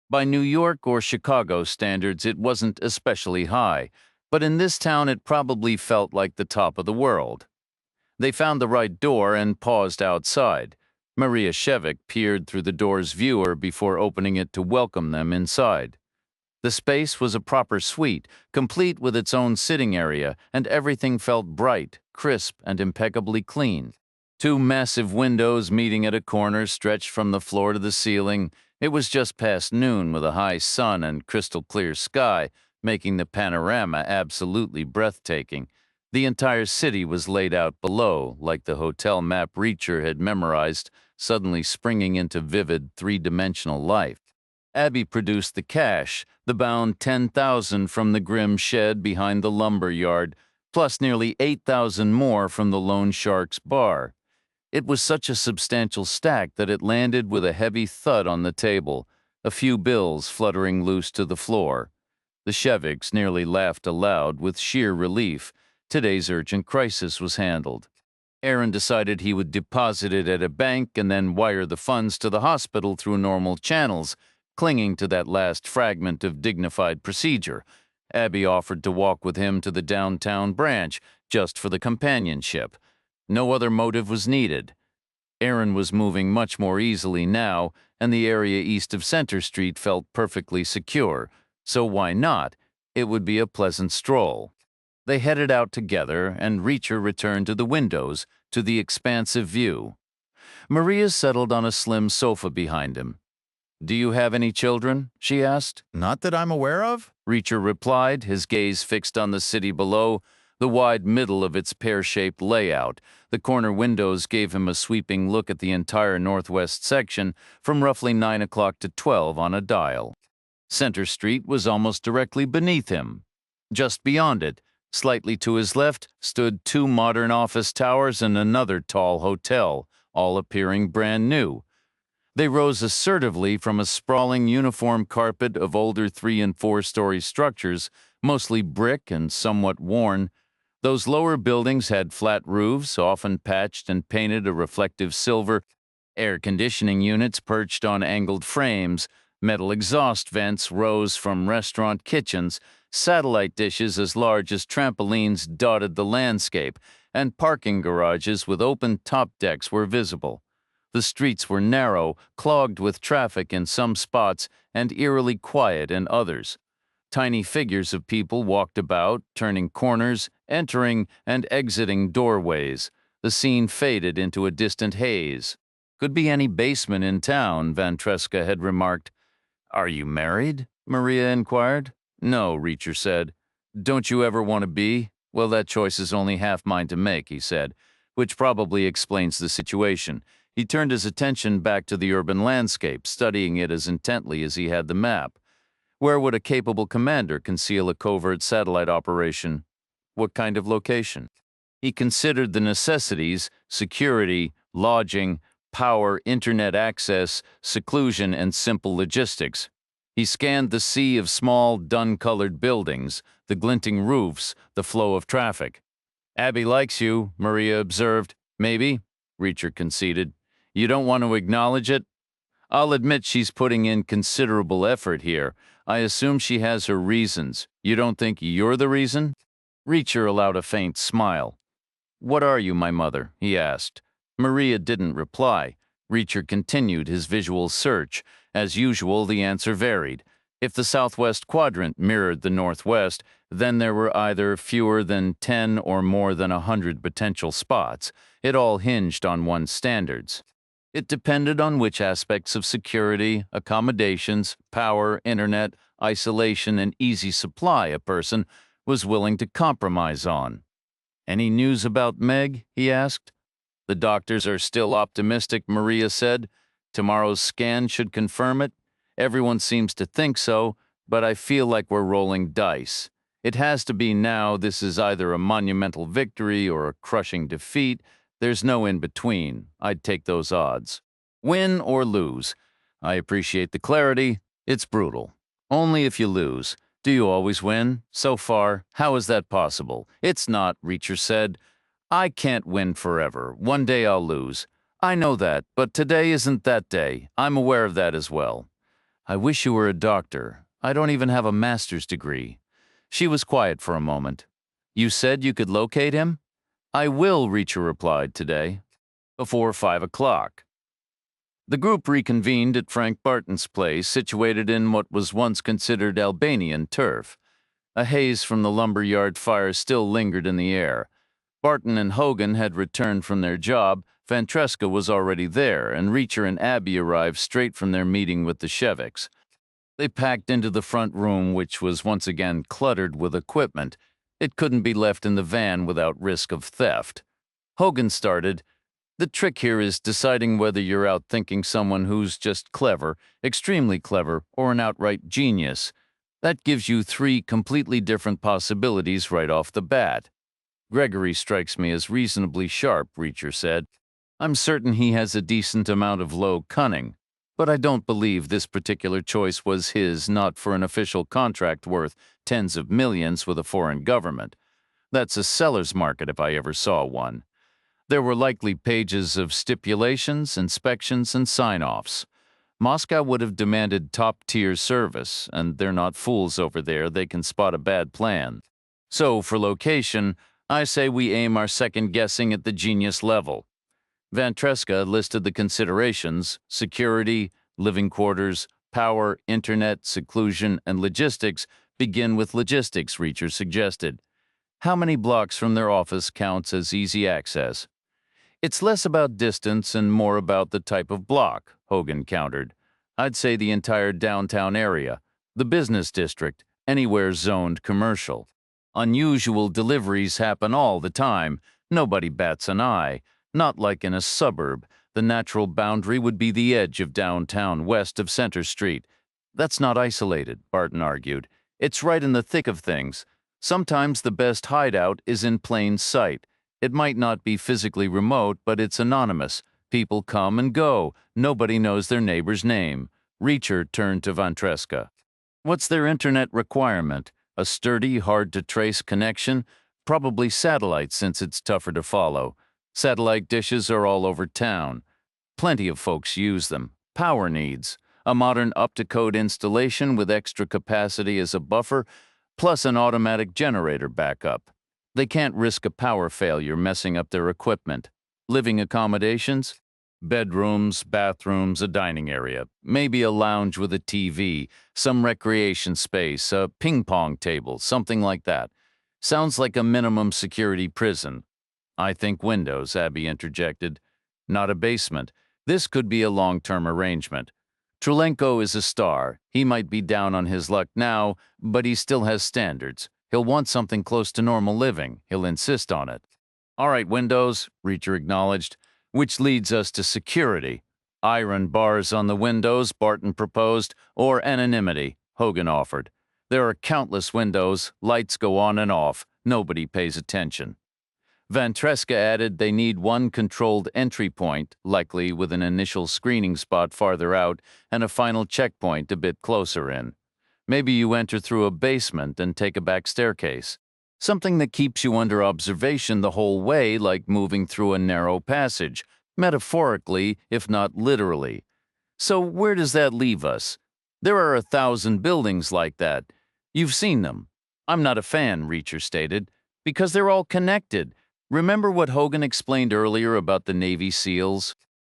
By New York or Chicago standards, it wasn't especially high, but in this town it probably felt like the top of the world. They found the right door and paused outside. Maria Shevik peered through the door's viewer before opening it to welcome them inside. The space was a proper suite, complete with its own sitting area, and everything felt bright, crisp, and impeccably clean. 2 massive windows meeting at a corner stretched from the floor to the ceiling. It was just past noon with a high sun and crystal-clear sky, making the panorama absolutely breathtaking. The entire city was laid out below, like the hotel map Reacher had memorized, suddenly springing into vivid, 3-dimensional life. Abby produced the cash, the bound 10,000 from the grim shed behind the lumber yard, plus nearly 8,000 more from the Lone Shark's bar. It was such a substantial stack that it landed with a heavy thud on the table, a few bills fluttering loose to the floor. The Cheviks nearly laughed aloud with sheer relief. Today's urgent crisis was handled. Aaron decided he would deposit it at a bank and then wire the funds to the hospital through normal channels, clinging to that last fragment of dignified procedure. Abby offered to walk with him to the downtown branch, just for the companionship. No other motive was needed. Aaron was moving much more easily now, and the area east of Center Street felt perfectly secure, so why not? It would be a pleasant stroll. They headed out together, and Reacher returned to the windows, to the expansive view. Maria settled on a slim sofa behind him. "Do you have any children?" she asked. Not that I'm aware of. Reacher replied, his gaze fixed on the city below, the wide middle of its pear-shaped layout. The corner windows gave him a sweeping look at the entire northwest section from roughly 9 o'clock to 12 on a dial. Center Street was almost directly beneath him. Just beyond it, slightly to his left, stood two modern office towers and another tall hotel, all appearing brand new. They rose assertively from a sprawling uniform carpet of older 3- and 4-story structures, mostly brick and somewhat worn. Those lower buildings had flat roofs, often patched and painted a reflective silver, air conditioning units perched on angled frames, metal exhaust vents rose from restaurant kitchens, satellite dishes as large as trampolines dotted the landscape, and parking garages with open top decks were visible. The streets were narrow, clogged with traffic in some spots, and eerily quiet in others. Tiny figures of people walked about, turning corners, entering and exiting doorways. The scene faded into a distant haze. "Could be any basement in town," Van Treska had remarked. "Are you married?" Maria inquired. "No," Reacher said. "Don't you ever want to be?" "Well, that choice is only half mine to make," he said, which probably explains the situation. He turned his attention back to the urban landscape, studying it as intently as he had the map. Where would a capable commander conceal a covert satellite operation? What kind of location? He considered the necessities: security, lodging, power, internet access, seclusion, and simple logistics. He scanned the sea of small, dun-colored buildings, the glinting roofs, the flow of traffic. "Abby likes you," Maria observed. "Maybe," Reacher conceded. "You don't want to acknowledge it?" "I'll admit she's putting in considerable effort here. I assume she has her reasons. You don't think you're the reason?" Reacher allowed a faint smile. "What are you, my mother?" he asked. Maria didn't reply. Reacher continued his visual search. As usual, the answer varied. If the southwest quadrant mirrored the northwest, then there were either fewer than 10 or more than 100 potential spots. It all hinged on one's standards. It depended on which aspects of security, accommodations, power, internet, isolation, and easy supply a person was willing to compromise on. "Any news about Meg?" he asked. "The doctors are still optimistic," Maria said. "Tomorrow's scan should confirm it. Everyone seems to think so, but I feel like we're rolling dice. It has to be now. This is either a monumental victory or a crushing defeat. There's no in-between. I'd take those odds. Win or lose. I appreciate the clarity. It's brutal. Only if you lose. Do you always win? So far, how is that possible? It's not," Reacher said. "I can't win forever. One day I'll lose. I know that, but today isn't that day. I'm aware of that as well. I wish you were a doctor. I don't even have a master's degree." She was quiet for a moment. "You said you could locate him?" "I will," Reacher replied, "today, before 5 o'clock. The group reconvened at Frank Barton's place, situated in what was once considered Albanian turf. A haze from the lumberyard fire still lingered in the air. Barton and Hogan had returned from their job. Van Treska was already there, and Reacher and Abby arrived straight from their meeting with the Sheviks. They packed into the front room, which was once again cluttered with equipment. It couldn't be left in the van without risk of theft. Hogan started. "The trick here is deciding whether you're outthinking someone who's just clever, extremely clever, or an outright genius. That gives you 3 completely different possibilities right off the bat." "Gregory strikes me as reasonably sharp," Reacher said. "I'm certain he has a decent amount of low cunning, but I don't believe this particular choice was his, not for an official contract worth tens of millions with a foreign government. That's a seller's market if I ever saw one. There were likely pages of stipulations, inspections, and sign-offs. Moscow would have demanded top-tier service, and they're not fools over there. They can spot a bad plan. So, for location, I say we aim our second guessing at the genius level." Van Treska listed the considerations: security, living quarters, power, internet, seclusion, and logistics. "Begin with logistics," Reacher suggested. "How many blocks from their office counts as easy access?" It's less about distance and more about the type of block, Hogan countered. I'd say the entire downtown area, the business district, anywhere zoned commercial. Unusual deliveries happen all the time. Nobody bats an eye. Not like in a suburb. The natural boundary would be the edge of downtown west of Center Street. That's not isolated, Barton argued. It's right in the thick of things. Sometimes the best hideout is in plain sight. It might not be physically remote, but it's anonymous. People come and go. Nobody knows their neighbor's name. Reacher turned to Vantreska. What's their internet requirement? A sturdy, hard-to-trace connection? Probably satellite, since it's tougher to follow. Satellite dishes are all over town. Plenty of folks use them. Power needs. A modern up-to-code installation with extra capacity as a buffer, plus an automatic generator backup. They can't risk a power failure messing up their equipment. Living accommodations? Bedrooms, bathrooms, a dining area, maybe a lounge with a TV, some recreation space, a ping-pong table, something like that. Sounds like a minimum security prison. I think windows, Abby interjected. Not a basement. This could be a long-term arrangement. Trulenko is a star. He might be down on his luck now, but he still has standards. He'll want something close to normal living. He'll insist on it. All right, windows, Reacher acknowledged, which leads us to security. Iron bars on the windows, Barton proposed, or anonymity, Hogan offered. There are countless windows, lights go on and off, nobody pays attention. Vantreska added they need one controlled entry point, likely with an initial screening spot farther out and a final checkpoint a bit closer in. Maybe you enter through a basement and take a back staircase. Something that keeps you under observation the whole way, like moving through a narrow passage, metaphorically, if not literally. So where does that leave us? There are 1,000 buildings like that. You've seen them. I'm not a fan, Reacher stated, because they're all connected. Remember what Hogan explained earlier about the Navy SEALs?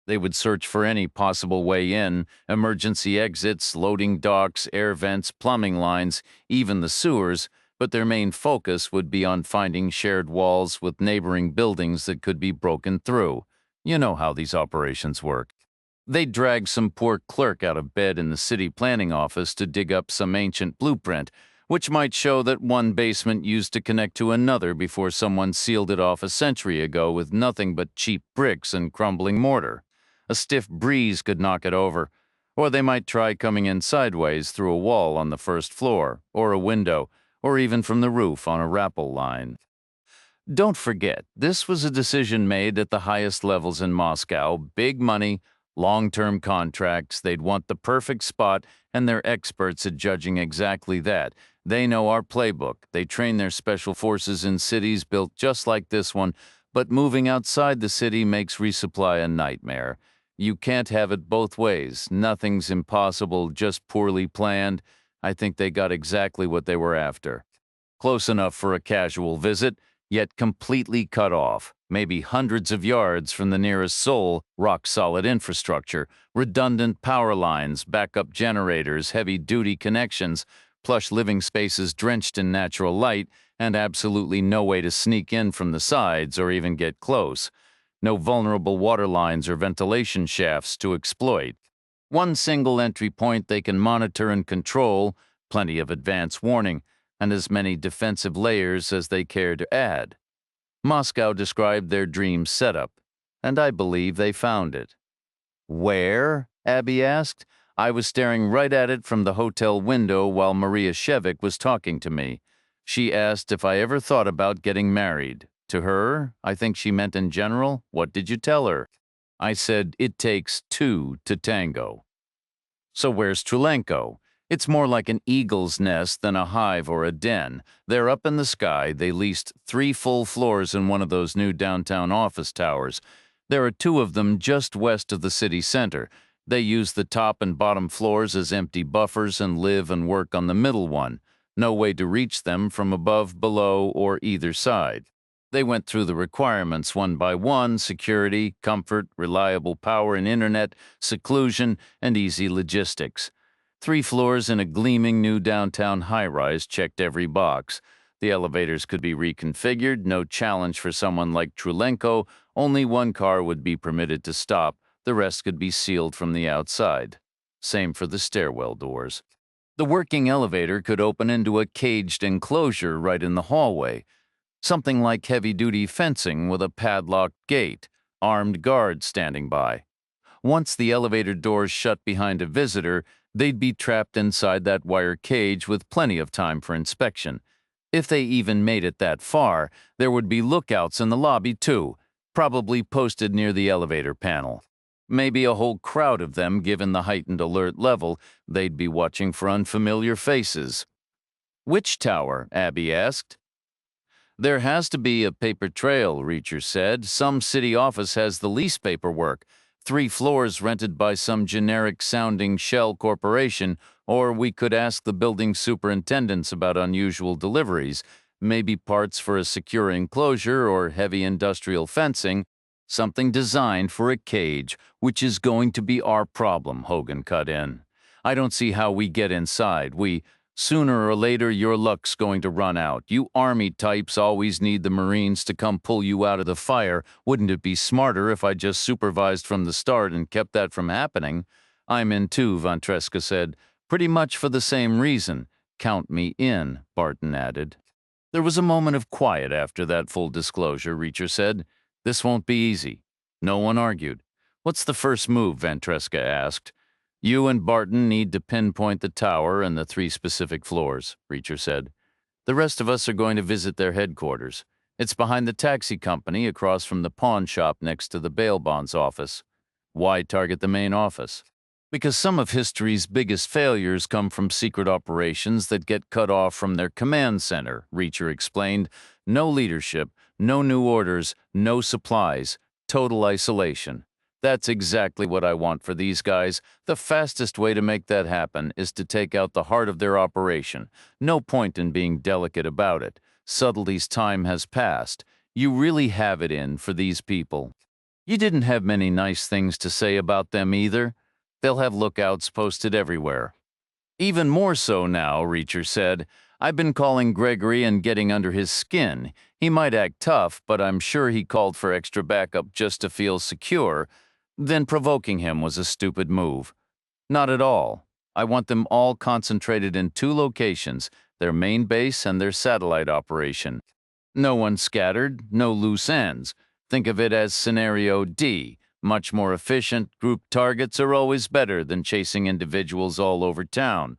They would search for any possible way in, emergency exits, loading docks, air vents, plumbing lines, even the sewers, but their main focus would be on finding shared walls with neighboring buildings that could be broken through. You know how these operations work. They'd drag some poor clerk out of bed in the city planning office to dig up some ancient blueprint, which might show that one basement used to connect to another before someone sealed it off a century ago with nothing but cheap bricks and crumbling mortar. A stiff breeze could knock it over. Or they might try coming in sideways through a wall on the first floor, or a window, or even from the roof on a rappel line. Don't forget, this was a decision made at the highest levels in Moscow. Big money, long-term contracts. They'd want the perfect spot, and they're experts at judging exactly that. They know our playbook. They train their special forces in cities built just like this one, but moving outside the city makes resupply a nightmare. You can't have it both ways. Nothing's impossible, just poorly planned. I think they got exactly what they were after. Close enough for a casual visit, yet completely cut off, maybe hundreds of yards from the nearest soul, rock-solid infrastructure, redundant power lines, backup generators, heavy-duty connections, plush living spaces drenched in natural light, and absolutely no way to sneak in from the sides or even get close. No vulnerable water lines or ventilation shafts to exploit. One single entry point they can monitor and control, plenty of advance warning, and as many defensive layers as they care to add. Moscow described their dream setup, and I believe they found it. Where? Abby asked. I was staring right at it from the hotel window while Maria Shevik was talking to me. She asked if I ever thought about getting married. To her, I think she meant in general. What did you tell her? I said, it takes two to tango. So where's Trulenko? It's more like an eagle's nest than a hive or a den. They're up in the sky. They leased 3 full floors in one of those new downtown office towers. There are 2 of them just west of the city center. They use the top and bottom floors as empty buffers and live and work on the middle one. No way to reach them from above, below, or either side. They went through the requirements one by one: security, comfort, reliable power and internet, seclusion, and easy logistics. 3 floors in a gleaming new downtown high-rise checked every box. The elevators could be reconfigured, no challenge for someone like Trulenko. Only one car would be permitted to stop, the rest could be sealed from the outside. Same for the stairwell doors. The working elevator could open into a caged enclosure right in the hallway, something like heavy-duty fencing with a padlocked gate, armed guards standing by. Once the elevator doors shut behind a visitor, they'd be trapped inside that wire cage with plenty of time for inspection. If they even made it that far, there would be lookouts in the lobby too, probably posted near the elevator panel. Maybe a whole crowd of them, given the heightened alert level, they'd be watching for unfamiliar faces. "Which tower?" Abby asked. "There has to be a paper trail," Reacher said. "Some city office has the lease paperwork. 3 floors rented by some generic-sounding shell corporation, or we could ask the building superintendents about unusual deliveries, maybe parts for a secure enclosure or heavy industrial fencing, something designed for a cage, which is going to be our problem," Hogan cut in. "I don't see how we get inside. Sooner or later, your luck's going to run out. You Army types always need the Marines to come pull you out of the fire. Wouldn't it be smarter if I just supervised from the start and kept that from happening?" "I'm in too," Ventresca said. "Pretty much for the same reason." "Count me in," Barton added. There was a moment of quiet after that full disclosure, Reacher said. "This won't be easy." No one argued. "What's the first move?" Ventresca asked. "You and Barton need to pinpoint the tower and the 3 specific floors," Reacher said. "The rest of us are going to visit their headquarters. It's behind the taxi company across from the pawn shop next to the bail bonds office." "Why target the main office?" "Because some of history's biggest failures come from secret operations that get cut off from their command center," Reacher explained. "No leadership, no new orders, no supplies, total isolation. That's exactly what I want for these guys. The fastest way to make that happen is to take out the heart of their operation. No point in being delicate about it. Subtlety's time has passed. You really have it in for these people. You didn't have many nice things to say about them either. They'll have lookouts posted everywhere." "Even more so now," Reacher said. "I've been calling Gregory and getting under his skin. He might act tough, but I'm sure he called for extra backup just to feel secure. Then provoking him was a stupid move." "Not at all. I want them all concentrated in 2 locations, their main base and their satellite operation. No one scattered, no loose ends. Think of it as Scenario D. Much more efficient, grouped targets are always better than chasing individuals all over town.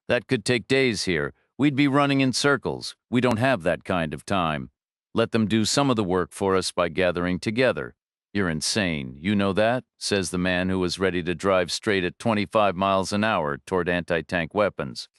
That could take days here. We'd be running in circles. We don't have that kind of time. Let them do some of the work for us by gathering together." "You're insane. You know that?" says the man who was ready to drive straight at 25 miles an hour toward anti-tank weapons.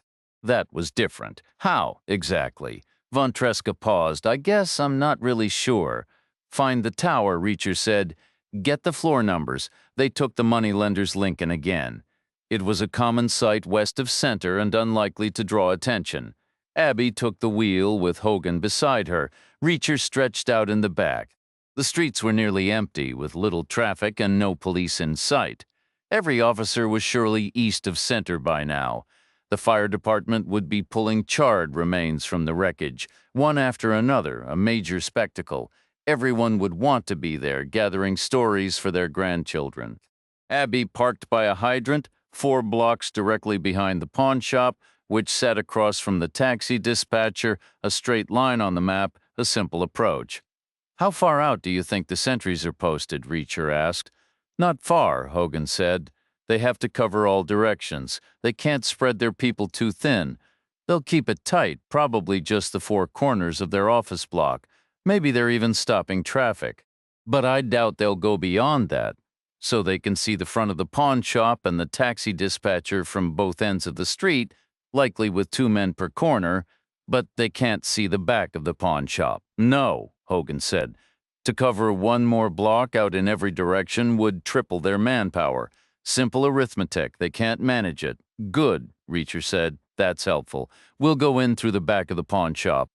"That was different. How, exactly?" Von Tresca paused. "I guess I'm not really sure." "Find the tower," Reacher said. "Get the floor numbers." They took the moneylender's Lincoln again. It was a common site west of Center and unlikely to draw attention. Abby took the wheel with Hogan beside her. Reacher stretched out in the back. The streets were nearly empty, with little traffic and no police in sight. Every officer was surely east of Center by now. The fire department would be pulling charred remains from the wreckage, one after another, a major spectacle. Everyone would want to be there, gathering stories for their grandchildren. Abby parked by a hydrant, 4 blocks directly behind the pawn shop, which sat across from the taxi dispatcher, a straight line on the map, a simple approach. "How far out do you think the sentries are posted?" Reacher asked. "Not far," Hogan said. "They have to cover all directions. They can't spread their people too thin. They'll keep it tight, probably just the 4 corners of their office block. Maybe they're even stopping traffic. But I doubt they'll go beyond that. So they can see the front of the pawn shop and the taxi dispatcher from both ends of the street, likely with 2 men per corner, but they can't see the back of the pawn shop." "No," Hogan said. "To cover 1 more block out in every direction would triple their manpower. Simple arithmetic, they can't manage it." "Good," Reacher said. "That's helpful. We'll go in through the back of the pawn shop."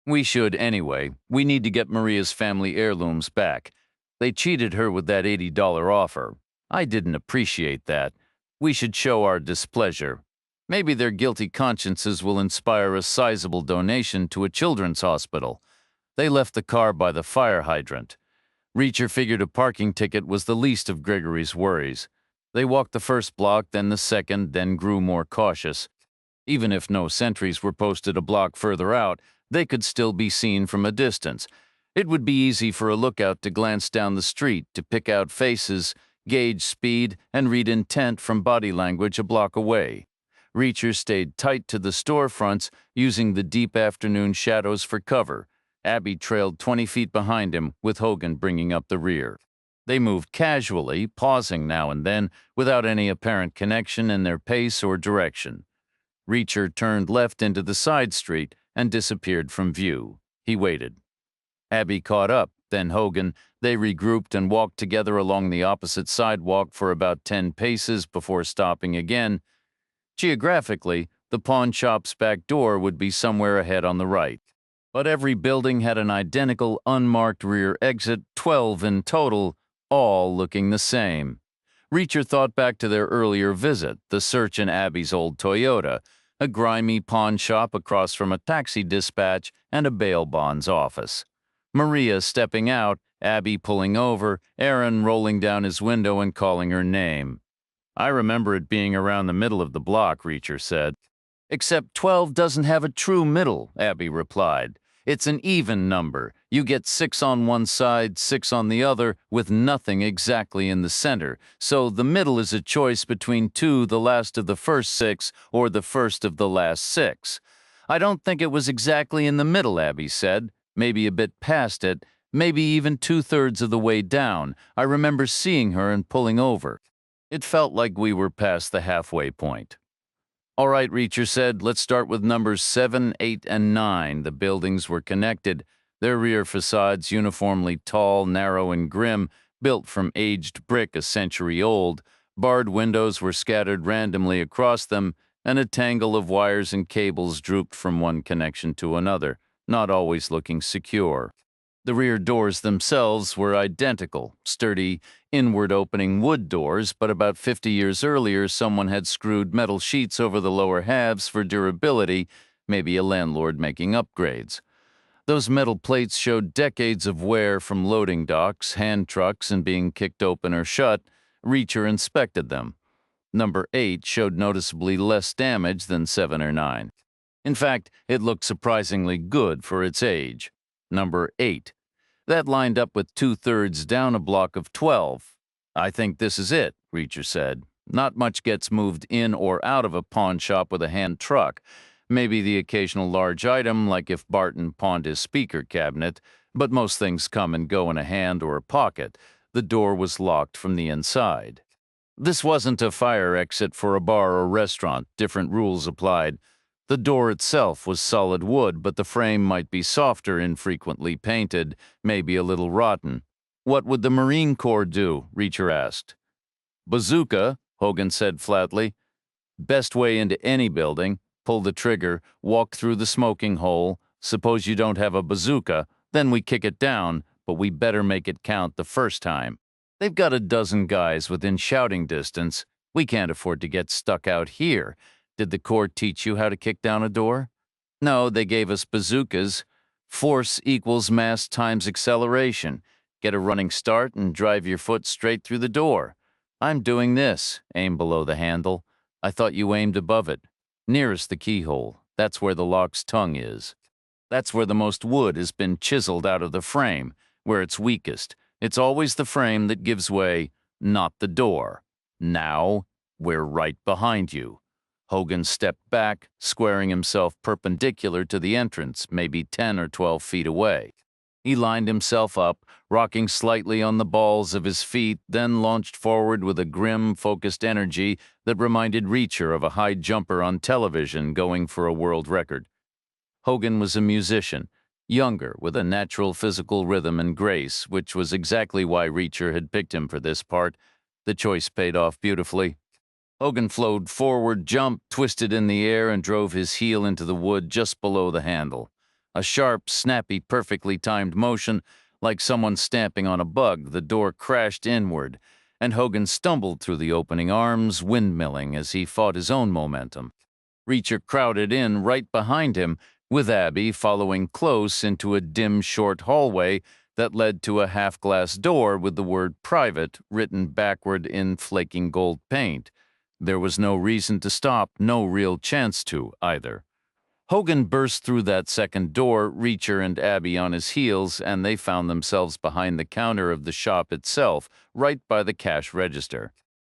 "We should anyway. We need to get Maria's family heirlooms back. They cheated her with that $80 offer. I didn't appreciate that. We should show our displeasure. Maybe their guilty consciences will inspire a sizable donation to a children's hospital." They left the car by the fire hydrant. Reacher figured a parking ticket was the least of Gregory's worries. They walked the first block, then the second, then grew more cautious. Even if no sentries were posted a block further out, they could still be seen from a distance. It would be easy for a lookout to glance down the street to pick out faces, gauge speed, and read intent from body language a block away. Reacher stayed tight to the storefronts, using the deep afternoon shadows for cover. Abby trailed 20 feet behind him, with Hogan bringing up the rear. They moved casually, pausing now and then, without any apparent connection in their pace or direction. Reacher turned left into the side street and disappeared from view. He waited. Abby caught up, then Hogan. They regrouped and walked together along the opposite sidewalk for about 10 paces before stopping again. Geographically, the pawn shop's back door would be somewhere ahead on the right. But every building had an identical unmarked rear exit, 12 in total, all looking the same. Reacher thought back to their earlier visit, the search in Abby's old Toyota, a grimy pawn shop across from a taxi dispatch and a bail bonds office. Maria stepping out, Abby pulling over, Aaron rolling down his window and calling her name. I remember it being around the middle of the block, Reacher said. Except 12 doesn't have a true middle, Abby replied. It's an even number. You get 6 on one side, 6 on the other, with nothing exactly in the center. So the middle is a choice between 2, the last of the first 6, or the first of the last 6. I don't think it was exactly in the middle, Abby said. Maybe a bit past it, maybe even 2/3 of the way down. I remember seeing her and pulling over. It felt like we were past the halfway point. All right, Reacher said, let's start with numbers 7, 8, and 9. The buildings were connected, their rear facades uniformly tall, narrow, and grim, built from aged brick a century old. Barred windows were scattered randomly across them, and a tangle of wires and cables drooped from one connection to another, not always looking secure. The rear doors themselves were identical, sturdy, inward-opening wood doors, but about 50 years earlier someone had screwed metal sheets over the lower halves for durability, maybe a landlord making upgrades. Those metal plates showed decades of wear from loading docks, hand trucks, and being kicked open or shut. Reacher inspected them. Number 8 showed noticeably less damage than 7 or 9. In fact, it looked surprisingly good for its age. Number 8. That lined up with 2/3 down a block of 12. I think this is it, Reacher said. Not much gets moved in or out of a pawn shop with a hand truck. Maybe the occasional large item, like if Barton pawned his speaker cabinet, but most things come and go in a hand or a pocket. The door was locked from the inside. This wasn't a fire exit for a bar or restaurant. Different rules applied. The door itself was solid wood, but the frame might be softer, infrequently painted, maybe a little rotten. What would the Marine Corps do? Reacher asked. Bazooka, Hogan said flatly. Best way into any building. Pull the trigger, walk through the smoking hole. Suppose you don't have a bazooka, then we kick it down, but we better make it count the first time. They've got a dozen guys within shouting distance. We can't afford to get stuck out here. Did the Corps teach you how to kick down a door? No, they gave us bazookas. Force equals mass times acceleration. Get a running start and drive your foot straight through the door. I'm doing this. Aim below the handle. I thought you aimed above it. Nearest the keyhole. That's where the lock's tongue is. That's where the most wood has been chiseled out of the frame, where it's weakest. It's always the frame that gives way, not the door. Now, we're right behind you. Hogan stepped back, squaring himself perpendicular to the entrance, maybe 10 or 12 feet away. He lined himself up, rocking slightly on the balls of his feet, then launched forward with a grim, focused energy that reminded Reacher of a high jumper on television going for a world record. Hogan was a musician, younger, with a natural physical rhythm and grace, which was exactly why Reacher had picked him for this part. The choice paid off beautifully. Hogan flowed forward, jumped, twisted in the air, and drove his heel into the wood just below the handle. A sharp, snappy, perfectly timed motion, like someone stamping on a bug. The door crashed inward, and Hogan stumbled through the opening arms, windmilling as he fought his own momentum. Reacher crowded in right behind him, with Abby following close into a dim, short hallway that led to a half-glass door with the word private written backward in flaking gold paint. There was no reason to stop, no real chance to, either. Hogan burst through that second door, Reacher and Abby on his heels, and they found themselves behind the counter of the shop itself, right by the cash register.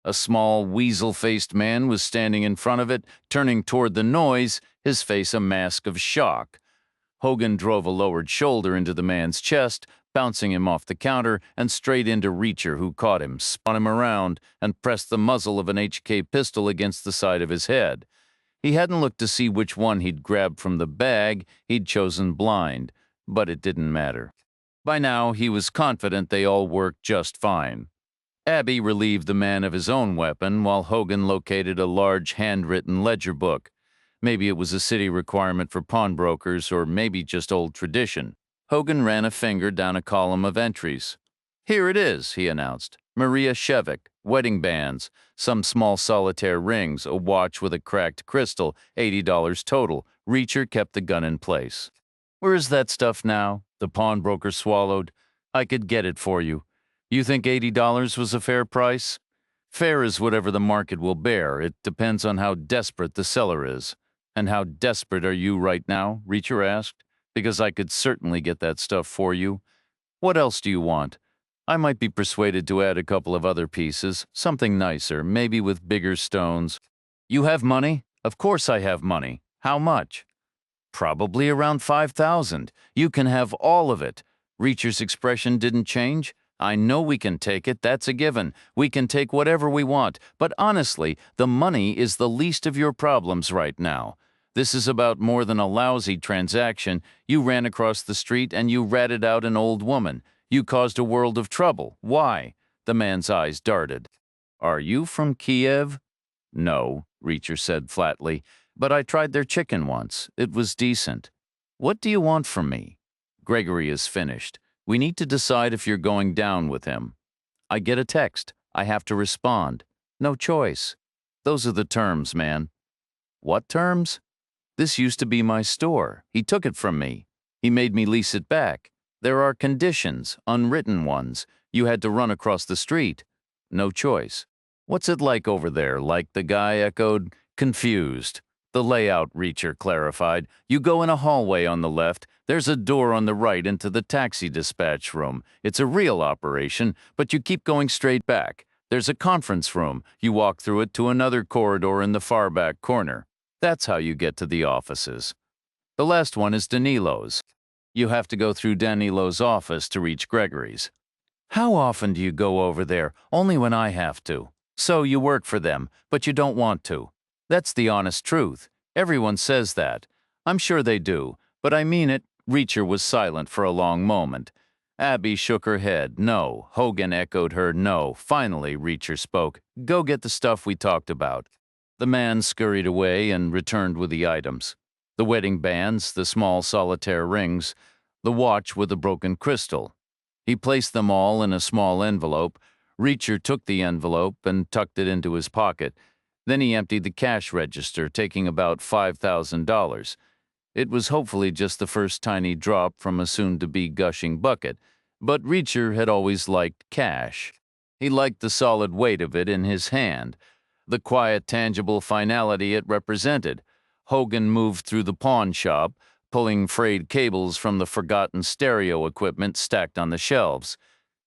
A small, weasel-faced man was standing in front of it, turning toward the noise, his face a mask of shock. Hogan drove a lowered shoulder into the man's chest, bouncing him off the counter and straight into Reacher, who caught him, spun him around, and pressed the muzzle of an HK pistol against the side of his head. He hadn't looked to see which one he'd grabbed from the bag, he'd chosen blind, but it didn't matter. By now, he was confident they all worked just fine. Abby relieved the man of his own weapon while Hogan located a large handwritten ledger book. Maybe it was a city requirement for pawnbrokers, or maybe just old tradition. Hogan ran a finger down a column of entries. "Here it is," he announced. "Maria Shevik, wedding bands, some small solitaire rings, a watch with a cracked crystal, $80 total. Reacher kept the gun in place." "Where is that stuff now?" the pawnbroker swallowed. "I could get it for you. You think $80 was a fair price?" "Fair is whatever the market will bear. It depends on how desperate the seller is." "And how desperate are you right now?" Reacher asked. "Because I could certainly get that stuff for you. What else do you want? I might be persuaded to add a couple of other pieces, something nicer, maybe with bigger stones." "You have money?" "Of course I have money. How much?" "Probably around 5,000. You can have all of it." Reacher's expression didn't change. "I know we can take it, that's a given. We can take whatever we want, but honestly, the money is the least of your problems right now. This is about more than a lousy transaction. You ran across the street and you ratted out an old woman. You caused a world of trouble. Why?" The man's eyes darted. "Are you from Kiev?" "No," Reacher said flatly, "but I tried their chicken once. It was decent." "What do you want from me?" "Gregory is finished. We need to decide if you're going down with him. I get a text. I have to respond. No choice. Those are the terms, man." "What terms?" "This used to be my store. He took it from me. He made me lease it back. There are conditions, unwritten ones. You had to run across the street. No choice." "What's it like over there?" "Like," the guy echoed, confused. "The layout," Reacher clarified. "You go in a hallway on the left. There's a door on the right into the taxi dispatch room. It's a real operation, but you keep going straight back. There's a conference room. You walk through it to another corridor in the far back corner. That's how you get to the offices. The last one is Danilo's. You have to go through Danilo's office to reach Gregory's." "How often do you go over there?" "Only when I have to." "So you work for them, but you don't want to." "That's the honest truth. Everyone says that. I'm sure they do, but I mean it." Reacher was silent for a long moment. Abby shook her head. "No." Hogan echoed her no. Finally, Reacher spoke. "Go get the stuff we talked about." The man scurried away and returned with the items. The wedding bands, the small solitaire rings, the watch with the broken crystal. He placed them all in a small envelope. Reacher took the envelope and tucked it into his pocket. Then he emptied the cash register, taking about $5,000. It was hopefully just the first tiny drop from a soon-to-be gushing bucket, but Reacher had always liked cash. He liked the solid weight of it in his hand, the quiet, tangible finality it represented. Hogan moved through the pawn shop, pulling frayed cables from the forgotten stereo equipment stacked on the shelves.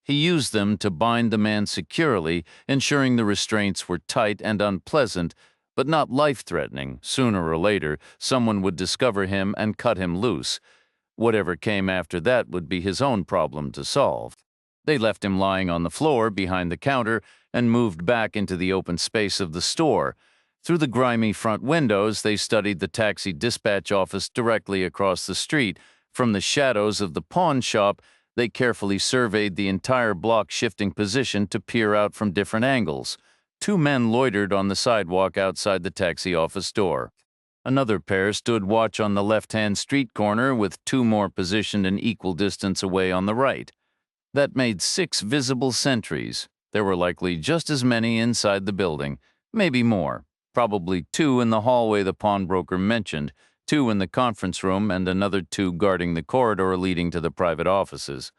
He used them to bind the man securely, ensuring the restraints were tight and unpleasant, but not life-threatening. Sooner or later, someone would discover him and cut him loose. Whatever came after that would be his own problem to solve. They left him lying on the floor behind the counter and moved back into the open space of the store. Through the grimy front windows, they studied the taxi dispatch office directly across the street. From the shadows of the pawn shop, they carefully surveyed the entire block, shifting position to peer out from different angles. Two men loitered on the sidewalk outside the taxi office door. Another pair stood watch on the left-hand street corner, with two more positioned an equal distance away on the right. That made 6 visible sentries. There were likely just as many inside the building, maybe more. Probably 2 in the hallway the pawnbroker mentioned, 2 in the conference room, and another 2 guarding the corridor leading to the private offices.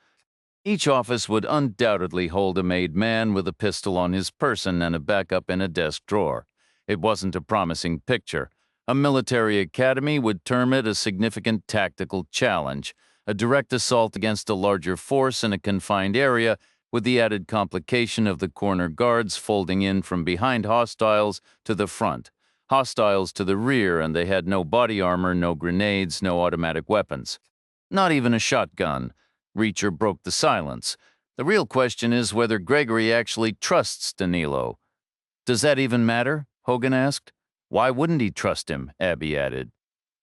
Each office would undoubtedly hold a made man with a pistol on his person and a backup in a desk drawer. It wasn't a promising picture. A military academy would term it a significant tactical challenge, a direct assault against a larger force in a confined area, with the added complication of the corner guards folding in from behind hostiles to the front, hostiles to the rear, and they had no body armor, no grenades, no automatic weapons. Not even a shotgun. Reacher broke the silence. The real question is whether Gregory actually trusts Danilo. Does that even matter? Hogan asked. Why wouldn't he trust him? Abby added.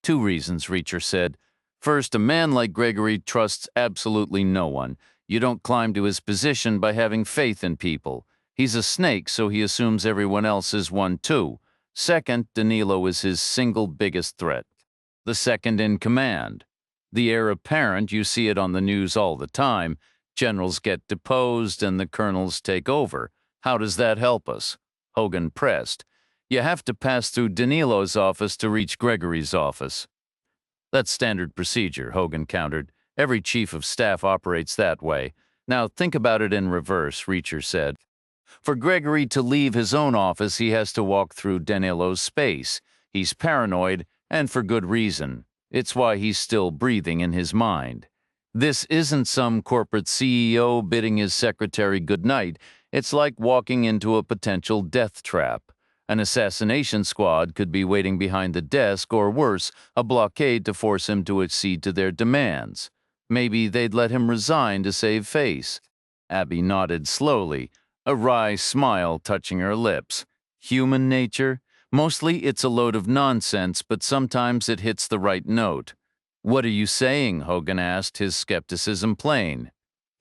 Two reasons, Reacher said. First, a man like Gregory trusts absolutely no one. You don't climb to his position by having faith in people. He's a snake, so he assumes everyone else is one too. Second, Danilo is his single biggest threat. The second in command. The heir apparent, you see it on the news all the time. Generals get deposed and the colonels take over. How does that help us? Hogan pressed. You have to pass through Danilo's office to reach Gregory's office. That's standard procedure, Hogan countered. Every chief of staff operates that way. Now think about it in reverse, Reacher said. For Gregory to leave his own office, he has to walk through Danilo's space. He's paranoid, and for good reason. It's why he's still breathing in his mind. This isn't some corporate CEO bidding his secretary goodnight. It's like walking into a potential death trap. An assassination squad could be waiting behind the desk, or worse, a blockade to force him to accede to their demands. Maybe they'd let him resign to save face. Abby nodded slowly, a wry smile touching her lips. Human nature? Mostly it's a load of nonsense, but sometimes it hits the right note. What are you saying? Hogan asked, his skepticism plain.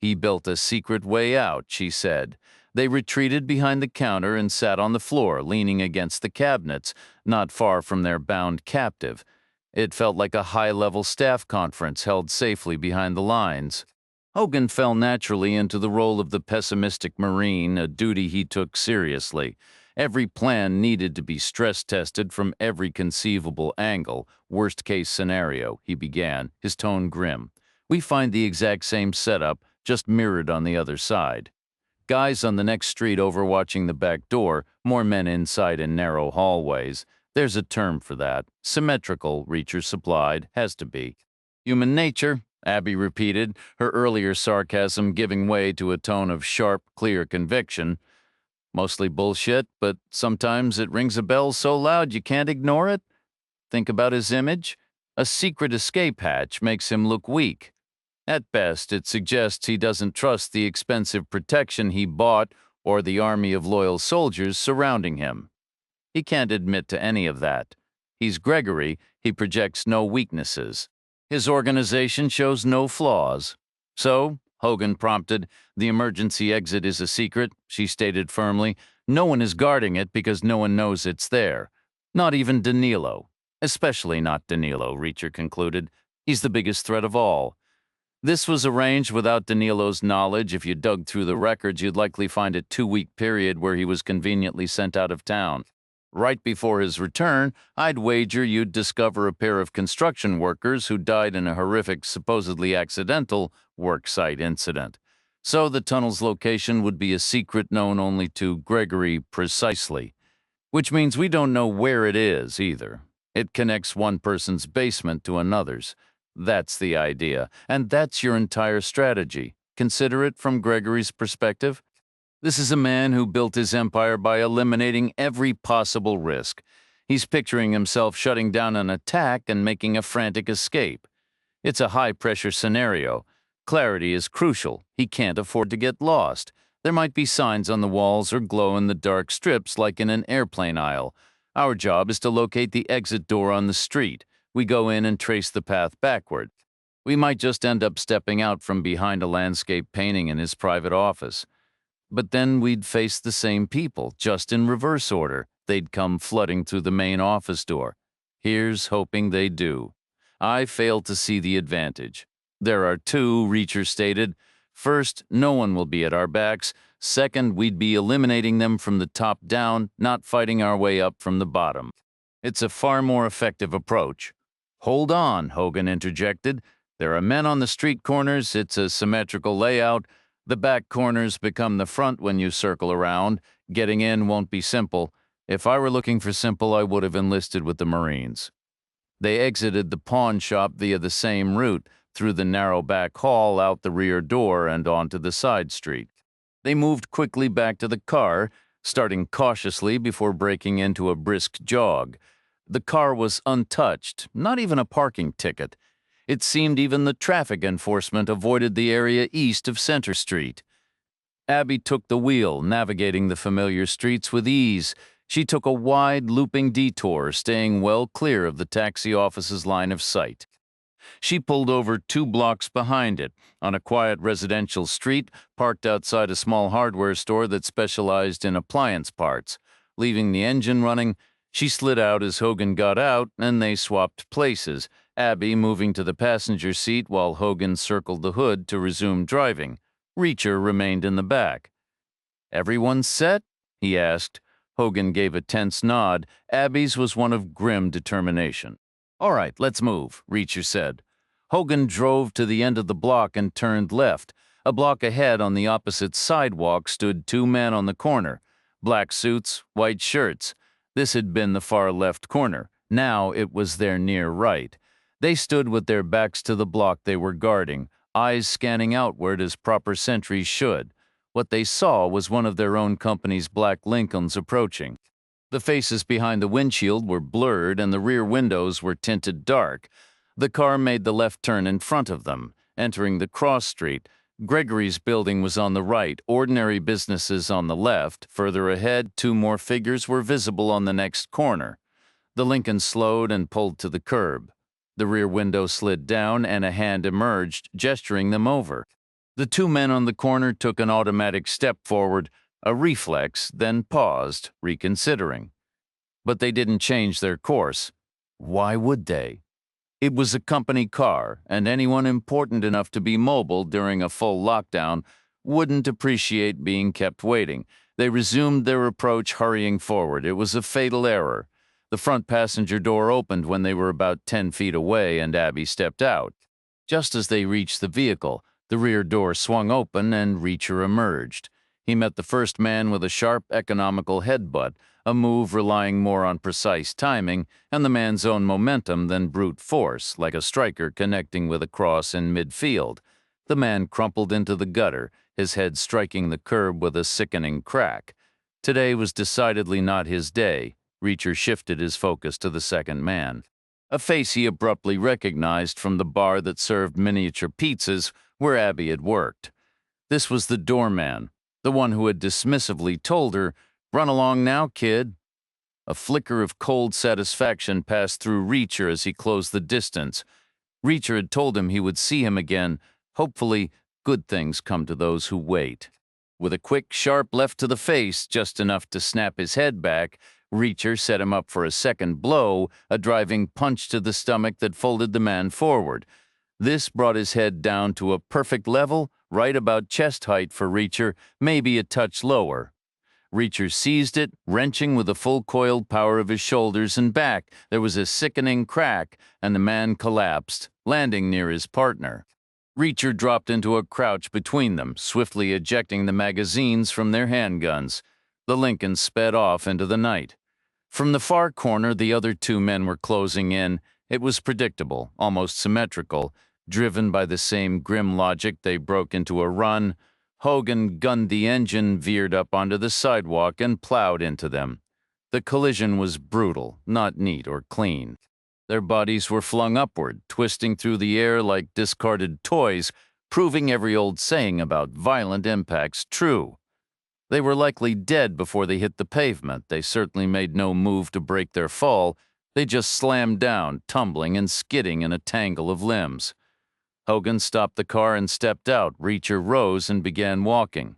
He built a secret way out, she said. They retreated behind the counter and sat on the floor, leaning against the cabinets, not far from their bound captive. It felt like a high-level staff conference held safely behind the lines. Hogan fell naturally into the role of the pessimistic Marine, a duty he took seriously. Every plan needed to be stress-tested from every conceivable angle. Worst-case scenario, he began, his tone grim. We find the exact same setup, just mirrored on the other side. Guys on the next street overwatching the back door, more men inside in narrow hallways. There's a term for that. Symmetrical, Reacher supplied, has to be. Human nature, Abby repeated, her earlier sarcasm giving way to a tone of sharp, clear conviction. Mostly bullshit, but sometimes it rings a bell so loud you can't ignore it. Think about his image. A secret escape hatch makes him look weak. At best, it suggests he doesn't trust the expensive protection he bought or the army of loyal soldiers surrounding him. He can't admit to any of that. He's Gregory, he projects no weaknesses. His organization shows no flaws. So, Hogan prompted, the emergency exit is a secret, she stated firmly. No one is guarding it because no one knows it's there. Not even Danilo. Especially not Danilo, Reacher concluded. He's the biggest threat of all. This was arranged without Danilo's knowledge. If you dug through the records, you'd likely find a 2-week period where he was conveniently sent out of town. Right before his return, I'd wager you'd discover a pair of construction workers who died in a horrific, supposedly accidental, worksite incident. So the tunnel's location would be a secret known only to Gregory precisely. Which means we don't know where it is, either. It connects one person's basement to another's. That's the idea, and that's your entire strategy. Consider it from Gregory's perspective. This is a man who built his empire by eliminating every possible risk. He's picturing himself shutting down an attack and making a frantic escape. It's a high-pressure scenario. Clarity is crucial. He can't afford to get lost. There might be signs on the walls or glow-in-the-dark strips like in an airplane aisle. Our job is to locate the exit door on the street. We go in and trace the path backward. We might just end up stepping out from behind a landscape painting in his private office. But then we'd face the same people, just in reverse order. They'd come flooding through the main office door. Here's hoping they do. I fail to see the advantage. There are two, Reacher stated. First, no one will be at our backs. Second, we'd be eliminating them from the top down, not fighting our way up from the bottom. It's a far more effective approach. Hold on, Hogan interjected. There are men on the street corners. It's a symmetrical layout. The back corners become the front when you circle around. Getting in won't be simple. If I were looking for simple, I would have enlisted with the Marines. They exited the pawn shop via the same route, through the narrow back hall, out the rear door, and onto the side street. They moved quickly back to the car, starting cautiously before breaking into a brisk jog. The car was untouched, not even a parking ticket. It seemed even the traffic enforcement avoided the area east of Center Street. Abby took the wheel, navigating the familiar streets with ease. She took a wide, looping detour, staying well clear of the taxi office's line of sight. She pulled over 2 blocks behind it, on a quiet residential street, parked outside a small hardware store that specialized in appliance parts. Leaving the engine running, she slid out as Hogan got out, and they swapped places, Abby moving to the passenger seat while Hogan circled the hood to resume driving. Reacher remained in the back. "Everyone set?" he asked. Hogan gave a tense nod. Abby's was one of grim determination. "All right, let's move," Reacher said. Hogan drove to the end of the block and turned left. A block ahead on the opposite sidewalk stood 2 men on the corner. Black suits, white shirts. This had been the far left corner. Now it was their near right. They stood with their backs to the block they were guarding, eyes scanning outward as proper sentries should. What they saw was one of their own company's black Lincolns approaching. The faces behind the windshield were blurred and the rear windows were tinted dark. The car made the left turn in front of them, entering the cross street. Gregory's building was on the right, ordinary businesses on the left. Further ahead, 2 more figures were visible on the next corner. The Lincoln slowed and pulled to the curb. The rear window slid down and a hand emerged, gesturing them over. The 2 men on the corner took an automatic step forward, a reflex, then paused, reconsidering. But they didn't change their course. Why would they? It was a company car, and anyone important enough to be mobile during a full lockdown wouldn't appreciate being kept waiting. They resumed their approach, hurrying forward. It was a fatal error. The front passenger door opened when they were about 10 feet away, and Abby stepped out. Just as they reached the vehicle, the rear door swung open and Reacher emerged. He met the first man with a sharp, economical headbutt, a move relying more on precise timing and the man's own momentum than brute force, like a striker connecting with a cross in midfield. The man crumpled into the gutter, his head striking the curb with a sickening crack. Today was decidedly not his day. Reacher shifted his focus to the second man. A face he abruptly recognized from the bar that served miniature pizzas where Abby had worked. This was the doorman, the one who had dismissively told her, "Run along now, kid." A flicker of cold satisfaction passed through Reacher as he closed the distance. Reacher had told him he would see him again. Hopefully, good things come to those who wait. With a quick, sharp left to the face, just enough to snap his head back, Reacher set him up for a second blow, a driving punch to the stomach that folded the man forward. This brought his head down to a perfect level, right about chest height for Reacher, maybe a touch lower. Reacher seized it, wrenching with the full coiled power of his shoulders and back. There was a sickening crack, and the man collapsed, landing near his partner. Reacher dropped into a crouch between them, swiftly ejecting the magazines from their handguns. The Lincoln sped off into the night. From the far corner, the other 2 men were closing in. It was predictable, almost symmetrical. Driven by the same grim logic, they broke into a run. Hogan gunned the engine, veered up onto the sidewalk, and plowed into them. The collision was brutal, not neat or clean. Their bodies were flung upward, twisting through the air like discarded toys, proving every old saying about violent impacts true. They were likely dead before they hit the pavement. They certainly made no move to break their fall. They just slammed down, tumbling and skidding in a tangle of limbs. Hogan stopped the car and stepped out. Reacher rose and began walking.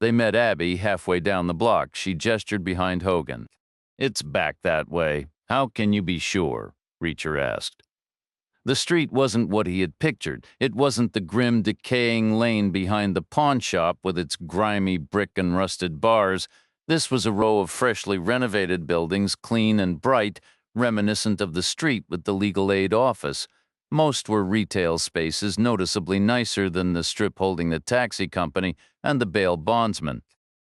They met Abby halfway down the block. She gestured behind Hogan. "It's back that way. How can you be sure?" Reacher asked. The street wasn't what he had pictured. It wasn't the grim, decaying lane behind the pawn shop with its grimy brick and rusted bars. This was a row of freshly renovated buildings, clean and bright, reminiscent of the street with the legal aid office. Most were retail spaces noticeably nicer than the strip holding the taxi company and the bail bondsman.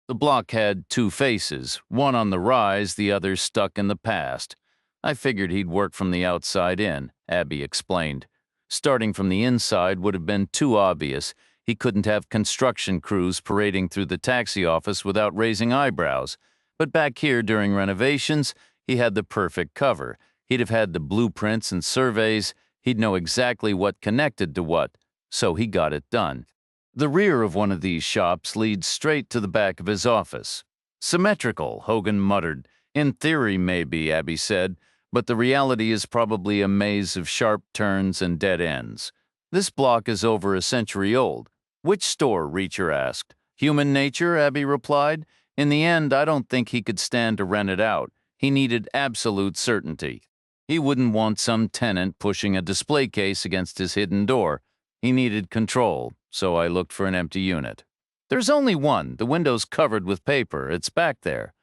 The block had two faces, one on the rise, the other stuck in the past. I figured he'd work from the outside in, Abby explained. Starting from the inside would have been too obvious. He couldn't have construction crews parading through the taxi office without raising eyebrows. But back here during renovations, he had the perfect cover. He'd have had the blueprints and surveys. He'd know exactly what connected to what. So he got it done. The rear of one of these shops leads straight to the back of his office. Symmetrical, Hogan muttered. In theory, maybe, Abby said, but the reality is probably a maze of sharp turns and dead ends. This block is over a century old. Which store? Reacher asked. Human Nature, Abby replied. In the end, I don't think he could stand to rent it out. He needed absolute certainty. He wouldn't want some tenant pushing a display case against his hidden door. He needed control, so I looked for an empty unit. There's only one. The window's covered with paper. It's back there.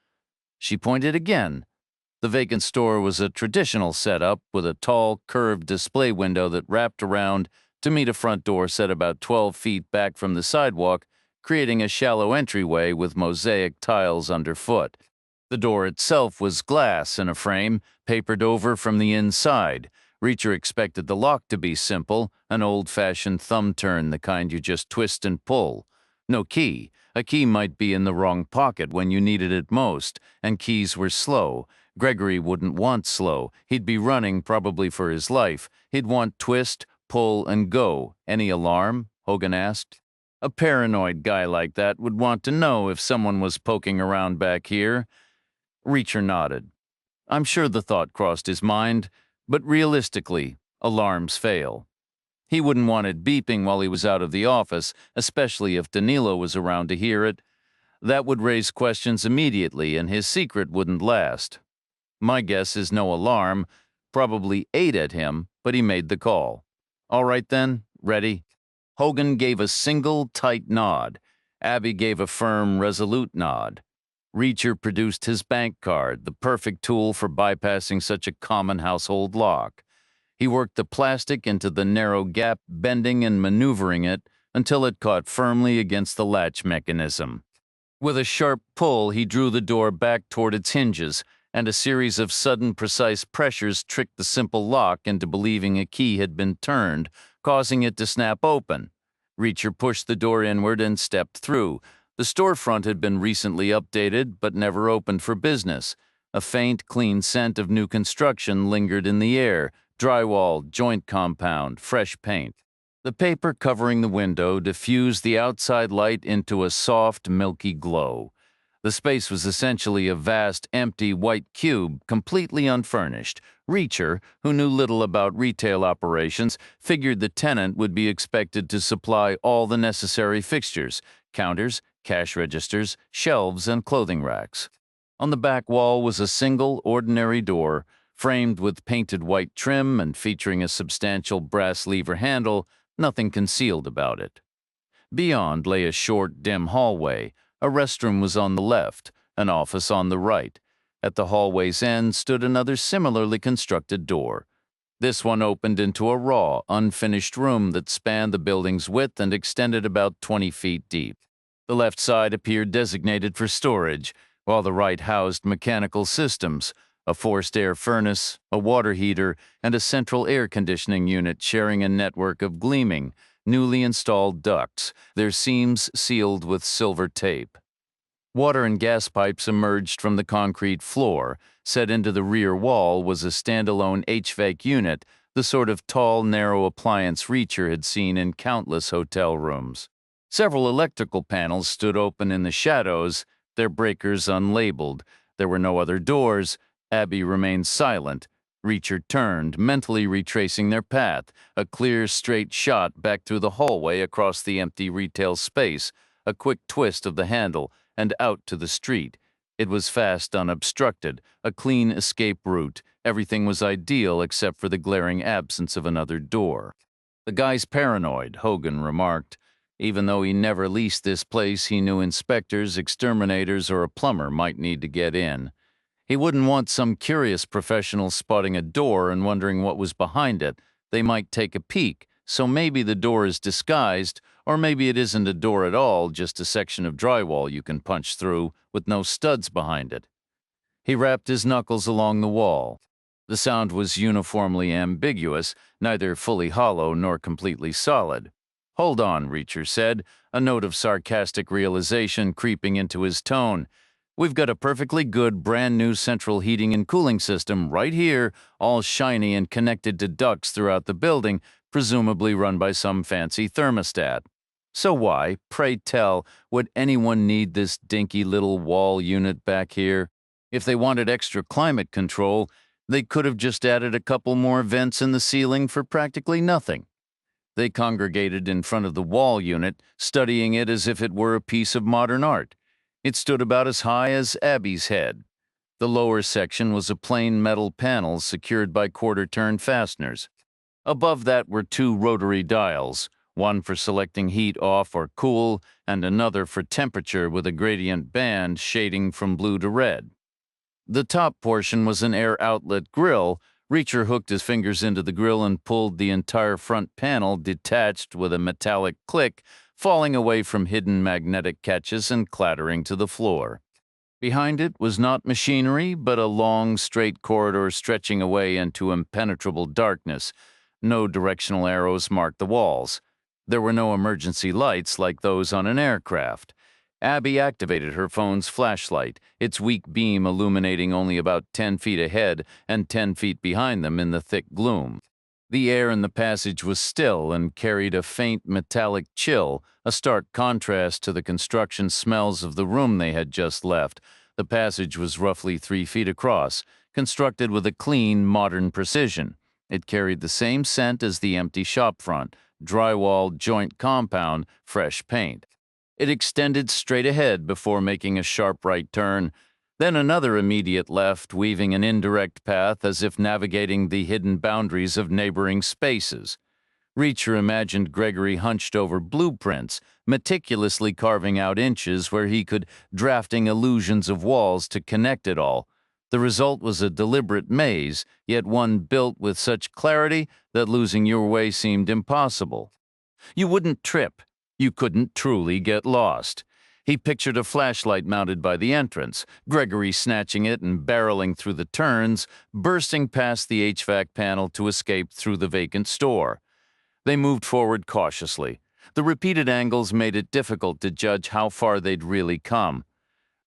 She pointed again. The vacant store was a traditional setup with a tall, curved display window that wrapped around to meet a front door set about 12 feet back from the sidewalk, creating a shallow entryway with mosaic tiles underfoot. The door itself was glass in a frame, papered over from the inside. Reacher expected the lock to be simple, an old-fashioned thumb turn, the kind you just twist and pull. No key. A key might be in the wrong pocket when you needed it most, and keys were slow. Gregory wouldn't want slow. He'd be running, probably for his life. He'd want twist, pull, and go. Any alarm? Hogan asked. A paranoid guy like that would want to know if someone was poking around back here. Reacher nodded. I'm sure the thought crossed his mind, but realistically, alarms fail. He wouldn't want it beeping while he was out of the office, especially if Danilo was around to hear it. That would raise questions immediately, and his secret wouldn't last. My guess is no alarm, probably ate at him, but he made the call. All right then, ready? Hogan gave a single, tight nod. Abby gave a firm, resolute nod. Reacher produced his bank card, the perfect tool for bypassing such a common household lock. He worked the plastic into the narrow gap, bending and maneuvering it until it caught firmly against the latch mechanism. With a sharp pull, he drew the door back toward its hinges, and a series of sudden, precise pressures tricked the simple lock into believing a key had been turned, causing it to snap open. Reacher pushed the door inward and stepped through. The storefront had been recently updated, but never opened for business. A faint, clean scent of new construction lingered in the air, drywall, joint compound, fresh paint. The paper covering the window diffused the outside light into a soft, milky glow. The space was essentially a vast, empty, white cube, completely unfurnished. Reacher, who knew little about retail operations, figured the tenant would be expected to supply all the necessary fixtures: counters, cash registers, shelves, and clothing racks. On the back wall was a single, ordinary door, framed with painted white trim and featuring a substantial brass lever handle, nothing concealed about it. Beyond lay a short, dim hallway. A restroom was on the left, an office on the right. At the hallway's end stood another similarly constructed door. This one opened into a raw, unfinished room that spanned the building's width and extended about 20 feet deep. The left side appeared designated for storage, while the right housed mechanical systems, a forced air furnace, a water heater, and a central air conditioning unit sharing a network of gleaming, newly installed ducts, their seams sealed with silver tape. Water and gas pipes emerged from the concrete floor. Set into the rear wall was a standalone HVAC unit, the sort of tall, narrow appliance Reacher had seen in countless hotel rooms. Several electrical panels stood open in the shadows, their breakers unlabeled. There were no other doors. Abby remained silent. Reacher turned, mentally retracing their path, a clear, straight shot back through the hallway across the empty retail space, a quick twist of the handle, and out to the street. It was fast, unobstructed, a clean escape route. Everything was ideal except for the glaring absence of another door. The guy's paranoid, Hogan remarked. Even though he never leased this place, he knew inspectors, exterminators, or a plumber might need to get in. He wouldn't want some curious professional spotting a door and wondering what was behind it. They might take a peek, so maybe the door is disguised, or maybe it isn't a door at all, just a section of drywall you can punch through with no studs behind it. He rapped his knuckles along the wall. The sound was uniformly ambiguous, neither fully hollow nor completely solid. "Hold on," Reacher said, a note of sarcastic realization creeping into his tone. "We've got a perfectly good brand new central heating and cooling system right here, all shiny and connected to ducts throughout the building, presumably run by some fancy thermostat. So why, pray tell, would anyone need this dinky little wall unit back here? If they wanted extra climate control, they could have just added a couple more vents in the ceiling for practically nothing." They congregated in front of the wall unit, studying it as if it were a piece of modern art. It stood about as high as Abby's head. The lower section was a plain metal panel secured by quarter-turn fasteners. Above that were two rotary dials, one for selecting heat off or cool, and another for temperature with a gradient band shading from blue to red. The top portion was an air outlet grill. Reacher hooked his fingers into the grill and pulled the entire front panel detached with a metallic click, falling away from hidden magnetic catches and clattering to the floor. Behind it was not machinery, but a long, straight corridor stretching away into impenetrable darkness. No directional arrows marked the walls. There were no emergency lights like those on an aircraft. Abby activated her phone's flashlight, its weak beam illuminating only about 10 feet ahead and 10 feet behind them in the thick gloom. The air in the passage was still and carried a faint metallic chill, a stark contrast to the construction smells of the room they had just left. The passage was roughly 3 feet across, constructed with a clean, modern precision. It carried the same scent as the empty shopfront, drywall, joint compound, fresh paint. It extended straight ahead before making a sharp right turn, then another immediate left, weaving an indirect path as if navigating the hidden boundaries of neighboring spaces. Reacher imagined Gregory hunched over blueprints, meticulously carving out inches where he could, drafting illusions of walls to connect it all. The result was a deliberate maze, yet one built with such clarity that losing your way seemed impossible. You wouldn't trip. You couldn't truly get lost. He pictured a flashlight mounted by the entrance, Gregory snatching it and barreling through the turns, bursting past the HVAC panel to escape through the vacant store. They moved forward cautiously. The repeated angles made it difficult to judge how far they'd really come.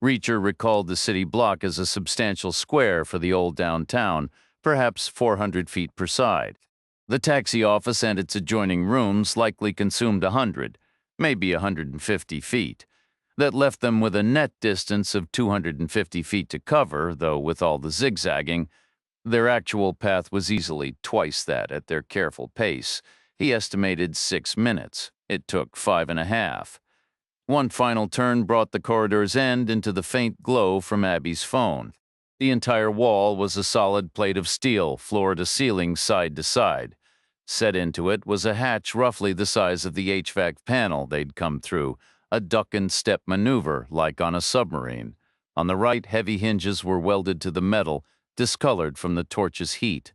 Reacher recalled the city block as a substantial square for the old downtown, perhaps 400 feet per side. The taxi office and its adjoining rooms likely consumed 100, maybe 150 feet. That left them with a net distance of 250 feet to cover, though with all the zigzagging, their actual path was easily twice that at their careful pace. He estimated 6 minutes. It took 5.5. One final turn brought the corridor's end into the faint glow from Abby's phone. The entire wall was a solid plate of steel, floor to ceiling, side to side. Set into it was a hatch roughly the size of the HVAC panel they'd come through, a duck-and-step maneuver like on a submarine. On the right, heavy hinges were welded to the metal, discolored from the torch's heat.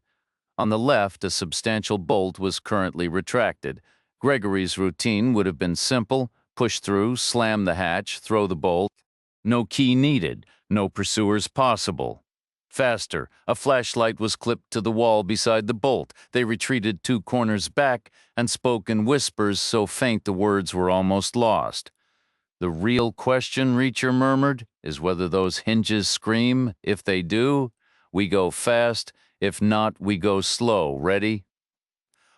On the left, a substantial bolt was currently retracted. Gregory's routine would have been simple: push through, slam the hatch, throw the bolt. No key needed, no pursuers possible. Faster, a flashlight was clipped to the wall beside the bolt. They retreated 2 corners back and spoke in whispers so faint the words were almost lost. "The real question," Reacher murmured, "is whether those hinges scream. If they do, we go fast. If not, we go slow. Ready?"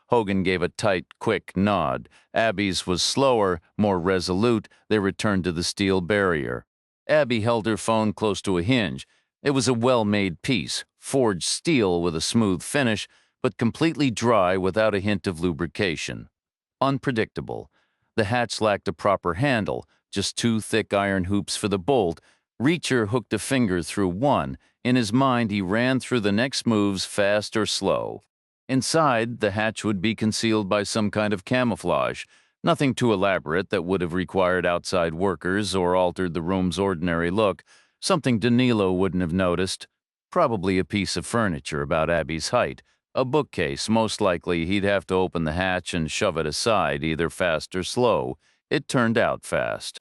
Hogan gave a tight, quick nod. Abby's was slower, more resolute. They returned to the steel barrier. Abby held her phone close to a hinge. It was a well-made piece, forged steel with a smooth finish, but completely dry without a hint of lubrication. Unpredictable. The hatch lacked a proper handle, just 2 thick iron hoops for the bolt. Reacher hooked a finger through one. In his mind, he ran through the next moves, fast or slow. Inside, the hatch would be concealed by some kind of camouflage, nothing too elaborate that would have required outside workers or altered the room's ordinary look, something Danilo wouldn't have noticed, probably a piece of furniture about Abby's height, A bookcase, most likely he'd have to open the hatch and shove it aside, either fast or slow. It turned out fast.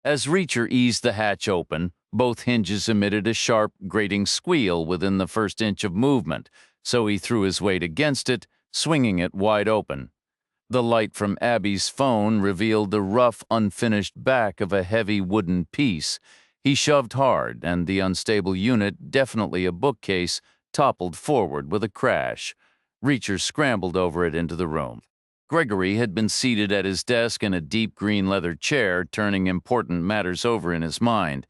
As Reacher eased the hatch open, both hinges emitted a sharp, grating squeal within the first inch of movement, so he threw his weight against it, swinging it wide open. The light from Abby's phone revealed the rough, unfinished back of a heavy wooden piece. He shoved hard, and the unstable unit, definitely a bookcase, toppled forward with a crash. Reacher scrambled over it into the room. Gregory had been seated at his desk in a deep green leather chair, turning important matters over in his mind.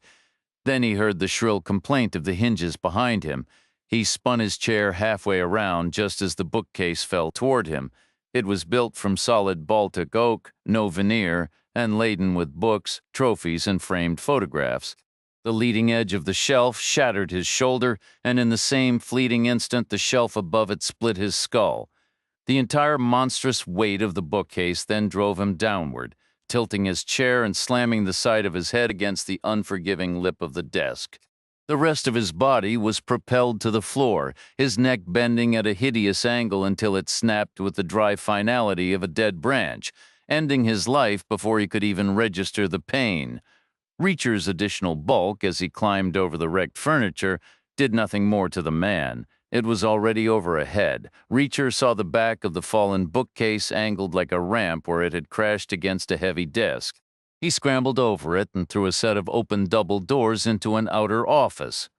Then he heard the shrill complaint of the hinges behind him. He spun his chair halfway around just as the bookcase fell toward him. It was built from solid Baltic oak, no veneer, and laden with books, trophies, and framed photographs. The leading edge of the shelf shattered his shoulder, and in the same fleeting instant the shelf above it split his skull. The entire monstrous weight of the bookcase then drove him downward, tilting his chair and slamming the side of his head against the unforgiving lip of the desk. The rest of his body was propelled to the floor, his neck bending at a hideous angle until it snapped with the dry finality of a dead branch, ending his life before he could even register the pain. Reacher's additional bulk, as he climbed over the wrecked furniture, did nothing more to the man. It was already over ahead. Reacher saw the back of the fallen bookcase angled like a ramp where it had crashed against a heavy desk. He scrambled over it and through a set of open double doors into an outer office.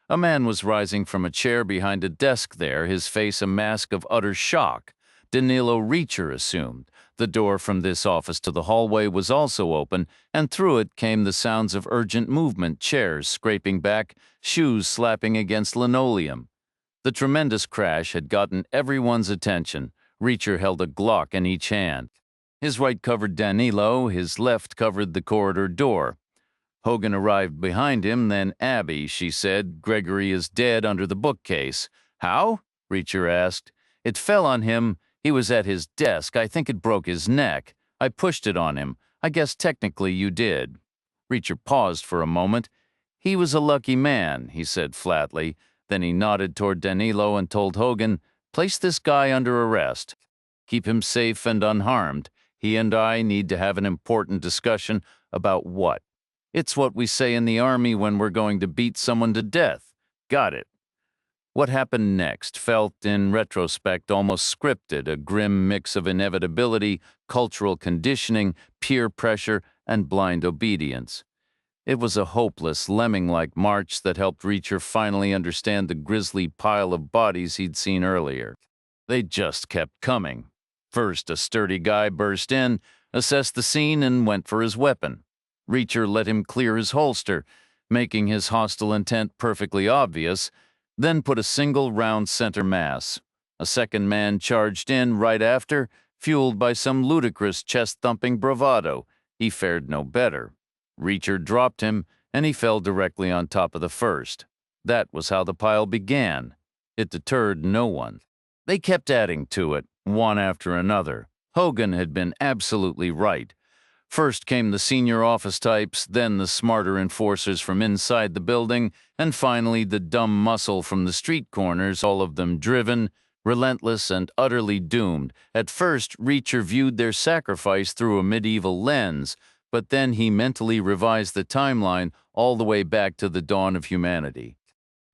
A man was rising from a chair behind a desk there, his face a mask of utter shock. Danilo Reacher assumed. The door from this office to the hallway was also open, and through it came the sounds of urgent movement, chairs scraping back, shoes slapping against linoleum. The tremendous crash had gotten everyone's attention. Reacher held a Glock in each hand. His right covered Danilo, his left covered the corridor door. Hogan arrived behind him, then Abby, she said. Gregory is dead under the bookcase. How? Reacher asked. It fell on him. He was at his desk. I think it broke his neck. I pushed it on him. I guess technically you did. Reacher paused for a moment. He was a lucky man, he said flatly. Then he nodded toward Danilo and told Hogan, place this guy under arrest. Keep him safe and unharmed. He and I need to have an important discussion about what? It's what we say in the Army when we're going to beat someone to death. Got it. What happened next felt, in retrospect, almost scripted, a grim mix of inevitability, cultural conditioning, peer pressure, and blind obedience. It was a hopeless, lemming-like march that helped Reacher finally understand the grisly pile of bodies he'd seen earlier. They just kept coming. First, a sturdy guy burst in, assessed the scene, and went for his weapon. Reacher let him clear his holster, making his hostile intent perfectly obvious, then put a single round center mass. A second man charged in right after, fueled by some ludicrous chest-thumping bravado. He fared no better. Reacher dropped him, and he fell directly on top of the first. That was how the pile began. It deterred no one. They kept adding to it, one after another. Hogan had been absolutely right. First came the senior office types, then the smarter enforcers from inside the building, and finally the dumb muscle from the street corners, all of them driven, relentless, and utterly doomed. At first, Reacher viewed their sacrifice through a medieval lens, but then he mentally revised the timeline all the way back to the dawn of humanity.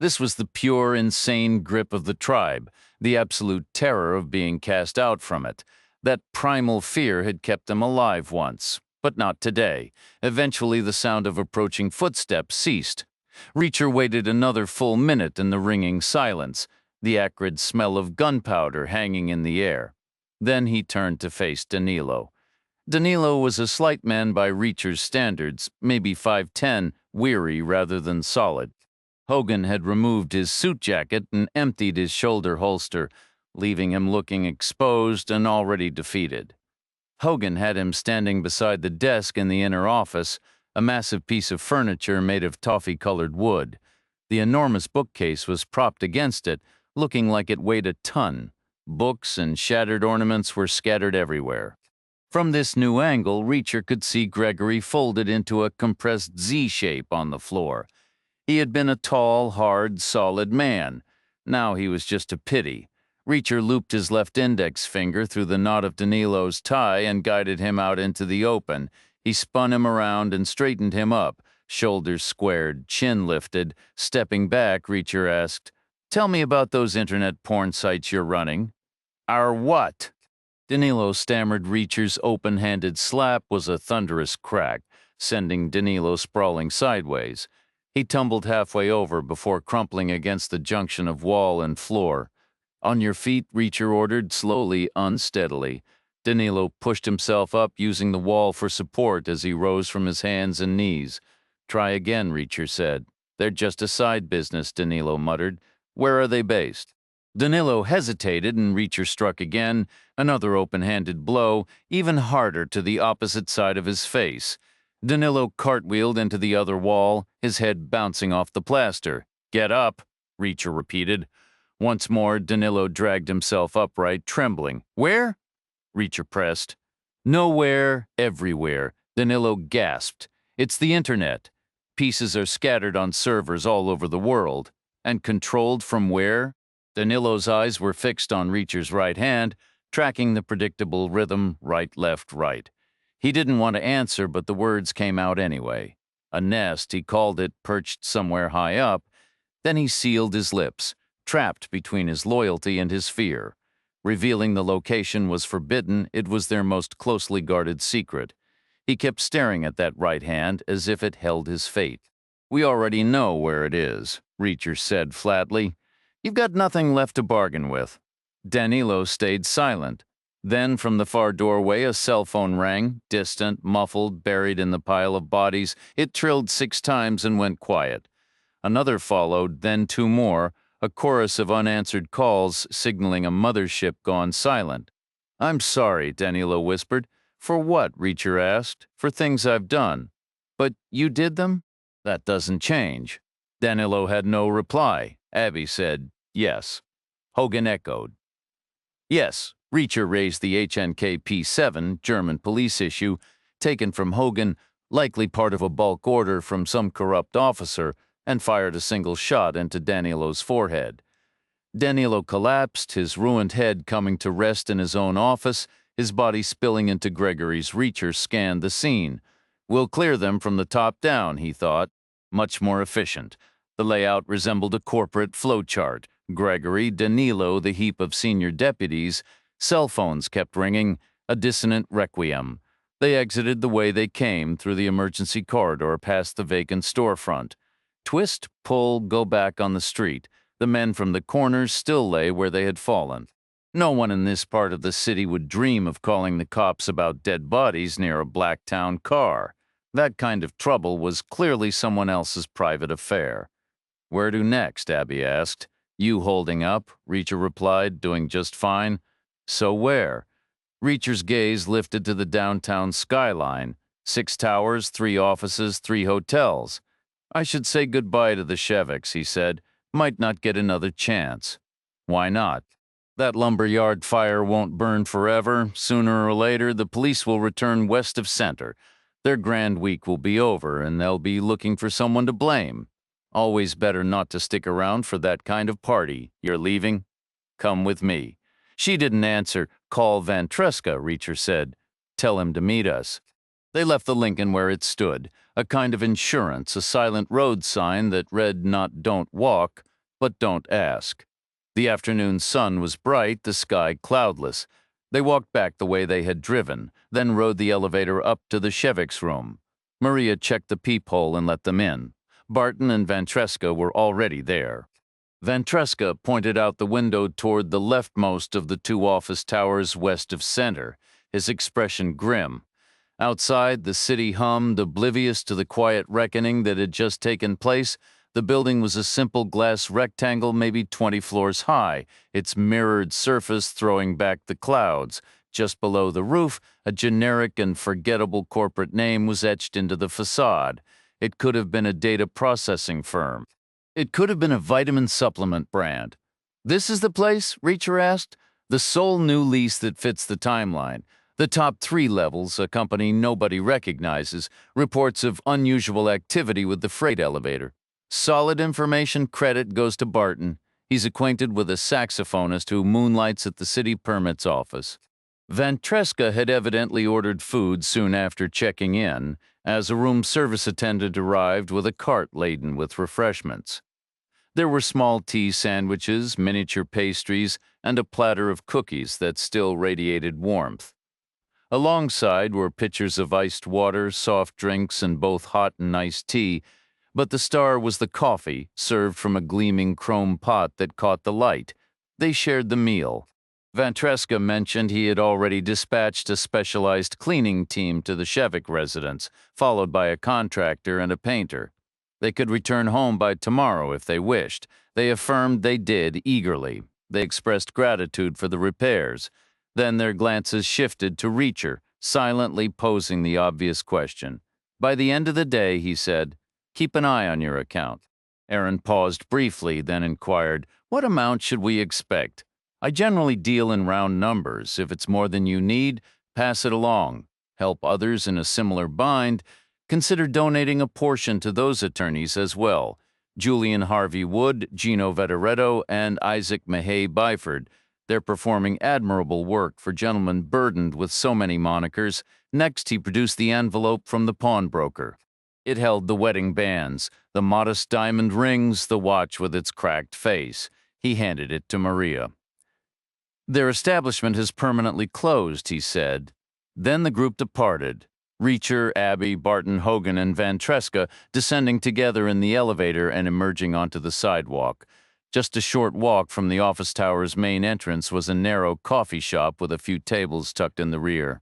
This was the pure, insane grip of the tribe, the absolute terror of being cast out from it. That primal fear had kept them alive once, but not today. Eventually, the sound of approaching footsteps ceased. Reacher waited another full minute in the ringing silence, the acrid smell of gunpowder hanging in the air. Then he turned to face Danilo. Danilo was a slight man by Reacher's standards, maybe 5'10", weary rather than solid. Hogan had removed his suit jacket and emptied his shoulder holster, leaving him looking exposed and already defeated. Hogan had him standing beside the desk in the inner office, a massive piece of furniture made of toffee-colored wood. The enormous bookcase was propped against it, looking like it weighed a ton. Books and shattered ornaments were scattered everywhere. From this new angle, Reacher could see Gregory folded into a compressed Z shape on the floor. He had been a tall, hard, solid man. Now he was just a pity. Reacher looped his left index finger through the knot of Danilo's tie and guided him out into the open. He spun him around and straightened him up, shoulders squared, chin lifted. Stepping back, Reacher asked, "Tell me about those internet porn sites you're running." "Our what?" Danilo stammered. Reacher's open-handed slap was a thunderous crack, sending Danilo sprawling sideways. He tumbled halfway over before crumpling against the junction of wall and floor. "On your feet," Reacher ordered, slowly, unsteadily. Danilo pushed himself up, using the wall for support as he rose from his hands and knees. "Try again," Reacher said. "They're just a side business," Danilo muttered. "Where are they based?" Danilo hesitated, and Reacher struck again, another open-handed blow, even harder, to the opposite side of his face. Danilo cartwheeled into the other wall, his head bouncing off the plaster. "Get up," Reacher repeated. Once more, Danilo dragged himself upright, trembling. "Where?" Reacher pressed. "Nowhere, everywhere," Danilo gasped. "It's the internet. Pieces are scattered on servers all over the world. And controlled from where?" Danilo's eyes were fixed on Reacher's right hand, tracking the predictable rhythm, right, left, right. He didn't want to answer, but the words came out anyway. A nest, he called it, perched somewhere high up. Then he sealed his lips, trapped between his loyalty and his fear. Revealing the location was forbidden. It was their most closely guarded secret. He kept staring at that right hand as if it held his fate. "We already know where it is," Reacher said flatly. "You've got nothing left to bargain with." Danilo stayed silent. Then from the far doorway a cell phone rang, distant, muffled, buried in the pile of bodies. It trilled 6 times and went quiet. Another followed, then 2 more, a chorus of unanswered calls signaling a mothership gone silent. "I'm sorry," Danilo whispered. "For what?" Reacher asked. "For things I've done." "But you did them?" "That doesn't change." Danilo had no reply. Abby said, "Yes." Hogan echoed. "Yes." Reacher raised the HNK P7, German police issue, taken from Hogan, likely part of a bulk order from some corrupt officer, and fired a single shot into Danilo's forehead. Danilo collapsed, his ruined head coming to rest in his own office, his body spilling into Gregory's. Reacher scanned the scene. "We'll clear them from the top down," he thought. Much more efficient. The layout resembled a corporate flowchart. Gregory, Danilo, the heap of senior deputies. Cell phones kept ringing, a dissonant requiem. They exited the way they came, through the emergency corridor past the vacant storefront. Twist, pull, go back on the street. The men from the corners still lay where they had fallen. No one in this part of the city would dream of calling the cops about dead bodies near a black town car. That kind of trouble was clearly someone else's private affair. "Where to next?" Abby asked. "You holding up?" Reacher replied, "Doing just fine." "So where?" Reacher's gaze lifted to the downtown skyline. 6 towers, 3 offices, 3 hotels. "I should say goodbye to the Cheviks," he said. "Might not get another chance." "Why not?" "That lumberyard fire won't burn forever. Sooner or later, the police will return west of Center. Their grand week will be over, and they'll be looking for someone to blame. Always better not to stick around for that kind of party. You're leaving? Come with me." She didn't answer. "Call Van Treska," Reacher said. "Tell him to meet us." They left the Lincoln where it stood, a kind of insurance, a silent road sign that read not "Don't walk," but "Don't ask." The afternoon sun was bright, the sky cloudless. They walked back the way they had driven, then rode the elevator up to the Cheviks' room. Maria checked the peephole and let them in. Barton and Van Treska were already there. Van Treska pointed out the window toward the leftmost of the 2 office towers west of Center, his expression grim. Outside, the city hummed, oblivious to the quiet reckoning that had just taken place. The building was a simple glass rectangle, maybe 20 floors high, its mirrored surface throwing back the clouds. Just below the roof, a generic and forgettable corporate name was etched into the facade. It could have been a data processing firm. It could have been a vitamin supplement brand. "This is the place?" Reacher asked. "The sole new lease that fits the timeline. The top 3 levels, a company nobody recognizes, reports of unusual activity with the freight elevator. Solid information, credit goes to Barton. He's acquainted with a saxophonist who moonlights at the city permits office. Vantreska had evidently ordered food soon after checking in, as a room service attendant arrived with a cart laden with refreshments. There were small tea sandwiches, miniature pastries, and a platter of cookies that still radiated warmth. Alongside were pitchers of iced water, soft drinks, and both hot and iced tea, but the star was the coffee, served from a gleaming chrome pot that caught the light. They shared the meal. Vantreska mentioned he had already dispatched a specialized cleaning team to the Shevik residence, followed by a contractor and a painter. They could return home by tomorrow if they wished. They affirmed they did eagerly. They expressed gratitude for the repairs. Then their glances shifted to Reacher, silently posing the obvious question. By the end of the day, he said, keep an eye on your account. Aaron paused briefly, then inquired, what amount should we expect? I generally deal in round numbers. If it's more than you need, pass it along. Help others in a similar bind. Consider donating a portion to those attorneys as well. Julian Harvey Wood, Gino Vetoretto, and Isaac Mahay Byford. They're performing admirable work for gentlemen burdened with so many monikers. Next, he produced the envelope from the pawnbroker. It held the wedding bands, the modest diamond rings, the watch with its cracked face. He handed it to Maria. Their establishment has permanently closed, he said. Then the group departed. Reacher, Abby, Barton, Hogan, and Vantreska descending together in the elevator and emerging onto the sidewalk. Just a short walk from the office tower's main entrance was a narrow coffee shop with a few tables tucked in the rear.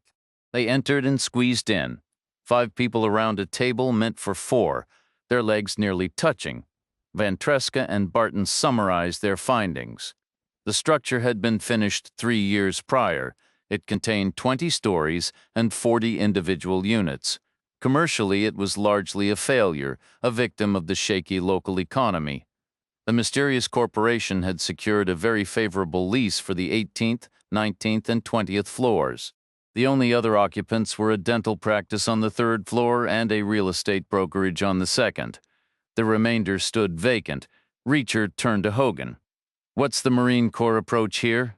They entered and squeezed in. 5 people around a table meant for 4, their legs nearly touching. Vantreska and Barton summarized their findings. The structure had been finished 3 years prior. It contained 20 stories and 40 individual units. Commercially, it was largely a failure, a victim of the shaky local economy. The mysterious corporation had secured a very favorable lease for the 18th, 19th, and 20th floors. The only other occupants were a dental practice on the 3rd floor and a real estate brokerage on the 2nd. The remainder stood vacant. Reacher turned to Hogan. What's the Marine Corps approach here?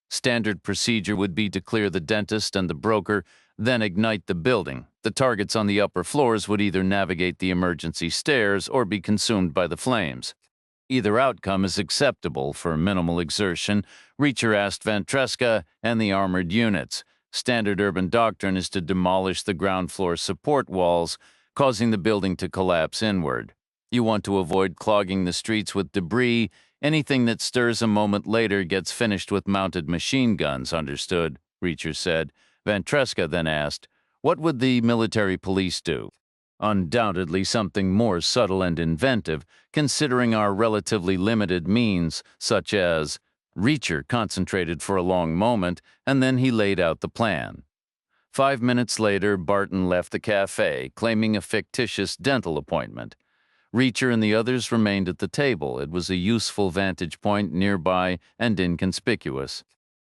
Standard procedure would be to clear the dentist and the broker, then ignite the building. The targets on the upper floors would either navigate the emergency stairs or be consumed by the flames. Either outcome is acceptable for minimal exertion. Reacher asked Vantreska and the armored units. Standard urban doctrine is to demolish the ground floor support walls, causing the building to collapse inward. You want to avoid clogging the streets with debris. Anything that stirs a moment later gets finished with mounted machine guns, understood, Reacher said. Vantreska then asked, what would the military police do? Undoubtedly something more subtle and inventive, considering our relatively limited means, such as... Reacher concentrated for a long moment, and then he laid out the plan. 5 minutes later, Barton left the cafe, claiming a fictitious dental appointment. Reacher and the others remained at the table. It was a useful vantage point nearby and inconspicuous.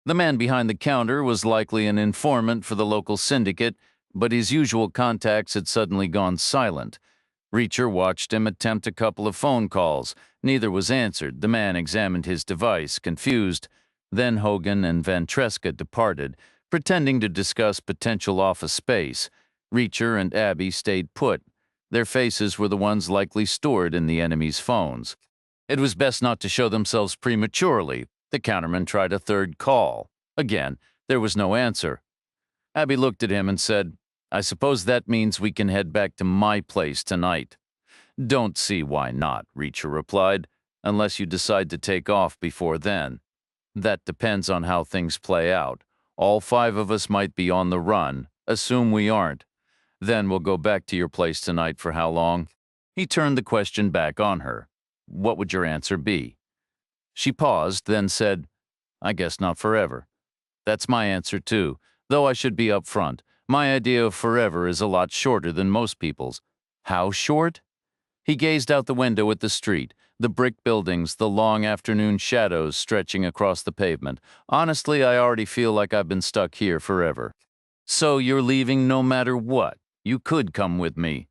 The man behind the counter was likely an informant for the local syndicate, but his usual contacts had suddenly gone silent. Reacher watched him attempt a couple of phone calls. Neither was answered. The man examined his device, confused. Then Hogan and Vantreska departed, pretending to discuss potential office space. Reacher and Abby stayed put. Their faces were the ones likely stored in the enemy's phones. It was best not to show themselves prematurely. The counterman tried a 3rd call. Again, there was no answer. Abby looked at him and said, I suppose that means we can head back to my place tonight. Don't see why not, Reacher replied, unless you decide to take off before then. That depends on how things play out. All 5 of us might be on the run. Assume we aren't. Then we'll go back to your place tonight for how long? He turned the question back on her. What would your answer be? She paused, then said, I guess not forever. That's my answer too, though I should be up front. My idea of forever is a lot shorter than most people's. How short? He gazed out the window at the street, the brick buildings, the long afternoon shadows stretching across the pavement. Honestly, I already feel like I've been stuck here forever. So you're leaving no matter what? You could come with me.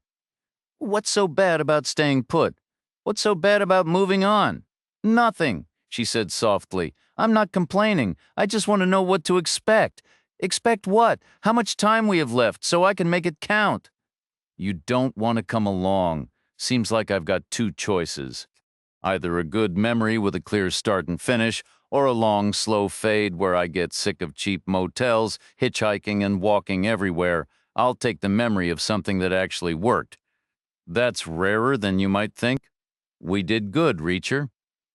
What's so bad about staying put? What's so bad about moving on? Nothing. she said softly. "I'm not complaining. I just want to know what to expect." "Expect what? How much time we have left so I can make it count?" "You don't want to come along. Seems like I've got two choices. Either a good memory with a clear start and finish, or a long, slow fade where I get sick of cheap motels, hitchhiking, and walking everywhere. I'll take the memory of something that actually worked." "That's rarer than you might think." "We did good, Reacher.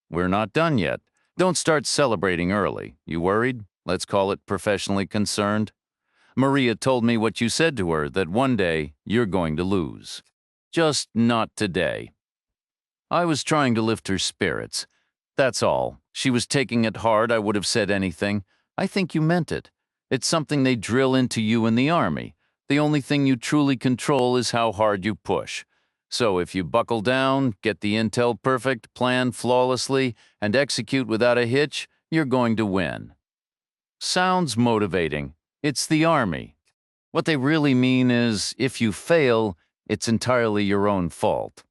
We're not done yet. Don't start celebrating early. You worried? Let's call it professionally concerned. Maria told me what you said to her, that one day you're going to lose. Just not today." I was trying to lift her spirits. "That's all. She was taking it hard. I would have said anything. I think you meant it. It's something they drill into you in the Army. The only thing you truly control is how hard you push. So if you buckle down, get the intel perfect, plan flawlessly, and execute without a hitch, you're going to win." Sounds motivating. It's the Army. What they really mean is, if you fail, it's entirely your own fault.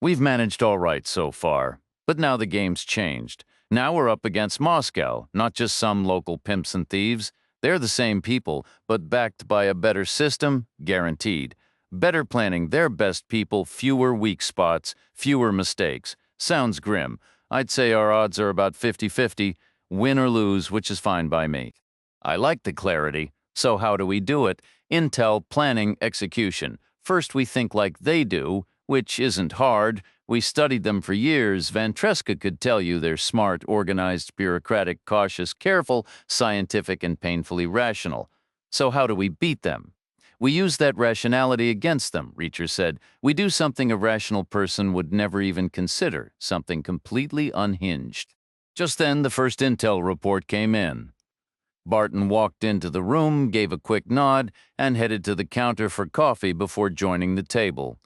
We've managed all right so far, but now the game's changed. Now we're up against Moscow, not just some local pimps and thieves. They're the same people, but backed by a better system, guaranteed. Better planning, their best people, fewer weak spots, fewer mistakes. Sounds grim. I'd say our odds are about 50-50, win or lose, which is fine by me. I like the clarity. So how do we do it? Intel, planning, execution. First we think like they do, which isn't hard. We studied them for years. Ventresca could tell you they're smart, organized, bureaucratic, cautious, careful, scientific, and painfully rational. So how do we beat them? We use that rationality against them, Reacher said. We do something a rational person would never even consider, something completely unhinged. Just then, the first intel report came in. Barton walked into the room, gave a quick nod, and headed to the counter for coffee before joining the table.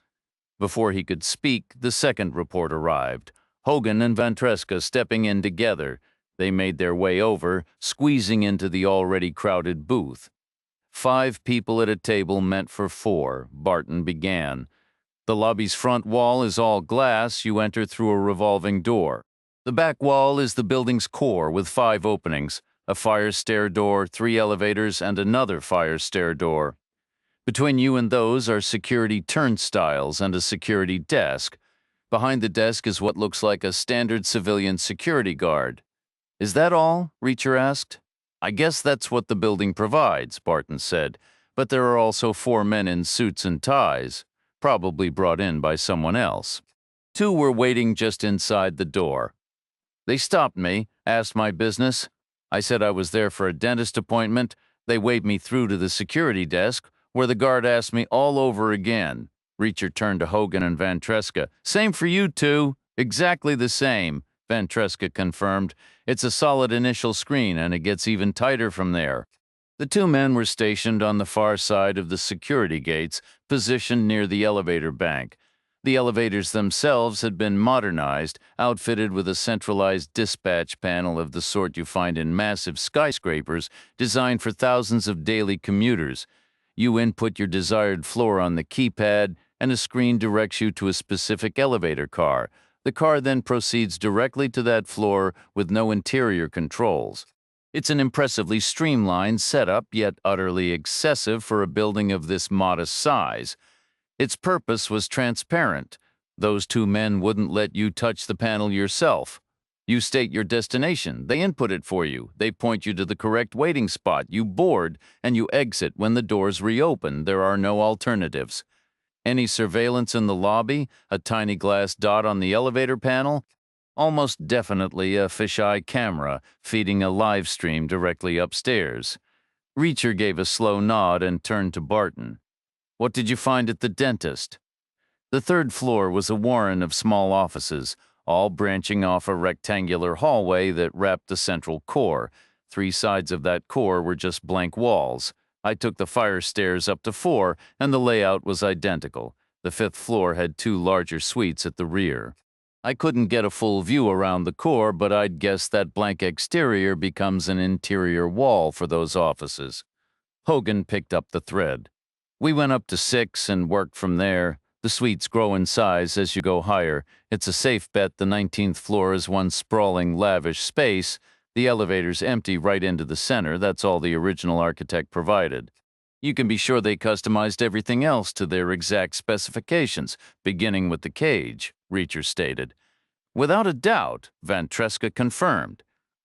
Before he could speak, the second report arrived. Hogan and Ventresca stepping in together. They made their way over, squeezing into the already crowded booth. 5 people at a table meant for 4, Barton began. "The lobby's front wall is all glass. You enter through a revolving door. The back wall is the building's core with 5 openings, a fire stair door, 3 elevators, and another fire stair door. Between you and those are security turnstiles and a security desk. Behind the desk is what looks like a standard civilian security guard." "Is that all?" Reacher asked. "I guess that's what the building provides," Barton said, "but there are also 4 men in suits and ties, probably brought in by someone else. 2 were waiting just inside the door. They stopped me, asked my business. I said I was there for a dentist appointment. They waved me through to the security desk, where the guard asked me all over again." Reacher turned to Hogan and Ventresca. "Same for you two. Exactly the same," Ventresca confirmed. "It's a solid initial screen, and it gets even tighter from there." The 2 men were stationed on the far side of the security gates, positioned near the elevator bank. The elevators themselves had been modernized, outfitted with a centralized dispatch panel of the sort you find in massive skyscrapers, designed for thousands of daily commuters. You input your desired floor on the keypad, and a screen directs you to a specific elevator car. The car then proceeds directly to that floor with no interior controls. It's an impressively streamlined setup, yet utterly excessive for a building of this modest size. Its purpose was transparent. Those 2 men wouldn't let you touch the panel yourself. You state your destination. They input it for you. They point you to the correct waiting spot. You board, and you exit when the doors reopen. There are no alternatives. Any surveillance in the lobby, a tiny glass dot on the elevator panel, almost definitely a fisheye camera feeding a live stream directly upstairs. Reacher gave a slow nod and turned to Barton. "What did you find at the dentist?" The 3rd floor was a warren of small offices, all branching off a rectangular hallway that wrapped the central core. 3 sides of that core were just blank walls. I took the fire stairs up to 4, and the layout was identical. The 5th floor had 2 larger suites at the rear. I couldn't get a full view around the core, but I'd guess that blank exterior becomes an interior wall for those offices. Hogan picked up the thread. "We went up to 6 and worked from there. The suites grow in size as you go higher. It's a safe bet the 19th floor is one sprawling, lavish space. The elevators empty right into the center. That's all the original architect provided. You can be sure they customized everything else to their exact specifications, beginning with the cage, Reacher stated. Without a doubt, Van Treska confirmed.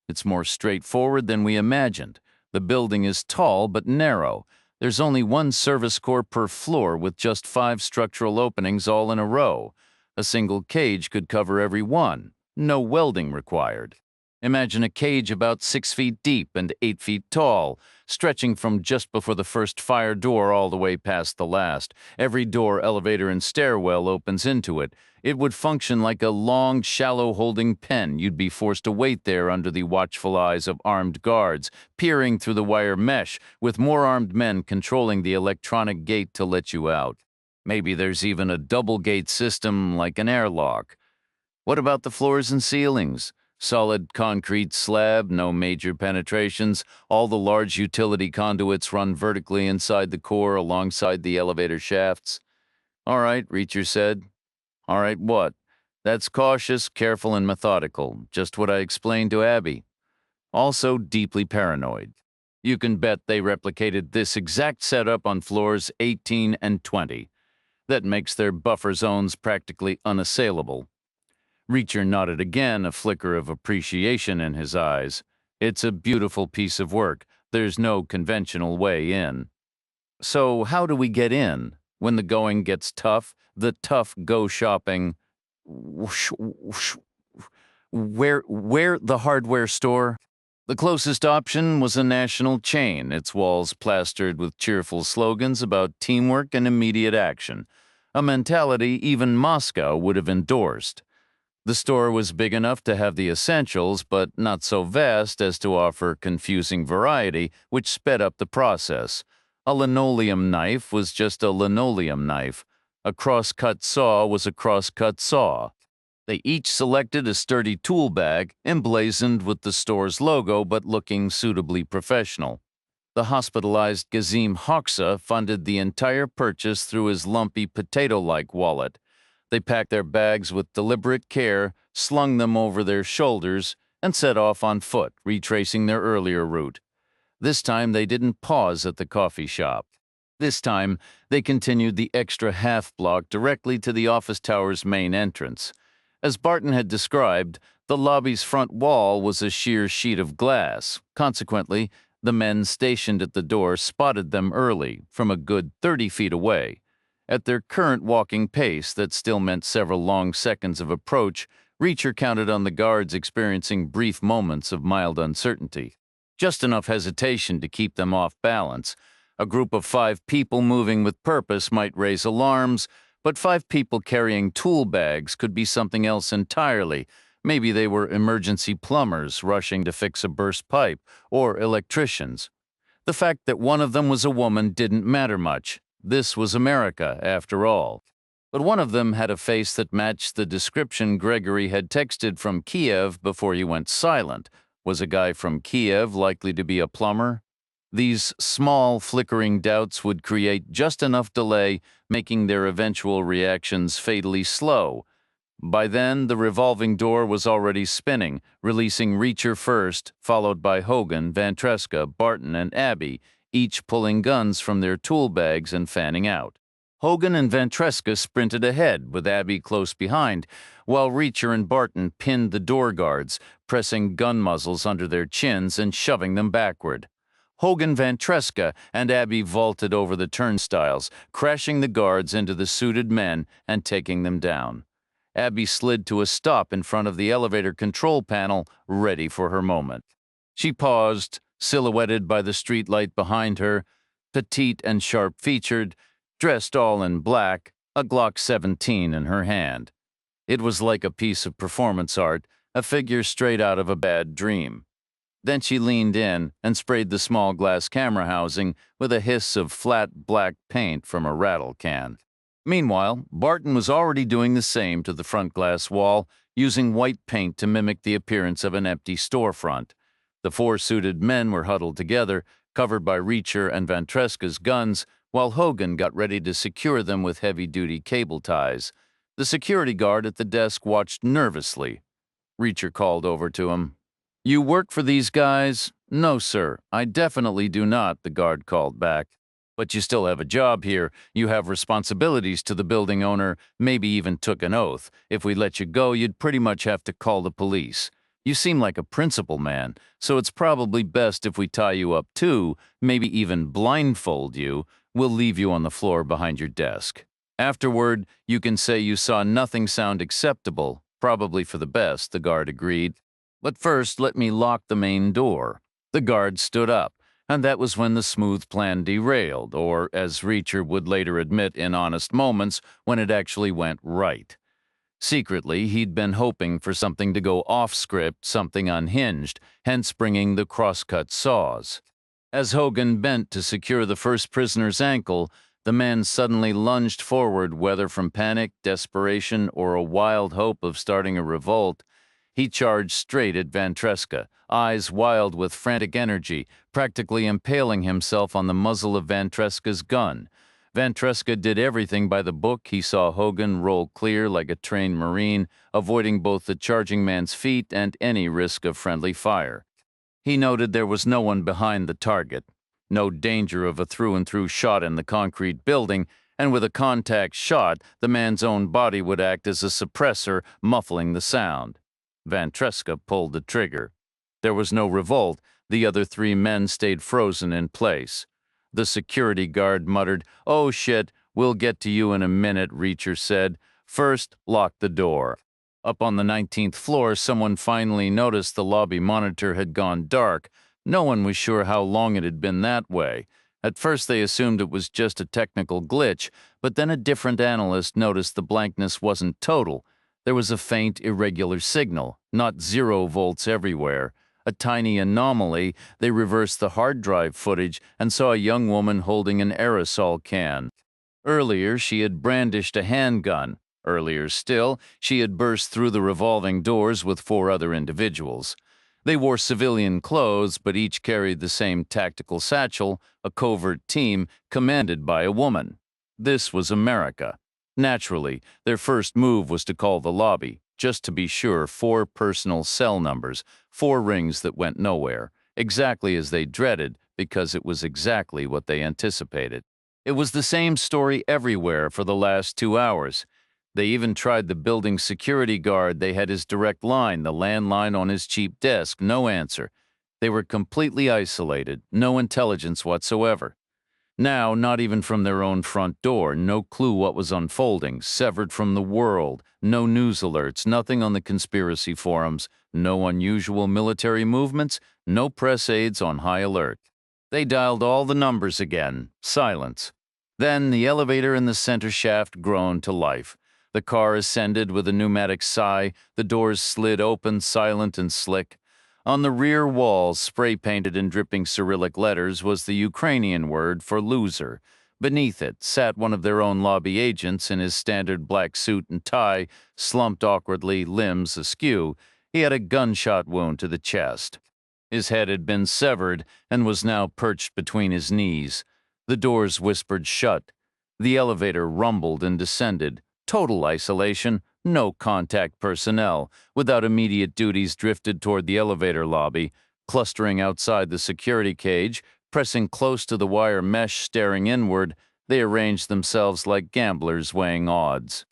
It's more straightforward than we imagined. The building is tall but narrow. There's only one service core per floor with just 5 structural openings all in a row. A single cage could cover every one. No welding required. Imagine a cage about 6 feet deep and 8 feet tall, stretching from just before the first fire door all the way past the last. Every door, elevator, and stairwell opens into it. It would function like a long, shallow holding pen. You'd be forced to wait there under the watchful eyes of armed guards, peering through the wire mesh, with more armed men controlling the electronic gate to let you out. Maybe there's even a double gate system like an airlock. What about the floors and ceilings? Solid concrete slab, no major penetrations. All the large utility conduits run vertically inside the core alongside the elevator shafts. All right, Reacher said. All right, what? That's cautious, careful, and methodical. Just what I explained to Abby. Also deeply paranoid. You can bet they replicated this exact setup on floors 18 and 20. That makes their buffer zones practically unassailable. Reacher nodded again, a flicker of appreciation in his eyes. It's a beautiful piece of work. There's no conventional way in. So how do we get in? When the going gets tough, the tough go shopping. Where the hardware store? The closest option was a national chain, its walls plastered with cheerful slogans about teamwork and immediate action. A mentality even Moscow would have endorsed. The store was big enough to have the essentials, but not so vast as to offer confusing variety, which sped up the process. A linoleum knife was just a linoleum knife. A cross-cut saw was a cross-cut saw. They each selected a sturdy tool bag, emblazoned with the store's logo but looking suitably professional. The hospitalized Gazim Hoxha funded the entire purchase through his lumpy potato-like wallet. They packed their bags with deliberate care, slung them over their shoulders, and set off on foot, retracing their earlier route. This time they didn't pause at the coffee shop. This time they continued the extra half-block directly to the office tower's main entrance. As Barton had described, the lobby's front wall was a sheer sheet of glass. Consequently, the men stationed at the door spotted them early, from a good 30 feet away. At their current walking pace that still meant several long seconds of approach, Reacher counted on the guards experiencing brief moments of mild uncertainty. Just enough hesitation to keep them off balance. A group of 5 people moving with purpose might raise alarms, but 5 people carrying tool bags could be something else entirely. Maybe they were emergency plumbers rushing to fix a burst pipe, or electricians. The fact that one of them was a woman didn't matter much. This was America, after all. But one of them had a face that matched the description Gregory had texted from Kiev before he went silent. Was a guy from Kiev likely to be a plumber? These small, flickering doubts would create just enough delay, making their eventual reactions fatally slow. By then, the revolving door was already spinning, releasing Reacher first, followed by Hogan, Van Treska, Barton, and Abby, each pulling guns from their tool bags and fanning out. Hogan and Van Treska sprinted ahead, with Abby close behind, while Reacher and Barton pinned the door guards, pressing gun muzzles under their chins and shoving them backward. Hogan, Van Treska, and Abby vaulted over the turnstiles, crashing the guards into the suited men and taking them down. Abby slid to a stop in front of the elevator control panel, ready for her moment. She paused, silhouetted by the streetlight behind her, petite and sharp-featured, dressed all in black, a Glock 17 in her hand. It was like a piece of performance art, a figure straight out of a bad dream. Then she leaned in and sprayed the small glass camera housing with a hiss of flat black paint from a rattle can. Meanwhile, Barton was already doing the same to the front glass wall, using white paint to mimic the appearance of an empty storefront. The 4 suited men were huddled together, covered by Reacher and Van Treska's guns, while Hogan got ready to secure them with heavy-duty cable ties. The security guard at the desk watched nervously. Reacher called over to him. "You work for these guys?" "No, sir, I definitely do not," the guard called back. "But you still have a job here. You have responsibilities to the building owner, maybe even took an oath. If we let you go, you'd pretty much have to call the police. You seem like a principled man, so it's probably best if we tie you up too, maybe even blindfold you. We'll leave you on the floor behind your desk. Afterward, you can say you saw nothing sound acceptable. Probably for the best," the guard agreed. "But first, let me lock the main door." The guard stood up, and that was when the smooth plan derailed, or, as Reacher would later admit in honest moments, when it actually went right. Secretly, he'd been hoping for something to go off-script, something unhinged, hence bringing the crosscut saws. As Hogan bent to secure the first prisoner's ankle, the man suddenly lunged forward, whether from panic, desperation, or a wild hope of starting a revolt. He charged straight at Ventresca, eyes wild with frantic energy, practically impaling himself on the muzzle of Ventresca's gun. Ventresca did everything by the book. He saw Hogan roll clear like a trained Marine, avoiding both the charging man's feet and any risk of friendly fire. He noted there was no one behind the target, no danger of a through-and-through shot in the concrete building, and with a contact shot, the man's own body would act as a suppressor, muffling the sound. Ventresca pulled the trigger. There was no revolt. The other three men stayed frozen in place. The security guard muttered, "Oh shit, we'll get to you in a minute," Reacher said. "First, lock the door." Up on the 19th floor, someone finally noticed the lobby monitor had gone dark. No one was sure how long it had been that way. At first they assumed it was just a technical glitch, but then a different analyst noticed the blankness wasn't total. There was a faint, irregular signal, not 0 volts everywhere. A tiny anomaly. They reversed the hard drive footage and saw a young woman holding an aerosol can. Earlier, she had brandished a handgun. Earlier still, she had burst through the revolving doors with 4 other individuals. They wore civilian clothes, but each carried the same tactical satchel, a covert team commanded by a woman. This was America. Naturally, their first move was to call the lobby, just to be sure. 4 personal cell numbers, 4 rings that went nowhere, exactly as they dreaded, because it was exactly what they anticipated. It was the same story everywhere for the last 2 hours. They even tried the building security guard. They had his direct line, the landline on his cheap desk, no answer. They were completely isolated, no intelligence whatsoever. Now, not even from their own front door, no clue what was unfolding, severed from the world, no news alerts, nothing on the conspiracy forums, no unusual military movements, no press aides on high alert. They dialed all the numbers again. Silence. Then the elevator in the center shaft groaned to life. The car ascended with a pneumatic sigh. The doors slid open, silent and slick. On the rear walls, spray-painted in dripping Cyrillic letters, was the Ukrainian word for loser. Beneath it sat one of their own lobby agents in his standard black suit and tie, slumped awkwardly, limbs askew. He had a gunshot wound to the chest. His head had been severed and was now perched between his knees. The doors whispered shut. The elevator rumbled and descended. Total isolation, no contact personnel. Without immediate duties, drifted toward the elevator lobby, clustering outside the security cage, pressing close to the wire mesh, staring inward. They arranged themselves like gamblers weighing odds.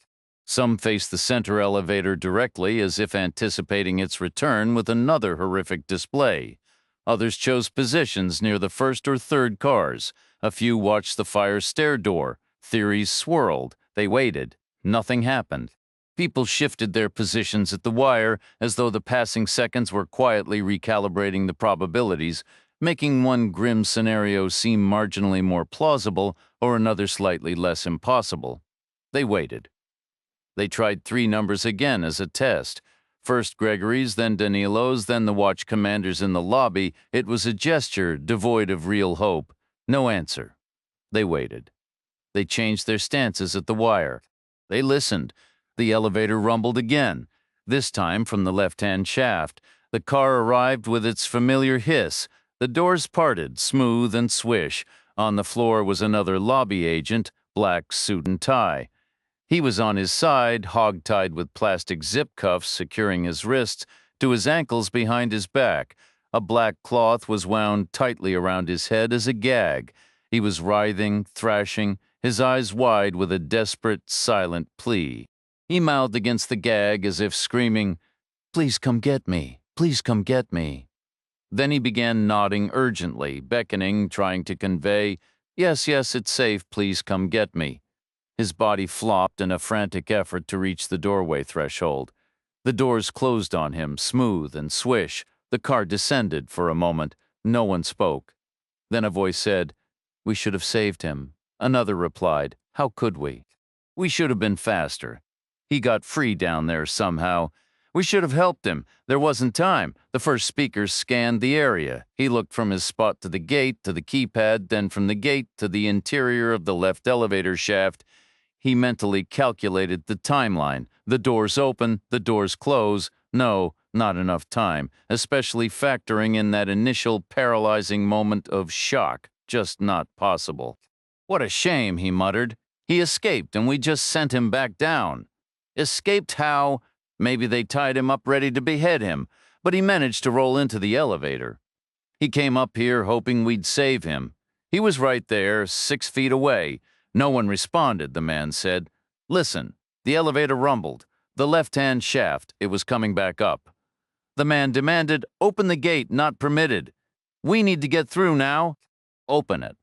Some faced the center elevator directly, as if anticipating its return with another horrific display. Others chose positions near the first or third cars. A few watched the fire stair door. Theories swirled. They waited. Nothing happened. People shifted their positions at the wire as though the passing seconds were quietly recalibrating the probabilities, making one grim scenario seem marginally more plausible or another slightly less impossible. They waited. They tried 3 numbers again as a test. First Gregory's, then Danilo's, then the watch commanders in the lobby. It was a gesture devoid of real hope. No answer. They waited. They changed their stances at the wire. They listened. The elevator rumbled again, this time from the left-hand shaft. The car arrived with its familiar hiss. The doors parted, smooth and swish. On the floor was another lobby agent, black suit and tie. He was on his side, hog-tied with plastic zip cuffs securing his wrists to his ankles behind his back. A black cloth was wound tightly around his head as a gag. He was writhing, thrashing, his eyes wide with a desperate, silent plea. He mouthed against the gag as if screaming, "Please come get me. Please come get me." Then he began nodding urgently, beckoning, trying to convey, "Yes, yes, it's safe. Please come get me." His body flopped in a frantic effort to reach the doorway threshold. The doors closed on him, smooth and swish. The car descended for a moment. No one spoke. Then a voice said, "We should have saved him." Another replied, "How could we? We should have been faster. He got free down there somehow. We should have helped him. There wasn't time." The first speaker scanned the area. He looked from his spot to the gate, to the keypad, then from the gate to the interior of the left elevator shaft. He mentally calculated the timeline. The doors open, the doors close. No, not enough time, especially factoring in that initial paralyzing moment of shock. Just not possible. "What a shame," he muttered. "He escaped and we just sent him back down." Escaped how? Maybe they tied him up ready to behead him, but he managed to roll into the elevator. He came up here hoping we'd save him. He was right there, 6 feet away. No one responded, the man said. "Listen." The elevator rumbled. The left-hand shaft, it was coming back up. The man demanded, "Open the gate, not permitted." "We need to get through now." "Open it."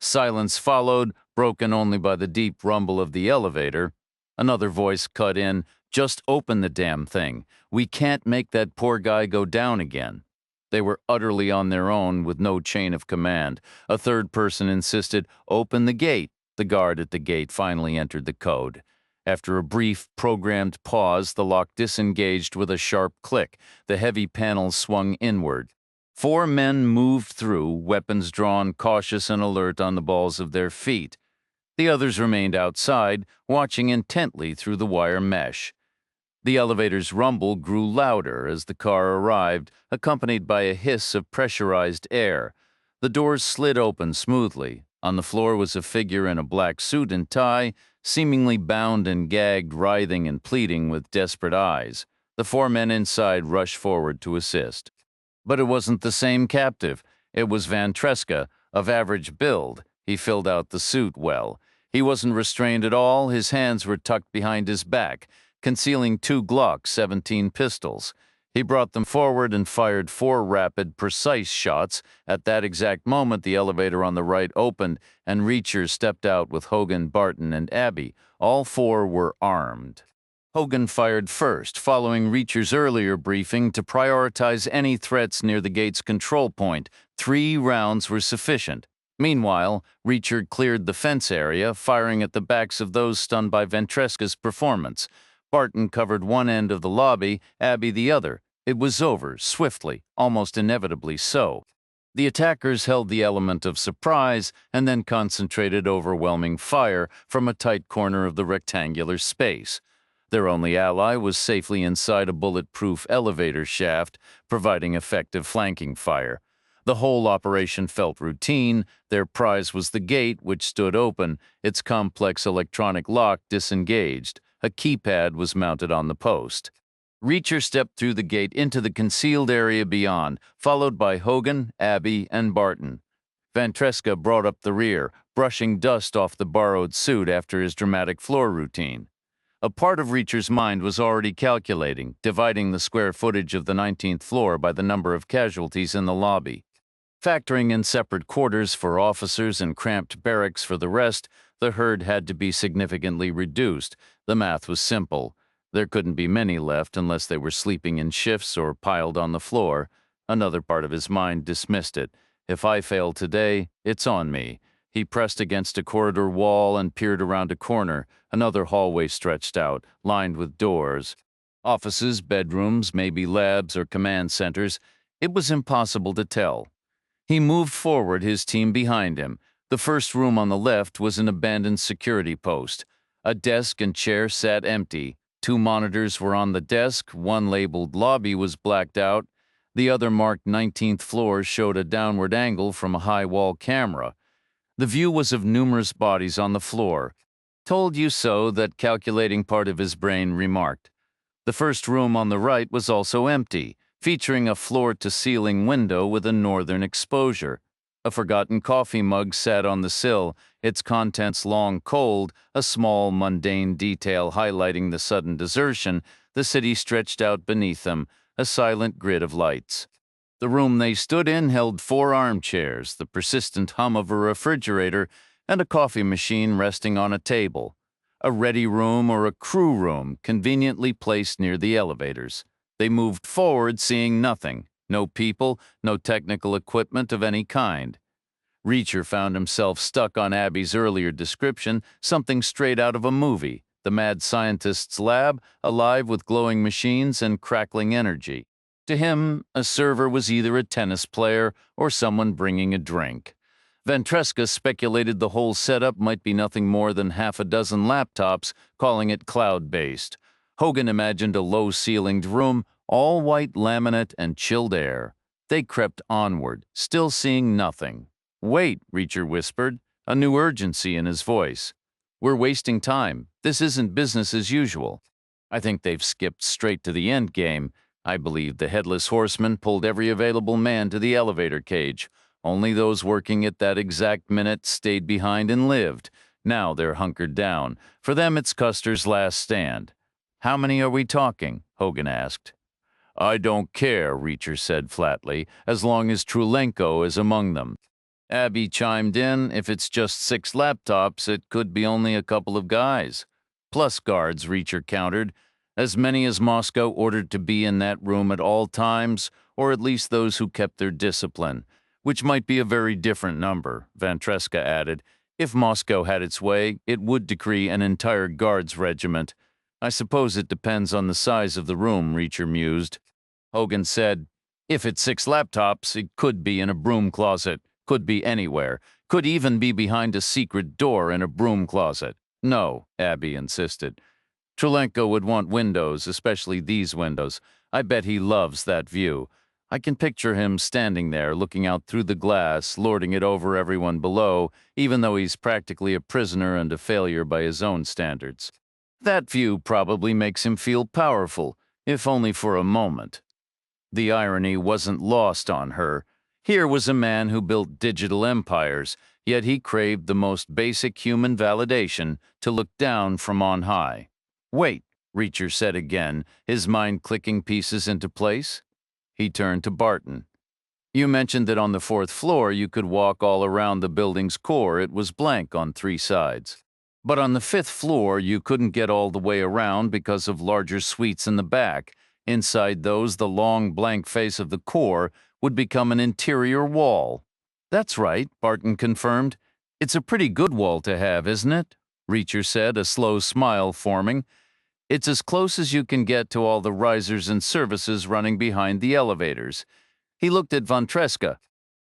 Silence followed, broken only by the deep rumble of the elevator. Another voice cut in, "Just open the damn thing. We can't make that poor guy go down again." They were utterly on their own with no chain of command. A third person insisted, "Open the gate." The guard at the gate finally entered the code. After a brief, programmed pause, the lock disengaged with a sharp click. The heavy panels swung inward. 4 men moved through, weapons drawn, cautious and alert on the balls of their feet. The others remained outside, watching intently through the wire mesh. The elevator's rumble grew louder as the car arrived, accompanied by a hiss of pressurized air. The doors slid open smoothly. On the floor was a figure in a black suit and tie, seemingly bound and gagged, writhing and pleading with desperate eyes. The 4 men inside rushed forward to assist. But it wasn't the same captive. It was Van Treska, of average build. He filled out the suit well. He wasn't restrained at all. His hands were tucked behind his back, concealing 2 Glock 17 pistols. He brought them forward and fired 4 rapid, precise shots. At that exact moment, the elevator on the right opened, and Reacher stepped out with Hogan, Barton, and Abby. All 4 were armed. Hogan fired first, following Reacher's earlier briefing to prioritize any threats near the gate's control point. 3 rounds were sufficient. Meanwhile, Reacher cleared the fence area, firing at the backs of those stunned by Ventresca's performance. Barton covered one end of the lobby, Abby the other. It was over, swiftly, almost inevitably so. The attackers held the element of surprise and then concentrated overwhelming fire from a tight corner of the rectangular space. Their only ally was safely inside a bulletproof elevator shaft, providing effective flanking fire. The whole operation felt routine. Their prize was the gate, which stood open, its complex electronic lock disengaged. A keypad was mounted on the post. Reacher stepped through the gate into the concealed area beyond, followed by Hogan, Abby, and Barton. Ventreska brought up the rear, brushing dust off the borrowed suit after his dramatic floor routine. A part of Reacher's mind was already calculating, dividing the square footage of the 19th floor by the number of casualties in the lobby. Factoring in separate quarters for officers and cramped barracks for the rest, the herd had to be significantly reduced. The math was simple. There couldn't be many left unless they were sleeping in shifts or piled on the floor. Another part of his mind dismissed it. If I fail today, it's on me. He pressed against a corridor wall and peered around a corner. Another hallway stretched out, lined with doors. Offices, bedrooms, maybe labs or command centers. It was impossible to tell. He moved forward, his team behind him. The first room on the left was an abandoned security post. A desk and chair sat empty. 2 monitors were on the desk. One labeled lobby was blacked out. The other marked 19th floor showed a downward angle from a high wall camera. The view was of numerous bodies on the floor. Told you so, that calculating part of his brain remarked. The first room on the right was also empty, featuring a floor-to-ceiling window with a northern exposure. A forgotten coffee mug sat on the sill, its contents long cold, a small, mundane detail highlighting the sudden desertion. The city stretched out beneath them, a silent grid of lights. The room they stood in held 4 armchairs, the persistent hum of a refrigerator, and a coffee machine resting on a table. A ready room or a crew room conveniently placed near the elevators. They moved forward, seeing nothing. No people, no technical equipment of any kind. Reacher found himself stuck on Abby's earlier description, something straight out of a movie. The mad scientist's lab, alive with glowing machines and crackling energy. To him, a server was either a tennis player or someone bringing a drink. Ventresca speculated the whole setup might be nothing more than half a dozen laptops, calling it cloud-based. Hogan imagined a low-ceilinged room, all white laminate and chilled air. They crept onward, still seeing nothing. "Wait," Reacher whispered, a new urgency in his voice. "We're wasting time. This isn't business as usual." "I think they've skipped straight to the end game. I believe the Headless Horseman pulled every available man to the elevator cage. Only those working at that exact minute stayed behind and lived. Now they're hunkered down. For them, it's Custer's last stand." "How many are we talking?" Hogan asked. "I don't care," Reacher said flatly, "as long as Trulenko is among them." Abby chimed in, "If it's just 6 laptops, it could be only a couple of guys." "Plus guards," Reacher countered. "As many as Moscow ordered to be in that room at all times, or at least those who kept their discipline. Which might be a very different number," Ventresca added. "If Moscow had its way, it would decree an entire guards regiment." "I suppose it depends on the size of the room," Reacher mused. Hogan said, "If it's 6 laptops, it could be in a broom closet, could be anywhere, could even be behind a secret door in a broom closet." "No," Abby insisted. "Trulenko would want windows, especially these windows. I bet he loves that view. I can picture him standing there, looking out through the glass, lording it over everyone below, even though he's practically a prisoner and a failure by his own standards. That view probably makes him feel powerful, if only for a moment." The irony wasn't lost on her. Here was a man who built digital empires, yet he craved the most basic human validation, to look down from on high. "Wait," Reacher said again, his mind clicking pieces into place. He turned to Barton. "You mentioned that on the 4th floor you could walk all around the building's core. It was blank on 3 sides. But on the 5th floor you couldn't get all the way around because of larger suites in the back. Inside those, the long blank face of the core would become an interior wall." "That's right," Barton confirmed. "It's a pretty good wall to have, isn't it?" Reacher said, a slow smile forming. "It's as close as you can get to all the risers and services running behind the elevators." He looked at Ventresca.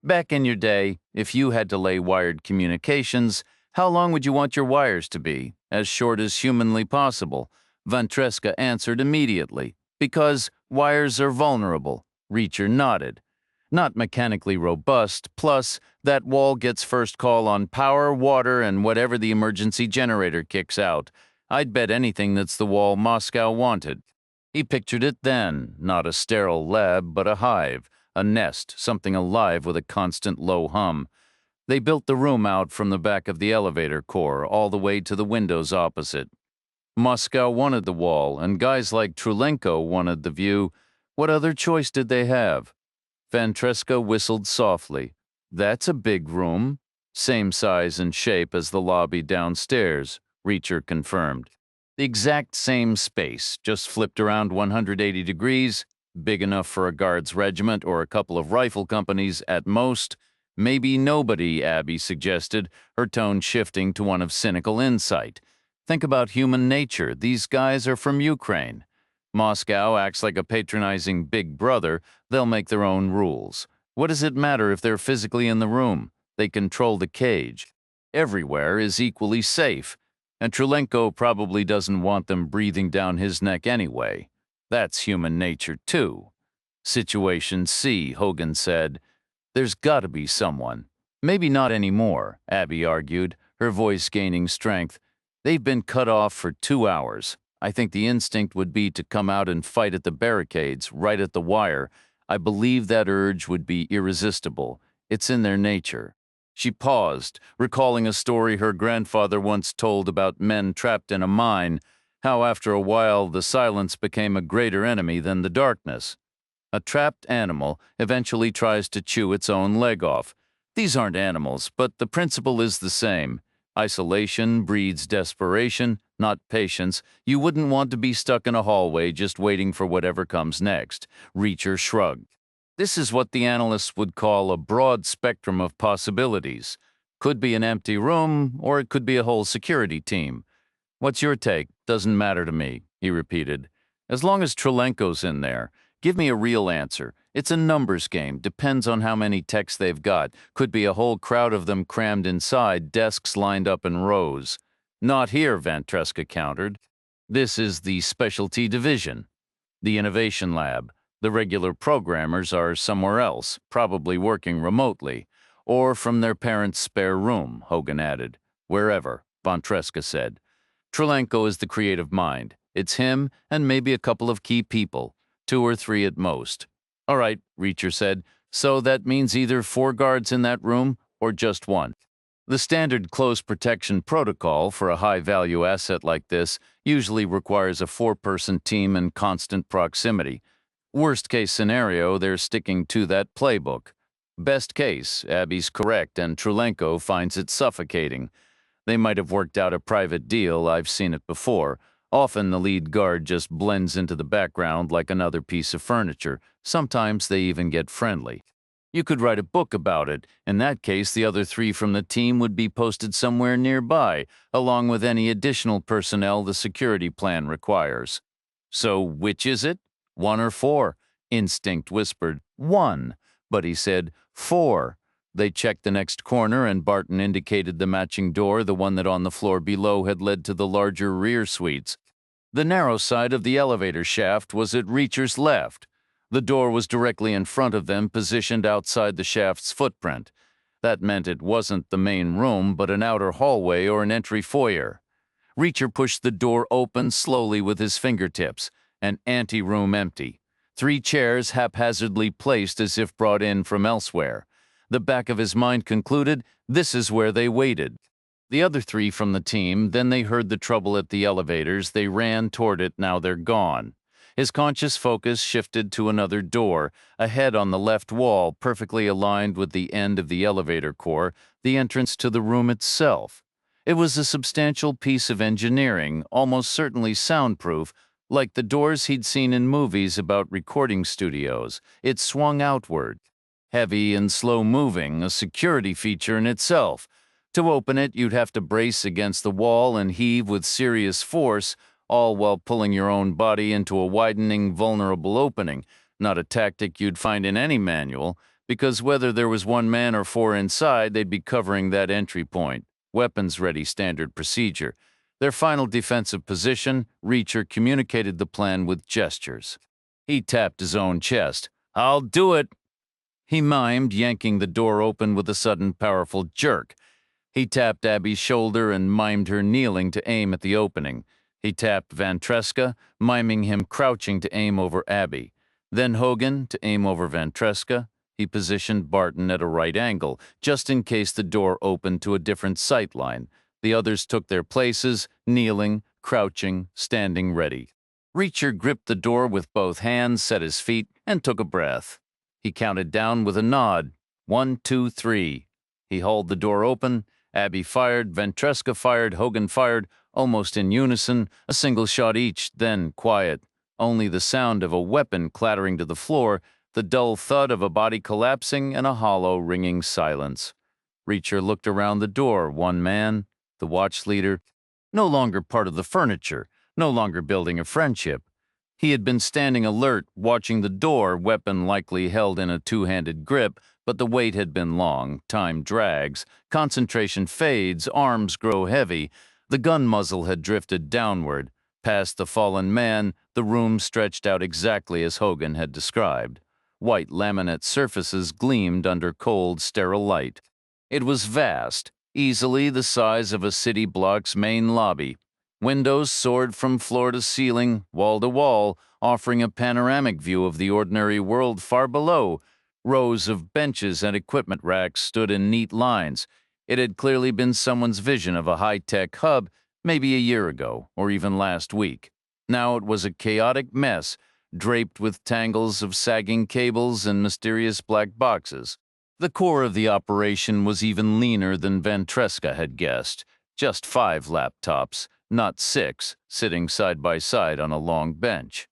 "Back in your day, if you had to lay wired communications, how long would you want your wires to be? As short as humanly possible." Ventresca answered immediately. "Because wires are vulnerable." Reacher nodded. "Not mechanically robust, plus that wall gets first call on power, water, and whatever the emergency generator kicks out. I'd bet anything that's the wall Moscow wanted." He pictured it then, not a sterile lab, but a hive, a nest, something alive with a constant low hum. They built the room out from the back of the elevator core all the way to the windows opposite. Moscow wanted the wall, and guys like Trulenko wanted the view. What other choice did they have? Ventresca whistled softly. "That's a big room." "Same size and shape as the lobby downstairs," Reacher confirmed. "The exact same space, just flipped around 180 degrees, big enough for a guards regiment or a couple of rifle companies at most. Maybe nobody," Abby suggested, her tone shifting to one of cynical insight. "Think about human nature. These guys are from Ukraine. Moscow acts like a patronizing big brother. They'll make their own rules. What does it matter if they're physically in the room? They control the cage. Everywhere is equally safe. And Trulenko probably doesn't want them breathing down his neck anyway. That's human nature, too." "Situation C," Hogan said. "There's gotta be someone. Maybe not anymore, Abby argued, her voice gaining strength. They've been cut off for 2 hours. I think the instinct would be to come out and fight at the barricades, right at the wire. I believe that urge would be irresistible. It's in their nature. She paused, recalling a story her grandfather once told about men trapped in a mine, how after a while the silence became a greater enemy than the darkness. A trapped animal eventually tries to chew its own leg off. These aren't animals, but the principle is the same. Isolation breeds desperation, not patience. You wouldn't want to be stuck in a hallway just waiting for whatever comes next. Reacher shrugged. This is what the analysts would call a broad spectrum of possibilities. Could be an empty room, or it could be a whole security team. What's your take? Doesn't matter to me, he repeated. As long as Trelenko's in there, give me a real answer. It's a numbers game, depends on how many techs they've got. Could be a whole crowd of them crammed inside, desks lined up in rows. Not here, Vantreska countered. This is the specialty division, the innovation lab. The regular programmers are somewhere else, probably working remotely, or from their parents' spare room, Hogan added. Wherever, Vantreska said. Trelenko is the creative mind. It's him and maybe a couple of key people, 2 or 3 at most. All right, Reacher said, so that means either 4 guards in that room or just 1. The standard close protection protocol for a high-value asset like this usually requires a 4-person team in constant proximity. Worst case scenario, they're sticking to that playbook. Best case, Abby's correct and Trelenko finds it suffocating. They might have worked out a private deal, I've seen it before. Often the lead guard just blends into the background like another piece of furniture. Sometimes they even get friendly. You could write a book about it. In that case, the other 3 from the team would be posted somewhere nearby, along with any additional personnel the security plan requires. So which is it? 1 or 4? Instinct whispered, 1. But he said, 4. They checked the next corner, and Barton indicated the matching door, the one that on the floor below had led to the larger rear suites. The narrow side of the elevator shaft was at Reacher's left. The door was directly in front of them, positioned outside the shaft's footprint. That meant it wasn't the main room, but an outer hallway or an entry foyer. Reacher pushed the door open slowly with his fingertips. An anteroom empty. 3 chairs haphazardly placed as if brought in from elsewhere. The back of his mind concluded, this is where they waited. The other 3 from the team, then they heard the trouble at the elevators. They ran toward it, now they're gone. His conscious focus shifted to another door, ahead on the left wall, perfectly aligned with the end of the elevator core, the entrance to the room itself. It was a substantial piece of engineering, almost certainly soundproof, like the doors he'd seen in movies about recording studios. It swung outward. Heavy and slow-moving, a security feature in itself. To open it, you'd have to brace against the wall and heave with serious force, all while pulling your own body into a widening, vulnerable opening. Not a tactic you'd find in any manual, because whether there was 1 man or 4 inside, they'd be covering that entry point. Weapons-ready standard procedure. Their final defensive position, Reacher communicated the plan with gestures. He tapped his own chest. "I'll do it," he mimed, yanking the door open with a sudden powerful jerk. He tapped Abby's shoulder and mimed her kneeling to aim at the opening. He tapped Vantreska, miming him crouching to aim over Abby. Then Hogan to aim over Vantreska. He positioned Barton at a right angle, just in case the door opened to a different sight line. The others took their places, kneeling, crouching, standing ready. Reacher gripped the door with both hands, set his feet, and took a breath. He counted down with a nod. 1, 2, 3. He hauled the door open. Abby fired, Vantreska fired, Hogan fired, almost in unison, a single shot each, then quiet. Only the sound of a weapon clattering to the floor, the dull thud of a body collapsing, and a hollow, ringing silence. Reacher looked around the door, 1 man, the watch leader, no longer part of the furniture, no longer building a friendship. He had been standing alert, watching the door, weapon likely held in a 2-handed grip, but the wait had been long, time drags, concentration fades, arms grow heavy. The gun muzzle had drifted downward. Past the fallen man, the room stretched out exactly as Hogan had described. White laminate surfaces gleamed under cold, sterile light. It was vast, easily the size of a city block's main lobby. Windows soared from floor to ceiling, wall to wall, offering a panoramic view of the ordinary world far below. Rows of benches and equipment racks stood in neat lines. It had clearly been someone's vision of a high-tech hub maybe a year ago, or even last week. Now it was a chaotic mess, draped with tangles of sagging cables and mysterious black boxes. The core of the operation was even leaner than Ventresca had guessed. Just 5 laptops, not 6, sitting side by side on a long bench.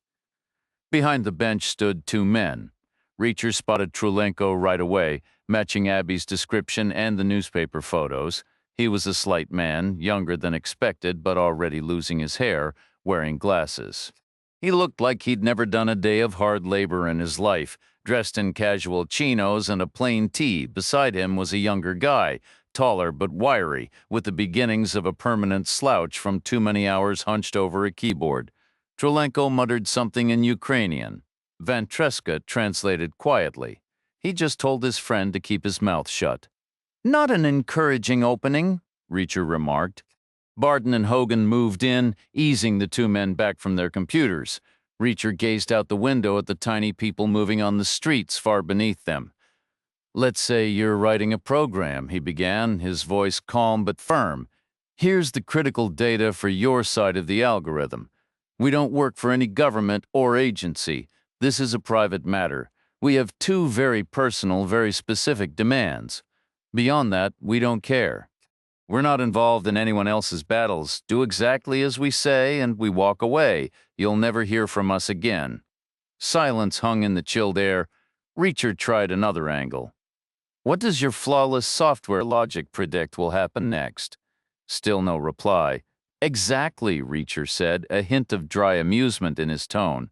Behind the bench stood 2 men. Reacher spotted Trulenko right away, matching Abby's description and the newspaper photos. He was a slight man, younger than expected, but already losing his hair, wearing glasses. He looked like he'd never done a day of hard labor in his life, dressed in casual chinos and a plain tee. Beside him was a younger guy, taller but wiry, with the beginnings of a permanent slouch from too many hours hunched over a keyboard. Trulenko muttered something in Ukrainian. Ventresca translated quietly. He just told his friend to keep his mouth shut. "Not an encouraging opening," Reacher remarked. Barton and Hogan moved in, easing the 2 men back from their computers. Reacher gazed out the window at the tiny people moving on the streets far beneath them. "Let's say you're writing a program," he began, his voice calm but firm. "Here's the critical data for your side of the algorithm. We don't work for any government or agency. This is a private matter. We have 2 very personal, very specific demands. Beyond that, we don't care. We're not involved in anyone else's battles. Do exactly as we say, and we walk away. You'll never hear from us again." Silence hung in the chilled air. Reacher tried another angle. "What does your flawless software logic predict will happen next?" Still no reply. "Exactly," Reacher said, a hint of dry amusement in his tone.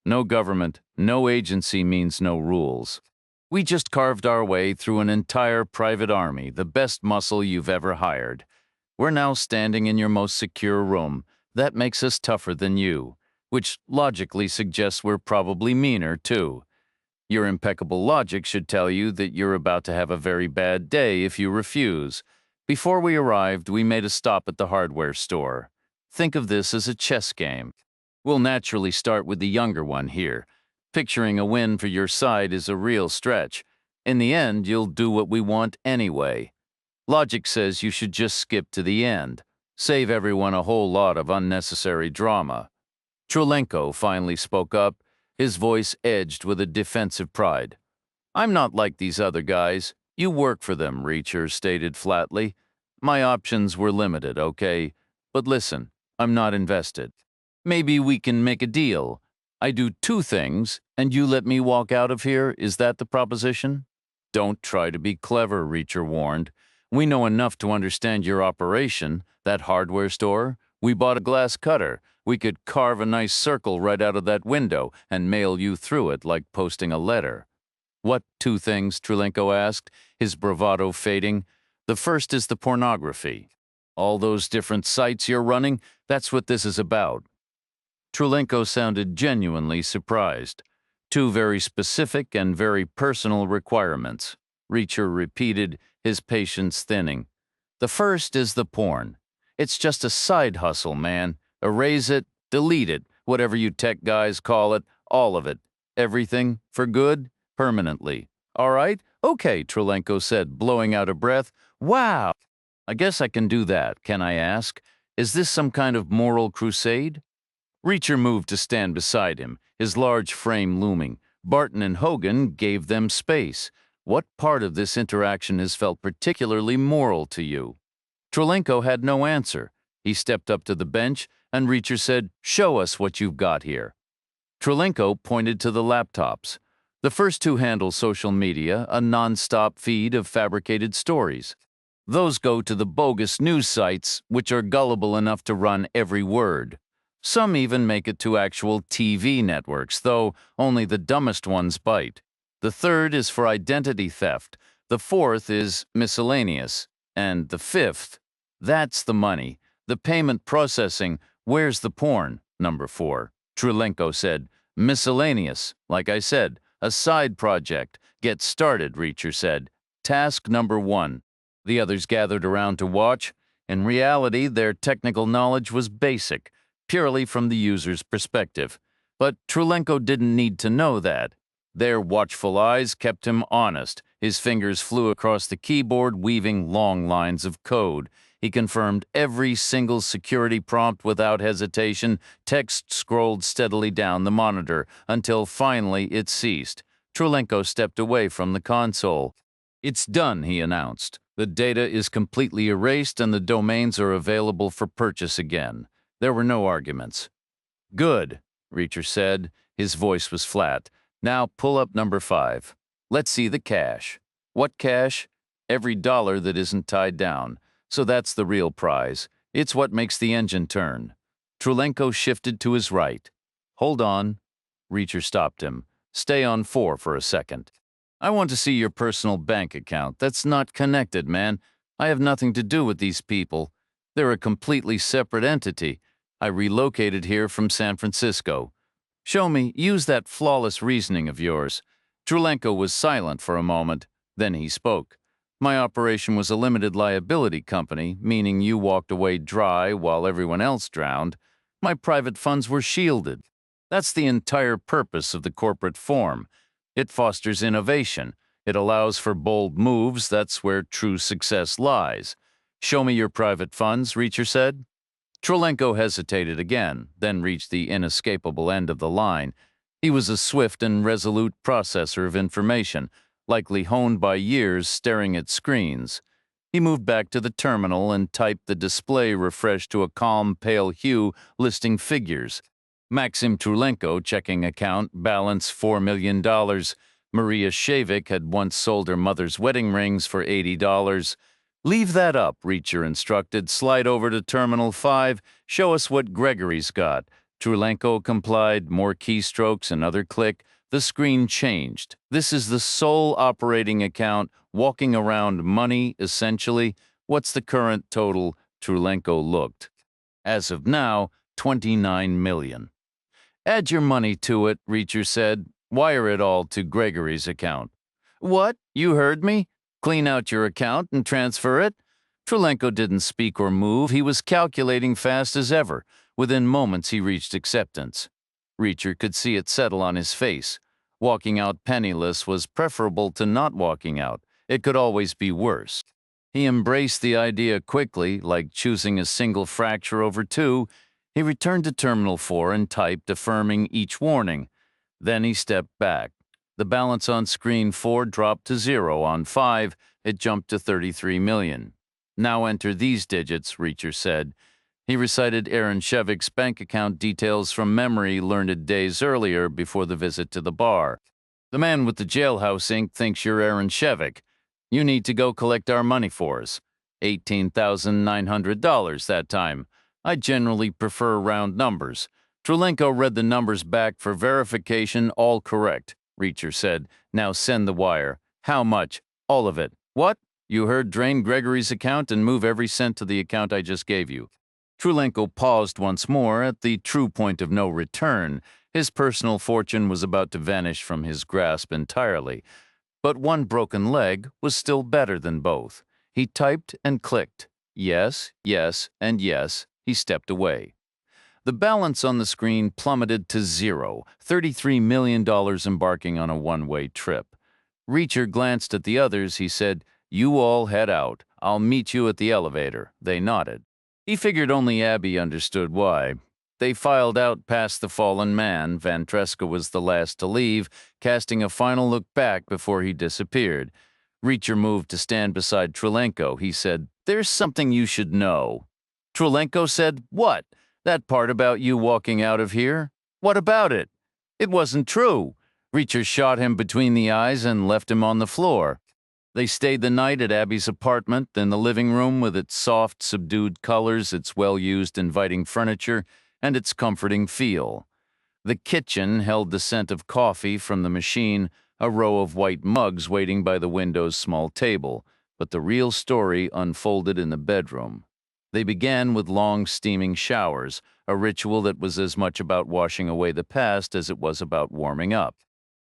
"No government, no agency means no rules. We just carved our way through an entire private army, the best muscle you've ever hired. We're now standing in your most secure room. That makes us tougher than you, which logically suggests we're probably meaner, too. Your impeccable logic should tell you that you're about to have a very bad day if you refuse. Before we arrived, we made a stop at the hardware store. Think of this as a chess game. We'll naturally start with the younger one here. Picturing a win for your side is a real stretch. In the end, you'll do what we want anyway. Logic says you should just skip to the end. Save everyone a whole lot of unnecessary drama." Trulenko finally spoke up, his voice edged with a defensive pride. "I'm not like these other guys. You work for them," Reacher stated flatly. "My options were limited, okay? But listen, I'm not invested. Maybe we can make a deal. I do 2 things, and you let me walk out of here. Is that the proposition?" "Don't try to be clever," Reacher warned. "We know enough to understand your operation. That hardware store, we bought a glass cutter. We could carve a nice circle right out of that window and mail you through it like posting a letter." "What 2 things?" Trulenko asked, his bravado fading. "The first is the pornography. All those different sites you're running, that's what this is about." Trulenko sounded genuinely surprised. 2 very specific and very personal requirements. Reacher repeated, his patience thinning. "The first is the porn. It's just a side hustle, man. Erase it, delete it, whatever you tech guys call it, all of it. Everything, for good, permanently. All right? Okay," Trulenko said, blowing out a breath. "Wow! I guess I can do that, can I ask? Is this some kind of moral crusade?" Reacher moved to stand beside him, his large frame looming. Barton and Hogan gave them space. "What part of this interaction has felt particularly moral to you?" Trulenko had no answer. He stepped up to the bench, and Reacher said, "Show us what you've got here." Trulenko pointed to the laptops. The first 2 handle social media, a non-stop feed of fabricated stories. Those go to the bogus news sites, which are gullible enough to run every word. Some even make it to actual TV networks, though only the dumbest ones bite. The third is for identity theft. The fourth is miscellaneous. And the fifth, that's the money. The payment processing, where's the porn? Number 4. Trulenko said, "Miscellaneous. Like I said, a side project. Get started," Reacher said. "Task number 1. The others gathered around to watch. In reality, their technical knowledge was basic, purely from the user's perspective. But Trulenko didn't need to know that. Their watchful eyes kept him honest. His fingers flew across the keyboard, weaving long lines of code. He confirmed every single security prompt without hesitation. Text scrolled steadily down the monitor until finally it ceased. Trulenko stepped away from the console. "It's done," he announced. "The data is completely erased and the domains are available for purchase again." There were no arguments. "Good," Reacher said. His voice was flat. "Now pull up number 5. Let's see the cash." "What cash?" "Every dollar that isn't tied down. So that's the real prize. It's what makes the engine turn." Trulenko shifted to his right. "Hold on." Reacher stopped him. "Stay on 4 for a second. I want to see your personal bank account. That's not connected, man. I have nothing to do with these people. They're a completely separate entity. I relocated here from San Francisco. Show me, use that flawless reasoning of yours." Trulenko was silent for a moment. Then he spoke. "My operation was a limited liability company, meaning you walked away dry while everyone else drowned. My private funds were shielded. That's the entire purpose of the corporate form. It fosters innovation. It allows for bold moves. That's where true success lies." "Show me your private funds," Reacher said. Trulenko hesitated again, then reached the inescapable end of the line. He was a swift and resolute processor of information, likely honed by years staring at screens. He moved back to the terminal and typed the display refreshed to a calm, pale hue listing figures. Maxim Trulenko checking account, balance $4 million. Maria Shavik had once sold her mother's wedding rings for $80. "Leave that up," Reacher instructed. "Slide over to Terminal 5. Show us what Gregory's got." Trulenko complied. More keystrokes, another click. The screen changed. "This is the sole operating account, walking around money, essentially. What's the current total?" Trulenko looked. "As of now, 29 million. "Add your money to it," Reacher said. "Wire it all to Gregory's account." "What? You heard me? Clean out your account and transfer it?" Trulenko didn't speak or move. He was calculating fast as ever. Within moments, he reached acceptance. Reacher could see it settle on his face. Walking out penniless was preferable to not walking out. It could always be worse. He embraced the idea quickly, like choosing a single fracture over two. He returned to Terminal 4 and typed, affirming each warning. Then he stepped back. The balance on screen 4 dropped to 0. On 5, it jumped to 33 million. "Now enter these digits," Reacher said. He recited Aaron Shevik's bank account details from memory learned days earlier before the visit to the bar. "The man with the jailhouse ink thinks you're Aaron Shevik. You need to go collect our money for us. $18,900 that time. I generally prefer round numbers." Trulenko read the numbers back for verification, all correct. Reacher said, "Now send the wire." "How much?" "All of it." "What?" "You heard, drain Gregory's account and move every cent to the account I just gave you." Trulenko paused once more at the true point of no return. His personal fortune was about to vanish from his grasp entirely. But one broken leg was still better than both. He typed and clicked. Yes, yes, and yes. He stepped away. The balance on the screen plummeted to 0, $33 million embarking on a one-way trip. Reacher glanced at the others. He said, "You all head out. I'll meet you at the elevator." They nodded. He figured only Abby understood why. They filed out past the fallen man. Van Treska was the last to leave, casting a final look back before he disappeared. Reacher moved to stand beside Trulenko. He said, "There's something you should know." Trulenko said, "What?" "That part about you walking out of here." "What about it?" "It wasn't true." Reacher shot him between the eyes and left him on the floor. They stayed the night at Abby's apartment in the living room with its soft, subdued colors, its well-used, inviting furniture, and its comforting feel. The kitchen held the scent of coffee from the machine, a row of white mugs waiting by the window's small table, but the real story unfolded in the bedroom. They began with long, steaming showers, a ritual that was as much about washing away the past as it was about warming up.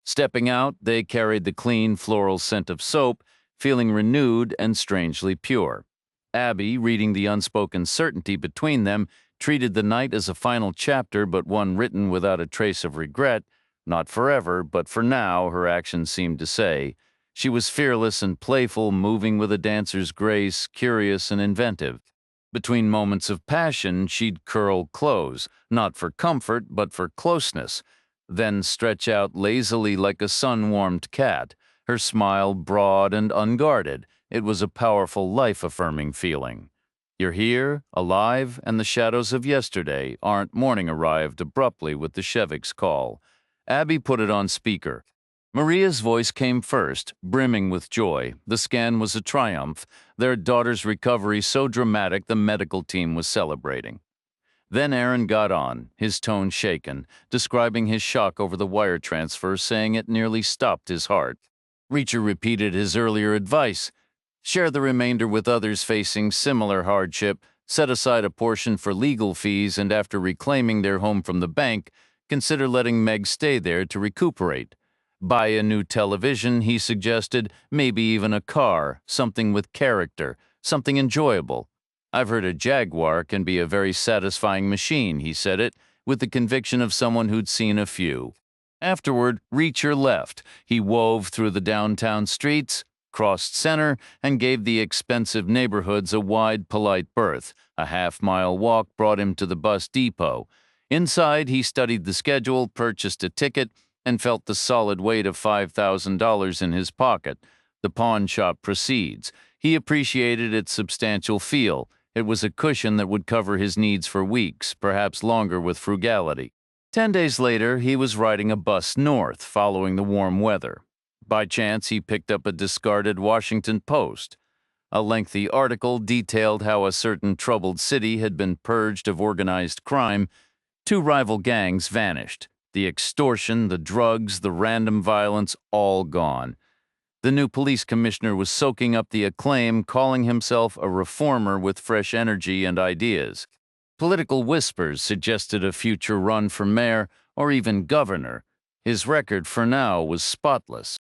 Stepping out, they carried the clean, floral scent of soap feeling renewed and strangely pure. Abby, reading the unspoken certainty between them, treated the night as a final chapter but one written without a trace of regret. Not forever, but for now, her actions seemed to say. She was fearless and playful, moving with a dancer's grace, curious and inventive. Between moments of passion, she'd curl close, not for comfort, but for closeness, then stretch out lazily like a sun-warmed cat, her smile broad and unguarded. It was a powerful, life-affirming feeling. You're here, alive, and the shadows of yesterday aren't. Morning arrived abruptly with the Shevik's call. Abby put it on speaker. Maria's voice came first, brimming with joy. The scan was a triumph, their daughter's recovery so dramatic the medical team was celebrating. Then Aaron got on, his tone shaken, describing his shock over the wire transfer, saying it nearly stopped his heart. Reacher repeated his earlier advice. Share the remainder with others facing similar hardship, set aside a portion for legal fees, and after reclaiming their home from the bank, consider letting Meg stay there to recuperate. Buy a new television, he suggested, maybe even a car, something with character, something enjoyable. I've heard a Jaguar can be a very satisfying machine, he said it, with the conviction of someone who'd seen a few. Afterward, Reacher left. He wove through the downtown streets, crossed center, and gave the expensive neighborhoods a wide, polite berth. A half-mile walk brought him to the bus depot. Inside, he studied the schedule, purchased a ticket, and felt the solid weight of $5,000 in his pocket. The pawn shop proceeds. He appreciated its substantial feel. It was a cushion that would cover his needs for weeks, perhaps longer with frugality. 10 days later, he was riding a bus north, following the warm weather. By chance, he picked up a discarded Washington Post. A lengthy article detailed how a certain troubled city had been purged of organized crime. 2 rival gangs vanished. The extortion, the drugs, the random violence, all gone. The new police commissioner was soaking up the acclaim, calling himself a reformer with fresh energy and ideas. Political whispers suggested a future run for mayor or even governor. His record for now was spotless.